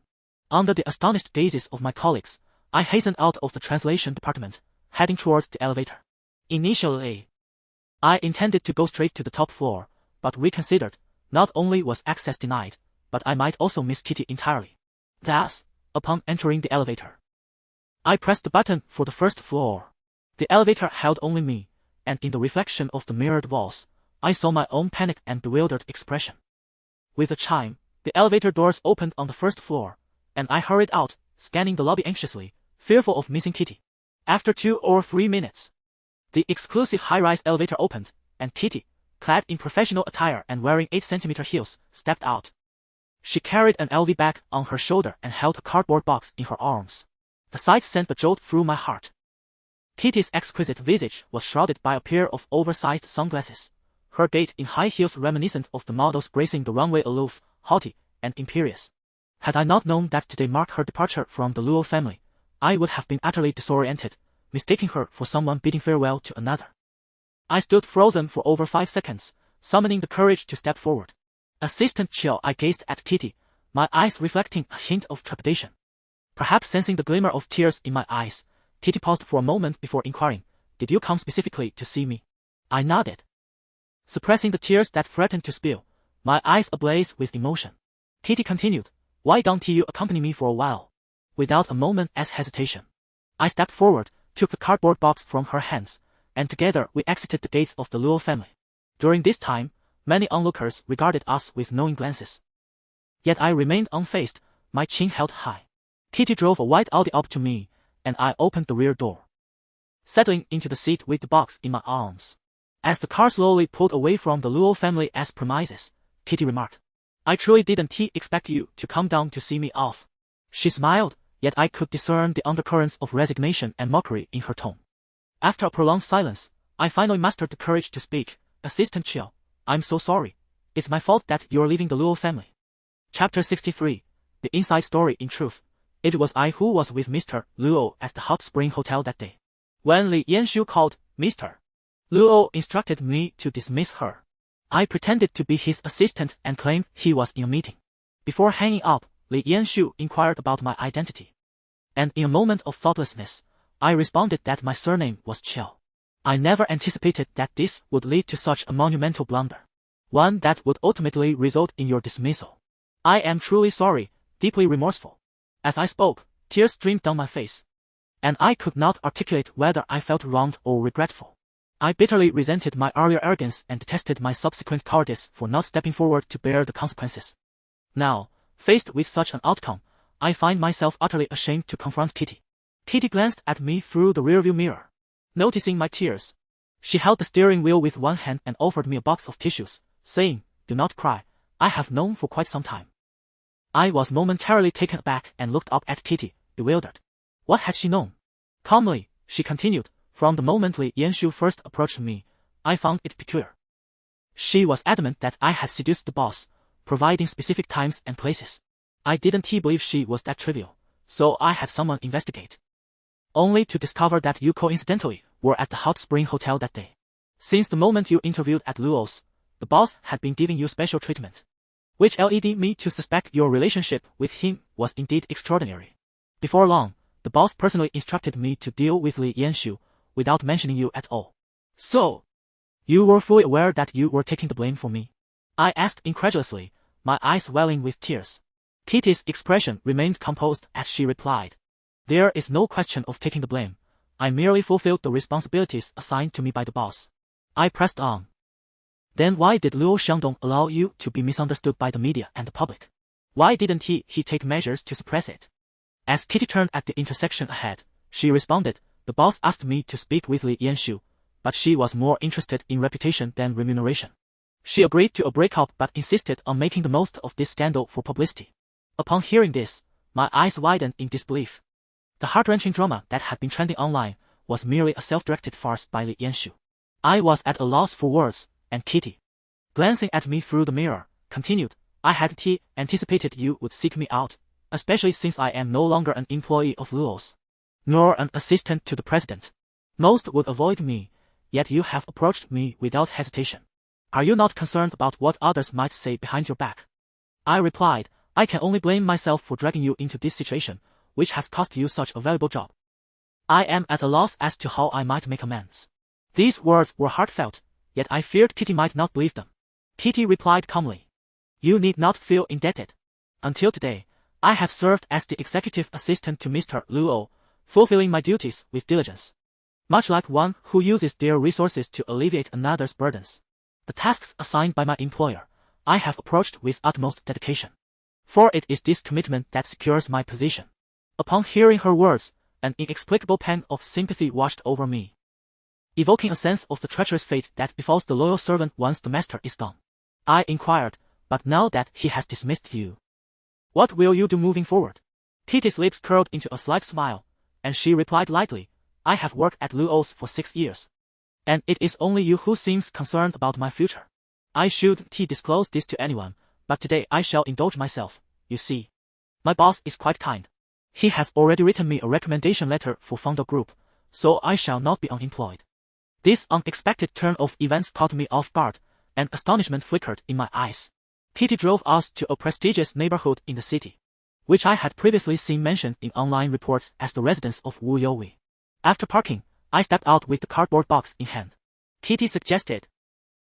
Under the astonished gazes of my colleagues, I hastened out of the translation department, heading towards the elevator. Initially, I intended to go straight to the top floor, but reconsidered. Not only was access denied, but I might also miss Kitty entirely. Thus, upon entering the elevator, I pressed the button for the first floor. The elevator held only me, and in the reflection of the mirrored walls, I saw my own panicked and bewildered expression. With a chime, the elevator doors opened on the first floor, and I hurried out, scanning the lobby anxiously, fearful of missing Kitty. After 2 or 3 minutes, the exclusive high-rise elevator opened, and Kitty, clad in professional attire and wearing 8-centimeter heels, stepped out. She carried an LV bag on her shoulder and held a cardboard box in her arms. The sight sent a jolt through my heart. Kitty's exquisite visage was shrouded by a pair of oversized sunglasses, her gait in high heels reminiscent of the models gracing the runway, aloof, haughty, and imperious. Had I not known that today marked her departure from the Luo family, I would have been utterly disoriented, mistaking her for someone bidding farewell to another. I stood frozen for over 5 seconds, summoning the courage to step forward. Assistant Chill, I gazed at Kitty, my eyes reflecting a hint of trepidation. Perhaps sensing the glimmer of tears in my eyes, Kitty paused for a moment before inquiring, "Did you come specifically to see me?" I nodded, suppressing the tears that threatened to spill, my eyes ablaze with emotion. Kitty continued, "Why don't you accompany me for a while?" Without a moment's hesitation, I stepped forward, took the cardboard box from her hands, and together we exited the gates of the Luo family. During this time, many onlookers regarded us with knowing glances. Yet I remained unfazed, my chin held high. Kitty drove a white Audi up to me, and I opened the rear door, settling into the seat with the box in my arms. As the car slowly pulled away from the Luo family's premises, Kitty remarked, "I truly didn't expect you to come down to see me off." She smiled, yet I could discern the undercurrents of resignation and mockery in her tone. After a prolonged silence, I finally mustered the courage to speak. "Assistant Chill, I'm so sorry. It's my fault that you're leaving the Luo family." Chapter 63. The Inside Story. In truth, it was I who was with Mr. Luo at the hot spring hotel that day. When Li Yanshu called, Mr. Luo instructed me to dismiss her. I pretended to be his assistant and claimed he was in a meeting. Before hanging up, Li Yanshu inquired about my identity. And in a moment of thoughtlessness, I responded that my surname was Chill. I never anticipated that this would lead to such a monumental blunder, one that would ultimately result in your dismissal. I am truly sorry, deeply remorseful. As I spoke, tears streamed down my face, and I could not articulate whether I felt wronged or regretful. I bitterly resented my earlier arrogance and detested my subsequent cowardice for not stepping forward to bear the consequences. Now, faced with such an outcome, I find myself utterly ashamed to confront Kitty. Kitty glanced at me through the rearview mirror. Noticing my tears, she held the steering wheel with one hand and offered me a box of tissues, saying, "Do not cry, I have known for quite some time." I was momentarily taken aback and looked up at Kitty, bewildered. What had she known? Calmly, she continued, "From the moment Li Yanshu first approached me, I found it peculiar. She was adamant that I had seduced the boss, providing specific times and places. I didn't believe she was that trivial, so I had someone investigate. Only to discover that you coincidentally were at the hot spring hotel that day. Since the moment you interviewed at Luo's, the boss had been giving you special treatment, which led me to suspect your relationship with him was indeed extraordinary. Before long, the boss personally instructed me to deal with Li Yanshu, without mentioning you at all." "So, you were fully aware that you were taking the blame for me?" I asked incredulously, my eyes welling with tears. Kitty's expression remained composed as she replied, "There is no question of taking the blame. I merely fulfilled the responsibilities assigned to me by the boss." I pressed on. "Then why did Luo Xiangdong allow you to be misunderstood by the media and the public? Why didn't he take measures to suppress it?" As Kitty turned at the intersection ahead, she responded, "The boss asked me to speak with Li Yanshu, but she was more interested in reputation than remuneration. She agreed to a breakup but insisted on making the most of this scandal for publicity." Upon hearing this, my eyes widened in disbelief. The heart-wrenching drama that had been trending online was merely a self-directed farce by Li Yanshu. I was at a loss for words, and Kitty, glancing at me through the mirror, continued, "I had anticipated you would seek me out, especially since I am no longer an employee of Luo's, nor an assistant to the president. Most would avoid me, yet you have approached me without hesitation. Are you not concerned about what others might say behind your back?" I replied, "I can only blame myself for dragging you into this situation, which has cost you such a valuable job. I am at a loss as to how I might make amends." These words were heartfelt, yet I feared Kitty might not believe them. Kitty replied calmly, "You need not feel indebted. Until today, I have served as the executive assistant to Mr. Luo, fulfilling my duties with diligence, much like one who uses their resources to alleviate another's burdens. The tasks assigned by my employer, I have approached with utmost dedication. For it is this commitment that secures my position." Upon hearing her words, an inexplicable pang of sympathy washed over me, evoking a sense of the treacherous fate that befalls the loyal servant once the master is gone. I inquired, "But now that he has dismissed you, What will you do moving forward? Kitty's lips curled into a slight smile, and she replied lightly, I have worked at Luo's for 6 years. And it is only you who seems concerned about my future. I shouldn't disclose this to anyone, but today I shall indulge myself, you see. My boss is quite kind. He has already written me a recommendation letter for founder group, so I shall not be unemployed. This unexpected turn of events caught me off guard, and astonishment flickered in my eyes. Kitty drove us to a prestigious neighborhood in the city, which I had previously seen mentioned in online reports as the residence of Wu Youwei. After parking, I stepped out with the cardboard box in hand. Kitty suggested,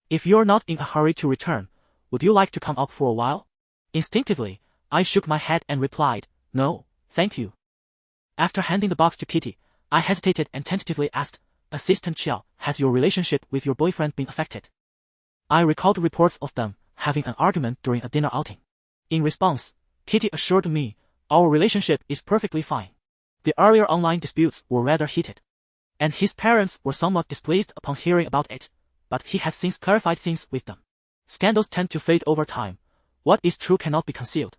if you're not in a hurry to return, would you like to come up for a while? Instinctively, I shook my head and replied, no, thank you. After handing the box to Kitty, I hesitated and tentatively asked, Assistant Chiao, has your relationship with your boyfriend been affected? I recalled reports of them having an argument during a dinner outing. In response, Kitty assured me, our relationship is perfectly fine. The earlier online disputes were rather heated, and his parents were somewhat displeased upon hearing about it, but he has since clarified things with them. Scandals tend to fade over time. What is true cannot be concealed,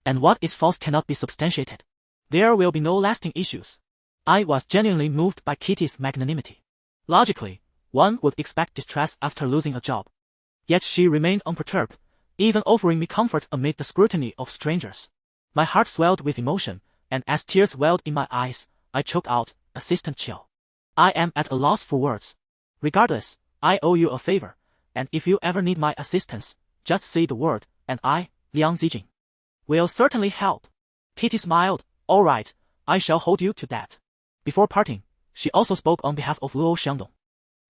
and what is false cannot be substantiated. There will be no lasting issues. I was genuinely moved by Kitty's magnanimity. Logically, one would expect distress after losing a job. Yet she remained unperturbed, even offering me comfort amid the scrutiny of strangers. My heart swelled with emotion, and as tears welled in my eyes, I choked out, Assistant Chiao. I am at a loss for words. Regardless, I owe you a favor, and if you ever need my assistance, just say the word, and I, Liang Zijing, will certainly help. Kitty smiled, all right, I shall hold you to that. Before parting, she also spoke on behalf of Luo Xiangdong,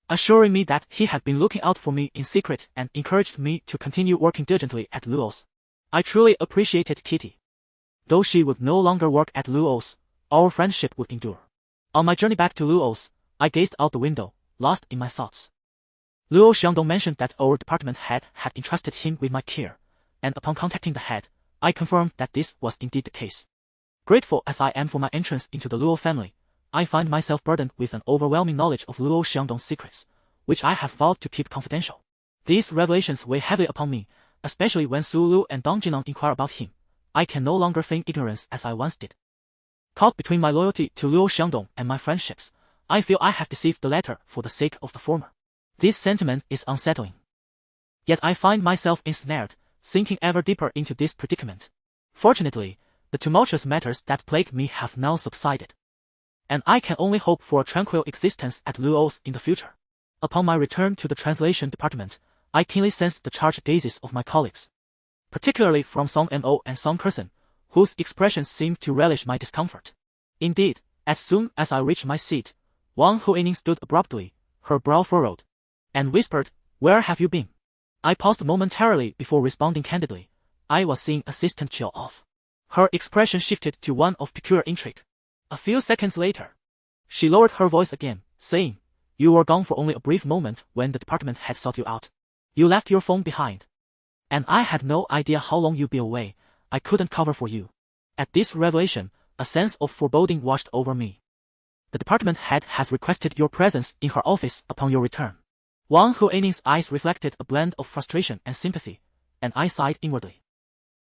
assuring me that he had been looking out for me in secret and encouraged me to continue working diligently at Luo's. I truly appreciated Kitty. Though she would no longer work at Luo's, our friendship would endure. On my journey back to Luo's, I gazed out the window, lost in my thoughts. Luo Xiangdong mentioned that our department head had entrusted him with my care, and upon contacting the head, I confirmed that this was indeed the case. Grateful as I am for my entrance into the Luo family, I find myself burdened with an overwhelming knowledge of Luo Xiangdong's secrets, which I have vowed to keep confidential. These revelations weigh heavily upon me, especially when Su Lu and Dong Jinang inquire about him. I can no longer feign ignorance as I once did. Caught between my loyalty to Luo Xiangdong and my friendships, I feel I have deceived the latter for the sake of the former. This sentiment is unsettling. Yet I find myself ensnared, sinking ever deeper into this predicament. Fortunately, the tumultuous matters that plague me have now subsided, and I can only hope for a tranquil existence at Luo's in the future. Upon my return to the translation department, I keenly sensed the charged gazes of my colleagues, particularly from Song Mo and Song Kersen, whose expressions seemed to relish my discomfort. Indeed, as soon as I reached my seat, Wang Huining stood abruptly, her brow furrowed, and whispered, Where have you been? I paused momentarily before responding candidly. I was seeing Assistant Chiao off. Her expression shifted to one of peculiar intrigue. A few seconds later, she lowered her voice again, saying, You were gone for only a brief moment when the department had sought you out. You left your phone behind, and I had no idea how long you'd be away. I couldn't cover for you. At this revelation, a sense of foreboding washed over me. The department head has requested your presence in her office upon your return. Wang Huining's eyes reflected a blend of frustration and sympathy, and I sighed inwardly,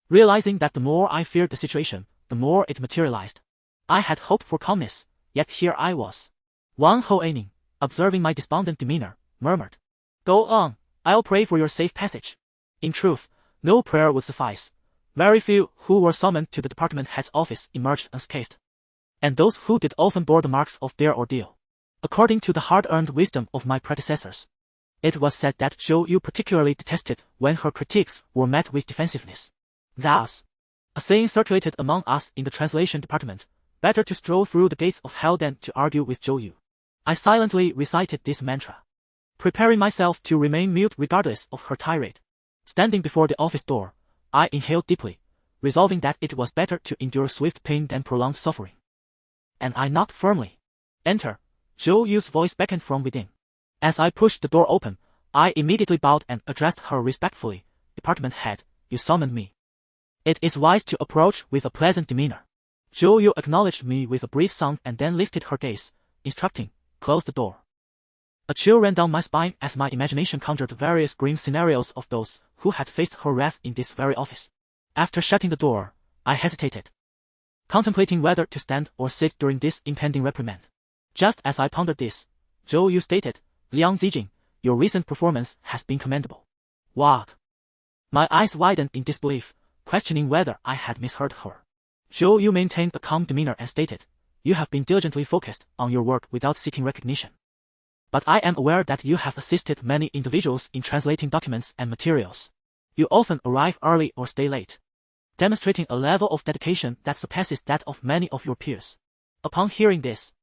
realizing that the more I feared the situation, the more it materialized. I had hoped for calmness, yet here I was. Wang Huining, observing my despondent demeanor, murmured, Go on, I'll pray for your safe passage. In truth, no prayer would suffice. Very few who were summoned to the department head's office emerged unscathed, and those who did often bore the marks of their ordeal. According to the hard-earned wisdom of my predecessors, it was said that Zhou Yu particularly detested when her critiques were met with defensiveness. Thus, a saying circulated among us in the translation department, better to stroll through the gates of hell than to argue with Zhou Yu. I silently recited this mantra, preparing myself to remain mute regardless of her tirade. Standing before the office door, I inhaled deeply, resolving that it was better to endure swift pain than prolonged suffering. And I knocked firmly. Enter. Zhou Yu's voice beckoned from within. As I pushed the door open, I immediately bowed and addressed her respectfully. Department head, you summoned me. It is wise to approach with a pleasant demeanor. Zhou Yu acknowledged me with a brief sound and then lifted her gaze, instructing, Close the door. A chill ran down my spine as my imagination conjured various grim scenarios of those who had faced her wrath in this very office. After shutting the door, I hesitated, contemplating whether to stand or sit during this impending reprimand. Just as I pondered this, Zhou Yu stated, Liang Zijing, your recent performance has been commendable. What? My eyes widened in disbelief, questioning whether I had misheard her. Zhou Yu maintained a calm demeanor and stated, you have been diligently focused on your work without seeking recognition. But I am aware that you have assisted many individuals in translating documents and materials. You often arrive early or stay late, demonstrating a level of dedication that surpasses that of many of your peers. Upon hearing this,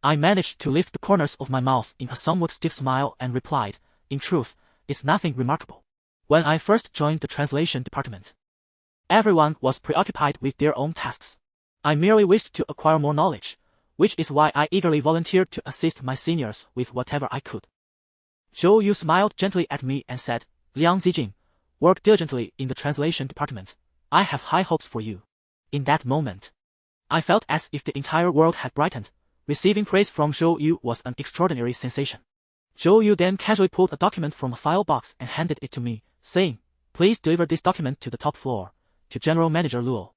I managed to lift the corners of my mouth in a somewhat stiff smile and replied, in truth, it's nothing remarkable. When I first joined the translation department, everyone was preoccupied with their own tasks. I merely wished to acquire more knowledge, which is why I eagerly volunteered to assist my seniors with whatever I could. Zhou Yu smiled gently at me and said, Liang Zijing, work diligently in the translation department. I have high hopes for you. In that moment, I felt as if the entire world had brightened. Receiving praise from Zhou Yu was an extraordinary sensation. Zhou Yu then casually pulled a document from a file box and handed it to me, saying, please deliver this document to the top floor, to General Manager Luo.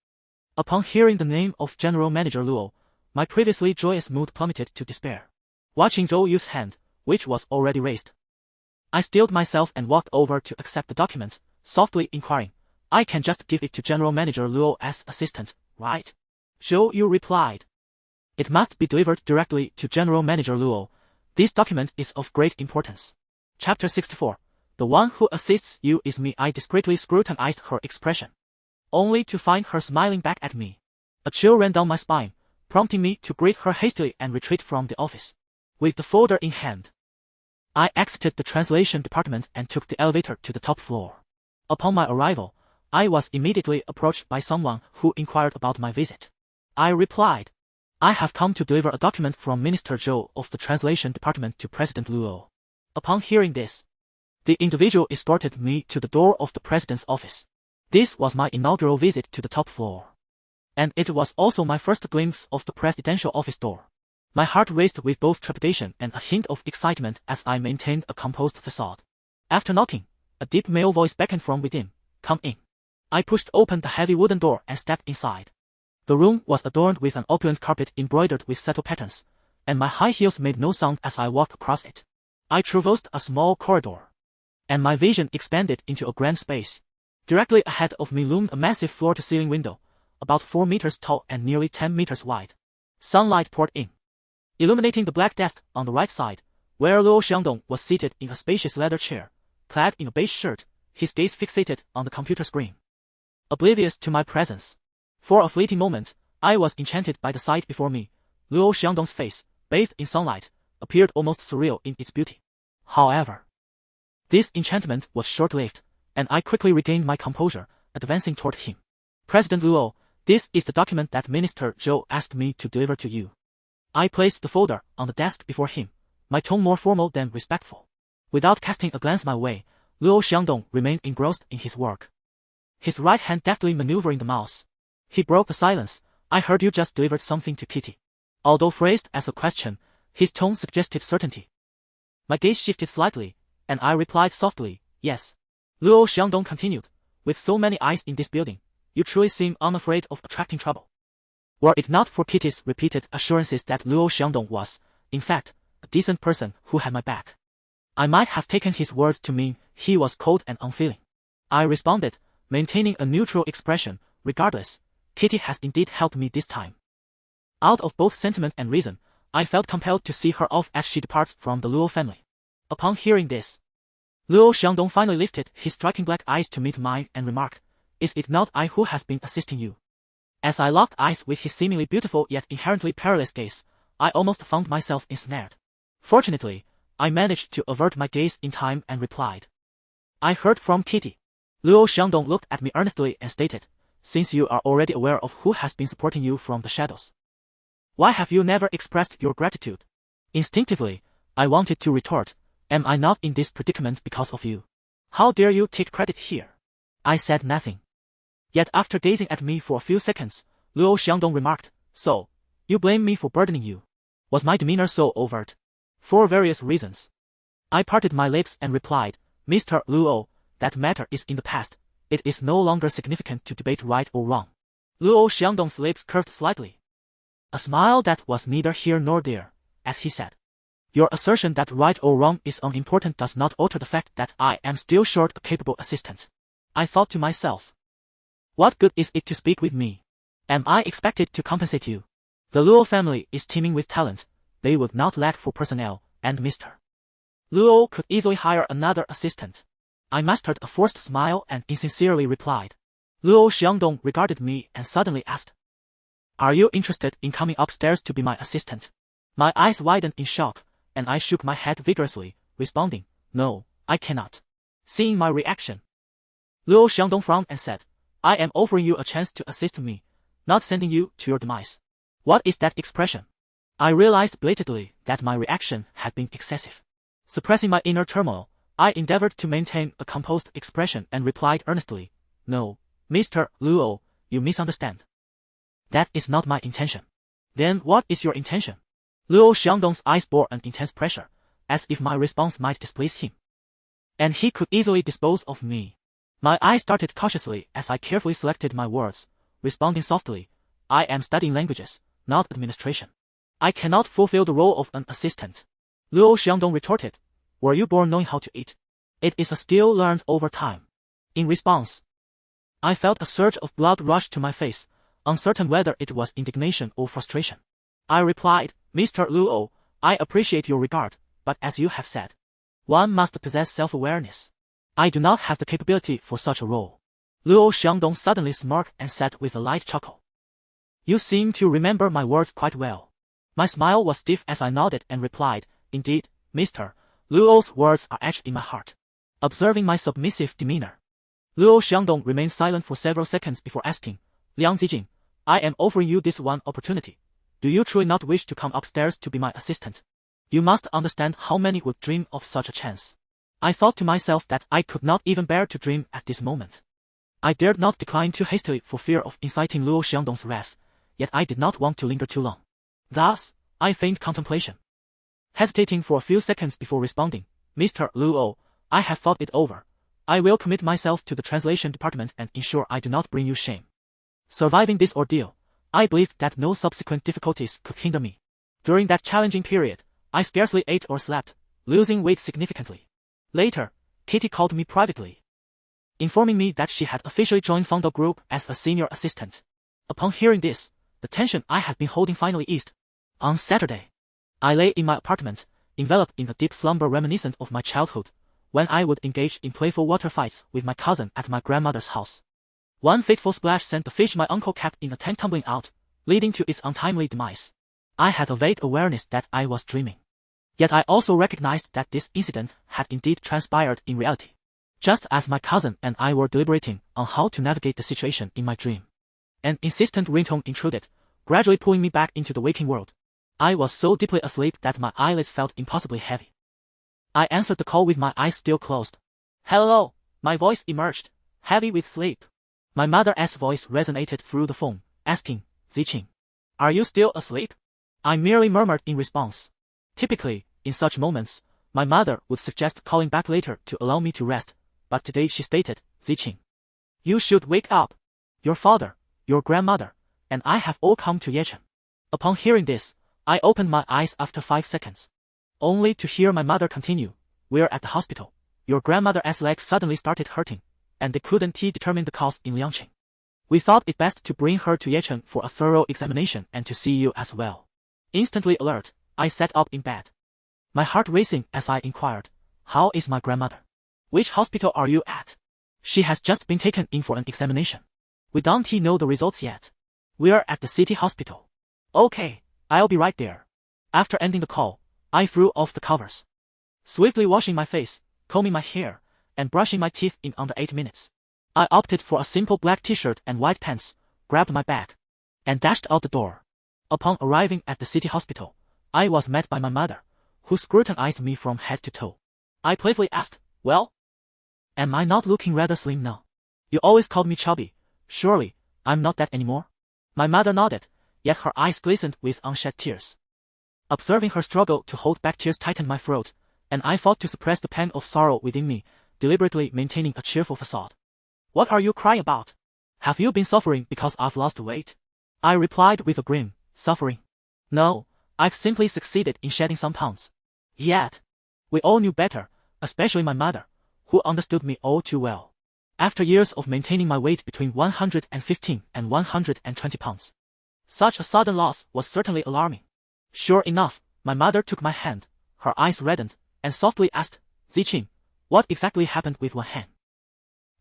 Upon hearing the name of General Manager Luo, my previously joyous mood plummeted to despair. Watching Zhou Yu's hand, which was already raised, I steeled myself and walked over to accept the document, softly inquiring, I can just give it to General Manager Luo as assistant, right? Zhou Yu replied, it must be delivered directly to General Manager Luo. This document is of great importance. Chapter 64. The one who assists you is me. I discreetly scrutinized her expression, only to find her smiling back at me. A chill ran down my spine, prompting me to greet her hastily and retreat from the office. With the folder in hand, I exited the translation department and took the elevator to the top floor. Upon my arrival, I was immediately approached by someone who inquired about my visit. I replied, I have come to deliver a document from Minister Zhou of the translation department to President Luo. Upon hearing this, the individual escorted me to the door of the president's office. This was my inaugural visit to the top floor, and it was also my first glimpse of the presidential office door. My heart raced with both trepidation and a hint of excitement as I maintained a composed facade. After knocking, a deep male voice beckoned from within, come in. I pushed open the heavy wooden door and stepped inside. The room was adorned with an opulent carpet embroidered with subtle patterns, and my high heels made no sound as I walked across it. I traversed a small corridor, and my vision expanded into a grand space. Directly ahead of me loomed a massive floor-to-ceiling window, about 4 meters tall and nearly 10 meters wide. Sunlight poured in, illuminating the black desk on the right side, where Luo Xiangdong was seated in a spacious leather chair, clad in a beige shirt, his gaze fixated on the computer screen, oblivious to my presence. For a fleeting moment, I was enchanted by the sight before me. Luo Xiangdong's face, bathed in sunlight, appeared almost surreal in its beauty. However, this enchantment was short-lived, and I quickly regained my composure, advancing toward him. President Luo, this is the document that Minister Zhou asked me to deliver to you. I placed the folder on the desk before him, my tone more formal than respectful. Without casting a glance my way, Luo Xiangdong remained engrossed in his work, his right hand deftly maneuvering the mouse. He broke the silence. I heard you just delivered something to Kitty. Although phrased as a question, his tone suggested certainty. My gaze shifted slightly, and I replied softly, yes. Luo Xiangdong continued, with so many eyes in this building, you truly seem unafraid of attracting trouble. Were it not for Kitty's repeated assurances that Luo Xiangdong was, in fact, a decent person who had my back, I might have taken his words to mean he was cold and unfeeling. I responded, maintaining a neutral expression, regardless. Kitty has indeed helped me this time. Out of both sentiment and reason, I felt compelled to see her off as she departs from the Luo family. Upon hearing this, Luo Xiangdong finally lifted his striking black eyes to meet mine and remarked, is it not I who has been assisting you? As I locked eyes with his seemingly beautiful yet inherently perilous gaze, I almost found myself ensnared. Fortunately, I managed to avert my gaze in time and replied, I heard from Kitty. Luo Xiangdong looked at me earnestly and stated, since you are already aware of who has been supporting you from the shadows, why have you never expressed your gratitude? Instinctively, I wanted to retort, am I not in this predicament because of you? How dare you take credit here? I said nothing. Yet after gazing at me for a few seconds, Luo Xiangdong remarked, so, you blame me for burdening you. Was my demeanor so overt? For various reasons. I parted my lips and replied, Mr. Luo, that matter is in the past. It is no longer significant to debate right or wrong. Luo Xiangdong's lips curved slightly. A smile that was neither here nor there, as he said. Your assertion that right or wrong is unimportant does not alter the fact that I am still short a capable assistant. I thought to myself. What good is it to speak with me? Am I expected to compensate you? The Luo family is teeming with talent. They would not lack for personnel, and Mr. Luo could easily hire another assistant. I mastered a forced smile and insincerely replied. Luo Xiangdong regarded me and suddenly asked. Are you interested in coming upstairs to be my assistant? My eyes widened in shock, and I shook my head vigorously, responding, No, I cannot. Seeing my reaction, Luo Xiangdong frowned and said, I am offering you a chance to assist me, not sending you to your demise. What is that expression? I realized belatedly that my reaction had been excessive. Suppressing my inner turmoil, I endeavored to maintain a composed expression and replied earnestly, No, Mr. Luo, you misunderstand. That is not my intention. Then what is your intention? Luo Xiangdong's eyes bore an intense pressure, as if my response might displease him. And he could easily dispose of me. My eyes started cautiously as I carefully selected my words, responding softly, I am studying languages, not administration. I cannot fulfill the role of an assistant. Luo Xiangdong retorted, Were you born knowing how to eat? It is a skill learned over time. In response, I felt a surge of blood rush to my face, uncertain whether it was indignation or frustration. I replied, Mr. Luo, I appreciate your regard, but as you have said, one must possess self-awareness. I do not have the capability for such a role. Luo Xiangdong suddenly smirked and said with a light chuckle. You seem to remember my words quite well. My smile was stiff as I nodded and replied, Indeed, Mr. Luo's words are etched in my heart. Observing my submissive demeanor, Luo Xiangdong remained silent for several seconds before asking, Liang Zijing, I am offering you this one opportunity. Do you truly not wish to come upstairs to be my assistant? You must understand how many would dream of such a chance. I thought to myself that I could not even bear to dream at this moment. I dared not decline too hastily for fear of inciting Luo Xiangdong's wrath, yet I did not want to linger too long. Thus, I feigned contemplation. Hesitating for a few seconds before responding, Mr. Luo, I have thought it over. I will commit myself to the translation department and ensure I do not bring you shame. Surviving this ordeal, I believed that no subsequent difficulties could hinder me. During that challenging period, I scarcely ate or slept, losing weight significantly. Later, Kitty called me privately, informing me that she had officially joined Fangdao Group as a senior assistant. Upon hearing this, the tension I had been holding finally eased. On Saturday, I lay in my apartment, enveloped in a deep slumber reminiscent of my childhood, when I would engage in playful water fights with my cousin at my grandmother's house. One fateful splash sent the fish my uncle kept in a tank tumbling out, leading to its untimely demise. I had a vague awareness that I was dreaming. Yet I also recognized that this incident had indeed transpired in reality, just as my cousin and I were deliberating on how to navigate the situation in my dream. An insistent ringtone intruded, gradually pulling me back into the waking world. I was so deeply asleep that my eyelids felt impossibly heavy. I answered the call with my eyes still closed. Hello, my voice emerged, heavy with sleep. My mother's voice resonated through the phone, asking, Ziqing, are you still asleep? I merely murmured in response. Typically, in such moments, my mother would suggest calling back later to allow me to rest, but today she stated, Ziqing, you should wake up. Your father, your grandmother, and I have all come to Yechen. Upon hearing this, I opened my eyes after 5 seconds, only to hear my mother continue, We're at the hospital. Your grandmother's leg suddenly started hurting, and they couldn't determine the cause in Liangqing. We thought it best to bring her to Yechen for a thorough examination and to see you as well. Instantly alert, I sat up in bed, my heart racing as I inquired, How is my grandmother? Which hospital are you at? She has just been taken in for an examination. We don't know the results yet. We're at the city hospital. Okay, I'll be right there. After ending the call, I threw off the covers, swiftly washing my face, combing my hair, and brushing my teeth in under 8 minutes. I opted for a simple black t-shirt and white pants, grabbed my bag, and dashed out the door. Upon arriving at the city hospital, I was met by my mother, who scrutinized me from head to toe. I playfully asked, Well, am I not looking rather slim now? You always called me chubby. Surely, I'm not that anymore? My mother nodded, yet her eyes glistened with unshed tears. Observing her struggle to hold back tears tightened my throat, and I fought to suppress the pang of sorrow within me, deliberately maintaining a cheerful facade. What are you crying about? Have you been suffering because I've lost weight? I replied with a grin. Suffering? No, I've simply succeeded in shedding some pounds. Yet, we all knew better, especially my mother, who understood me all too well. After years of maintaining my weight between 115 and 120 pounds. Such a sudden loss was certainly alarming. Sure enough, my mother took my hand, her eyes reddened, and softly asked, Zijing, what exactly happened with Wen Han?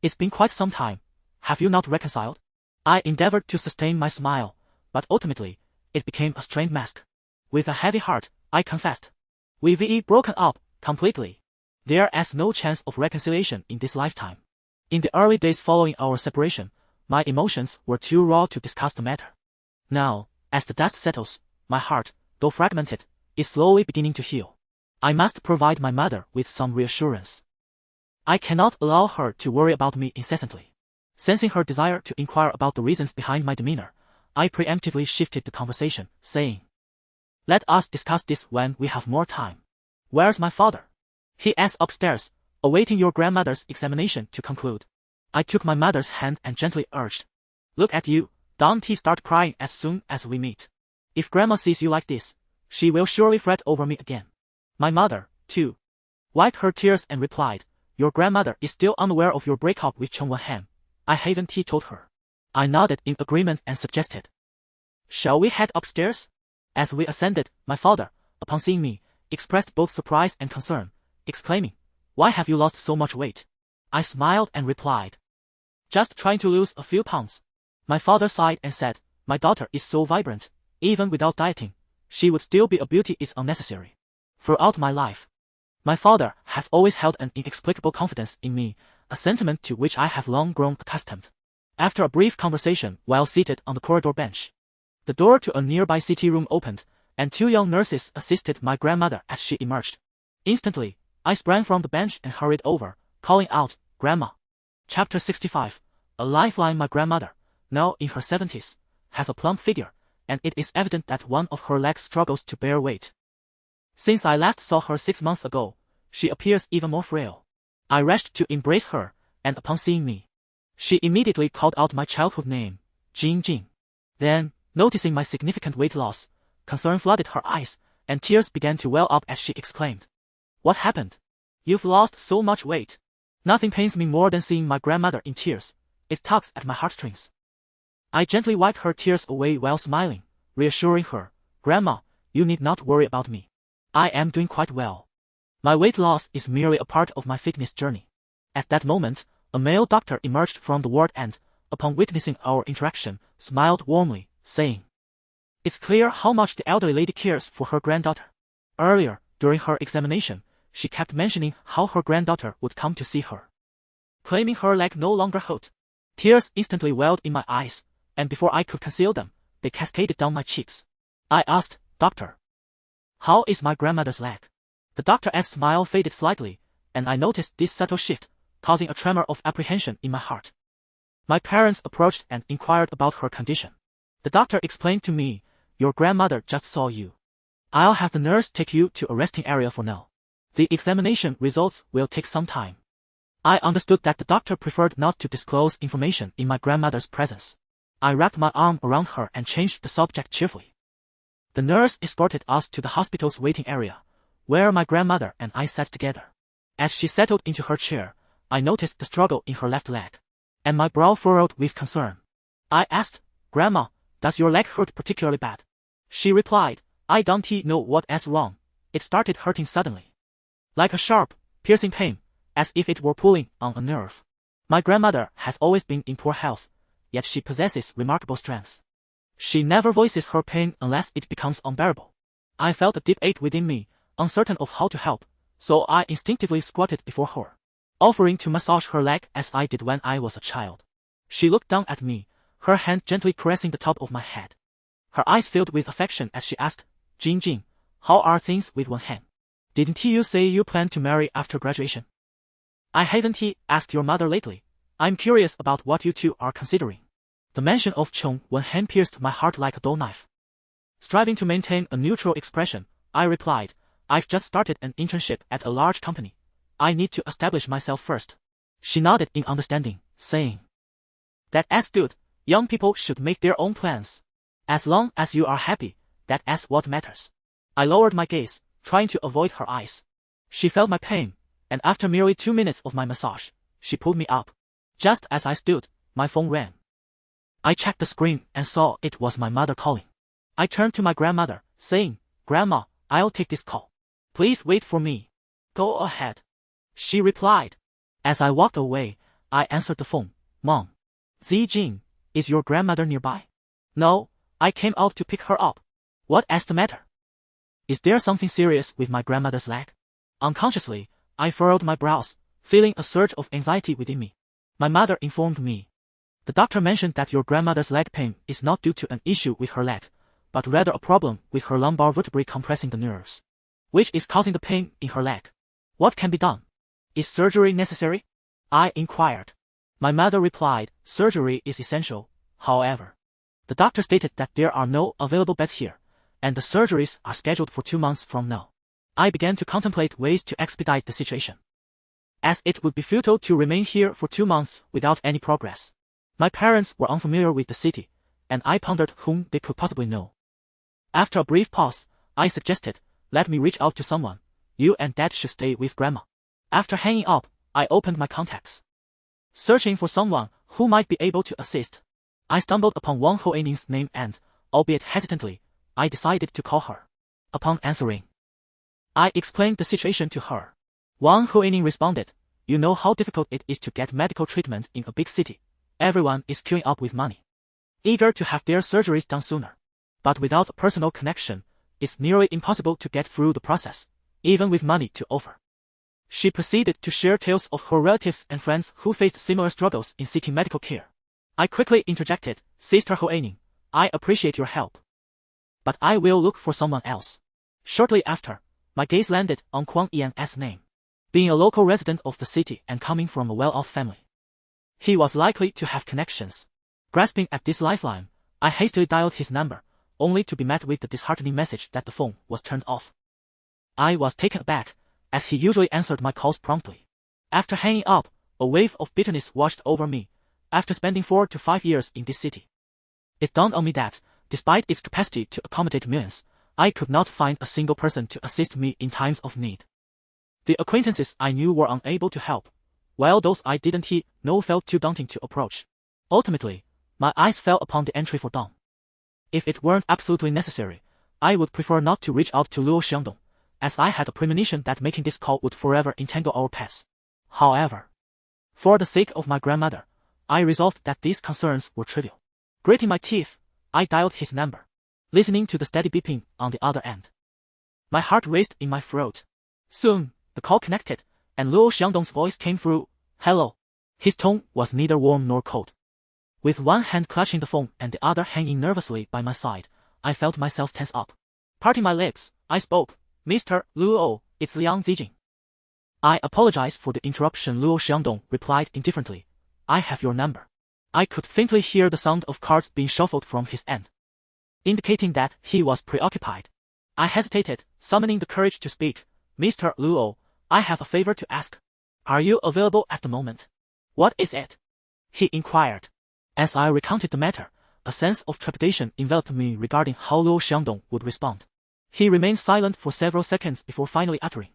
It's been quite some time. Have you not reconciled? I endeavored to sustain my smile, but ultimately, it became a strained mask. With a heavy heart, I confessed. We've broken up, completely. There is no chance of reconciliation in this lifetime. In the early days following our separation, my emotions were too raw to discuss the matter. Now, as the dust settles, my heart, though fragmented, is slowly beginning to heal. I must provide my mother with some reassurance. I cannot allow her to worry about me incessantly. Sensing her desire to inquire about the reasons behind my demeanor, I preemptively shifted the conversation, saying, Let us discuss this when we have more time. Where's my father? He is upstairs, awaiting your grandmother's examination to conclude. I took my mother's hand and gently urged, Look at you, don't start crying as soon as we meet. If grandma sees you like this, she will surely fret over me again. My mother, too, wiped her tears and replied, Your grandmother is still unaware of your breakup with Wen Han. I haven't told her. I nodded in agreement and suggested, Shall we head upstairs? As we ascended, my father, upon seeing me, expressed both surprise and concern, exclaiming, Why have you lost so much weight? I smiled and replied, Just trying to lose a few pounds. My father sighed and said, My daughter is so vibrant, even without dieting, she would still be a beauty is unnecessary. Throughout my life, my father has always held an inexplicable confidence in me, a sentiment to which I have long grown accustomed. After a brief conversation while seated on the corridor bench, the door to a nearby CT room opened, and two young nurses assisted my grandmother as she emerged. Instantly, I sprang from the bench and hurried over, calling out, Grandma. Chapter 65. A lifeline. My grandmother, now in her 70s, has a plump figure, and it is evident that one of her legs struggles to bear weight. Since I last saw her 6 months ago, she appears even more frail. I rushed to embrace her, and upon seeing me, she immediately called out my childhood name, Jing. Then, noticing my significant weight loss, concern flooded her eyes, and tears began to well up as she exclaimed, What happened? You've lost so much weight. Nothing pains me more than seeing my grandmother in tears. It tugs at my heartstrings. I gently wiped her tears away while smiling, reassuring her, Grandma, you need not worry about me. I am doing quite well. My weight loss is merely a part of my fitness journey. At that moment, a male doctor emerged from the ward and, upon witnessing our interaction, smiled warmly, saying, It's clear how much the elderly lady cares for her granddaughter. Earlier, during her examination, she kept mentioning how her granddaughter would come to see her, claiming her leg no longer hurt. Tears instantly welled in my eyes, and before I could conceal them, they cascaded down my cheeks. I asked, Doctor, how is my grandmother's leg? The doctor's smile faded slightly, and I noticed this subtle shift, causing a tremor of apprehension in my heart. My parents approached and inquired about her condition. The doctor explained to me, Your grandmother just saw you. I'll have the nurse take you to a resting area for now. The examination results will take some time. I understood that the doctor preferred not to disclose information in my grandmother's presence. I wrapped my arm around her and changed the subject cheerfully. The nurse escorted us to the hospital's waiting area, where my grandmother and I sat together. As she settled into her chair, I noticed the struggle in her left leg, and my brow furrowed with concern. I asked, Grandma, does your leg hurt particularly bad? She replied, I don't know what is wrong. It started hurting suddenly, like a sharp, piercing pain, as if it were pulling on a nerve. My grandmother has always been in poor health, yet she possesses remarkable strength. She never voices her pain unless it becomes unbearable. I felt a deep ache within me, uncertain of how to help, so I instinctively squatted before her, offering to massage her leg as I did when I was a child. She looked down at me, her hand gently caressing the top of my head. Her eyes filled with affection as she asked, Jing, how are things with Wen Han? Didn't you say you plan to marry after graduation? I haven't asked your mother lately. I'm curious about what you two are considering. The mention of Wen Han pierced my heart like a dull knife. Striving to maintain a neutral expression, I replied, I've just started an internship at a large company. I need to establish myself first. She nodded in understanding, saying, That as dude, young people should make their own plans. As long as you are happy, that is what matters. I lowered my gaze, trying to avoid her eyes. She felt my pain, and after merely 2 minutes of my massage, she pulled me up. Just as I stood, my phone rang. I checked the screen and saw it was my mother calling. I turned to my grandmother, saying, "Grandma, I'll take this call. Please wait for me." "Go ahead," she replied. As I walked away, I answered the phone. "Mom, Zijing, is your grandmother nearby?" "No, I came out to pick her up." "What is the matter? Is there something serious with my grandmother's leg?" Unconsciously, I furrowed my brows, feeling a surge of anxiety within me. My mother informed me. "The doctor mentioned that your grandmother's leg pain is not due to an issue with her leg, but rather a problem with her lumbar vertebrae compressing the nerves, which is causing the pain in her leg. What can be done? Is surgery necessary?" I inquired. My mother replied, "Surgery is essential, however. The doctor stated that there are no available beds here, and the surgeries are scheduled for 2 months from now." I began to contemplate ways to expedite the situation, as it would be futile to remain here for 2 months without any progress. My parents were unfamiliar with the city, and I pondered whom they could possibly know. After a brief pause, I suggested, "Let me reach out to someone. You and Dad should stay with Grandma." After hanging up, I opened my contacts, searching for someone who might be able to assist. I stumbled upon Wang Hoaning's name and, albeit hesitantly, I decided to call her. Upon answering, I explained the situation to her. Wang Hoaning responded, "You know how difficult it is to get medical treatment in a big city. Everyone is queuing up with money, eager to have their surgeries done sooner. But without a personal connection, it's nearly impossible to get through the process, even with money to offer." She proceeded to share tales of her relatives and friends who faced similar struggles in seeking medical care. I quickly interjected, "Sister Hoaning, I appreciate your help, but I will look for someone else." Shortly after, my gaze landed on Kuang Yan's name. Being a local resident of the city and coming from a well-off family, he was likely to have connections. Grasping at this lifeline, I hastily dialed his number, only to be met with the disheartening message that the phone was turned off. I was taken aback, as he usually answered my calls promptly. After hanging up, a wave of bitterness washed over me, after spending 4 to 5 years in this city. It dawned on me that, despite its capacity to accommodate millions, I could not find a single person to assist me in times of need. The acquaintances I knew were unable to help, while those I didn't know felt too daunting to approach. Ultimately, my eyes fell upon the entry for Dong. If it weren't absolutely necessary, I would prefer not to reach out to Luo Xiangdong, as I had a premonition that making this call would forever entangle our paths. However, for the sake of my grandmother, I resolved that these concerns were trivial. Gritting my teeth, I dialed his number, listening to the steady beeping on the other end. My heart raced in my throat. Soon, the call connected, and Luo Xiangdong's voice came through. "Hello." His tone was neither warm nor cold. With one hand clutching the phone and the other hanging nervously by my side, I felt myself tense up. Parting my lips, I spoke, "Mr. Luo, it's Liang Zijing." "I apologize for the interruption," Luo Xiangdong replied indifferently. "I have your number." I could faintly hear the sound of cards being shuffled from his end, indicating that he was preoccupied. I hesitated, summoning the courage to speak. "Mr. Luo, I have a favor to ask. Are you available at the moment?" "What is it?" he inquired. As I recounted the matter, a sense of trepidation enveloped me regarding how Luo Xiangdong would respond. He remained silent for several seconds before finally uttering,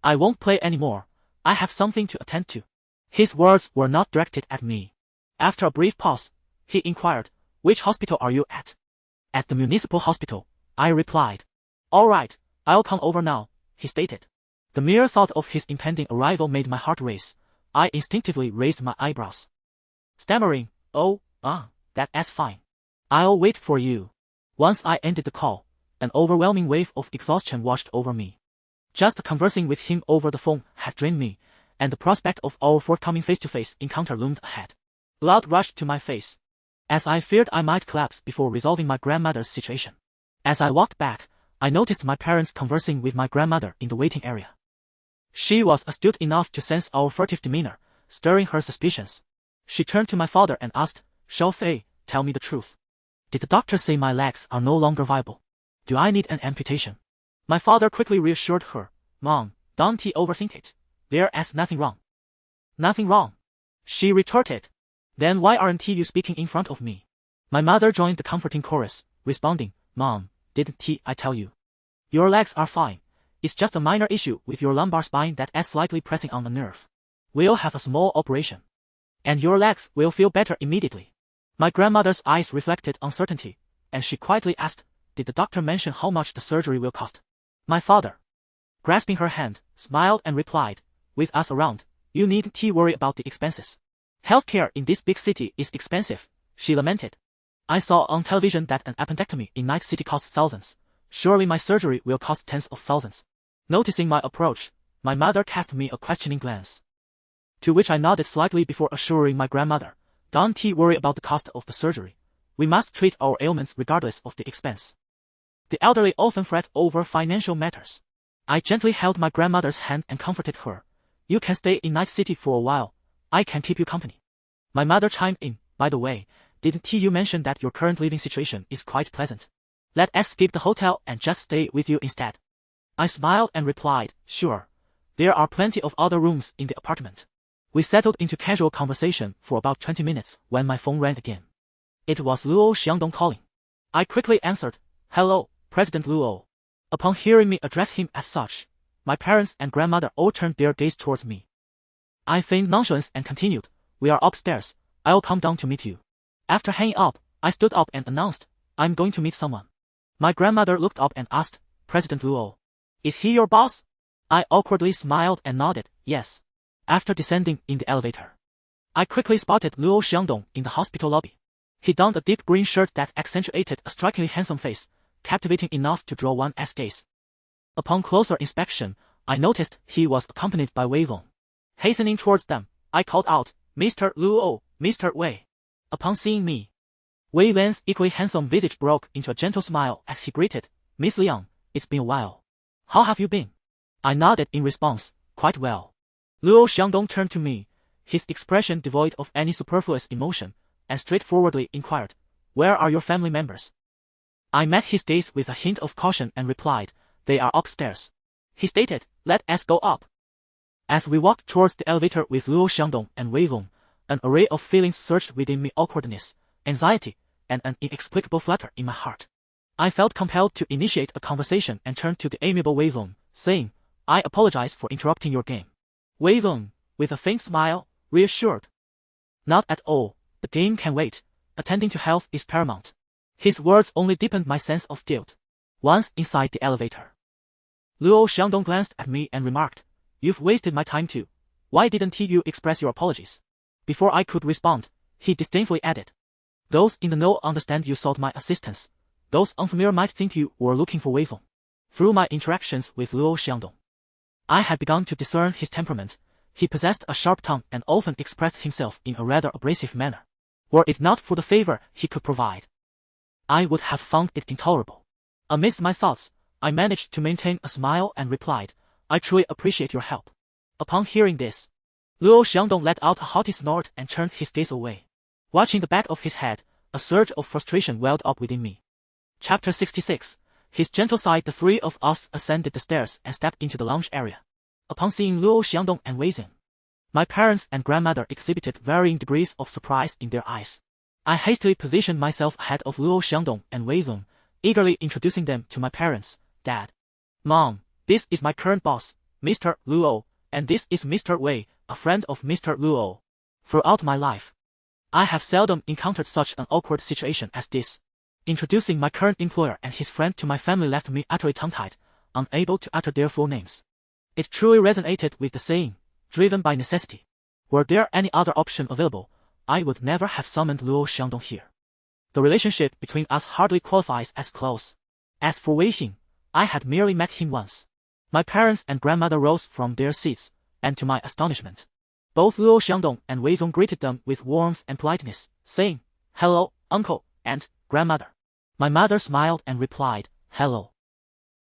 "I won't play anymore. I have something to attend to." His words were not directed at me. After a brief pause, he inquired, "Which hospital are you at?" "At the municipal hospital," I replied. "All right, I'll come over now," he stated. The mere thought of his impending arrival made my heart race. I instinctively raised my eyebrows, stammering, that's fine. I'll wait for you." Once I ended the call, an overwhelming wave of exhaustion washed over me. Just conversing with him over the phone had drained me, and the prospect of our forthcoming face-to-face encounter loomed ahead. Blood rushed to my face, as I feared I might collapse before resolving my grandmother's situation. As I walked back, I noticed my parents conversing with my grandmother in the waiting area. She was astute enough to sense our furtive demeanor, stirring her suspicions. She turned to my father and asked, "Shao Fei, tell me the truth. Did the doctor say my legs are no longer viable? Do I need an amputation?" My father quickly reassured her, "Mom, don't overthink it. There is nothing wrong." "Nothing wrong?" she retorted. Then why aren't you speaking in front of me? My mother joined the comforting chorus, responding, Mom, didn't I tell you? Your legs are fine. It's just a minor issue with your lumbar spine that is slightly pressing on a nerve. We'll have a small operation. And your legs will feel better immediately. My grandmother's eyes reflected uncertainty, and she quietly asked, Did the doctor mention how much the surgery will cost? My father, grasping her hand, smiled and replied, With us around, you needn't worry about the expenses. Healthcare in this big city is expensive, she lamented. I saw on television that an appendectomy in Night City costs thousands. Surely my surgery will cost tens of thousands. Noticing my approach, my mother cast me a questioning glance, to which I nodded slightly before assuring my grandmother, Don't worry about the cost of the surgery. We must treat our ailments regardless of the expense. The elderly often fret over financial matters. I gently held my grandmother's hand and comforted her. You can stay in Night City for a while. I can keep you company. My mother chimed in, By the way, didn't you mention that your current living situation is quite pleasant? Let us skip the hotel and just stay with you instead. I smiled and replied, Sure. There are plenty of other rooms in the apartment. We settled into casual conversation for about 20 minutes when my phone rang again. It was Luo Xiangdong calling. I quickly answered, Hello, President Luo. Upon hearing me address him as such, my parents and grandmother all turned their gaze towards me. I feigned nonchalance and continued, We are upstairs. I'll come down to meet you. After hanging up, I stood up and announced, I'm going to meet someone. My grandmother looked up and asked, President Luo, is he your boss? I awkwardly smiled and nodded, yes. After descending in the elevator, I quickly spotted Luo Xiangdong in the hospital lobby. He donned a deep green shirt that accentuated a strikingly handsome face, captivating enough to draw one's gaze. Upon closer inspection, I noticed he was accompanied by Wei Long. Hastening towards them, I called out, Mr. Luo, Mr. Wei. Upon seeing me, Wei Lan's equally handsome visage broke into a gentle smile as he greeted, Miss Liang, it's been a while. How have you been? I nodded in response, quite well. Luo Xiangdong turned to me, his expression devoid of any superfluous emotion, and straightforwardly inquired, Where are your family members? I met his gaze with a hint of caution and replied, They are upstairs. He stated, Let us go up. As we walked towards the elevator with Luo Xiangdong and Wei Long, an array of feelings surged within me: awkwardness, anxiety, and an inexplicable flutter in my heart. I felt compelled to initiate a conversation and turned to the amiable Wei Long, saying, I apologize for interrupting your game. Wei Long, with a faint smile, reassured, Not at all, the game can wait, attending to health is paramount. His words only deepened my sense of guilt. Once inside the elevator, Luo Xiangdong glanced at me and remarked, You've wasted my time too. Why didn't you express your apologies? Before I could respond, he disdainfully added, Those in the know understand you sought my assistance. Those unfamiliar might think you were looking for Wei Long. Through my interactions with Luo Xiangdong, I had begun to discern his temperament. He possessed a sharp tongue and often expressed himself in a rather abrasive manner. Were it not for the favor he could provide, I would have found it intolerable. Amidst my thoughts, I managed to maintain a smile and replied, I truly appreciate your help. Upon hearing this, Luo Xiangdong let out a haughty snort and turned his gaze away. Watching the back of his head, a surge of frustration welled up within me. Chapter 66. His gentle side. The three of us ascended the stairs and stepped into the lounge area. Upon seeing Luo Xiangdong and Wei Zhen, my parents and grandmother exhibited varying degrees of surprise in their eyes. I hastily positioned myself ahead of Luo Xiangdong and Wei Zhen, eagerly introducing them to my parents, Dad, Mom, this is my current boss, Mr. Luo, and this is Mr. Wei, a friend of Mr. Luo. Throughout my life, I have seldom encountered such an awkward situation as this. Introducing my current employer and his friend to my family left me utterly tongue-tied, unable to utter their full names. It truly resonated with the saying, driven by necessity. Were there any other option available, I would never have summoned Luo Xiangdong here. The relationship between us hardly qualifies as close. As for Wei Xing, I had merely met him once. My parents and grandmother rose from their seats, and to my astonishment, both Luo Xiangdong and Wei Zong greeted them with warmth and politeness, saying, Hello, uncle, and grandmother. My mother smiled and replied, Hello.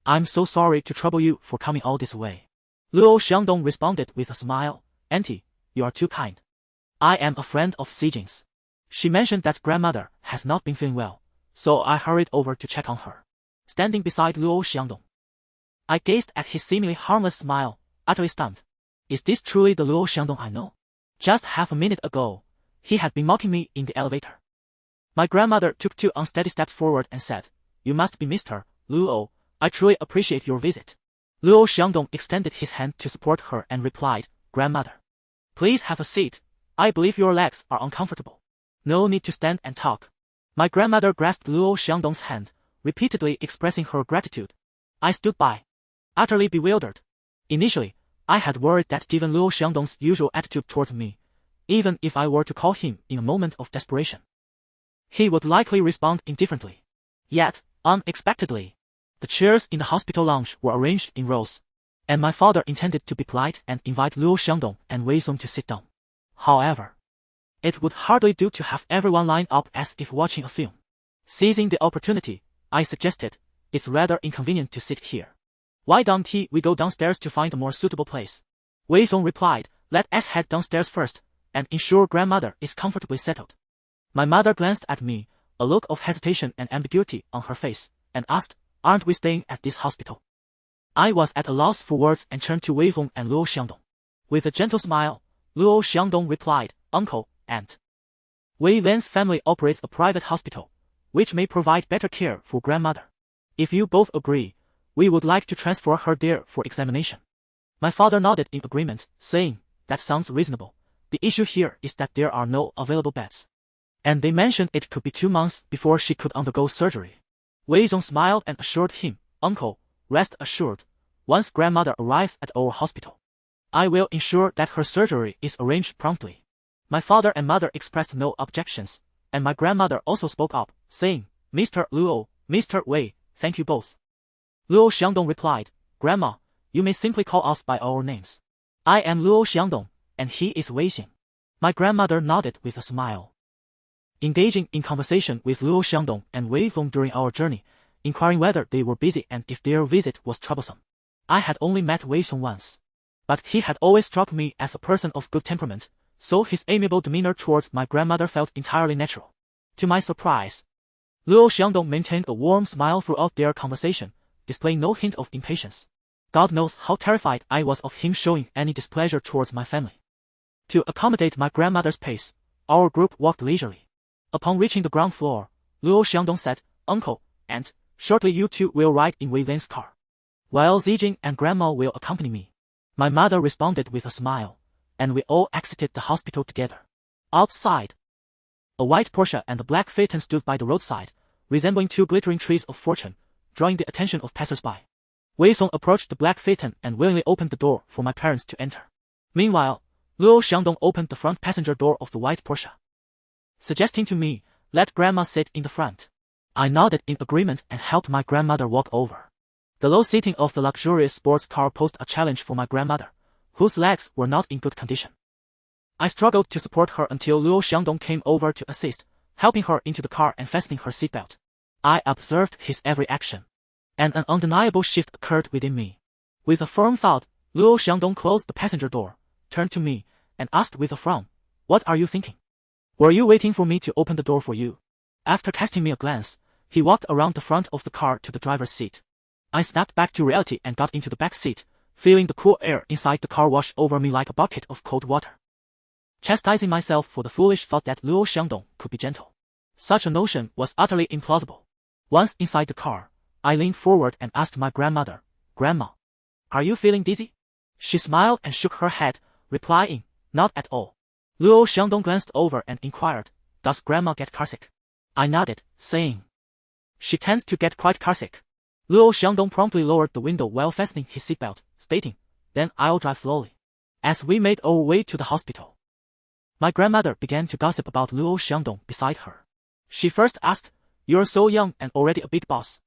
I'm so sorry to trouble you for coming all this way. Luo Xiangdong responded with a smile, Auntie, you are too kind. I am a friend of Zijing's. She mentioned that grandmother has not been feeling well, so I hurried over to check on her. Standing beside Luo Xiangdong, I gazed at his seemingly harmless smile, utterly stunned. Is this truly the Luo Xiangdong I know? Just half a minute ago, He had been mocking me in the elevator. My grandmother took 2 unsteady steps forward and said, "You must be Mr. Luo. I truly appreciate your visit." Luo Xiangdong extended his hand to support her and replied, "Grandmother, please have a seat. I believe your legs are uncomfortable. No need to stand and talk." My grandmother grasped Luo Xiangdong's hand, repeatedly expressing her gratitude. I stood by, utterly bewildered. Initially, I had worried that given Luo Xiangdong's usual attitude towards me, even if I were to call him in a moment of desperation, he would likely respond indifferently. Yet, unexpectedly, the chairs in the hospital lounge were arranged in rows, and my father intended to be polite and invite Luo Xiangdong and Wei Song to sit down. However, it would hardly do to have everyone line up as if watching a film. Seizing the opportunity, I suggested, "It's rather inconvenient to sit here. Why don't we go downstairs to find a more suitable place?" Wei Song replied, "Let us head downstairs first, and ensure grandmother is comfortably settled." My mother glanced at me, a look of hesitation and ambiguity on her face, and asked, "Aren't we staying at this hospital?" I was at a loss for words and turned to Wei Feng and Luo Xiangdong. With a gentle smile, Luo Xiangdong replied, "Uncle, Aunt Wei Wen's family operates a private hospital, which may provide better care for grandmother. If you both agree, we would like to transfer her there for examination." My father nodded in agreement, saying, "That sounds reasonable. The issue here is that there are no available beds. And they mentioned it could be 2 months before she could undergo surgery." Wei Zong smiled and assured him, "Uncle, rest assured, once grandmother arrives at our hospital, I will ensure that her surgery is arranged promptly." My father and mother expressed no objections, and my grandmother also spoke up, saying, "Mr. Luo, Mr. Wei, thank you both." Luo Xiangdong replied, "Grandma, you may simply call us by our names. I am Luo Xiangdong, and he is Wei Xing." My grandmother nodded with a smile. Engaging in conversation with Luo Xiangdong and Wei Feng during our journey, inquiring whether they were busy and if their visit was troublesome. I had only met Wei Feng once, but he had always struck me as a person of good temperament, so his amiable demeanor towards my grandmother felt entirely natural. To my surprise, Luo Xiangdong maintained a warm smile throughout their conversation, displaying no hint of impatience. God knows how terrified I was of him showing any displeasure towards my family. To accommodate my grandmother's pace, our group walked leisurely. Upon reaching the ground floor, Luo Xiangdong said, "Uncle, Aunt, shortly you two will ride in Wei Wen's car, while Zijing and Grandma will accompany me." My mother responded with a smile, and we all exited the hospital together. Outside, a white Porsche and a black Phaeton stood by the roadside, resembling 2 glittering trees of fortune, drawing the attention of passers-by. Wei Song approached the black Phaeton and willingly opened the door for my parents to enter. Meanwhile, Luo Xiangdong opened the front passenger door of the white Porsche, suggesting to me, "Let Grandma sit in the front." I nodded in agreement and helped my grandmother walk over. The low seating of the luxurious sports car posed a challenge for my grandmother, whose legs were not in good condition. I struggled to support her until Luo Xiangdong came over to assist, helping her into the car and fastening her seatbelt. I observed his every action, and an undeniable shift occurred within me. With a firm thought, Luo Xiangdong closed the passenger door, turned to me, and asked with a frown, "What are you thinking? Were you waiting for me to open the door for you?" After casting me a glance, he walked around the front of the car to the driver's seat. I snapped back to reality and got into the back seat, feeling the cool air inside the car wash over me like a bucket of cold water. Chastising myself for the foolish thought that Luo Xiangdong could be gentle. Such a notion was utterly implausible. Once inside the car, I leaned forward and asked my grandmother, "Grandma, are you feeling dizzy?" She smiled and shook her head, replying, "Not at all." Luo Xiangdong glanced over and inquired, "Does Grandma get carsick?" I nodded, saying, "She tends to get quite carsick." Luo Xiangdong promptly lowered the window while fastening his seatbelt, stating, "Then I'll drive slowly." As we made our way to the hospital, my grandmother began to gossip about Luo Xiangdong beside her. She first asked, "You're so young and already a big boss.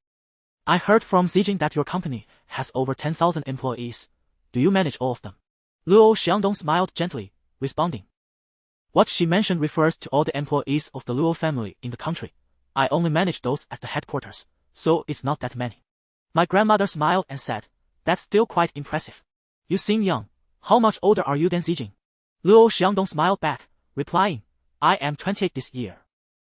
I heard from Zijing that your company has over 10,000 employees. Do you manage all of them?" Luo Xiangdong smiled gently, responding, "What she mentioned refers to all the employees of the Luo family in the country. I only manage those at the headquarters, so it's not that many." My grandmother smiled and said, "That's still quite impressive. You seem young. How much older are you than Zijing?" Luo Xiangdong smiled back, replying, "I am 28 this year."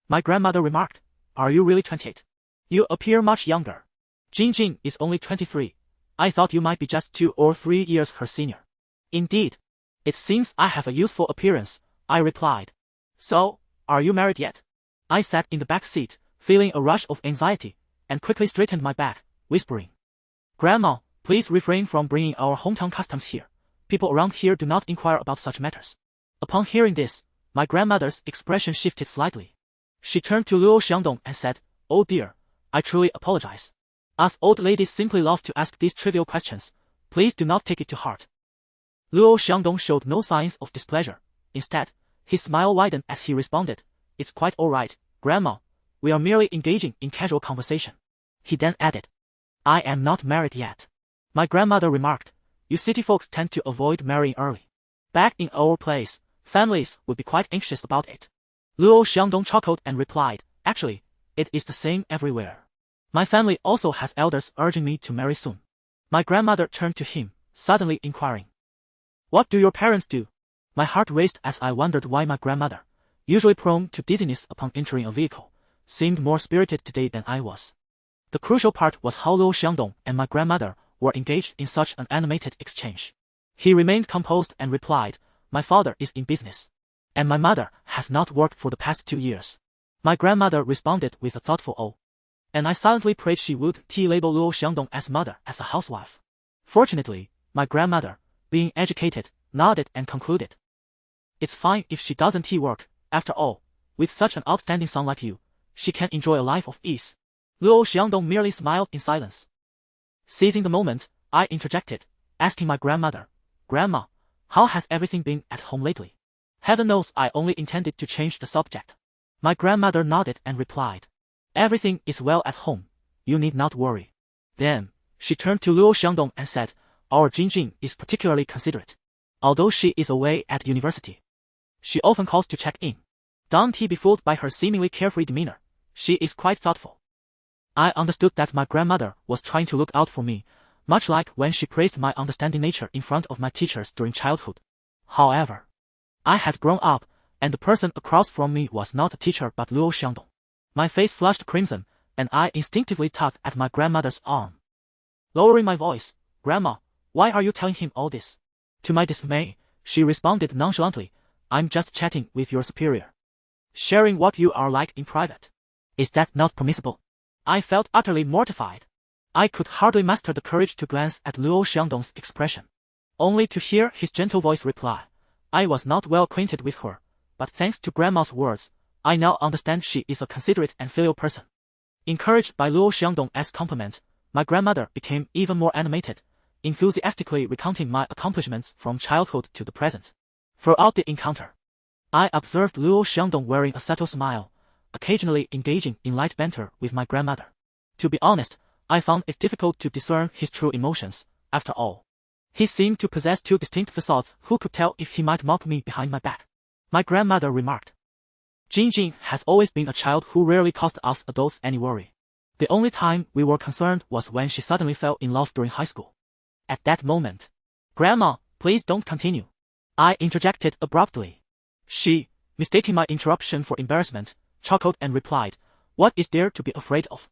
My grandmother remarked, "Are you really 28? You appear much younger. Jingjing is only 23. I thought you might be just 2 or 3 years her senior." "Indeed. It seems I have a youthful appearance," I replied. So, are you married yet? I sat in the back seat, feeling a rush of anxiety, and quickly straightened my back, whispering, Grandma, please refrain from bringing our hometown customs here. People around here do not inquire about such matters. Upon hearing this, my grandmother's expression shifted slightly. She turned to Luo Xiangdong and said, Oh dear, I truly apologize. Us old ladies simply love to ask these trivial questions. Please do not take it to heart. Luo Xiangdong showed no signs of displeasure. Instead, his smile widened as he responded, It's quite alright, Grandma. We are merely engaging in casual conversation. He then added, I am not married yet. My grandmother remarked, You city folks tend to avoid marrying early. Back in our place, families would be quite anxious about it. Luo Xiangdong chuckled and replied, Actually, it is the same everywhere. My family also has elders urging me to marry soon. My grandmother turned to him, suddenly inquiring, What do your parents do? My heart raced as I wondered why my grandmother, usually prone to dizziness upon entering a vehicle, seemed more spirited today than I was. The crucial part was how Luo Xiangdong and my grandmother were engaged in such an animated exchange. He remained composed and replied, My father is in business, and my mother has not worked for the past 2 years. My grandmother responded with a thoughtful oh. And I silently prayed she would label Luo Xiangdong as mother as a housewife. Fortunately, my grandmother, being educated, nodded and concluded, It's fine if she doesn't work. After all, with such an outstanding son like you, she can enjoy a life of ease. Luo Xiangdong merely smiled in silence. Seizing the moment, I interjected, asking my grandmother, Grandma, how has everything been at home lately? Heaven knows I only intended to change the subject. My grandmother nodded and replied, Everything is well at home. You need not worry. Then, she turned to Luo Xiangdong and said, Our Jingjing is particularly considerate. Although she is away at university, she often calls to check in. Don't be fooled by her seemingly carefree demeanor. She is quite thoughtful. I understood that my grandmother was trying to look out for me, much like when she praised my understanding nature in front of my teachers during childhood. However, I had grown up, and the person across from me was not a teacher but Luo Xiangdong. My face flushed crimson, and I instinctively tugged at my grandmother's arm. Lowering my voice, Grandma, why are you telling him all this? To my dismay, she responded nonchalantly, I'm just chatting with your superior. Sharing what you are like in private. Is that not permissible? I felt utterly mortified. I could hardly muster the courage to glance at Luo Xiangdong's expression, only to hear his gentle voice reply, I was not well acquainted with her, but thanks to Grandma's words, I now understand she is a considerate and filial person. Encouraged by Luo Xiangdong's compliment, my grandmother became even more animated, enthusiastically recounting my accomplishments from childhood to the present. Throughout the encounter, I observed Luo Xiangdong wearing a subtle smile, occasionally engaging in light banter with my grandmother. To be honest, I found it difficult to discern his true emotions. After all, he seemed to possess two distinct facades. Who could tell if he might mock me behind my back? My grandmother remarked, Jingjing has always been a child who rarely caused us adults any worry. The only time we were concerned was when she suddenly fell in love during high school. At that moment, Grandma, please don't continue. I interjected abruptly. She, mistaking my interruption for embarrassment, chuckled and replied, What is there to be afraid of?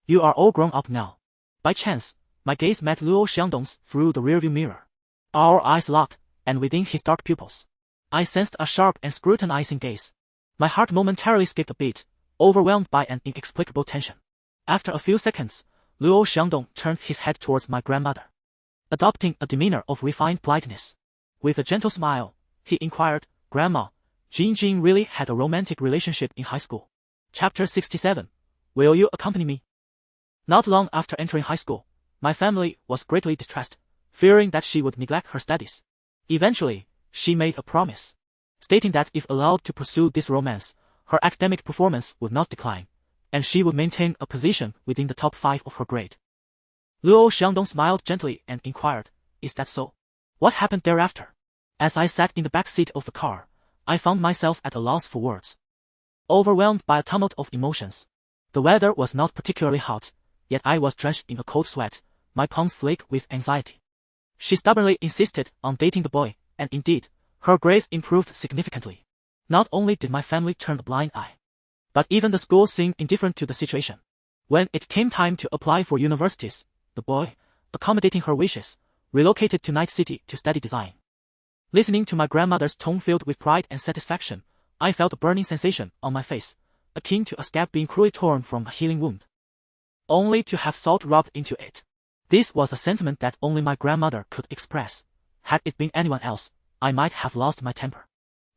You are all grown up now. By chance, my gaze met Luo Xiangdong's through the rearview mirror. Our eyes locked, and within his dark pupils, I sensed a sharp and scrutinizing gaze. My heart momentarily skipped a beat, overwhelmed by an inexplicable tension. After a few seconds, Luo Xiangdong turned his head towards my grandmother, adopting a demeanor of refined politeness. With a gentle smile, he inquired, Grandma, Jingjing really had a romantic relationship in high school. Chapter 67. Will you accompany me? Not long after entering high school, my family was greatly distressed, fearing that she would neglect her studies. Eventually, she made a promise, stating that if allowed to pursue this romance, her academic performance would not decline, and she would maintain a position within the top 5 of her grade. Luo Xiangdong smiled gently and inquired, Is that so? What happened thereafter? As I sat in the back seat of the car, I found myself at a loss for words. Overwhelmed by a tumult of emotions. The weather was not particularly hot, yet I was drenched in a cold sweat, my palms slick with anxiety. She stubbornly insisted on dating the boy, and indeed, her grades improved significantly. Not only did my family turn a blind eye, but even the school seemed indifferent to the situation. When it came time to apply for universities, the boy, accommodating her wishes, relocated to Night City to study design. Listening to my grandmother's tone filled with pride and satisfaction, I felt a burning sensation on my face, akin to a scab being cruelly torn from a healing wound, only to have salt rubbed into it. This was a sentiment that only my grandmother could express. Had it been anyone else, I might have lost my temper.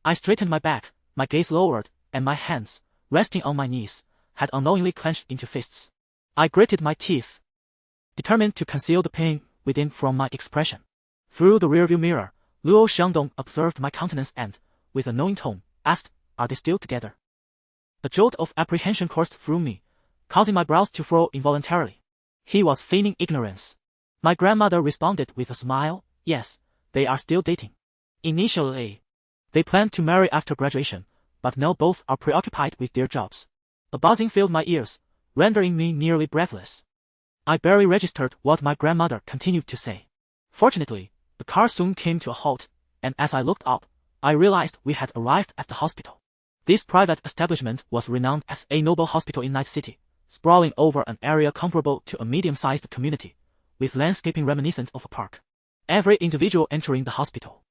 I straightened my back, my gaze lowered, and my hands, resting on my knees, had unknowingly clenched into fists. I gritted my teeth, determined to conceal the pain within from my expression. Through the rearview mirror, Luo Xiangdong observed my countenance and, with a knowing tone, asked, "Are they still together?" A jolt of apprehension coursed through me, causing my brows to furrow involuntarily. He was feigning ignorance. My grandmother responded with a smile, "Yes, they are still dating. Initially, they planned to marry after graduation, but now both are preoccupied with their jobs." A buzzing filled my ears, rendering me nearly breathless. I barely registered what my grandmother continued to say. Fortunately, the car soon came to a halt, and as I looked up, I realized we had arrived at the hospital. This private establishment was renowned as a noble hospital in Night City, sprawling over an area comparable to a medium-sized community, with landscaping reminiscent of a park. Every individual entering the hospital,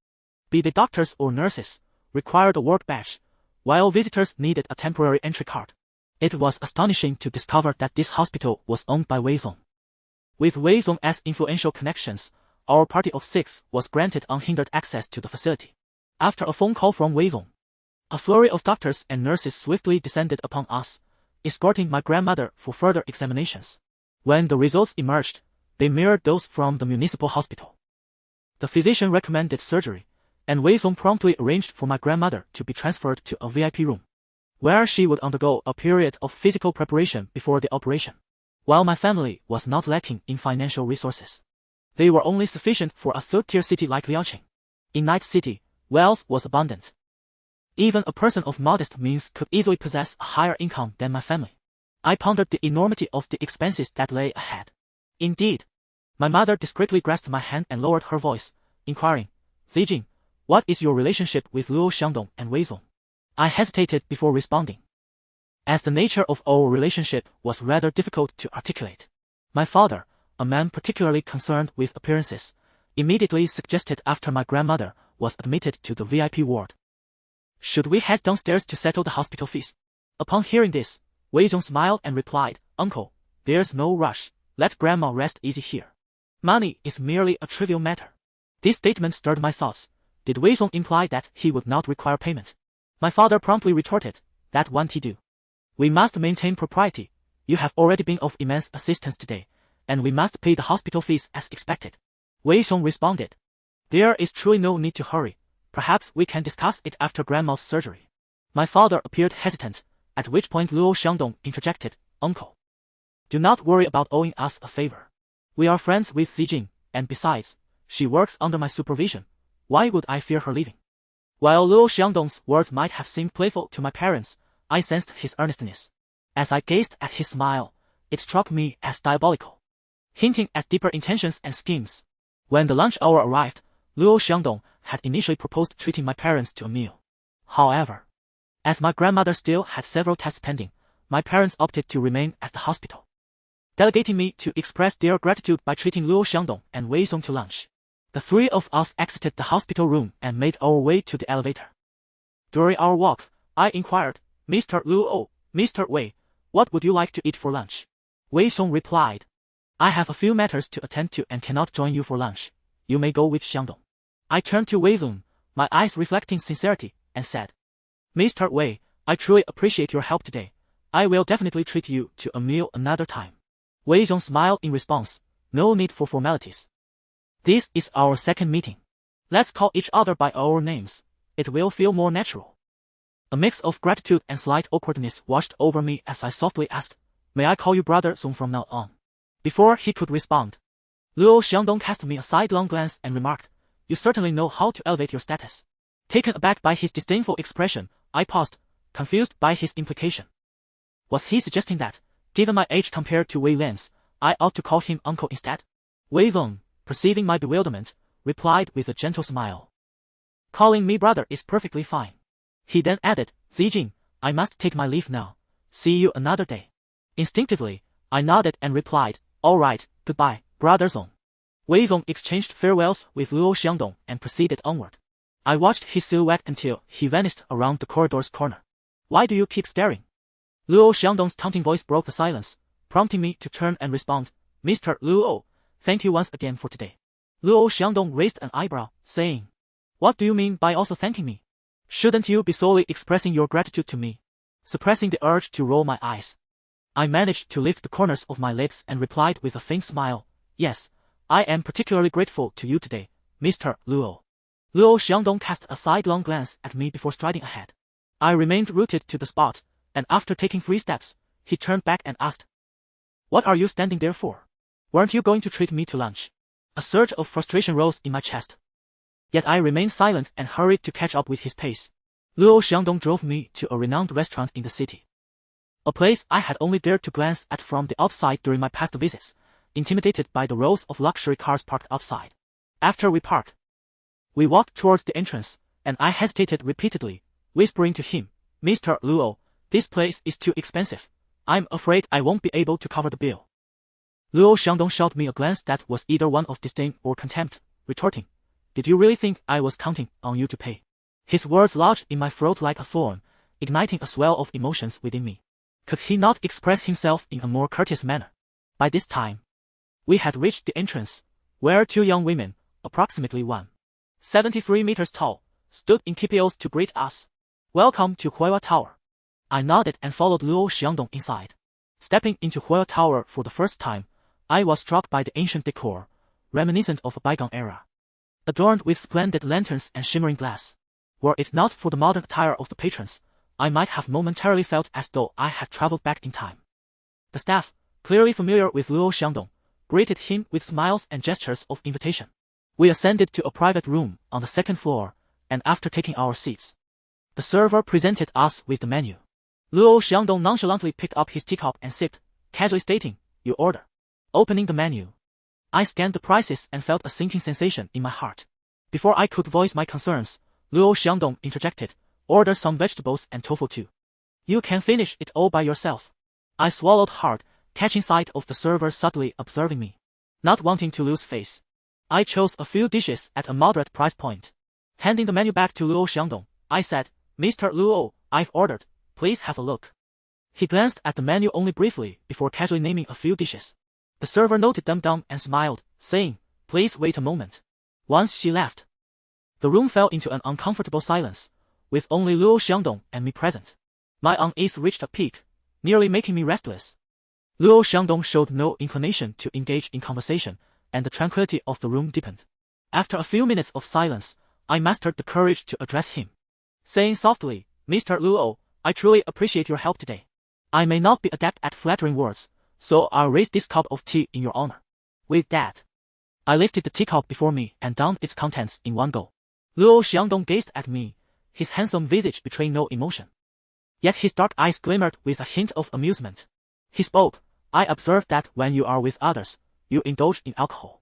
be they doctors or nurses, required a work badge, while visitors needed a temporary entry card. It was astonishing to discover that this hospital was owned by Wei Zong. With Wei Zong's influential connections, our party of 6 was granted unhindered access to the facility. After a phone call from Wei Zong, a flurry of doctors and nurses swiftly descended upon us, escorting my grandmother for further examinations. When the results emerged, they mirrored those from the municipal hospital. The physician recommended surgery, and Wei Zong promptly arranged for my grandmother to be transferred to a VIP room, where she would undergo a period of physical preparation before the operation. While my family was not lacking in financial resources, they were only sufficient for a third-tier city like Liangqing. In Night City, wealth was abundant. Even a person of modest means could easily possess a higher income than my family. I pondered the enormity of the expenses that lay ahead. Indeed, my mother discreetly grasped my hand and lowered her voice, inquiring, "Zijing, what is your relationship with Luo Xiangdong and Wei Zong?" I hesitated before responding, as the nature of our relationship was rather difficult to articulate. My father, a man particularly concerned with appearances, immediately suggested after my grandmother was admitted to the VIP ward, should we head downstairs to settle the hospital fees? Upon hearing this, Wei Zong smiled and replied, "Uncle, there's no rush, let grandma rest easy here. Money is merely a trivial matter." This statement stirred my thoughts. Did Wei Zong imply that he would not require payment? My father promptly retorted, "That won't he do. We must maintain propriety. You have already been of immense assistance today, and we must pay the hospital fees as expected." Wei Zong responded, "There is truly no need to hurry. Perhaps we can discuss it after grandma's surgery." My father appeared hesitant, at which point Luo Xiangdong interjected, "Uncle, do not worry about owing us a favor. We are friends with Zijing, and besides, she works under my supervision. Why would I fear her leaving?" While Luo Xiangdong's words might have seemed playful to my parents, I sensed his earnestness. As I gazed at his smile, it struck me as diabolical, hinting at deeper intentions and schemes. When the lunch hour arrived, Luo Xiangdong had initially proposed treating my parents to a meal. However, as my grandmother still had several tests pending, my parents opted to remain at the hospital, delegating me to express their gratitude by treating Luo Xiangdong and Wei Zong to lunch. The 3 of us exited the hospital room and made our way to the elevator. During our walk, I inquired, "Mr. Luo, Mr. Wei, what would you like to eat for lunch?" Wei Zong replied, "I have a few matters to attend to and cannot join you for lunch. You may go with Xiangdong." I turned to Wei Zong, my eyes reflecting sincerity, and said, "Mr. Wei, I truly appreciate your help today. I will definitely treat you to a meal another time." Wei Zong smiled in response, "No need for formalities. This is our second meeting. Let's call each other by our names. It will feel more natural." A mix of gratitude and slight awkwardness washed over me as I softly asked, "May I call you Brother Zong from now on?" Before he could respond, Luo Xiangdong cast me a sidelong glance and remarked, "You certainly know how to elevate your status." Taken aback by his disdainful expression, I paused, confused by his implication. Was he suggesting that, given my age compared to Wei Lian's, I ought to call him uncle instead? Wei Zong, perceiving my bewilderment, replied with a gentle smile, "Calling me brother is perfectly fine." He then added, "Zijing, I must take my leave now. See you another day." Instinctively, I nodded and replied, "All right, goodbye, Brother Zong." Wei Zong exchanged farewells with Luo Xiangdong and proceeded onward. I watched his silhouette until he vanished around the corridor's corner. Why do you keep staring? Luo Xiangdong's taunting voice broke the silence, prompting me to turn and respond. Mr. Luo, thank you once again for today. Luo Xiangdong raised an eyebrow, saying, What do you mean by also thanking me? Shouldn't you be solely expressing your gratitude to me? Suppressing the urge to roll my eyes, I managed to lift the corners of my lips and replied with a faint smile, Yes, I am particularly grateful to you today, Mr. Luo. Luo Xiangdong cast a sidelong glance at me before striding ahead. I remained rooted to the spot, and after taking 3 steps, he turned back and asked, What are you standing there for? Weren't you going to treat me to lunch? A surge of frustration rose in my chest. Yet I remained silent and hurried to catch up with his pace. Luo Xiangdong drove me to a renowned restaurant in the city. A place I had only dared to glance at from the outside during my past visits, intimidated by the rows of luxury cars parked outside. After we parked, we walked towards the entrance, and I hesitated repeatedly, whispering to him, Mr. Luo, this place is too expensive. I'm afraid I won't be able to cover the bill. Luo Xiangdong shot me a glance that was either one of disdain or contempt, retorting, Did you really think I was counting on you to pay? His words lodged in my throat like a thorn, igniting a swell of emotions within me. Could he not express himself in a more courteous manner? By this time, we had reached the entrance, where 2 young women, approximately 173 meters tall, stood in kipios to greet us. Welcome to Huayua Tower. I nodded and followed Luo Xiangdong inside. Stepping into Huayua Tower for the first time, I was struck by the ancient decor, reminiscent of a bygone era. Adorned with splendid lanterns and shimmering glass. Were it not for the modern attire of the patrons, I might have momentarily felt as though I had traveled back in time. The staff, clearly familiar with Luo Xiangdong, greeted him with smiles and gestures of invitation. We ascended to a private room on the 2nd floor, and after taking our seats, the server presented us with the menu. Luo Xiangdong nonchalantly picked up his teacup and sipped, casually stating, "You order." Opening the menu, I scanned the prices and felt a sinking sensation in my heart. Before I could voice my concerns, Luo Xiangdong interjected, "Order some vegetables and tofu too. You can finish it all by yourself." I swallowed hard, catching sight of the server subtly observing me. Not wanting to lose face, I chose a few dishes at a moderate price point. Handing the menu back to Luo Xiangdong, I said, "Mr. Luo, I've ordered. Please have a look." He glanced at the menu only briefly before casually naming a few dishes. The server noted them down and smiled, saying, "Please wait a moment." Once she left, the room fell into an uncomfortable silence, with only Luo Xiangdong and me present. My unease reached a peak, nearly making me restless. Luo Xiangdong showed no inclination to engage in conversation, and the tranquility of the room deepened. After a few minutes of silence, I mustered the courage to address him. Saying softly, "Mr. Luo, I truly appreciate your help today. I may not be adept at flattering words, so I'll raise this cup of tea in your honor." With that, I lifted the teacup before me and downed its contents in one go. Luo Xiangdong gazed at me, his handsome visage betraying no emotion. Yet his dark eyes glimmered with a hint of amusement. He spoke, "I observed that when you are with others, you indulge in alcohol.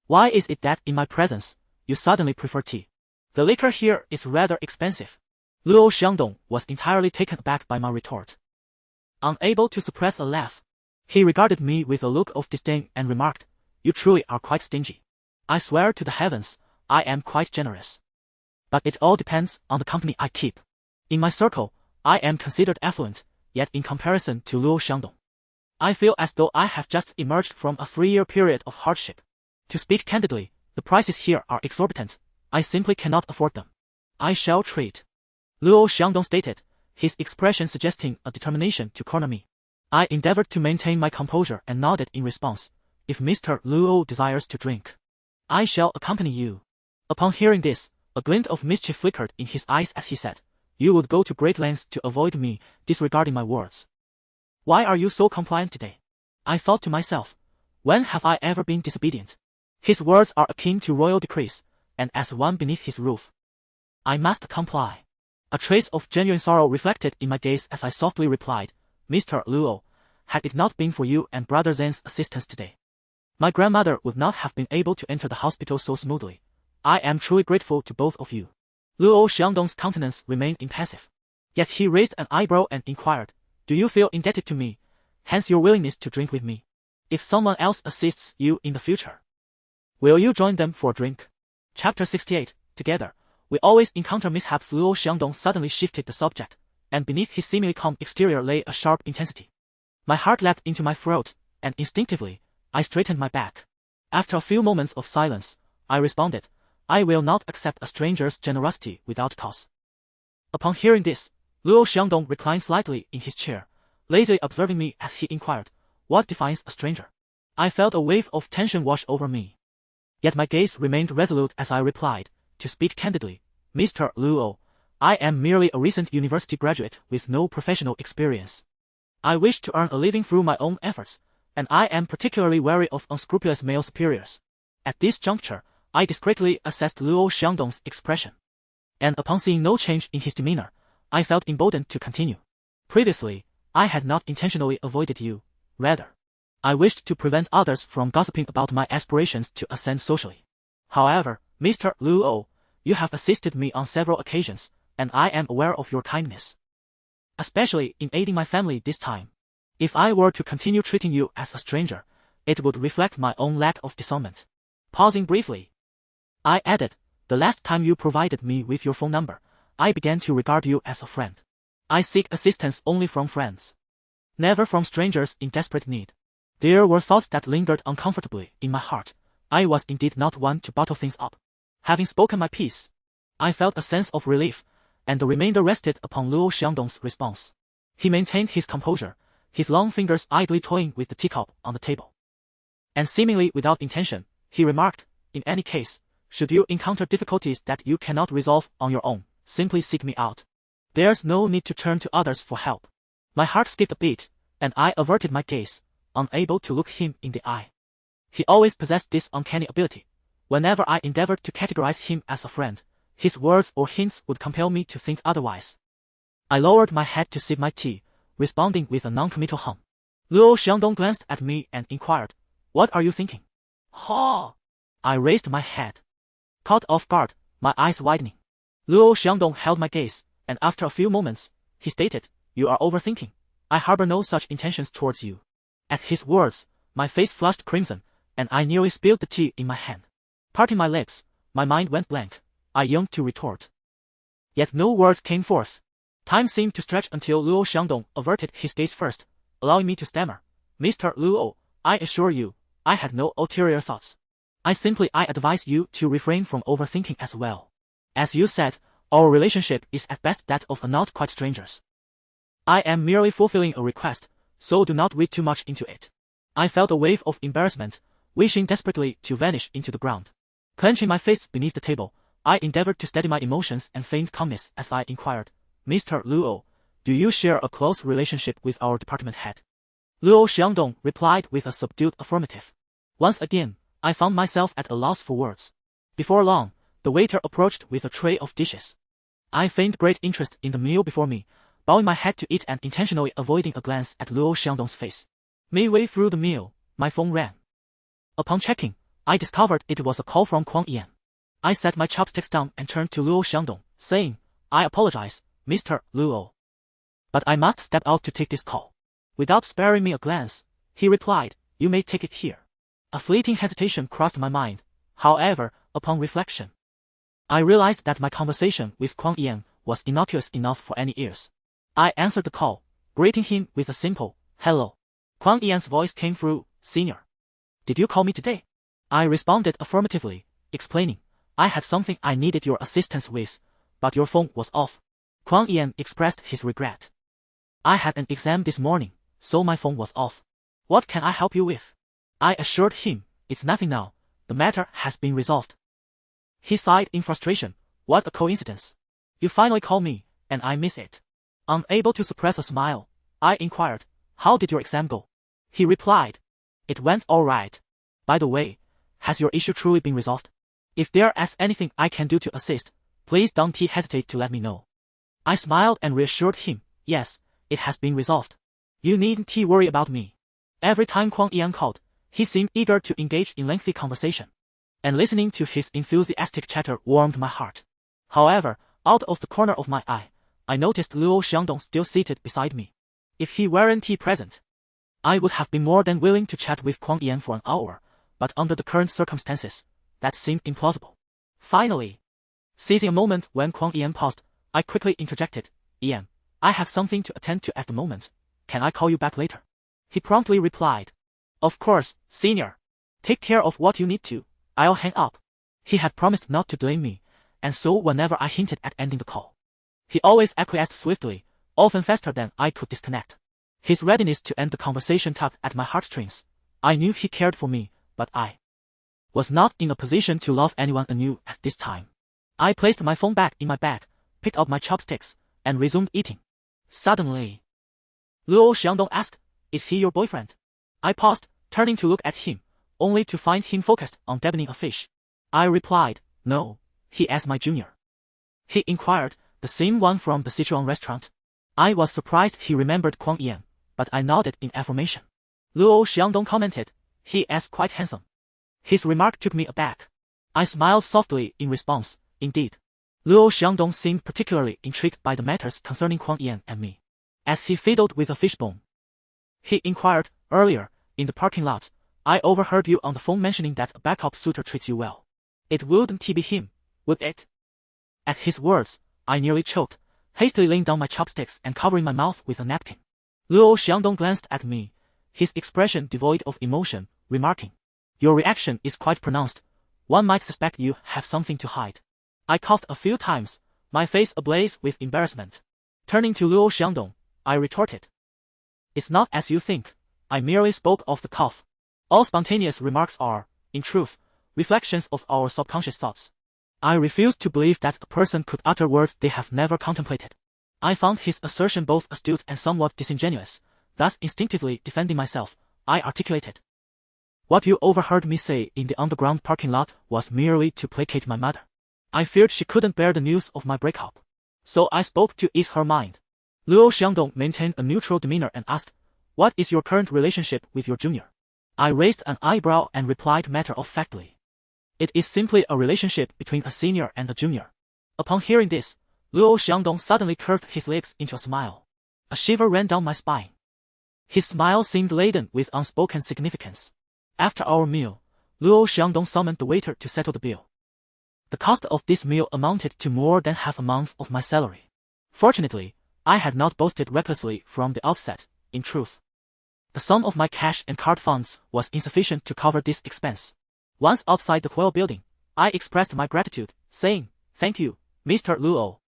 Why is it that in my presence, you suddenly prefer tea? The liquor here is rather expensive." Luo Xiangdong was entirely taken aback by my retort. Unable to suppress a laugh, he regarded me with a look of disdain and remarked, "You truly are quite stingy. I swear to the heavens, I am quite generous. But it all depends on the company I keep. In my circle, I am considered affluent, yet in comparison to Luo Xiangdong, I feel as though I have just emerged from a 3-year period of hardship. To speak candidly, the prices here are exorbitant. I simply cannot afford them. I shall treat," Luo Xiangdong stated, his expression suggesting a determination to corner me. I endeavored to maintain my composure and nodded in response. "If Mr. Luo desires to drink, I shall accompany you." Upon hearing this, a glint of mischief flickered in his eyes as he said, "You would go to great lengths to avoid me, disregarding my words. Why are you so compliant today?" I thought to myself, when have I ever been disobedient? His words are akin to royal decrees, and as one beneath his roof, I must comply. A trace of genuine sorrow reflected in my gaze as I softly replied, "Mr. Luo, had it not been for you and Brother Zhen's assistance today, my grandmother would not have been able to enter the hospital so smoothly. I am truly grateful to both of you." Luo Xiangdong's countenance remained impassive. Yet he raised an eyebrow and inquired, "Do you feel indebted to me, hence your willingness to drink with me? If someone else assists you in the future, will you join them for a drink?" Chapter 68, Together, We always encounter mishaps. Luo Xiangdong suddenly shifted the subject, and beneath his seemingly calm exterior lay a sharp intensity. My heart leapt into my throat, and instinctively, I straightened my back. After a few moments of silence, I responded, I will not accept a stranger's generosity without cause. Upon hearing this, Luo Xiangdong reclined slightly in his chair, lazily observing me as he inquired, what defines a stranger? I felt a wave of tension wash over me. Yet my gaze remained resolute as I replied, to speak candidly, Mr. Luo, I am merely a recent university graduate with no professional experience. I wish to earn a living through my own efforts, and I am particularly wary of unscrupulous male superiors. At this juncture, I discreetly assessed Luo Xiangdong's expression. And upon seeing no change in his demeanor, I felt emboldened to continue. Previously, I had not intentionally avoided you. Rather, I wished to prevent others from gossiping about my aspirations to ascend socially. However, Mr. Luo, you have assisted me on several occasions, and I am aware of your kindness. Especially in aiding my family this time. If I were to continue treating you as a stranger, it would reflect my own lack of discernment. Pausing briefly, I added, the last time you provided me with your phone number, I began to regard you as a friend. I seek assistance only from friends, never from strangers in desperate need. There were thoughts that lingered uncomfortably in my heart. I was indeed not one to bottle things up. Having spoken my piece, I felt a sense of relief, and the remainder rested upon Luo Xiangdong's response. He maintained his composure, his long fingers idly toying with the teacup on the table. And seemingly without intention, he remarked, in any case, should you encounter difficulties that you cannot resolve on your own, simply seek me out. There's no need to turn to others for help. My heart skipped a beat, and I averted my gaze, unable to look him in the eye. He always possessed this uncanny ability. Whenever I endeavored to categorize him as a friend, his words or hints would compel me to think otherwise. I lowered my head to sip my tea, responding with a non-committal hum. Luo Xiangdong glanced at me and inquired, what are you thinking? Ha! I raised my head. Caught off guard, my eyes widening. Luo Xiangdong held my gaze, and after a few moments, he stated, you are overthinking. I harbor no such intentions towards you. At his words, my face flushed crimson, and I nearly spilled the tea in my hand. Parting my lips, my mind went blank. I yearned to retort. Yet no words came forth. Time seemed to stretch until Luo Xiangdong averted his gaze first, allowing me to stammer. Mr. Luo, I assure you, I had no ulterior thoughts. I advise you to refrain from overthinking as well. As you said, our relationship is at best that of a not quite strangers. I am merely fulfilling a request, so do not read too much into it. I felt a wave of embarrassment, wishing desperately to vanish into the ground. Clenching my fists beneath the table, I endeavored to steady my emotions and feigned calmness as I inquired, Mr. Luo, do you share a close relationship with our department head? Luo Xiangdong replied with a subdued affirmative. Once again, I found myself at a loss for words. Before long, the waiter approached with a tray of dishes. I feigned great interest in the meal before me, bowing my head to it and intentionally avoiding a glance at Luo Xiangdong's face. Midway through the meal, my phone rang. Upon checking, I discovered it was a call from Kuang Yan. I set my chopsticks down and turned to Luo Xiangdong, saying, I apologize, Mr. Luo, but I must step out to take this call. Without sparing me a glance, he replied, you may take it here. A fleeting hesitation crossed my mind. However, upon reflection, I realized that my conversation with Kuang Yan was innocuous enough for any ears. I answered the call, greeting him with a simple, hello. Kuang Yan's voice came through, Senior. Did you call me today? I responded affirmatively, explaining, I had something I needed your assistance with, but your phone was off. Kuang Yan expressed his regret. I had an exam this morning, so my phone was off. What can I help you with? I assured him, it's nothing now, the matter has been resolved. He sighed in frustration, what a coincidence. You finally call me, and I miss it. Unable to suppress a smile, I inquired, how did your exam go? He replied, it went all right. By the way, has your issue truly been resolved? If there is anything I can do to assist, please don't hesitate to let me know. I smiled and reassured him, yes, it has been resolved. You needn't worry about me. Every time Kuang Yan called, he seemed eager to engage in lengthy conversation, and listening to his enthusiastic chatter warmed my heart. However, out of the corner of my eye, I noticed Luo Xiangdong still seated beside me. If he weren't present, I would have been more than willing to chat with Kuang Yan for an hour, but under the current circumstances, that seemed implausible. Finally, Seizing a moment when Kwang Ian paused, I quickly interjected, Ian, I have something to attend to at the moment. Can I call you back later? He promptly replied, Of course, senior. Take care of what you need to. I'll hang up. He had promised not to delay me, and so whenever I hinted at ending the call, he always acquiesced swiftly, often faster than I could disconnect. His readiness to end the conversation tugged at my heartstrings. I knew he cared for me, but I was not in a position to love anyone anew at this time. I placed my phone back in my bag, picked up my chopsticks, and resumed eating. Suddenly, Luo Xiangdong asked, Is he your boyfriend? I paused, turning to look at him, only to find him focused on deboning a fish. I replied, No, he is my junior. He inquired, The same one from the Sichuan restaurant? I was surprised he remembered Kwang Ian, but I nodded in affirmation. Luo Xiangdong commented, He is quite handsome. His remark took me aback. I smiled softly in response. Indeed, Luo Xiangdong seemed particularly intrigued by the matters concerning Kwang Ian and me. As he fiddled with a fishbone, he inquired, Earlier, in the parking lot, I overheard you on the phone mentioning that a backup suitor treats you well. It wouldn't be him, would it? At his words, I nearly choked, hastily laying down my chopsticks and covering my mouth with a napkin. Luo Xiangdong glanced at me, his expression devoid of emotion, remarking, Your reaction is quite pronounced. One might suspect you have something to hide. I coughed a few times, my face ablaze with embarrassment. Turning to Luo Xiangdong, I retorted, It's not as you think. I merely spoke of the cough. All spontaneous remarks are, in truth, reflections of our subconscious thoughts. I refuse to believe that a person could utter words they have never contemplated. I found his assertion both astute and somewhat disingenuous, thus instinctively defending myself, I articulated. What you overheard me say in the underground parking lot was merely to placate my mother. I feared she couldn't bear the news of my breakup, so I spoke to ease her mind. Luo Xiangdong maintained a neutral demeanor and asked, What is your current relationship with your junior? I raised an eyebrow and replied matter-of-factly. It is simply a relationship between a senior and a junior. Upon hearing this, Luo Xiangdong suddenly curved his lips into a smile. A shiver ran down my spine. His smile seemed laden with unspoken significance. After our meal, Luo Xiangdong summoned the waiter to settle the bill. The cost of this meal amounted to more than half a month of my salary. Fortunately, I had not boasted recklessly from the outset. In truth, the sum of my cash and card funds was insufficient to cover this expense. Once outside the Huel building, I expressed my gratitude, saying, Thank you, Mr. Luo,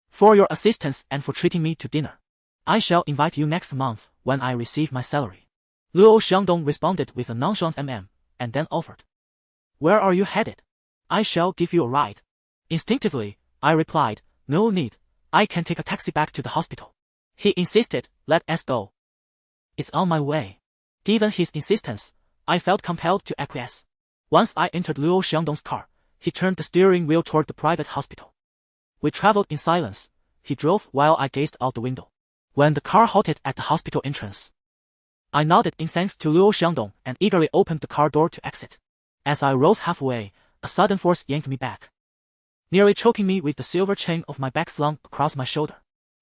for your assistance and for treating me to dinner. I shall invite you next month when I receive my salary. Luo Xiangdong responded with a nonchalant and then offered, Where are you headed? I shall give you a ride. Instinctively, I replied, No need, I can take a taxi back to the hospital. He insisted, Let us go. It's on my way. Given his insistence, I felt compelled to acquiesce. Once I entered Luo Xiangdong's car, he turned the steering wheel toward the private hospital. We traveled in silence. He drove while I gazed out the window. When the car halted at the hospital entrance, I nodded in thanks to Luo Xiangdong and eagerly opened the car door to exit. As I rose halfway, a sudden force yanked me back, nearly choking me with the silver chain of my bag slung across my shoulder.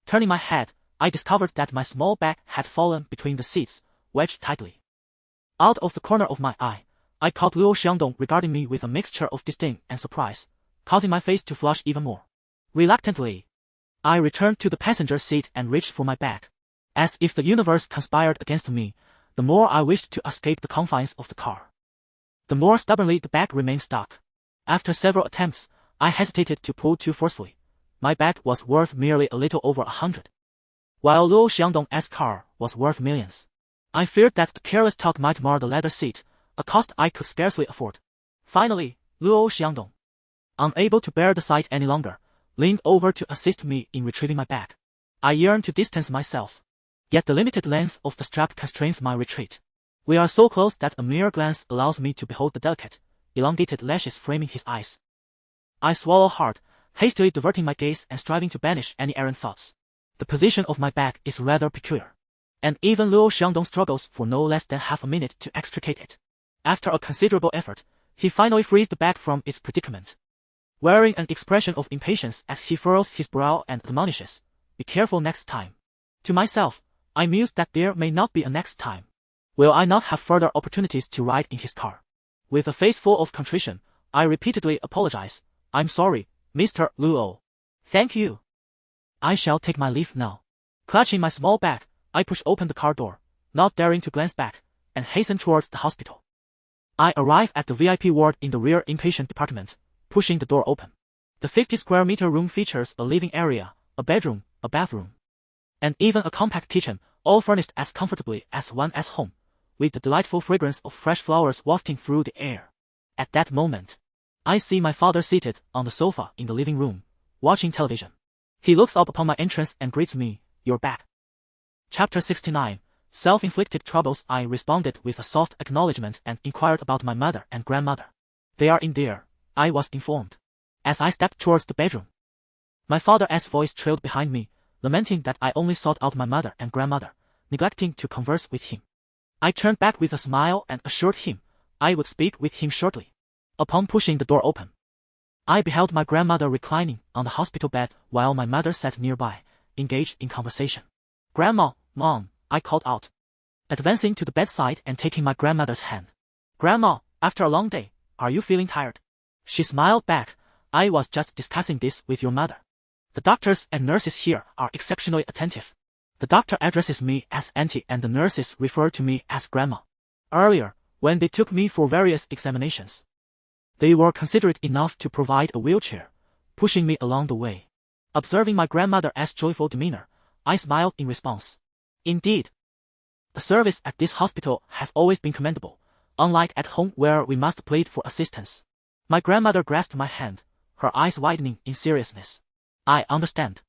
Turning my head, I discovered that my small bag had fallen between the seats, wedged tightly. Out of the corner of my eye, I caught Luo Xiangdong regarding me with a mixture of disdain and surprise, causing my face to flush even more. Reluctantly, I returned to the passenger seat and reached for my bag. As if the universe conspired against me, the more I wished to escape the confines of the car, the more stubbornly the bag remained stuck. After several attempts, I hesitated to pull too forcefully. My bag was worth merely a little over 100, while Luo Xiangdong's car was worth millions. I feared that a careless tug might mar the leather seat, a cost I could scarcely afford. Finally, Luo Xiangdong, unable to bear the sight any longer, leaned over to assist me in retrieving my bag. I yearned to distance myself, yet the limited length of the strap constrains my retreat. We are so close that a mere glance allows me to behold the delicate, elongated lashes framing his eyes. I swallow hard, hastily diverting my gaze and striving to banish any errant thoughts. The position of my bag is rather peculiar, and even Luo Xiangdong struggles for no less than half a minute to extricate it. After a considerable effort, he finally frees the bag from its predicament, wearing an expression of impatience as he furrows his brow and admonishes, Be careful next time. To myself, I mused that there may not be a next time. Will I not have further opportunities to ride in his car? With a face full of contrition, I repeatedly apologized. I'm sorry, Mr. Luo. Thank you. I shall take my leave now. Clutching my small bag, I push open the car door, not daring to glance back, and hasten towards the hospital. I arrive at the VIP ward in the rear inpatient department, pushing the door open. The 50 square meter room features a living area, a bedroom, a bathroom, and even a compact kitchen, all furnished as comfortably as one at home, with the delightful fragrance of fresh flowers wafting through the air. At that moment, I see my father seated on the sofa in the living room, watching television. He looks up upon my entrance and greets me, "You're back." Chapter 69. Self-inflicted troubles. I responded with a soft acknowledgement and inquired about my mother and grandmother. "They are in there," I was informed, as I stepped towards the bedroom. My father's voice trailed behind me, lamenting that I only sought out my mother and grandmother, neglecting to converse with him. I turned back with a smile and assured him I would speak with him shortly. Upon pushing the door open, I beheld my grandmother reclining on the hospital bed while my mother sat nearby, engaged in conversation. "Grandma, Mom," I called out, advancing to the bedside and taking my grandmother's hand. "Grandma, after a long day, are you feeling tired?" She smiled back. "I was just discussing this with your mother. The doctors and nurses here are exceptionally attentive." The doctor addresses me as Auntie and the nurses refer to me as Grandma. Earlier, when they took me for various examinations, they were considerate enough to provide a wheelchair, pushing me along the way. Observing my grandmother's joyful demeanor, I smiled in response. Indeed, the service at this hospital has always been commendable, unlike at home where we must plead for assistance. My grandmother grasped my hand, her eyes widening in seriousness. "I understand.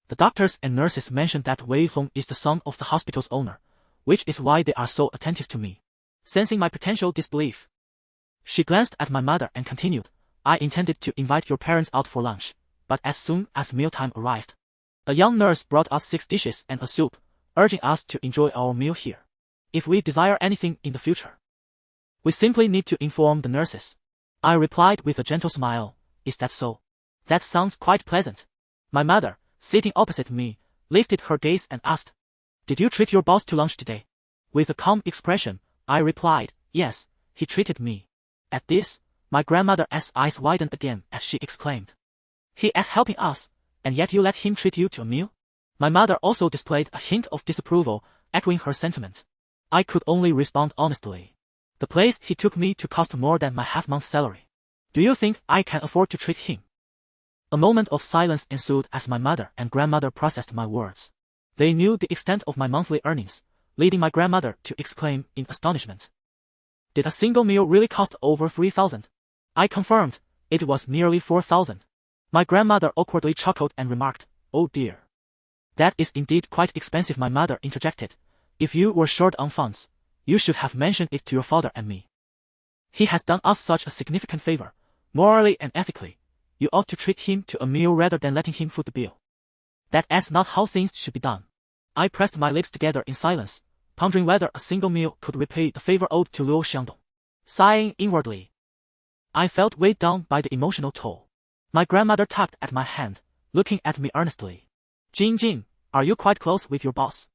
The doctors and nurses mentioned that Wei Feng is the son of the hospital's owner, which is why they are so attentive to me." Sensing my potential disbelief, she glanced at my mother and continued, "I intended to invite your parents out for lunch, but as soon as mealtime arrived, a young nurse brought us 6 dishes and a soup, urging us to enjoy our meal here. If we desire anything in the future, we simply need to inform the nurses." I replied with a gentle smile, "Is that so?" "That sounds quite pleasant." My mother, sitting opposite me, lifted her gaze and asked, "Did you treat your boss to lunch today?" With a calm expression, I replied, "Yes, he treated me." At this, my grandmother's eyes widened again as she exclaimed, "He is helping us, and yet you let him treat you to a meal?" My mother also displayed a hint of disapproval, echoing her sentiment. I could only respond honestly. "The place he took me to cost more than my half-month's salary. Do you think I can afford to treat him?" A moment of silence ensued as my mother and grandmother processed my words. They knew the extent of my monthly earnings, leading my grandmother to exclaim in astonishment, "Did a single meal really cost over 3,000? I confirmed, it was nearly 4,000. My grandmother awkwardly chuckled and remarked, "Oh dear. That is indeed quite expensive." My mother interjected, "If you were short on funds, you should have mentioned it to your father and me. He has done us such a significant favor. Morally and ethically, you ought to treat him to a meal rather than letting him foot the bill. That is not how things should be done." I pressed my lips together in silence, pondering whether a single meal could repay the favor owed to Luo Xiangdong. Sighing inwardly, I felt weighed down by the emotional toll. My grandmother tugged at my hand, looking at me earnestly. "Jing, are you quite close with your boss?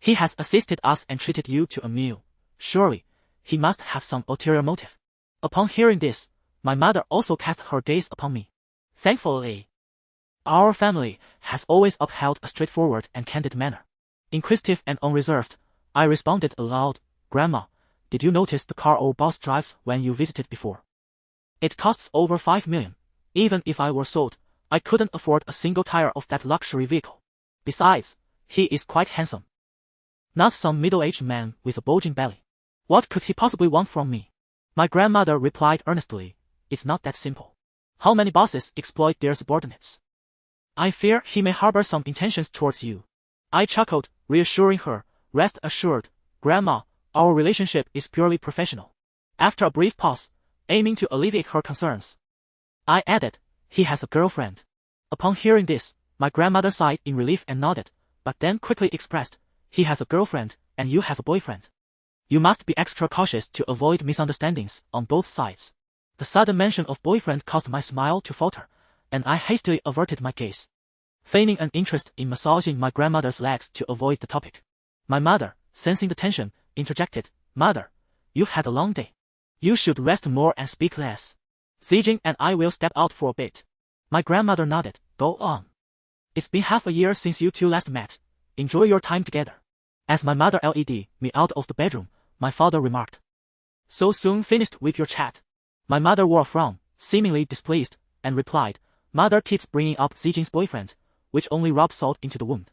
He has assisted us and treated you to a meal. Surely, he must have some ulterior motive." Upon hearing this, my mother also cast her gaze upon me. Thankfully, our family has always upheld a straightforward and candid manner. Inquisitive and unreserved, I responded aloud, "Grandma, did you notice the car our boss drives when you visited before? It costs over 5 million. Even if I were sold, I couldn't afford a single tire of that luxury vehicle. Besides, he is quite handsome. Not some middle-aged man with a bulging belly. What could he possibly want from me?" My grandmother replied earnestly, "It's not that simple. How many bosses exploit their subordinates? I fear he may harbor some intentions towards you." I chuckled, reassuring her, "Rest assured, Grandma, our relationship is purely professional." After a brief pause, aiming to alleviate her concerns, I added, "He has a girlfriend." Upon hearing this, my grandmother sighed in relief and nodded, but then quickly expressed, "He has a girlfriend, and you have a boyfriend. You must be extra cautious to avoid misunderstandings on both sides." The sudden mention of boyfriend caused my smile to falter, and I hastily averted my gaze, feigning an interest in massaging my grandmother's legs to avoid the topic. My mother, sensing the tension, interjected, "Mother, you've had a long day. You should rest more and speak less. Zijing and I will step out for a bit." My grandmother nodded. Go on. It's been half a year since you two last met. Enjoy your time together. As my mother led me out of the bedroom, my father remarked. So soon finished with your chat? My mother wore a frown, seemingly displeased, and replied, Mother keeps bringing up Zijing's boyfriend, which only rubs salt into the wound.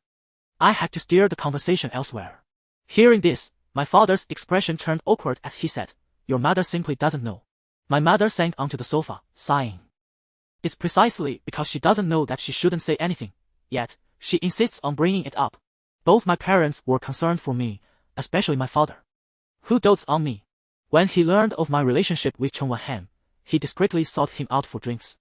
I had to steer the conversation elsewhere. Hearing this, my father's expression turned awkward as he said, Your mother simply doesn't know. My mother sank onto the sofa, sighing. It's precisely because she doesn't know that she shouldn't say anything, yet she insists on bringing it up. Both my parents were concerned for me, especially my father, who dotes on me. When he learned of my relationship with Chen Wenhan, he discreetly sought him out for drinks,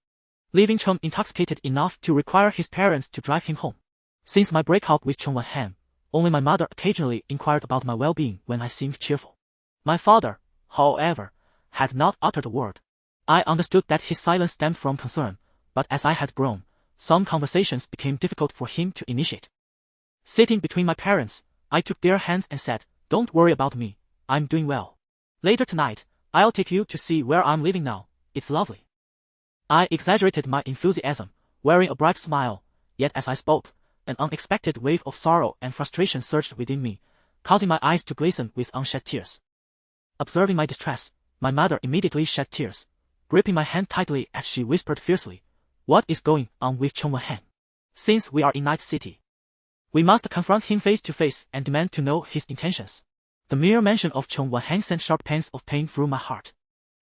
leaving Chen intoxicated enough to require his parents to drive him home. Since my breakup with Chen Wenhan, only my mother occasionally inquired about my well-being when I seemed cheerful. My father, however, had not uttered a word. I understood that his silence stemmed from concern, but as I had grown, some conversations became difficult for him to initiate. Sitting between my parents, I took their hands and said, Don't worry about me, I'm doing well. Later tonight, I'll take you to see where I'm living now, it's lovely. I exaggerated my enthusiasm, wearing a bright smile, yet as I spoke, an unexpected wave of sorrow and frustration surged within me, causing my eyes to glisten with unshed tears. Observing my distress, my mother immediately shed tears, gripping my hand tightly as she whispered fiercely, What is going on with Chen Wenhan? Since we are in Night City, we must confront him face to face and demand to know his intentions. The mere mention of Chen Wenhan sent sharp pangs of pain through my heart.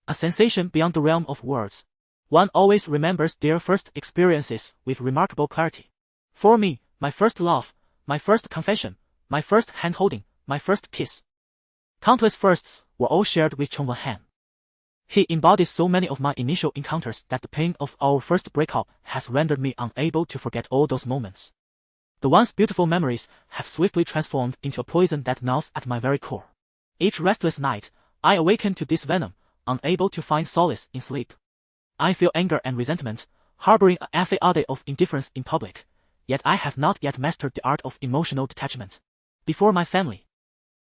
A sensation beyond the realm of words. One always remembers their first experiences with remarkable clarity. For me, my first love, my first confession, my first hand-holding, my first kiss. Countless firsts were all shared with Chen Wenhan. He embodies so many of my initial encounters that the pain of our first breakup has rendered me unable to forget all those moments. The once beautiful memories have swiftly transformed into a poison that gnaws at my very core. Each restless night, I awaken to this venom, unable to find solace in sleep. I feel anger and resentment, harboring a facade of indifference in public, yet I have not yet mastered the art of emotional detachment. Before my family,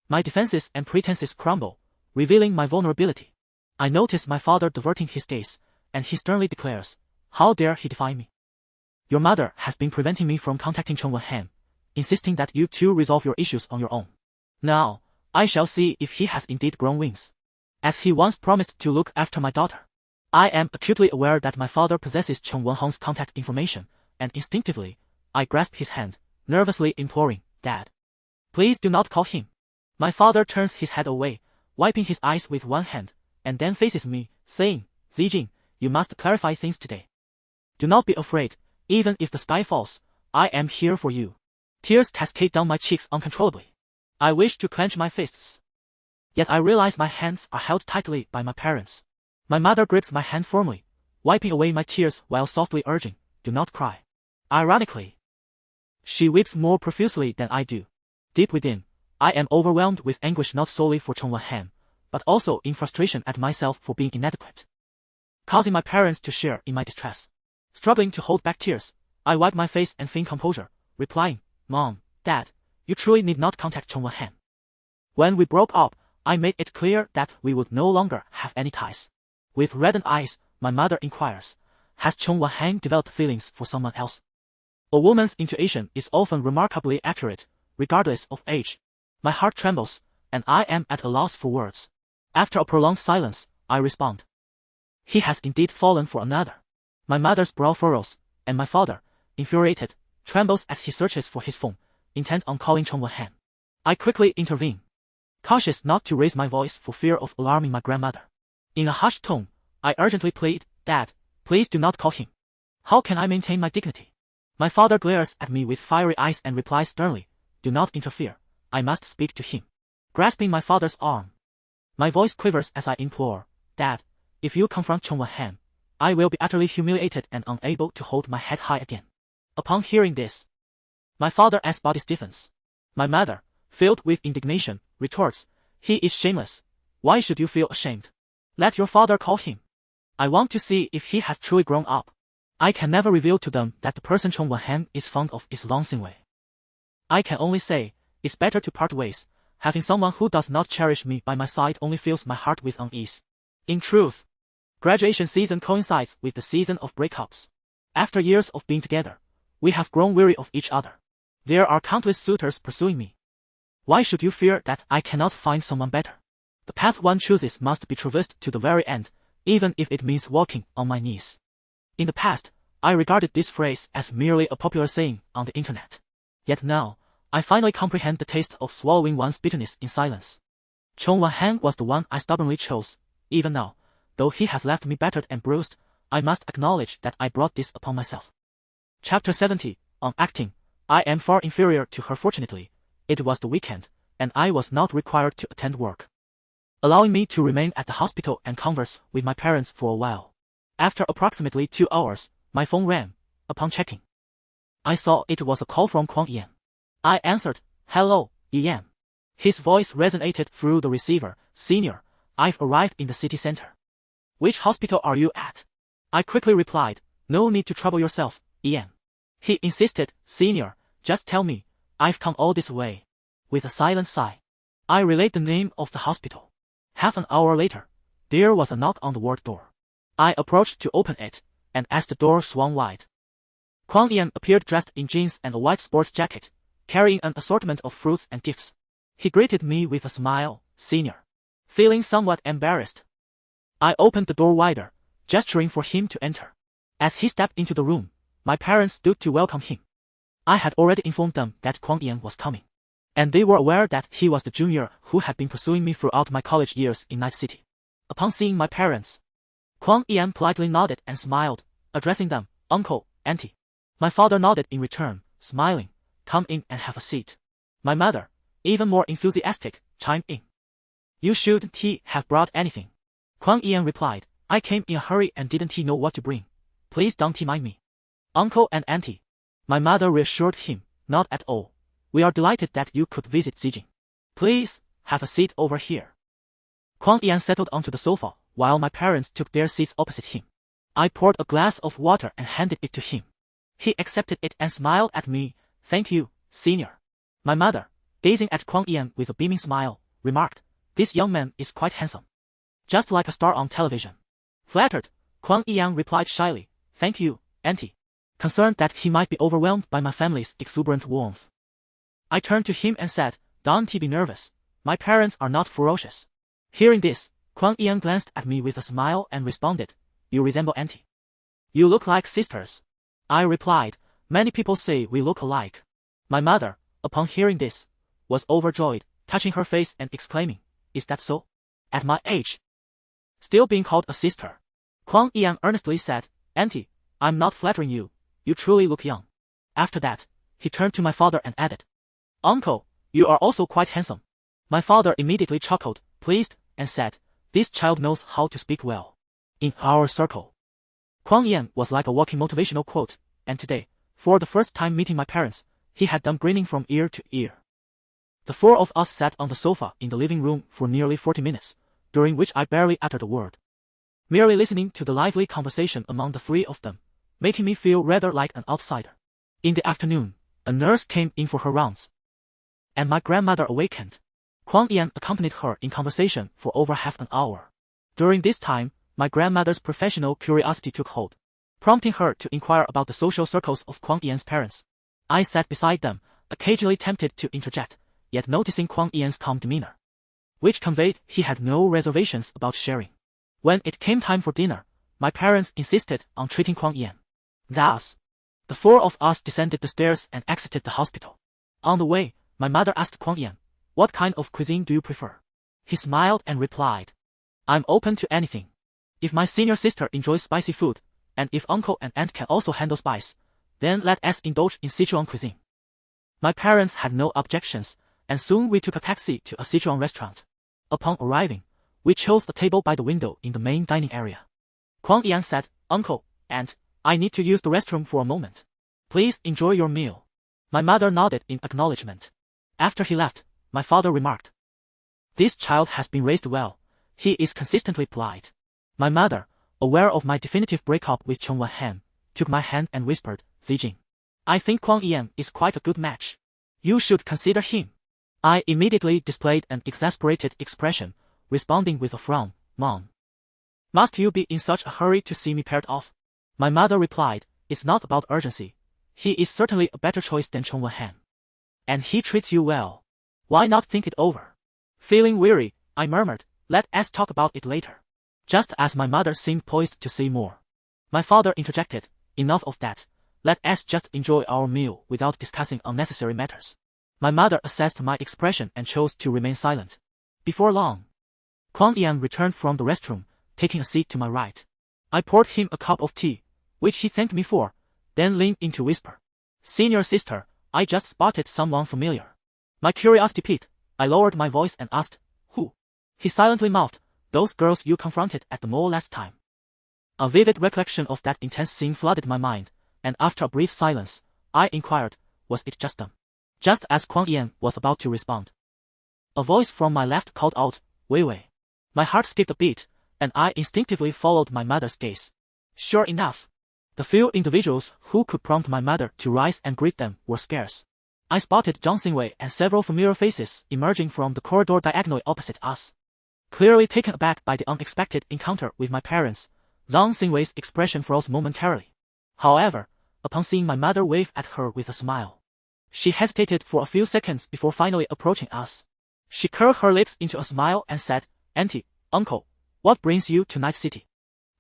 my defenses and pretenses crumble, revealing my vulnerability. I notice my father diverting his gaze, and he sternly declares, How dare he defy me? Your mother has been preventing me from contacting Chen Wenhan, insisting that you two resolve your issues on your own. Now, I shall see if he has indeed grown wings, as he once promised to look after my daughter. I am acutely aware that my father possesses Chen Wenhan's contact information, and instinctively, I grasp his hand, nervously imploring, Dad, please do not call him. My father turns his head away, wiping his eyes with one hand, and then faces me, saying, Zijing, you must clarify things today. Do not be afraid, even if the sky falls, I am here for you. Tears cascade down my cheeks uncontrollably. I wish to clench my fists, yet I realize my hands are held tightly by my parents. My mother grips my hand firmly, wiping away my tears while softly urging, Do not cry. Ironically, she weeps more profusely than I do. Deep within, I am overwhelmed with anguish not solely for Chen Wenhan, but also in frustration at myself for being inadequate, causing my parents to share in my distress. Struggling to hold back tears, I wipe my face and feign composure, replying, Mom, Dad, you truly need not contact Chen Wenhan. When we broke up, I made it clear that we would no longer have any ties. With reddened eyes, my mother inquires, Has Chen Wenhan developed feelings for someone else? A woman's intuition is often remarkably accurate, regardless of age. My heart trembles, and I am at a loss for words. After a prolonged silence, I respond, He has indeed fallen for another. My mother's brow furrows, and my father, infuriated, trembles as he searches for his phone, intent on calling Chen Wenhan. I quickly intervene, cautious not to raise my voice for fear of alarming my grandmother. In a hushed tone, I urgently plead, Dad, please do not call him. How can I maintain my dignity? My father glares at me with fiery eyes and replies sternly, Do not interfere, I must speak to him. Grasping my father's arm, my voice quivers as I implore, Dad, if you confront Chen Wenhan, I will be utterly humiliated and unable to hold my head high again. Upon hearing this, my father's body stiffens. My mother, filled with indignation, retorts, He is shameless. Why should you feel ashamed? Let your father call him. I want to see if he has truly grown up. I can never reveal to them that the person Chen Wenhan is fond of is Liang Zijing. I can only say, it's better to part ways. Having someone who does not cherish me by my side only fills my heart with unease. In truth, graduation season coincides with the season of breakups. After years of being together, we have grown weary of each other. There are countless suitors pursuing me. Why should you fear that I cannot find someone better? The path one chooses must be traversed to the very end, even if it means walking on my knees. In the past, I regarded this phrase as merely a popular saying on the internet. Yet now, I finally comprehend the taste of swallowing one's bitterness in silence. Chong Wan-han was the one I stubbornly chose. Even now, though he has left me battered and bruised, I must acknowledge that I brought this upon myself. Chapter 70, on acting. I am far inferior to her. Fortunately, it was the weekend, and I was not required to attend work, allowing me to remain at the hospital and converse with my parents for a while. After approximately 2 hours, my phone rang. Upon checking, I saw it was a call from Kwang Yan. I answered, "Hello, Yan." His voice resonated through the receiver. "Senior, I've arrived in the city center." "Which hospital are you at?" I quickly replied, "No need to trouble yourself, Yan." He insisted, "Senior, just tell me, I've come all this way." With a silent sigh, I relayed the name of the hospital. Half an hour later, there was a knock on the ward door. I approached to open it, and as the door swung wide, Kwang Yan appeared dressed in jeans and a white sports jacket, carrying an assortment of fruits and gifts. He greeted me with a smile. "Senior." Feeling somewhat embarrassed, I opened the door wider, gesturing for him to enter. As he stepped into the room, my parents stood to welcome him. I had already informed them that Kwang Yan was coming, and they were aware that he was the junior who had been pursuing me throughout my college years in Night City. Upon seeing my parents, Kwang Yan politely nodded and smiled, addressing them, "Uncle, Auntie." My father nodded in return, smiling, "Come in and have a seat." My mother, even more enthusiastic, chimed in, "You shouldn't have brought anything." Kwang Yan replied, "I came in a hurry and didn't know what to bring. Please don't mind me." "Uncle and Auntie," my mother reassured him, "Not at all. We are delighted that you could visit Zijing. Please, have a seat over here." Kwang Yan settled onto the sofa, while my parents took their seats opposite him. I poured a glass of water and handed it to him. He accepted it and smiled at me. "Thank you, Senior." My mother, gazing at Kwang Yan with a beaming smile, remarked, "This young man is quite handsome. Just like a star on television." Flattered, Kwang Yan replied shyly, "Thank you, Auntie," concerned that he might be overwhelmed by my family's exuberant warmth. I turned to him and said, "Don't be nervous. My parents are not ferocious." Hearing this, Kwang Yan glanced at me with a smile and responded, "You resemble Auntie. You look like sisters." I replied, "Many people say we look alike." My mother, upon hearing this, was overjoyed, touching her face and exclaiming, "Is that so? At my age, still being called a sister?" Kwang Yan earnestly said, "Auntie, I'm not flattering you. You truly look young." After that, he turned to my father and added, "Uncle, you are also quite handsome." My father immediately chuckled, pleased, and said, "This child knows how to speak well." In our circle, Kwang Yan was like a walking motivational quote, and today, for the first time meeting my parents, he had them grinning from ear to ear. The four of us sat on the sofa in the living room for nearly 40 minutes, during which I barely uttered a word. Merely listening to the lively conversation among the three of them, making me feel rather like an outsider. In the afternoon, a nurse came in for her rounds, and my grandmother awakened. Kwang Yan accompanied her in conversation for over half an hour. During this time, my grandmother's professional curiosity took hold, prompting her to inquire about the social circles of Kwang Yan's parents. I sat beside them, occasionally tempted to interject, yet noticing Kwang Yan's calm demeanor, which conveyed he had no reservations about sharing. When it came time for dinner, my parents insisted on treating Kwang Yan. Thus, the four of us descended the stairs and exited the hospital. On the way, my mother asked Kwang Yan, "What kind of cuisine do you prefer?" He smiled and replied, "I'm open to anything. If my senior sister enjoys spicy food, and if uncle and aunt can also handle spice, then let us indulge in Sichuan cuisine." My parents had no objections, and soon we took a taxi to a Sichuan restaurant. Upon arriving, we chose a table by the window in the main dining area. Kwang Yan said, "Uncle, aunt, I need to use the restroom for a moment. Please enjoy your meal." My mother nodded in acknowledgement. After he left, my father remarked, "This child has been raised well. He is consistently polite." My mother, aware of my definitive breakup with Chong Wan-han, took my hand and whispered, "Zijing, I think Kwang Yan is quite a good match. You should consider him." I immediately displayed an exasperated expression, responding with a frown, "Mom, must you be in such a hurry to see me paired off?" My mother replied, it's not about urgency. He is certainly a better choice than Chong Wen-han. And he treats you well. Why not think it over? Feeling weary, I murmured, let us talk about it later. Just as my mother seemed poised to say more. My father interjected, enough of that. Let us just enjoy our meal without discussing unnecessary matters. My mother assessed my expression and chose to remain silent. Before long, Kwang Yan returned from the restroom, taking a seat to my right. I poured him a cup of tea, which he thanked me for, then leaned in to whisper. Senior sister, I just spotted someone familiar. My curiosity piqued. I lowered my voice and asked, who? He silently mouthed, those girls you confronted at the mall last time. A vivid recollection of that intense scene flooded my mind, and after a brief silence, I inquired, was it just them? Just as Kwang Yan was about to respond, a voice from my left called out, Wei Wei. My heart skipped a beat, and I instinctively followed my mother's gaze. Sure enough, the few individuals who could prompt my mother to rise and greet them were scarce. I spotted Zhang Xingwei and several familiar faces emerging from the corridor diagonally opposite us. Clearly taken aback by the unexpected encounter with my parents, Zhang Xingwei's expression froze momentarily. However, upon seeing my mother wave at her with a smile, she hesitated for a few seconds before finally approaching us. She curled her lips into a smile and said, Auntie, Uncle, what brings you to Night City?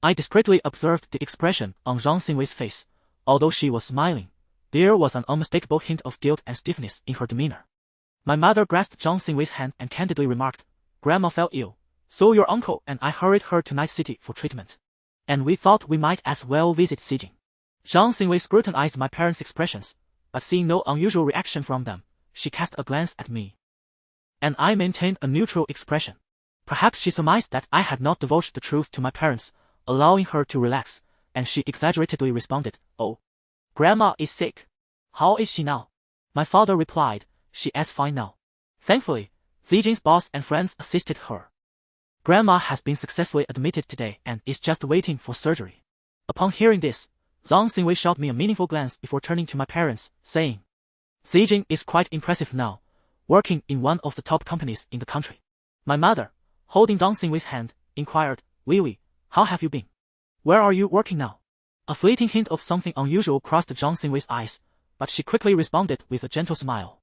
I discreetly observed the expression on Zhang Xingwei's face. Although she was smiling, there was an unmistakable hint of guilt and stiffness in her demeanor. My mother grasped Zhang Xingwei's hand and candidly remarked, Grandma fell ill, so your uncle and I hurried her to Night City for treatment. And we thought we might as well visit Zijing. Zhang Xingwei scrutinized my parents' expressions, but seeing no unusual reaction from them, she cast a glance at me. And I maintained a neutral expression. Perhaps she surmised that I had not divulged the truth to my parents, allowing her to relax, and she exaggeratedly responded, Oh, Grandma is sick. How is she now? My father replied, she is fine now. Thankfully, Zijing's boss and friends assisted her. Grandma has been successfully admitted today and is just waiting for surgery. Upon hearing this, Zhang Xingwei shot me a meaningful glance before turning to my parents, saying, Zijing is quite impressive now, working in one of the top companies in the country. My mother, holding Zhang Xingwei's hand, inquired, Wei, how have you been? Where are you working now? A fleeting hint of something unusual crossed Zhang Xingwei's eyes, but she quickly responded with a gentle smile.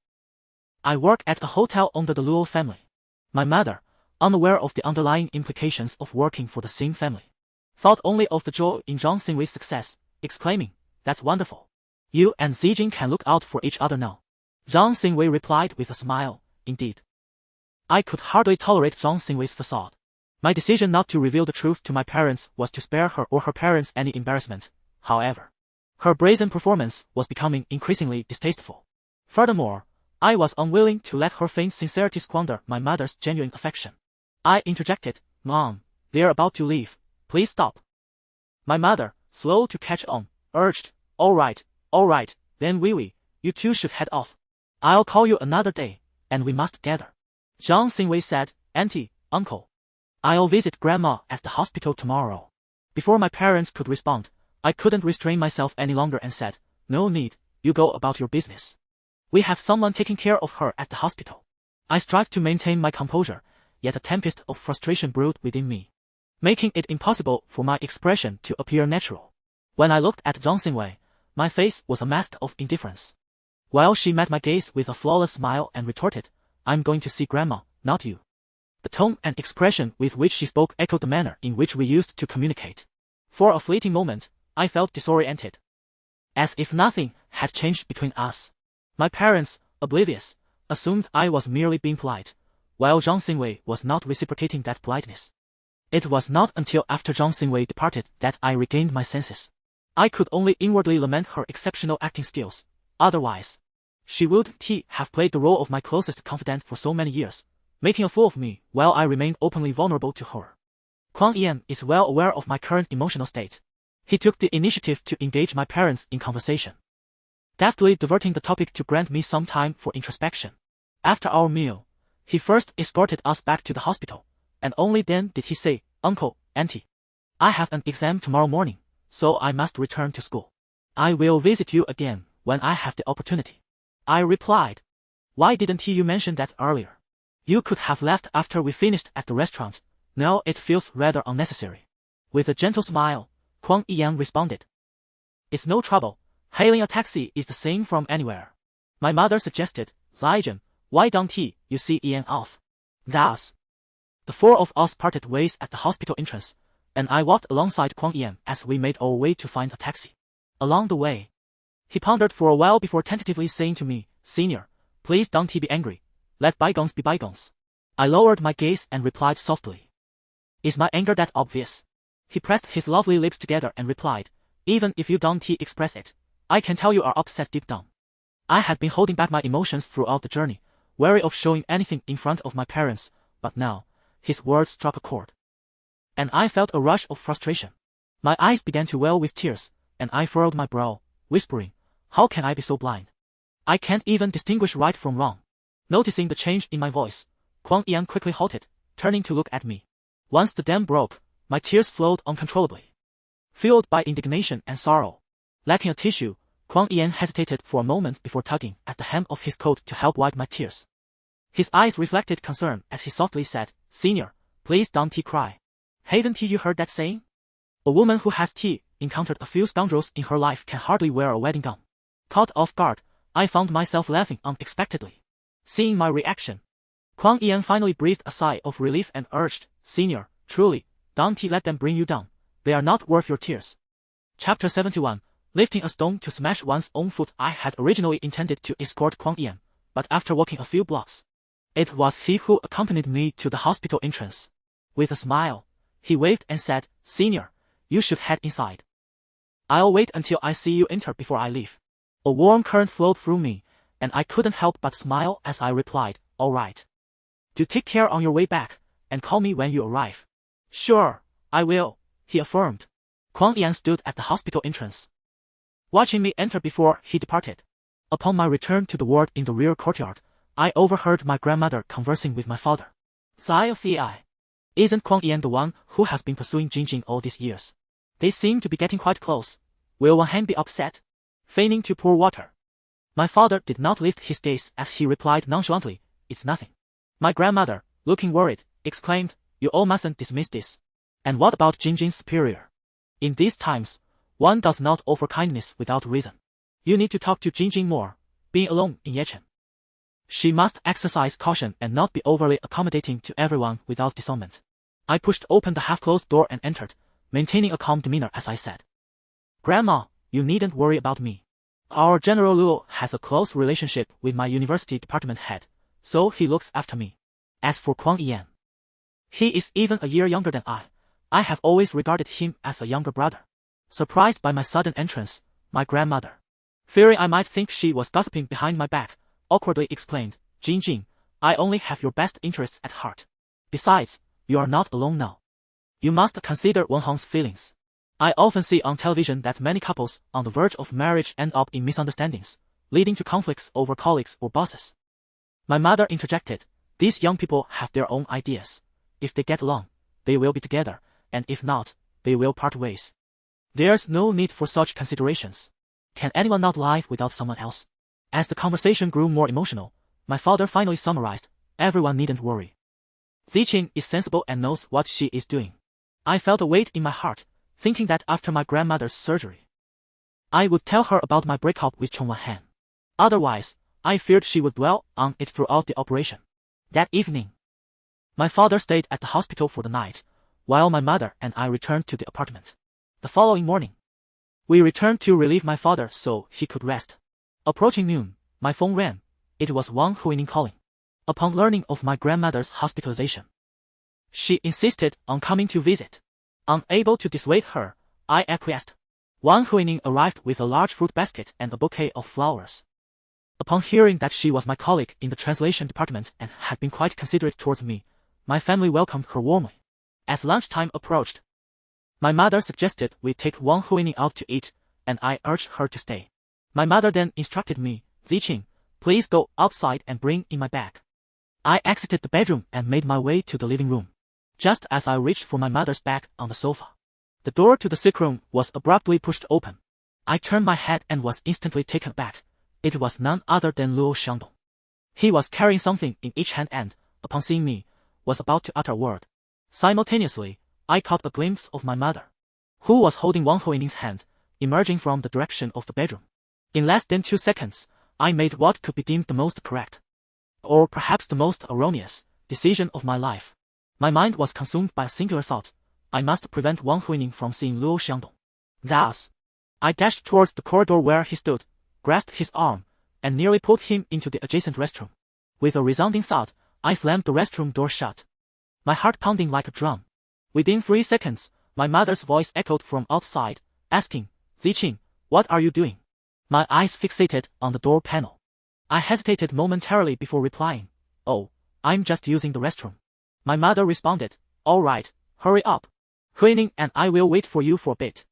I work at a hotel under the Luo family. My mother, unaware of the underlying implications of working for the Xing family, thought only of the joy in Zhang Xingwei's success, exclaiming, That's wonderful. You and Zijing can look out for each other now. Zhang Xingwei replied with a smile, Indeed. I could hardly tolerate Zhang Xingwei's facade. My decision not to reveal the truth to my parents was to spare her or her parents any embarrassment. However, her brazen performance was becoming increasingly distasteful. Furthermore, I was unwilling to let her feigned sincerity squander my mother's genuine affection. I interjected, Mom, they're about to leave. Please stop. My mother, slow to catch on, urged, All right, then Wei, you two should head off. I'll call you another day, and we must gather. Zhang Xingwei said, Auntie, Uncle, I'll visit Grandma at the hospital tomorrow. Before my parents could respond, I couldn't restrain myself any longer and said, No need, you go about your business. We have someone taking care of her at the hospital. I strived to maintain my composure, yet a tempest of frustration brewed within me, making it impossible for my expression to appear natural. When I looked at Zhang Xingwei, my face was a mask of indifference, while she met my gaze with a flawless smile and retorted, I'm going to see Grandma, not you. The tone and expression with which she spoke echoed the manner in which we used to communicate. For a fleeting moment, I felt disoriented, as if nothing had changed between us. My parents, oblivious, assumed I was merely being polite, while Zhang Xingwei was not reciprocating that politeness. It was not until after Zhang Xingwei departed that I regained my senses. I could only inwardly lament her exceptional acting skills. Otherwise, she would have played the role of my closest confidant for so many years, making a fool of me while I remained openly vulnerable to her. Kwang Yan is well aware of my current emotional state. He took the initiative to engage my parents in conversation, deftly diverting the topic to grant me some time for introspection. After our meal, he first escorted us back to the hospital, and only then did he say, Uncle, Auntie, I have an exam tomorrow morning, so I must return to school. I will visit you again when I have the opportunity. I replied, Why didn't you mention that earlier? You could have left after we finished at the restaurant. Now it feels rather unnecessary. With a gentle smile, Kwang Yan responded, It's no trouble. Hailing a taxi is the same from anywhere. My mother suggested, Zijing, why don't you see Ian off? Thus, the four of us parted ways at the hospital entrance, and I walked alongside Kwang Ian as we made our way to find a taxi. Along the way, he pondered for a while before tentatively saying to me, Senior, please don't be angry. Let bygones be bygones. I lowered my gaze and replied softly. Is my anger that obvious? He pressed his lovely lips together and replied, even if you don't express it, I can tell you are upset deep down. I had been holding back my emotions throughout the journey, wary of showing anything in front of my parents, but now, his words struck a chord. And I felt a rush of frustration. My eyes began to well with tears, and I furrowed my brow, whispering, how can I be so blind? I can't even distinguish right from wrong. Noticing the change in my voice, Kwang Ian quickly halted, turning to look at me. Once the dam broke, my tears flowed uncontrollably. Fueled by indignation and sorrow. Lacking a tissue, Kwang Ian hesitated for a moment before tugging at the hem of his coat to help wipe my tears. His eyes reflected concern as he softly said, Senior, please don't cry. Haven't you heard that saying? A woman who has encountered a few scoundrels in her life can hardly wear a wedding gown. Caught off guard, I found myself laughing unexpectedly. Seeing my reaction, Kwang Ian finally breathed a sigh of relief and urged, Senior, truly, don't let them bring you down. They are not worth your tears. Chapter 71. Lifting a stone to smash one's own foot. I had originally intended to escort Kwang Ian, but after walking a few blocks, it was he who accompanied me to the hospital entrance. With a smile, he waved and said, Senior, you should head inside. I'll wait until I see you enter before I leave. A warm current flowed through me, and I couldn't help but smile as I replied, all right. Do take care on your way back, and call me when you arrive. Sure, I will, he affirmed. Kwang Ian stood at the hospital entrance, watching me enter before he departed. Upon my return to the ward in the rear courtyard, I overheard my grandmother conversing with my father. Sigh of the eye. Isn't Kwang Ian the one who has been pursuing Jingjing all these years? They seem to be getting quite close. Will one hand be upset? Feigning to pour water. My father did not lift his gaze as he replied nonchalantly, it's nothing. My grandmother, looking worried, exclaimed, you all mustn't dismiss this. And what about Jingjing's superior? In these times, one does not offer kindness without reason. You need to talk to Jingjing more, being alone in Yechen. She must exercise caution and not be overly accommodating to everyone without discernment. I pushed open the half-closed door and entered, maintaining a calm demeanor as I said, Grandma, you needn't worry about me. Our General Luo has a close relationship with my university department head, so he looks after me. As for Kwang Ian, he is even a year younger than I. I have always regarded him as a younger brother. Surprised by my sudden entrance, my grandmother, fearing I might think she was gossiping behind my back, awkwardly explained, Jingjing, I only have your best interests at heart. Besides, you are not alone now. You must consider Wenhong's feelings. I often see on television that many couples on the verge of marriage end up in misunderstandings, leading to conflicts over colleagues or bosses. My mother interjected, these young people have their own ideas. If they get along, they will be together, and if not, they will part ways. There's no need for such considerations. Can anyone not live without someone else? As the conversation grew more emotional, my father finally summarized, everyone needn't worry. Zijing is sensible and knows what she is doing. I felt a weight in my heart, thinking that after my grandmother's surgery, I would tell her about my breakup with Chong Wan-han. Otherwise, I feared she would dwell on it throughout the operation. That evening, my father stayed at the hospital for the night, while my mother and I returned to the apartment. The following morning, we returned to relieve my father so he could rest. Approaching noon, my phone rang. It was Wang Huining calling. Upon learning of my grandmother's hospitalization, she insisted on coming to visit. Unable to dissuade her, I acquiesced. Wang Huining arrived with a large fruit basket and a bouquet of flowers. Upon hearing that she was my colleague in the translation department and had been quite considerate towards me, my family welcomed her warmly. As lunchtime approached, my mother suggested we take Wang Huining out to eat, and I urged her to stay. My mother then instructed me, Zijing, please go outside and bring in my bag. I exited the bedroom and made my way to the living room. Just as I reached for my mother's bag on the sofa, the door to the sick room was abruptly pushed open. I turned my head and was instantly taken aback. It was none other than Luo Xiangdong. He was carrying something in each hand and, upon seeing me, was about to utter a word. Simultaneously, I caught a glimpse of my mother, who was holding Wang Huining's hand, emerging from the direction of the bedroom. In less than 2 seconds, I made what could be deemed the most correct, or perhaps the most erroneous, decision of my life. My mind was consumed by a singular thought: I must prevent Wang Huining from seeing Luo Xiangdong. Thus, I dashed towards the corridor where he stood, grasped his arm, and nearly pulled him into the adjacent restroom. With a resounding thud, I slammed the restroom door shut, my heart pounding like a drum. Within 3 seconds, my mother's voice echoed from outside, asking, "Zijing, what are you doing?" My eyes fixated on the door panel. I hesitated momentarily before replying, "Oh, I'm just using the restroom." My mother responded, "All right, hurry up. Huining and I will wait for you for a bit."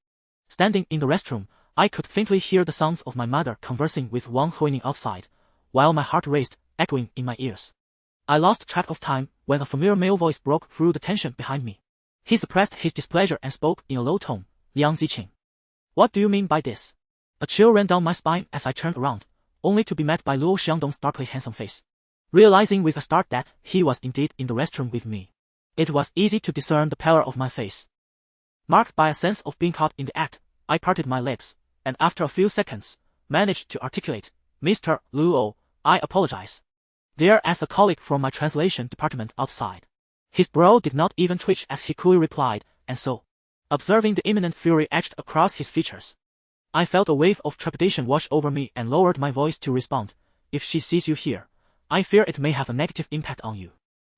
Standing in the restroom, I could faintly hear the sounds of my mother conversing with Wang Huining outside, while my heart raced, echoing in my ears. I lost track of time when a familiar male voice broke through the tension behind me. He suppressed his displeasure and spoke in a low tone, "Liang Zijing. What do you mean by this?" A chill ran down my spine as I turned around, only to be met by Luo Xiangdong's darkly handsome face. Realizing with a start that he was indeed in the restroom with me, it was easy to discern the pallor of my face. Marked by a sense of being caught in the act, I parted my lips, and after a few seconds, managed to articulate, "Mr. Luo, I apologize." There as a colleague from my translation department outside. His brow did not even twitch as he coolly replied, "And so." Observing the imminent fury etched across his features, I felt a wave of trepidation wash over me and lowered my voice to respond, "If she sees you here, I fear it may have a negative impact on you."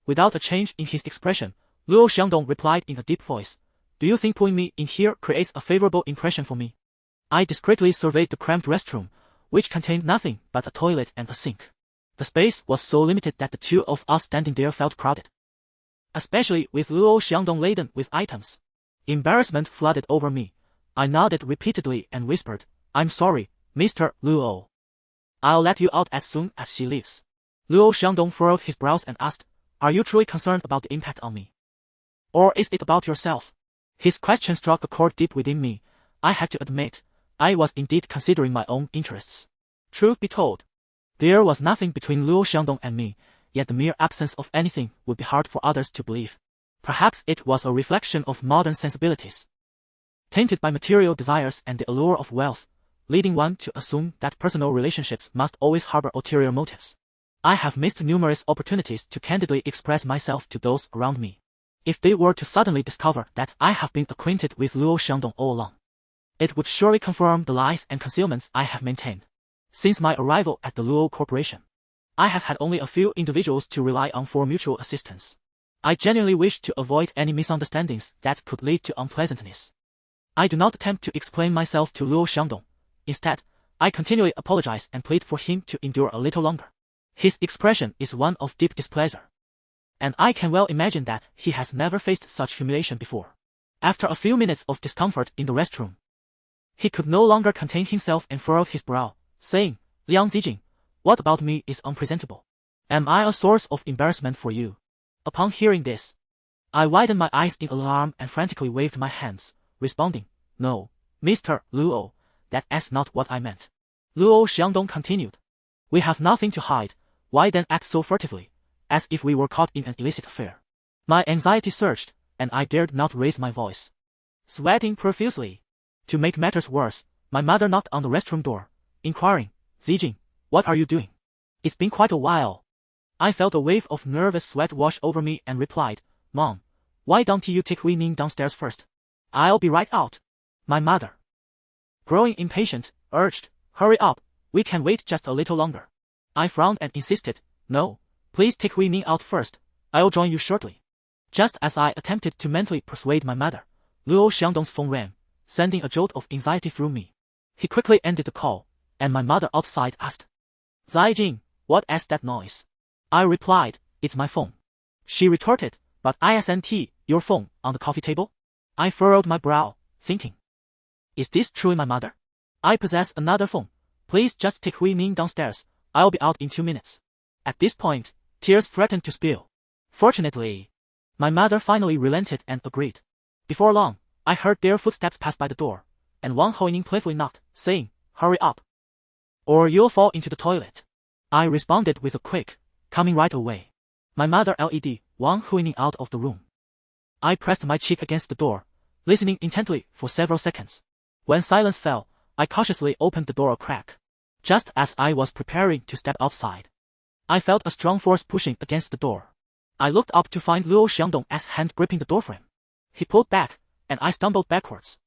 Without a change in his expression, Luo Xiangdong replied in a deep voice, "Do you think pulling me in here creates a favorable impression for me?" I discreetly surveyed the cramped restroom, which contained nothing but a toilet and a sink. The space was so limited that the two of us standing there felt crowded, especially with Luo Xiangdong laden with items. Embarrassment flooded over me. I nodded repeatedly and whispered, "I'm sorry, Mr. Luo. I'll let you out as soon as she leaves." Luo Xiangdong furrowed his brows and asked, "Are you truly concerned about the impact on me? Or is it about yourself?" His question struck a chord deep within me. I had to admit, I was indeed considering my own interests. Truth be told, there was nothing between Luo Xiangdong and me, yet the mere absence of anything would be hard for others to believe. Perhaps it was a reflection of modern sensibilities, tainted by material desires and the allure of wealth, leading one to assume that personal relationships must always harbor ulterior motives. I have missed numerous opportunities to candidly express myself to those around me. If they were to suddenly discover that I have been acquainted with Luo Xiangdong all along, it would surely confirm the lies and concealments I have maintained. Since my arrival at the Luo Corporation, I have had only a few individuals to rely on for mutual assistance. I genuinely wish to avoid any misunderstandings that could lead to unpleasantness. I do not attempt to explain myself to Luo Xiangdong. Instead, I continually apologize and plead for him to endure a little longer. His expression is one of deep displeasure, and I can well imagine that he has never faced such humiliation before. After a few minutes of discomfort in the restroom, he could no longer contain himself and furrowed his brow, saying, "Liang Zijing, what about me is unpresentable? Am I a source of embarrassment for you?" Upon hearing this, I widened my eyes in alarm and frantically waved my hands, responding, "No, Mr. Luo, that's not what I meant." Luo Xiangdong continued, "We have nothing to hide, why then act so furtively, as if we were caught in an illicit affair?" My anxiety surged, and I dared not raise my voice, sweating profusely. To make matters worse, my mother knocked on the restroom door, inquiring, "Zijing, what are you doing? It's been quite a while." I felt a wave of nervous sweat wash over me and replied, "Mom, why don't you take Huining downstairs first? I'll be right out." My mother, growing impatient, urged, "Hurry up, we can wait just a little longer." I frowned and insisted, "No, please take Huining out first, I'll join you shortly." Just as I attempted to mentally persuade my mother, Luo Xiangdong's phone rang, sending a jolt of anxiety through me. He quickly ended the call, and my mother outside asked, "Zijing, what's that noise?" I replied, "It's my phone." She retorted, "But isn't your phone on the coffee table?" I furrowed my brow, thinking, is this truly my mother? "I possess another phone. Please just take Huining downstairs, I'll be out in 2 minutes." At this point, tears threatened to spill. Fortunately, my mother finally relented and agreed. Before long, I heard their footsteps pass by the door, and Wang Huining playfully knocked, saying, "Hurry up, or you'll fall into the toilet." I responded with a quick, "Coming right away." My mother led Wang Huining out of the room. I pressed my cheek against the door, listening intently for several seconds. When silence fell, I cautiously opened the door a crack. Just as I was preparing to step outside, I felt a strong force pushing against the door. I looked up to find Luo Xiangdong's hand gripping the doorframe. He pulled back, and I stumbled backwards.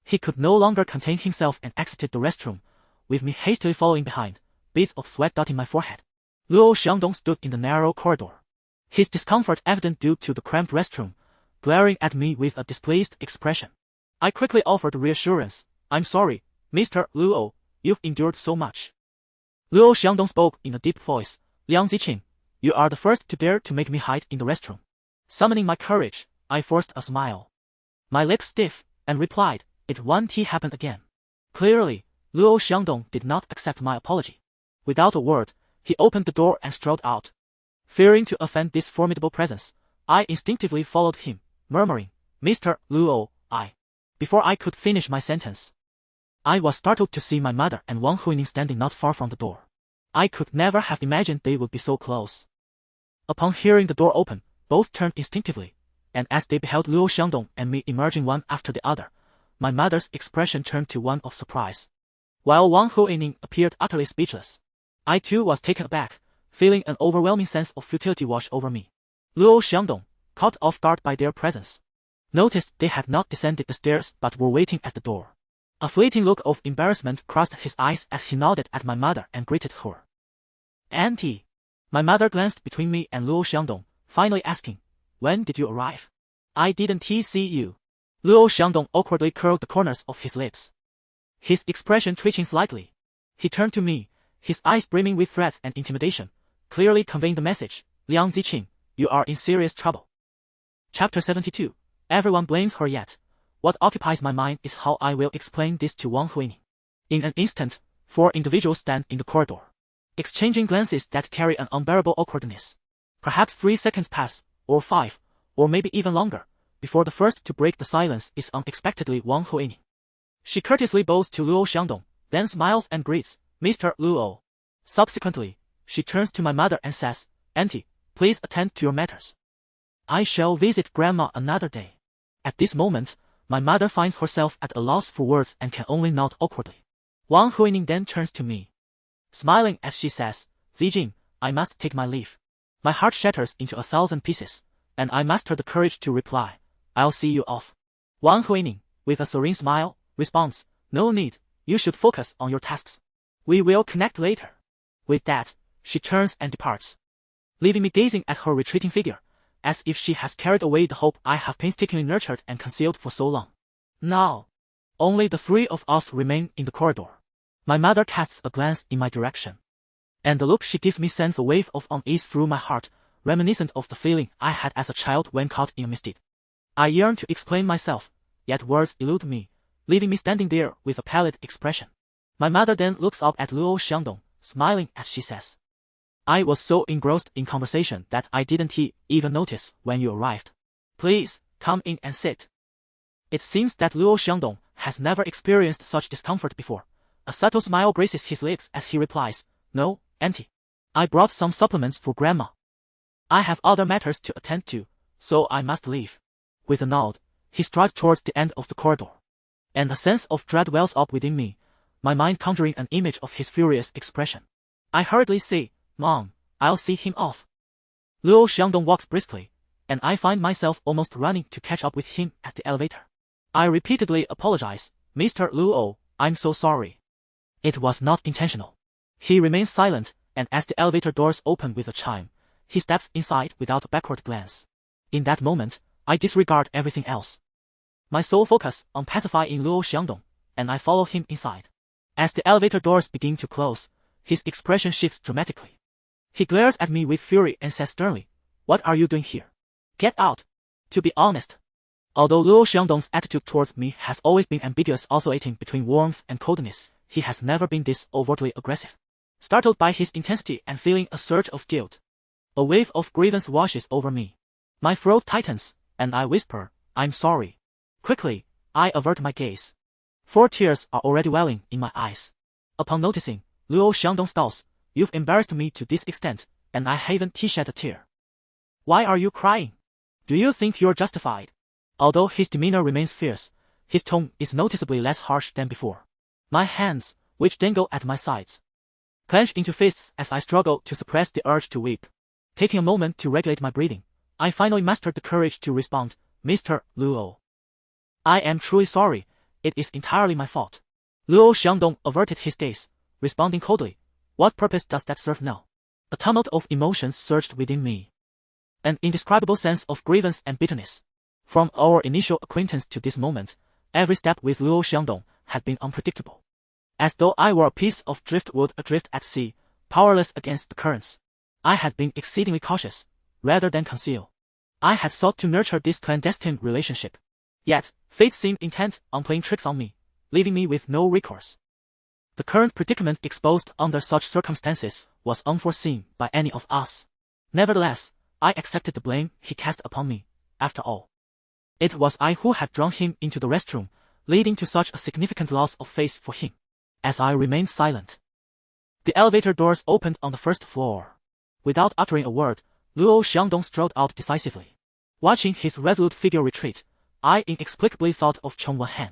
He could no longer contain himself and exited the restroom, with me hastily following behind, beads of sweat dotting my forehead. Luo Xiangdong stood in the narrow corridor, his discomfort evident due to the cramped restroom, glaring at me with a displeased expression. I quickly offered reassurance. I'm sorry, Mr. Luo, you've endured so much. Luo Xiangdong spoke in a deep voice. Liang Zijing, you are the first to dare to make me hide in the restroom. Summoning my courage, I forced a smile. My lips stiff, and replied, it won't happen again. Clearly, Luo Xiangdong did not accept my apology. Without a word, he opened the door and strode out. Fearing to offend this formidable presence, I instinctively followed him, murmuring, Mr. Luo, Before I could finish my sentence, I was startled to see my mother and Wang Huining standing not far from the door. I could never have imagined they would be so close. Upon hearing the door open, both turned instinctively, and as they beheld Luo Xiangdong and me emerging one after the other, my mother's expression turned to one of surprise, while Wang Huining appeared utterly speechless. I too was taken aback, feeling an overwhelming sense of futility wash over me. Luo Xiangdong, caught off guard by their presence, noticed they had not descended the stairs but were waiting at the door. A fleeting look of embarrassment crossed his eyes as he nodded at my mother and greeted her. Auntie. My mother glanced between me and Luo Xiangdong, finally asking, when did you arrive? I didn't see you. Luo Xiangdong awkwardly curled the corners of his lips, his expression twitching slightly. He turned to me, his eyes brimming with threats and intimidation, clearly conveying the message, Liang Zijing, you are in serious trouble. Chapter 72. Everyone blames her yet. What occupies my mind is how I will explain this to Wang Huining. In an instant, 4 individuals stand in the corridor, exchanging glances that carry an unbearable awkwardness. Perhaps 3 seconds pass, or 5, or maybe even longer, before the first to break the silence is unexpectedly Wang Huining. She courteously bows to Luo Xiangdong, then smiles and greets, Mr. Luo. Subsequently, she turns to my mother and says, Auntie, please attend to your matters. I shall visit Grandma another day. At this moment, my mother finds herself at a loss for words and can only nod awkwardly. Wang Huining then turns to me, smiling as she says, Zijing, I must take my leave. My heart shatters into 1,000 pieces, and I muster the courage to reply, I'll see you off. Wang Huining, with a serene smile, responds, no need, you should focus on your tasks. We will connect later. With that, she turns and departs, leaving me gazing at her retreating figure, as if she has carried away the hope I have painstakingly nurtured and concealed for so long. Now, only the 3 of us remain in the corridor. My mother casts a glance in my direction, and the look she gives me sends a wave of unease through my heart, reminiscent of the feeling I had as a child when caught in a misdeed. I yearn to explain myself, yet words elude me, leaving me standing there with a pallid expression. My mother then looks up at Luo Xiangdong, smiling as she says, I was so engrossed in conversation that I didn't even notice when you arrived. Please, come in and sit. It seems that Luo Xiangdong has never experienced such discomfort before. A subtle smile graces his lips as he replies, No, Auntie. I brought some supplements for Grandma. I have other matters to attend to, so I must leave. With a nod, he strides towards the end of the corridor, and a sense of dread wells up within me, my mind conjuring an image of his furious expression. I hurriedly say, Mom, I'll see him off. Luo Xiangdong walks briskly, and I find myself almost running to catch up with him at the elevator. I repeatedly apologize, Mr. Luo, I'm so sorry. It was not intentional. He remains silent, and as the elevator doors open with a chime, he steps inside without a backward glance. In that moment, I disregard everything else. My sole focus on pacifying Luo Xiangdong, and I follow him inside. As the elevator doors begin to close, his expression shifts dramatically. He glares at me with fury and says sternly, What are you doing here? Get out. To be honest, although Luo Xiangdong's attitude towards me has always been ambiguous, oscillating between warmth and coldness, he has never been this overtly aggressive. Startled by his intensity and feeling a surge of guilt, a wave of grievance washes over me. My throat tightens, and I whisper, I'm sorry. Quickly, I avert my gaze, for tears are already welling in my eyes. Upon noticing, Luo Xiangdong stalls, You've embarrassed me to this extent, and I haven't shed a tear. Why are you crying? Do you think you're justified? Although his demeanor remains fierce, His tone is noticeably less harsh than before. My hands, which dangle at my sides, clench into fists as I struggle to suppress the urge to weep. Taking a moment to regulate my breathing, I finally mustered the courage to respond, Mr. Luo. I am truly sorry, it is entirely my fault. Luo Xiangdong averted his gaze, responding coldly, what purpose does that serve now? A tumult of emotions surged within me. An indescribable sense of grievance and bitterness. From our initial acquaintance to this moment, every step with Luo Xiangdong had been unpredictable. As though I were a piece of driftwood adrift at sea, powerless against the currents. I had been exceedingly cautious, rather than conceal. I had sought to nurture this clandestine relationship. Yet, fate seemed intent on playing tricks on me, leaving me with no recourse. The current predicament exposed under such circumstances was unforeseen by any of us. Nevertheless, I accepted the blame he cast upon me, after all. It was I who had drawn him into the restroom, leading to such a significant loss of face for him. As I remained silent, the elevator doors opened on the first floor. Without uttering a word, Luo Xiangdong strode out decisively. Watching his resolute figure retreat, I inexplicably thought of Cheng Wen.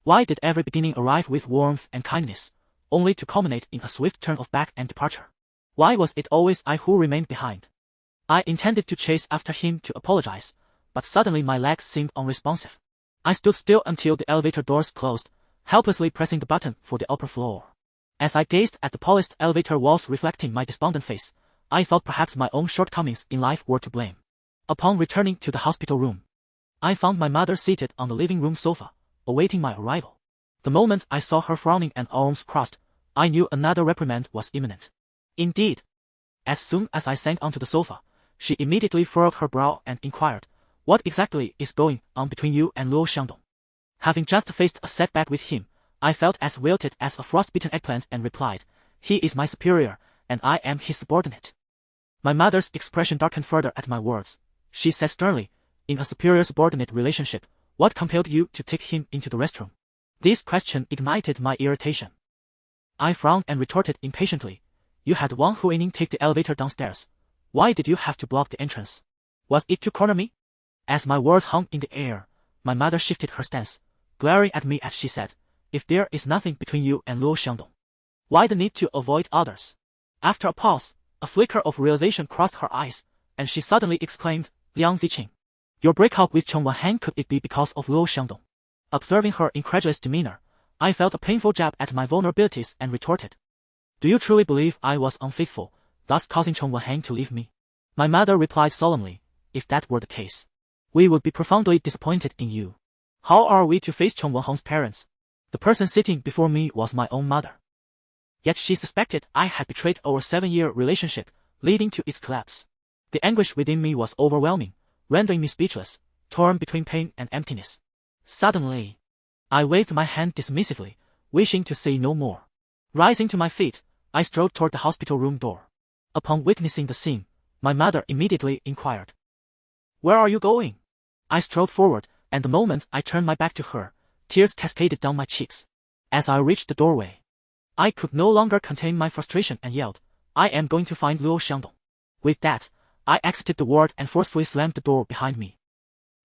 Why did every beginning arrive with warmth and kindness, only to culminate in a swift turn of back and departure? Why was it always I who remained behind? I intended to chase after him to apologize, but suddenly my legs seemed unresponsive. I stood still until the elevator doors closed, helplessly pressing the button for the upper floor. As I gazed at the polished elevator walls reflecting my despondent face, I thought perhaps my own shortcomings in life were to blame. Upon returning to the hospital room, I found my mother seated on the living room sofa, awaiting my arrival. The moment I saw her frowning and arms crossed, I knew another reprimand was imminent. Indeed, as soon as I sank onto the sofa, she immediately furrowed her brow and inquired, what exactly is going on between you and Luo Xiangdong? Having just faced a setback with him, I felt as wilted as a frostbitten eggplant and replied, he is my superior, and I am his subordinate. My mother's expression darkened further at my words. She said sternly, in a superior-subordinate relationship, what compelled you to take him into the restroom? This question ignited my irritation. I frowned and retorted impatiently, you had Wang Huining take the elevator downstairs. Why did you have to block the entrance? Was it to corner me? As my words hung in the air, my mother shifted her stance, glaring at me as she said, if there is nothing between you and Luo Xiangdong, why the need to avoid others? After a pause, a flicker of realization crossed her eyes, and she suddenly exclaimed, Liang Zijing, your breakup with Cheng Wen, could it be because of Luo Xiangdong? Observing her incredulous demeanor, I felt a painful jab at my vulnerabilities and retorted, do you truly believe I was unfaithful, thus causing Cheng Wen to leave me? My mother replied solemnly, if that were the case, we would be profoundly disappointed in you. How are we to face Cheng Wen's parents? The person sitting before me was my own mother. Yet she suspected I had betrayed our 7-year relationship, leading to its collapse. The anguish within me was overwhelming, rendering me speechless, torn between pain and emptiness. Suddenly, I waved my hand dismissively, wishing to say no more. Rising to my feet, I strode toward the hospital room door. Upon witnessing the scene, my mother immediately inquired, where are you going? I strode forward, and the moment I turned my back to her, tears cascaded down my cheeks. As I reached the doorway, I could no longer contain my frustration and yelled, I am going to find Luo Xiangdong. With that, I exited the ward and forcefully slammed the door behind me.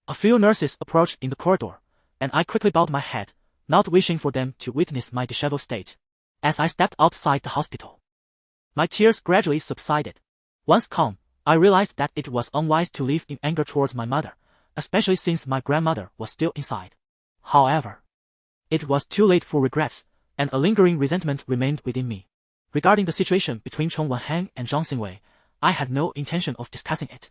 A few nurses approached in the corridor, and I quickly bowed my head, not wishing for them to witness my disheveled state. As I stepped outside the hospital, my tears gradually subsided. Once calm, I realized that it was unwise to leave in anger towards my mother, especially since my grandmother was still inside. However, it was too late for regrets, and a lingering resentment remained within me. Regarding the situation between Cheng Wen and Zhang Xingwei, I had no intention of discussing it.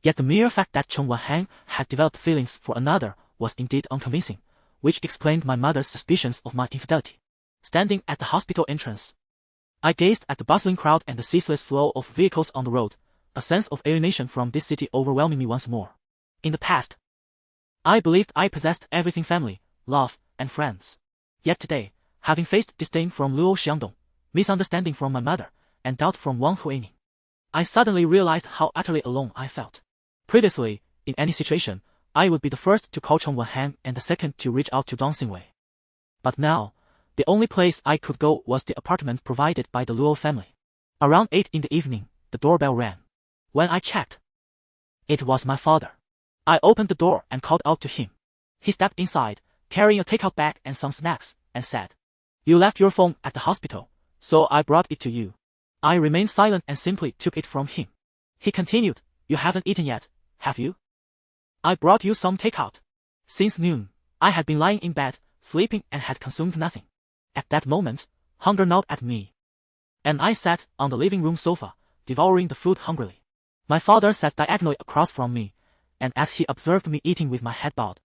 Yet the mere fact that Cheng Wen had developed feelings for another was indeed unconvincing, which explained my mother's suspicions of my infidelity. Standing at the hospital entrance, I gazed at the bustling crowd and the ceaseless flow of vehicles on the road, a sense of alienation from this city overwhelming me once more. In the past, I believed I possessed everything: family, love, and friends. Yet today, having faced disdain from Luo Xiangdong, misunderstanding from my mother, and doubt from Wang Huining, I suddenly realized how utterly alone I felt. Previously, in any situation, I would be the first to call Cheng Wen and the second to reach out to Zhang Xingwei. But now, the only place I could go was the apartment provided by the Luo family. Around 8 in the evening, the doorbell rang. When I checked, it was my father. I opened the door and called out to him. He stepped inside, carrying a takeout bag and some snacks, and said, "You left your phone at the hospital, so I brought it to you." I remained silent and simply took it from him. He continued, "You haven't eaten yet, have you? I brought you some takeout." Since noon, I had been lying in bed, sleeping and had consumed nothing. At that moment, hunger gnawed at me. And I sat on the living room sofa, devouring the food hungrily. My father sat diagonally across from me, and as he observed me eating with my head bowed,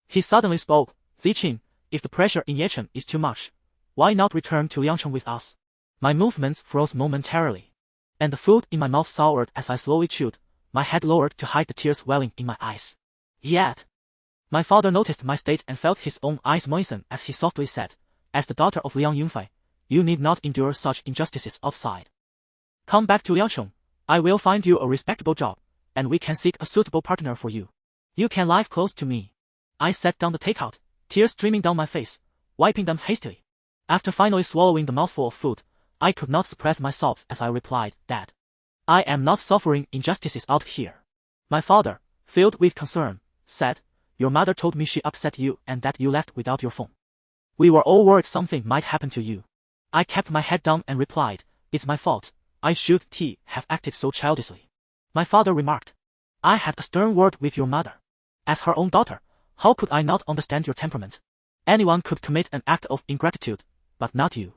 he suddenly spoke, "Zijing, if the pressure in Yecheng is too much, why not return to Liangcheng with us?" My movements froze momentarily, and the food in my mouth soured as I slowly chewed, my head lowered to hide the tears welling in my eyes. Yet, my father noticed my state and felt his own eyes moisten as he softly said, "As the daughter of Liang Yunfei, you need not endure such injustices outside. Come back to Liangcheng, I will find you a respectable job, and we can seek a suitable partner for you. You can live close to me." I set down the takeout, tears streaming down my face, wiping them hastily. After finally swallowing the mouthful of food, I could not suppress my sobs as I replied, "Dad, I am not suffering injustices out here." My father, filled with concern, said, "Your mother told me she upset you and that you left without your phone. We were all worried something might happen to you." I kept my head down and replied, "It's my fault. I should have acted so childishly." My father remarked, "I had a stern word with your mother. As her own daughter, how could I not understand your temperament? Anyone could commit an act of ingratitude, but not you."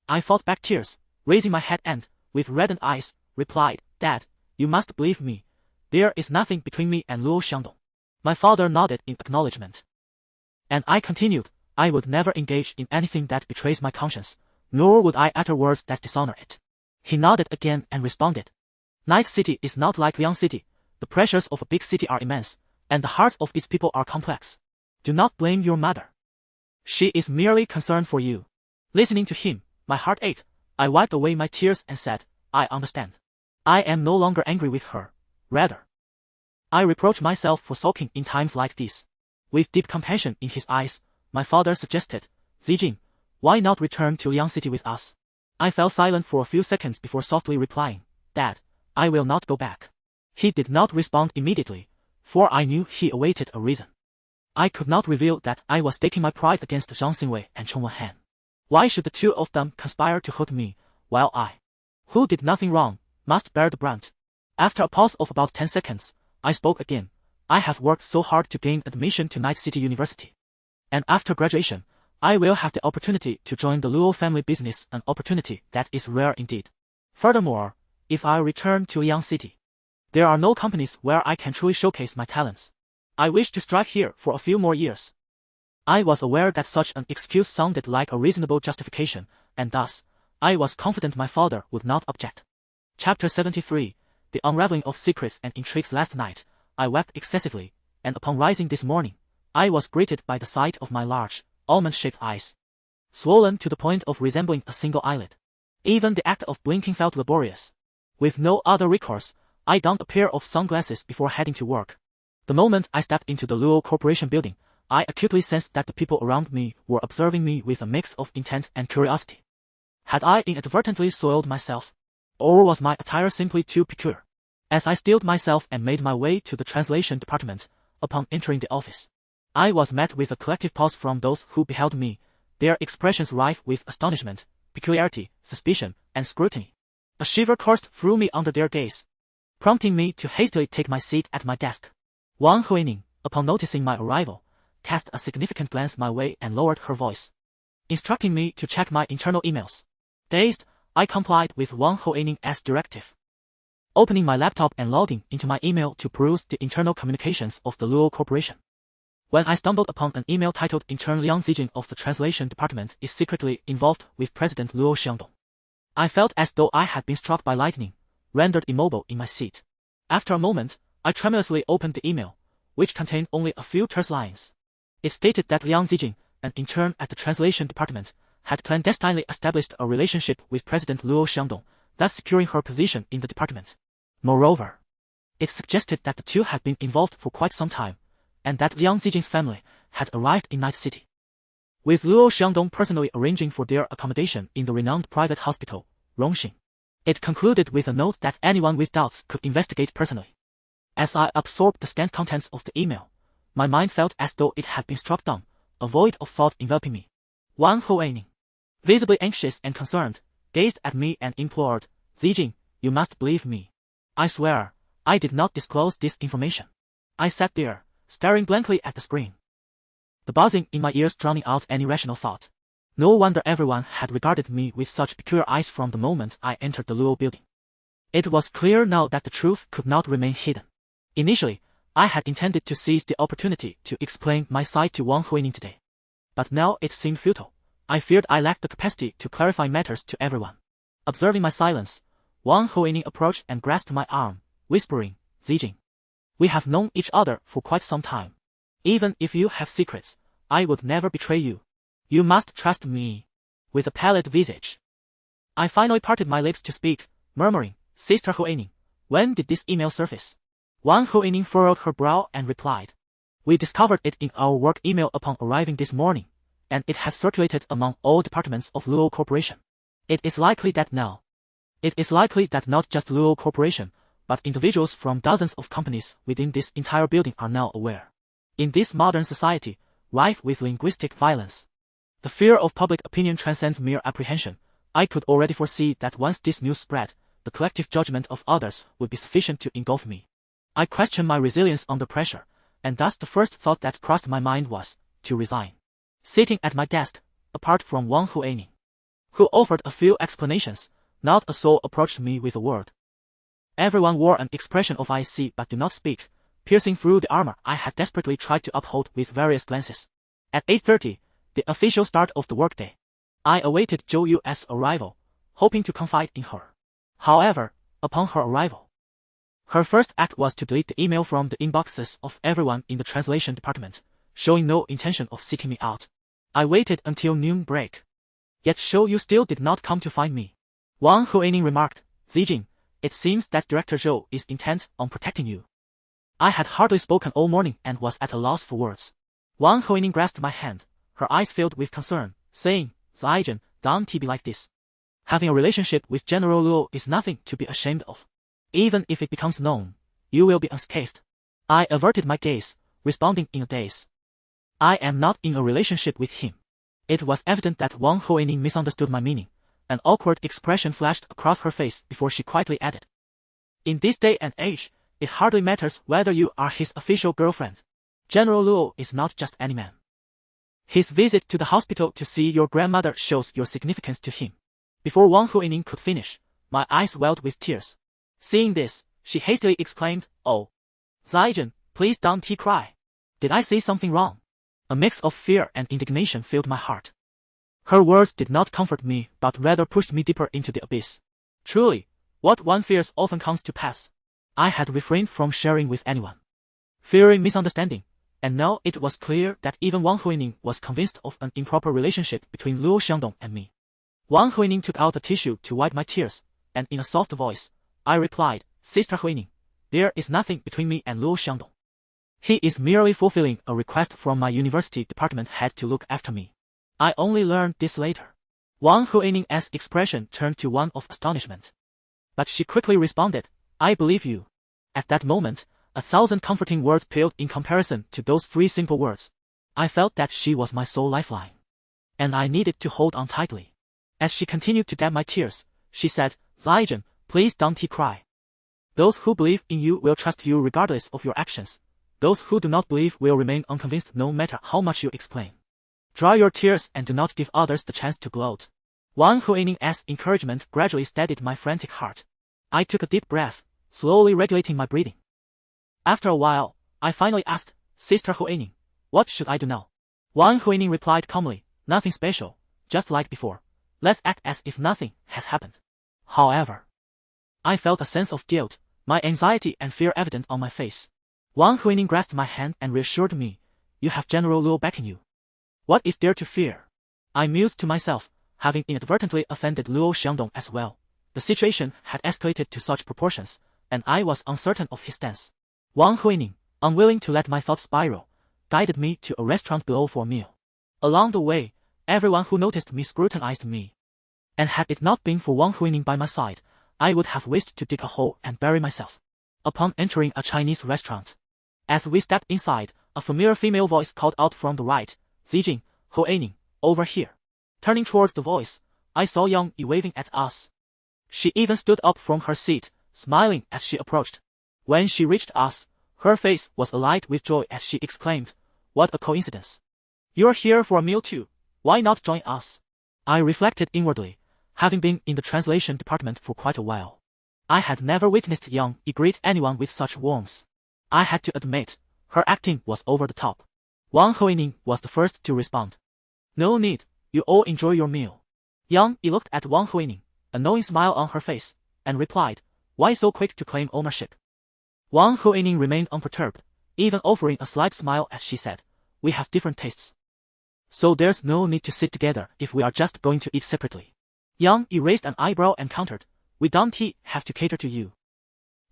I fought back tears, raising my head and, with reddened eyes, replied, "Dad, you must believe me. There is nothing between me and Luo Xiangdong." My father nodded in acknowledgement. And I continued, "I would never engage in anything that betrays my conscience, nor would I utter words that dishonor it." He nodded again and responded, "Night City is not like Liang City. The pressures of a big city are immense, and the hearts of its people are complex. Do not blame your mother. She is merely concerned for you." Listening to him, my heart ached. I wiped away my tears and said, "I understand. I am no longer angry with her. Rather, I reproach myself for sulking in times like these." With deep compassion in his eyes, my father suggested, "Zijing, why not return to Liang City with us?" I fell silent for a few seconds before softly replying, "Dad, I will not go back." He did not respond immediately, for I knew he awaited a reason. I could not reveal that I was staking my pride against Zhang Xingwei and Cheng Wenhan. Why should the two of them conspire to hurt me, while I, who did nothing wrong, must bear the brunt? After a pause of about 10 seconds, I spoke again. "I have worked so hard to gain admission to Night City University. And after graduation, I will have the opportunity to join the Luo family business, an opportunity that is rare indeed. Furthermore, if I return to Liang City, there are no companies where I can truly showcase my talents. I wish to strive here for a few more years." I was aware that such an excuse sounded like a reasonable justification, and thus, I was confident my father would not object. Chapter 73, The Unraveling of Secrets and Intrigues. Last night, I wept excessively, and upon rising this morning, I was greeted by the sight of my large, almond-shaped eyes, swollen to the point of resembling a single eyelid. Even the act of blinking felt laborious. With no other recourse, I donned a pair of sunglasses before heading to work. The moment I stepped into the Luo Corporation building, I acutely sensed that the people around me were observing me with a mix of intent and curiosity. Had I inadvertently soiled myself? Or was my attire simply too peculiar? As I steeled myself and made my way to the translation department, upon entering the office, I was met with a collective pause from those who beheld me, their expressions rife with astonishment, peculiarity, suspicion, and scrutiny. A shiver coursed through me under their gaze, prompting me to hastily take my seat at my desk. Wang Huining, upon noticing my arrival, cast a significant glance my way and lowered her voice, instructing me to check my internal emails. Dazed, I complied with Wang Huining's directive, opening my laptop and logging into my email to peruse the internal communications of the Luo Corporation. When I stumbled upon an email titled "Intern Liang Zijing of the Translation Department is secretly involved with President Luo Xiangdong," I felt as though I had been struck by lightning, rendered immobile in my seat. After a moment, I tremulously opened the email, which contained only a few terse lines. It stated that Liang Zijing, an intern at the Translation Department, had clandestinely established a relationship with President Luo Xiangdong, thus securing her position in the department. Moreover, it suggested that the two had been involved for quite some time, and that Liang Zijing's family had arrived in Night City, with Luo Xiangdong personally arranging for their accommodation in the renowned private hospital, Rongxing. It concluded with a note that anyone with doubts could investigate personally. As I absorbed the scant contents of the email, my mind felt as though it had been struck dumb, a void of thought enveloping me. Wang Huining, visibly anxious and concerned, gazed at me and implored, Zijing, you must believe me. I swear, I did not disclose this information. I sat there, staring blankly at the screen, the buzzing in my ears drowning out any rational thought. No wonder everyone had regarded me with such peculiar eyes from the moment I entered the Luo building. It was clear now that the truth could not remain hidden. Initially, I had intended to seize the opportunity to explain my side to Wang Huining today. But now it seemed futile. I feared I lacked the capacity to clarify matters to everyone. Observing my silence, Wang Huining approached and grasped my arm, whispering, Zijing, we have known each other for quite some time. Even if you have secrets, I would never betray you. You must trust me. With a pallid visage, I finally parted my lips to speak, murmuring, Sister Huining, when did this email surface? Wang Huining furrowed her brow and replied, we discovered it in our work email upon arriving this morning, and it has circulated among all departments of Luo Corporation. It is likely that not just Luo Corporation, but individuals from dozens of companies within this entire building are now aware. In this modern society, rife with linguistic violence, the fear of public opinion transcends mere apprehension. I could already foresee that once this news spread, the collective judgment of others would be sufficient to engulf me. I questioned my resilience under pressure, and thus the first thought that crossed my mind was to resign. Sitting at my desk, apart from Wang Huining, who offered a few explanations, not a soul approached me with a word. Everyone wore an expression of I see but do not speak, piercing through the armor I had desperately tried to uphold with various glances. At 8:30, the official start of the workday, I awaited Zhou Yu's arrival, hoping to confide in her. However, upon her arrival, her first act was to delete the email from the inboxes of everyone in the translation department, showing no intention of seeking me out. I waited until noon break. Yet Zhou Yu still did not come to find me. Wang Huining remarked, Zijing, it seems that Director Zhou is intent on protecting you. I had hardly spoken all morning and was at a loss for words. Wang Huining grasped my hand, her eyes filled with concern, saying, Zijing, don't be like this. Having a relationship with General Luo is nothing to be ashamed of. Even if it becomes known, you will be unscathed. I averted my gaze, responding in a daze. I am not in a relationship with him. It was evident that Wang Huining misunderstood my meaning. An awkward expression flashed across her face before she quietly added, in this day and age, it hardly matters whether you are his official girlfriend. General Luo is not just any man. His visit to the hospital to see your grandmother shows your significance to him. Before Wang Huining could finish, my eyes welled with tears. Seeing this, she hastily exclaimed, oh, Zijing, please don't cry. Did I say something wrong? A mix of fear and indignation filled my heart. Her words did not comfort me but rather pushed me deeper into the abyss. Truly, what one fears often comes to pass. I had refrained from sharing with anyone, fearing misunderstanding, and now it was clear that even Wang Huining was convinced of an improper relationship between Luo Xiangdong and me. Wang Huining took out a tissue to wipe my tears, and in a soft voice, I replied, Sister Huining, there is nothing between me and Luo Xiangdong. He is merely fulfilling a request from my university department head to look after me. I only learned this later. Wang Huining's expression turned to one of astonishment. But she quickly responded, I believe you. At that moment, 1,000 comforting words paled in comparison to those 3 simple words. I felt that she was my sole lifeline, and I needed to hold on tightly. As she continued to dab my tears, she said, Zijing, please don't cry. Those who believe in you will trust you regardless of your actions. Those who do not believe will remain unconvinced no matter how much you explain. Dry your tears and do not give others the chance to gloat. Wang Huining's encouragement gradually steadied my frantic heart. I took a deep breath, slowly regulating my breathing. After a while, I finally asked, Sister Huining, what should I do now? Wang Huining replied calmly, nothing special, just like before. Let's act as if nothing has happened. However, I felt a sense of guilt, my anxiety and fear evident on my face. Wang Huining grasped my hand and reassured me, you have General Luo backing you. What is there to fear? I mused to myself, having inadvertently offended Luo Xiangdong as well. The situation had escalated to such proportions, and I was uncertain of his stance. Wang Huining, unwilling to let my thoughts spiral, guided me to a restaurant below for a meal. Along the way, everyone who noticed me scrutinized me. And had it not been for Wang Huining by my side, I would have wished to dig a hole and bury myself. Upon entering a Chinese restaurant, as we stepped inside, a familiar female voice called out from the right, Zijing, Ho Aining, over here. Turning towards the voice, I saw Yang Yi waving at us. She even stood up from her seat, smiling as she approached. When she reached us, her face was alight with joy as she exclaimed, "What a coincidence. You're here for a meal too, why not join us?" I reflected inwardly, having been in the translation department for quite a while. I had never witnessed Yang Yi greet anyone with such warmth. I had to admit, her acting was over the top. Wang Hoining was the first to respond. "No need, you all enjoy your meal." Yang Yi looked at Wang Hoining, a knowing smile on her face, and replied, "Why so quick to claim ownership?" Wang Hoining remained unperturbed, even offering a slight smile as she said, "We have different tastes. So there's no need to sit together if we are just going to eat separately." Yang Yi raised an eyebrow and countered, "We don't have to cater to you.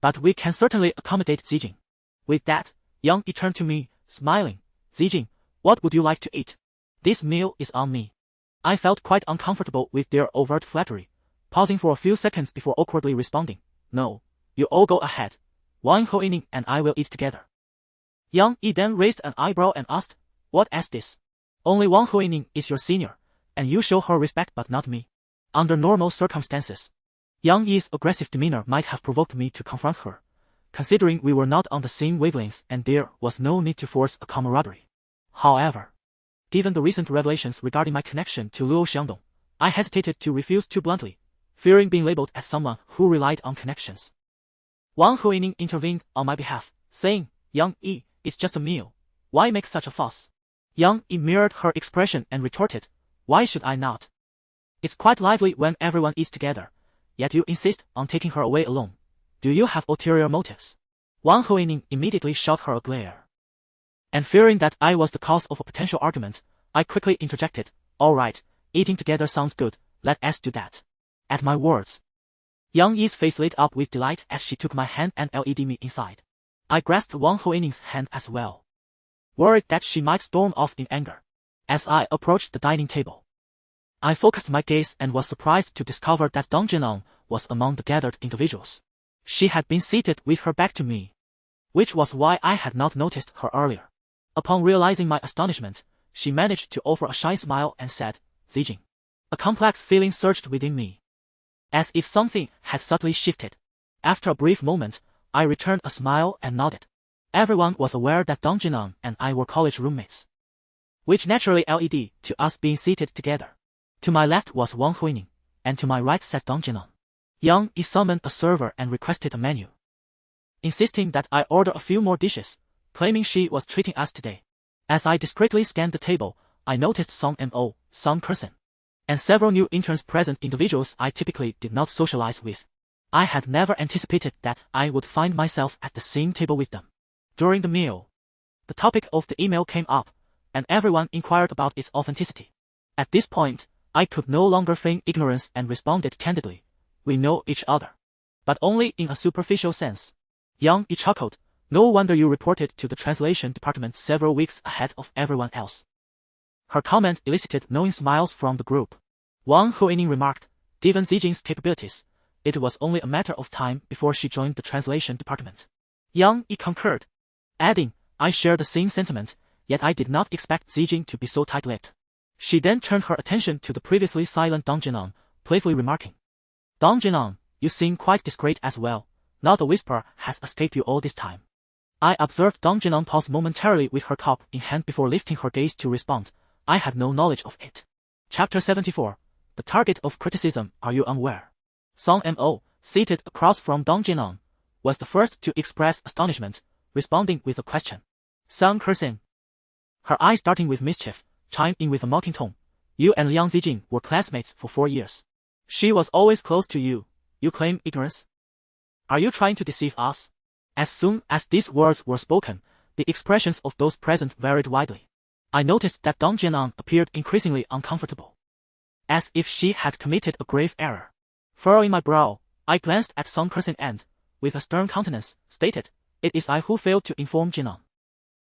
But we can certainly accommodate Zijing." With that, Yang Yi turned to me, smiling, "Zijing, what would you like to eat? This meal is on me." I felt quite uncomfortable with their overt flattery, pausing for a few seconds before awkwardly responding, "No, you all go ahead. Wang Hoining and I will eat together." Yang Yi then raised an eyebrow and asked, "What is this? Only Wang Hoining is your senior, and you show her respect but not me." Under normal circumstances, Yang Yi's aggressive demeanor might have provoked me to confront her, considering we were not on the same wavelength and there was no need to force a camaraderie. However, given the recent revelations regarding my connection to Luo Xiangdong, I hesitated to refuse too bluntly, fearing being labeled as someone who relied on connections. Wang Hoining intervened on my behalf, saying, "Yang Yi, it's just a meal. Why make such a fuss?" Yang Yi mirrored her expression and retorted, "Why should I not? It's quite lively when everyone eats together, yet you insist on taking her away alone. Do you have ulterior motives?" Wang Hoining immediately shot her a glare. And fearing that I was the cause of a potential argument, I quickly interjected, "All right, eating together sounds good, let us do that." At my words, Yang Yi's face lit up with delight as she took my hand and led me inside. I grasped Wang Hoining's hand as well, worried that she might storm off in anger. As I approached the dining table, I focused my gaze and was surprised to discover that Dong Jinan was among the gathered individuals. She had been seated with her back to me, which was why I had not noticed her earlier. Upon realizing my astonishment, she managed to offer a shy smile and said, "Zijing." A complex feeling surged within me, as if something had subtly shifted. After a brief moment, I returned a smile and nodded. Everyone was aware that Dong Jinan and I were college roommates, which naturally led to us being seated together. To my left was Wang Hoining, and to my right sat Dong Jinan. Yang Yi summoned a server and requested a menu, insisting that I order a few more dishes, claiming she was treating us today. As I discreetly scanned the table, I noticed Song Mo, Song Kersen, and several new interns present, individuals I typically did not socialize with. I had never anticipated that I would find myself at the same table with them. During the meal, the topic of the email came up, and everyone inquired about its authenticity. At this point, I could no longer feign ignorance and responded candidly, "We know each other, but only in a superficial sense." Yang Yi chuckled, "No wonder you reported to the translation department several weeks ahead of everyone else." Her comment elicited knowing smiles from the group. Wang Hoining remarked, "Given Zijing's capabilities, it was only a matter of time before she joined the translation department." Yang Yi concurred, adding, "I share the same sentiment, yet I did not expect Zijing to be so tight-lipped." She then turned her attention to the previously silent Dong Jinan, playfully remarking, "Dong Jinan, you seem quite discreet as well. Not a whisper has escaped you all this time." I observed Dong Jinan pause momentarily with her cup in hand before lifting her gaze to respond, "I had no knowledge of it." Chapter 74. The target of criticism, are you unaware? Song Mo, seated across from Dong Jinan, was the first to express astonishment, responding with a question. Song Kersen, her eyes darting with mischief, chimed in with a mocking tone, "You and Liang Zijing were classmates for 4 years. She was always close to you. You claim ignorance? Are you trying to deceive us?" As soon as these words were spoken, the expressions of those present varied widely. I noticed that Dong Jinan appeared increasingly uncomfortable, as if she had committed a grave error. Furrowing my brow, I glanced at Song Kersen and, with a stern countenance, stated, "It is I who failed to inform Jinan.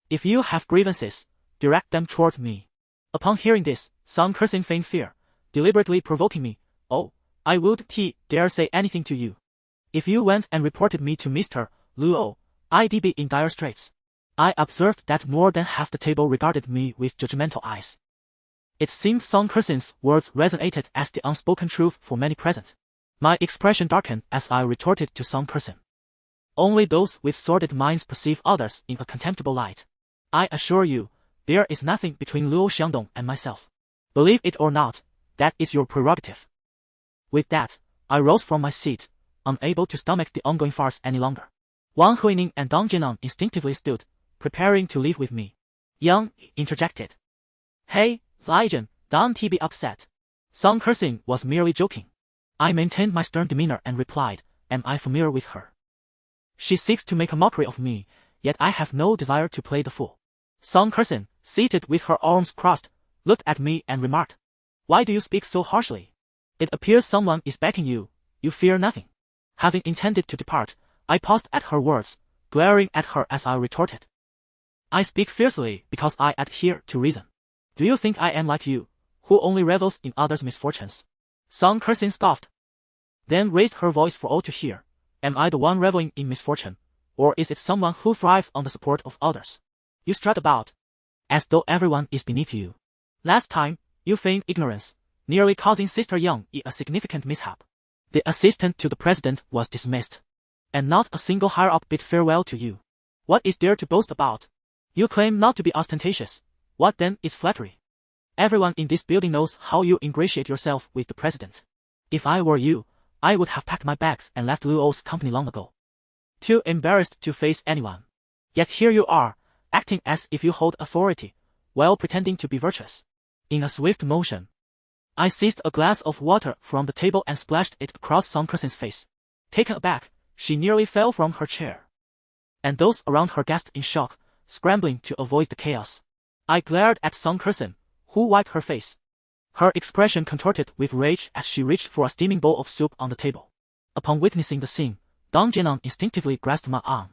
If you have grievances, direct them towards me." Upon hearing this, Song Kersen feigned fear, deliberately provoking me, "Oh, I would dare say anything to you. If you went and reported me to Mr. Luo, I'd be in dire straits." I observed that more than half the table regarded me with judgmental eyes. It seemed Song Kersin's words resonated as the unspoken truth for many present. My expression darkened as I retorted to Song Kersin. Only those with sordid minds perceive others in a contemptible light. I assure you, there is nothing between Luo Xiangdong and myself. Believe it or not, that is your prerogative. With that, I rose from my seat, unable to stomach the ongoing farce any longer. Wang Huining and Dang Jinan instinctively stood, preparing to leave with me. Yang interjected. Hey, Zijing, don't be upset. Song Kersin was merely joking. I maintained my stern demeanor and replied, am I familiar with her? She seeks to make a mockery of me, yet I have no desire to play the fool. Song Kersin, seated with her arms crossed, looked at me and remarked. Why do you speak so harshly? It appears someone is backing you, you fear nothing. Having intended to depart, I paused at her words, glaring at her as I retorted. I speak fiercely because I adhere to reason. Do you think I am like you, who only revels in others' misfortunes? Song Kersin scoffed. Then raised her voice for all to hear. Am I the one reveling in misfortune, or is it someone who thrives on the support of others? You strut about, as though everyone is beneath you. Last time, you feigned ignorance, nearly causing Sister Yang a significant mishap. The assistant to the president was dismissed, and not a single higher-up bid farewell to you. What is there to boast about? You claim not to be ostentatious. What then is flattery? Everyone in this building knows how you ingratiate yourself with the president. If I were you, I would have packed my bags and left Luo's company long ago. Too embarrassed to face anyone. Yet here you are, acting as if you hold authority, while pretending to be virtuous. In a swift motion, I seized a glass of water from the table and splashed it across Song Kersin's face. Taken aback, she nearly fell from her chair. And those around her gasped in shock, scrambling to avoid the chaos. I glared at Song Kersin, who wiped her face. Her expression contorted with rage as she reached for a steaming bowl of soup on the table. Upon witnessing the scene, Dang Jinan instinctively grasped my arm,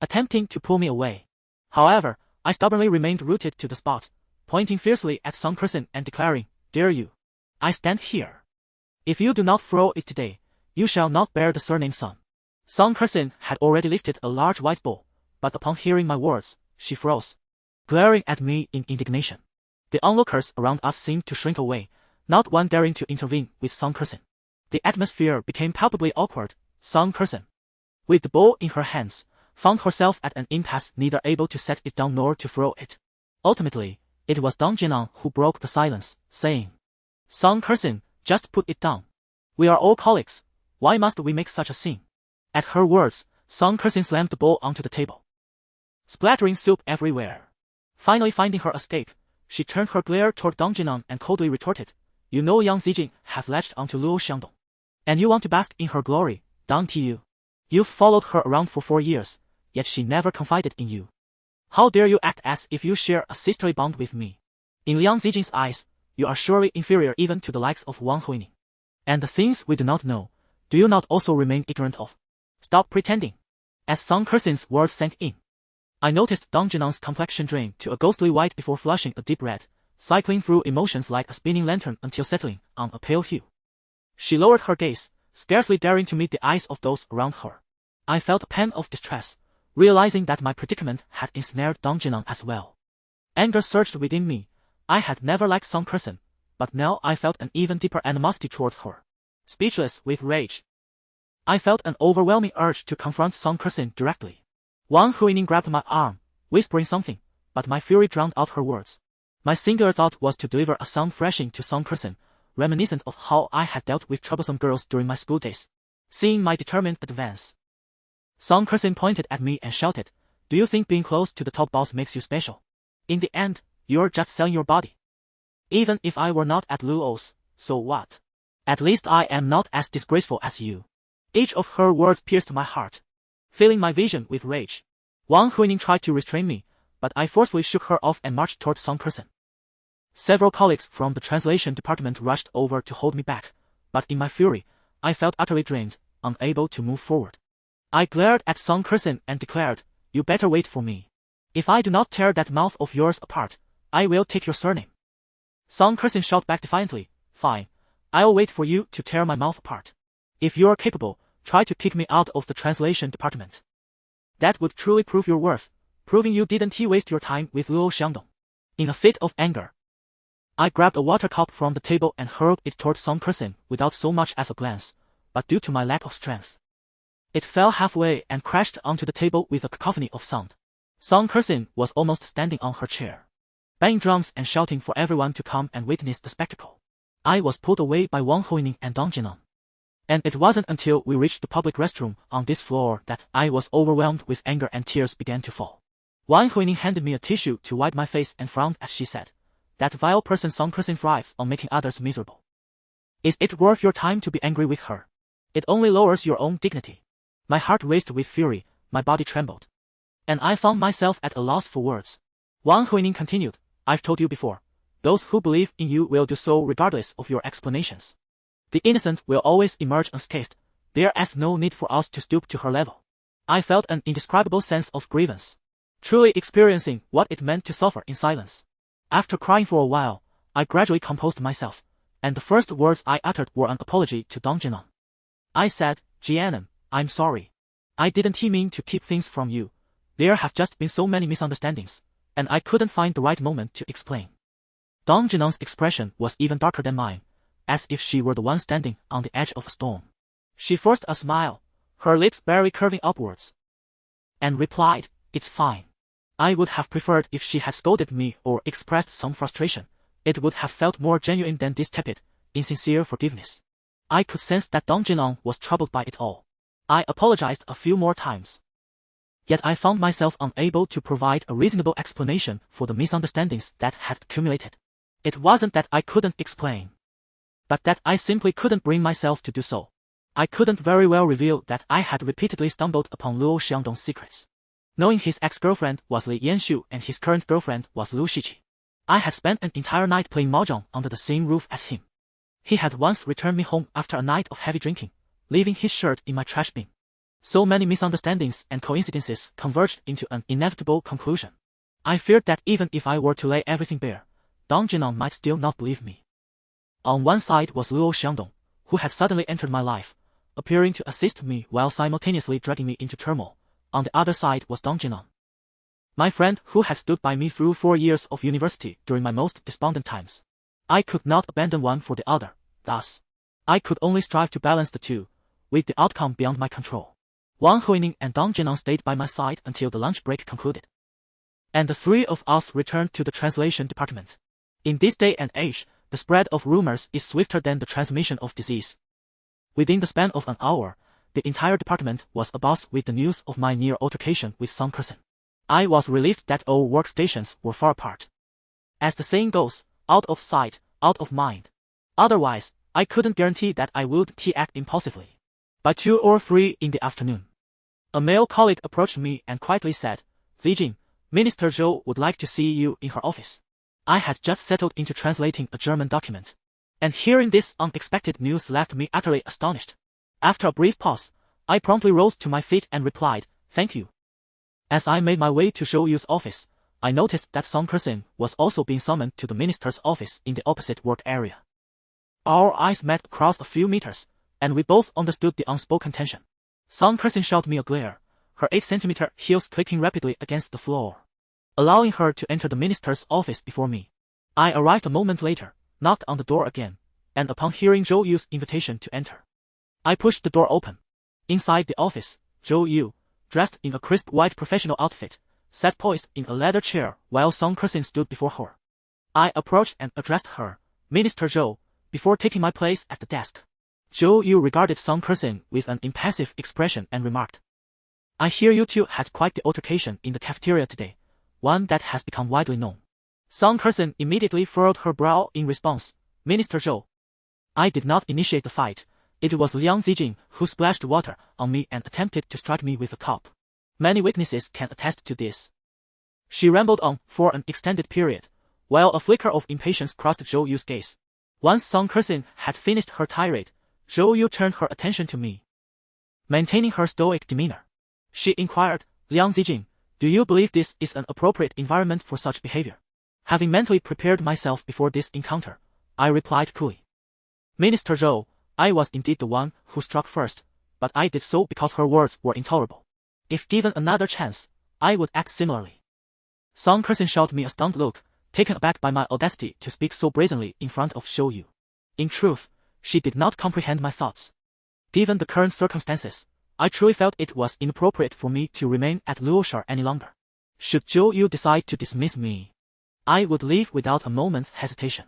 attempting to pull me away. However, I stubbornly remained rooted to the spot, pointing fiercely at Song Kersin and declaring, Dare you? I stand here. If you do not throw it today, you shall not bear the surname Sun. Song Kersin had already lifted a large white bowl, but upon hearing my words, she froze, glaring at me in indignation. The onlookers around us seemed to shrink away, not one daring to intervene with Song Kersin. The atmosphere became palpably awkward. Song Kersin, with the bowl in her hands, found herself at an impasse, neither able to set it down nor to throw it. Ultimately, it was Dang Jinan who broke the silence, saying, Song Kersin, just put it down. We are all colleagues. Why must we make such a scene? At her words, Song Kersin slammed the bowl onto the table, splattering soup everywhere. Finally finding her escape, she turned her glare toward Dang Jinan and coldly retorted, You know Liang Zijing has latched onto Luo Xiangdong. And you want to bask in her glory, don't you? You've followed her around for 4 years, yet she never confided in you. How dare you act as if you share a sisterly bond with me? In Liang Zijing's eyes, you are surely inferior even to the likes of Wang Huining. And the things we do not know, do you not also remain ignorant of? Stop pretending. As Song Kersin's words sank in, I noticed Dang Jinan's complexion drain to a ghostly white before flushing a deep red, cycling through emotions like a spinning lantern until settling on a pale hue. She lowered her gaze, scarcely daring to meet the eyes of those around her. I felt a pang of distress, realizing that my predicament had ensnared Dang Jinan as well. Anger surged within me. I had never liked Song Kersin, but now I felt an even deeper animosity towards her. Speechless with rage, I felt an overwhelming urge to confront Song Kersin directly. Wang Huining grabbed my arm, whispering something, but my fury drowned out her words. My singular thought was to deliver a sound thrashing to Song Kersin, reminiscent of how I had dealt with troublesome girls during my school days. Seeing my determined advance, Song Kersin pointed at me and shouted, Do you think being close to the top boss makes you special? In the end, you're just selling your body. Even if I were not at Luo's, so what? At least I am not as disgraceful as you. Each of her words pierced my heart. Filling my vision with rage, Wang Huining tried to restrain me, but I forcefully shook her off and marched toward Song Kersin. Several colleagues from the translation department rushed over to hold me back, but in my fury, I felt utterly drained, unable to move forward. I glared at Song Kersin and declared, You better wait for me. If I do not tear that mouth of yours apart, I will take your surname. Song Kersin shot back defiantly, Fine, I'll wait for you to tear my mouth apart. If you're capable, try to kick me out of the translation department. That would truly prove your worth, proving you didn't waste your time with Luo Xiangdong. In a fit of anger, I grabbed a water cup from the table and hurled it toward Song Kersin without so much as a glance, but due to my lack of strength, it fell halfway and crashed onto the table with a cacophony of sound. Song Kersin was almost standing on her chair, banging drums and shouting for everyone to come and witness the spectacle. I was pulled away by Wang Huining and Dong Jinan. And it wasn't until we reached the public restroom on this floor that I was overwhelmed with anger and tears began to fall. Wang Huining handed me a tissue to wipe my face and frowned as she said, "That vile person Song Kersin thrives on making others miserable. Is it worth your time to be angry with her? It only lowers your own dignity." My heart raced with fury, my body trembled, and I found myself at a loss for words. Wang Huining continued, "I've told you before, those who believe in you will do so regardless of your explanations. The innocent will always emerge unscathed. There is no need for us to stoop to her level." I felt an indescribable sense of grievance, truly experiencing what it meant to suffer in silence. After crying for a while, I gradually composed myself, and the first words I uttered were an apology to Dong Jinan. I said, "Jianan, I'm sorry. I didn't mean to keep things from you. There have just been so many misunderstandings, and I couldn't find the right moment to explain." Dong Jinan's expression was even darker than mine, as if she were the one standing on the edge of a storm. She forced a smile, her lips barely curving upwards, and replied, "It's fine." I would have preferred if she had scolded me or expressed some frustration. It would have felt more genuine than this tepid, insincere forgiveness. I could sense that Dong Jinan was troubled by it all. I apologized a few more times, yet I found myself unable to provide a reasonable explanation for the misunderstandings that had accumulated. It wasn't that I couldn't explain, but that I simply couldn't bring myself to do so. I couldn't very well reveal that I had repeatedly stumbled upon Luo Xiangdong's secrets, knowing his ex-girlfriend was Li Yanshu and his current girlfriend was Lu Shiqi. I had spent an entire night playing mahjong under the same roof as him. He had once returned me home after a night of heavy drinking, leaving his shirt in my trash bin. So many misunderstandings and coincidences converged into an inevitable conclusion. I feared that even if I were to lay everything bare, Dong Jinan might still not believe me. On one side was Luo Xiangdong, who had suddenly entered my life, appearing to assist me while simultaneously dragging me into turmoil. On the other side was Dong Jinan, my friend who had stood by me through 4 years of university during my most despondent times. I could not abandon one for the other, thus, I could only strive to balance the two, with the outcome beyond my control. Wang Huining and Dong Jinan stayed by my side until the lunch break concluded, and the three of us returned to the translation department. In this day and age, the spread of rumors is swifter than the transmission of disease. Within the span of an hour, the entire department was abuzz with the news of my near altercation with Song Kersin. I was relieved that all workstations were far apart. As the saying goes, out of sight, out of mind. Otherwise, I couldn't guarantee that I would act impulsively. By 2 or 3 in the afternoon, a male colleague approached me and quietly said, "Zijing, Minister Zhou would like to see you in her office." I had just settled into translating a German document, and hearing this unexpected news left me utterly astonished. After a brief pause, I promptly rose to my feet and replied, "Thank you." As I made my way to Zhou Yu's office, I noticed that Song Kersin was also being summoned to the minister's office in the opposite work area. Our eyes met across a few meters, and we both understood the unspoken tension. Song Kersin shot me a glare, her 8-centimeter heels clicking rapidly against the floor, allowing her to enter the minister's office before me. I arrived a moment later, knocked on the door again, and upon hearing Zhou Yu's invitation to enter, I pushed the door open. Inside the office, Zhou Yu, dressed in a crisp white professional outfit, sat poised in a leather chair while Song Kersin stood before her. I approached and addressed her, "Minister Zhou," before taking my place at the desk. Zhou Yu regarded Song Kersin with an impassive expression and remarked, "I hear you two had quite the altercation in the cafeteria today, one that has become widely known." Song Kersin immediately furrowed her brow in response, "Minister Zhou, I did not initiate the fight. It was Liang Zijing who splashed water on me and attempted to strike me with a cup. Many witnesses can attest to this." She rambled on for an extended period, while a flicker of impatience crossed Zhou Yu's gaze. Once Song Kersin had finished her tirade, Zhou Yu turned her attention to me. Maintaining her stoic demeanor, she inquired, "Liang Zijing, do you believe this is an appropriate environment for such behavior?" Having mentally prepared myself before this encounter, I replied coolly, "Minister Zhou, I was indeed the one who struck first, but I did so because her words were intolerable. If given another chance, I would act similarly." Song Kersin shot me a stunned look, taken aback by my audacity to speak so brazenly in front of Zhou Yu. In truth, she did not comprehend my thoughts. Given the current circumstances, I truly felt it was inappropriate for me to remain at Luoshar any longer. Should Zhou Yu decide to dismiss me, I would leave without a moment's hesitation.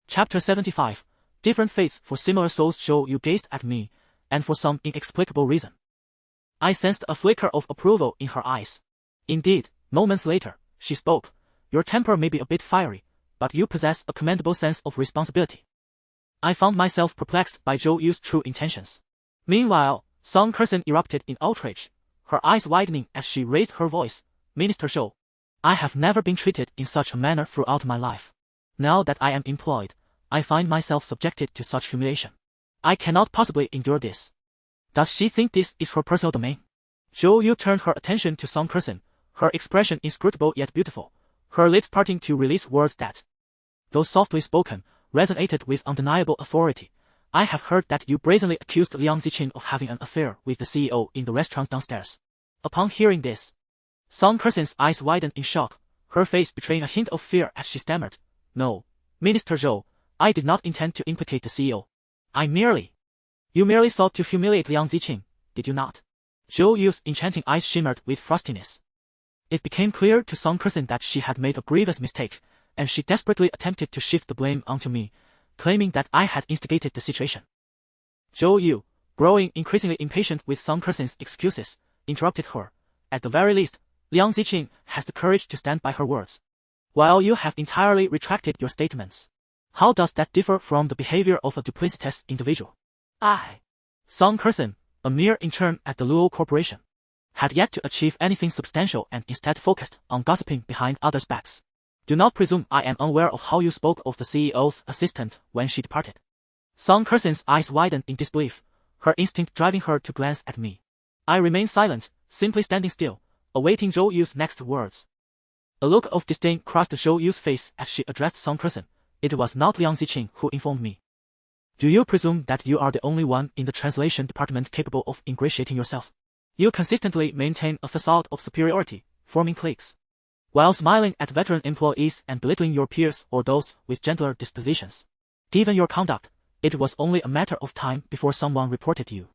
Chapter 75. Different fates for similar souls. Zhou Yu gazed at me, and for some inexplicable reason, I sensed a flicker of approval in her eyes. Indeed, moments later, she spoke. Your temper may be a bit fiery, but you possess a commendable sense of responsibility. I found myself perplexed by Zhou Yu's true intentions. Meanwhile, Song Kersin erupted in outrage, her eyes widening as she raised her voice. Minister Zhou, I have never been treated in such a manner throughout my life. Now that I am employed, I find myself subjected to such humiliation. I cannot possibly endure this. Does she think this is her personal domain? Zhou Yu turned her attention to Song Kersin, her expression inscrutable yet beautiful, her lips parting to release words that, though softly spoken, resonated with undeniable authority. I have heard that you brazenly accused Liang Zijing of having an affair with the CEO in the restaurant downstairs. Upon hearing this, Song Kersin's eyes widened in shock, her face betraying a hint of fear as she stammered. No, Minister Zhou, I did not intend to implicate the CEO. You merely sought to humiliate Liang Zijing, did you not? Zhou Yu's enchanting eyes shimmered with frostiness. It became clear to Song Kersin that she had made a grievous mistake, and she desperately attempted to shift the blame onto me, claiming that I had instigated the situation. Zhou Yu, growing increasingly impatient with Song Kersin's excuses, interrupted her. At the very least, Liang Zijing has the courage to stand by her words. While you have entirely retracted your statements, how does that differ from the behavior of a duplicitous individual? Song Kersin, a mere intern at the Luo Corporation, had yet to achieve anything substantial and instead focused on gossiping behind others' backs. Do not presume I am unaware of how you spoke of the CEO's assistant when she departed. Song Kersin's eyes widened in disbelief, her instinct driving her to glance at me. I remained silent, simply standing still, awaiting Zhou Yu's next words. A look of disdain crossed Zhou Yu's face as she addressed Song Kersin. It was not Liang Zijing who informed me. Do you presume that you are the only one in the translation department capable of ingratiating yourself? You consistently maintain a facade of superiority, forming cliques, while smiling at veteran employees and belittling your peers or those with gentler dispositions. Given your conduct, it was only a matter of time before someone reported you.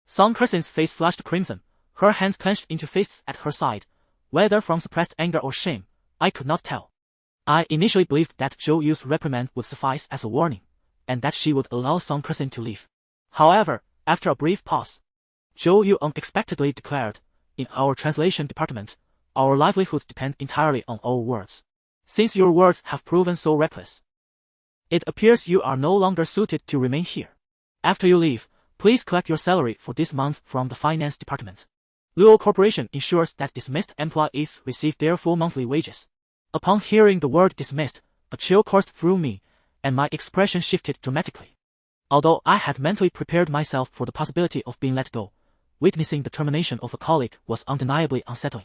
Song Kersin's face flushed crimson, her hands clenched into fists at her side, whether from suppressed anger or shame, I could not tell. I initially believed that Zhou Yu's reprimand would suffice as a warning, and that she would allow Song Kersin to leave. However, after a brief pause, Zhou Yu unexpectedly declared, in our translation department, our livelihoods depend entirely on our words. Since your words have proven so reckless, it appears you are no longer suited to remain here. After you leave, please collect your salary for this month from the finance department. Luo Corporation ensures that dismissed employees receive their full monthly wages. Upon hearing the word dismissed, a chill coursed through me, and my expression shifted dramatically. Although I had mentally prepared myself for the possibility of being let go, witnessing the termination of a colleague was undeniably unsettling.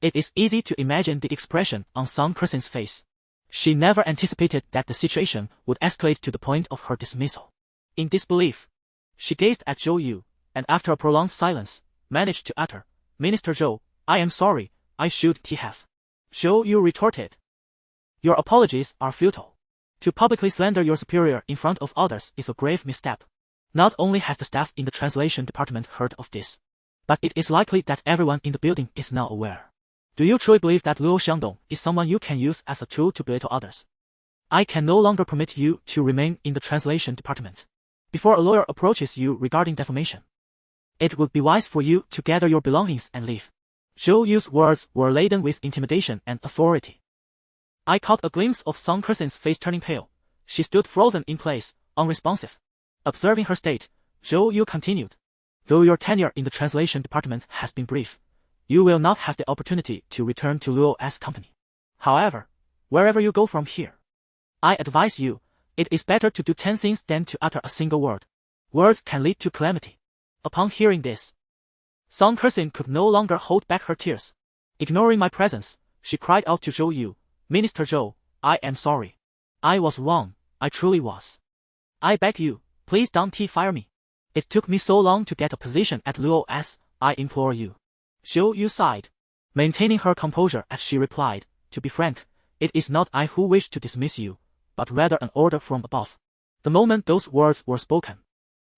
It is easy to imagine the expression on Song Kersin's face. She never anticipated that the situation would escalate to the point of her dismissal. In disbelief, she gazed at Zhou Yu, and after a prolonged silence, managed to utter, Minister Zhou, I am sorry, I should have. Zhou Yu retorted. Your apologies are futile. To publicly slander your superior in front of others is a grave misstep. Not only has the staff in the translation department heard of this, but it is likely that everyone in the building is now aware. Do you truly believe that Luo Xiangdong is someone you can use as a tool to belittle others? I can no longer permit you to remain in the translation department. Before a lawyer approaches you regarding defamation, it would be wise for you to gather your belongings and leave. Zhou Yu's words were laden with intimidation and authority. I caught a glimpse of Song Kersin's face turning pale. She stood frozen in place, unresponsive. Observing her state, Zhou Yu continued. Though your tenure in the translation department has been brief, you will not have the opportunity to return to Luo's company. However, wherever you go from here, I advise you, it is better to do 10 things than to utter a single word. Words can lead to calamity. Upon hearing this, Song Kersin could no longer hold back her tears. Ignoring my presence, she cried out to Zhou Yu, Minister Zhou, I am sorry. I was wrong, I truly was. I beg you, please don't fire me. It took me so long to get a position at Luo's, I implore you. Zhou Yu sighed, maintaining her composure as she replied, To be frank, it is not I who wish to dismiss you, but rather an order from above. The moment those words were spoken,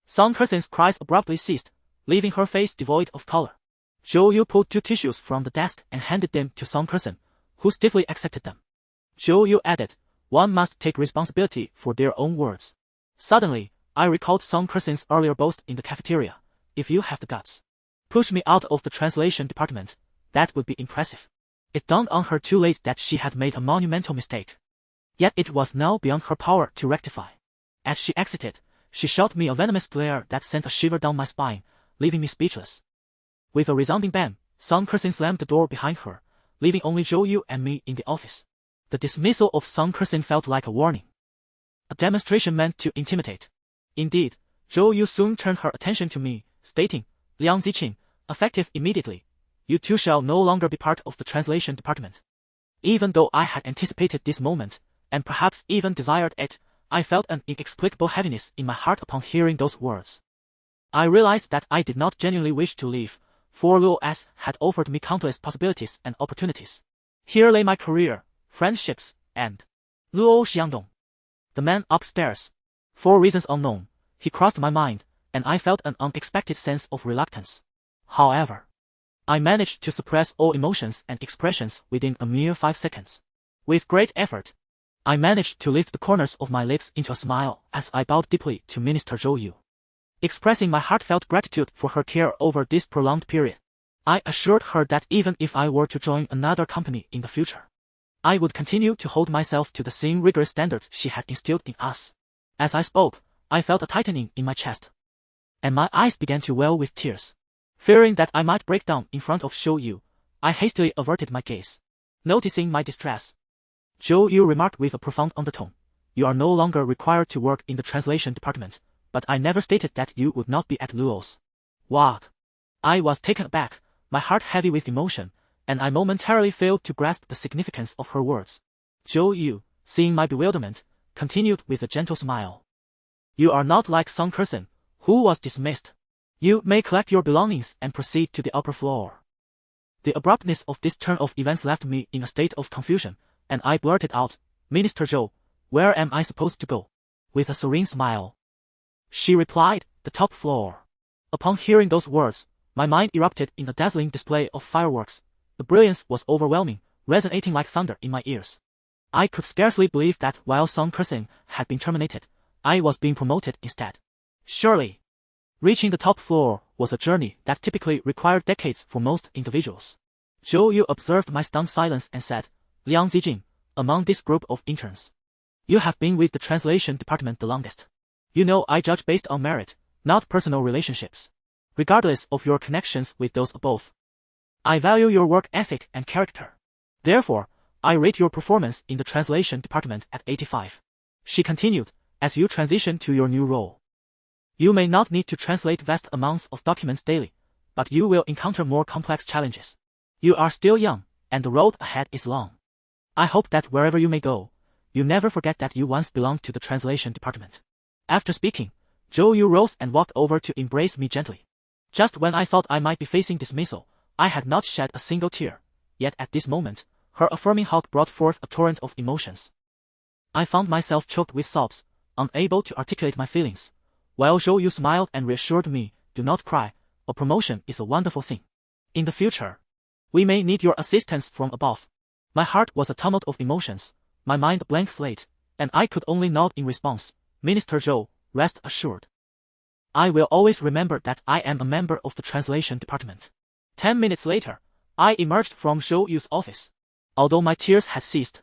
Song Kerson's cries abruptly ceased, leaving her face devoid of color. Zhou Yu pulled 2 tissues from the desk and handed them to Song Kerson, who stiffly accepted them. Zhou Yu added, "One must take responsibility for their own words." Suddenly, I recalled Song Kerson's earlier boast in the cafeteria. "If you have the guts, push me out of the translation department, that would be impressive." It dawned on her too late that she had made a monumental mistake. Yet it was now beyond her power to rectify. As she exited, she shot me a venomous glare that sent a shiver down my spine, leaving me speechless. With a resounding bang, Song Kerson slammed the door behind her, leaving only Zhou Yu and me in the office. The dismissal of Song Kerson felt like a warning. A demonstration meant to intimidate. Indeed, Zhou Yu soon turned her attention to me, stating, "Liang Zijing, effective immediately, you two shall no longer be part of the translation department." Even though I had anticipated this moment, and perhaps even desired it, I felt an inexplicable heaviness in my heart upon hearing those words. I realized that I did not genuinely wish to leave, for Luo S had offered me countless possibilities and opportunities. Here lay my career, friendships, and Luo Xiangdong, the man upstairs. For reasons unknown, he crossed my mind, and I felt an unexpected sense of reluctance. However, I managed to suppress all emotions and expressions within a mere 5 seconds. With great effort, I managed to lift the corners of my lips into a smile as I bowed deeply to Minister Zhou Yu, expressing my heartfelt gratitude for her care over this prolonged period. I assured her that even if I were to join another company in the future, I would continue to hold myself to the same rigorous standards she had instilled in us. As I spoke, I felt a tightening in my chest, and my eyes began to well with tears. Fearing that I might break down in front of Zhou Yu, I hastily averted my gaze. Noticing my distress, Zhou Yu remarked with a profound undertone, "You are no longer required to work in the translation department, but I never stated that you would not be at Luo's." What? I was taken aback, my heart heavy with emotion, and I momentarily failed to grasp the significance of her words. Zhou Yu, seeing my bewilderment, continued with a gentle smile. "You are not like Song Kerson, who was dismissed. You may collect your belongings and proceed to the upper floor." The abruptness of this turn of events left me in a state of confusion, and I blurted out, "Minister Zhou, where am I supposed to go?" With a serene smile, she replied, "The top floor." Upon hearing those words, my mind erupted in a dazzling display of fireworks. The brilliance was overwhelming, resonating like thunder in my ears. I could scarcely believe that while Song Kerson had been terminated, I was being promoted instead. Surely, reaching the top floor was a journey that typically required decades for most individuals. Zhou Yu observed my stunned silence and said, "Liang Zijing, among this group of interns, you have been with the translation department the longest. You know I judge based on merit, not personal relationships. Regardless of your connections with those above, I value your work ethic and character. Therefore, I rate your performance in the translation department at 85. She continued, "As you transition to your new role, you may not need to translate vast amounts of documents daily, but you will encounter more complex challenges. You are still young, and the road ahead is long. I hope that wherever you may go, you never forget that you once belonged to the translation department." After speaking, Zhou Yu rose and walked over to embrace me gently. Just when I thought I might be facing dismissal, I had not shed a single tear, yet at this moment, her affirming hug brought forth a torrent of emotions. I found myself choked with sobs, unable to articulate my feelings, while Zhou Yu smiled and reassured me, "Do not cry, a promotion is a wonderful thing. In the future, we may need your assistance from above." My heart was a tumult of emotions, my mind a blank slate, and I could only nod in response, "Minister Zhou, rest assured. I will always remember that I am a member of the translation department." 10 minutes later, I emerged from Zhou Yu's office. Although my tears had ceased,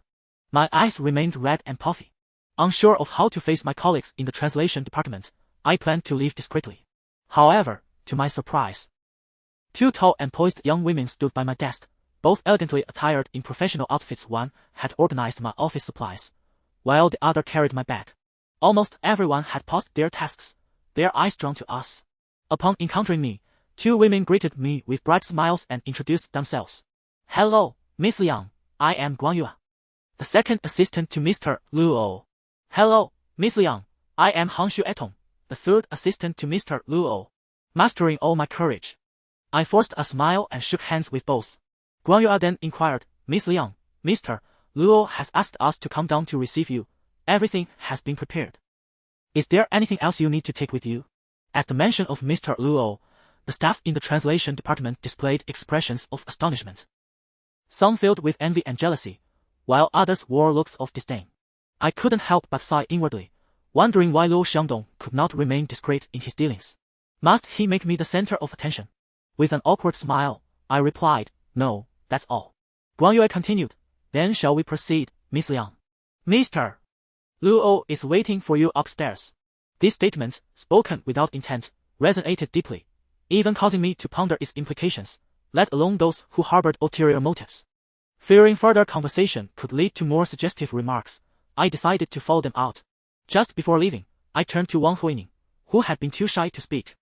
my eyes remained red and puffy. Unsure of how to face my colleagues in the translation department, I planned to leave discreetly. However, to my surprise, 2 tall and poised young women stood by my desk, both elegantly attired in professional outfits. One had organized my office supplies, while the other carried my bag. Almost everyone had paused their tasks, their eyes drawn to us. Upon encountering me, 2 women greeted me with bright smiles and introduced themselves. "Hello, Miss Liang, I am Guanyu, the second assistant to Mr. Luo." "Hello, Miss Liang, I am Hanshu Etong, the third assistant to Mr. Luo." Mastering all my courage, I forced a smile and shook hands with both. Guanyu then inquired, "Miss Liang, Mr. Luo has asked us to come down to receive you. Everything has been prepared. Is there anything else you need to take with you? At the mention of Mr. Luo, the staff in the translation department displayed expressions of astonishment. Some filled with envy and jealousy, while others wore looks of disdain. I couldn't help but sigh inwardly, wondering why Luo Xiangdong could not remain discreet in his dealings. Must he make me the center of attention? With an awkward smile, I replied, "No, that's all." Guan Yue continued, "Then shall we proceed, Miss Liang? Mr. Luo is waiting for you upstairs." This statement, spoken without intent, resonated deeply, even causing me to ponder its implications, let alone those who harbored ulterior motives. Fearing further conversation could lead to more suggestive remarks, I decided to follow them out. Just before leaving, I turned to Wang Huining, who had been too shy to speak.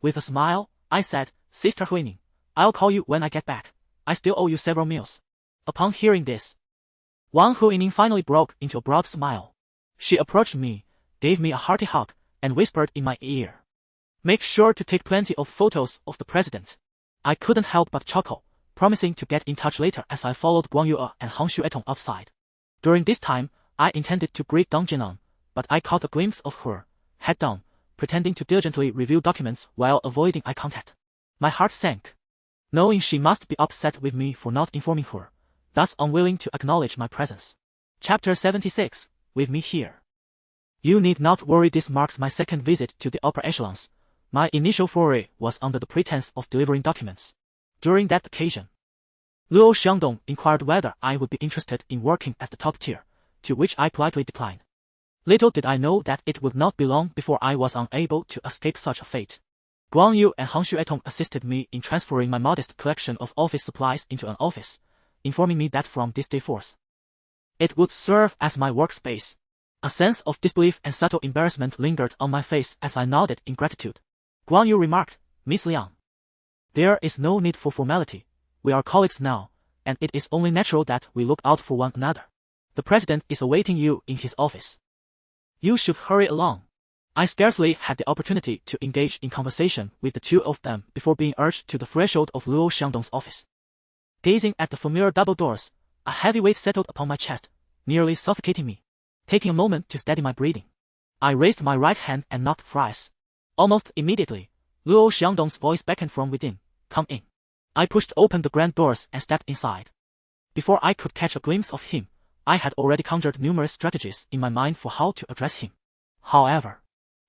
With a smile, I said, "Sister Huining, I'll call you when I get back. I still owe you several meals." Upon hearing this, Wang Huining finally broke into a broad smile. She approached me, gave me a hearty hug, and whispered in my ear, "Make sure to take plenty of photos of the president." I couldn't help but chuckle, promising to get in touch later as I followed Guan Yue and Hang Xuetong outside. During this time, I intended to greet Deng Jinan, but I caught a glimpse of her, head down, pretending to diligently review documents while avoiding eye contact. My heart sank, knowing she must be upset with me for not informing her, thus unwilling to acknowledge my presence. Chapter 76, With Me Here. You need not worry, this marks my second visit to the upper echelons. My initial foray was under the pretense of delivering documents. During that occasion, Luo Xiangdong inquired whether I would be interested in working at the top tier, to which I politely declined. Little did I know that it would not be long before I was unable to escape such a fate. Guan Yu and Hang Xuetong assisted me in transferring my modest collection of office supplies into an office, informing me that from this day forth, it would serve as my workspace. A sense of disbelief and subtle embarrassment lingered on my face as I nodded in gratitude. Guan Yu remarked, "Miss Liang, there is no need for formality. We are colleagues now, and it is only natural that we look out for one another. The president is awaiting you in his office. You should hurry along." I scarcely had the opportunity to engage in conversation with the two of them before being urged to the threshold of Luo Xiangdong's office. Gazing at the familiar double doors, a heavy weight settled upon my chest, nearly suffocating me. Taking a moment to steady my breathing, I raised my right hand and knocked thrice. Almost immediately, Luo Xiangdong's voice beckoned from within, "Come in." I pushed open the grand doors and stepped inside. Before I could catch a glimpse of him, I had already conjured numerous strategies in my mind for how to address him. However,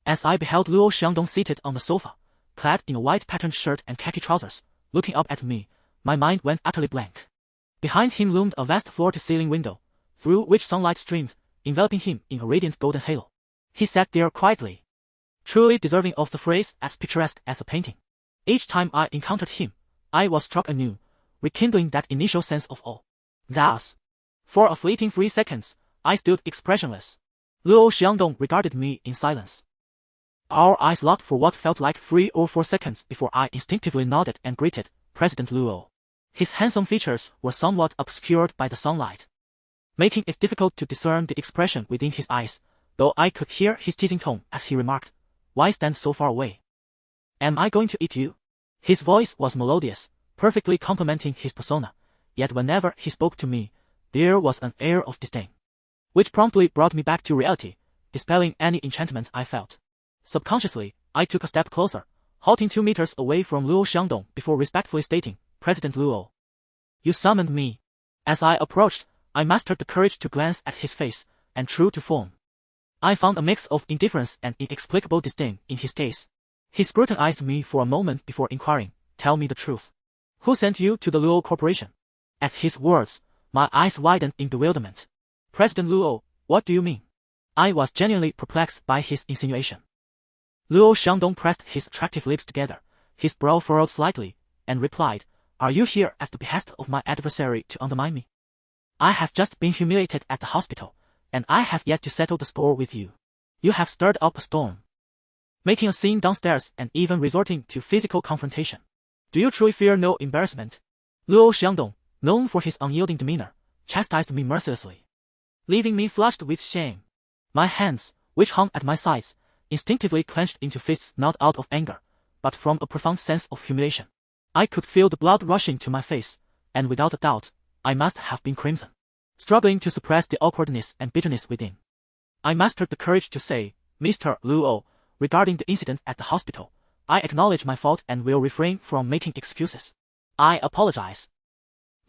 as I beheld Luo Xiangdong seated on the sofa, clad in a white patterned shirt and khaki trousers, looking up at me, my mind went utterly blank. Behind him loomed a vast floor-to-ceiling window, through which sunlight streamed, enveloping him in a radiant golden halo. He sat there quietly, truly deserving of the phrase as picturesque as a painting. Each time I encountered him, I was struck anew, rekindling that initial sense of awe. Thus, for a fleeting 3 seconds, I stood expressionless. Luo Xiangdong regarded me in silence. Our eyes locked for what felt like 3 or 4 seconds before I instinctively nodded and greeted President Luo. His handsome features were somewhat obscured by the sunlight, making it difficult to discern the expression within his eyes, though I could hear his teasing tone as he remarked, "Why stand so far away? Am I going to eat you?" His voice was melodious, perfectly complementing his persona, yet whenever he spoke to me, there was an air of disdain, which promptly brought me back to reality, dispelling any enchantment I felt. Subconsciously, I took a step closer, halting 2 meters away from Luo Xiangdong before respectfully stating, "President Luo, you summoned me." As I approached, I mustered the courage to glance at his face, and true to form, I found a mix of indifference and inexplicable disdain in his gaze. He scrutinized me for a moment before inquiring, "Tell me the truth. Who sent you to the Luo Corporation?" At his words, my eyes widened in bewilderment. "President Luo, what do you mean?" I was genuinely perplexed by his insinuation. Luo Xiangdong pressed his attractive lips together, his brow furrowed slightly, and replied, "Are you here at the behest of my adversary to undermine me? I have just been humiliated at the hospital, and I have yet to settle the score with you. You have stirred up a storm, making a scene downstairs and even resorting to physical confrontation. Do you truly fear no embarrassment?" Luo Xiangdong, known for his unyielding demeanor, chastised me mercilessly, leaving me flushed with shame. My hands, which hung at my sides, instinctively clenched into fists not out of anger, but from a profound sense of humiliation. I could feel the blood rushing to my face, and without a doubt, I must have been crimson. struggling to suppress the awkwardness and bitterness within. I mustered the courage to say, Mr. Luo, regarding the incident at the hospital, I acknowledge my fault and will refrain from making excuses. I apologize.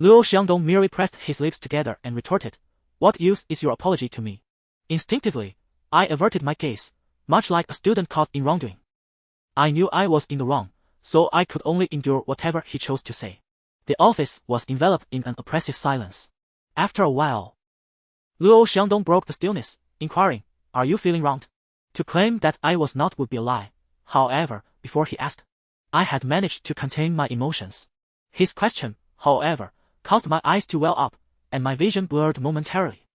Luo Xiangdong merely pressed his lips together and retorted, what use is your apology to me? Instinctively, I averted my gaze, much like a student caught in wrongdoing. I knew I was in the wrong, so I could only endure whatever he chose to say. The office was enveloped in an oppressive silence. After a while, Luo Xiangdong broke the stillness, inquiring, are you feeling wronged? To claim that I was not would be a lie. However, before he asked, I had managed to contain my emotions. His question, however, caused my eyes to well up, and my vision blurred momentarily.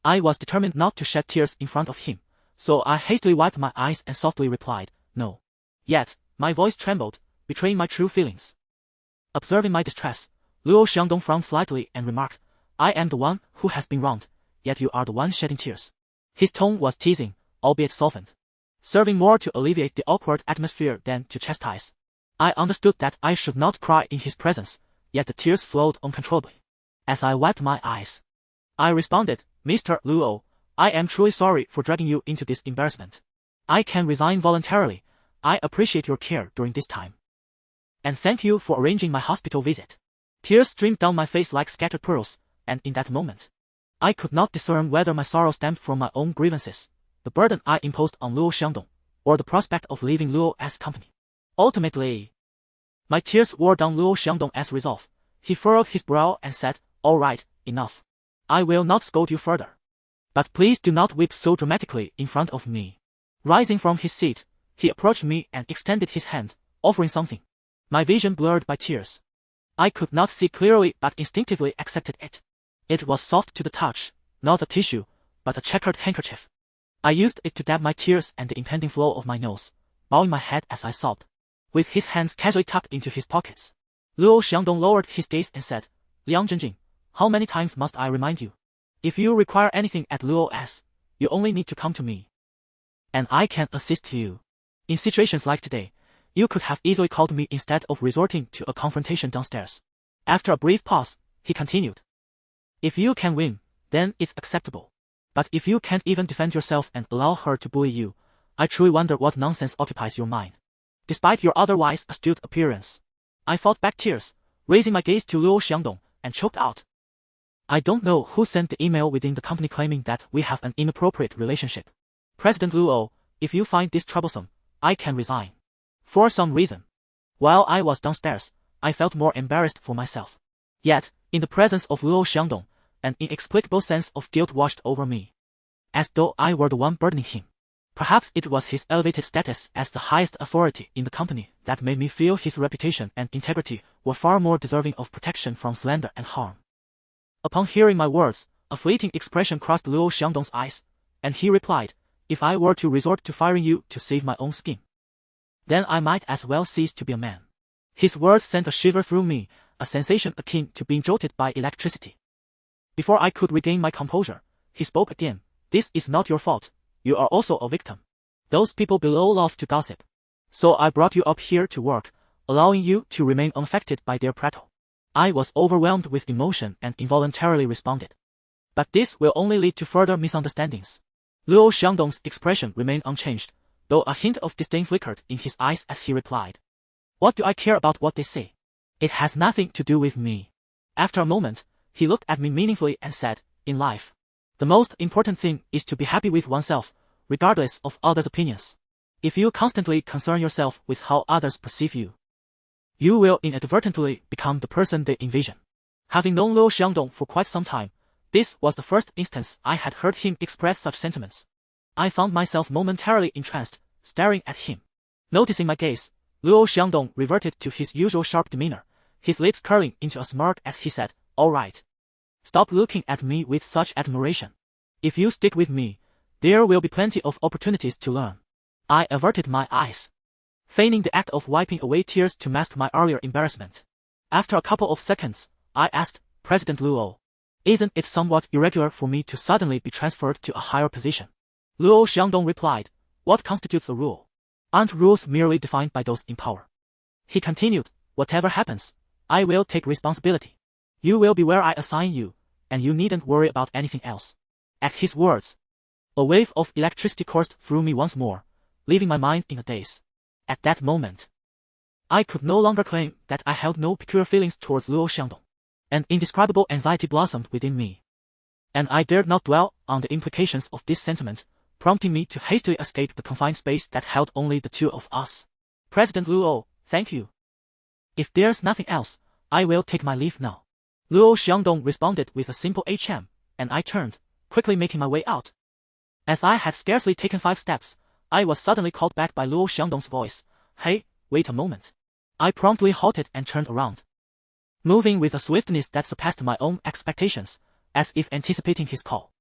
I was determined not to shed tears in front of him, so I hastily wiped my eyes and softly replied, no. Yet, my voice trembled, betraying my true feelings. Observing my distress, Luo Xiangdong frowned slightly and remarked, I am the one who has been wronged, yet you are the one shedding tears. His tone was teasing, albeit softened, serving more to alleviate the awkward atmosphere than to chastise. I understood that I should not cry in his presence, yet the tears flowed uncontrollably. As I wiped my eyes, I responded, Mr. Luo, I am truly sorry for dragging you into this embarrassment. I can resign voluntarily. I appreciate your care during this time. And thank you for arranging my hospital visit. Tears streamed down my face like scattered pearls, and in that moment, I could not discern whether my sorrow stemmed from my own grievances, the burden I imposed on Luo Xiangdong, or the prospect of leaving Luo's company. Ultimately, my tears wore down Luo Xiangdong's resolve. He furrowed his brow and said, all right, enough. I will not scold you further. But please do not weep so dramatically in front of me. Rising from his seat, he approached me and extended his hand, offering something. My vision blurred by tears. I could not see clearly but instinctively accepted it. It was soft to the touch, not a tissue, but a checkered handkerchief. I used it to dab my tears and the impending flow of my nose, bowing my head as I sobbed. With his hands casually tucked into his pockets, Luo Xiangdong lowered his gaze and said, Liang Zijing, how many times must I remind you? If you require anything at Luo's, you only need to come to me. And I can assist you. In situations like today, you could have easily called me instead of resorting to a confrontation downstairs. After a brief pause, he continued. If you can win, then it's acceptable. But if you can't even defend yourself and allow her to bully you, I truly wonder what nonsense occupies your mind. Despite your otherwise astute appearance, I fought back tears, raising my gaze to Luo Xiangdong, and choked out. I don't know who sent the email within the company claiming that we have an inappropriate relationship. President Luo, if you find this troublesome, I can resign. For some reason. While I was downstairs, I felt more embarrassed for myself. Yet, in the presence of Luo Xiangdong, an inexplicable sense of guilt washed over me. As though I were the one burdening him. Perhaps it was his elevated status as the highest authority in the company that made me feel his reputation and integrity were far more deserving of protection from slander and harm. Upon hearing my words, a fleeting expression crossed Luo Xiangdong's eyes, and he replied, if I were to resort to firing you to save my own skin, then I might as well cease to be a man. His words sent a shiver through me, a sensation akin to being jolted by electricity. Before I could regain my composure, he spoke again, this is not your fault, you are also a victim. Those people below love to gossip. So I brought you up here to work, allowing you to remain unaffected by their prattle. I was overwhelmed with emotion and involuntarily responded. But this will only lead to further misunderstandings. Luo Xiangdong's expression remained unchanged, though a hint of disdain flickered in his eyes as he replied. What do I care about what they say? It has nothing to do with me. After a moment, he looked at me meaningfully and said, in life, the most important thing is to be happy with oneself, regardless of others' opinions. If you constantly concern yourself with how others perceive you, you will inadvertently become the person they envision. Having known Luo Xiangdong for quite some time, this was the first instance I had heard him express such sentiments. I found myself momentarily entranced, staring at him. Noticing my gaze, Luo Xiangdong reverted to his usual sharp demeanor, his lips curling into a smirk as he said, all right. Stop looking at me with such admiration. If you stick with me, there will be plenty of opportunities to learn. I averted my eyes, feigning the act of wiping away tears to mask my earlier embarrassment. After a couple of seconds, I asked, President Luo, isn't it somewhat irregular for me to suddenly be transferred to a higher position? Luo Xiangdong replied, what constitutes a rule? Aren't rules merely defined by those in power? He continued, whatever happens, I will take responsibility. You will be where I assign you, and you needn't worry about anything else. At his words, a wave of electricity coursed through me once more, leaving my mind in a daze. At that moment, I could no longer claim that I held no peculiar feelings towards Luo Xiangdong. An indescribable anxiety blossomed within me, and I dared not dwell on the implications of this sentiment, prompting me to hastily escape the confined space that held only the two of us. President Luo, thank you. If there's nothing else, I will take my leave now. Luo Xiangdong responded with a simple HM, and I turned, quickly making my way out. As I had scarcely taken 5 steps, I was suddenly called back by Luo Xiangdong's voice. Hey, wait a moment. I promptly halted and turned around, moving with a swiftness that surpassed my own expectations, as if anticipating his call.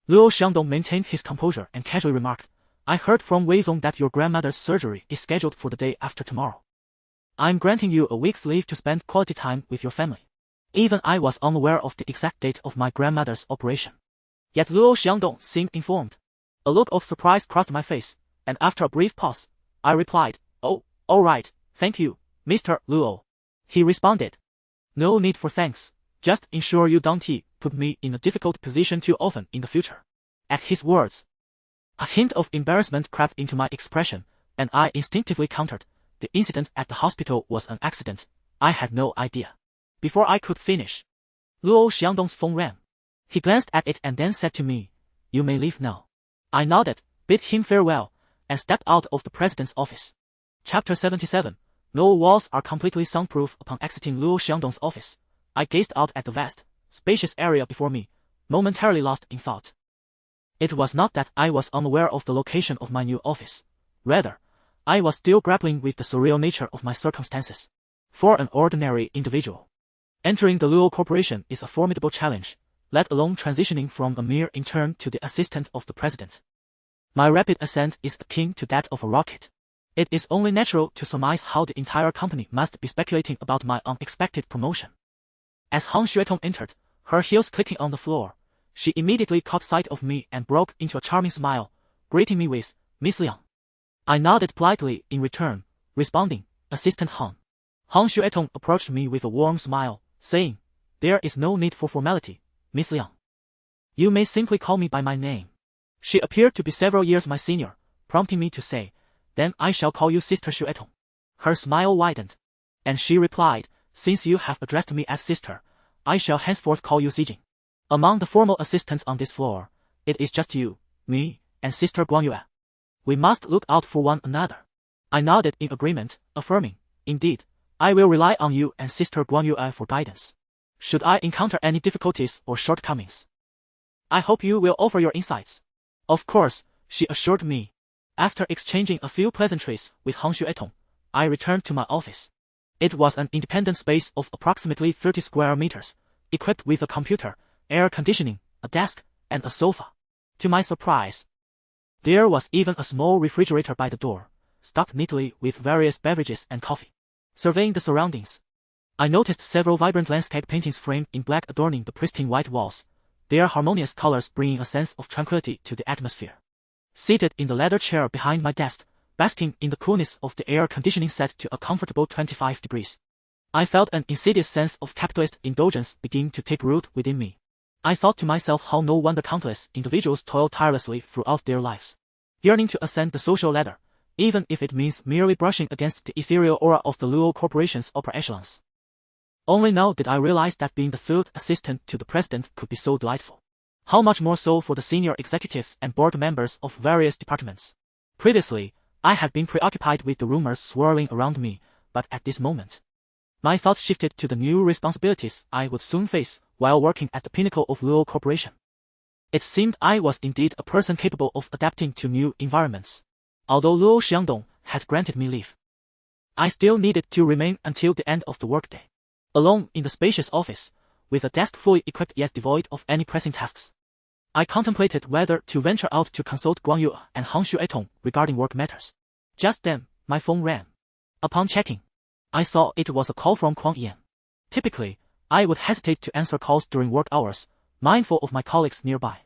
Luo Xiangdong maintained his composure and casually remarked, I heard from Weizong that your grandmother's surgery is scheduled for the day after tomorrow. I'm granting you a week's leave to spend quality time with your family. Even I was unaware of the exact date of my grandmother's operation. Yet Luo Xiangdong seemed informed. A look of surprise crossed my face, and after a brief pause, I replied, Oh, all right, thank you, Mr. Luo. He responded, No need for thanks, just ensure you don't put me in a difficult position too often in the future. At his words, a hint of embarrassment crept into my expression, and I instinctively countered, the incident at the hospital was an accident, I had no idea. Before I could finish, Luo Xiangdong's phone rang. He glanced at it and then said to me, You may leave now. I nodded, bid him farewell, and stepped out of the president's office. Chapter 77. No walls are completely soundproof. Upon exiting Luo Xiangdong's office, I gazed out at the vast, spacious area before me, momentarily lost in thought. It was not that I was unaware of the location of my new office. Rather, I was still grappling with the surreal nature of my circumstances. For an ordinary individual, entering the Luo Corporation is a formidable challenge, let alone transitioning from a mere intern to the assistant of the president. My rapid ascent is akin to that of a rocket. It is only natural to surmise how the entire company must be speculating about my unexpected promotion. As Han Xuetong entered, her heels clicking on the floor, she immediately caught sight of me and broke into a charming smile, greeting me with, Miss Liang. I nodded politely in return, responding, Assistant Han. Han Xuetong approached me with a warm smile, saying, There is no need for formality, Miss Liang. You may simply call me by my name. She appeared to be several years my senior, prompting me to say, Then I shall call you Sister Xuetong. Her smile widened, and she replied, Since you have addressed me as sister, I shall henceforth call you Zijing. Among the formal assistants on this floor, it is just you, me, and Sister Guangyue. We must look out for one another. I nodded in agreement, affirming, Indeed, I will rely on you and Sister Guangyue for guidance. Should I encounter any difficulties or shortcomings, I hope you will offer your insights. Of course, she assured me. After exchanging a few pleasantries with Han Xuetong, I returned to my office. It was an independent space of approximately 30 square meters, equipped with a computer, air conditioning, a desk, and a sofa. To my surprise, there was even a small refrigerator by the door, stocked neatly with various beverages and coffee. Surveying the surroundings, I noticed several vibrant landscape paintings framed in black adorning the pristine white walls, their harmonious colors bringing a sense of tranquility to the atmosphere. Seated in the leather chair behind my desk, basking in the coolness of the air conditioning set to a comfortable 25 degrees, I felt an insidious sense of capitalist indulgence begin to take root within me. I thought to myself how no wonder countless individuals toil tirelessly throughout their lives, yearning to ascend the social ladder, even if it means merely brushing against the ethereal aura of the Luo Corporation's upper echelons. Only now did I realize that being the third assistant to the president could be so delightful. How much more so for the senior executives and board members of various departments. Previously, I had been preoccupied with the rumors swirling around me, but at this moment, my thoughts shifted to the new responsibilities I would soon face while working at the pinnacle of Luo Corporation. It seemed I was indeed a person capable of adapting to new environments. Although Luo Xiangdong had granted me leave, I still needed to remain until the end of the workday. Alone in the spacious office, with a desk fully equipped yet devoid of any pressing tasks, I contemplated whether to venture out to consult Guanyu and Han Xuetong regarding work matters. Just then, my phone rang. Upon checking, I saw it was a call from Kuang Yan. Typically, I would hesitate to answer calls during work hours, mindful of my colleagues nearby.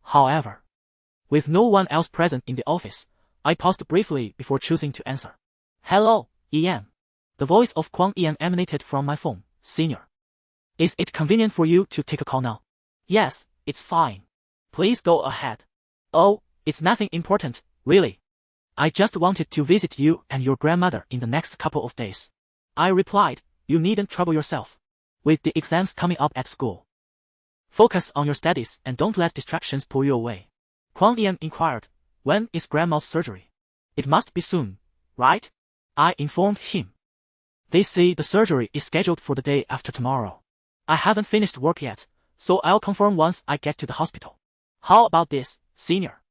However, with no one else present in the office, I paused briefly before choosing to answer. Hello, Yan. The voice of Kuang Yan emanated from my phone. Senior. Is it convenient for you to take a call now? Yes, it's fine. Please go ahead. Oh, it's nothing important, really. I just wanted to visit you and your grandmother in the next couple of days. I replied, you needn't trouble yourself. With the exams coming up at school. Focus on your studies and don't let distractions pull you away. Kuang Yan inquired, when is grandma's surgery? It must be soon, right? I informed him. They say the surgery is scheduled for the day after tomorrow. I haven't finished work yet, so I'll confirm once I get to the hospital. How about this, senior?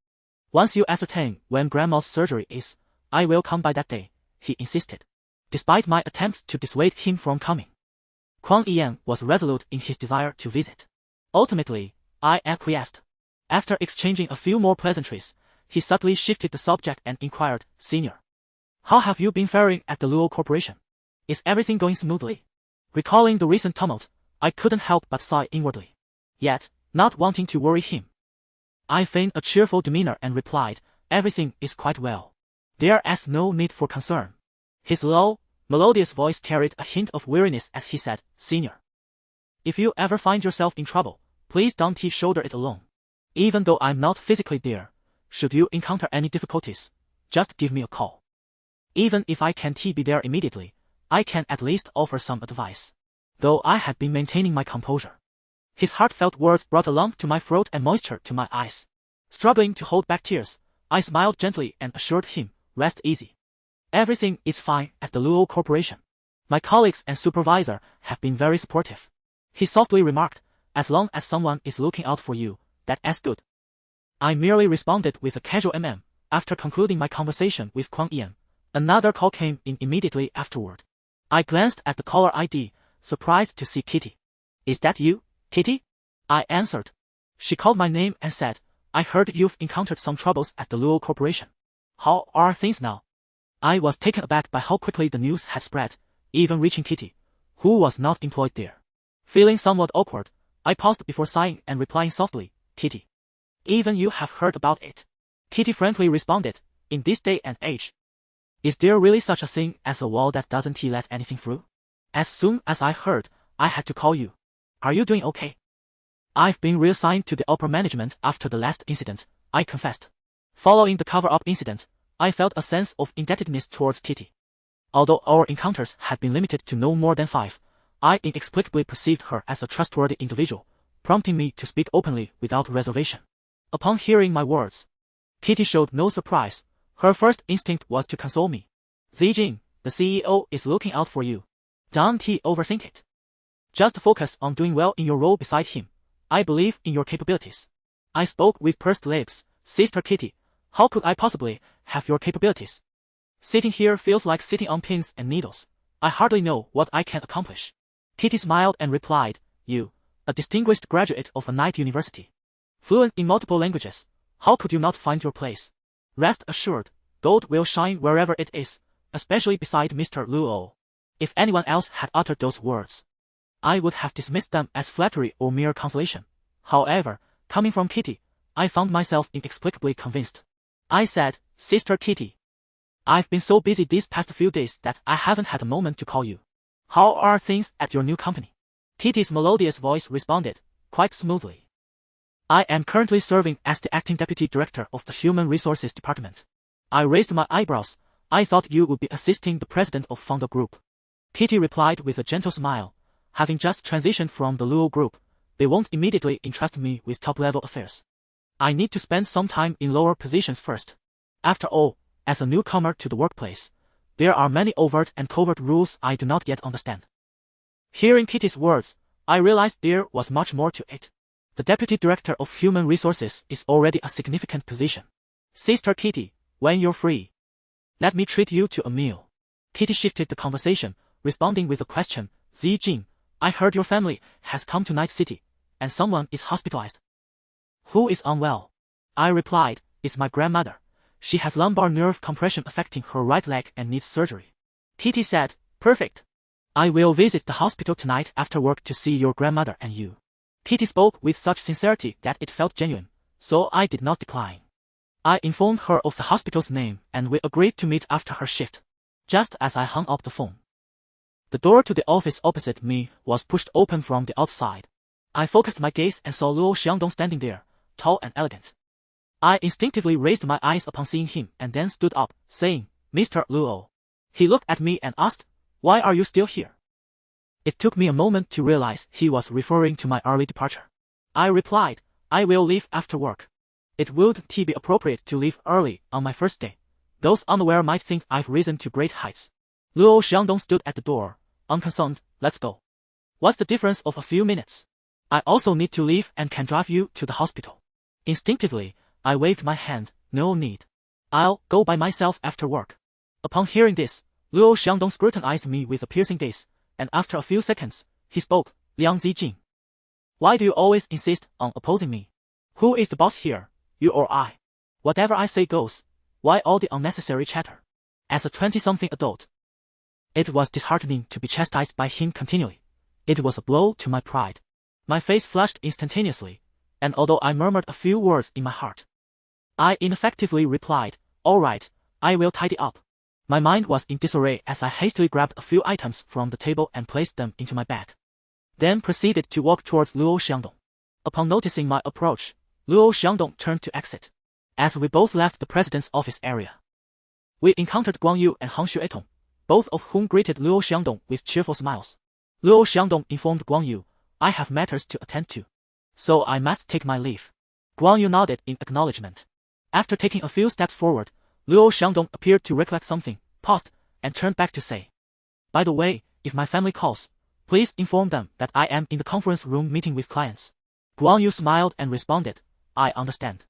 Once you ascertain when grandma's surgery is, I will come by that day, he insisted. Despite my attempts to dissuade him from coming. Kuang Yan was resolute in his desire to visit. Ultimately, I acquiesced. After exchanging a few more pleasantries, he subtly shifted the subject and inquired, Senior, how have you been faring at the Luo Corporation? Is everything going smoothly? Recalling the recent tumult, I couldn't help but sigh inwardly. Yet, not wanting to worry him, I feigned a cheerful demeanor and replied, everything is quite well. There is no need for concern. His low, melodious voice carried a hint of weariness as he said, Senior, if you ever find yourself in trouble, please don't shoulder it alone. Even though I'm not physically there, should you encounter any difficulties, just give me a call. Even if I can't be there immediately, I can at least offer some advice. Though I had been maintaining my composure. His heartfelt words brought a lump to my throat and moisture to my eyes. Struggling to hold back tears, I smiled gently and assured him, rest easy. Everything is fine at the Luo Corporation. My colleagues and supervisor have been very supportive. He softly remarked, as long as someone is looking out for you, that's good. I merely responded with a casual After concluding my conversation with Kuang Yan, another call came in immediately afterward. I glanced at the caller ID, surprised to see Kitty. Is that you, Kitty? I answered. She called my name and said, I heard you've encountered some troubles at the Luo Corporation. How are things now? I was taken aback by how quickly the news had spread, even reaching Kitty, who was not employed there. Feeling somewhat awkward, I paused before sighing and replying softly, Kitty. Even you have heard about it. Kitty frankly responded, in this day and age. Is there really such a thing as a wall that doesn't let anything through? As soon as I heard, I had to call you. Are you doing okay? I've been reassigned to the upper management after the last incident, I confessed. Following the cover-up incident, I felt a sense of indebtedness towards Kitty. Although our encounters had been limited to no more than 5, I inexplicably perceived her as a trustworthy individual, prompting me to speak openly without reservation. Upon hearing my words, Kitty showed no surprise. Her first instinct was to console me. Zijing, the CEO is looking out for you. Don't overthink it. Just focus on doing well in your role beside him. I believe in your capabilities. I spoke with pursed lips. Sister Kitty, how could I possibly have your capabilities? Sitting here feels like sitting on pins and needles. I hardly know what I can accomplish. Kitty smiled and replied, you, a distinguished graduate of a night university. Fluent in multiple languages, how could you not find your place? Rest assured, gold will shine wherever it is, especially beside Mr. Luo. If anyone else had uttered those words, I would have dismissed them as flattery or mere consolation. However, coming from Kitty, I found myself inexplicably convinced. I said, Sister Kitty, I've been so busy these past few days that I haven't had a moment to call you. How are things at your new company? Kitty's melodious voice responded, quite smoothly. I am currently serving as the acting deputy director of the Human Resources Department. I raised my eyebrows. I thought you would be assisting the president of Founder Group. Kitty replied with a gentle smile. Having just transitioned from the Luo Group, they won't immediately entrust me with top-level affairs. I need to spend some time in lower positions first. After all, as a newcomer to the workplace, there are many overt and covert rules I do not yet understand. Hearing Kitty's words, I realized there was much more to it. The Deputy Director of Human Resources is already a significant position. Sister Kitty, when you're free, let me treat you to a meal. Kitty shifted the conversation, responding with a question, Zijing, I heard your family has come to Night City, and someone is hospitalized. Who is unwell? I replied, it's my grandmother. She has lumbar nerve compression affecting her right leg and needs surgery. Kitty said, perfect. I will visit the hospital tonight after work to see your grandmother and you. Kitty spoke with such sincerity that it felt genuine, so I did not decline. I informed her of the hospital's name and we agreed to meet after her shift. Just as I hung up the phone, the door to the office opposite me was pushed open from the outside. I focused my gaze and saw Luo Xiangdong standing there, tall and elegant. I instinctively raised my eyes upon seeing him and then stood up, saying, "Mr. Luo." He looked at me and asked, "Why are you still here?" It took me a moment to realize he was referring to my early departure. I replied, "I will leave after work. It wouldn't be appropriate to leave early on my first day. Those unaware might think I've risen to great heights." Luo Xiangdong stood at the door, unconcerned. "Let's go. What's the difference of a few minutes? I also need to leave and can drive you to the hospital." Instinctively, I waved my hand. "No need. I'll go by myself after work." Upon hearing this, Luo Xiangdong scrutinized me with a piercing gaze, and after a few seconds, he spoke, "Liang Zijing. Why do you always insist on opposing me? Who is the boss here, you or I? Whatever I say goes. Why all the unnecessary chatter?" As a 20-something adult, it was disheartening to be chastised by him continually. It was a blow to my pride. My face flushed instantaneously, and although I murmured a few words in my heart, I ineffectively replied, "All right, I will tidy up." My mind was in disarray as I hastily grabbed a few items from the table and placed them into my bag, then proceeded to walk towards Luo Xiangdong. Upon noticing my approach, Luo Xiangdong turned to exit. As we both left the president's office area, we encountered Guang Yu and Hang Xuetong, both of whom greeted Luo Xiangdong with cheerful smiles. Luo Xiangdong informed Guang Yu, "I have matters to attend to, so I must take my leave." Guang Yu nodded in acknowledgement. After taking a few steps forward, Luo Xiangdong appeared to recollect something, paused, and turned back to say, "By the way, if my family calls, please inform them that I am in the conference room meeting with clients." Guang Yu smiled and responded, "I understand.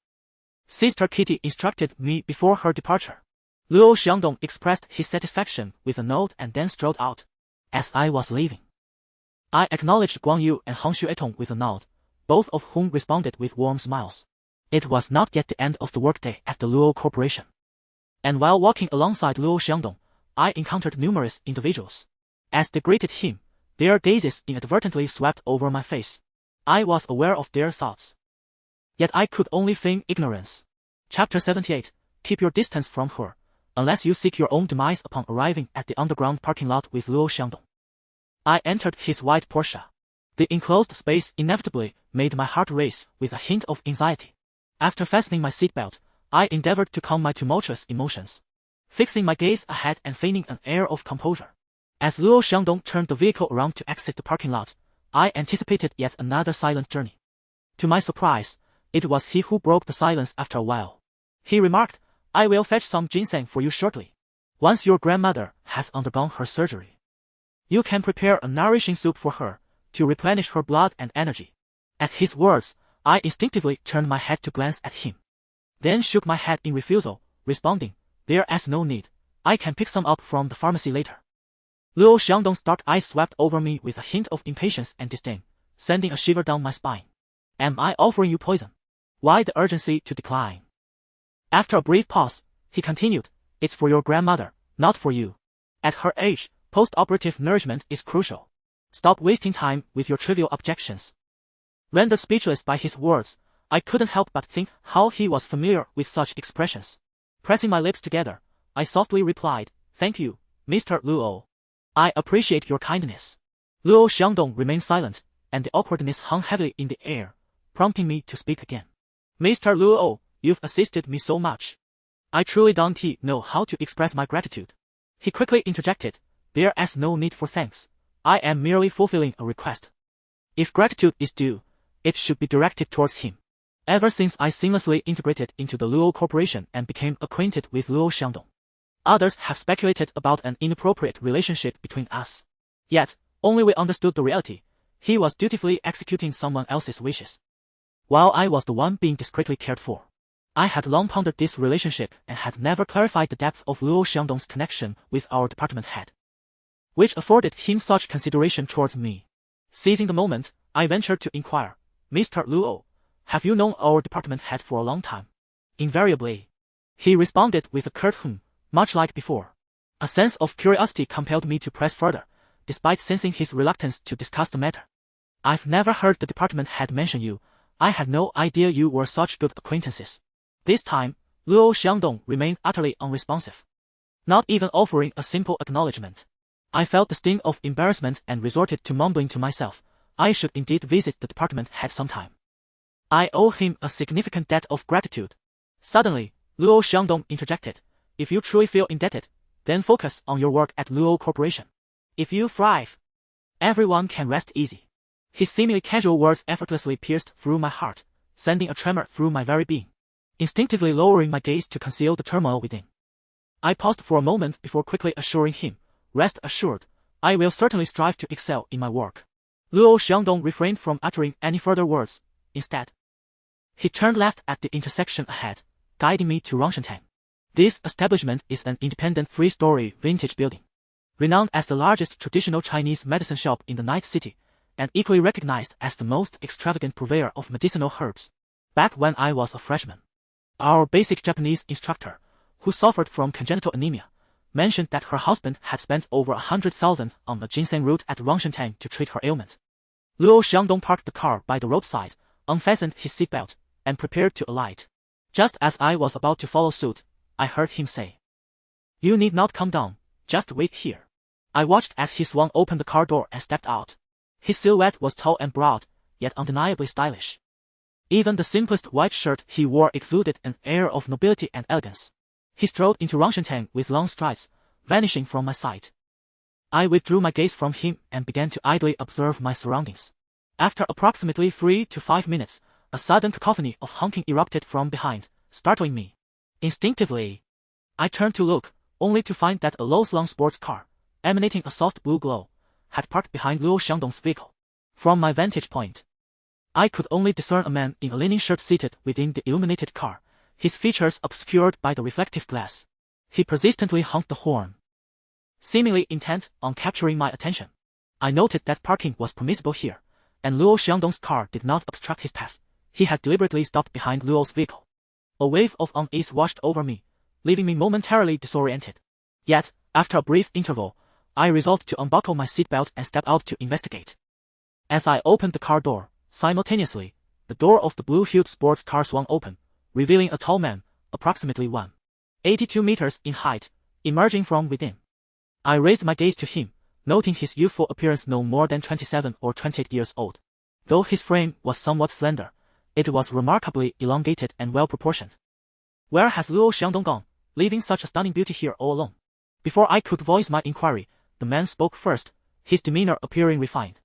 Sister Kitty instructed me before her departure." Luo Xiangdong expressed his satisfaction with a nod and then strolled out. As I was leaving, I acknowledged Guang Yu and Hang Xuetong with a nod, both of whom responded with warm smiles. It was not yet the end of the workday at the Luo Corporation, and while walking alongside Luo Xiangdong, I encountered numerous individuals. As they greeted him, their gazes inadvertently swept over my face. I was aware of their thoughts, yet I could only feign ignorance. Chapter 78. Keep your distance from her, unless you seek your own demise. Upon arriving at the underground parking lot with Luo Xiangdong, I entered his white Porsche. The enclosed space inevitably made my heart race with a hint of anxiety. After fastening my seatbelt, I endeavored to calm my tumultuous emotions, fixing my gaze ahead and feigning an air of composure. As Luo Xiangdong turned the vehicle around to exit the parking lot, I anticipated yet another silent journey. To my surprise, it was he who broke the silence after a while. He remarked, "I will fetch some ginseng for you shortly. Once your grandmother has undergone her surgery, you can prepare a nourishing soup for her, to replenish her blood and energy." At his words, I instinctively turned my head to glance at him, then shook my head in refusal, responding, "There's no need. I can pick some up from the pharmacy later." Luo Xiangdong's dark eyes swept over me with a hint of impatience and disdain, sending a shiver down my spine. "Am I offering you poison? Why the urgency to decline?" After a brief pause, he continued, "It's for your grandmother, not for you. At her age, post-operative nourishment is crucial. Stop wasting time with your trivial objections." Rendered speechless by his words, I couldn't help but think how he was familiar with such expressions. Pressing my lips together, I softly replied, "Thank you, Mr. Luo. I appreciate your kindness." Luo Xiangdong remained silent, and the awkwardness hung heavily in the air, prompting me to speak again. "Mr. Luo, you've assisted me so much. I truly don't know how to express my gratitude." He quickly interjected, "There's no need for thanks. I am merely fulfilling a request. If gratitude is due, it should be directed towards him." Ever since I seamlessly integrated into the Luo Corporation and became acquainted with Luo Xiangdong, others have speculated about an inappropriate relationship between us. Yet, only we understood the reality. He was dutifully executing someone else's wishes, while I was the one being discreetly cared for. I had long pondered this relationship and had never clarified the depth of Luo Xiangdong's connection with our department head, which afforded him such consideration towards me. Seizing the moment, I ventured to inquire, "Mr. Luo, have you known our department head for a long time?" "Invariably," he responded with a curt much like before. A sense of curiosity compelled me to press further, despite sensing his reluctance to discuss the matter. "I've never heard the department head mention you. I had no idea you were such good acquaintances." This time, Luo Xiangdong remained utterly unresponsive, not even offering a simple acknowledgement. I felt the sting of embarrassment and resorted to mumbling to myself, I should indeed visit the department head sometime. I owe him a significant debt of gratitude. Suddenly, Luo Xiangdong interjected. If you truly feel indebted, then focus on your work at Luo Corporation. If you thrive, everyone can rest easy. His seemingly casual words effortlessly pierced through my heart, sending a tremor through my very being. Instinctively lowering my gaze to conceal the turmoil within, I paused for a moment before quickly assuring him, rest assured, I will certainly strive to excel in my work. Luo Xiangdong refrained from uttering any further words. Instead, he turned left at the intersection ahead, guiding me to Rongshantan. This establishment is an independent three-story vintage building, renowned as the largest traditional Chinese medicine shop in the Night City, and equally recognized as the most extravagant purveyor of medicinal herbs. Back when I was a freshman, our basic Japanese instructor, who suffered from congenital anemia, mentioned that her husband had spent over 100,000 on a ginseng root at Rongshantan to treat her ailment. Luo Xiangdong parked the car by the roadside, unfastened his seatbelt, and prepared to alight. Just as I was about to follow suit, I heard him say, "You need not come down, just wait here." I watched as he swung open the car door and stepped out. His silhouette was tall and broad, yet undeniably stylish. Even the simplest white shirt he wore exuded an air of nobility and elegance. He strode into Rongshantan with long strides, vanishing from my sight. I withdrew my gaze from him and began to idly observe my surroundings. After approximately 3 to 5 minutes, a sudden cacophony of honking erupted from behind, startling me. Instinctively, I turned to look, only to find that a low-slung sports car, emanating a soft blue glow, had parked behind Luo Xiangdong's vehicle. From my vantage point, I could only discern a man in a linen shirt seated within the illuminated car, his features obscured by the reflective glass. He persistently honked the horn, seemingly intent on capturing my attention. I noted that parking was permissible here, and Luo Xiangdong's car did not obstruct his path. He had deliberately stopped behind Luo's vehicle. A wave of unease washed over me, leaving me momentarily disoriented. Yet, after a brief interval, I resolved to unbuckle my seatbelt and step out to investigate. As I opened the car door, simultaneously, the door of the blue-hued sports car swung open, revealing a tall man, approximately 182 meters in height, emerging from within. I raised my gaze to him, noting his youthful appearance no more than 27 or 28 years old. Though his frame was somewhat slender, it was remarkably elongated and well-proportioned. Where has Luo Xiangdong gone, leaving such a stunning beauty here all alone? Before I could voice my inquiry, the man spoke first, his demeanor appearing refined.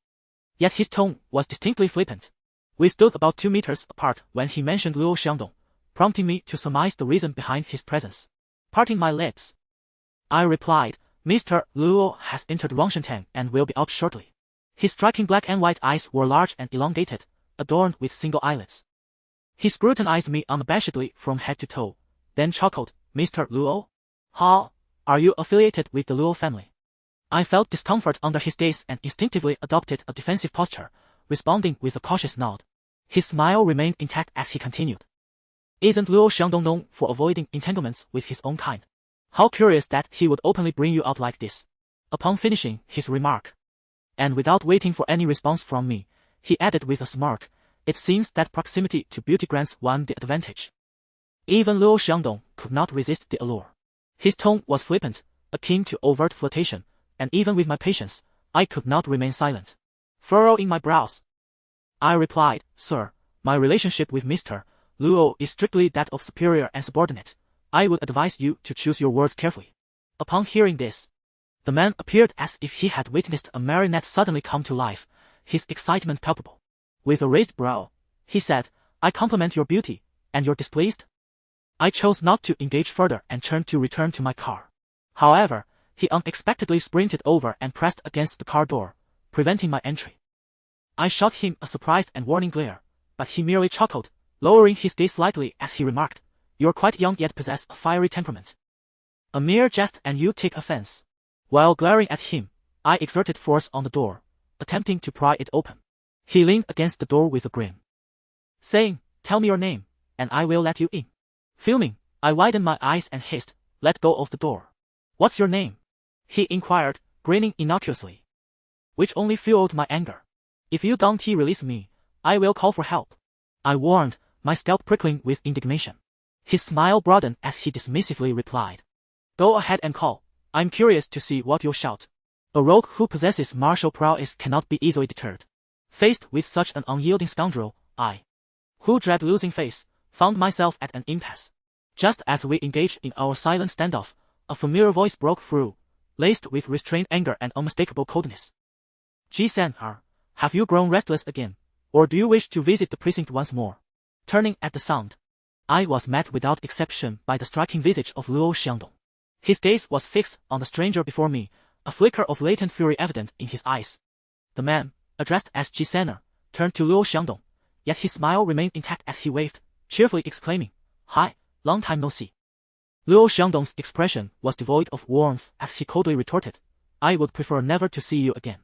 Yet his tone was distinctly flippant. We stood about 2 meters apart when he mentioned Luo Xiangdong, prompting me to surmise the reason behind his presence. Parting my lips, I replied, "Mr. Luo has entered Rongshantan and will be out shortly." His striking black and white eyes were large and elongated, adorned with single eyelids. He scrutinized me unabashedly from head to toe, then chuckled, "Mr. Luo? How? Are you affiliated with the Luo family?" I felt discomfort under his gaze and instinctively adopted a defensive posture, responding with a cautious nod. His smile remained intact as he continued. "Isn't Luo Xiangdong known for avoiding entanglements with his own kind? How curious that he would openly bring you out like this." Upon finishing his remark, and without waiting for any response from me, he added with a smirk, "It seems that proximity to beauty grants one the advantage." Even Luo Xiangdong could not resist the allure. His tone was flippant, akin to overt flirtation, and even with my patience, I could not remain silent. Furrowing my brows, I replied, "Sir, my relationship with Mr. Luo is strictly that of superior and subordinate. I would advise you to choose your words carefully." Upon hearing this, the man appeared as if he had witnessed a marionette suddenly come to life, his excitement palpable. With a raised brow, he said, "I compliment your beauty, and you're displeased?" I chose not to engage further and turned to return to my car. However, he unexpectedly sprinted over and pressed against the car door, preventing my entry. I shot him a surprised and warning glare, but he merely chuckled, lowering his gaze slightly as he remarked, "You're quite young yet possess a fiery temperament. A mere jest and you take offense." While glaring at him, I exerted force on the door, attempting to pry it open. He leaned against the door with a grin, saying, "Tell me your name, and I will let you in." Fuming, I widened my eyes and hissed, "Let go of the door." "What's your name?" he inquired, grinning innocuously, which only fueled my anger. "If you don't release me, I will call for help," I warned, my scalp prickling with indignation. His smile broadened as he dismissively replied, "Go ahead and call. I'm curious to see what you'll shout. A rogue who possesses martial prowess cannot be easily deterred." Faced with such an unyielding scoundrel, I, who dread losing face, found myself at an impasse. Just as we engaged in our silent standoff, a familiar voice broke through, laced with restrained anger and unmistakable coldness. Ji-san, have you grown restless again, or do you wish to visit the precinct once more? Turning at the sound, I was met without exception by the striking visage of Luo Xiangdong. His gaze was fixed on the stranger before me, a flicker of latent fury evident in his eyes. The man, addressed as Ji-san, turned to Luo Xiangdong, yet his smile remained intact as he waved, cheerfully exclaiming, "Hi, long time no see." Luo Xiangdong's expression was devoid of warmth as he coldly retorted, "I would prefer never to see you again."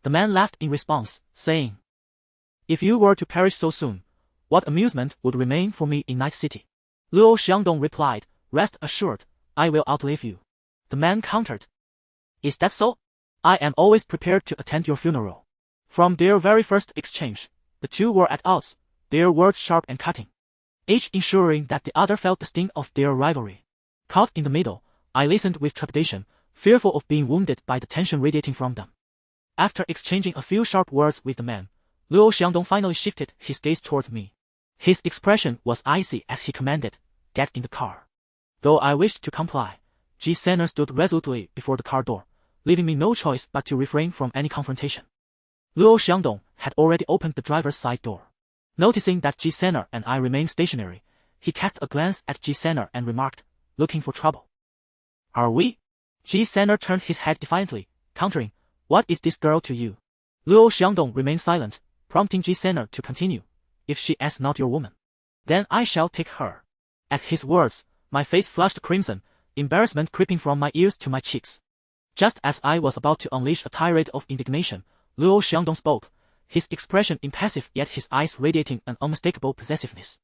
The man laughed in response, saying, "If you were to perish so soon, what amusement would remain for me in Night City?" Luo Xiangdong replied, "Rest assured, I will outlive you." The man countered, "Is that so? I am always prepared to attend your funeral." From their very first exchange, the two were at odds, their words sharp and cutting, each ensuring that the other felt the sting of their rivalry. Caught in the middle, I listened with trepidation, fearful of being wounded by the tension radiating from them. After exchanging a few sharp words with the man, Luo Xiangdong finally shifted his gaze towards me. His expression was icy as he commanded, "Get in the car." Though I wished to comply, Ji-san stood resolutely before the car door, leaving me no choice but to refrain from any confrontation. Luo Xiangdong had already opened the driver's side door. Noticing that Ji-san and I remained stationary, he cast a glance at Ji-san and remarked, "Looking for trouble?" "Are we?" Ji-san turned his head defiantly, countering, "What is this girl to you?" Luo Xiangdong remained silent, prompting Ji-san to continue, "If she is not your woman, then I shall take her." At his words, my face flushed crimson, embarrassment creeping from my ears to my cheeks. Just as I was about to unleash a tirade of indignation, Luo Xiangdong spoke, his expression impassive yet his eyes radiating an unmistakable possessiveness.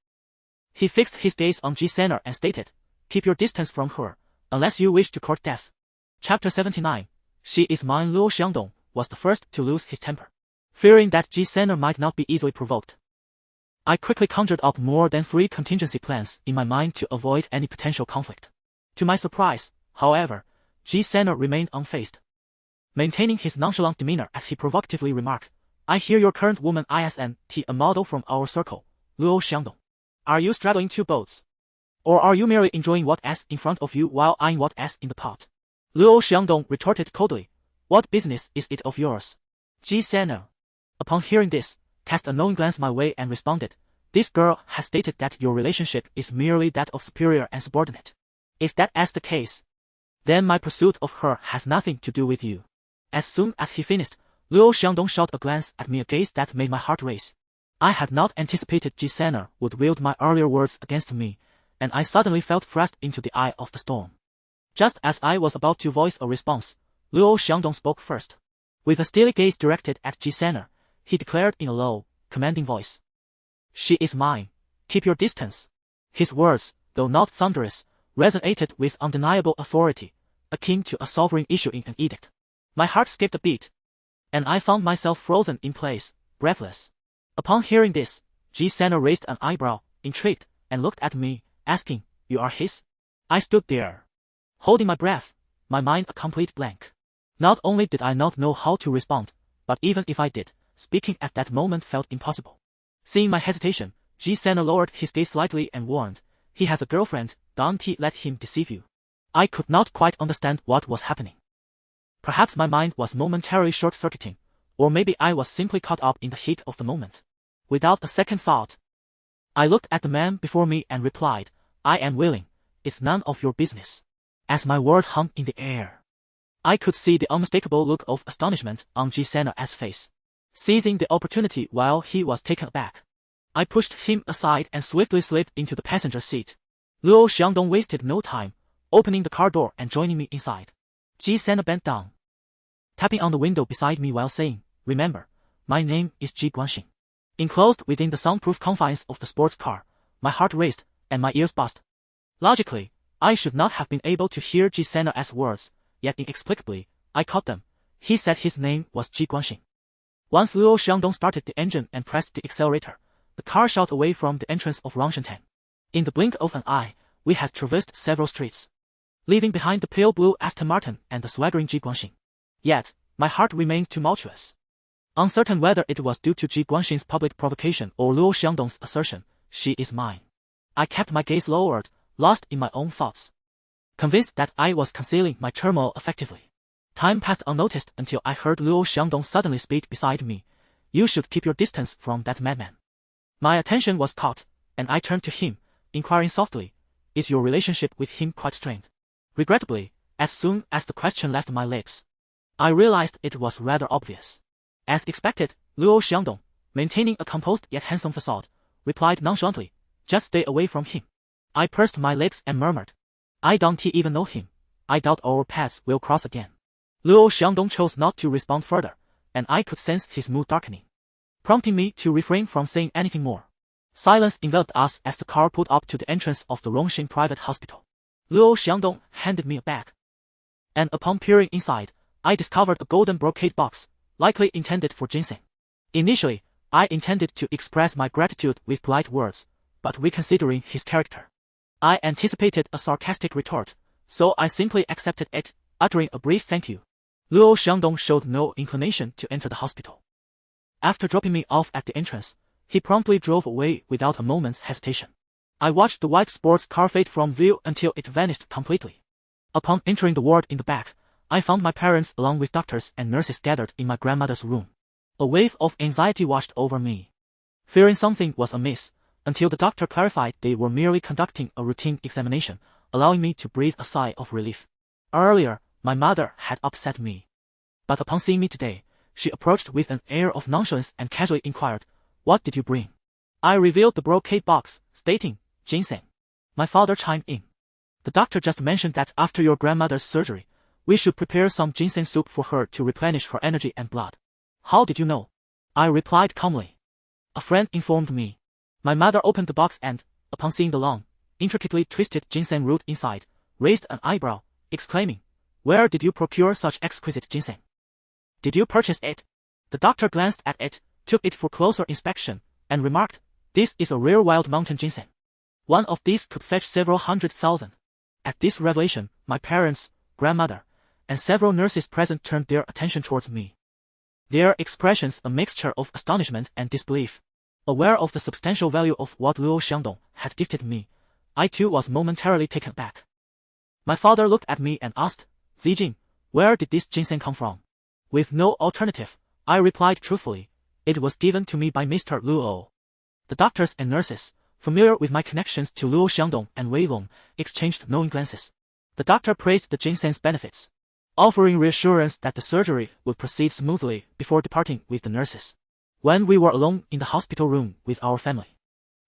He fixed his gaze on Ji-san and stated, "Keep your distance from her, unless you wish to court death." Chapter 79. She is mine. Luo Xiangdong was the first to lose his temper. Fearing that Ji-san might not be easily provoked, I quickly conjured up more than 3 contingency plans in my mind to avoid any potential conflict. To my surprise, however, Ji-san remained unfazed, maintaining his nonchalant demeanor as he provocatively remarked, "I hear your current woman isn't a model from our circle, Luo Xiangdong. Are you straddling 2 boats? Or are you merely enjoying what is in front of you while eyeing what is in the pot?" Luo Xiangdong retorted coldly, "What business is it of yours?" Ji-san, upon hearing this, cast a knowing glance my way and responded, "This girl has stated that your relationship is merely that of superior and subordinate. If that is the case, then my pursuit of her has nothing to do with you." As soon as he finished, Luo Xiangdong shot a glance at me, a gaze that made my heart race. I had not anticipated Ji-san would wield my earlier words against me, and I suddenly felt thrust into the eye of the storm. Just as I was about to voice a response, Luo Xiangdong spoke first. With a steely gaze directed at Ji-san, he declared in a low, commanding voice, "She is mine. Keep your distance." His words, though not thunderous, resonated with undeniable authority, akin to a sovereign issuing an edict. My heart skipped a beat, and I found myself frozen in place, breathless. Upon hearing this, Ji-san raised an eyebrow, intrigued, and looked at me, asking, "You are his?" I stood there, holding my breath, my mind a complete blank. Not only did I not know how to respond, but even if I did, speaking at that moment felt impossible. Seeing my hesitation, Ji-san lowered his gaze slightly and warned, "He has a girlfriend, don't let him deceive you." I could not quite understand what was happening. Perhaps my mind was momentarily short-circuiting, or maybe I was simply caught up in the heat of the moment. Without a second thought, I looked at the man before me and replied, "I am willing. It's none of your business." As my word hung in the air, I could see the unmistakable look of astonishment on Ji-san's face. Seizing the opportunity while he was taken aback, I pushed him aside and swiftly slipped into the passenger seat. Luo Xiangdong wasted no time, opening the car door and joining me inside. Ji-san bent down, tapping on the window beside me while saying, "Remember, my name is Ji Guanxing." Enclosed within the soundproof confines of the sports car, my heart raced and my ears buzzed. Logically, I should not have been able to hear Ji-san's words, yet inexplicably, I caught them. He said his name was Ji Guanxing. Once Luo Xiangdong started the engine and pressed the accelerator, the car shot away from the entrance of Rongshantan. In the blink of an eye, we had traversed several streets, leaving behind the pale blue Aston Martin and the swaggering Ji Guanxing. Yet, my heart remained tumultuous. Uncertain whether it was due to Ji Guanxin's public provocation or Luo Xiangdong's assertion, "She is mine." I kept my gaze lowered, lost in my own thoughts, convinced that I was concealing my turmoil effectively. Time passed unnoticed until I heard Luo Xiangdong suddenly speak beside me. "You should keep your distance from that madman." My attention was caught, and I turned to him, inquiring softly, "Is your relationship with him quite strained?" Regrettably, as soon as the question left my lips, I realized it was rather obvious. As expected, Luo Xiangdong, maintaining a composed yet handsome facade, replied nonchalantly, "Just stay away from him." I pursed my lips and murmured, "I don't even know him. I doubt our paths will cross again." Luo Xiangdong chose not to respond further, and I could sense his mood darkening, prompting me to refrain from saying anything more. Silence enveloped us as the car pulled up to the entrance of the Rongxing Private Hospital. Luo Xiangdong handed me a bag, and upon peering inside, I discovered a golden brocade box, likely intended for ginseng. Initially, I intended to express my gratitude with polite words, but reconsidering his character, I anticipated a sarcastic retort, so I simply accepted it, uttering a brief thank you. Luo Xiangdong showed no inclination to enter the hospital. After dropping me off at the entrance, he promptly drove away without a moment's hesitation. I watched the white sports car fade from view until it vanished completely. Upon entering the ward in the back, I found my parents along with doctors and nurses gathered in my grandmother's room. A wave of anxiety washed over me, fearing something was amiss, until the doctor clarified they were merely conducting a routine examination, allowing me to breathe a sigh of relief. Earlier, my mother had upset me, but upon seeing me today, she approached with an air of nonchalance and casually inquired, "What did you bring?" I revealed the brocade box, stating, "Ginseng." My father chimed in, "The doctor just mentioned that after your grandmother's surgery, we should prepare some ginseng soup for her to replenish her energy and blood." "How did you know?" I replied calmly. "A friend informed me." My mother opened the box and, upon seeing the long, intricately twisted ginseng root inside, raised an eyebrow, exclaiming, "Where did you procure such exquisite ginseng? Did you purchase it?" The doctor glanced at it, took it for closer inspection, and remarked, "This is a rare wild mountain ginseng. One of these could fetch several 100,000. At this revelation, my parents, grandmother, and several nurses present turned their attention towards me, their expressions a mixture of astonishment and disbelief. Aware of the substantial value of what Luo Xiangdong had gifted me, I too was momentarily taken aback. My father looked at me and asked, "Zijing, where did this ginseng come from?" With no alternative, I replied truthfully, "It was given to me by Mr. Luo." The doctors and nurses, familiar with my connections to Luo Xiangdong and Wei Long, exchanged knowing glances. The doctor praised the ginseng's benefits, offering reassurance that the surgery would proceed smoothly before departing with the nurses. When we were alone in the hospital room with our family,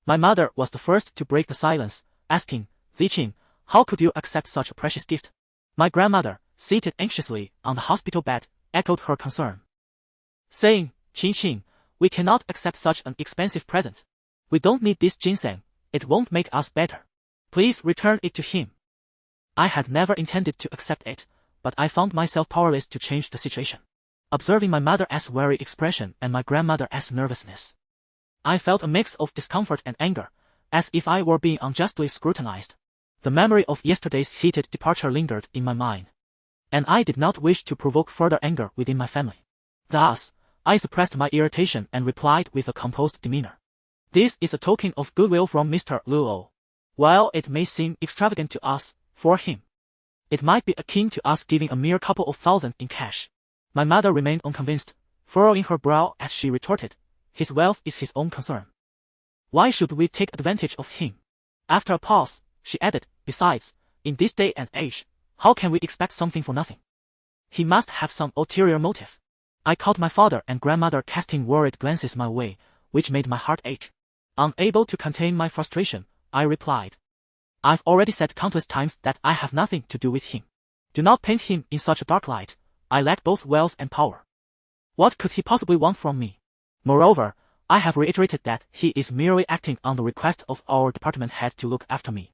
my mother was the first to break the silence, asking, "Zijing, how could you accept such a precious gift?" My grandmother, seated anxiously on the hospital bed, echoed her concern, saying, "Qing, we cannot accept such an expensive present. We don't need this ginseng, it won't make us better. Please return it to him." I had never intended to accept it, but I found myself powerless to change the situation. Observing my mother's wary expression and my grandmother's nervousness, I felt a mix of discomfort and anger, as if I were being unjustly scrutinized. The memory of yesterday's heated departure lingered in my mind, and I did not wish to provoke further anger within my family. Thus, I suppressed my irritation and replied with a composed demeanor, "This is a token of goodwill from Mr. Luo. While it may seem extravagant to us, for him, it might be akin to us giving a mere couple of thousand in cash." My mother remained unconvinced, furrowing her brow as she retorted, "His wealth is his own concern. Why should we take advantage of him?" After a pause, she added, "Besides, in this day and age, how can we expect something for nothing? He must have some ulterior motive." I caught my father and grandmother casting worried glances my way, which made my heart ache. Unable to contain my frustration, I replied, "I've already said countless times that I have nothing to do with him. Do not paint him in such a dark light. I lack both wealth and power. What could he possibly want from me? Moreover, I have reiterated that he is merely acting on the request of our department head to look after me.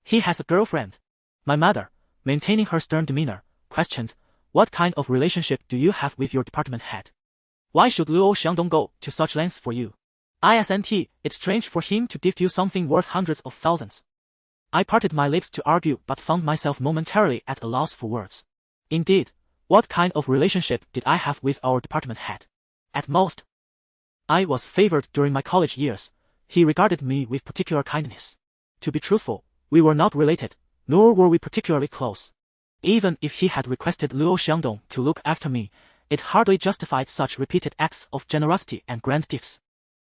He has a girlfriend." My mother, maintaining her stern demeanor, questioned, "What kind of relationship do you have with your department head? Why should Luo Xiangdong go to such lengths for you? It's strange for him to gift you something worth hundreds of thousands." I parted my lips to argue but found myself momentarily at a loss for words. Indeed, what kind of relationship did I have with our department head? At most, I was favored during my college years. He regarded me with particular kindness. To be truthful, we were not related, nor were we particularly close. Even if he had requested Luo Xiangdong to look after me, it hardly justified such repeated acts of generosity and grand gifts.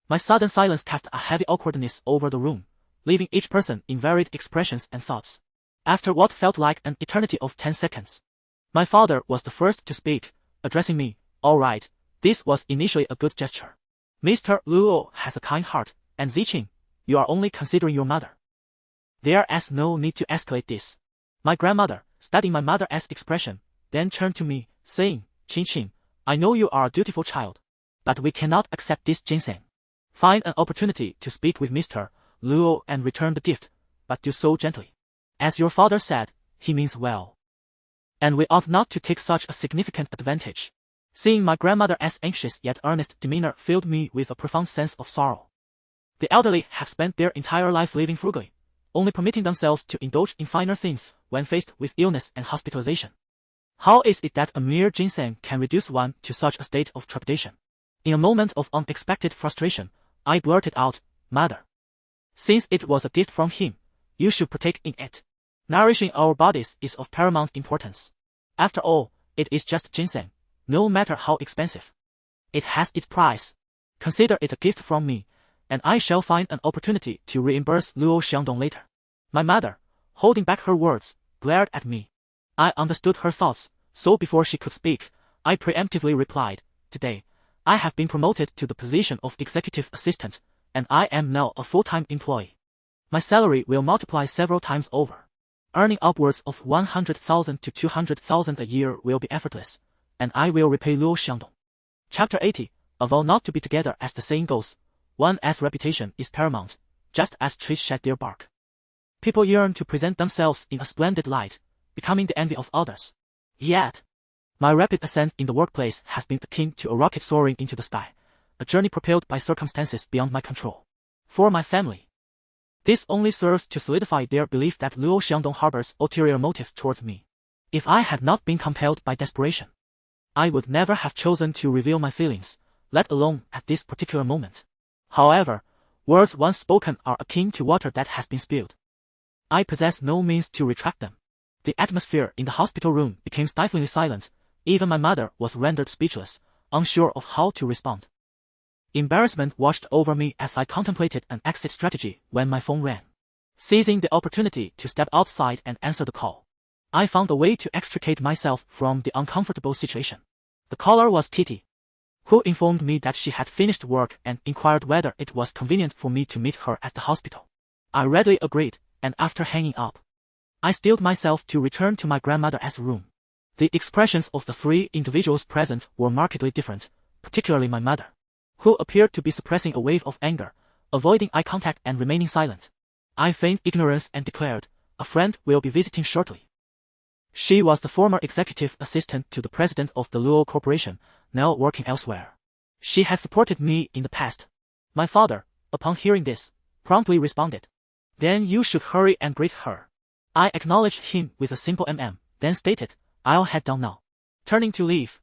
My sudden silence cast a heavy awkwardness over the room, leaving each person in varied expressions and thoughts. After what felt like an eternity of 10 seconds, my father was the first to speak, addressing me. All right, this was initially a good gesture. Mr. Luo has a kind heart, and Zijing, you are only considering your mother. There is no need to escalate this. My grandmother, studying my mother's expression, then turned to me, saying, Qing, I know you are a dutiful child, but we cannot accept this ginseng. Find an opportunity to speak with Mr. Luo and return the gift, but do so gently. As your father said, he means well. And we ought not to take such a significant advantage. Seeing my grandmother's anxious yet earnest demeanor filled me with a profound sense of sorrow. The elderly have spent their entire life living frugally, only permitting themselves to indulge in finer things when faced with illness and hospitalization. How is it that a mere ginseng can reduce one to such a state of trepidation? In a moment of unexpected frustration, I blurted out, Mother, since it was a gift from him, you should partake in it. Nourishing our bodies is of paramount importance. After all, it is just ginseng, no matter how expensive. It has its price. Consider it a gift from me, and I shall find an opportunity to reimburse Luo Xiangdong later. My mother, holding back her words, glared at me. I understood her thoughts, so before she could speak, I preemptively replied, Today, I have been promoted to the position of executive assistant, and I am now a full-time employee. My salary will multiply several times over. Earning upwards of 100,000 to 200,000 a year will be effortless, and I will repay Luo Xiangdong. Chapter 80, A vow not to be together. As the saying goes, one's reputation is paramount, just as trees shed their bark. People yearn to present themselves in a splendid light, becoming the envy of others. Yet, my rapid ascent in the workplace has been akin to a rocket soaring into the sky, a journey propelled by circumstances beyond my control. For my family, this only serves to solidify their belief that Luo Xiangdong harbors ulterior motives towards me. If I had not been compelled by desperation, I would never have chosen to reveal my feelings, let alone at this particular moment. However, words once spoken are akin to water that has been spilled. I possess no means to retract them. The atmosphere in the hospital room became stiflingly silent. Even my mother was rendered speechless, unsure of how to respond. Embarrassment washed over me as I contemplated an exit strategy when my phone rang. Seizing the opportunity to step outside and answer the call, I found a way to extricate myself from the uncomfortable situation. The caller was Kitty, who informed me that she had finished work and inquired whether it was convenient for me to meet her at the hospital. I readily agreed, and after hanging up, I steeled myself to return to my grandmother's room. The expressions of the three individuals present were markedly different, particularly my mother, who appeared to be suppressing a wave of anger, avoiding eye contact and remaining silent. I feigned ignorance and declared, A friend will be visiting shortly. She was the former executive assistant to the president of the Luo Corporation, now working elsewhere. She had supported me in the past. My father, upon hearing this, promptly responded, Then you should hurry and greet her. I acknowledged him with a simple then stated, I'll head down now. Turning to leave,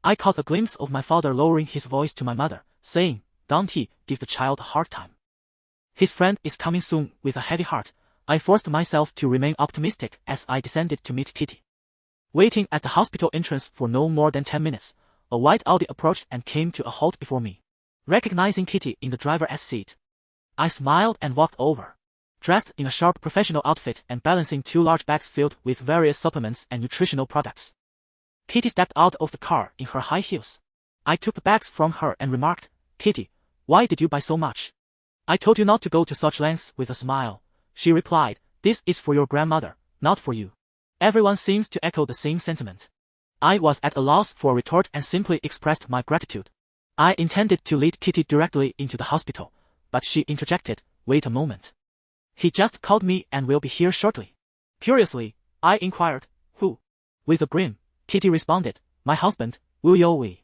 I caught a glimpse of my father lowering his voice to my mother, saying, Don't he give the child a hard time. His friend is coming soon. With a heavy heart, I forced myself to remain optimistic as I descended to meet Kitty. Waiting at the hospital entrance for no more than 10 minutes, a white Audi approached and came to a halt before me. Recognizing Kitty in the driver's seat, I smiled and walked over. Dressed in a sharp professional outfit and balancing two large bags filled with various supplements and nutritional products, Kitty stepped out of the car in her high heels. I took the bags from her and remarked, Kitty, why did you buy so much? I told you not to go to such lengths. With a smile, she replied, This is for your grandmother, not for you. Everyone seems to echo the same sentiment. I was at a loss for a retort and simply expressed my gratitude. I intended to lead Kitty directly into the hospital, but she interjected, Wait a moment. He just called me and will be here shortly. Curiously, I inquired, Who? With a grin, Kitty responded, My husband, Wu Youwei.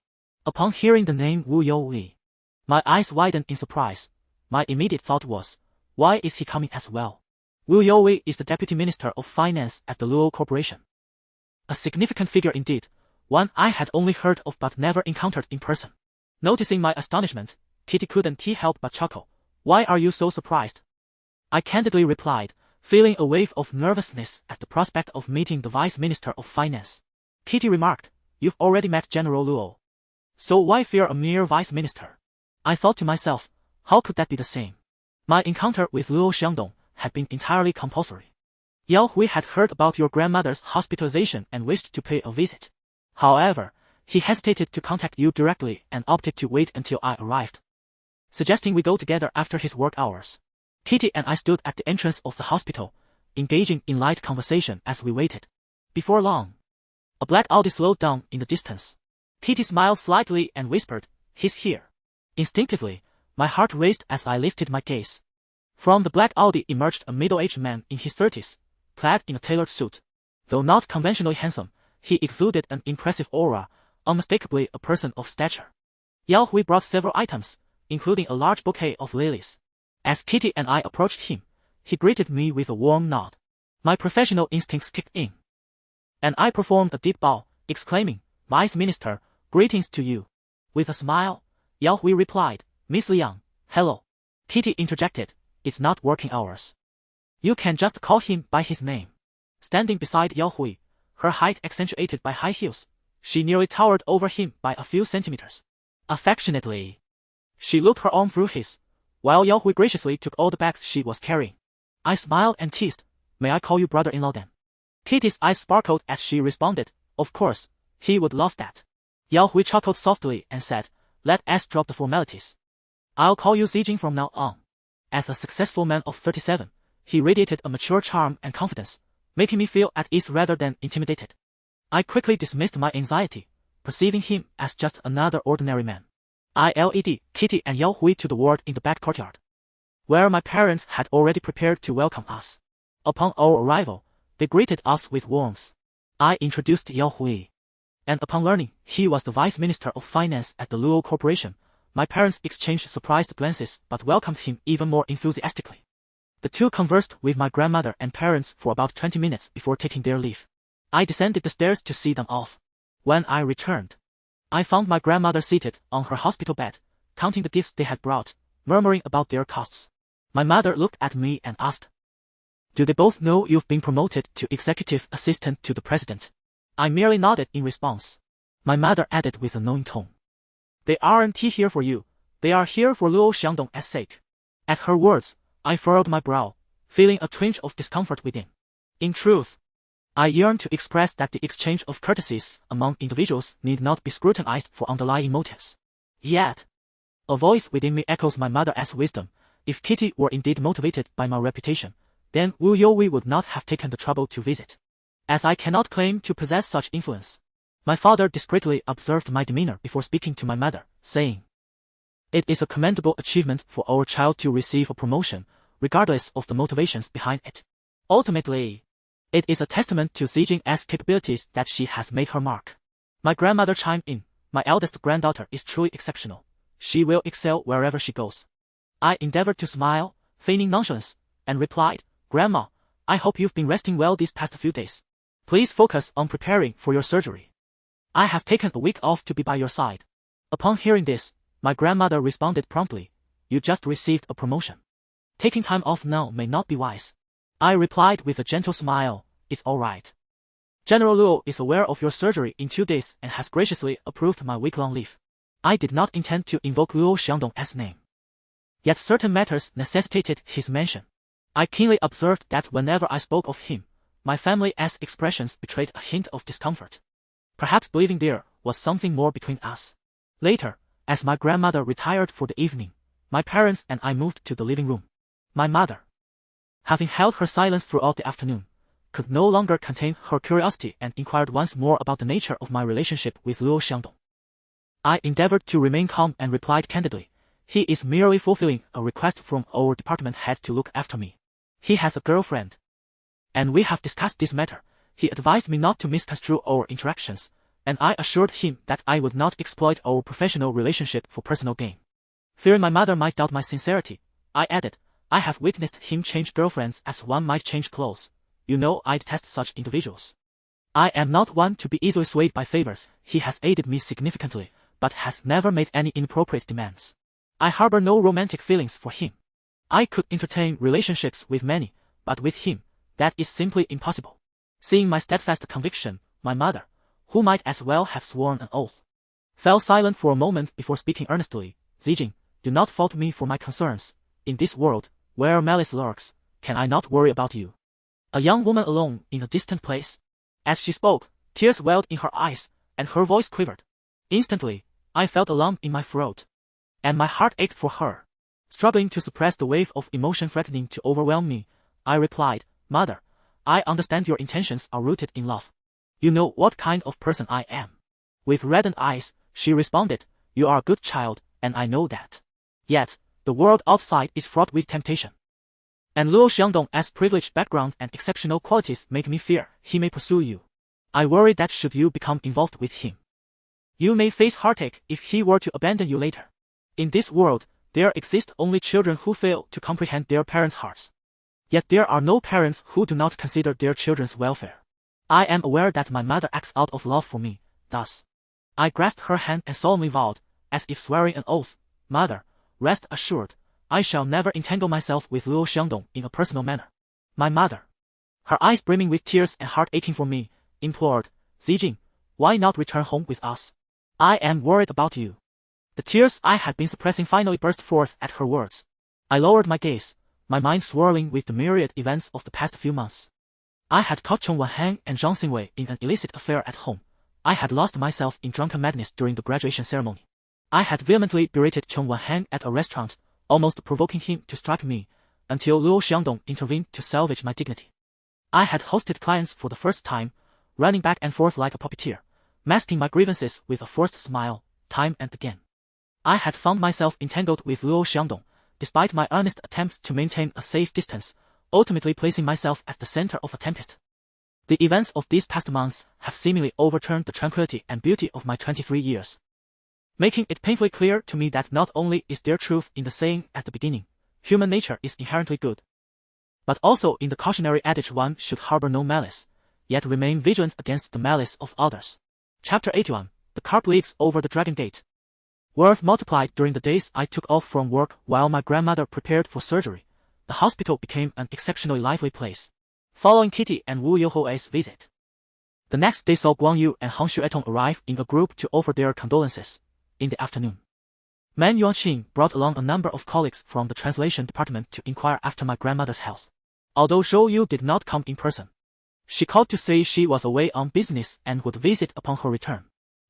Upon hearing the name Wu Youwei, my eyes widened in surprise. My immediate thought was, why is he coming as well? Wu Youwei is the Deputy Minister of Finance at the Luo Corporation. A significant figure indeed, one I had only heard of but never encountered in person. Noticing my astonishment, Kitty couldn't help but chuckle. Why are you so surprised? I candidly replied, feeling a wave of nervousness at the prospect of meeting the Vice Minister of Finance. Kitty remarked, you've already met General Luo. So why fear a mere Vice Minister? I thought to myself, how could that be the same? My encounter with Luo Xiangdong had been entirely compulsory. Yao Hui had heard about your grandmother's hospitalization and wished to pay a visit. However, he hesitated to contact you directly and opted to wait until I arrived, suggesting we go together after his work hours. Kitty and I stood at the entrance of the hospital, engaging in light conversation as we waited. Before long, a black Audi slowed down in the distance. Kitty smiled slightly and whispered, he's here. Instinctively, my heart raced as I lifted my gaze. From the black Audi emerged a middle-aged man in his 30s, clad in a tailored suit. Though not conventionally handsome, he exuded an impressive aura, unmistakably a person of stature. Yao Hui brought several items, including a large bouquet of lilies. As Kitty and I approached him, he greeted me with a warm nod. My professional instincts kicked in, and I performed a deep bow, exclaiming, Vice Minister, greetings to you. With a smile, Yao Hui replied, Miss Liang, hello. Kitty interjected, it's not working hours. You can just call him by his name. Standing beside Yao Hui, her height accentuated by high heels, she nearly towered over him by a few centimeters. Affectionately, she looked her arm through his, while Yao Hui graciously took all the bags she was carrying. I smiled and teased, may I call you brother-in-law then? Kitty's eyes sparkled as she responded, of course, he would love that. Yao Hui chuckled softly and said, let us drop the formalities. I'll call you Zijing from now on. As a successful man of 37, he radiated a mature charm and confidence, making me feel at ease rather than intimidated. I quickly dismissed my anxiety, perceiving him as just another ordinary man. I led Kitty and Yao Hui to the ward in the back courtyard, where my parents had already prepared to welcome us. Upon our arrival, they greeted us with warmth. I introduced Yao Hui, and upon learning he was the Vice Minister of Finance at the Luo Corporation, my parents exchanged surprised glances but welcomed him even more enthusiastically. The two conversed with my grandmother and parents for about 20 minutes before taking their leave. I descended the stairs to see them off. When I returned, I found my grandmother seated on her hospital bed, counting the gifts they had brought, murmuring about their costs. My mother looked at me and asked, do they both know you've been promoted to executive assistant to the president? I merely nodded in response. My mother added with a knowing tone, they aren't here for you, they are here for Luo Xiangdong's sake. At her words, I furrowed my brow, feeling a twinge of discomfort within. In truth, I yearned to express that the exchange of courtesies among individuals need not be scrutinized for underlying motives. Yet, a voice within me echoes my mother's wisdom. If Kitty were indeed motivated by my reputation, then Wu Youwei would not have taken the trouble to visit. As I cannot claim to possess such influence, my father discreetly observed my demeanor before speaking to my mother, saying, it is a commendable achievement for our child to receive a promotion, regardless of the motivations behind it. Ultimately, it is a testament to Zijing's capabilities that she has made her mark. My grandmother chimed in, my eldest granddaughter is truly exceptional. She will excel wherever she goes. I endeavored to smile, feigning nonchalance, and replied, Grandma, I hope you've been resting well these past few days. Please focus on preparing for your surgery. I have taken a week off to be by your side. Upon hearing this, my grandmother responded promptly, you just received a promotion. Taking time off now may not be wise. I replied with a gentle smile, it's alright. General Luo is aware of your surgery in 2 days and has graciously approved my week-long leave. I did not intend to invoke Luo Xiangdong's name, yet certain matters necessitated his mention. I keenly observed that whenever I spoke of him, my family's expressions betrayed a hint of discomfort, perhaps believing there was something more between us. Later, as my grandmother retired for the evening, my parents and I moved to the living room. My mother, having held her silence throughout the afternoon, could no longer contain her curiosity and inquired once more about the nature of my relationship with Luo Xiangdong. I endeavored to remain calm and replied candidly, he is merely fulfilling a request from our department head to look after me. He has a girlfriend, and we have discussed this matter. He advised me not to misconstrue our interactions, and I assured him that I would not exploit our professional relationship for personal gain. Fearing my mother might doubt my sincerity, I added, I have witnessed him change girlfriends as one might change clothes. You know I detest such individuals. I am not one to be easily swayed by favors. He has aided me significantly, but has never made any inappropriate demands. I harbor no romantic feelings for him. I could entertain relationships with many, but with him, that is simply impossible. Seeing my steadfast conviction, my mother, who might as well have sworn an oath, fell silent for a moment before speaking earnestly. Zijing, do not fault me for my concerns. In this world, where malice lurks, can I not worry about you? A young woman alone in a distant place. As she spoke, tears welled in her eyes, and her voice quivered. Instantly, I felt a lump in my throat, and my heart ached for her. Struggling to suppress the wave of emotion threatening to overwhelm me, I replied, Mother, I understand your intentions are rooted in love. You know what kind of person I am. With reddened eyes, she responded, You are a good child, and I know that. Yet, the world outside is fraught with temptation. And Luo Xiangdong's privileged background and exceptional qualities make me fear he may pursue you. I worry that should you become involved with him, you may face heartache if he were to abandon you later. In this world, there exist only children who fail to comprehend their parents' hearts. Yet there are no parents who do not consider their children's welfare. I am aware that my mother acts out of love for me, thus. I grasped her hand and solemnly vowed, as if swearing an oath, Mother, rest assured, I shall never entangle myself with Luo Xiangdong in a personal manner. My mother, her eyes brimming with tears and heart aching for me, implored, Zijing, why not return home with us? I am worried about you. The tears I had been suppressing finally burst forth at her words. I lowered my gaze, my mind swirling with the myriad events of the past few months. I had caught Cheng Wanhang and Zhang Xingwei in an illicit affair at home. I had lost myself in drunken madness during the graduation ceremony. I had vehemently berated Cheng Wanhang at a restaurant, almost provoking him to strike me, until Luo Xiangdong intervened to salvage my dignity. I had hosted clients for the first time, running back and forth like a puppeteer, masking my grievances with a forced smile, time and again. I had found myself entangled with Luo Xiangdong, despite my earnest attempts to maintain a safe distance, ultimately placing myself at the center of a tempest. The events of these past months have seemingly overturned the tranquility and beauty of my 23 years, making it painfully clear to me that not only is there truth in the saying at the beginning, human nature is inherently good, but also in the cautionary adage one should harbor no malice, yet remain vigilant against the malice of others. Chapter 81, The Carp Leaps Over the Dragon Gate. Worth multiplied during the days I took off from work while my grandmother prepared for surgery. The hospital became an exceptionally lively place. Following Kitty and Wu Youho's visit, the next day saw Guang Yu and Hang Xuetong arrive in a group to offer their condolences. In the afternoon, Man Yuanqing brought along a number of colleagues from the translation department to inquire after my grandmother's health. Although Zhou Yu did not come in person, she called to say she was away on business and would visit upon her return.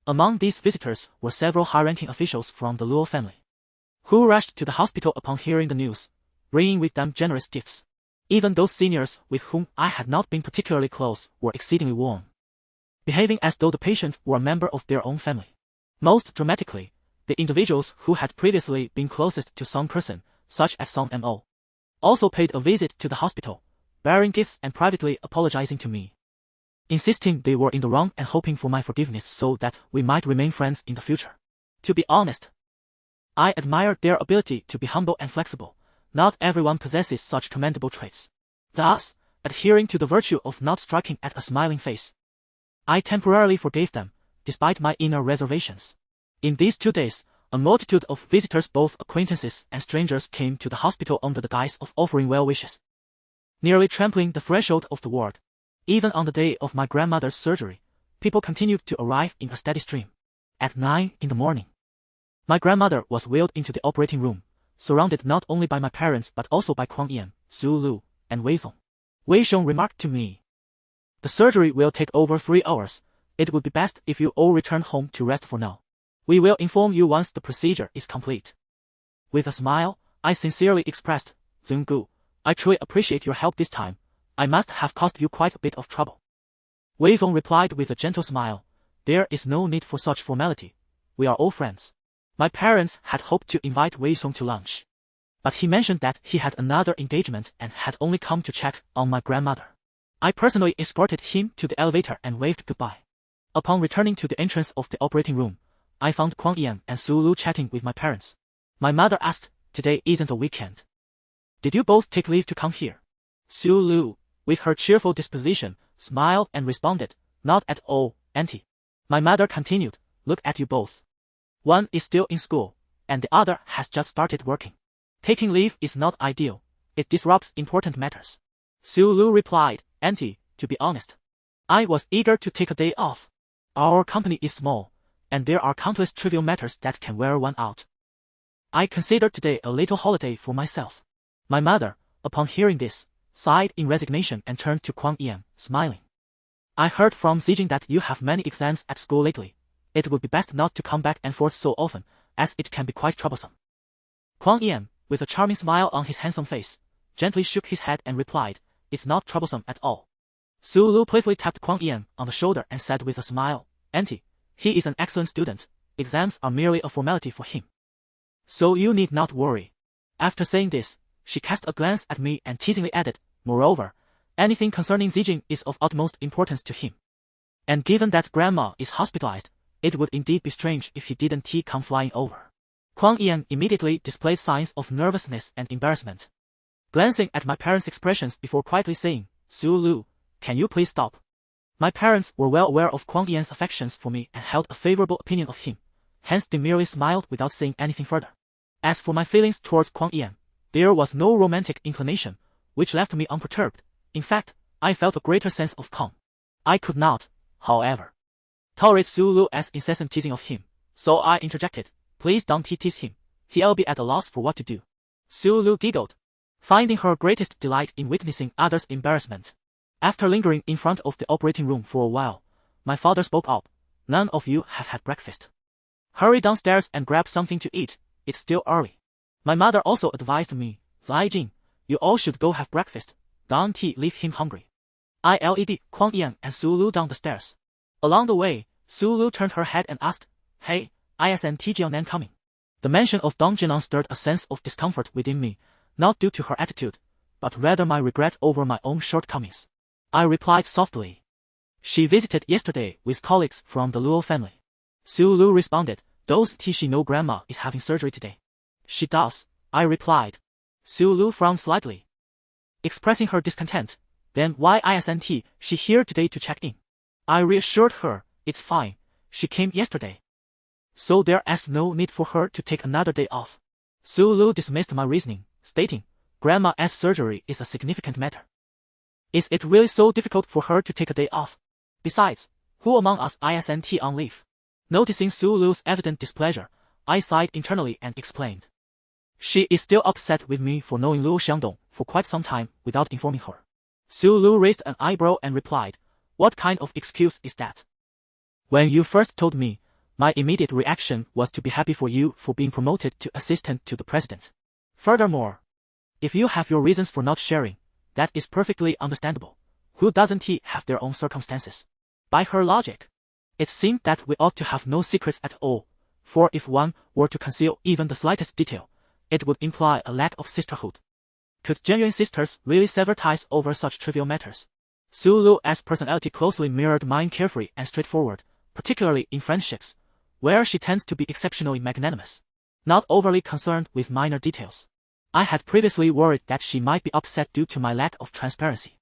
Among these visitors were several high-ranking officials from the Luo family, who rushed to the hospital upon hearing the news, bringing with them generous gifts. Even those seniors with whom I had not been particularly close were exceedingly warm, behaving as though the patient were a member of their own family. Most dramatically, the individuals who had previously been closest to Song person, such as Song Mo, also paid a visit to the hospital, bearing gifts and privately apologizing to me, insisting they were in the wrong and hoping for my forgiveness so that we might remain friends in the future. To be honest, I admired their ability to be humble and flexible. Not everyone possesses such commendable traits. Thus, adhering to the virtue of not striking at a smiling face, I temporarily forgave them, despite my inner reservations. In these 2 days, a multitude of visitors, both acquaintances and strangers, came to the hospital under the guise of offering well wishes, nearly trampling the threshold of the ward. Even on the day of my grandmother's surgery, people continued to arrive in a steady stream. At 9 in the morning, my grandmother was wheeled into the operating room, surrounded not only by my parents but also by Kuang Yan, Su Lu, and Wei Zong. Wei Xiong remarked to me, "The surgery will take over 3 hours. It would be best if you all return home to rest for now. We will inform you once the procedure is complete." With a smile, I sincerely expressed, "Zungu, I truly appreciate your help this time. I must have caused you quite a bit of trouble." Wei Zong replied with a gentle smile, "There is no need for such formality. We are all friends." My parents had hoped to invite Wei Zong to lunch, but he mentioned that he had another engagement and had only come to check on my grandmother. I personally escorted him to the elevator and waved goodbye. Upon returning to the entrance of the operating room, I found Kuang Yan and Su Lu chatting with my parents. My mother asked, "Today isn't a weekend. Did you both take leave to come here?" Su Lu, with her cheerful disposition, smiled and responded, "Not at all, Auntie." My mother continued, "Look at you both. One is still in school, and the other has just started working. Taking leave is not ideal. It disrupts important matters. Su Lu replied, Auntie, to be honest, I was eager to take a day off. Our company is small, and there are countless trivial matters that can wear one out. I considered today a little holiday for myself. My mother, upon hearing this, sighed in resignation and turned to Kuang Yan, smiling. I heard from Zijing that you have many exams at school lately. It would be best not to come back and forth so often, as it can be quite troublesome. Kuang Yan, with a charming smile on his handsome face, gently shook his head and replied, It's not troublesome at all. Su Lu playfully tapped Kuang Yan on the shoulder and said with a smile, Auntie, he is an excellent student. Exams are merely a formality for him. So you need not worry. After saying this, she cast a glance at me and teasingly added, Moreover, anything concerning Zijing is of utmost importance to him. And given that Grandma is hospitalized, it would indeed be strange if he didn't come flying over. Kuang Yan immediately displayed signs of nervousness and embarrassment. Glancing at my parents' expressions before quietly saying, Su Lu, can you please stop? My parents were well aware of Kuang Yan's affections for me and held a favorable opinion of him, hence they merely smiled without saying anything further. As for my feelings towards Kuang Yan, there was no romantic inclination, which left me unperturbed. In fact, I felt a greater sense of calm. I could not, however, tolerate Su Lu's incessant teasing of him, so I interjected, Please don't tease him. He'll be at a loss for what to do. Su Lu giggled, finding her greatest delight in witnessing others' embarrassment. After lingering in front of the operating room for a while, my father spoke up, None of you have had breakfast. Hurry downstairs and grab something to eat, it's still early. My mother also advised me, Zijing, you all should go have breakfast, don't leave him hungry. I led Kuang Yan and Su Lu down the stairs. Along the way, Su Lu turned her head and asked, Hey, isn't Jianan coming? The mention of Dong Jinan stirred a sense of discomfort within me, not due to her attitude, but rather my regret over my own shortcomings. I replied softly. She visited yesterday with colleagues from the Luo family. Su Lu responded, Does she know Grandma is having surgery today? She does, I replied. Su Lu frowned slightly, expressing her discontent. Then why isn't she here today to check in? I reassured her, it's fine, she came yesterday. So there is no need for her to take another day off. Su Lu dismissed my reasoning, stating, Grandma's surgery is a significant matter. Is it really so difficult for her to take a day off? Besides, who among us isn't on leave? Noticing Su Lu's evident displeasure, I sighed internally and explained. She is still upset with me for knowing Luo Xiangdong for quite some time without informing her. Su Lu raised an eyebrow and replied, What kind of excuse is that? When you first told me, my immediate reaction was to be happy for you for being promoted to assistant to the president. Furthermore, if you have your reasons for not sharing, that is perfectly understandable. Who doesn't have their own circumstances? By her logic, it seemed that we ought to have no secrets at all, for if one were to conceal even the slightest detail, it would imply a lack of sisterhood. Could genuine sisters really sever ties over such trivial matters? Su Lu's personality closely mirrored mine, carefree and straightforward, particularly in friendships, where she tends to be exceptionally magnanimous, not overly concerned with minor details. I had previously worried that she might be upset due to my lack of transparency,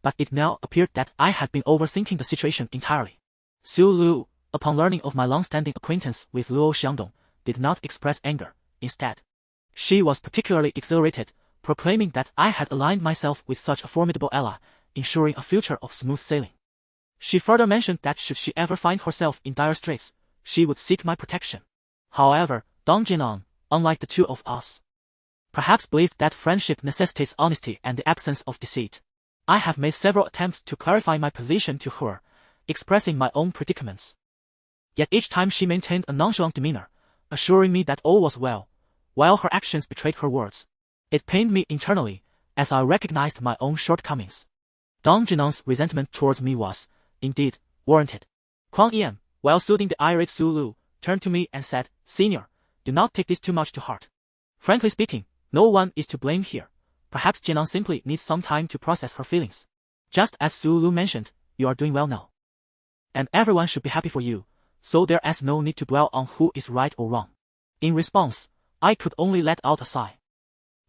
but it now appeared that I had been overthinking the situation entirely. Su Lu, upon learning of my long-standing acquaintance with Luo Xiangdong, did not express anger. Instead, she was particularly exhilarated, proclaiming that I had aligned myself with such a formidable ally, ensuring a future of smooth sailing. She further mentioned that should she ever find herself in dire straits, she would seek my protection. However, Dong Jinan, unlike the two of us, perhaps believed that friendship necessitates honesty and the absence of deceit. I have made several attempts to clarify my position to her, expressing my own predicaments. Yet each time she maintained a nonchalant demeanor, assuring me that all was well, while her actions betrayed her words. It pained me internally, as I recognized my own shortcomings. Dong Jinan's resentment towards me was, indeed, warranted. Kuang Yan, while soothing the irate Su Lu, turned to me and said, Senior, do not take this too much to heart. Frankly speaking, no one is to blame here. Perhaps Jinan simply needs some time to process her feelings. Just as Su Lu mentioned, you are doing well now, and everyone should be happy for you, so there is no need to dwell on who is right or wrong. In response, I could only let out a sigh.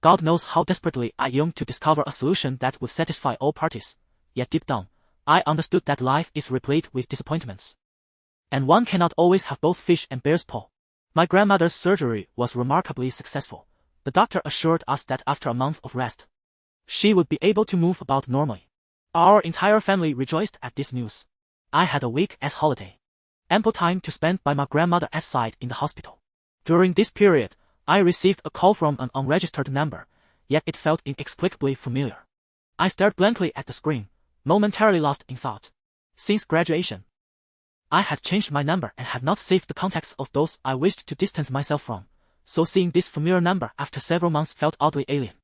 God knows how desperately I yearned to discover a solution that would satisfy all parties, yet deep down, I understood that life is replete with disappointments, and one cannot always have both fish and bear's paw. My grandmother's surgery was remarkably successful. The doctor assured us that after a month of rest, she would be able to move about normally. Our entire family rejoiced at this news. I had a week as holiday. Ample time to spend by my grandmother's side in the hospital. During this period, I received a call from an unregistered number, yet it felt inexplicably familiar. I stared blankly at the screen, momentarily lost in thought. Since graduation, I had changed my number and had not saved the contacts of those I wished to distance myself from, so seeing this familiar number after several months felt oddly alien.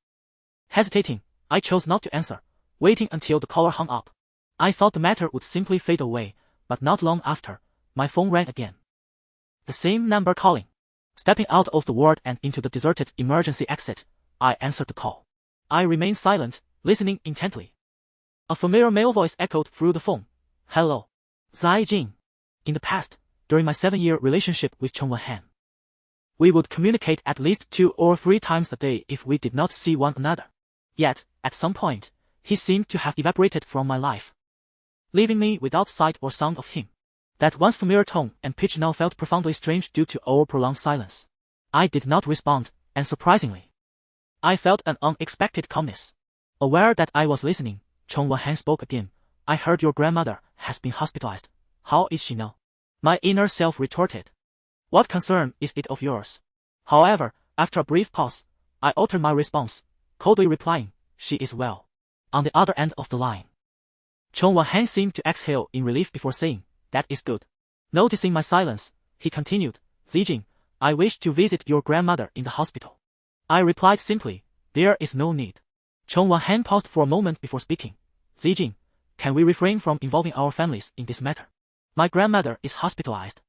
Hesitating, I chose not to answer, waiting until the caller hung up. I thought the matter would simply fade away, but not long after, my phone rang again. The same number calling. Stepping out of the ward and into the deserted emergency exit, I answered the call. I remained silent, listening intently. A familiar male voice echoed through the phone. Hello. Zijing. In the past, during my 7-year relationship with Cheng Wen-han, we would communicate at least 2 or 3 times a day if we did not see one another. Yet, at some point, he seemed to have evaporated from my life, leaving me without sight or sound of him. That once familiar tone and pitch now felt profoundly strange due to our prolonged silence. I did not respond, and surprisingly, I felt an unexpected calmness. Aware that I was listening, Cheng Wen-han spoke again. I heard your grandmother has been hospitalized. How is she now? My inner self retorted. What concern is it of yours? However, after a brief pause, I altered my response, coldly replying, she is well. On the other end of the line, Cheng Wen-han seemed to exhale in relief before saying, that is good. Noticing my silence, he continued, Zijing, I wish to visit your grandmother in the hospital. I replied simply, there is no need. Cheng Wen-han paused for a moment before speaking. Zijing, can we refrain from involving our families in this matter? My grandmother is hospitalized,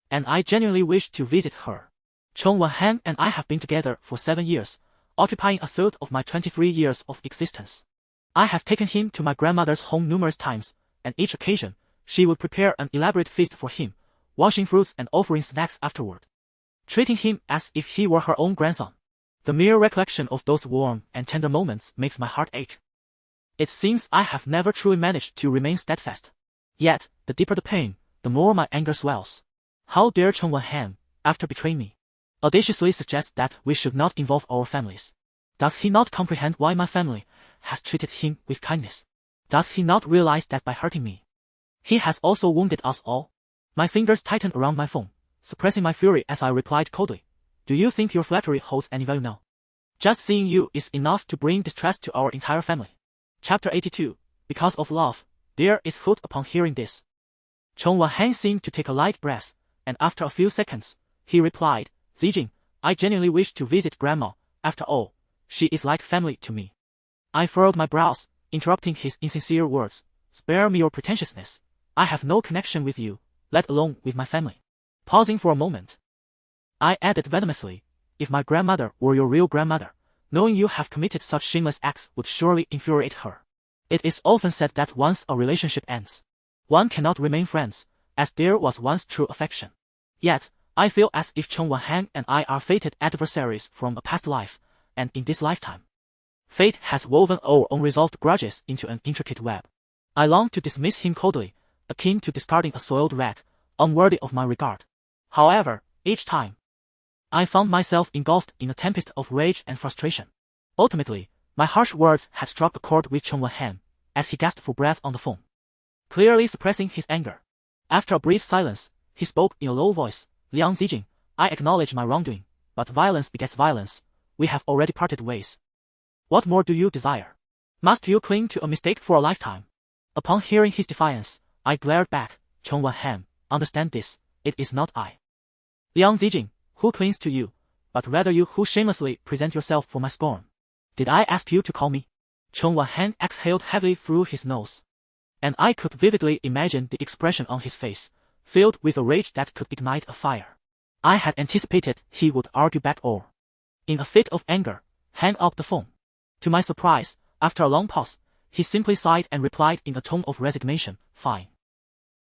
and I genuinely wish to visit her. Cheng Wen-han and I have been together for 7 years, occupying a third of my 23 years of existence. I have taken him to my grandmother's home numerous times, and each occasion, she would prepare an elaborate feast for him, washing fruits and offering snacks afterward, treating him as if he were her own grandson. The mere recollection of those warm and tender moments makes my heart ache. It seems I have never truly managed to remain steadfast. Yet, the deeper the pain, the more my anger swells. How dare Cheng Wen-han, after betraying me, audaciously suggest that we should not involve our families? Does he not comprehend why my family has treated him with kindness? Does he not realize that by hurting me, he has also wounded us all? My fingers tightened around my phone, suppressing my fury as I replied coldly. Do you think your flattery holds any value now? Just seeing you is enough to bring distress to our entire family. Chapter 82, Because of Love. There is hood upon hearing this. Cheng Wen-han seemed to take a light breath, and after a few seconds, he replied, Zijing, I genuinely wish to visit Grandma. After all, she is like family to me. I furrowed my brows, interrupting his insincere words. Spare me your pretentiousness. I have no connection with you, let alone with my family. Pausing for a moment, I added venomously, if my grandmother were your real grandmother, knowing you have committed such shameless acts would surely infuriate her. It is often said that once a relationship ends, one cannot remain friends, as there was once true affection. Yet, I feel as if Cheng Wen-han and I are fated adversaries from a past life, and in this lifetime, fate has woven our unresolved grudges into an intricate web. I long to dismiss him coldly, akin to discarding a soiled rag, unworthy of my regard. However, each time, I found myself engulfed in a tempest of rage and frustration. Ultimately, my harsh words had struck a chord with Cheng Wen-han, as he gasped for breath on the phone, clearly suppressing his anger. After a brief silence, he spoke in a low voice, Liang Zijing, I acknowledge my wrongdoing, but violence begets violence. We have already parted ways. What more do you desire? Must you cling to a mistake for a lifetime? Upon hearing his defiance, I glared back, Cheng Wen-han, understand this, it is not I, Liang Zijing, who clings to you, but rather you who shamelessly present yourself for my scorn. Did I ask you to call me? Cheng Wen-han exhaled heavily through his nose, and I could vividly imagine the expression on his face, filled with a rage that could ignite a fire. I had anticipated he would argue back or, in a fit of anger, hang up the phone. To my surprise, after a long pause, he simply sighed and replied in a tone of resignation, fine.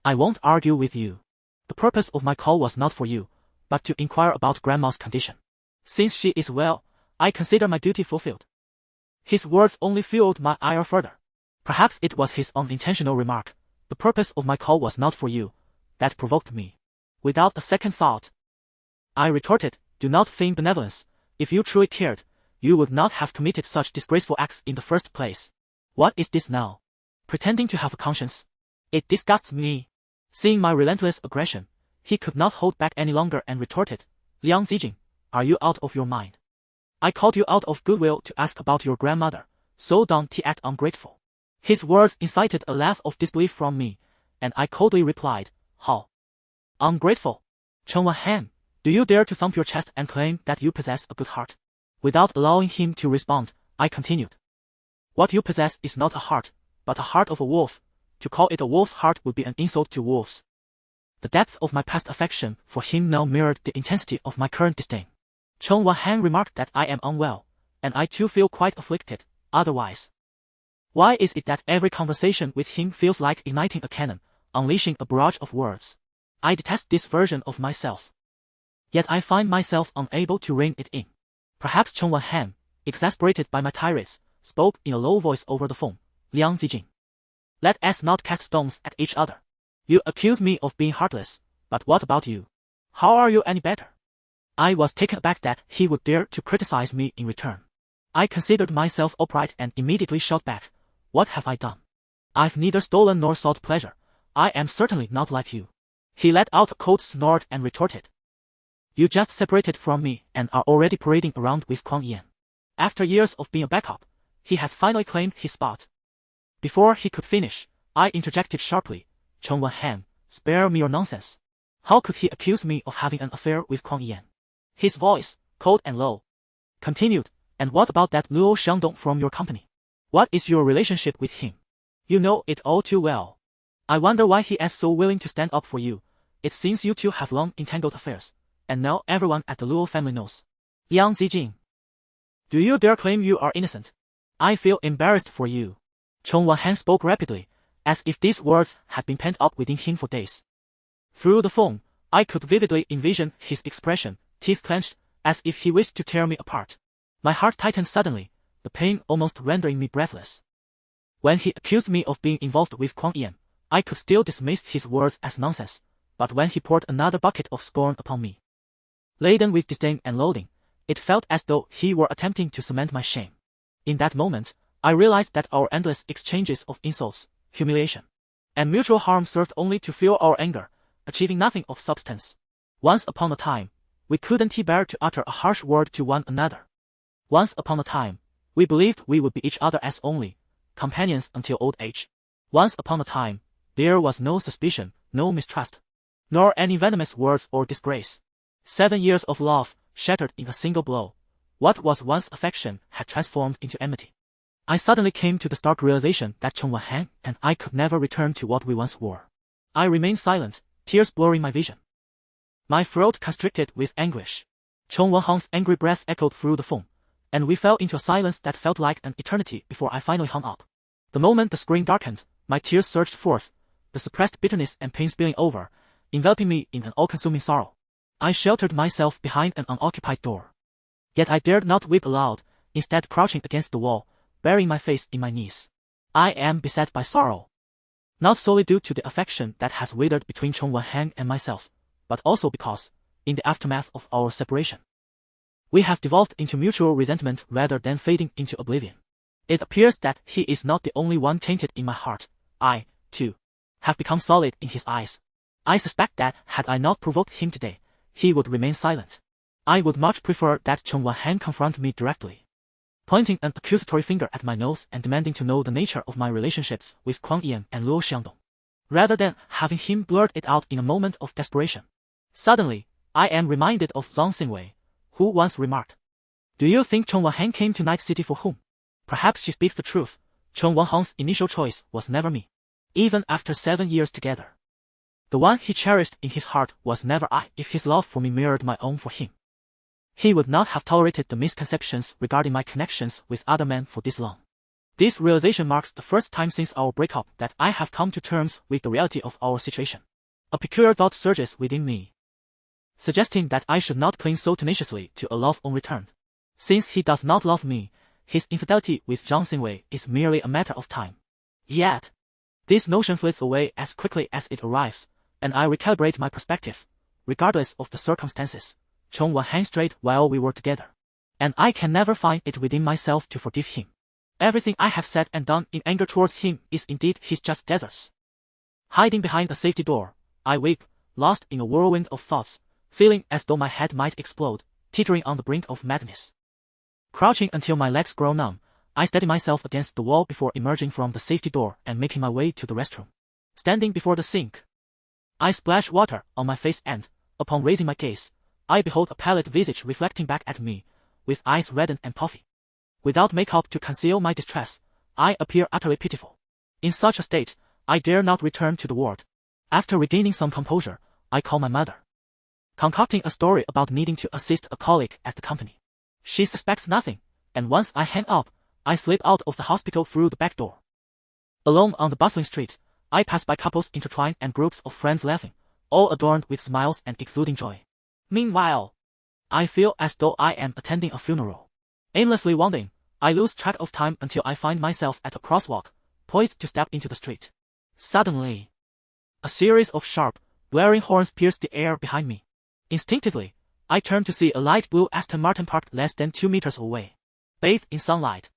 I won't argue with you. The purpose of my call was not for you, but to inquire about Grandma's condition. Since she is well, I consider my duty fulfilled. His words only fueled my ire further. Perhaps it was his unintentional remark, the purpose of my call was not for you, that provoked me. Without a second thought, I retorted, do not feign benevolence. If you truly cared, you would not have committed such disgraceful acts in the first place. What is this now? Pretending to have a conscience? It disgusts me. Seeing my relentless aggression, he could not hold back any longer and retorted, Liang Zijing, are you out of your mind? I called you out of goodwill to ask about your grandmother, so don't act ungrateful. His words incited a laugh of disbelief from me, and I coldly replied, how? Ungrateful? Chen Wanhan, do you dare to thump your chest and claim that you possess a good heart? Without allowing him to respond, I continued. What you possess is not a heart, but a heart of a wolf. To call it a wolf's heart would be an insult to wolves. The depth of my past affection for him now mirrored the intensity of my current disdain. Chen Wanhan remarked that I am unwell, and I too feel quite afflicted, otherwise. Why is it that every conversation with him feels like igniting a cannon, unleashing a barrage of words? I detest this version of myself. Yet I find myself unable to rein it in. Perhaps Chen Wanhan, exasperated by my tirades, spoke in a low voice over the phone, Liang Zijing. Let us not cast stones at each other. You accuse me of being heartless, but what about you? How are you any better? I was taken aback that he would dare to criticize me in return. I considered myself upright and immediately shot back, what have I done? I've neither stolen nor sought pleasure. I am certainly not like you. He let out a cold snort and retorted. You just separated from me and are already parading around with Kuang Yan. After years of being a backup, he has finally claimed his spot. Before he could finish, I interjected sharply, Chen Wanhan, spare me your nonsense. How could he accuse me of having an affair with Kuang Yan? His voice, cold and low, continued, and what about that Luo Xiangdong from your company? What is your relationship with him? You know it all too well. I wonder why he is so willing to stand up for you. It seems you two have long entangled affairs, and now everyone at the Luo family knows. Liang Zijing, do you dare claim you are innocent? I feel embarrassed for you. Chen Wanhan spoke rapidly, as if these words had been pent up within him for days. Through the phone, I could vividly envision his expression, teeth clenched, as if he wished to tear me apart. My heart tightened suddenly, the pain almost rendering me breathless. When he accused me of being involved with Kuang Yan, I could still dismiss his words as nonsense, but when he poured another bucket of scorn upon me, laden with disdain and loathing, it felt as though he were attempting to cement my shame. In that moment, I realized that our endless exchanges of insults, humiliation, and mutual harm served only to fuel our anger, achieving nothing of substance. Once upon a time, we couldn't bear to utter a harsh word to one another. Once upon a time, we believed we would be each other as only companions until old age. Once upon a time, there was no suspicion, no mistrust, nor any venomous words or disgrace. 7 years of love, shattered in a single blow. What was once affection had transformed into enmity. I suddenly came to the stark realization that Chen Wanhan and I could never return to what we once were. I remained silent, tears blurring my vision. My throat constricted with anguish. Chen Wanhan's angry breath echoed through the phone, and we fell into a silence that felt like an eternity before I finally hung up. The moment the screen darkened, my tears surged forth, the suppressed bitterness and pain spilling over, enveloping me in an all-consuming sorrow. I sheltered myself behind an unoccupied door. Yet I dared not weep aloud, instead crouching against the wall, burying my face in my knees. I am beset by sorrow. Not solely due to the affection that has withered between Chen Wanhan and myself, but also because, in the aftermath of our separation, we have devolved into mutual resentment rather than fading into oblivion. It appears that he is not the only one tainted in my heart. I, too, have become solid in his eyes. I suspect that had I not provoked him today, he would remain silent. I would much prefer that Chen Wanhan confront me directly, pointing an accusatory finger at my nose and demanding to know the nature of my relationships with Kuang Yan and Luo Xiangdong, rather than having him blurt it out in a moment of desperation. Suddenly, I am reminded of Zhang Xingwei, who once remarked, "Do you think Chen Wanhan came to Night City for whom?" Perhaps she speaks the truth. Chen Wanhan's initial choice was never me. Even after 7 years together, the one he cherished in his heart was never I. If his love for me mirrored my own for him, he would not have tolerated the misconceptions regarding my connections with other men for this long. This realization marks the first time since our breakup that I have come to terms with the reality of our situation. A peculiar thought surges within me, suggesting that I should not cling so tenaciously to a love unreturned. Since he does not love me, his infidelity with Zhang Xingwei is merely a matter of time. Yet, this notion flits away as quickly as it arrives, and I recalibrate my perspective, regardless of the circumstances, Chong one hand straight while we were together. And I can never find it within myself to forgive him. Everything I have said and done in anger towards him is indeed his just deserts. Hiding behind the safety door, I weep, lost in a whirlwind of thoughts, feeling as though my head might explode, teetering on the brink of madness. Crouching until my legs grow numb, I steady myself against the wall before emerging from the safety door and making my way to the restroom. Standing before the sink, I splash water on my face and, upon raising my gaze, I behold a pallid visage reflecting back at me, with eyes reddened and puffy. Without makeup to conceal my distress, I appear utterly pitiful. In such a state, I dare not return to the ward. After regaining some composure, I call my mother, concocting a story about needing to assist a colleague at the company. She suspects nothing, and once I hang up, I slip out of the hospital through the back door. Alone on the bustling street, I pass by couples intertwined and groups of friends laughing, all adorned with smiles and exuding joy. Meanwhile, I feel as though I am attending a funeral. Aimlessly wandering, I lose track of time until I find myself at a crosswalk, poised to step into the street. Suddenly, a series of sharp, blaring horns pierce the air behind me. Instinctively, I turn to see a light blue Aston Martin parked less than 2 meters away. Bathed in sunlight,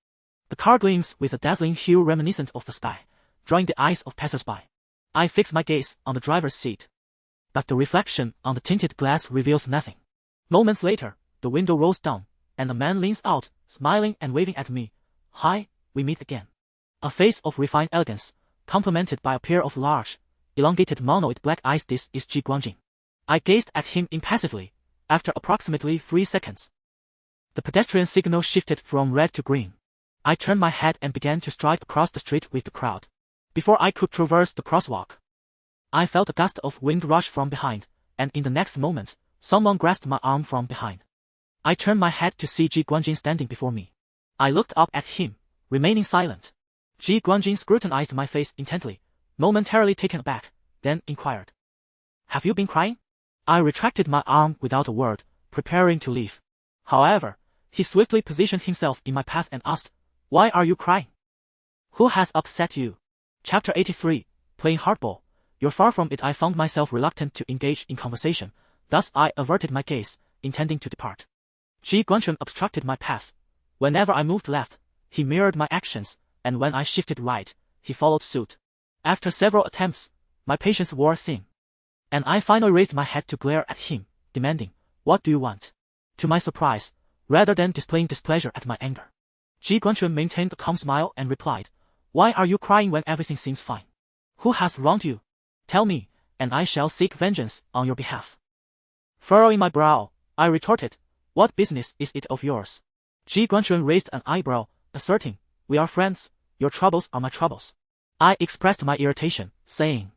the car gleams with a dazzling hue reminiscent of the sky, drawing the eyes of passers-by. I fix my gaze on the driver's seat, but the reflection on the tinted glass reveals nothing. Moments later, the window rolls down, and a man leans out, smiling and waving at me. Hi, we meet again. A face of refined elegance, complemented by a pair of large, elongated monoid black eyes. This is Ji Guangjing. I gazed at him impassively. After approximately 3 seconds, the pedestrian signal shifted from red to green. I turned my head and began to stride across the street with the crowd. Before I could traverse the crosswalk, I felt a gust of wind rush from behind, and in the next moment, someone grasped my arm from behind. I turned my head to see Ji Guangjing standing before me. I looked up at him, remaining silent. Ji Guangjing scrutinized my face intently, momentarily taken aback, then inquired, "Have you been crying?" I retracted my arm without a word, preparing to leave. However, he swiftly positioned himself in my path and asked, "Why are you crying? Who has upset you?" Chapter 83, Playing Hardball. You're far from it. I found myself reluctant to engage in conversation, thus I averted my gaze, intending to depart. Ji Guangjing obstructed my path. Whenever I moved left, he mirrored my actions, and when I shifted right, he followed suit. After several attempts, my patience wore thin, and I finally raised my head to glare at him, demanding, "What do you want?" To my surprise, rather than displaying displeasure at my anger, Ji Guangjing maintained a calm smile and replied, "Why are you crying when everything seems fine? Who has wronged you? Tell me, and I shall seek vengeance on your behalf." Furrowing my brow, I retorted, "What business is it of yours?" Ji Guangjing raised an eyebrow, asserting, "We are friends, your troubles are my troubles." I expressed my irritation, saying,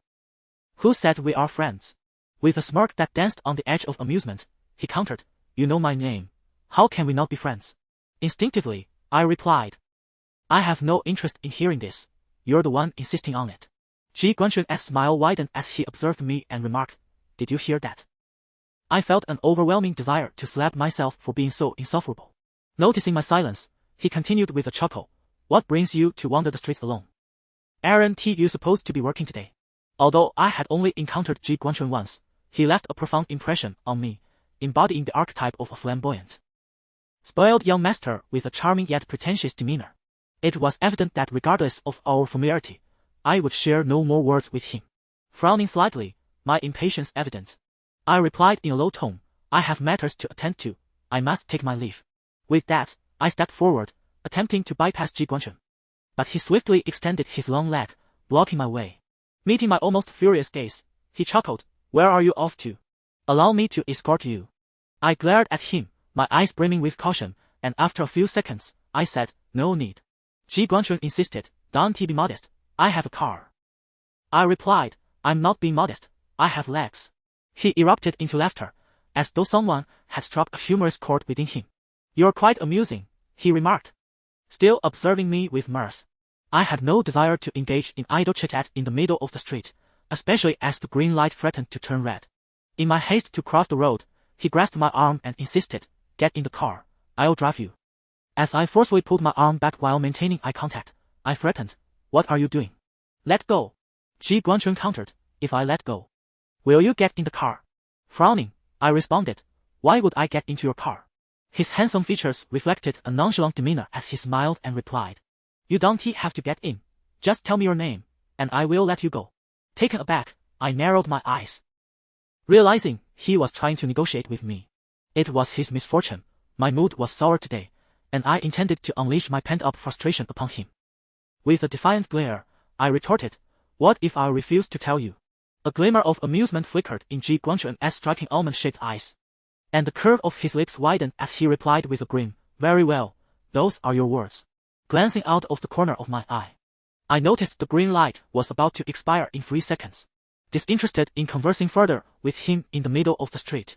"Who said we are friends?" With a smirk that danced on the edge of amusement, he countered, "You know my name. How can we not be friends?" Instinctively, I replied, "I have no interest in hearing this. You're the one insisting on it." Ji Guangjing's smile widened as he observed me and remarked, "Did you hear that?" I felt an overwhelming desire to slap myself for being so insufferable. Noticing my silence, he continued with a chuckle, "What brings you to wander the streets alone? Aren't you supposed to be working today?" Although I had only encountered Ji Guangjing once, he left a profound impression on me, embodying the archetype of a flamboyant, spoiled young master with a charming yet pretentious demeanor. It was evident that regardless of our familiarity, I would share no more words with him. Frowning slightly, my impatience evident, I replied in a low tone, "I have matters to attend to. I must take my leave." With that, I stepped forward, attempting to bypass Ji Guangjing. But he swiftly extended his long leg, blocking my way. Meeting my almost furious gaze, he chuckled, "Where are you off to? Allow me to escort you." I glared at him, my eyes brimming with caution, and after a few seconds, I said, "No need." Ji Guangjing insisted, "Don't be modest. I have a car." I replied, "I'm not being modest. I have legs." He erupted into laughter, as though someone had struck a humorous chord within him. "You're quite amusing," he remarked, still observing me with mirth. I had no desire to engage in idle chit-chat in the middle of the street, especially as the green light threatened to turn red. In my haste to cross the road, he grasped my arm and insisted, "Get in the car, I'll drive you." As I forcefully pulled my arm back while maintaining eye contact, I threatened, "What are you doing?" "Let go." Ji Guangjing countered, "If I let go, will you get in the car?" Frowning, I responded, Why would I get into your car? His handsome features reflected a nonchalant demeanor as he smiled and replied. You don't have to get in. Just tell me your name, and I will let you go. Taken aback, I narrowed my eyes, realizing he was trying to negotiate with me. It was his misfortune. My mood was sour today, and I intended to unleash my pent-up frustration upon him. With a defiant glare, I retorted, what if I refuse to tell you? A glimmer of amusement flickered in Ji Guangchun's striking almond-shaped eyes, and the curve of his lips widened as he replied with a grin, very well, those are your words. Glancing out of the corner of my eye, I noticed the green light was about to expire in 3 seconds. Disinterested in conversing further with him in the middle of the street,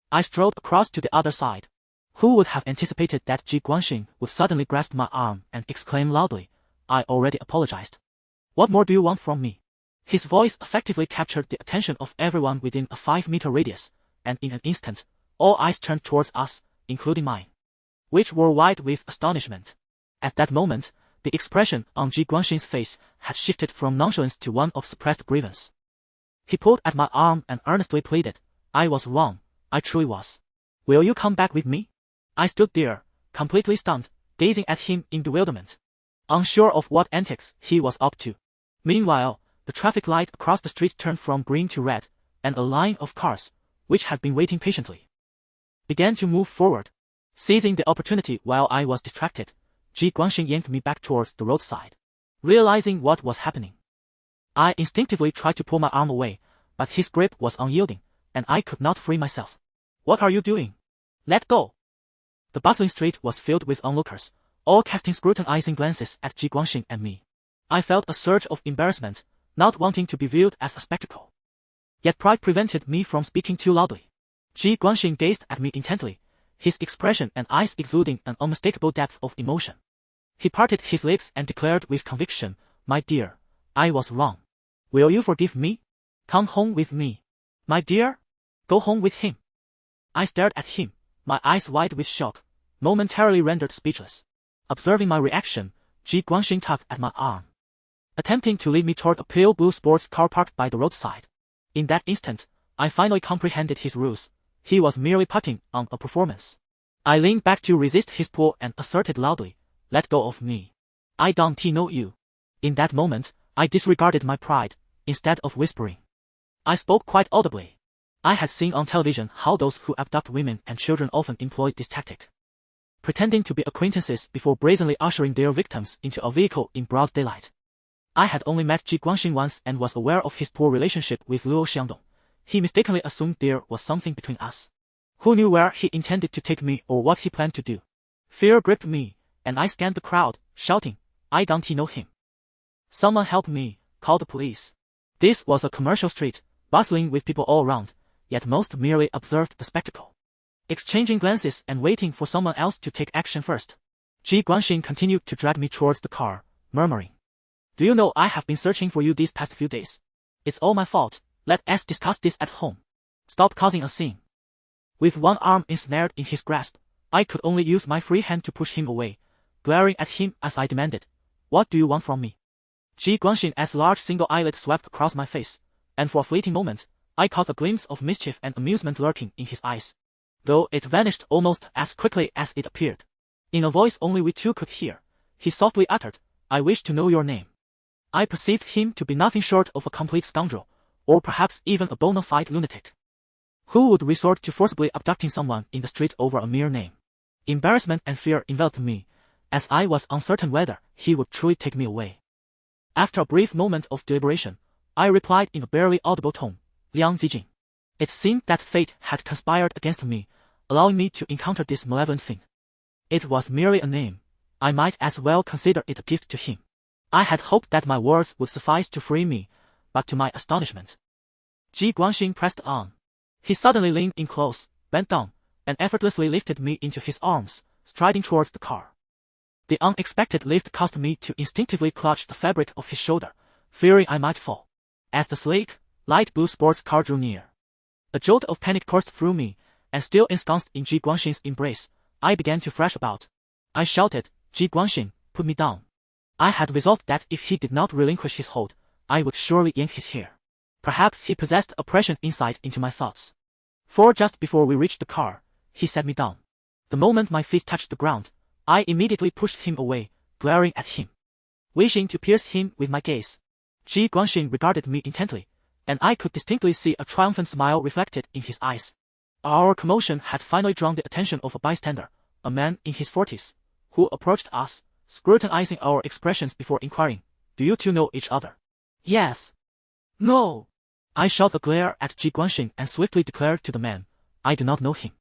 I strolled across to the other side. Who would have anticipated that Ji Guangxing would suddenly grasp my arm and exclaim loudly, I already apologized. What more do you want from me? His voice effectively captured the attention of everyone within a 5-meter radius, and in an instant, all eyes turned towards us, including mine, which were wide with astonishment. At that moment, the expression on Ji Guangxing's face had shifted from nonchalance to one of suppressed grievance. He pulled at my arm and earnestly pleaded, I was wrong, I truly was. Will you come back with me? I stood there, completely stunned, gazing at him in bewilderment, unsure of what antics he was up to. Meanwhile, the traffic light across the street turned from green to red, and a line of cars, which had been waiting patiently, began to move forward. Seizing the opportunity while I was distracted, Ji Guangxing yanked me back towards the roadside. Realizing what was happening, I instinctively tried to pull my arm away, but his grip was unyielding, and I could not free myself. What are you doing? Let go! The bustling street was filled with onlookers, all casting scrutinizing glances at Ji Guangxing and me. I felt a surge of embarrassment, not wanting to be viewed as a spectacle. Yet pride prevented me from speaking too loudly. Ji Guangxing gazed at me intently, his expression and eyes exuding an unmistakable depth of emotion. He parted his lips and declared with conviction, my dear, I was wrong. Will you forgive me? Come home with me. My dear? Go home with him. I stared at him, my eyes wide with shock, momentarily rendered speechless. Observing my reaction, Ji Guangxing tugged at my arm, attempting to lead me toward a pale blue sports car parked by the roadside. In that instant, I finally comprehended his ruse. He was merely putting on a performance. I leaned back to resist his pull and asserted loudly, let go of me. I don't know you. In that moment, I disregarded my pride. Instead of whispering, I spoke quite audibly. I had seen on television how those who abduct women and children often employ this tactic, pretending to be acquaintances before brazenly ushering their victims into a vehicle in broad daylight. I had only met Ji Guangxing once and was aware of his poor relationship with Luo Xiangdong. He mistakenly assumed there was something between us. Who knew where he intended to take me or what he planned to do? Fear gripped me, and I scanned the crowd, shouting, I don't know him. Someone help me, call the police. This was a commercial street, bustling with people all around, yet most merely observed the spectacle, exchanging glances and waiting for someone else to take action first. Ji Guangxing continued to drag me towards the car, murmuring, do you know I have been searching for you these past few days? It's all my fault, let us discuss this at home. Stop causing a scene. With one arm ensnared in his grasp, I could only use my free hand to push him away, glaring at him as I demanded, what do you want from me? Ji Guangxing's large single eyelid swept across my face, and for a fleeting moment, I caught a glimpse of mischief and amusement lurking in his eyes, though it vanished almost as quickly as it appeared. In a voice only we two could hear, he softly uttered, I wish to know your name. I perceived him to be nothing short of a complete scoundrel, or perhaps even a bona fide lunatic. Who would resort to forcibly abducting someone in the street over a mere name? Embarrassment and fear enveloped me, as I was uncertain whether he would truly take me away. After a brief moment of deliberation, I replied in a barely audible tone, Liang Zijing. It seemed that fate had conspired against me, allowing me to encounter this malevolent thing. It was merely a name. I might as well consider it a gift to him. I had hoped that my words would suffice to free me, but to my astonishment, Ji Guangxing pressed on. He suddenly leaned in close, bent down, and effortlessly lifted me into his arms, striding towards the car. The unexpected lift caused me to instinctively clutch the fabric of his shoulder, fearing I might fall. As the sleek, light blue sports car drew near, a jolt of panic coursed through me, and still ensconced in Ji Guangxing's embrace, I began to thrash about. I shouted, Ji Guangxing, put me down. I had resolved that if he did not relinquish his hold, I would surely yank his hair. Perhaps he possessed a prescient insight into my thoughts, for just before we reached the car, he set me down. The moment my feet touched the ground, I immediately pushed him away, glaring at him, wishing to pierce him with my gaze. Ji Guanxing regarded me intently, and I could distinctly see a triumphant smile reflected in his eyes. Our commotion had finally drawn the attention of a bystander, a man in his 40s, who approached us, scrutinizing our expressions before inquiring, "Do you two know each other?" "Yes." "No." I shot a glare at Ji Guanxing and swiftly declared to the man, "I do not know him."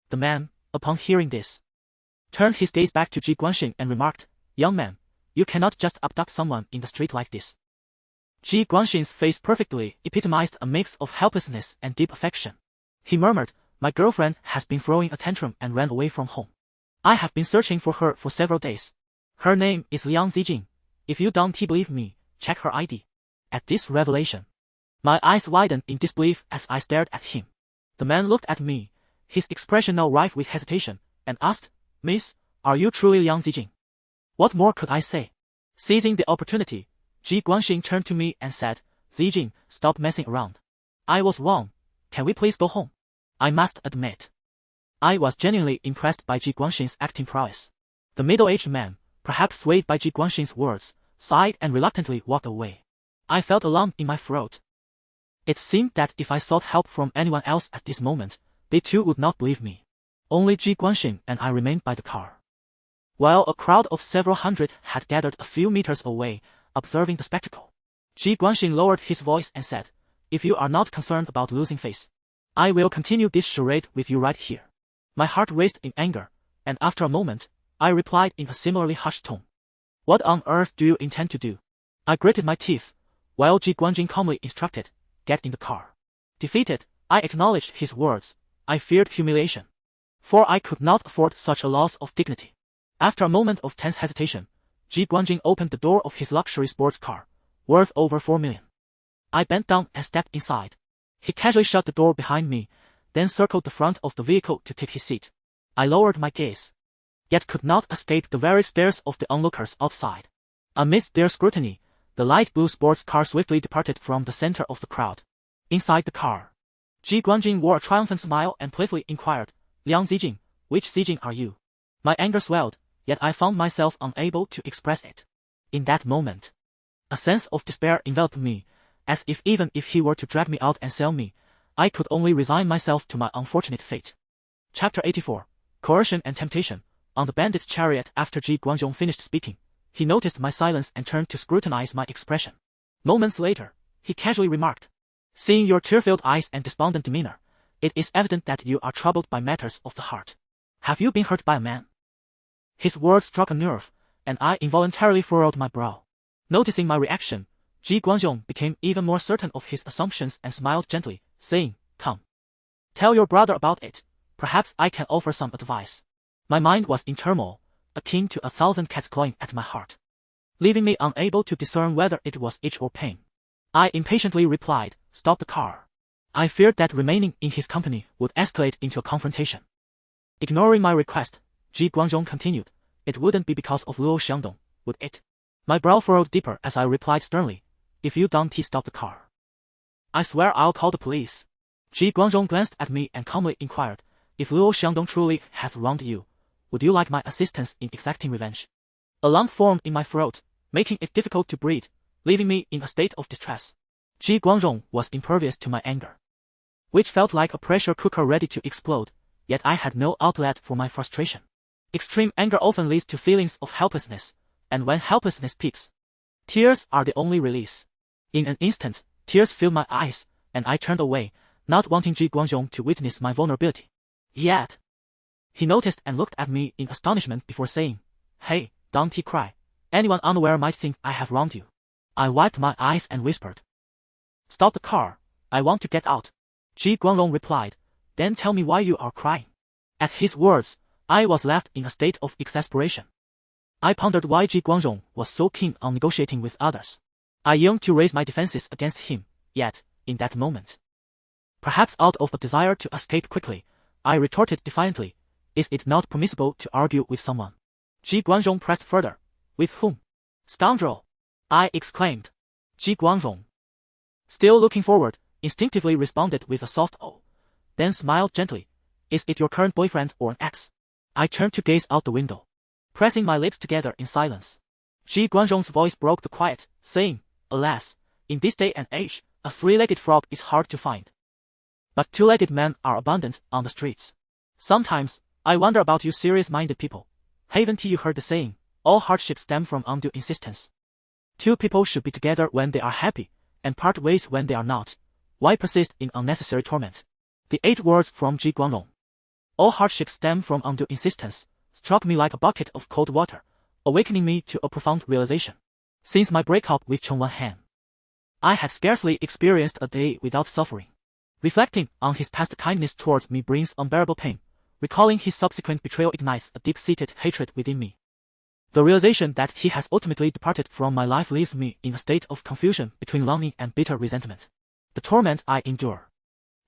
The man, upon hearing this, turned his gaze back to Ji Guanxing and remarked, "Young man, you cannot just abduct someone in the street like this." Ji Guanxing's face perfectly epitomized a mix of helplessness and deep affection. He murmured, "My girlfriend has been throwing a tantrum and ran away from home. I have been searching for her for several days. Her name is Liang Zijing. If you don't believe me, check her ID." At this revelation, my eyes widened in disbelief as I stared at him. The man looked at me, his expression now rife with hesitation, and asked, "Miss, are you truly Liang Zijing?" What more could I say? Seizing the opportunity, Ji Guanxing turned to me and said, "Zijing, stop messing around. I was wrong. Can we please go home?" I must admit, I was genuinely impressed by Ji Guanxing's acting prowess. The middle-aged man, perhaps swayed by Ji Guanxing's words, sighed and reluctantly walked away. I felt a lump in my throat. It seemed that if I sought help from anyone else at this moment, they too would not believe me. Only Ji Guanxing and I remained by the car, while a crowd of several hundred had gathered a few meters away, observing the spectacle. Ji Guanxing lowered his voice and said, "If you are not concerned about losing face, I will continue this charade with you right here." My heart raced in anger, and after a moment, I replied in a similarly hushed tone, "What on earth do you intend to do?" I gritted my teeth, while Ji Guanxing calmly instructed, "Get in the car." Defeated, I acknowledged his words. I feared humiliation, for I could not afford such a loss of dignity. After a moment of tense hesitation, Ji Guanxing opened the door of his luxury sports car, worth over 4 million. I bent down and stepped inside. He casually shut the door behind me, then circled the front of the vehicle to take his seat. I lowered my gaze, yet could not escape the varied stares of the onlookers outside. Amidst their scrutiny, the light blue sports car swiftly departed from the center of the crowd. Inside the car, Ji Guanxing wore a triumphant smile and playfully inquired, "Liang Zijing, which Zijing are you?" My anger swelled, yet I found myself unable to express it. In that moment, a sense of despair enveloped me, as if even if he were to drag me out and sell me, I could only resign myself to my unfortunate fate. Chapter 84. Coercion and Temptation. On the bandit's chariot after Ji Guanxing finished speaking, he noticed my silence and turned to scrutinize my expression. Moments later, he casually remarked, "Seeing your tear-filled eyes and despondent demeanor, it is evident that you are troubled by matters of the heart. Have you been hurt by a man?" His words struck a nerve, and I involuntarily furrowed my brow. Noticing my reaction, Ji Guanxing became even more certain of his assumptions and smiled gently, saying, "Come. Tell your brother about it. Perhaps I can offer some advice." My mind was in turmoil, akin to 1,000 cats clawing at my heart, leaving me unable to discern whether it was itch or pain. I impatiently replied, "Stop the car." I feared that remaining in his company would escalate into a confrontation. Ignoring my request, Ji Guanxing continued, "It wouldn't be because of Luo Xiangdong, would it?" My brow furrowed deeper as I replied sternly, "If you don't stop the car, I swear I'll call the police." Ji Guanxing glanced at me and calmly inquired, "If Luo Xiangdong truly has wronged you, would you like my assistance in exacting revenge?" A lump formed in my throat, making it difficult to breathe, leaving me in a state of distress. Ji Guanxing was impervious to my anger, which felt like a pressure cooker ready to explode, yet I had no outlet for my frustration. Extreme anger often leads to feelings of helplessness, and when helplessness peaks, tears are the only release. In an instant, tears filled my eyes, and I turned away, not wanting Ji Guanxing to witness my vulnerability. Yet, he noticed and looked at me in astonishment before saying, "Hey, don't cry. Anyone unaware might think I have wronged you." I wiped my eyes and whispered, "Stop the car. I want to get out." Ji Guanxing replied, "Then tell me why you are crying." At his words, I was left in a state of exasperation. I pondered why Ji Guanxing was so keen on negotiating with others. I yearned to raise my defenses against him, yet, in that moment, perhaps out of a desire to escape quickly, I retorted defiantly, "Is it not permissible to argue with someone?" Ji Guanxing pressed further, "With whom?" "Scoundrel!" I exclaimed. Ji Guanxing, still looking forward, instinctively responded with a soft "oh," then smiled gently, Is it your current boyfriend or an ex? I turned to gaze out the window, pressing my lips together in silence. Ji Guanzhong's voice broke the quiet, saying, "Alas, in this day and age, a three-legged frog is hard to find. But two-legged men are abundant on the streets. Sometimes, I wonder about you serious-minded people. Haven't you heard the saying, all hardships stem from undue insistence? Two people should be together when they are happy, and part ways when they are not. Why persist in unnecessary torment?" The 8 words from Ji Guanglong, "all hardships stem from undue insistence," struck me like a bucket of cold water, awakening me to a profound realization. Since my breakup with Cheng Wanhan, I had scarcely experienced a day without suffering. Reflecting on his past kindness towards me brings unbearable pain. Recalling his subsequent betrayal ignites a deep-seated hatred within me. The realization that he has ultimately departed from my life leaves me in a state of confusion between longing and bitter resentment. The torment I endure,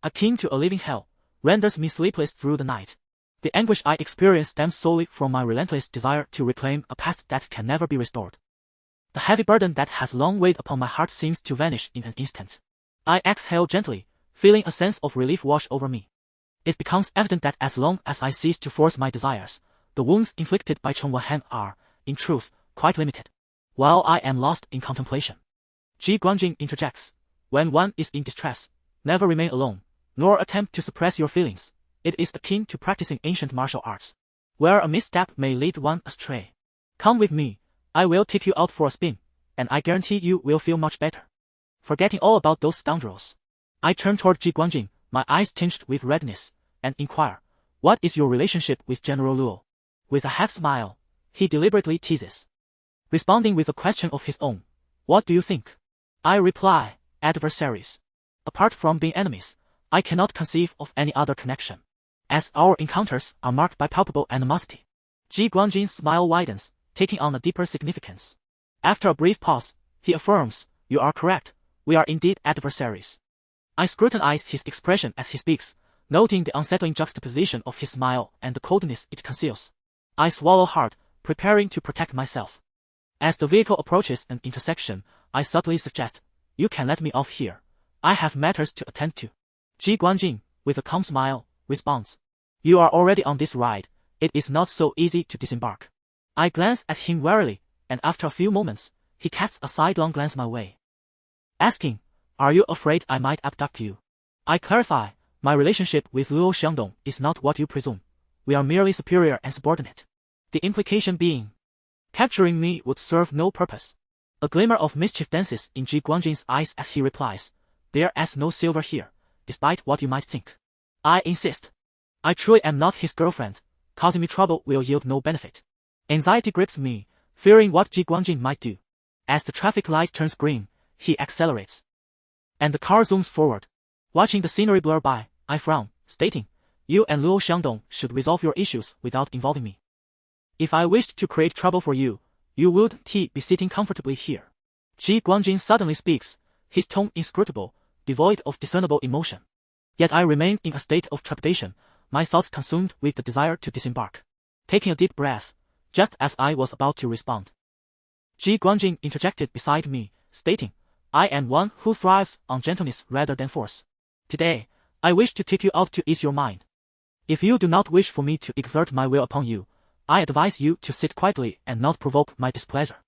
akin to a living hell, renders me sleepless through the night. The anguish I experience stems solely from my relentless desire to reclaim a past that can never be restored. The heavy burden that has long weighed upon my heart seems to vanish in an instant. I exhale gently, feeling a sense of relief wash over me. It becomes evident that as long as I cease to force my desires, the wounds inflicted by Cheng Wanhan are, in truth, quite limited. While I am lost in contemplation, Ji Guanjing interjects, "When one is in distress, never remain alone, nor attempt to suppress your feelings. It is akin to practicing ancient martial arts, where a misstep may lead one astray. Come with me, I will take you out for a spin, and I guarantee you will feel much better." Forgetting all about those scoundrels, I turn toward Ji Guanjing, my eyes tinged with redness, and inquire, "What is your relationship with General Luo?" With a half smile, he deliberately teases, responding with a question of his own, "What do you think?" I reply, "Adversaries. Apart from being enemies, I cannot conceive of any other connection, as our encounters are marked by palpable animosity." Ji Guanjing's smile widens, taking on a deeper significance. After a brief pause, he affirms, "You are correct, we are indeed adversaries." I scrutinize his expression as he speaks, noting the unsettling juxtaposition of his smile and the coldness it conceals. I swallow hard, preparing to protect myself. As the vehicle approaches an intersection, I subtly suggest, "You can let me off here. I have matters to attend to." Ji Guanjing, with a calm smile, responds, "You are already on this ride. It is not so easy to disembark." I glance at him warily, and after a few moments, he casts a sidelong glance my way, asking, "Are you afraid I might abduct you?" I clarify, "My relationship with Luo Xiangdong is not what you presume. We are merely superior and subordinate." The implication being, capturing me would serve no purpose. A glimmer of mischief dances in Ji Guanjing's eyes as he replies, "There is no silver here, despite what you might think." I insist, "I truly am not his girlfriend. Causing me trouble will yield no benefit." Anxiety grips me, fearing what Ji Guanjing might do. As the traffic light turns green, he accelerates, and the car zooms forward. Watching the scenery blur by, I frown, stating, "You and Luo Xiangdong should resolve your issues without involving me. If I wished to create trouble for you, you wouldn't be sitting comfortably here." Ji Guanjing suddenly speaks, his tone inscrutable, devoid of discernible emotion. Yet I remain in a state of trepidation, my thoughts consumed with the desire to disembark. Taking a deep breath, just as I was about to respond, Ji Guanjing interjected beside me, stating, "I am one who thrives on gentleness rather than force. Today, I wish to take you out to ease your mind. If you do not wish for me to exert my will upon you, I advise you to sit quietly and not provoke my displeasure."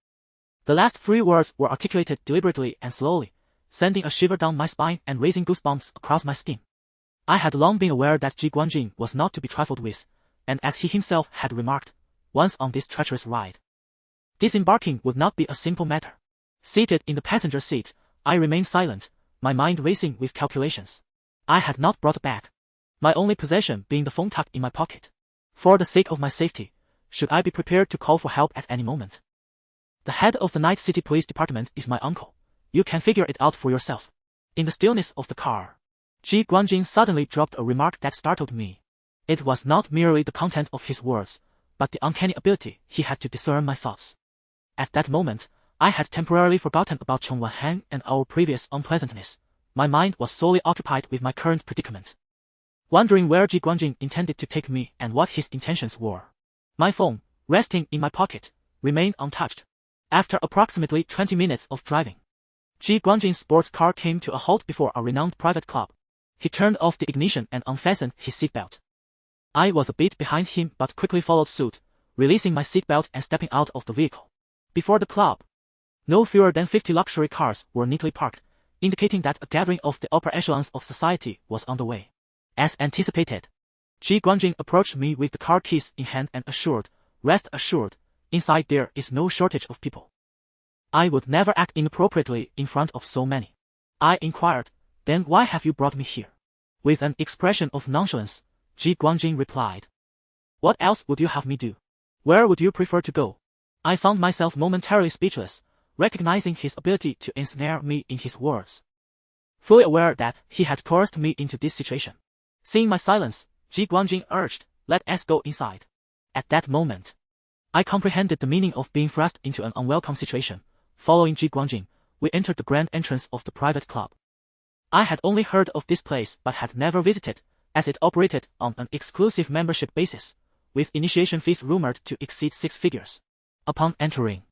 The last 3 words were articulated deliberately and slowly, sending a shiver down my spine and raising goosebumps across my skin. I had long been aware that Ji Guanjing was not to be trifled with, and as he himself had remarked, once on this treacherous ride, disembarking would not be a simple matter. Seated in the passenger seat, I remained silent, my mind racing with calculations. I had not brought a bag, my only possession being the phone tucked in my pocket. For the sake of my safety, should I be prepared to call for help at any moment? The head of the Night City Police Department is my uncle. You can figure it out for yourself. In the stillness of the car, Ji Guanjing suddenly dropped a remark that startled me. It was not merely the content of his words, but the uncanny ability he had to discern my thoughts. At that moment, I had temporarily forgotten about Cheng Wanhan and our previous unpleasantness. My mind was solely occupied with my current predicament, wondering where Ji Guanjing intended to take me and what his intentions were. My phone, resting in my pocket, remained untouched. After approximately 20 minutes of driving, Ji Guanjing's sports car came to a halt before a renowned private club. He turned off the ignition and unfastened his seatbelt. I was a bit behind him but quickly followed suit, releasing my seatbelt and stepping out of the vehicle. Before the club, no fewer than 50 luxury cars were neatly parked, indicating that a gathering of the upper echelons of society was on the way. As anticipated, Ji Guangjing approached me with the car keys in hand and assured, "Rest assured, inside there is no shortage of people." I would never act inappropriately in front of so many. I inquired, "Then why have you brought me here?" With an expression of nonchalance, Ji Guangjing replied, "What else would you have me do? Where would you prefer to go?" I found myself momentarily speechless, recognizing his ability to ensnare me in his words. Fully aware that he had coerced me into this situation. Seeing my silence, Ji Guangjing urged, "Let us go inside." At that moment, I comprehended the meaning of being thrust into an unwelcome situation. Following Ji Guangjing, we entered the grand entrance of the private club. I had only heard of this place but had never visited, as it operated on an exclusive membership basis, with initiation fees rumored to exceed 6 figures. Upon entering,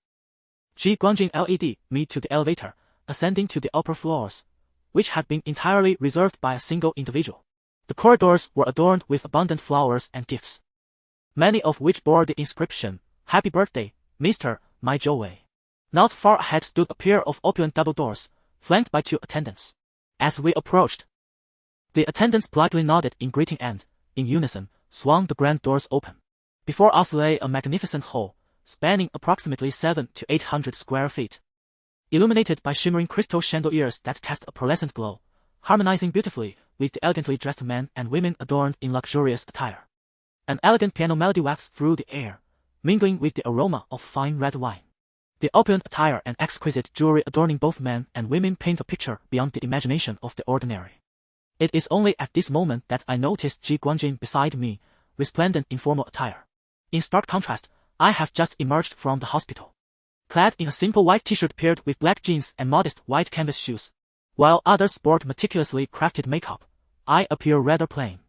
Ji Guangjing led me to the elevator, ascending to the upper floors, which had been entirely reserved by a single individual. The corridors were adorned with abundant flowers and gifts, many of which bore the inscription, "Happy Birthday, Mr. My Zhouwei." Not far ahead stood a pair of opulent double doors, flanked by 2 attendants. As we approached, the attendants politely nodded in greeting and, in unison, swung the grand doors open. Before us lay a magnificent hall, spanning approximately 700 to 800 square feet, illuminated by shimmering crystal chandeliers that cast a pearlescent glow, harmonizing beautifully with the elegantly dressed men and women adorned in luxurious attire. An elegant piano melody waxed through the air, mingling with the aroma of fine red wine. The opulent attire and exquisite jewelry adorning both men and women paint a picture beyond the imagination of the ordinary. It is only at this moment that I noticed Ji Guangjing beside me, resplendent in formal attire. In stark contrast, I have just emerged from the hospital, clad in a simple white t-shirt paired with black jeans and modest white canvas shoes. While others sport meticulously crafted makeup, I appear rather plain,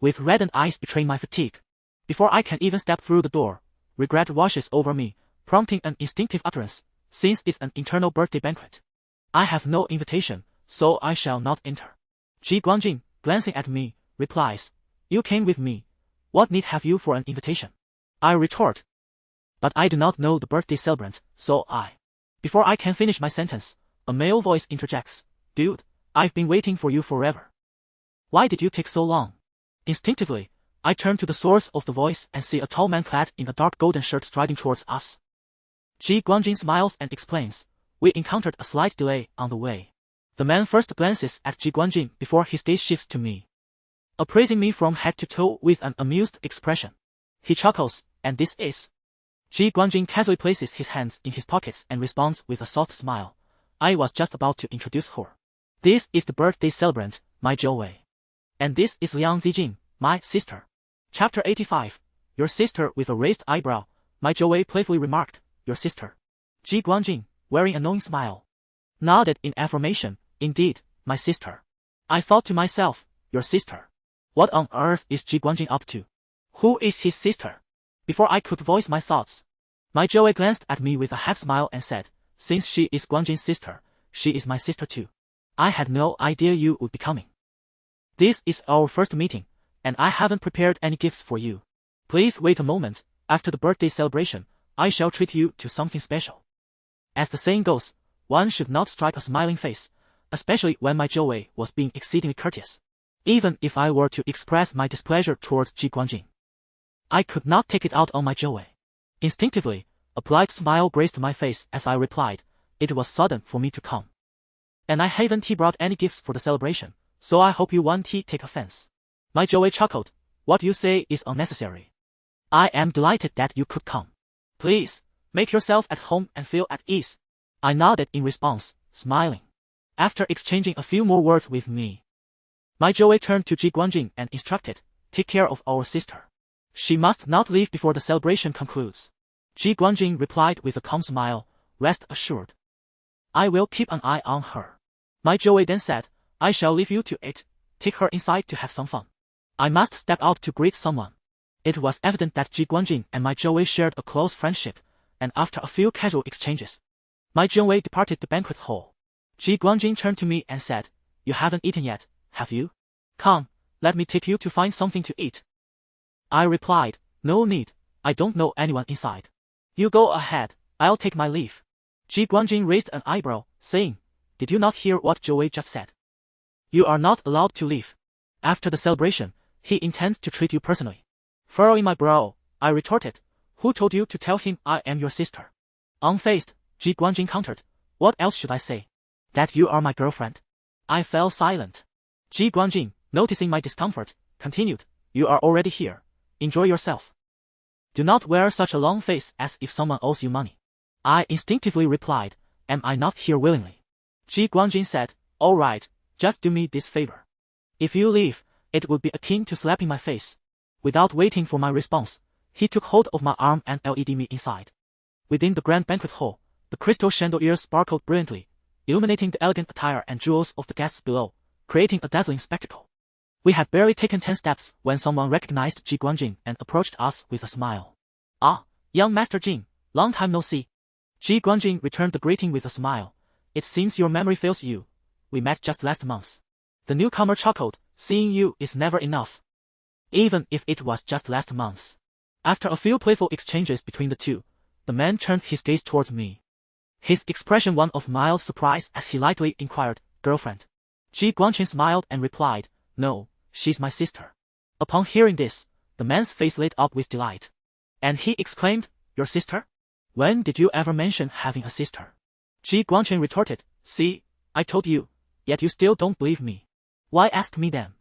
with reddened eyes betraying my fatigue. Before I can even step through the door, regret washes over me, prompting an instinctive utterance, "Since it's an internal birthday banquet, I have no invitation, so I shall not enter." Ji Guangjing, glancing at me, replies, "You came with me. What need have you for an invitation?" I retort, "But I do not know the birthday celebrant, so I..." Before I can finish my sentence, a male voice interjects, "Dude, I've been waiting for you forever. Why did you take so long?" Instinctively, I turn to the source of the voice and see a tall man clad in a dark golden shirt striding towards us. Ji Guangjing smiles and explains, "We encountered a slight delay on the way." The man first glances at Ji Guangjing before his gaze shifts to me, appraising me from head to toe with an amused expression. He chuckles, "And this is..." Ji Guangjing casually places his hands in his pockets and responds with a soft smile, "I was just about to introduce her. This is the birthday celebrant, my Zhouwei. And this is Liang Zijing, my sister." Chapter 85, Your sister with a raised eyebrow, my Zhouwei playfully remarked, "Your sister?" Ji Guangjing, wearing a knowing smile, nodded in affirmation, "Indeed, my sister." I thought to myself, "Your sister? What on earth is Ji Guangjing up to? Who is his sister?" Before I could voice my thoughts, my Zhouwei glanced at me with a half smile and said, "Since she is Guangjing's sister, she is my sister too. I had no idea you would be coming. This is our first meeting, and I haven't prepared any gifts for you. Please wait a moment, after the birthday celebration, I shall treat you to something special." As the saying goes, one should not strike a smiling face, especially when my Zhouwei was being exceedingly courteous. Even if I were to express my displeasure towards Ji Guangjing, I could not take it out on my Zhouwei. Instinctively, a polite smile graced my face as I replied, "It was sudden for me to come. And I haven't brought any gifts for the celebration, so I hope you won't take offense." My Zhouwei chuckled, "What you say is unnecessary. I am delighted that you could come. Please, make yourself at home and feel at ease." I nodded in response, smiling. After exchanging a few more words with me, my Zhouwei turned to Ji Guangjing and instructed, "Take care of our sister. She must not leave before the celebration concludes." Ji Guangjing replied with a calm smile, "Rest assured. I will keep an eye on her." My Zhouwei then said, "I shall leave you to it. Take her inside to have some fun. I must step out to greet someone." It was evident that Ji Guangjing and my Zhouwei shared a close friendship, and after a few casual exchanges, my Zhouwei departed the banquet hall. Ji Guangjing turned to me and said, "You haven't eaten yet, have you? Come, let me take you to find something to eat." I replied, no need, I don't know anyone inside. You go ahead, I'll take my leave. Ji Guanjing raised an eyebrow, saying, did you not hear what Zhou Wei just said? You are not allowed to leave. After the celebration, he intends to treat you personally. Furrowing my brow, I retorted, who told you to tell him I am your sister? Unfazed, Ji Guanjing countered, what else should I say? That you are my girlfriend? I fell silent. Ji Guanjing, noticing my discomfort, continued, you are already here. Enjoy yourself. Do not wear such a long face as if someone owes you money. I instinctively replied, am I not here willingly? Ji Guanjing said, all right, just do me this favor. If you leave, it would be akin to slapping my face. Without waiting for my response, he took hold of my arm and led me inside. Within the grand banquet hall, the crystal chandeliers sparkled brilliantly, illuminating the elegant attire and jewels of the guests below, creating a dazzling spectacle. We had barely taken 10 steps when someone recognized Ji Guanjing and approached us with a smile. Ah, young Master Jing, long time no see. Ji Guanjing returned the greeting with a smile. It seems your memory fails you. We met just last month. The newcomer chuckled, seeing you is never enough. Even if it was just last month. After a few playful exchanges between the two, the man turned his gaze towards me. His expression one of mild surprise as he lightly inquired, girlfriend. Ji Guanjing smiled and replied, no, she's my sister. Upon hearing this, the man's face lit up with delight. And he exclaimed, your sister? When did you ever mention having a sister? Ji Guanjing retorted, see, I told you, yet you still don't believe me. Why ask me then?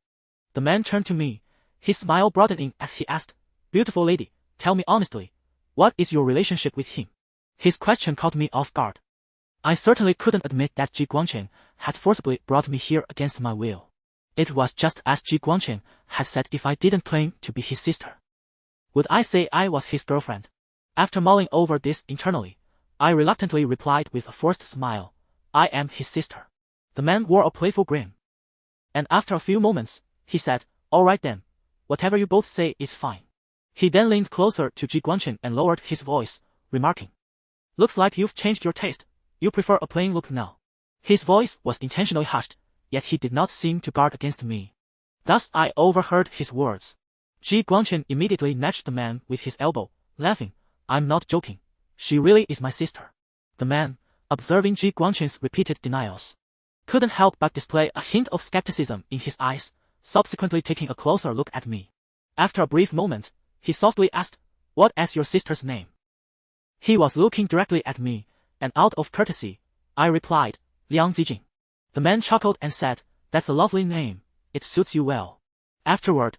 The man turned to me, his smile broadening as he asked, beautiful lady, tell me honestly, what is your relationship with him? His question caught me off guard. I certainly couldn't admit that Ji Guanjing had forcibly brought me here against my will. It was just as Ji Guanjing had said if I didn't claim to be his sister. Would I say I was his girlfriend? After mulling over this internally, I reluctantly replied with a forced smile, I am his sister. The man wore a playful grin. And after a few moments, he said, all right then, whatever you both say is fine. He then leaned closer to Ji Guanjing and lowered his voice, remarking, looks like you've changed your taste, you prefer a plain look now. His voice was intentionally hushed, yet he did not seem to guard against me. Thus I overheard his words. Ji Guanjing immediately nudged the man with his elbow, laughing, I'm not joking, she really is my sister. The man, observing Ji Guanjing's repeated denials, couldn't help but display a hint of skepticism in his eyes, subsequently taking a closer look at me. After a brief moment, he softly asked, what is your sister's name? He was looking directly at me, and out of courtesy, I replied, Liang Zijing. The man chuckled and said, that's a lovely name, it suits you well. Afterward,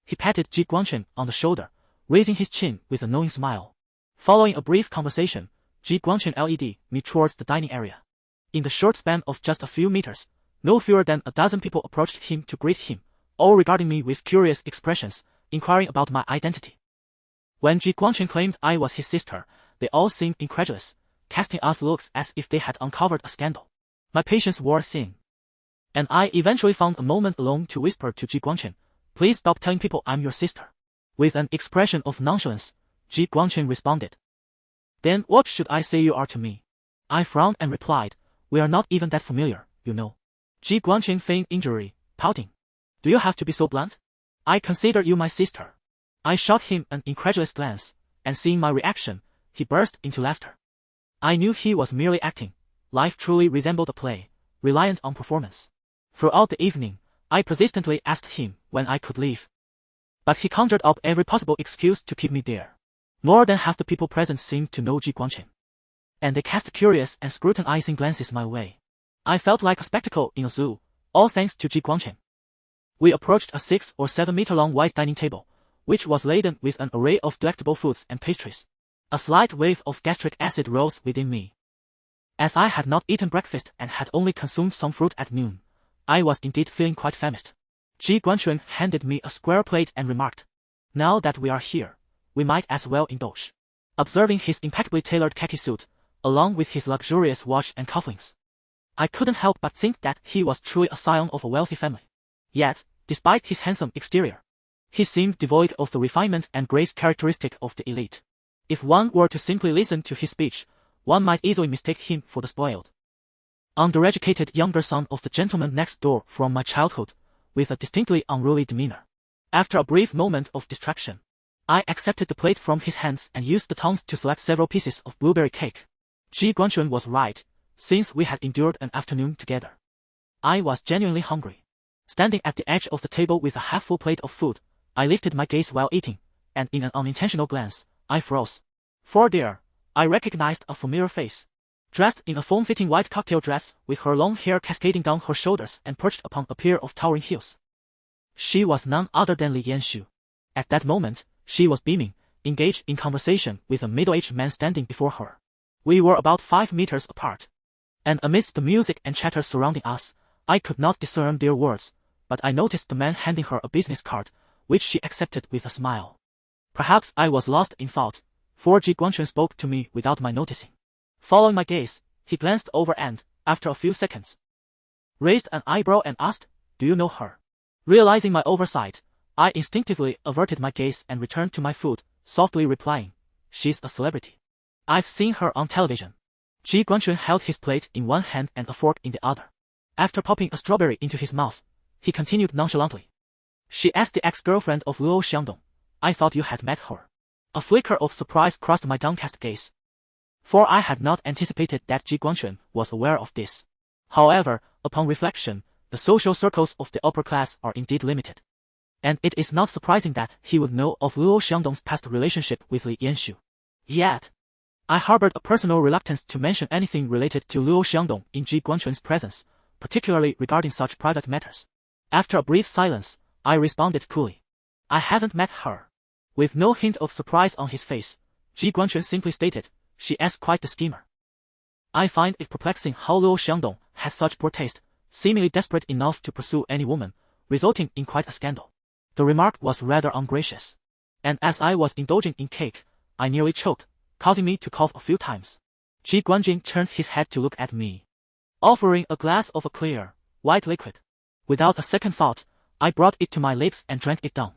he patted Ji Guanjing on the shoulder, raising his chin with a knowing smile. Following a brief conversation, Ji Guanjing led me towards the dining area. In the short span of just a few meters, no fewer than a dozen people approached him to greet him, all regarding me with curious expressions, inquiring about my identity. When Ji Guanjing claimed I was his sister, they all seemed incredulous, casting us looks as if they had uncovered a scandal. My patience wore thin. And I eventually found a moment alone to whisper to Ji Guanjing, please stop telling people I'm your sister. With an expression of nonchalance, Ji Guanjing responded, then what should I say you are to me? I frowned and replied, we are not even that familiar, you know. Ji Guanjing feigned injury, pouting. Do you have to be so blunt? I consider you my sister. I shot him an incredulous glance, and seeing my reaction, he burst into laughter. I knew he was merely acting. Life truly resembled a play, reliant on performance. Throughout the evening, I persistently asked him when I could leave. But he conjured up every possible excuse to keep me there. More than half the people present seemed to know Ji Guanjing, and they cast curious and scrutinizing glances my way. I felt like a spectacle in a zoo, all thanks to Ji Guanjing. We approached a 6 or 7 meter long white dining table, which was laden with an array of delectable foods and pastries. A slight wave of gastric acid rose within me. As I had not eaten breakfast and had only consumed some fruit at noon, I was indeed feeling quite famished. Ji Guanjing handed me a square plate and remarked, now that we are here, we might as well indulge. Observing his impeccably tailored khaki suit, along with his luxurious watch and cufflinks, I couldn't help but think that he was truly a scion of a wealthy family. Yet, despite his handsome exterior, he seemed devoid of the refinement and grace characteristic of the elite. If one were to simply listen to his speech, one might easily mistake him for the spoiled, undereducated younger son of the gentleman next door from my childhood, with a distinctly unruly demeanor. After a brief moment of distraction, I accepted the plate from his hands and used the tongs to select several pieces of blueberry cake. Ji Guangchun was right, since we had endured an afternoon together. I was genuinely hungry. Standing at the edge of the table with a half-full plate of food, I lifted my gaze while eating, and in an unintentional glance, I froze. For there, I recognized a familiar face. Dressed in a form-fitting white cocktail dress, with her long hair cascading down her shoulders and perched upon a pair of towering heels. She was none other than Li Yanxu. At that moment, she was beaming, engaged in conversation with a middle-aged man standing before her. We were about 5 meters apart. And amidst the music and chatter surrounding us, I could not discern their words, but I noticed the man handing her a business card, which she accepted with a smile. Perhaps I was lost in thought, for Ji Guangchun spoke to me without my noticing. Following my gaze, he glanced over and, after a few seconds, raised an eyebrow and asked, "Do you know her?" Realizing my oversight, I instinctively averted my gaze and returned to my food, softly replying, "She's a celebrity. I've seen her on television." Ji Guangchun held his plate in one hand and a fork in the other. After popping a strawberry into his mouth, he continued nonchalantly. "She asked the ex-girlfriend of Luo Xiangdong. I thought you had met her." A flicker of surprise crossed my downcast gaze, for I had not anticipated that Ji Guangchun was aware of this. However, upon reflection, the social circles of the upper class are indeed limited. And it is not surprising that he would know of Luo Xiangdong's past relationship with Li Yanxu. Yet, I harbored a personal reluctance to mention anything related to Luo Xiangdong in Ji Guangchun's presence, particularly regarding such private matters. After a brief silence, I responded coolly, "I haven't met her." With no hint of surprise on his face, Ji Guangchun simply stated, "She is quite the schemer." I find it perplexing how Luo Xiangdong has such poor taste, seemingly desperate enough to pursue any woman, resulting in quite a scandal. The remark was rather ungracious. And as I was indulging in cake, I nearly choked, causing me to cough a few times. Ji Guanjing turned his head to look at me, offering a glass of a clear, white liquid. Without a second thought, I brought it to my lips and drank it down.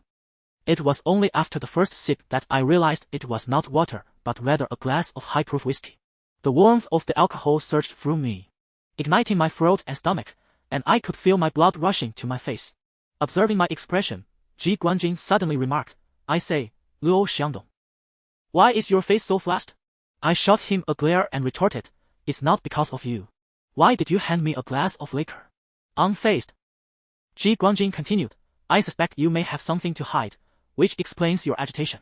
It was only after the first sip that I realized it was not water, but rather a glass of high-proof whiskey. The warmth of the alcohol surged through me, igniting my throat and stomach, and I could feel my blood rushing to my face. Observing my expression, Ji Guanjing suddenly remarked, "I say, Luo Xiangdong, why is your face so flushed?" I shot him a glare and retorted, "It's not because of you. Why did you hand me a glass of liquor?" Unfazed, Ji Guanjing continued, "I suspect you may have something to hide, which explains your agitation."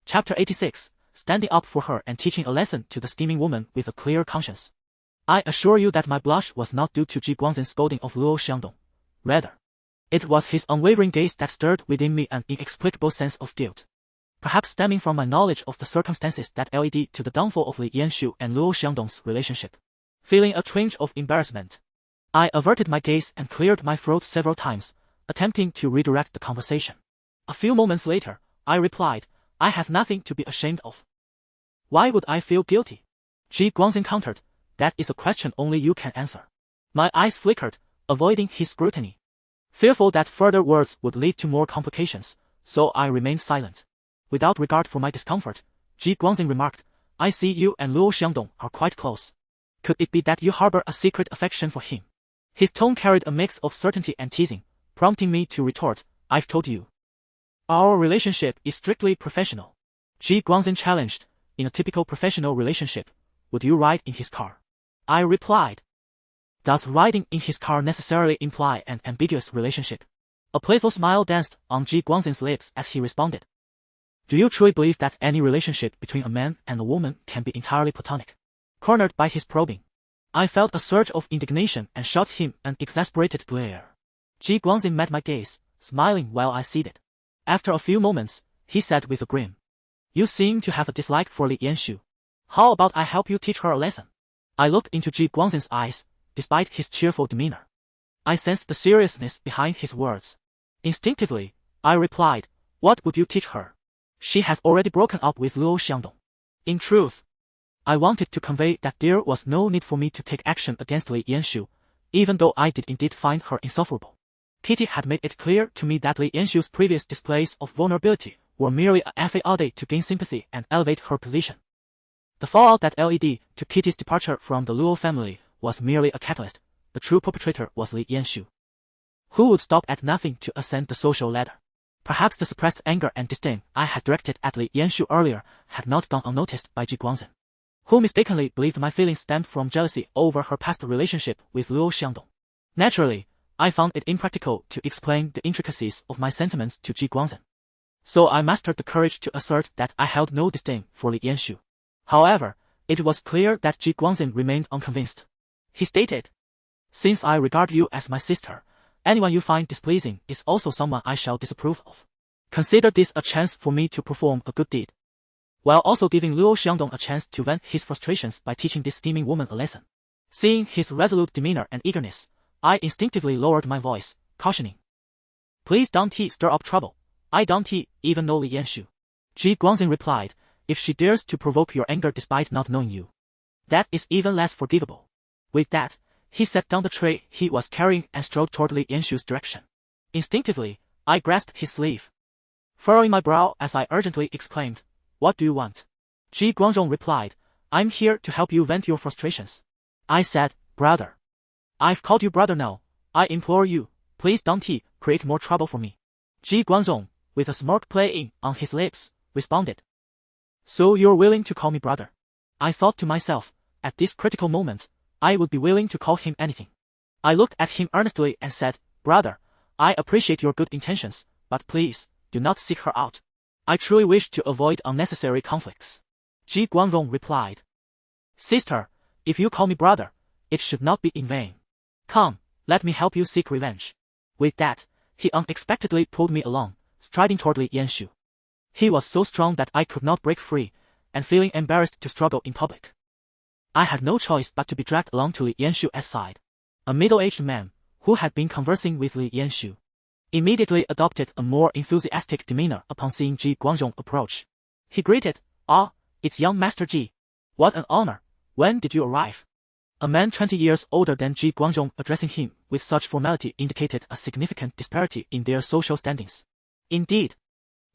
Chapter 86, Standing Up for Her and Teaching a Lesson to the Steaming Woman with a Clear Conscience. I assure you that my blush was not due to Ji Guangzhen's scolding of Luo Xiangdong. Rather, it was his unwavering gaze that stirred within me an inexplicable sense of guilt. Perhaps stemming from my knowledge of the circumstances that led to the downfall of Li Yanxu and Luo Xiangdong's relationship. Feeling a twinge of embarrassment, I averted my gaze and cleared my throat several times, attempting to redirect the conversation. A few moments later, I replied, "I have nothing to be ashamed of. Why would I feel guilty?" Ji Guangzhen countered, "That is a question only you can answer." My eyes flickered, avoiding his scrutiny, fearful that further words would lead to more complications, so I remained silent. Without regard for my discomfort, Ji Guangzhen remarked, "I see you and Luo Xiangdong are quite close. Could it be that you harbor a secret affection for him?" His tone carried a mix of certainty and teasing, prompting me to retort, "I've told you. Our relationship is strictly professional." Ji Guangzhen challenged, "In a typical professional relationship, would you ride in his car?" I replied, "Does riding in his car necessarily imply an ambiguous relationship?" A playful smile danced on Ji Guangzhen's lips as he responded, "Do you truly believe that any relationship between a man and a woman can be entirely platonic?" Cornered by his probing, I felt a surge of indignation and shot him an exasperated glare. Ji Guangzhen met my gaze, smiling while I ceded. After a few moments, he said with a grin, "You seem to have a dislike for Li Yanxu. How about I help you teach her a lesson?" I looked into Ji Guangzhen's eyes, despite his cheerful demeanor. I sensed the seriousness behind his words. Instinctively, I replied, "What would you teach her? She has already broken up with Luo Xiangdong." In truth, I wanted to convey that there was no need for me to take action against Li Yanxu, even though I did indeed find her insufferable. Kitty had made it clear to me that Li Yanxu's previous displays of vulnerability were merely a facade to gain sympathy and elevate her position. The fallout that led to Kitty's departure from the Luo family was merely a catalyst. The true perpetrator was Li Yanxu, who would stop at nothing to ascend the social ladder. Perhaps the suppressed anger and disdain I had directed at Li Yanshu earlier had not gone unnoticed by Ji Guangzhen, who mistakenly believed my feelings stemmed from jealousy over her past relationship with Luo Xiangdong. Naturally, I found it impractical to explain the intricacies of my sentiments to Ji Guangzhen. So I mustered the courage to assert that I held no disdain for Li Yanshu. However, it was clear that Ji Guangzhen remained unconvinced. He stated, "Since I regard you as my sister, anyone you find displeasing is also someone I shall disapprove of. Consider this a chance for me to perform a good deed," while also giving Luo Xiangdong a chance to vent his frustrations by teaching this scheming woman a lesson. Seeing his resolute demeanor and eagerness, I instinctively lowered my voice, cautioning, "Please don't stir up trouble. I don't even know Li Yanshu." Ji Guangzhen replied, "If she dares to provoke your anger despite not knowing you, that is even less forgivable." With that, he set down the tray he was carrying and strode toward Li Yanshu's direction. Instinctively, I grasped his sleeve, furrowing my brow as I urgently exclaimed, "What do you want?" Ji Guangzhong replied, "I'm here to help you vent your frustrations." I said, "Brother. I've called you brother now. I implore you, please don't create more trouble for me." Ji Guangzhong, with a smirk playing on his lips, responded, "So you're willing to call me brother?" I thought to myself, at this critical moment, I would be willing to call him anything. I looked at him earnestly and said, "Brother, I appreciate your good intentions, but please, do not seek her out. I truly wish to avoid unnecessary conflicts." Ji Guangzhong replied, "Sister, if you call me brother, it should not be in vain. Come, let me help you seek revenge." With that, he unexpectedly pulled me along, striding toward Li Yanshu. He was so strong that I could not break free, and feeling embarrassed to struggle in public, I had no choice but to be dragged along to Li Yanshu's side. A middle-aged man, who had been conversing with Li Yanshu, immediately adopted a more enthusiastic demeanor upon seeing Ji Guangzhong approach. He greeted, "Ah, it's young Master Ji. What an honor. When did you arrive?" A man 20 years older than Ji Guangzhong addressing him with such formality indicated a significant disparity in their social standings. "Indeed."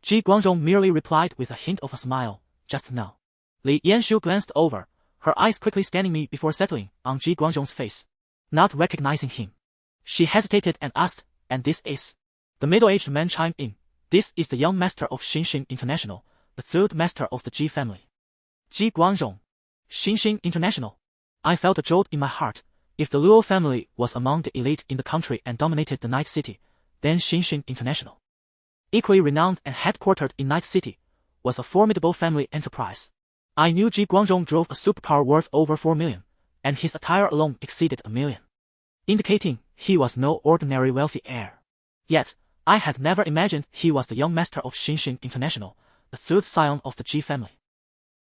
Ji Guangzhong merely replied with a hint of a smile, "Just now." Li Yanshu glanced over, her eyes quickly scanning me before settling on Ji Guangzhong's face. Not recognizing him, she hesitated and asked, "And this is?" The middle-aged man chimed in, "This is the young master of Xinxin International, the third master of the Ji family." Ji Guangzhong. Xinxin International. I felt a jolt in my heart. If the Luo family was among the elite in the country and dominated the Night City, then Xinxin International, equally renowned and headquartered in Night City, was a formidable family enterprise. I knew Ji Guangzhong drove a supercar worth over 4 million, and his attire alone exceeded 1 million, indicating he was no ordinary wealthy heir. Yet, I had never imagined he was the young master of Xinxin International, the third scion of the Ji family.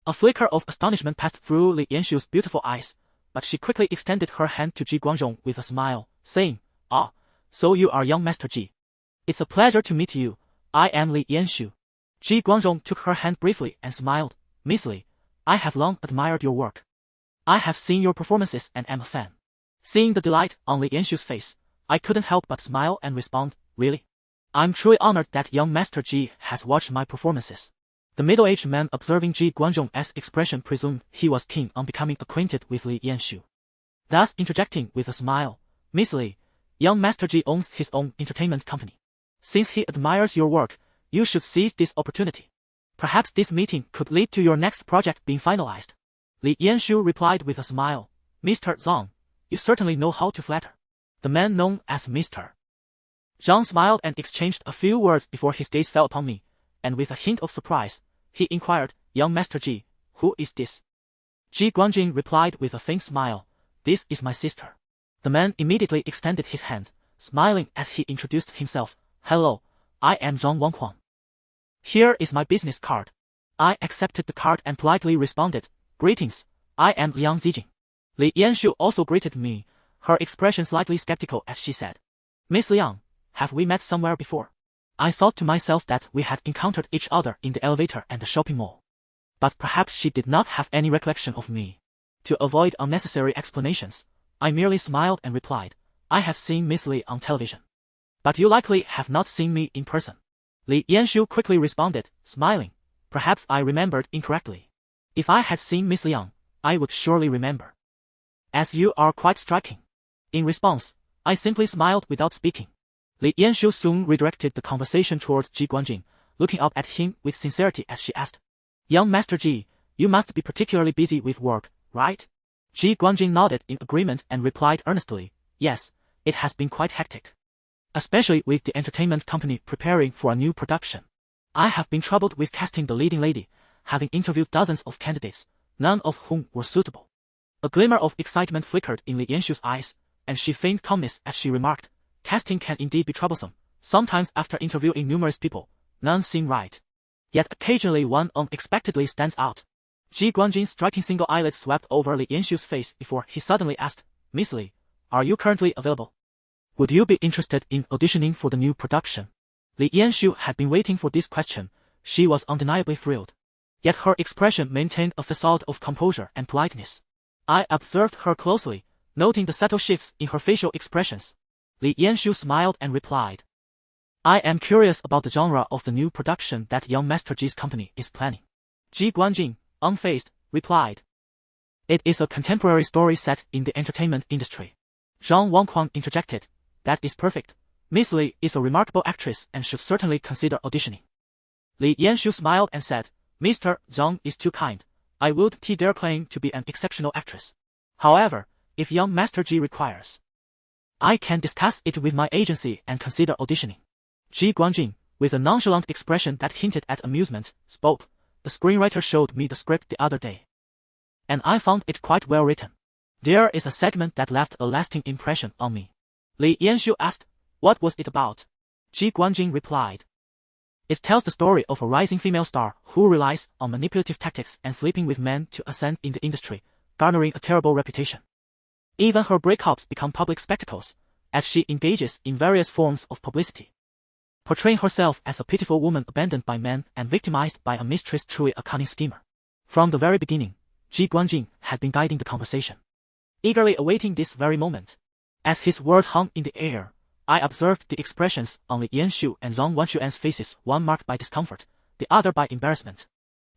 A flicker of astonishment passed through Li Yanshu's beautiful eyes, but she quickly extended her hand to Ji Guangzhong with a smile, saying, "Ah, so you are young Master Ji. It's a pleasure to meet you. I am Li Yanshu." Ji Guangzhong took her hand briefly and smiled, "Miss Li, I have long admired your work. I have seen your performances and am a fan." Seeing the delight on Li Yanshu's face, I couldn't help but smile and respond, "Really? I'm truly honored that young Master Ji has watched my performances." The middle-aged man observing Ji Guangzhong's expression presumed he was keen on becoming acquainted with Li Yanshu, thus interjecting with a smile, "Miss Li, young Master Ji owns his own entertainment company. Since he admires your work, you should seize this opportunity. Perhaps this meeting could lead to your next project being finalized." Li Yanshu replied with a smile, "Mr. Zhang, you certainly know how to flatter." The man known as Mr. Zhang smiled and exchanged a few words before his gaze fell upon me, and with a hint of surprise, he inquired, "Young Master Ji, who is this?" Ji Guangjing replied with a faint smile, "This is my sister." The man immediately extended his hand, smiling as he introduced himself, "Hello, I am Zhang Wanghuang. Here is my business card." I accepted the card and politely responded, "Greetings, I am Liang Zijing." Li Yanshu also greeted me, her expression slightly skeptical as she said, "Miss Liang, have we met somewhere before?" I thought to myself that we had encountered each other in the elevator and the shopping mall. But perhaps she did not have any recollection of me. To avoid unnecessary explanations, I merely smiled and replied, "I have seen Miss Li on television. But you likely have not seen me in person." Li Yanshu quickly responded, smiling, "Perhaps I remembered incorrectly. If I had seen Miss Liang, I would surely remember. As you are quite striking." In response, I simply smiled without speaking. Li Yanxiu soon redirected the conversation towards Ji Guanjing, looking up at him with sincerity as she asked, "Young Master Ji, you must be particularly busy with work, right?" Ji Guanjing nodded in agreement and replied earnestly, "Yes, it has been quite hectic. Especially with the entertainment company preparing for a new production. I have been troubled with casting the leading lady, having interviewed dozens of candidates, none of whom were suitable." A glimmer of excitement flickered in Li Yanxiu's eyes, and she feigned calmness as she remarked, "Casting can indeed be troublesome. Sometimes after interviewing numerous people, none seem right. Yet occasionally one unexpectedly stands out." Ji Guanjing's striking single eyelid swept over Li Yanxiu's face before he suddenly asked, "Miss Li, are you currently available? Would you be interested in auditioning for the new production?" Li Yanxiu had been waiting for this question. She was undeniably thrilled. Yet her expression maintained a facade of composure and politeness. I observed her closely, noting the subtle shifts in her facial expressions. Li Yanxiu smiled and replied, "I am curious about the genre of the new production that young Master Ji's company is planning." Ji Guanjing, unfazed, replied, "It is a contemporary story set in the entertainment industry." Zhang Wangquan interjected, "That is perfect. Miss Li is a remarkable actress and should certainly consider auditioning." Li Yanxiu smiled and said, "Mr. Zhang is too kind. I would dare claim to be an exceptional actress. However, if young Master Ji requires, I can discuss it with my agency and consider auditioning." Ji Guanjing, with a nonchalant expression that hinted at amusement, spoke, "The screenwriter showed me the script the other day, and I found it quite well written. There is a segment that left a lasting impression on me." Li Yanxiu asked, "What was it about?" Ji Guanjing replied, "It tells the story of a rising female star who relies on manipulative tactics and sleeping with men to ascend in the industry, garnering a terrible reputation. Even her breakups become public spectacles, as she engages in various forms of publicity, portraying herself as a pitiful woman abandoned by men and victimized by a mistress, truly a cunning schemer." From the very beginning, Ji Guanjing had been guiding the conversation, eagerly awaiting this very moment. As his words hung in the air, I observed the expressions on Li Yanxiu and Zhang Wanquan's faces, one marked by discomfort, the other by embarrassment.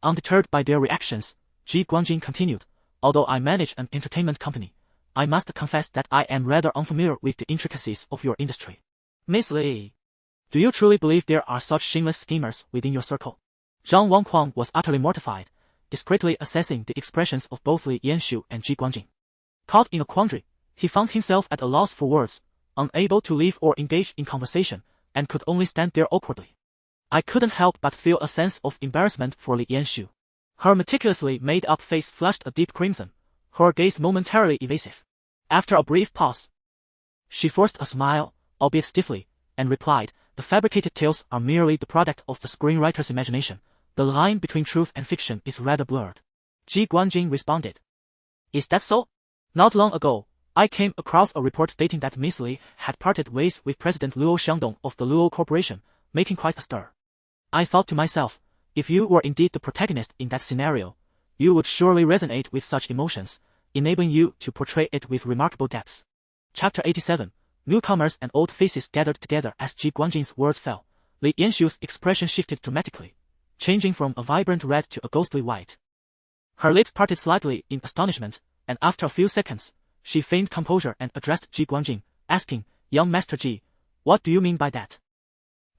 Undeterred by their reactions, Ji Guanjing continued, "Although I manage an entertainment company, I must confess that I am rather unfamiliar with the intricacies of your industry. Miss Li, do you truly believe there are such shameless schemers within your circle?" Zhang Wangquan was utterly mortified, discreetly assessing the expressions of both Li Yanxiu and Ji Guanjing. Caught in a quandary, he found himself at a loss for words, unable to leave or engage in conversation, and could only stand there awkwardly. I couldn't help but feel a sense of embarrassment for Li Yanxiu. Her meticulously made-up face flushed a deep crimson, her gaze momentarily evasive. After a brief pause, she forced a smile, albeit stiffly, and replied, "The fabricated tales are merely the product of the screenwriter's imagination. The line between truth and fiction is rather blurred." Ji Guanjing responded, "Is that so? Not long ago, I came across a report stating that Miss Li had parted ways with President Luo Xiangdong of the Luo Corporation, making quite a stir. I thought to myself, if you were indeed the protagonist in that scenario, you would surely resonate with such emotions, enabling you to portray it with remarkable depth." Chapter 87. Newcomers and old faces gathered together as Ji Guanjing's words fell. Li Yanxiu's expression shifted dramatically, changing from a vibrant red to a ghostly white. Her lips parted slightly in astonishment, and after a few seconds, she feigned composure and addressed Ji Guanjing, asking, "Young Master Ji, what do you mean by that?"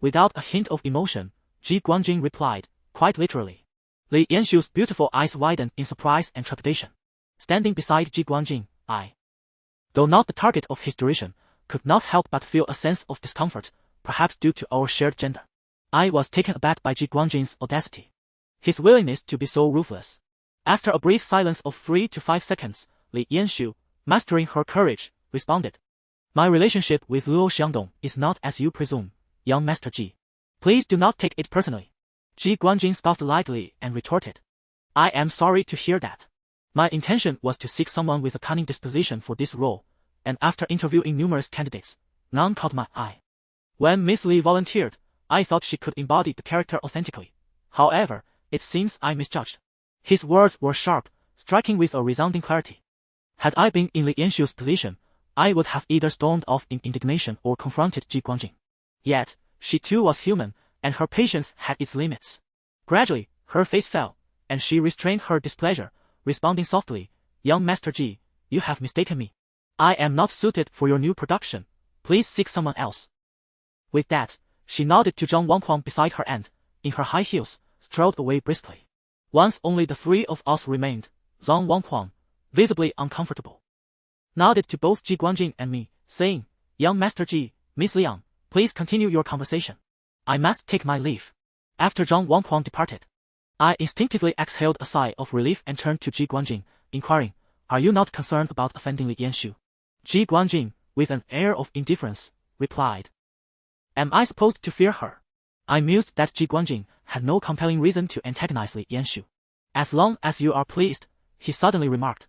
Without a hint of emotion, Ji Guanjing replied, "Quite literally." Li Yanxiu's beautiful eyes widened in surprise and trepidation. Standing beside Ji Guanjing, I, though not the target of his derision, could not help but feel a sense of discomfort, perhaps due to our shared gender. I was taken aback by Ji Guanjing's audacity, his willingness to be so ruthless. After a brief silence of 3 to 5 seconds, Li Yanxiu, mastering her courage, responded, "My relationship with Luo Xiangdong is not as you presume, young Master Ji. Please do not take it personally." Ji Guanjing scoffed lightly and retorted, "I am sorry to hear that. My intention was to seek someone with a cunning disposition for this role, and after interviewing numerous candidates, none caught my eye. When Miss Li volunteered, I thought she could embody the character authentically. However, it seems I misjudged." His words were sharp, striking with a resounding clarity. Had I been in Li Yanxiu's position, I would have either stormed off in indignation or confronted Ji Guanjing. Yet, she too was human, and her patience had its limits. Gradually, her face fell, and she restrained her displeasure, responding softly, "Young Master Ji, you have mistaken me. I am not suited for your new production. Please seek someone else." With that, she nodded to Zhang Wanghuang beside her and, in her high heels, strolled away briskly. Once only the three of us remained, Zhang Wanghuang, visibly uncomfortable, nodded to both Ji Guanjing and me, saying, "Young Master Ji, Miss Liang, please continue your conversation. I must take my leave." After Zhang Wanghuang departed, I instinctively exhaled a sigh of relief and turned to Ji Guanjing, inquiring, "Are you not concerned about offending Li Yanshu?" Ji Guanjing, with an air of indifference, replied, "Am I supposed to fear her?" I mused that Ji Guanjing had no compelling reason to antagonize Li Yanshu. "As long as you are pleased," he suddenly remarked,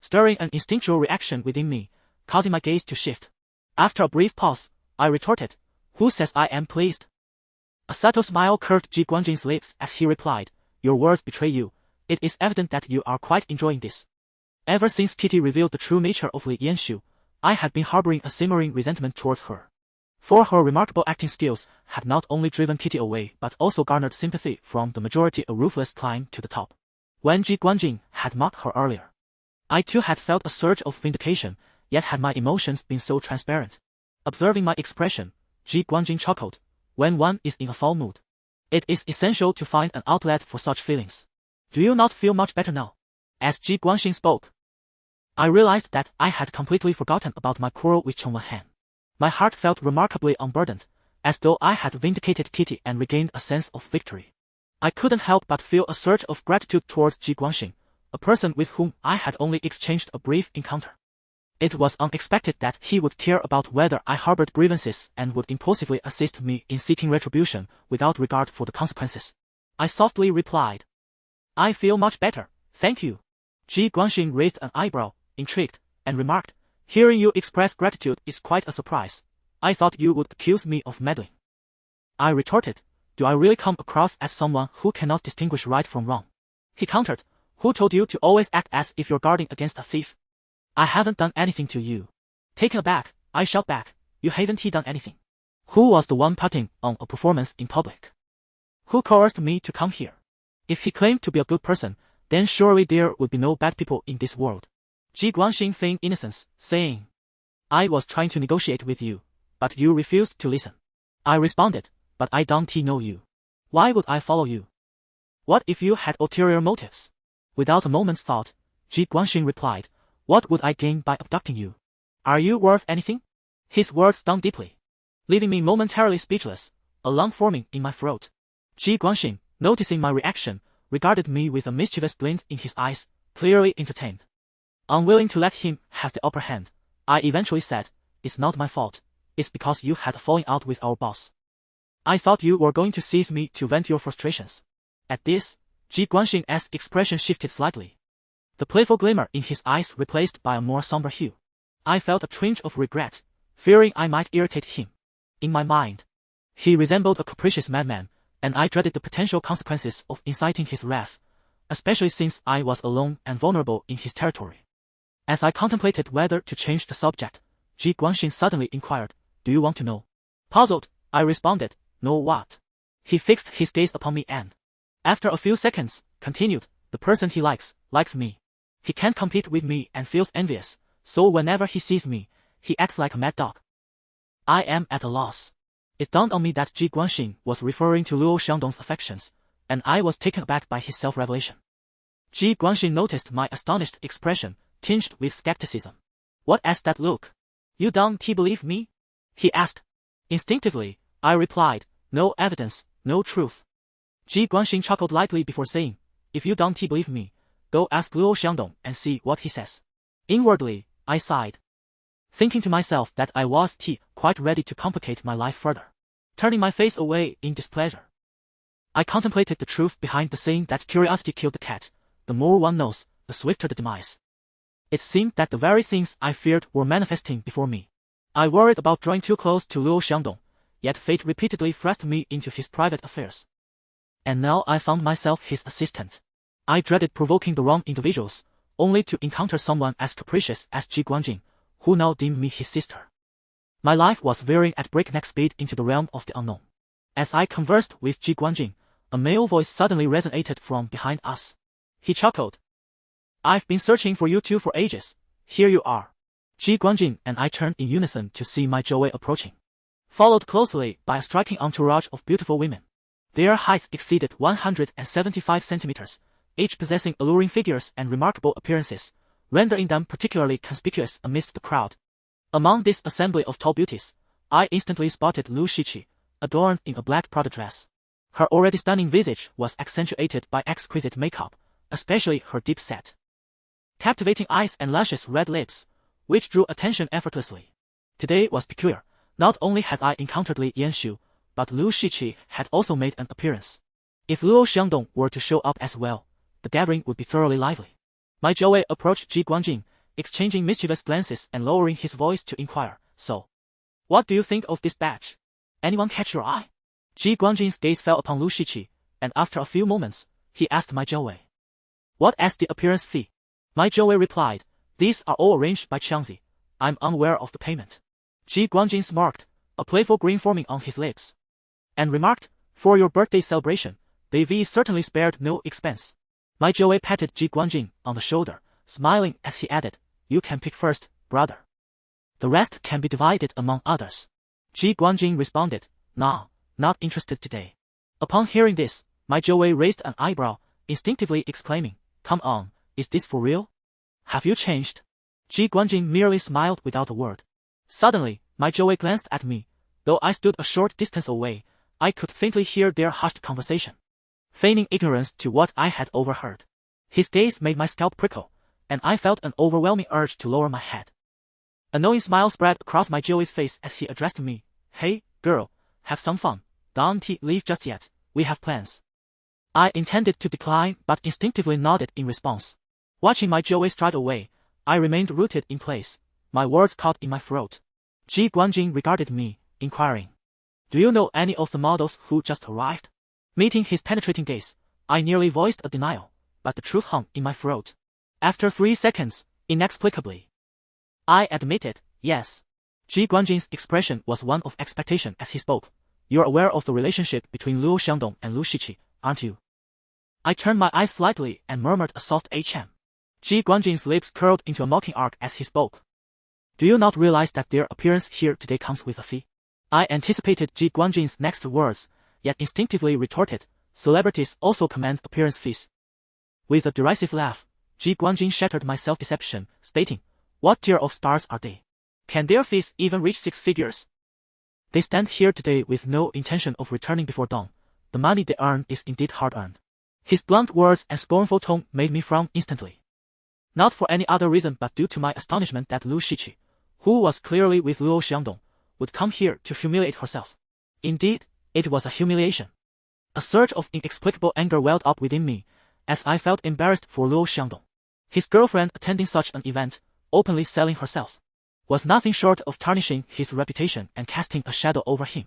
stirring an instinctual reaction within me, causing my gaze to shift. After a brief pause, I retorted, "Who says I am pleased?" A subtle smile curved Ji Guanjing's lips as he replied, "Your words betray you. It is evident that you are quite enjoying this." Ever since Kitty revealed the true nature of Li Yanshu, I had been harboring a simmering resentment towards her. For her remarkable acting skills had not only driven Kitty away but also garnered sympathy from the majority. A ruthless climb to the top. When Ji Guanjing had mocked her earlier, I too had felt a surge of vindication, yet had my emotions been so transparent. Observing my expression, Ji Guanjing chuckled, "When one is in a foul mood, it is essential to find an outlet for such feelings. Do you not feel much better now?" As Ji Guanjing spoke, I realized that I had completely forgotten about my quarrel with Cheng Wenhan. My heart felt remarkably unburdened, as though I had vindicated Kitty and regained a sense of victory. I couldn't help but feel a surge of gratitude towards Ji Guanjing, a person with whom I had only exchanged a brief encounter. It was unexpected that he would care about whether I harbored grievances and would impulsively assist me in seeking retribution without regard for the consequences. I softly replied, "I feel much better, thank you." Ji Guanjing raised an eyebrow, intrigued, and remarked, "Hearing you express gratitude is quite a surprise. I thought you would accuse me of meddling." I retorted, "Do I really come across as someone who cannot distinguish right from wrong?" He countered, "Who told you to always act as if you're guarding against a thief? I haven't done anything to you." Taken aback, I shot back, "You haven't done anything. Who was the one putting on a performance in public? Who coerced me to come here? If he claimed to be a good person, then surely there would be no bad people in this world." Ji Guanjing feigned innocence, saying, "I was trying to negotiate with you, but you refused to listen." I responded, "But I don't know you. Why would I follow you? What if you had ulterior motives?" Without a moment's thought, Ji Guanjing replied, "What would I gain by abducting you? Are you worth anything?" His words stung deeply, leaving me momentarily speechless, a lump forming in my throat. Ji Guanjing, noticing my reaction, regarded me with a mischievous glint in his eyes, clearly entertained. Unwilling to let him have the upper hand, I eventually said, "It's not my fault. It's because you had a falling out with our boss. I thought you were going to seize me to vent your frustrations." At this, Ji Guanjing's expression shifted slightly, the playful glimmer in his eyes replaced by a more somber hue. I felt a twinge of regret, fearing I might irritate him. In my mind, he resembled a capricious madman, and I dreaded the potential consequences of inciting his wrath, especially since I was alone and vulnerable in his territory. As I contemplated whether to change the subject, Ji Guanjing suddenly inquired, "Do you want to know?" Puzzled, I responded, "Know what?" He fixed his gaze upon me and, after a few seconds, continued, "The person he likes me. He can't compete with me and feels envious, so whenever he sees me, he acts like a mad dog." I am at a loss. It dawned on me that Ji Guanjing was referring to Luo Xiangdong's affections, and I was taken aback by his self-revelation. Ji Guanjing noticed my astonished expression, tinged with skepticism. "What is that look? You don't believe me?" he asked. Instinctively, I replied, "No evidence, no truth." Ji Guanjing chuckled lightly before saying, "If you don't believe me, go ask Luo Xiangdong and see what he says." Inwardly, I sighed, thinking to myself that I was quite ready to complicate my life further. Turning my face away in displeasure, I contemplated the truth behind the saying that curiosity killed the cat. The more one knows, the swifter the demise. It seemed that the very things I feared were manifesting before me. I worried about drawing too close to Luo Xiangdong, yet fate repeatedly thrust me into his private affairs. And now I found myself his assistant. I dreaded provoking the wrong individuals, only to encounter someone as capricious as Ji Guanjing, who now deemed me his sister. My life was veering at breakneck speed into the realm of the unknown. As I conversed with Ji Guanjing, a male voice suddenly resonated from behind us. He chuckled, "I've been searching for you two for ages. Here you are." Ji Guanjing and I turned in unison to see my Zhou Wei approaching. followed closely by a striking entourage of beautiful women. Their heights exceeded 175 centimeters, each possessing alluring figures and remarkable appearances, rendering them particularly conspicuous amidst the crowd. Among this assembly of tall beauties, I instantly spotted Luo Xiangdong, adorned in a black Prada dress. Her already stunning visage was accentuated by exquisite makeup, especially her deep-set, captivating eyes and luscious red lips, which drew attention effortlessly. Today was peculiar. Not only had I encountered Li Yanshu, but Luo Xiangdong had also made an appearance. If Luo Xiangdong were to show up as well, the gathering would be thoroughly lively. My Zhou approached Ji Guangjing, exchanging mischievous glances and lowering his voice to inquire, "So, what do you think of this batch? Anyone catch your eye?" Ji Guangjing's gaze fell upon Luo Xiangdong, and after a few moments, he asked my Zhou, "What is the appearance fee?" My Zhou replied, "These are all arranged by Xiangzi. I'm unaware of the payment." Ji Guangjing smirked, a playful grin forming on his lips, and remarked, "For your birthday celebration, the V certainly spared no expense." My Zhou patted Ji Guangjing on the shoulder, smiling as he added, "You can pick first, brother. The rest can be divided among others." Ji Guangjing responded, "Nah, not interested today." Upon hearing this, my Zhou raised an eyebrow, instinctively exclaiming, "Come on, is this for real? Have you changed?" Ji Guangjing merely smiled without a word. Suddenly, my Zhou glanced at me. Though I stood a short distance away, I could faintly hear their hushed conversation, feigning ignorance to what I had overheard. His gaze made my scalp prickle, and I felt an overwhelming urge to lower my head. A knowing smile spread across my Zhou's face as he addressed me, "Hey, girl, have some fun. Don't leave just yet, we have plans." I intended to decline but instinctively nodded in response. Watching my Zhou stride away, I remained rooted in place, my words caught in my throat. Ji Guangjing regarded me, inquiring, "Do you know any of the models who just arrived?" Meeting his penetrating gaze, I nearly voiced a denial, but the truth hung in my throat. After 3 seconds, inexplicably, I admitted, "Yes." Ji Guangjing's expression was one of expectation as he spoke. "You're aware of the relationship between Luo Xiangdong and Luo Xiangdong, aren't you?" I turned my eyes slightly and murmured a soft "Hm." Ji Guangjing's lips curled into a mocking arc as he spoke. "Do you not realize that their appearance here today comes with a fee?" I anticipated Ji Guangjing's next words, yet instinctively retorted, "Celebrities also command appearance fees." With a derisive laugh, Ji Guangjing shattered my self-deception, stating, "What tier of stars are they? Can their fees even reach 6 figures? They stand here today with no intention of returning before dawn. The money they earn is indeed hard-earned." His blunt words and scornful tone made me frown instantly. Not for any other reason but due to my astonishment that Luo Xiangdong, who was clearly with Luo Xiangdong, would come here to humiliate herself. Indeed, it was a humiliation. A surge of inexplicable anger welled up within me, as I felt embarrassed for Luo Xiangdong. His girlfriend attending such an event, openly selling herself, was nothing short of tarnishing his reputation and casting a shadow over him.